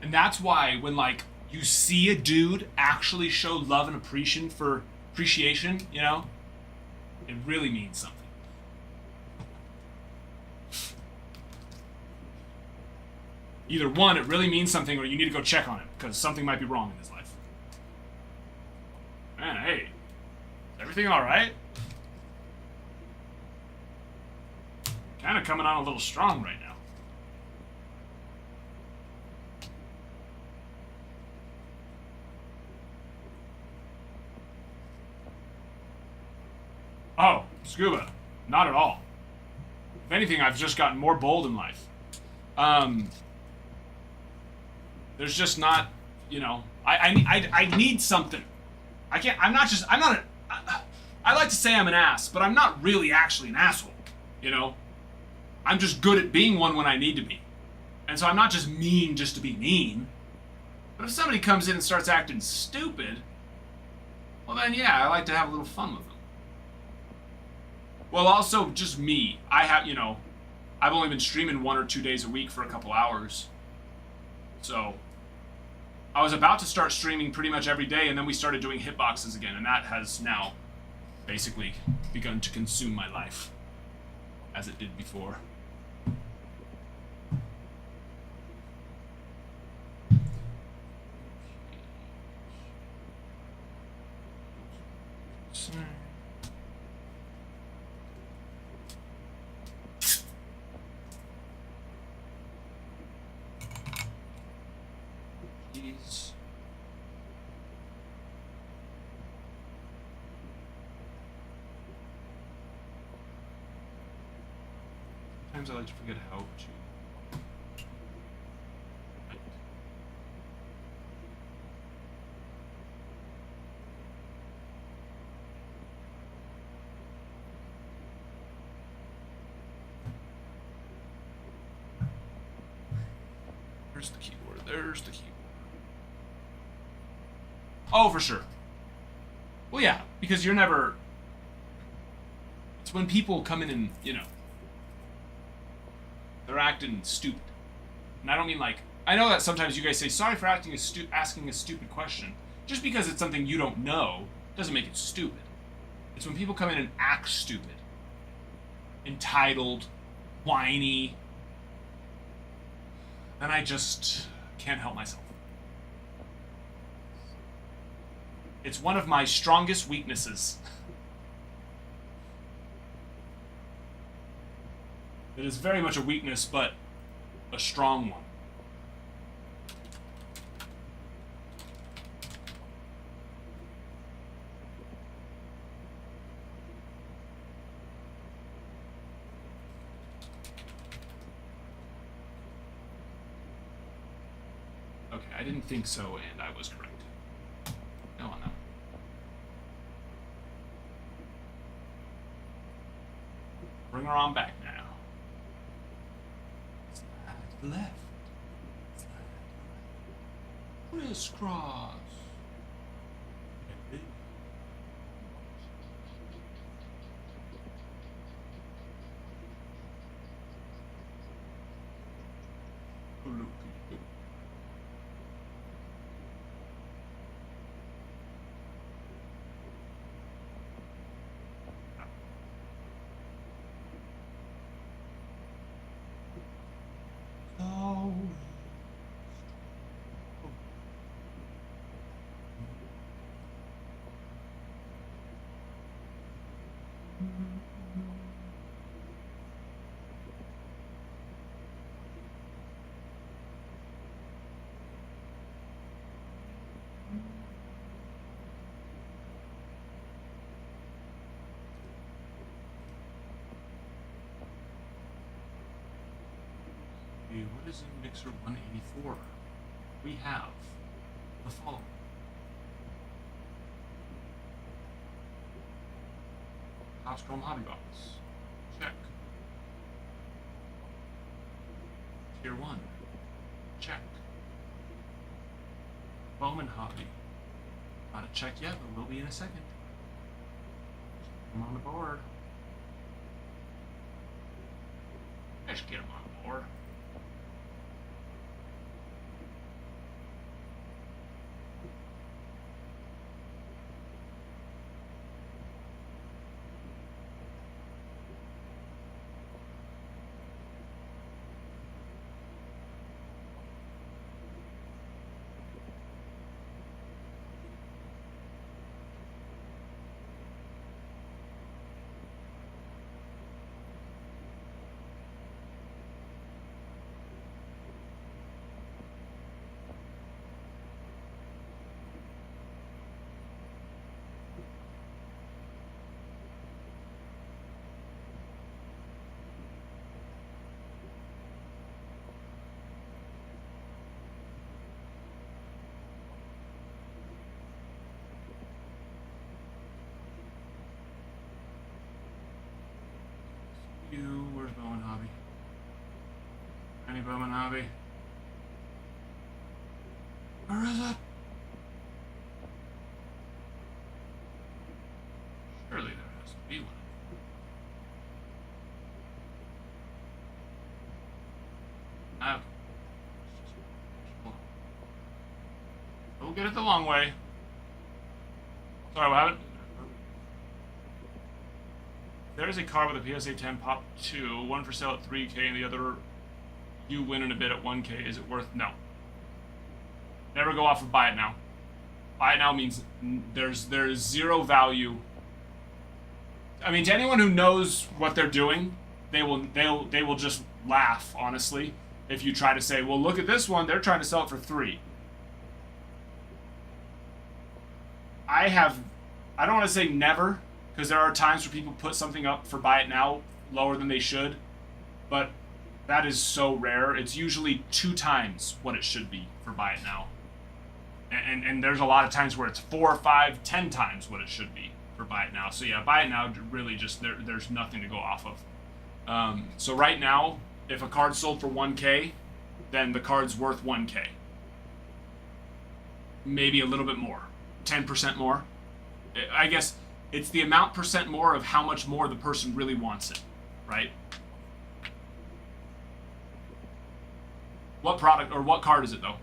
And that's why when like you see a dude actually show love and appreciation, you know, it really means something. Either one, it really means something, or you need to go check on it because something might be wrong in his life. Man, hey, is everything all right? Kind of coming on a little strong right now. Oh, scuba. Not at all. If anything, I've just gotten more bold in life. There's just not, I need something. I'm not, I like to say I'm an ass, but I'm not really actually an asshole, I'm just good at being one when I need to be. And so I'm not just mean just to be mean. But if somebody comes in and starts acting stupid, well then yeah, I like to have a little fun with them. Well, also just me. I've only been streaming 1 or 2 days a week for a couple hours. So I was about to start streaming pretty much every day, and then we started doing hitboxes again, and that has now basically begun to consume my life as it did before. Jeez. Sometimes I like to forget how to. There's the keyboard. There's the keyboard. Oh, for sure. Well, yeah, because you're never. It's when people come in and, they're acting stupid. And I don't mean like. I know that sometimes you guys say, sorry for asking a stupid question. Just because it's something you don't know doesn't make it stupid. It's when people come in and act stupid. Entitled, whiny. Then I just can't help myself. It's one of my strongest weaknesses. It is very much a weakness, but a strong one. Okay, I didn't think so, and I was correct. Go on now. Bring her on back now. Slide left. Slide right. Crisscross. What is in Mixer 184? We have the following. Hotstrom Hobby Box. Check. Tier 1. Check. Bowman Hobby. Not a check yet, but will be in a second. Come on the board. Let's get him on board. You, where's Bowman Hobby? Any Bowman Hobby? Where is it? Surely there has to be one. Okay. We'll get it the long way. Sorry, what happened? There is a car with a PSA 10 Pop 2, one for sale at 3K and the other you win in a bid at 1K. Is it worth? No. Never go off of buy it now. Buy it now means there's zero value. I mean, to anyone who knows what they're doing, they will just laugh, honestly, if you try to say, well, look at this one, they're trying to sell it for 3. I don't want to say never, because there are times where people put something up for buy it now lower than they should, but that is so rare. It's usually 2 times what it should be for buy it now. And there's a lot of times where it's 4, 5, 10 times what it should be for buy it now. So yeah, buy it now really just there's nothing to go off of. So right now, if a card's sold for 1K, then the card's worth 1K. Maybe a little bit more, 10% more. I guess it's the amount percent more of how much more the person really wants it, right? What product or what card is it though?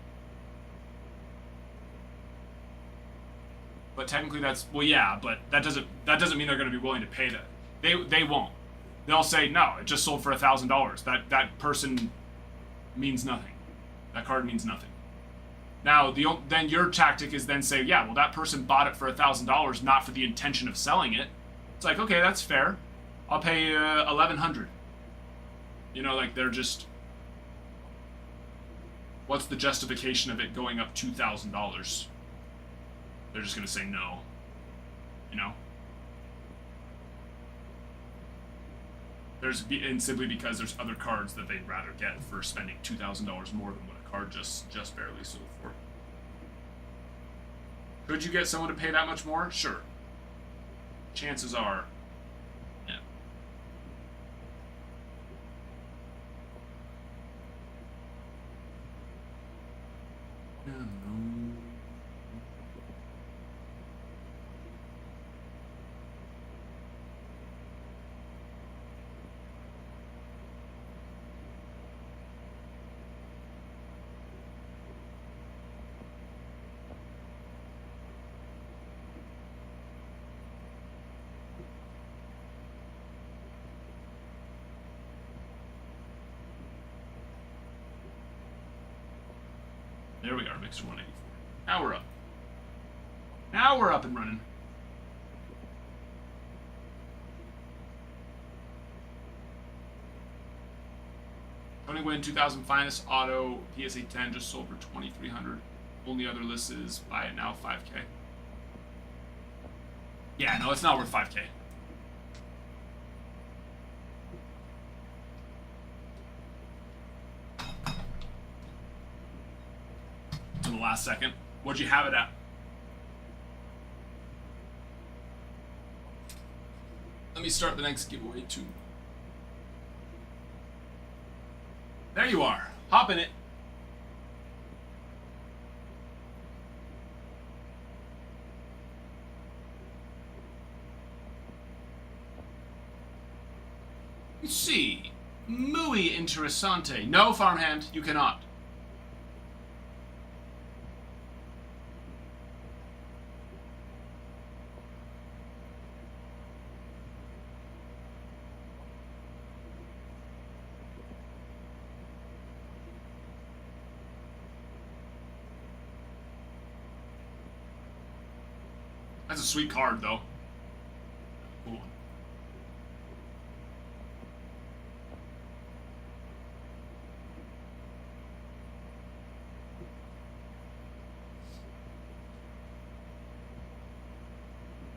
But technically that's, well, yeah, but that doesn't mean they're going to be willing to pay that. They won't. They'll say no. It just sold for $1,000. That person means nothing. That card means nothing. Now then your tactic is then say, yeah, well that person bought it for $1,000, not for the intention of selling it. It's like, okay, that's fair. I'll pay $1,100. You know, like they're just. What's the justification of it going up $2,000? They're just gonna say no, you know. And simply because there's other cards that they'd rather get for spending $2,000 more than what a card just barely sold for. Could you get someone to pay that much more? Sure. Chances are, yeah. There we are, Mixer 184. Now we're up. Now we're up and running. Tony Gwynn 2000 Finest Auto PSA 10 just sold for $2,300. Only other list is buy it now 5K. Yeah, no, it's not worth 5K. To the last second. What'd you have it at? Let me start the next giveaway too. There you are. Hop in it. Let's see. Muy interessante. No, farmhand, you cannot. That's a sweet card, though. Cool one.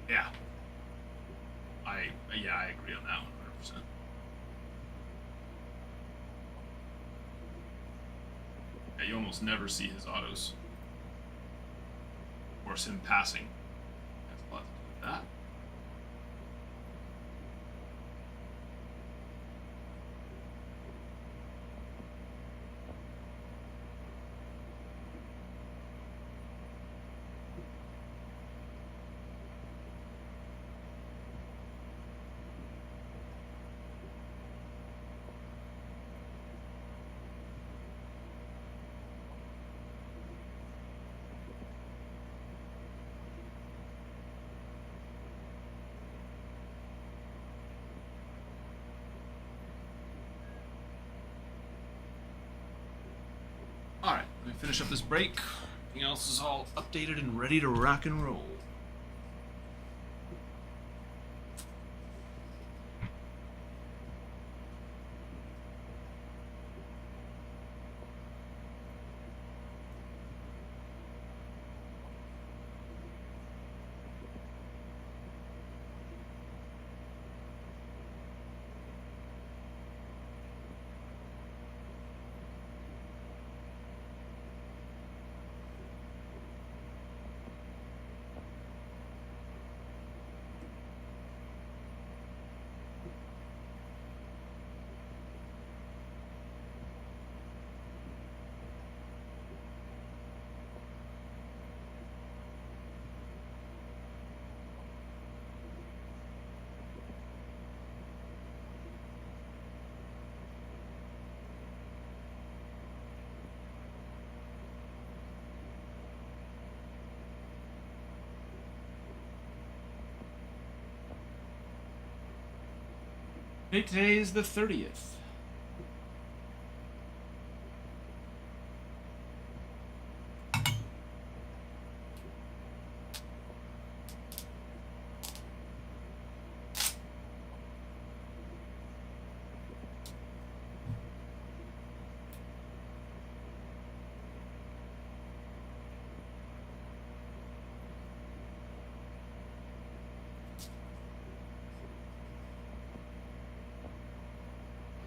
Yeah. I agree on that 100%. Yeah, you almost never see his autos. Of course, him passing. That's a lot to do with that. me finish up this break. Everything else is all updated and ready to rock and roll. Hey, today is the 30th.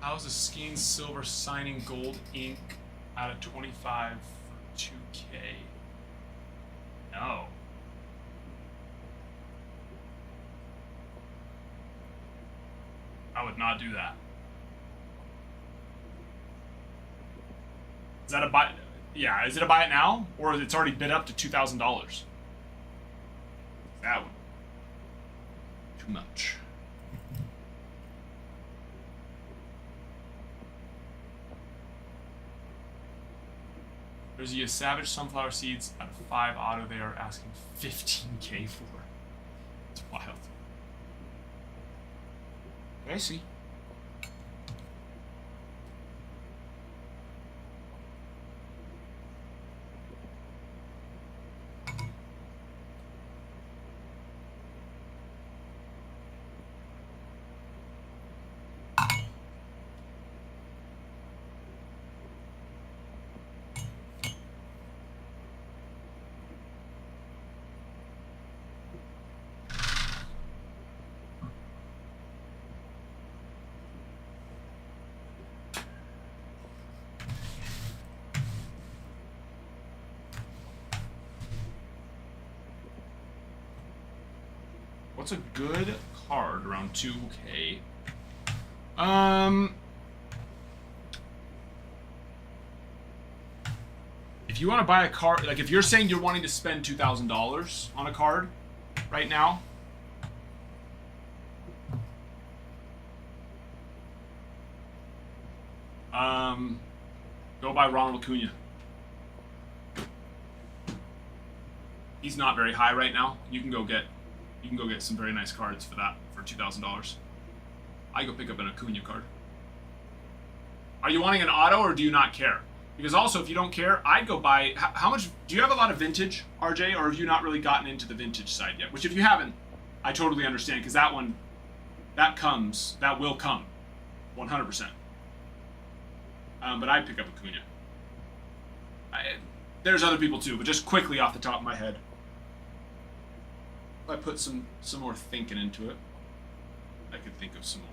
How's a Skeen Silver signing gold ink out of 25 for 2K? No. I would not do that. Is that a buy? Yeah, is it a buy it now? Or it's already bid up to $2,000? That would. Too much. There's a Savage Sunflower Seeds out of 5 auto they are asking 15K for. It's wild. I see. What's a good card around 2K? If you want to buy a card, like if you're saying you're wanting to spend $2,000 on a card right now, go buy Ronald Acuna. He's not very high right now. You can go get some very nice cards for that for $2,000. I go pick up an Acuna card. Are you wanting an auto or do you not care? Because also, if you don't care, I'd go buy. How much? Do you have a lot of vintage, RJ, or have you not really gotten into the vintage side yet? Which, if you haven't, I totally understand because that one, that will come, 100%. But I'd pick up Acuna. There's other people too, but just quickly off the top of my head. If I put some more thinking into it, I could think of some more.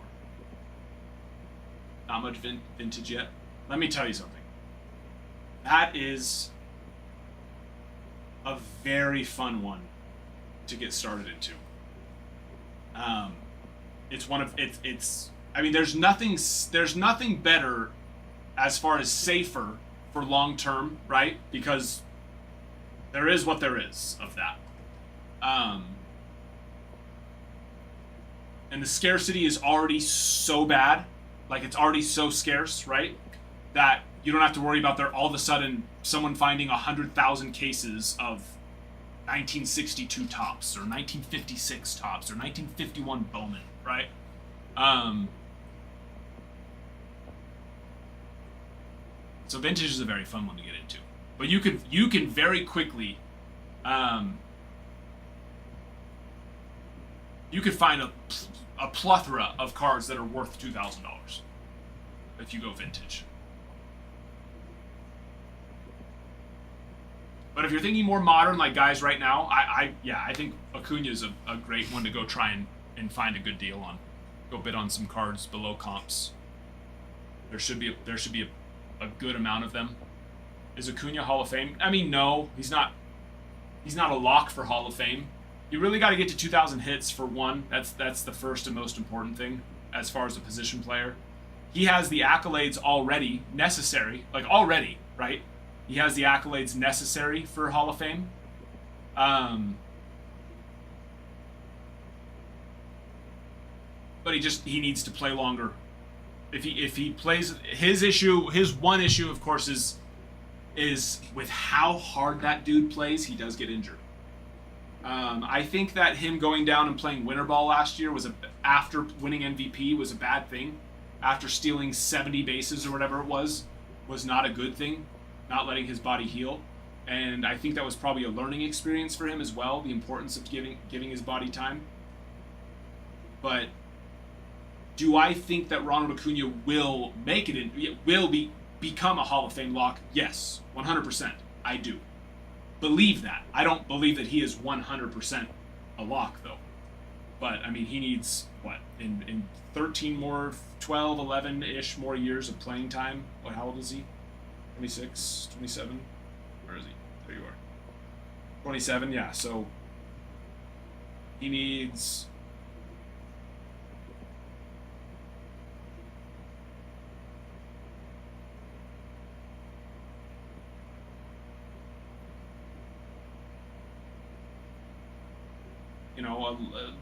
Not much vintage yet. Let me tell you something. That is a very fun one to get started into. It's one of it's. I mean, there's nothing better as far as safer for long term, right? Because there is what there is of that. And the scarcity is already so bad, like it's already so scarce, right? That you don't have to worry about there all of a sudden someone finding 100,000 cases of 1962 tops or 1956 tops or 1951 Bowman, right? So vintage is a very fun one to get into. But you can very quickly, you could find a plethora of cards that are worth $2,000 if you go vintage. But if you're thinking more modern, like guys right now, I think Acuna's a great one to go try and find a good deal on. Go bid on some cards below comps. There should be a good amount of them. Is Acuna Hall of Fame? I mean, no, he's not a lock for Hall of Fame. You really got to get to 2,000 hits for one. That's the first and most important thing as far as a position player. He has the accolades already necessary, right? He has the accolades necessary for Hall of Fame. But he needs to play longer. If he plays, his one issue, of course, is with how hard that dude plays. He does get injured. I think that him going down and playing winter ball last year after winning MVP was a bad thing. After stealing 70 bases or whatever it was not a good thing. Not letting his body heal. And I think that was probably a learning experience for him as well, the importance of giving his body time. But do I think that Ronald Acuna will make it become a Hall of Fame lock? Yes, 100%. I do. Believe that. I don't believe that he is 100% a lock, though. But, I mean, he needs, in 13 more, 12, 11-ish more years of playing time. How old is he? 26, 27? Where is he? There you are. 27, yeah. So he needs...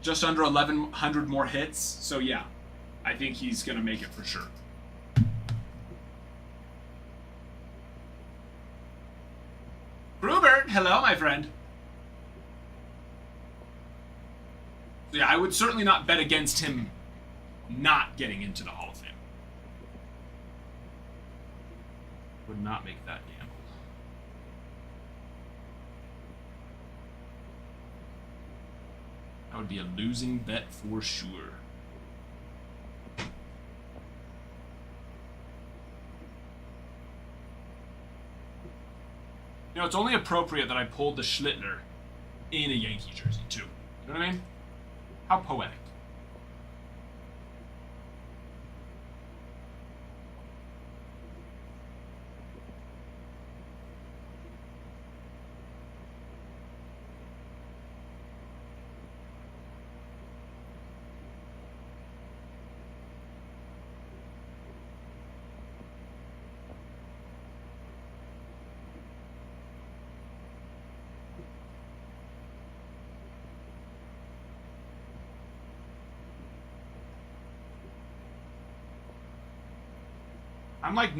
just under 1,100 more hits. So yeah, I think he's going to make it for sure. Rupert, hello, my friend. Yeah, I would certainly not bet against him not getting into the Hall of Fame. Would not make that gamble. That would be a losing bet for sure. It's only appropriate that I pulled the Schlittler in a Yankee jersey, too. You know what I mean? How poetic.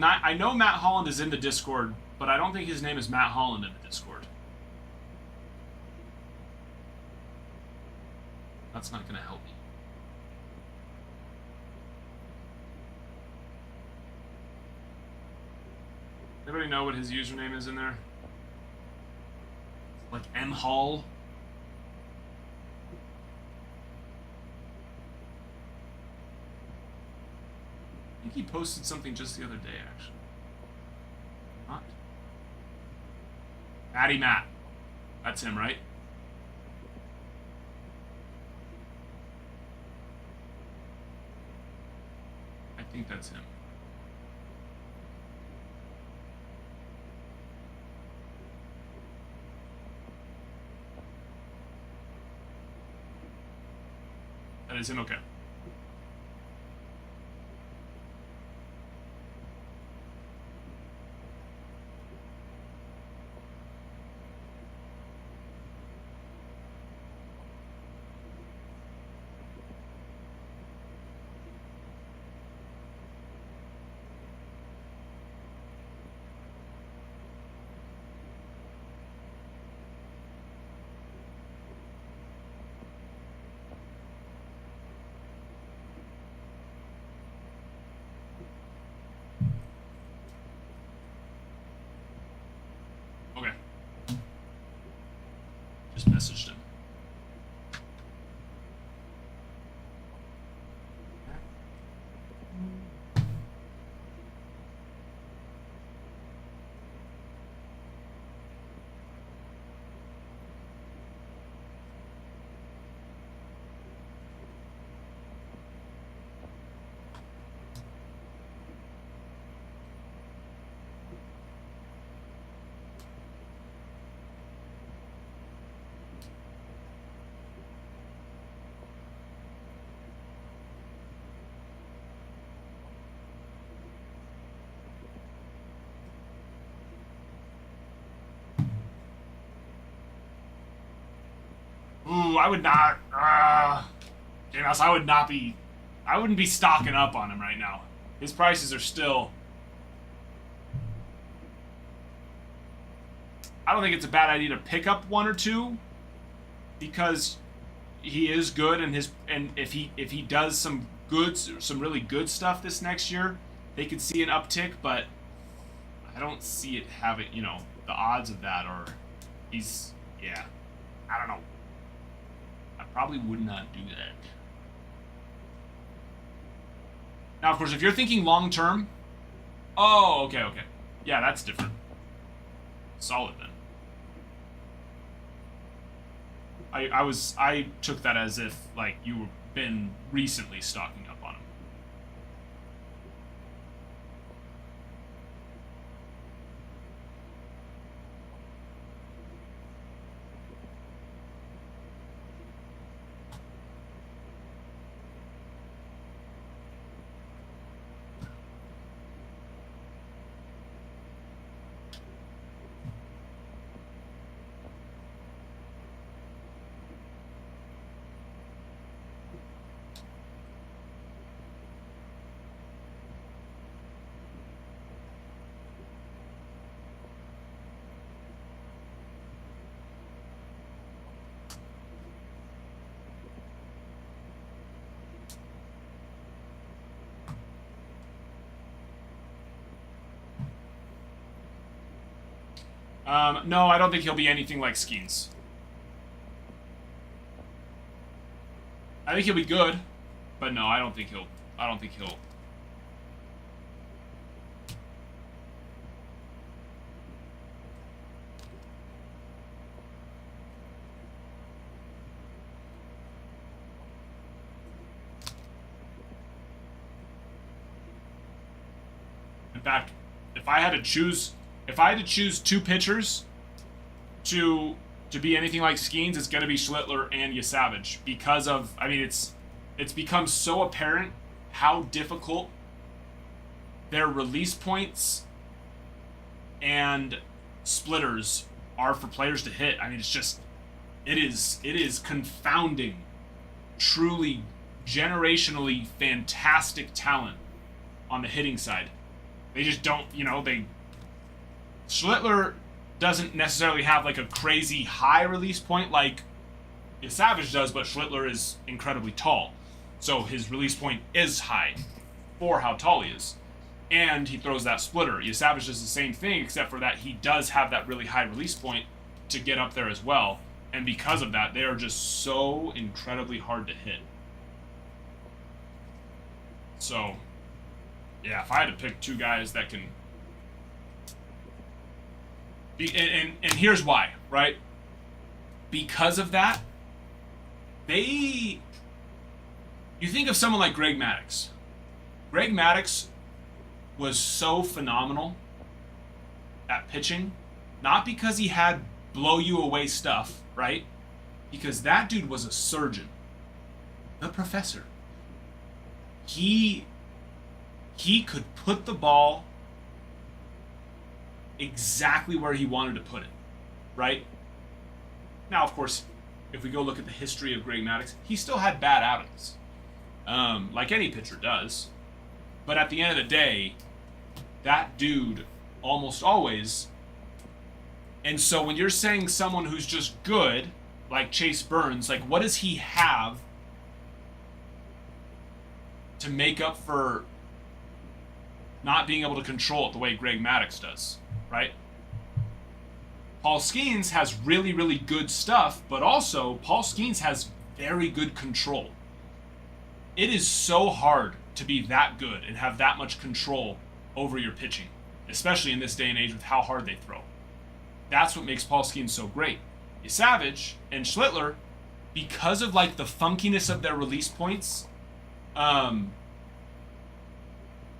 I know Matt Holland is in the Discord, but I don't think his name is Matt Holland in the Discord. That's not going to help me. Anybody know what his username is in there? Like M Hall? I think he posted something just the other day, actually. Not? Matty Matt. That's him, right? I think that's him. That is him, okay. messaged him. Ooh, I would not. J-Mouse, I would not be. I wouldn't be stocking up on him right now. His prices are still. I don't think it's a bad idea to pick up one or two, because he is good, and if he does some really good stuff this next year, they could see an uptick. But I don't see it having. The odds of that are. I don't know. I probably would not do that. Now, of course, if you're thinking long term, okay. Yeah, that's different. Solid then. I took that as if like you been recently stocking up on him. No, I don't think he'll be anything like Skeens. I think he'll be good, but no, I don't think he'll. In fact, if I had to choose two pitchers to be anything like Skeens, it's going to be Schlittler and Yasavage, because of, it's become so apparent how difficult their release points and splitters are for players to hit. It is confounding, truly generationally fantastic talent on the hitting side. They just don't, Schlittler doesn't necessarily have like a crazy high release point like Savage does, but Schlittler is incredibly tall. So his release point is high for how tall he is. And he throws that splitter. Savage does the same thing, except for that he does have that really high release point to get up there as well. And because of that, they are just so incredibly hard to hit. So, yeah, if I had to pick two guys that can... And here's why, right? Because of that, you think of someone like Greg Maddux. Greg Maddux was so phenomenal at pitching, not because he had blow-you-away stuff, right? Because that dude was a surgeon. The professor. He could put the ball exactly where he wanted to put it, right? Now, of course, if we go look at the history of Greg Maddux, he still had bad outings, like any pitcher does. But at the end of the day, that dude almost always... And so when you're saying someone who's just good, like Chase Burns, like what does he have to make up for not being able to control it the way Greg Maddux does, right? Paul Skeens has really, really good stuff, but also Paul Skeens has very good control. It is so hard to be that good and have that much control over your pitching, especially in this day and age with how hard they throw. That's what makes Paul Skeens so great. Savage and Schlittler, because of like the funkiness of their release points, but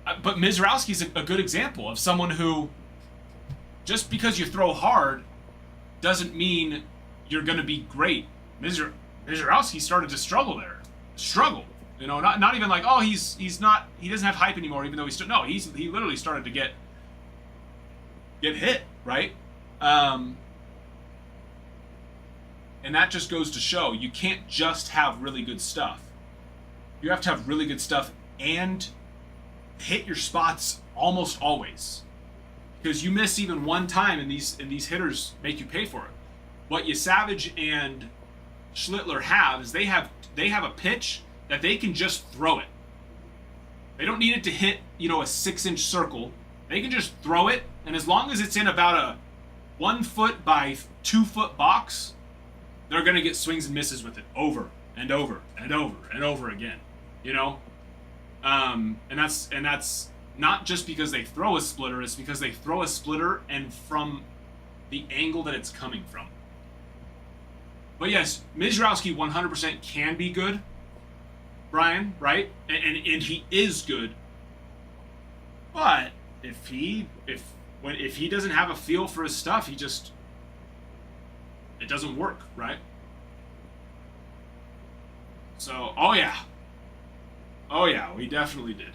Mizrowski's a good example of someone who, just because you throw hard, doesn't mean you're going to be great. Mizrowski started to struggle there. You know, not even like, oh, he doesn't have hype anymore, even though he literally started to get hit, right? And that just goes to show you can't just have really good stuff. You have to have really good stuff and hit your spots almost always. Because you miss even one time and these hitters make you pay for it. What Savage and Schlittler have is they have a pitch that they can just throw it. They don't need it to hit, a 6-inch circle. They can just throw it, and as long as it's in about a 1 foot by 2 foot box, they're gonna get swings and misses with it over and over and over and over again. And that's not just because they throw a splitter, it's because they throw a splitter and from the angle that it's coming from. But yes, Mizrowski 100% can be good, Brian, right? And he is good. But if he doesn't have a feel for his stuff, it doesn't work, right? So, oh yeah, we definitely did.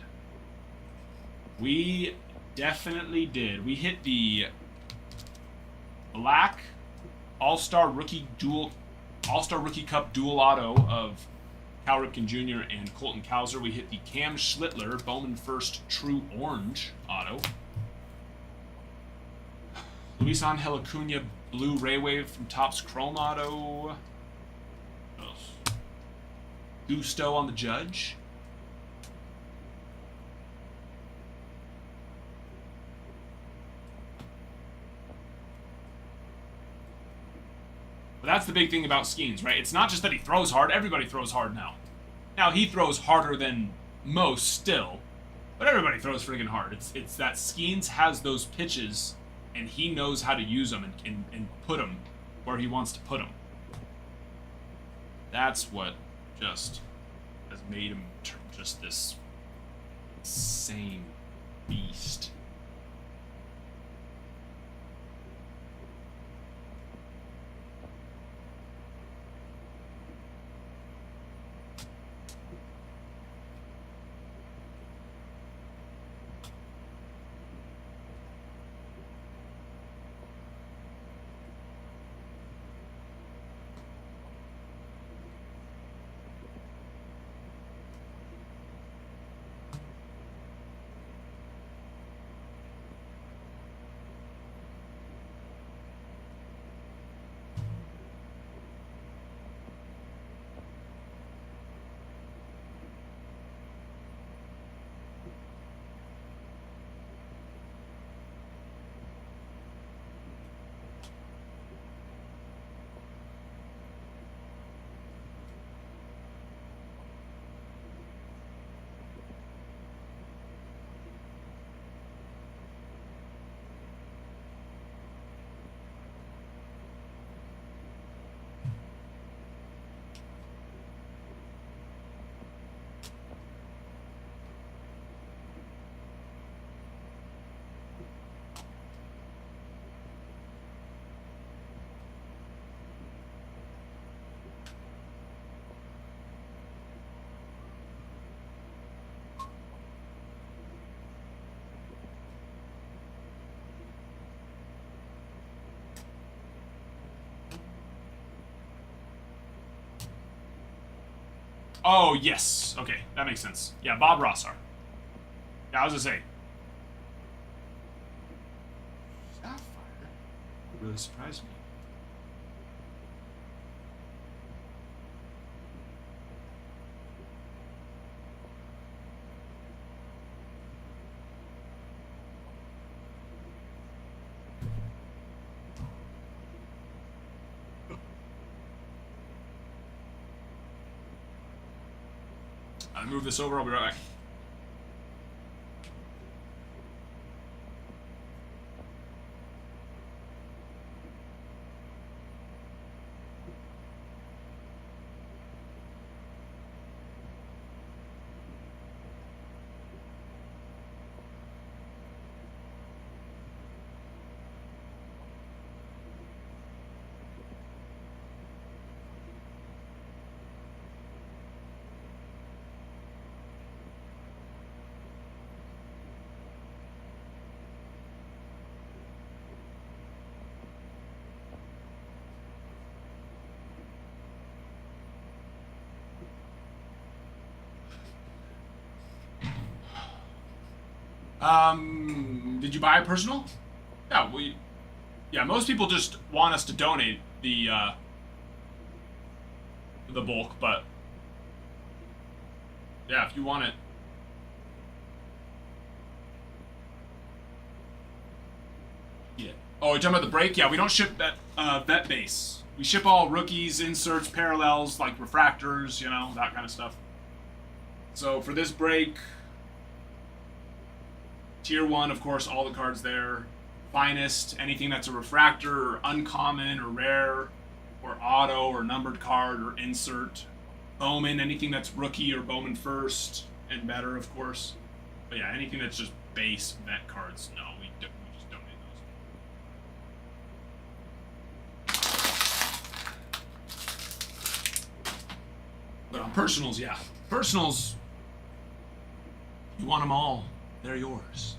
We hit the black All-Star Rookie Cup dual auto of Cal Ripken Jr. and Colton Cowser. We hit the Cam Schlittler Bowman First True Orange auto. Luis Angel Acuna Blue Ray Wave from Topps Chrome auto. Gusto on the Judge. But that's the big thing about Skeens, right? It's not just that he throws hard. Everybody throws hard now. Now, he throws harder than most still, but everybody throws friggin' hard. It's that Skeens has those pitches, and he knows how to use them and put them where he wants to put them. That's what just has made him just this insane beast. Oh, yes. Okay, that makes sense. Yeah, Bob Rossar. Yeah, I was gonna say. Sapphire really surprised me. I'll move this over. I'll be right back. Did you buy a personal? Yeah, yeah, most people just want us to donate the bulk, but yeah, if you want it. Yeah. Oh, you're talking about the break? Yeah, we don't ship that vet base. We ship all rookies, inserts, parallels, like refractors, you know, that kind of stuff. So for this break, Tier 1, of course, all the cards there. Finest, anything that's a refractor, or uncommon, or rare, or auto, or numbered card, or insert. Bowman, anything that's rookie or Bowman first, and better, of course. But yeah, anything that's just base vet cards, no, we just donate those. But on personals, yeah. Personals, you want them all. They're yours.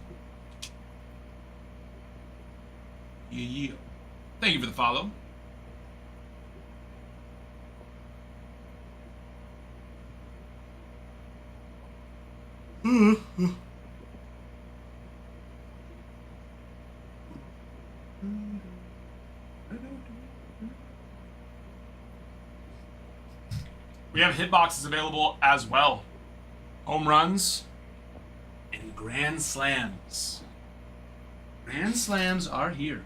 Yeah. Thank you for the follow. We have hitboxes available as well. Home runs and grand slams. Grand slams are here.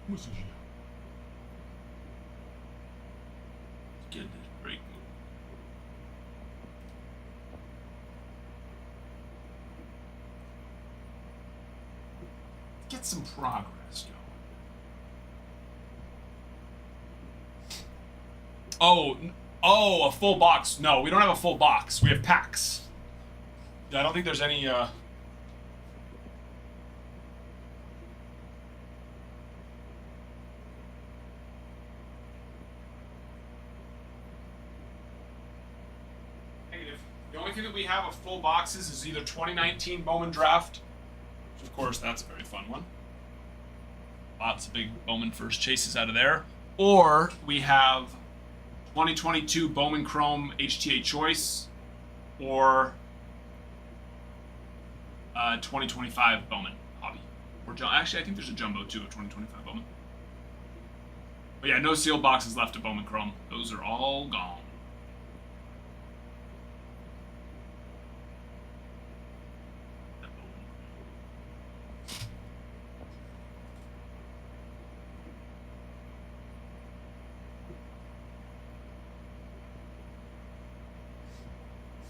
What's this? Get this break moving. Get some progress going. Oh, a full box. No, we don't have a full box. We have packs. I don't think there's any, negative. The only thing that we have of full boxes is either 2019 Bowman Draft, which of course that's a very fun one. Lots of big Bowman first chases out of there. Or we have 2022 Bowman Chrome HTA Choice, or 2025 Bowman Hobby. Or actually, I think there's a jumbo too of 2025 Bowman. But yeah, no sealed boxes left of Bowman Chrome. Those are all gone.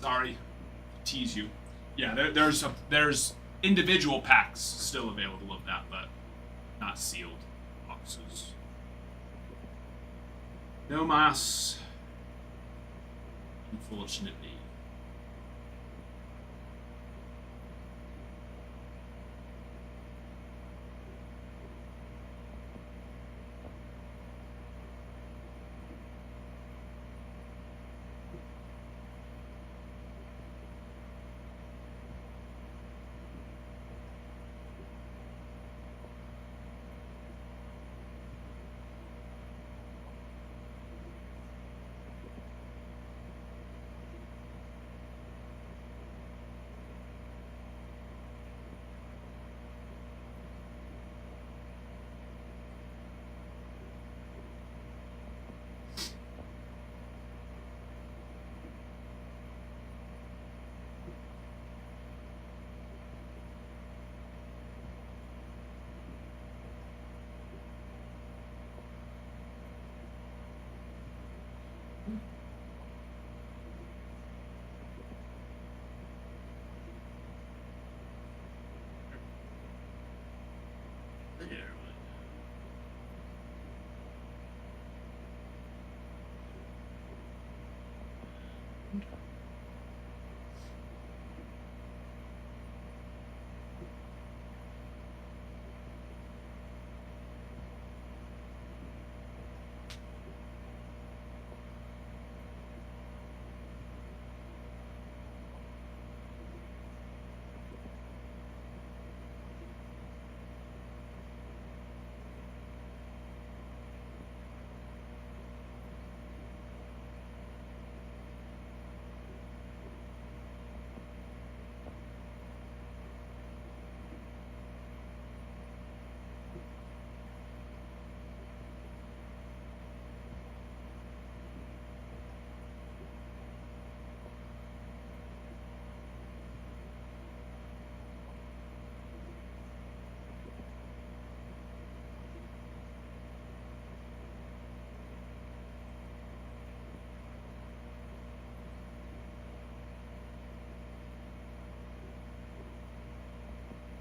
Sorry, tease you. Yeah, there's individual packs still available of that, but not sealed boxes. No mas, unfortunately.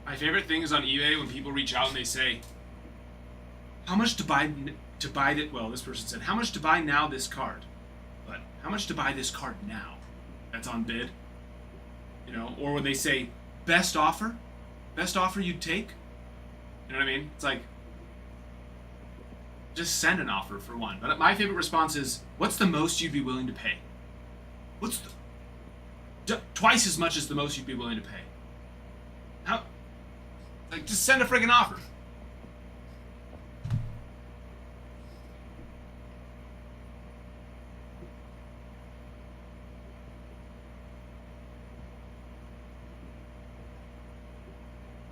My favorite thing is on eBay when people reach out and they say, "How much to buy that?" Well, this person said, "How much to buy now this card?" But how much to buy this card now? That's on bid. You know, or when they say, "Best offer you'd take." You know what I mean? It's like, just send an offer for one. But my favorite response is, "What's the most you'd be willing to pay?" What's twice as much as the most you'd be willing to pay? How? Like, just send a friggin' offer.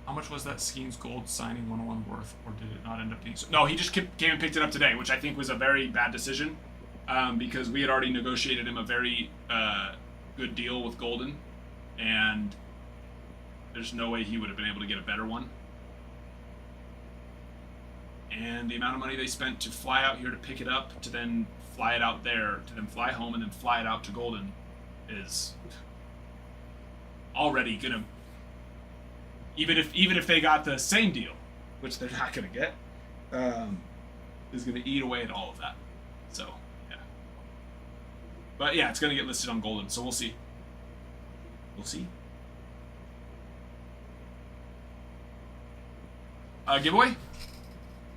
How much was that Skeens Gold signing 101 worth, or did it not end up being so? No, he just came and picked it up today, which I think was a very bad decision, because we had already negotiated him a very good deal with Golden, and there's no way he would have been able to get a better one. And the amount of money they spent to fly out here to pick it up, to then fly it out there, to then fly home and then fly it out to Golden, is already gonna, even if they got the same deal, which they're not gonna get, is gonna eat away at all of that. So yeah. But yeah, it's gonna get listed on Golden, so we'll see. We'll see. Giveaway?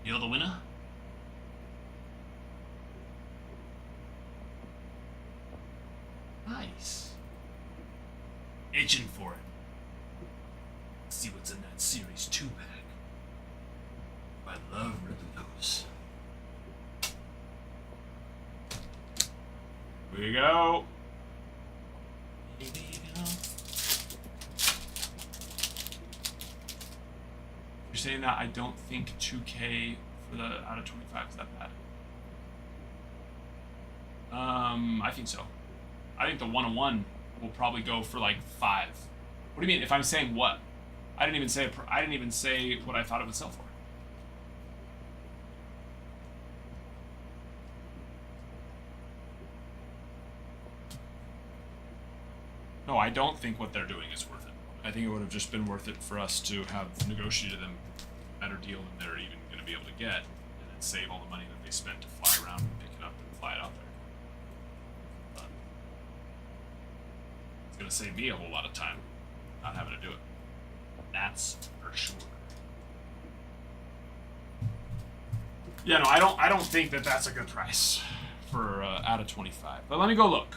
You're the winner? Nice. Itching for it. Let's see what's in that Series 2 pack. I love rhythms. Here we go. Here we go. You're saying that I don't think 2K for the out of 25 is that bad. I think so. I think the 101 will probably go for like 5. What do you mean? If I'm saying what? I didn't even say what I thought it would sell for. No, I don't think what they're doing is worth it. I think it would have just been worth it for us to have negotiated them a better deal than they're even going to be able to get, and then save all the money that they spent to fly around and pick it up and fly it out there. But it's going to save me a whole lot of time not having to do it. That's for sure. Yeah, no, I don't think that that's a good price for out of 25. But let me go look.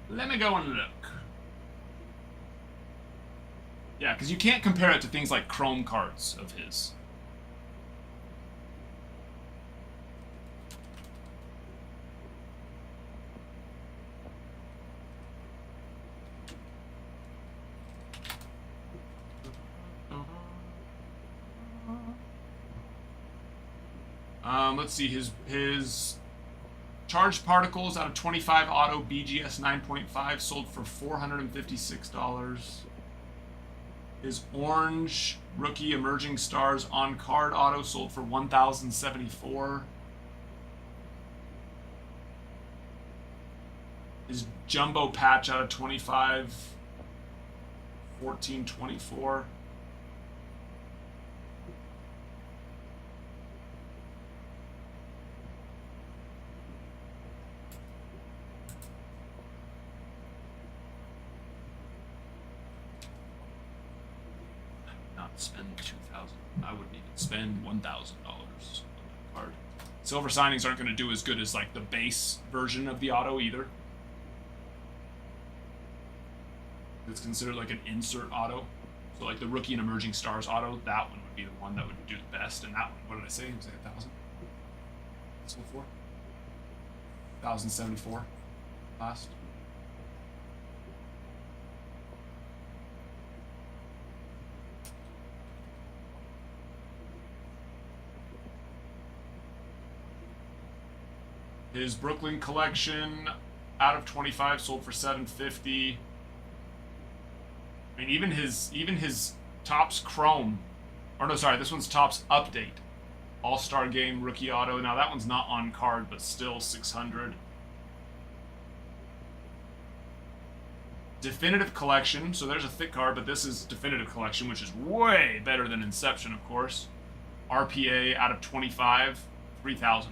Let me go and look. Yeah, because you can't compare it to things like Chrome cards of his. Let's see, his charged particles out of 25 auto BGS 9.5 sold for $456. His orange rookie emerging stars on card auto sold for 1,074. His jumbo patch out of 25, 1424. Not spend 2,000. I wouldn't even spend $1,000 on that card. Silver signings aren't going to do as good as like the base version of the auto either. It's considered like an insert auto. So like the rookie and emerging stars auto, that one would be the one that would do the best. And that one, what did I say? It was like 1,000. This one for 1,074 last. His Brooklyn collection out of 25 sold for 750. I mean, even his Topps Chrome, or no, sorry, this one's Topps Update, All-Star Game rookie auto. Now that one's not on card, but still 600. Definitive collection, so there's a thick card, but this is definitive collection, which is way better than Inception, of course. RPA out of 25, 3,000.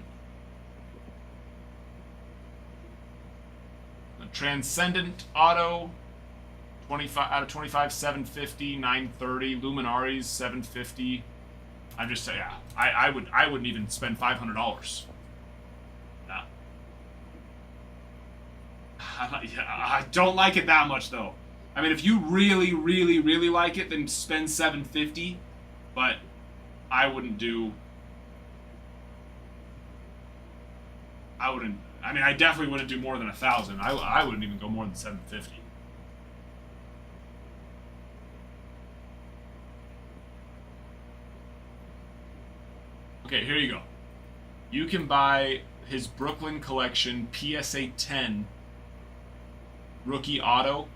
The Transcendent auto. 25 out of 25, 750, 930. Luminaries, 750. I'm just saying, yeah, I wouldn't even spend $500. Nah. I don't like it that much though. I mean, if you really, really, really like it, then spend $750. But I wouldn't do. I mean, I definitely wouldn't do more than 1,000. I wouldn't even go more than 750. Okay, here you go. You can buy his Brooklyn collection PSA 10 rookie auto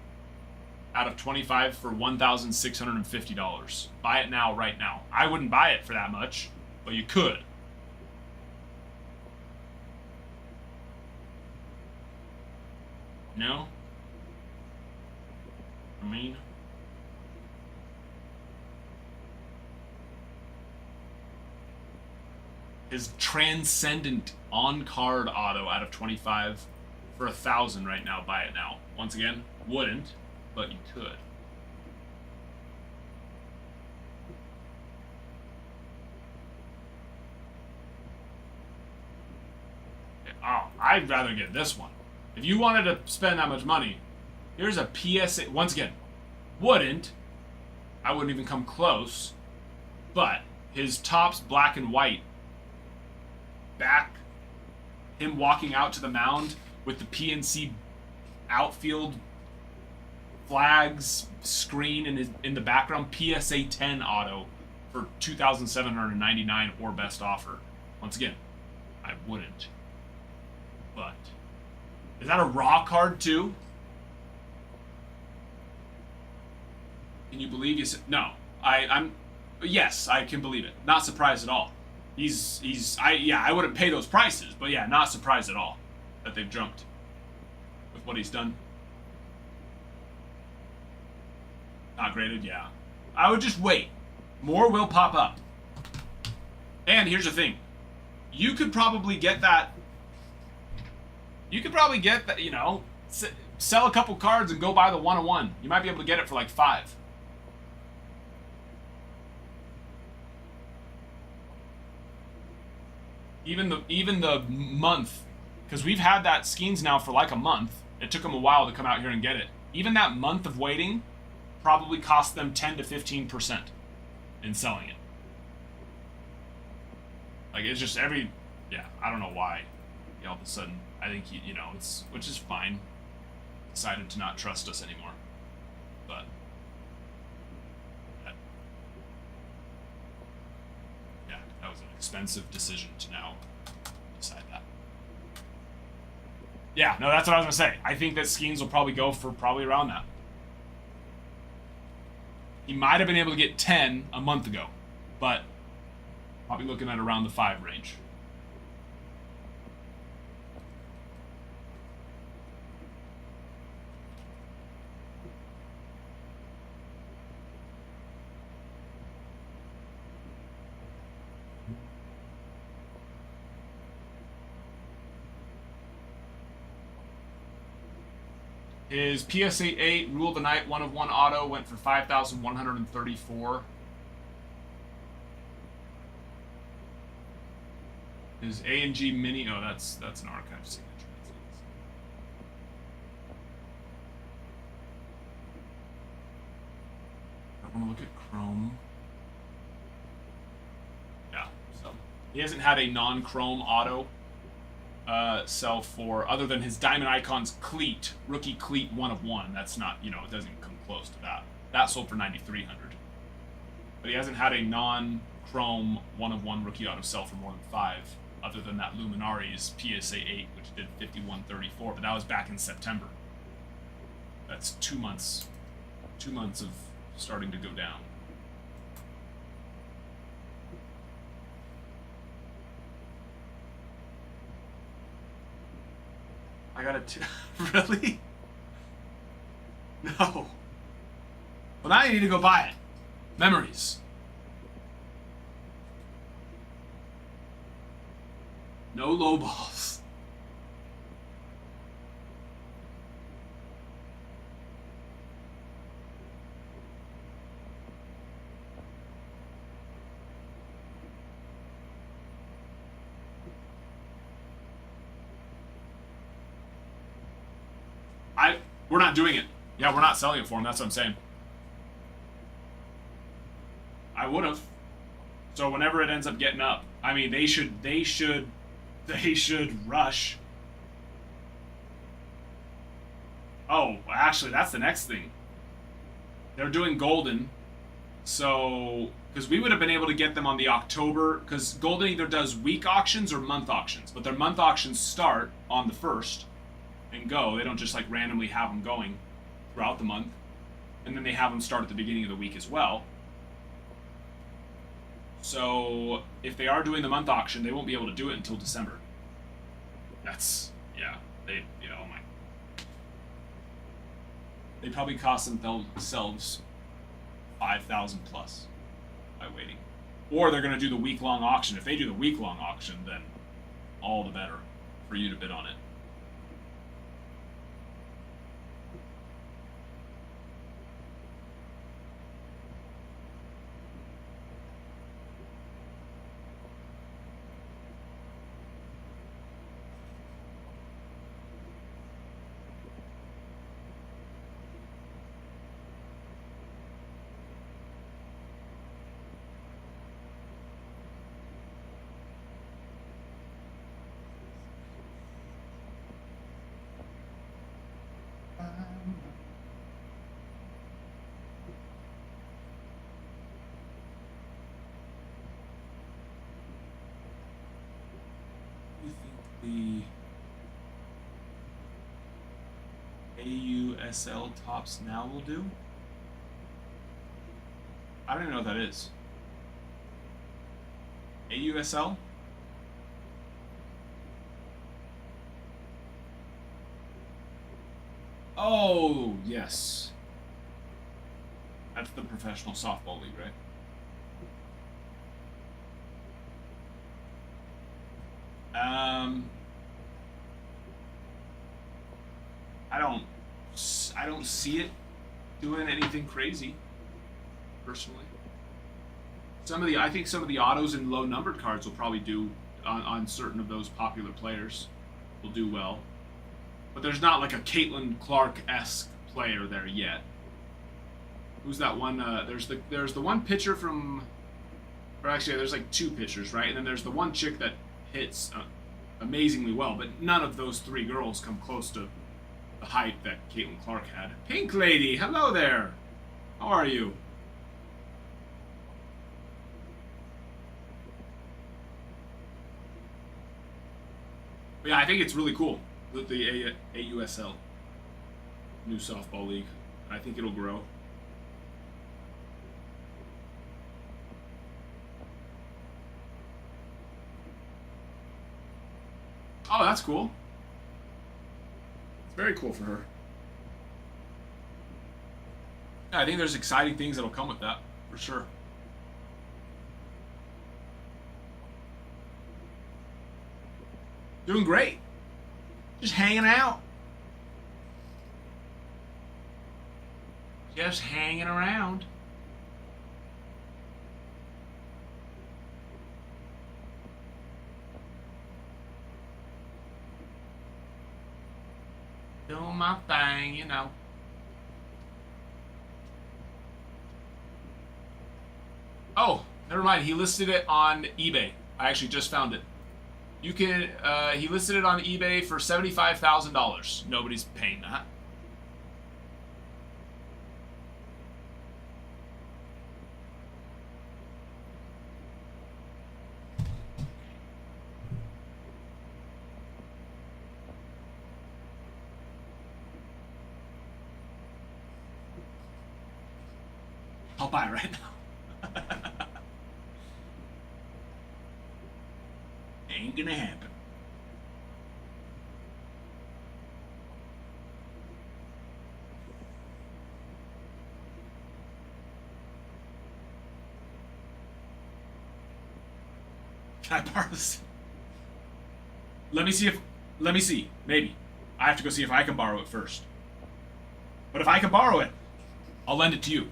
out of 25 for $1,650. Buy it now, right now. I wouldn't buy it for that much, but you could. No? I mean... His Transcendent on-card auto out of 25 for 1,000 right now. Buy it now. Once again, wouldn't, but you could. Oh, I'd rather get this one. If you wanted to spend that much money, here's a PSA. Once again, wouldn't. I wouldn't even come close. But his Topps black and white. Back, him walking out to the mound with the PNC outfield flags screen in the background. PSA 10 auto for $2,799 or best offer. Once again, I wouldn't. But is that a raw card too? Can you believe you said no? I'm yes, I can believe it. Not surprised at all. I wouldn't pay those prices, but yeah, not surprised at all that they've jumped with what he's done. Not graded, yeah. I would just wait. More will pop up. And here's the thing. You could probably get that, you know, sell a couple cards and go buy the 101. You might be able to get it for like $5. Even the month, because we've had that Skeens now for like a month. It took them a while to come out here and get it. Even that month of waiting probably cost them 10 to 15% in selling it. Like it's just I don't know why. All of a sudden, I think it's, which is fine. Decided to not trust us anymore, but. That was an expensive decision to now decide that. Yeah, no, that's what I was going to say. I think that Skeens will probably go for probably around that. He might have been able to get 10 a month ago, but probably looking at around the 5 range. His PSA 8 Rule of the Night 1 of 1 auto went for 5,134. His A&G Mini, oh, that's an archive signature. I want to look at Chrome. Yeah, so he hasn't had a non-Chrome auto sell for, other than his Diamond Icons cleat, rookie cleat 1 of 1. That's not, it doesn't even come close to that. That sold for 9,300. But he hasn't had a non-Chrome 1 of 1 rookie auto sell for more than 5, other than that Luminari's PSA 8, which did 5,134, but that was back in September. That's 2 months. 2 months of starting to go down. I got it. Really? No. Well, now you need to go buy it. Memories. No low balls. We're not doing it. Yeah, we're not selling it for him. That's what I'm saying. I would have. So whenever it ends up getting up, I mean, they should rush. Oh, actually, that's the next thing. They're doing Golden. So, because we would have been able to get them on the October, because Golden either does week auctions or month auctions, but their month auctions start on the 1st and go. They don't just like randomly have them going throughout the month. And then they have them start at the beginning of the week as well. So if they are doing the month auction, they won't be able to do it until December. That's, yeah, they probably cost themselves 5,000 plus by waiting. Or they're going to do the week-long auction. If they do the week-long auction, then all the better for you to bid on it. The AUSL Tops Now will do? I don't even know what that is. AUSL? Oh, yes. That's the professional softball league, right? I don't see it doing anything crazy, personally. I think some of the autos and low numbered cards will probably do on certain of those popular players will do well, but there's not like a Caitlin Clark-esque player there yet. Who's that one? There's the one pitcher from, or actually there's like 2 pitchers, right? And then there's the one chick that hits amazingly well, but none of those 3 girls come close to the height that Caitlin Clark had. Pink Lady, hello there. How are you? But yeah, I think it's really cool with the AUSL, new softball league. I think it'll grow. Oh, that's cool. It's very cool for her. Yeah, I think there's exciting things that'll come with that, for sure. Doing great. Just hanging out. Just hanging around. Doing my thing, you know. Oh, never mind. He listed it on eBay. I actually just found it. You can. He listed it on eBay for $75,000. Nobody's paying that. I'll buy it right now. Ain't gonna happen. Can I borrow this? Let me see. Maybe. I have to go see if I can borrow it first. But if I can borrow it, I'll lend it to you.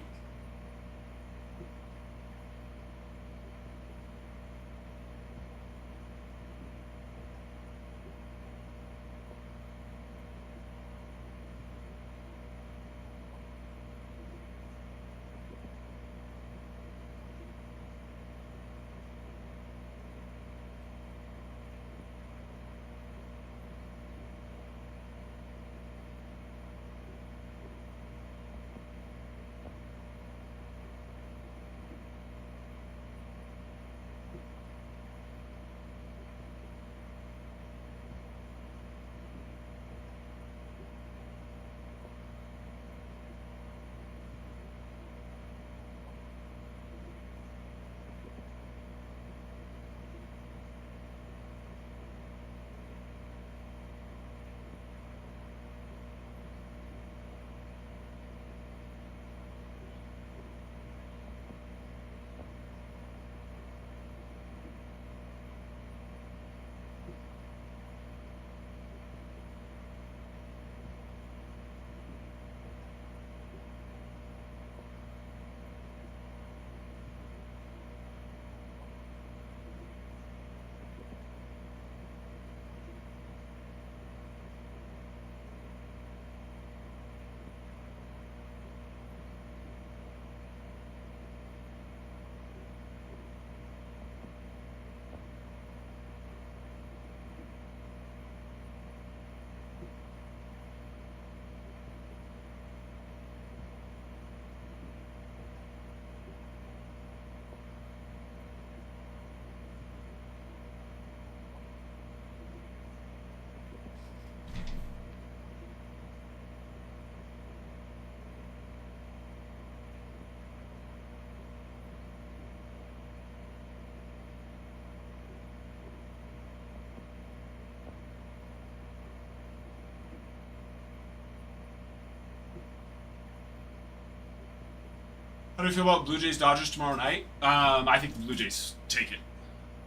How do you feel about Blue Jays Dodgers tomorrow night? I think the Blue Jays take it.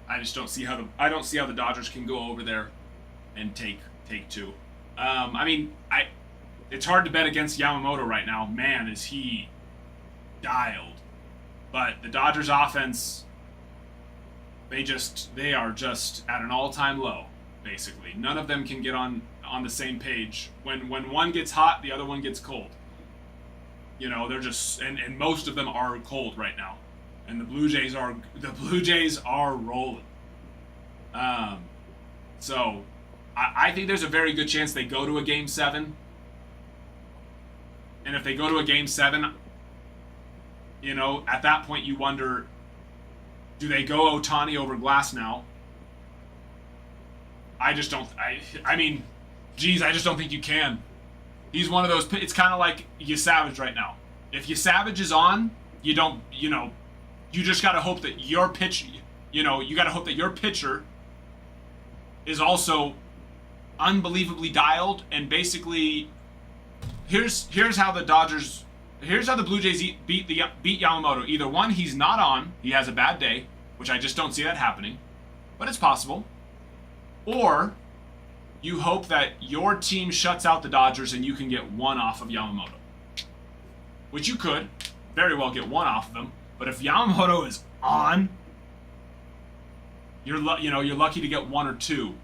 I just don't see how the Dodgers can go over there and take two. It's hard to bet against Yamamoto right now. Man, is he dialed. But the Dodgers offense, they are just at an all-time low, basically. None of them can get on the same page. When one gets hot, the other one gets cold. You know, they're just and most of them are cold right now. And the Blue Jays are rolling. So I think there's a very good chance they go to a Game 7. And if they go to a Game 7, you know, at that point you wonder, do they go Ohtani over Glass now? I just don't think you can. He's one of those. It's kind of like Savage right now. If Savage is on, you don't. You know, you just gotta hope that your pitch. You know, you gotta hope that your pitcher is also unbelievably dialed, and basically, here's how the Blue Jays beat Yamamoto. Either one, he's not on, he has a bad day, which I just don't see that happening, but it's possible. Or you hope that your team shuts out the Dodgers and you can get one off of Yamamoto, which you could very well get one off of them. But if Yamamoto is on, you're lucky to get one or two.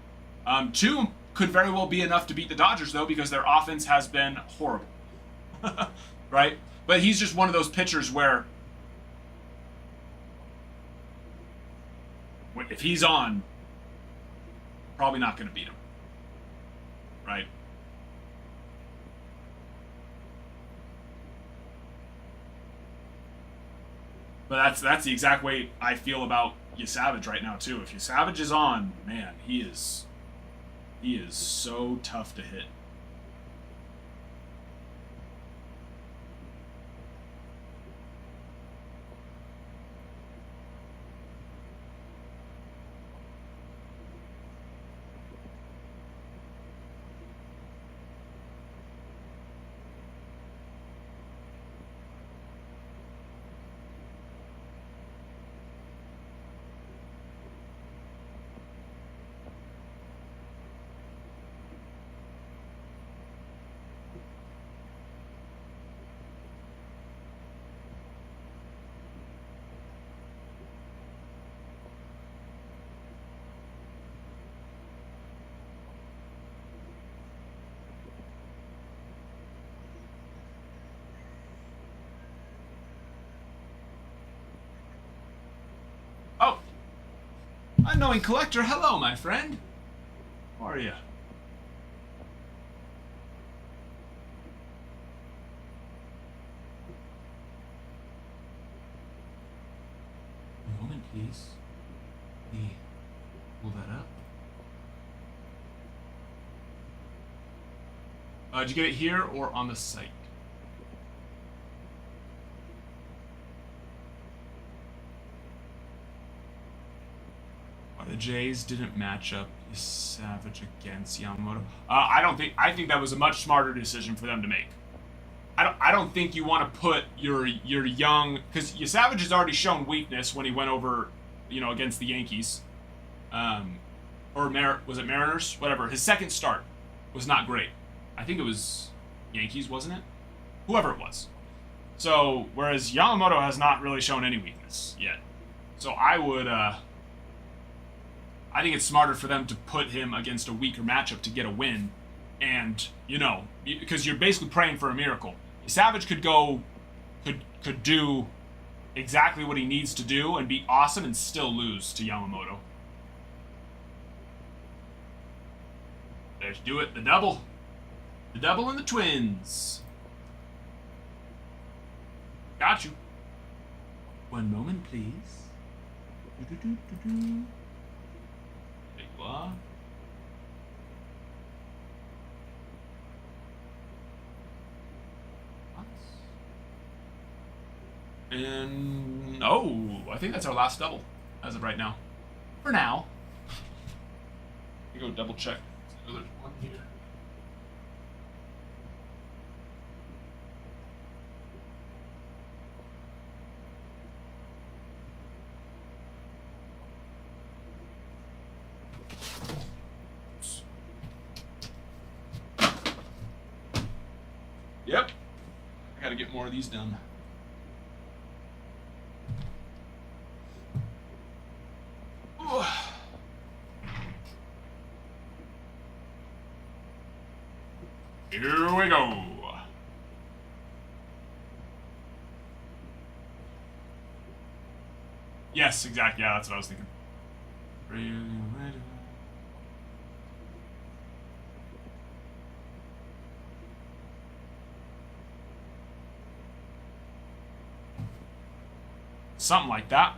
Two could very well be enough to beat the Dodgers, though, because their offense has been horrible. Right? But he's just one of those pitchers where if he's on, probably not going to beat him. Right? But that's the exact way I feel about Savage right now too. If Savage is on, man, he is so tough to hit. Oh, unknowing collector, hello, my friend. How are you? A moment, please. Let me pull that up. Did you get it here or on the site? The Jays didn't match up Savage against Yamamoto. I think that was a much smarter decision for them to make. I don't think you want to put your young, because Savage has already shown weakness when he went over, against the Yankees, was it Mariners? Whatever. His second start was not great. I think it was Yankees, wasn't it? Whoever it was. So whereas Yamamoto has not really shown any weakness yet. So I think it's smarter for them to put him against a weaker matchup to get a win, and because you're basically praying for a miracle. Savage could do exactly what he needs to do and be awesome and still lose to Yamamoto. Let's do it. The double and the twins. Got you. One moment, please. There you are. And I think that's our last double as of right now. For now. Let me go double check. So there's one here. Yep. I gotta get more of these done. Ooh. Here we go. Yes, exactly. Yeah, that's what I was thinking. Something like that.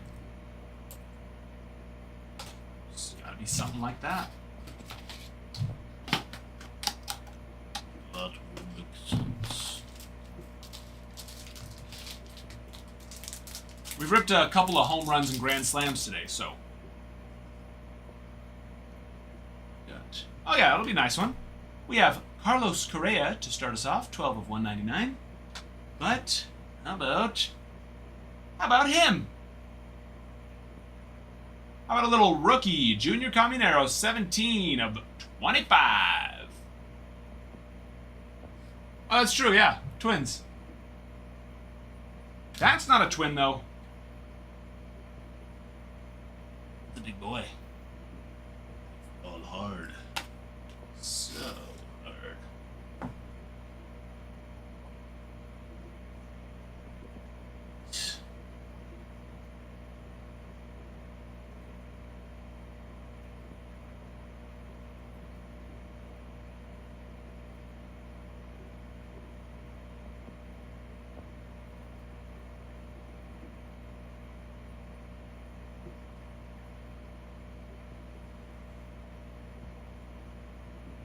It's gotta be something like that. That would make sense. We've ripped a couple of home runs and grand slams today, so. Oh yeah, it'll be a nice one. We have Carlos Correa to start us off, 12 of 199. But how about him? How about a little rookie, Junior Caminero, 17 of 25. Oh, that's true, yeah. Twins. That's not a twin, though. The big boy. All hard. So hard.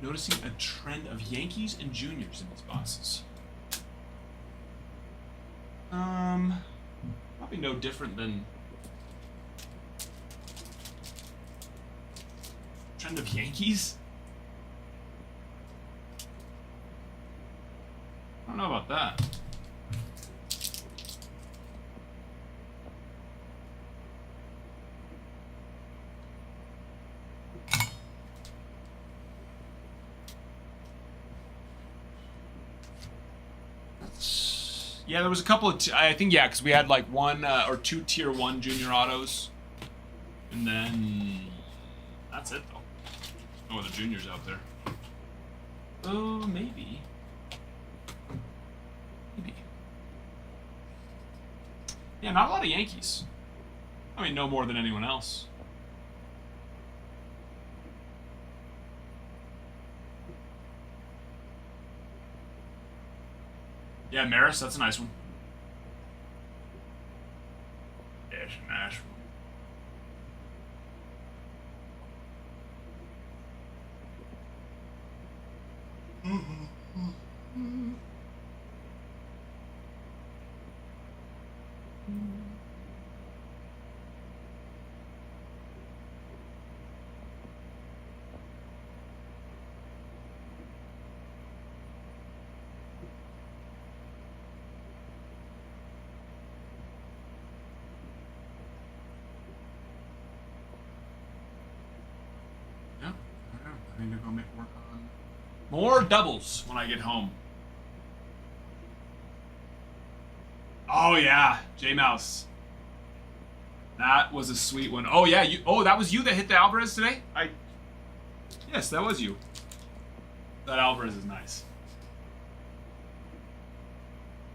Noticing a trend of Yankees and juniors in these boxes. Probably no different than trend of Yankees. I don't know about that. Yeah, there was a couple of, I think, yeah, because we had like one or two tier 1 junior autos. And then that's it, though. No other juniors out there. Oh, maybe. Maybe. Yeah, not a lot of Yankees. I mean, no more than anyone else. Yeah, Maris, that's a nice one. That's a nice one. I need to go make work on more doubles when I get home. Oh yeah, J Mouse. That was a sweet one. Oh yeah, that was you that hit the Alvarez today? Yes, that was you. That Alvarez is nice.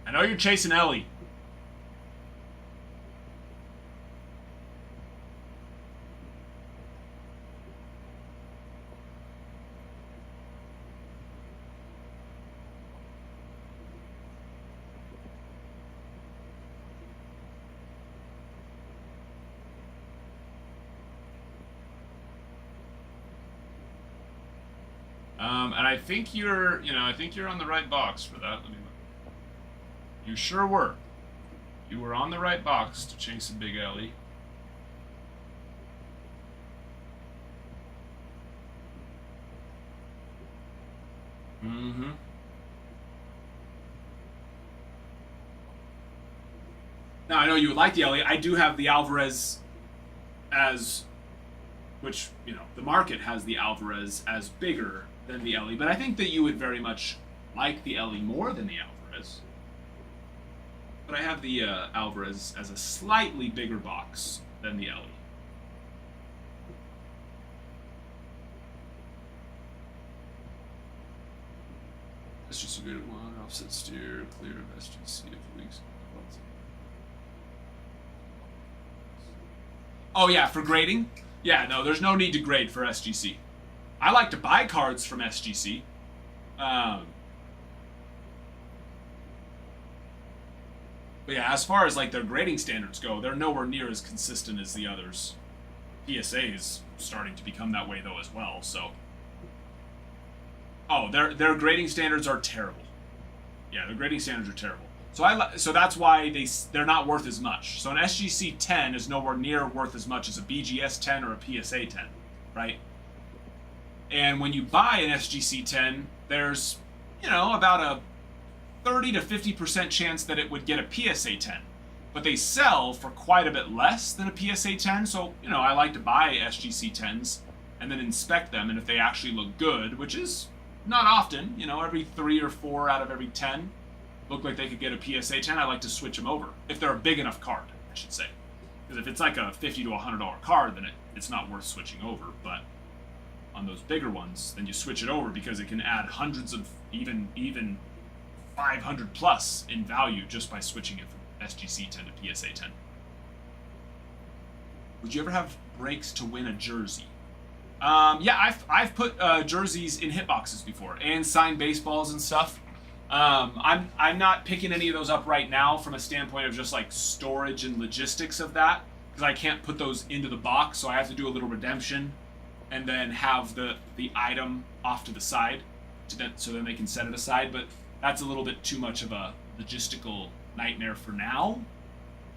I know you're chasing Ellie. And I think you're on the right box for that. Let me look. You sure were. You were on the right box to chase a big Ellie. Mm-hmm. Now, I know you would like the Ellie. I do have the Alvarez as, which, the market has the Alvarez as bigger than the Ellie, but I think that you would very much like the Ellie more than the Alvarez. But I have the Alvarez as a slightly bigger box than the Ellie. SGC graded 1, offset steer, clear of SGC if weeks. Oh yeah, for grading? Yeah, no, there's no need to grade for SGC. I like to buy cards from SGC. But yeah, as far as like their grading standards go, they're nowhere near as consistent as the others. PSA is starting to become that way though as well, so. Oh, their grading standards are terrible. Yeah, their grading standards are terrible. So that's why they're not worth as much. So an SGC 10 is nowhere near worth as much as a BGS 10 or a PSA 10, right? And when you buy an SGC 10, there's, about a 30 to 50% chance that it would get a PSA 10. But they sell for quite a bit less than a PSA 10, so, I like to buy SGC 10s and then inspect them, and if they actually look good, which is not often, every 3 or 4 out of every 10 look like they could get a PSA 10, I like to switch them over. If they're a big enough card, I should say. Because if it's like a $50 to $100 card, then it's not worth switching over, but on those bigger ones, then you switch it over because it can add hundreds of, even 500 plus in value just by switching it from SGC 10 to PSA 10. Would you ever have breaks to win a jersey? Yeah, I've put jerseys in hitboxes before and signed baseballs and stuff. I'm not picking any of those up right now from a standpoint of just like storage and logistics of that, because I can't put those into the box, so I have to do a little redemption and then have the item off to the side so then they can set it aside. But that's a little bit too much of a logistical nightmare for now.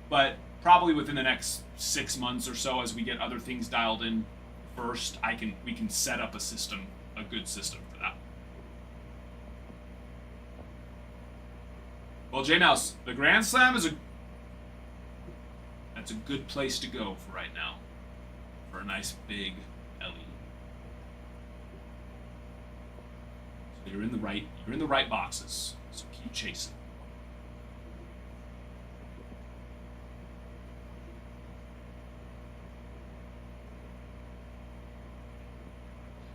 But probably within the next 6 months or so, as we get other things dialed in first, we can set up a good system for that. Well, J-Mouse, the Grand Slam that's a good place to go for right now, for a nice big LE. So you're in the right boxes. So keep chasing.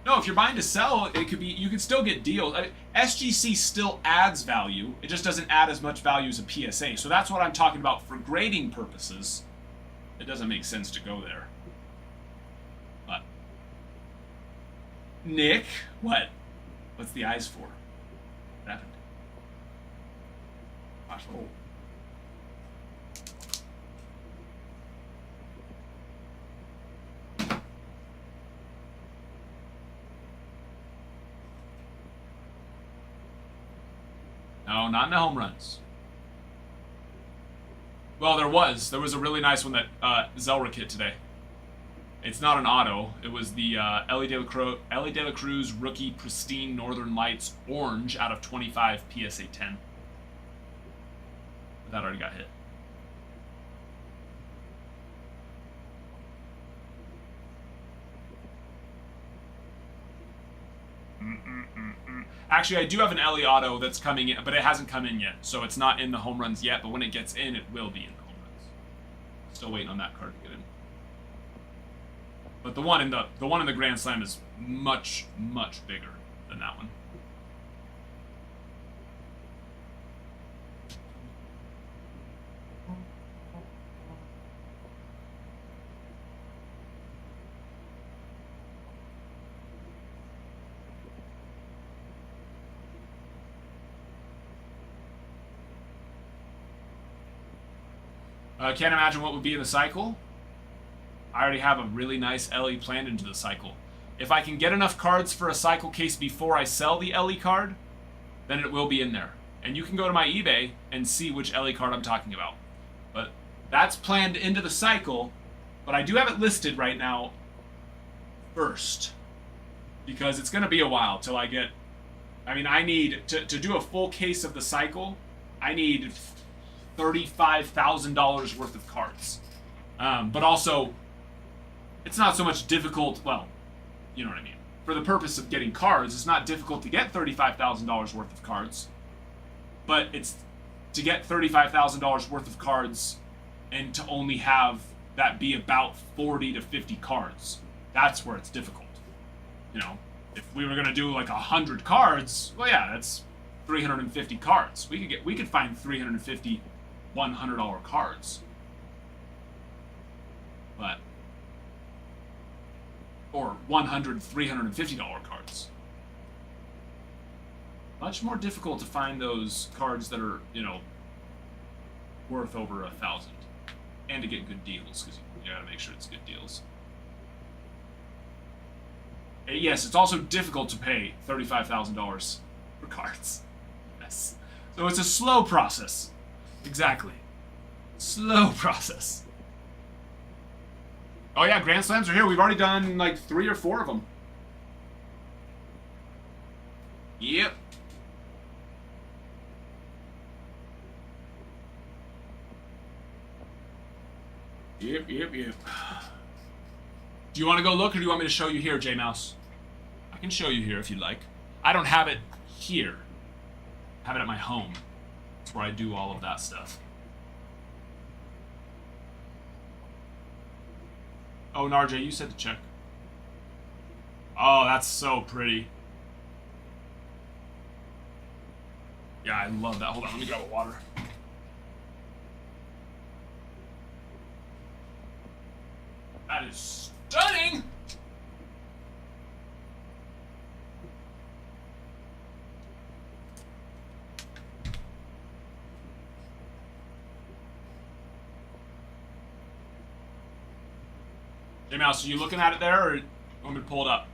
No, if you're buying to sell, you can still get deals. SGC still adds value. It just doesn't add as much value as a PSA. So that's what I'm talking about for grading purposes. It doesn't make sense to go there. But Nick, what? What's the eyes for? What happened? Gosh, oh. No, not in the home runs. Well, there was a really nice one that Zelric hit today. It's not an auto. It was the Ellie De La Cruz rookie pristine Northern Lights orange out of 25 PSA 10. But that already got hit. Actually, I do have an Ellie auto that's coming in, but it hasn't come in yet, so it's not in the home runs yet. But when it gets in, it will be in the home runs. Still waiting on that card to get in. But the one in the Grand Slam is much, much bigger than that one. Can't imagine what would be in the cycle. I already have a really nice LE planned into the cycle. If I can get enough cards for a cycle case before I sell the LE card, then it will be in there. And you can go to my eBay and see which LE card I'm talking about. But that's planned into the cycle, but I do have it listed right now first, because it's going to be a while till I get... I need, to do a full case of the cycle, I need $35,000 worth of cards. But also, it's not so much difficult, well, you know what I mean. For the purpose of getting cards, it's not difficult to get $35,000 worth of cards. But it's to get $35,000 worth of cards and to only have that be about 40 to 50 cards. That's where it's difficult. If we were going to do like 100 cards, well, yeah, that's 350 cards. We could find 350 $100 cards. But or 100 $350 cards. Much more difficult to find those cards that are, worth over 1,000, and to get good deals, because you gotta make sure it's good deals. Yes, it's also difficult to pay $35,000 for cards. Yes. So it's a slow process. Exactly. Slow process. Oh yeah, Grand Slams are here. We've already done like 3 or 4 of them. Yep. Yep. Do you want to go look, or do you want me to show you here, J Mouse? I can show you here if you'd like. I don't have it here. I have it at my home. That's where I do all of that stuff. Oh, Narj, you said to check. Oh, that's so pretty. Yeah, I love that. Hold on, let me grab a water. That is stunning! Hey, Mouse, are you looking at it there, or you want me to pull it up?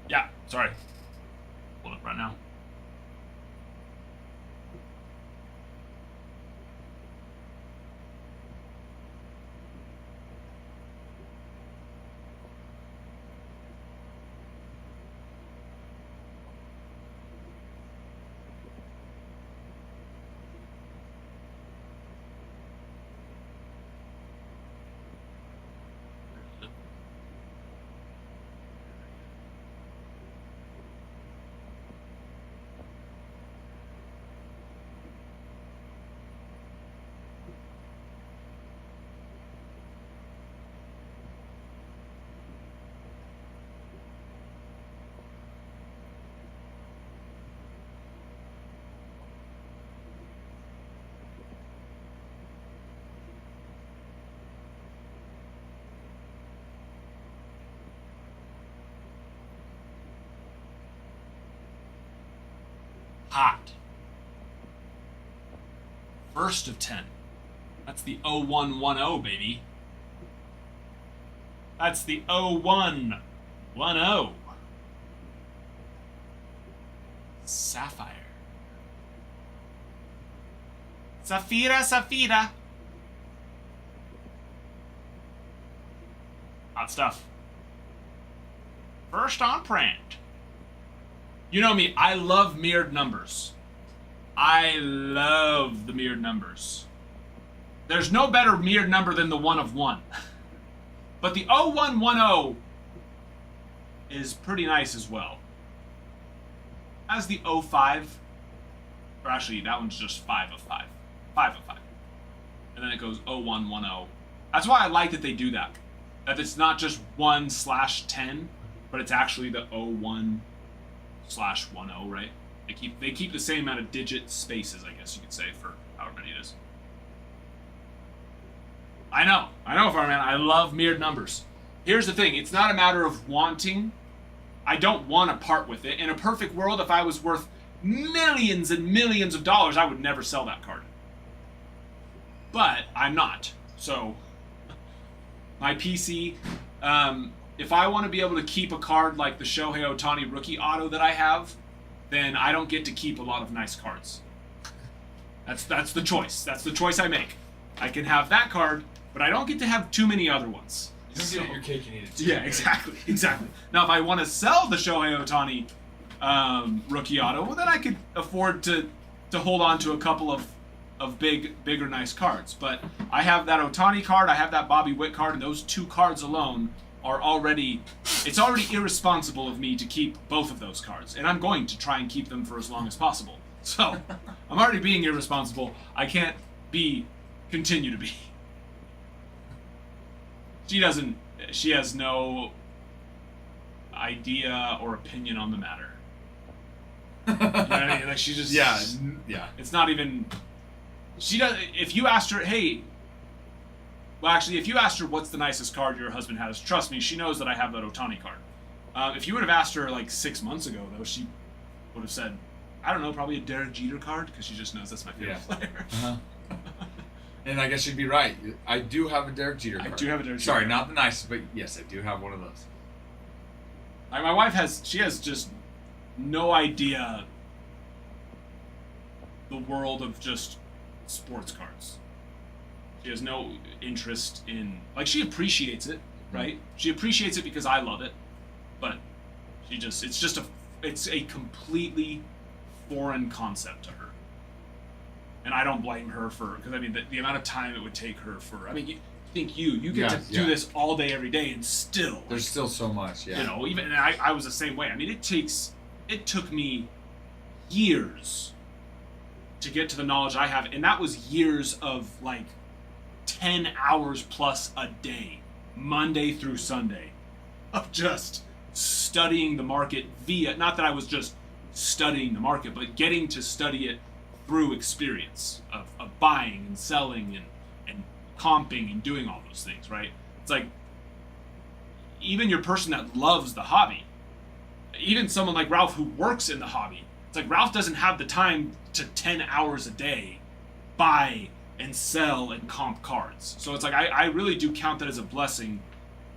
Yeah, sorry. Pull it up right now. Hot. First of 10. That's the 0110, baby. That's the 0110. Sapphire. Saphira. Hot stuff. First on print. You know me, I love mirrored numbers. I love the mirrored numbers. There's no better mirrored number than the 1 of 1. But the 0110 is pretty nice as well. As the 05, or actually that one's just 5 of 5. 5 of 5. And then it goes 0110. That's why I like that they do that. That it's not just 1/10, but it's actually the 01/10, right? They keep the same amount of digit spaces, I guess you could say, for however many it is. I know, Fireman. I love mirrored numbers. Here's the thing: it's not a matter of wanting. I don't want to part with it. In a perfect world, if I was worth millions and millions of dollars, I would never sell that card. But I'm not. So my PC, if I want to be able to keep a card like the Shohei Ohtani rookie auto that I have, then I don't get to keep a lot of nice cards. That's the choice. That's the choice I make. I can have that card, but I don't get to have too many other ones. You don't get your cake and eat it too. Yeah, exactly. Now, if I want to sell the Shohei Ohtani rookie auto, well, then I could afford to hold on to a couple of bigger, nice cards. But I have that Ohtani card, I have that Bobby Witt card, and those two cards alone are already... It's already irresponsible of me to keep both of those cards, and I'm going to try and keep them for as long as possible. So, I'm already being irresponsible. I can't continue to be. She has no idea or opinion on the matter. You know what I mean? Like, she just... Yeah. It's not even... She does... If you asked her, hey... Well, actually, if you asked her what's the nicest card your husband has, trust me, she knows that I have that Ohtani card. If you would have asked her, like, 6 months ago, though, she would have said, I don't know, probably a Derek Jeter card, because she just knows that's my favorite player. Uh-huh. And I guess you'd be right. I do have a Derek Jeter card. I do have a Derek Jeter Sorry, card. not the nicest, but yes, I do have one of those. My wife has just no idea the world of just sports cards. She has no interest in... Like, she appreciates it, right? She appreciates it because I love it, but she just... It's a completely foreign concept to her. And I don't blame her for... Because, I mean, the amount of time it would take her for... I mean, you get to do this all day, every day, and still... There's still so much, yeah. You know, even... And I was the same way. I mean, it took me years to get to the knowledge I have, and that was years of, like, 10 hours plus a day, Monday through Sunday, of just studying the market via... Not that I was just studying the market, but getting to study it through experience of buying and selling and comping and doing all those things, right? It's like, even your person that loves the hobby, even someone like Ralph who works in the hobby, it's like Ralph doesn't have the time to 10 hours a day buy and sell and comp cards. So it's like, I really do count that as a blessing,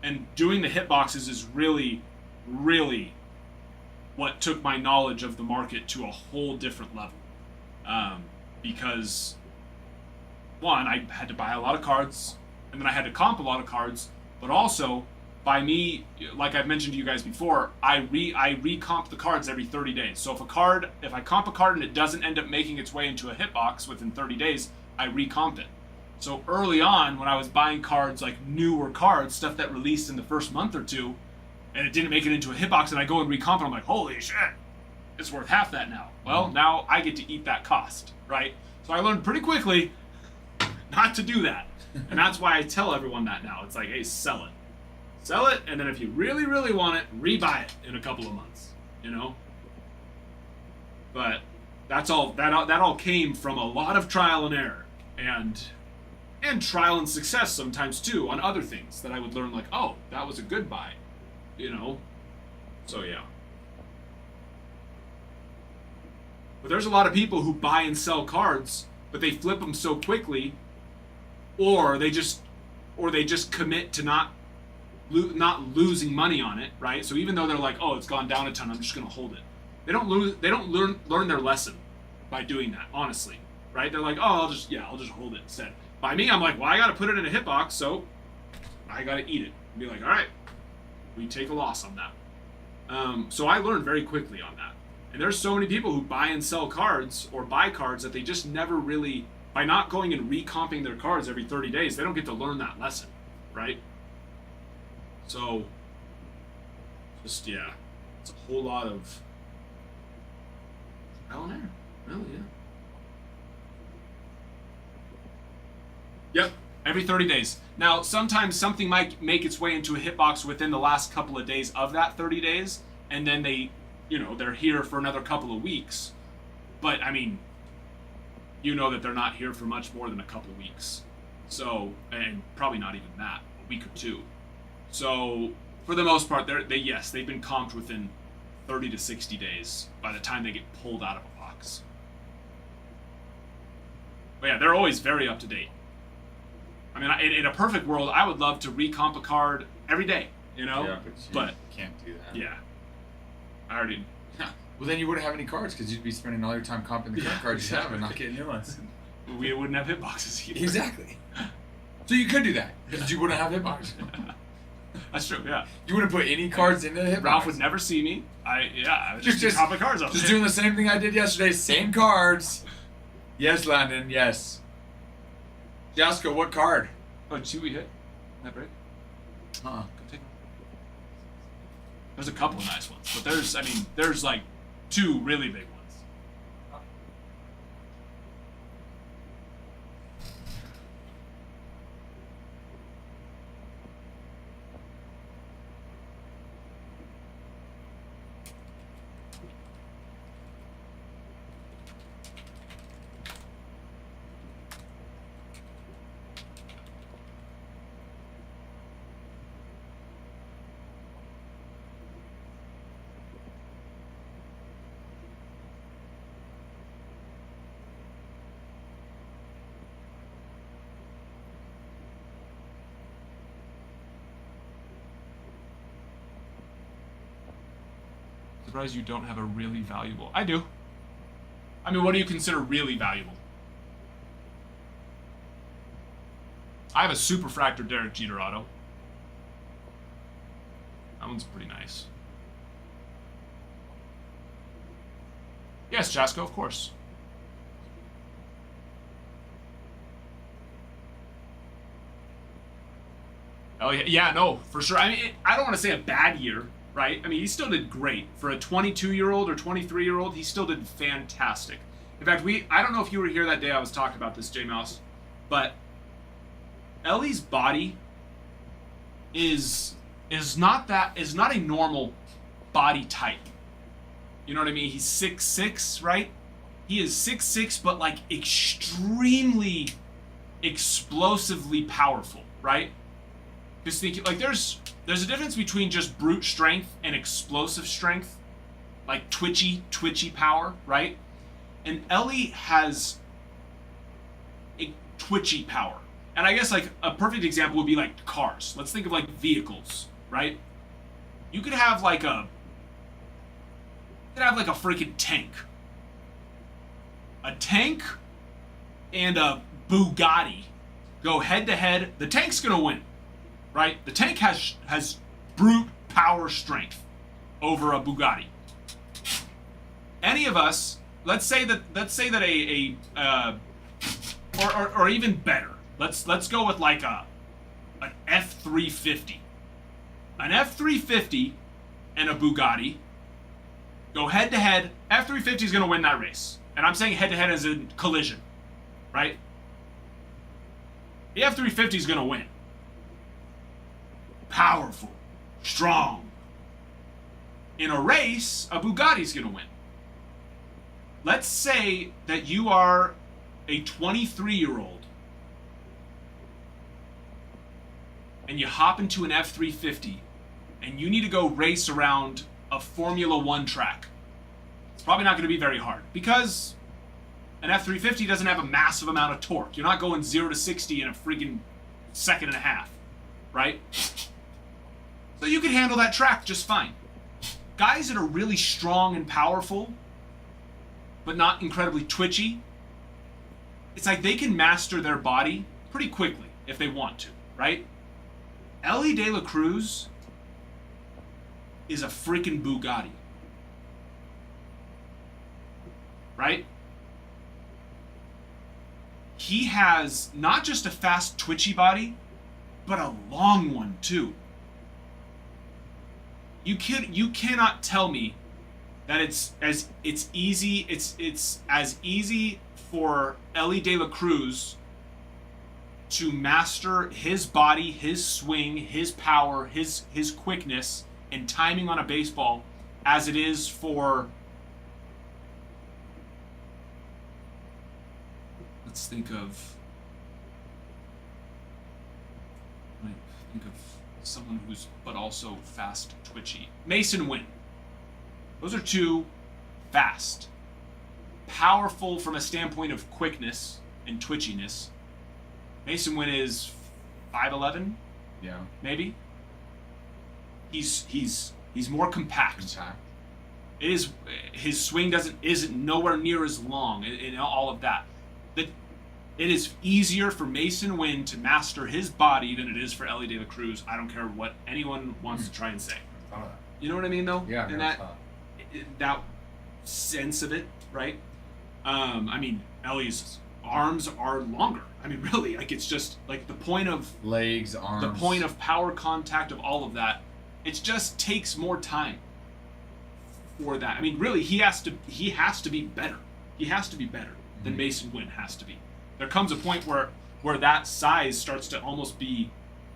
and doing the hitboxes is really, really what took my knowledge of the market to a whole different level. Because, one, I had to buy a lot of cards, and then I had to comp a lot of cards, but also, by me, like I've mentioned to you guys before, I recomp the cards every 30 days. So if I comp a card and it doesn't end up making its way into a hitbox within 30 days, I recomp it. So early on, when I was buying cards, like newer cards, stuff that released in the first month or two, and it didn't make it into a hitbox, and I go and recomp it, I'm like, holy shit, it's worth half that now. Well, now I get to eat that cost, right? So I learned pretty quickly not to do that. And that's why I tell everyone that now. It's like, hey, sell it. Sell it, and then if you really, really want it, rebuy it in a couple of months, you know? But that all came from a lot of trial and error, and trial and success sometimes too on other things that I would learn, like, oh, that was a good buy, you know? So yeah. But there's a lot of people who buy and sell cards, but they flip them so quickly, or they just commit to not losing money on it, right? So even though they're like, oh, it's gone down a ton, I'm just gonna hold it. They don't learn their lesson by doing that, honestly, right? They're like, oh, I'll just hold it instead. By me, I'm like, well, I gotta put it in a hitbox, so I gotta eat it. And be like, all right, we take a loss on that. So I learned very quickly on that. And there's so many people who buy and sell cards or buy cards that they just never really, by not going and recomping their cards every 30 days, they don't get to learn that lesson, right? So, just, yeah, it's a whole lot of trial and error, really, yeah. Yep, every 30 days. Now, sometimes something might make its way into a hitbox within the last couple of days of that 30 days, and then they're here for another couple of weeks. But, I mean, you know that they're not here for much more than a couple of weeks. So, and probably not even that, a week or two. So, for the most part, they've been comped within 30 to 60 days by the time they get pulled out of a box. But yeah, they're always very up to date. I mean, in a perfect world, I would love to recomp a card every day, you know? Yeah, but you can't do that. Yeah. I already... Well, then you wouldn't have any cards because you'd be spending all your time comping the current cards you have and not getting new ones. We wouldn't have hitboxes either. Exactly. So you could do that because you wouldn't have hitboxes. That's true, yeah. You wouldn't put any cards into the hitbox. Ralph would never see me. I would just comp the cards up. Just doing the same thing I did yesterday. Same cards. Yes, Landon. Yes. Jasko, what card? Oh, did you see what we hit? That break? Uh-uh. Go take one. There's a couple of nice ones, but there's like 2 really big ones. Surprised you don't have a really valuable. I do. I mean, what do you consider really valuable? I have a Super Fractor Derek Jeter auto. That one's pretty nice. Yes, Jasko, of course. Oh yeah, no, for sure. I mean, I don't want to say a bad year, right? I mean, he still did great for a 22-year-old or 23-year-old. He still did fantastic. In fact, I don't know if you were here that day I was talking about this, J Mouse, but Ellie's body is not a normal body type. You know what I mean? He's 6'6", right? He is 6'6", but like extremely explosively powerful, right? Just think, like, there's a difference between just brute strength and explosive strength, like twitchy power, right? And Ellie has a twitchy power. And I guess like a perfect example would be like cars. Let's think of like vehicles, right? You could have like a freaking tank. A tank and a Bugatti go head to head. The tank's gonna win, right? The tank has brute power strength over a Bugatti. Any of us, let's say that or even better. Let's go with like an F-350. An F-350 and a Bugatti go head to head. F-350 is going to win that race. And I'm saying head to head as in collision, right? The F-350 is going to win. Powerful, strong. In a race, a Bugatti's going to win. Let's say that you are a 23-year-old and you hop into an F-350 and you need to go race around a Formula One track. It's probably not going to be very hard because an F-350 doesn't have a massive amount of torque. You're not going 0 to 60 in a freaking second and a half, right? So you can handle that track just fine. Guys that are really strong and powerful, but not incredibly twitchy, it's like they can master their body pretty quickly if they want to, right? Ellie De La Cruz is a freaking Bugatti. Right? He has not just a fast, twitchy body, but a long one too. You cannot tell me that it's as easy for Ellie De La Cruz to master his body, his swing, his power, his quickness, and timing on a baseball as it is for, let's think of think of someone who's but also fast, twitchy. Mason Wynn. Those are two fast, powerful from a standpoint of quickness and twitchiness. Mason Wynn is 5'11", Yeah. maybe. He's more compact. Compact. It is his swing isn't nowhere near as long and all of that. That it is easier for Mason Wynn to master his body than it is for Ellie De La Cruz. I don't care what anyone wants to try and say. Thought of that. You know what I mean, though? Yeah. And never that thought. that sense of it, right? I mean, Ellie's arms are longer. I mean, really, like it's just like the point of Legs, arms. the point of power contact of all of that. It just takes more time for that. I mean, really, he has to be better. He has to be better than Mason Wynn has to be. There comes a point where that size starts to almost be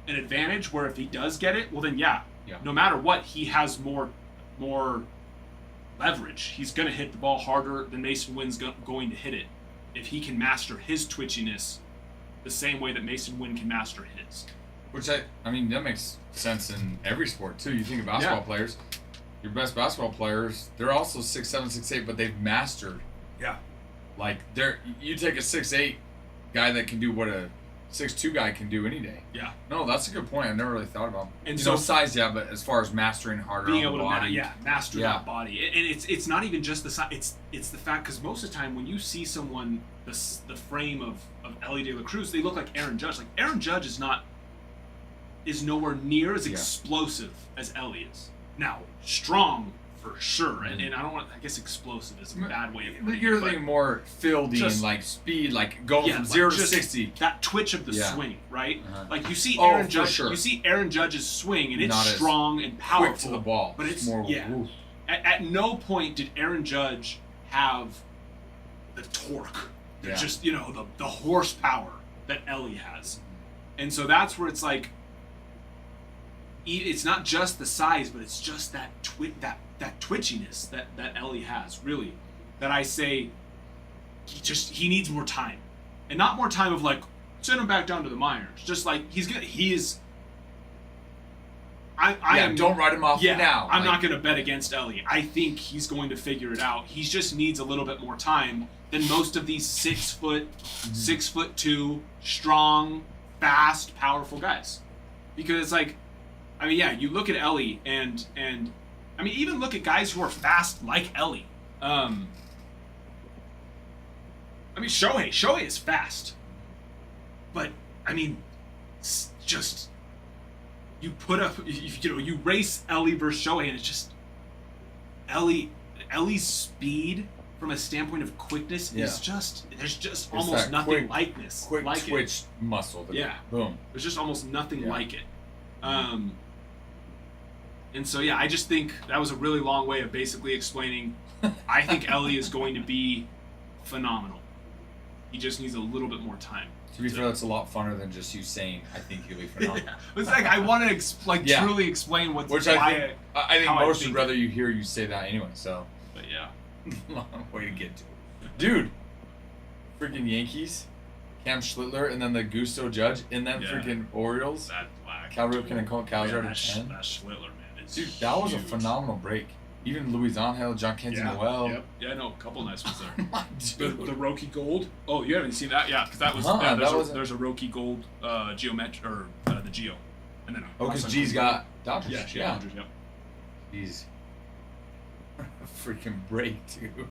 an advantage. Where if he does get it, well then yeah. No matter what, he has more leverage. He's going to hit the ball harder than Mason Wynn's going to hit it if he can master his twitchiness the same way that Mason Wynn can master his. Which I mean that makes sense in every sport too. You think of basketball players, your best basketball players, they're also 6'7", 6'8", but they've mastered. Yeah. Like you take a 6'8" guy that can do what a 6'2" guy can do any day. Yeah. No, that's a good point. I've never really thought about. And You so know, size, yeah, but as far as mastering harder being on able the to body, master Yeah. that body, and it's not even just the size. It's the fact because most of the time when you see someone the frame of Ellie De La Cruz, they look like Aaron Judge. Like Aaron Judge is nowhere near as explosive as Ellie is. Now strong for sure, and I don't want. I guess explosive is a bad way of putting it. You're but thinking more fielding, just- like speed, like going from like 0 to just 60. That twitch of the Yeah. swing, right? Uh-huh. Like you see Oh, Aaron for Judge. sure. You see Aaron Judge's swing, and it's Not as strong and powerful. Quick to the ball, but it's more. yeah. Oof. At no point did Aaron Judge have the torque, Yeah. just the horsepower that Ellie has, and so that's where it's like it's not just the size, but it's just that that twitchiness that Ellie has. Really, that I say he needs more time, and not more time of like send him back down to the minors. Just like he is. Don't write him off now. I'm not going to bet against Ellie. I think he's going to figure it out. He just needs a little bit more time than most of these 6'2", strong, fast, powerful guys. Because it's like, I mean, yeah, you look at Ellie and I mean, even look at guys who are fast like Ellie. I mean, Shohei is fast, but I mean, just. You put up, you race Ellie versus Shohei, and it's just Ellie's speed from a standpoint of quickness is just there's just It's almost that nothing quick- like this. Quick like twitch muscle. Yeah. Boom. There's just almost nothing Yeah. like it. And so yeah, I just think that was a really long way of basically explaining. I think Ellie is going to be phenomenal. He just needs a little bit more time. To be fair, that's a lot funner than just you saying, I think he'll be phenomenal. It's like I want to Yeah. truly explain what's Which why I think how I most think would rather you hear you say that anyway, so. But yeah. Long way to get to it. Dude, freaking Yankees, Cam Schlittler, and then the Gusto Judge, and then Yeah. freaking Orioles. That black. Cal Ripken and Cole Calzar yeah, to 10. that Schlittler, man. It's Dude, that was a huge. phenomenal break. Even Luis Angel, John Kenzie Noel. Yep. Yeah, no, a couple nice ones there. The Dude. Roki Gold. Oh, you haven't seen that? Yeah, because that was Uh-huh, there's a Roki Gold geometric or the Geo, and then Oh, because G's got Dodgers. yeah, Yeah. Dodgers, yep. Jeez. Freaking break, too.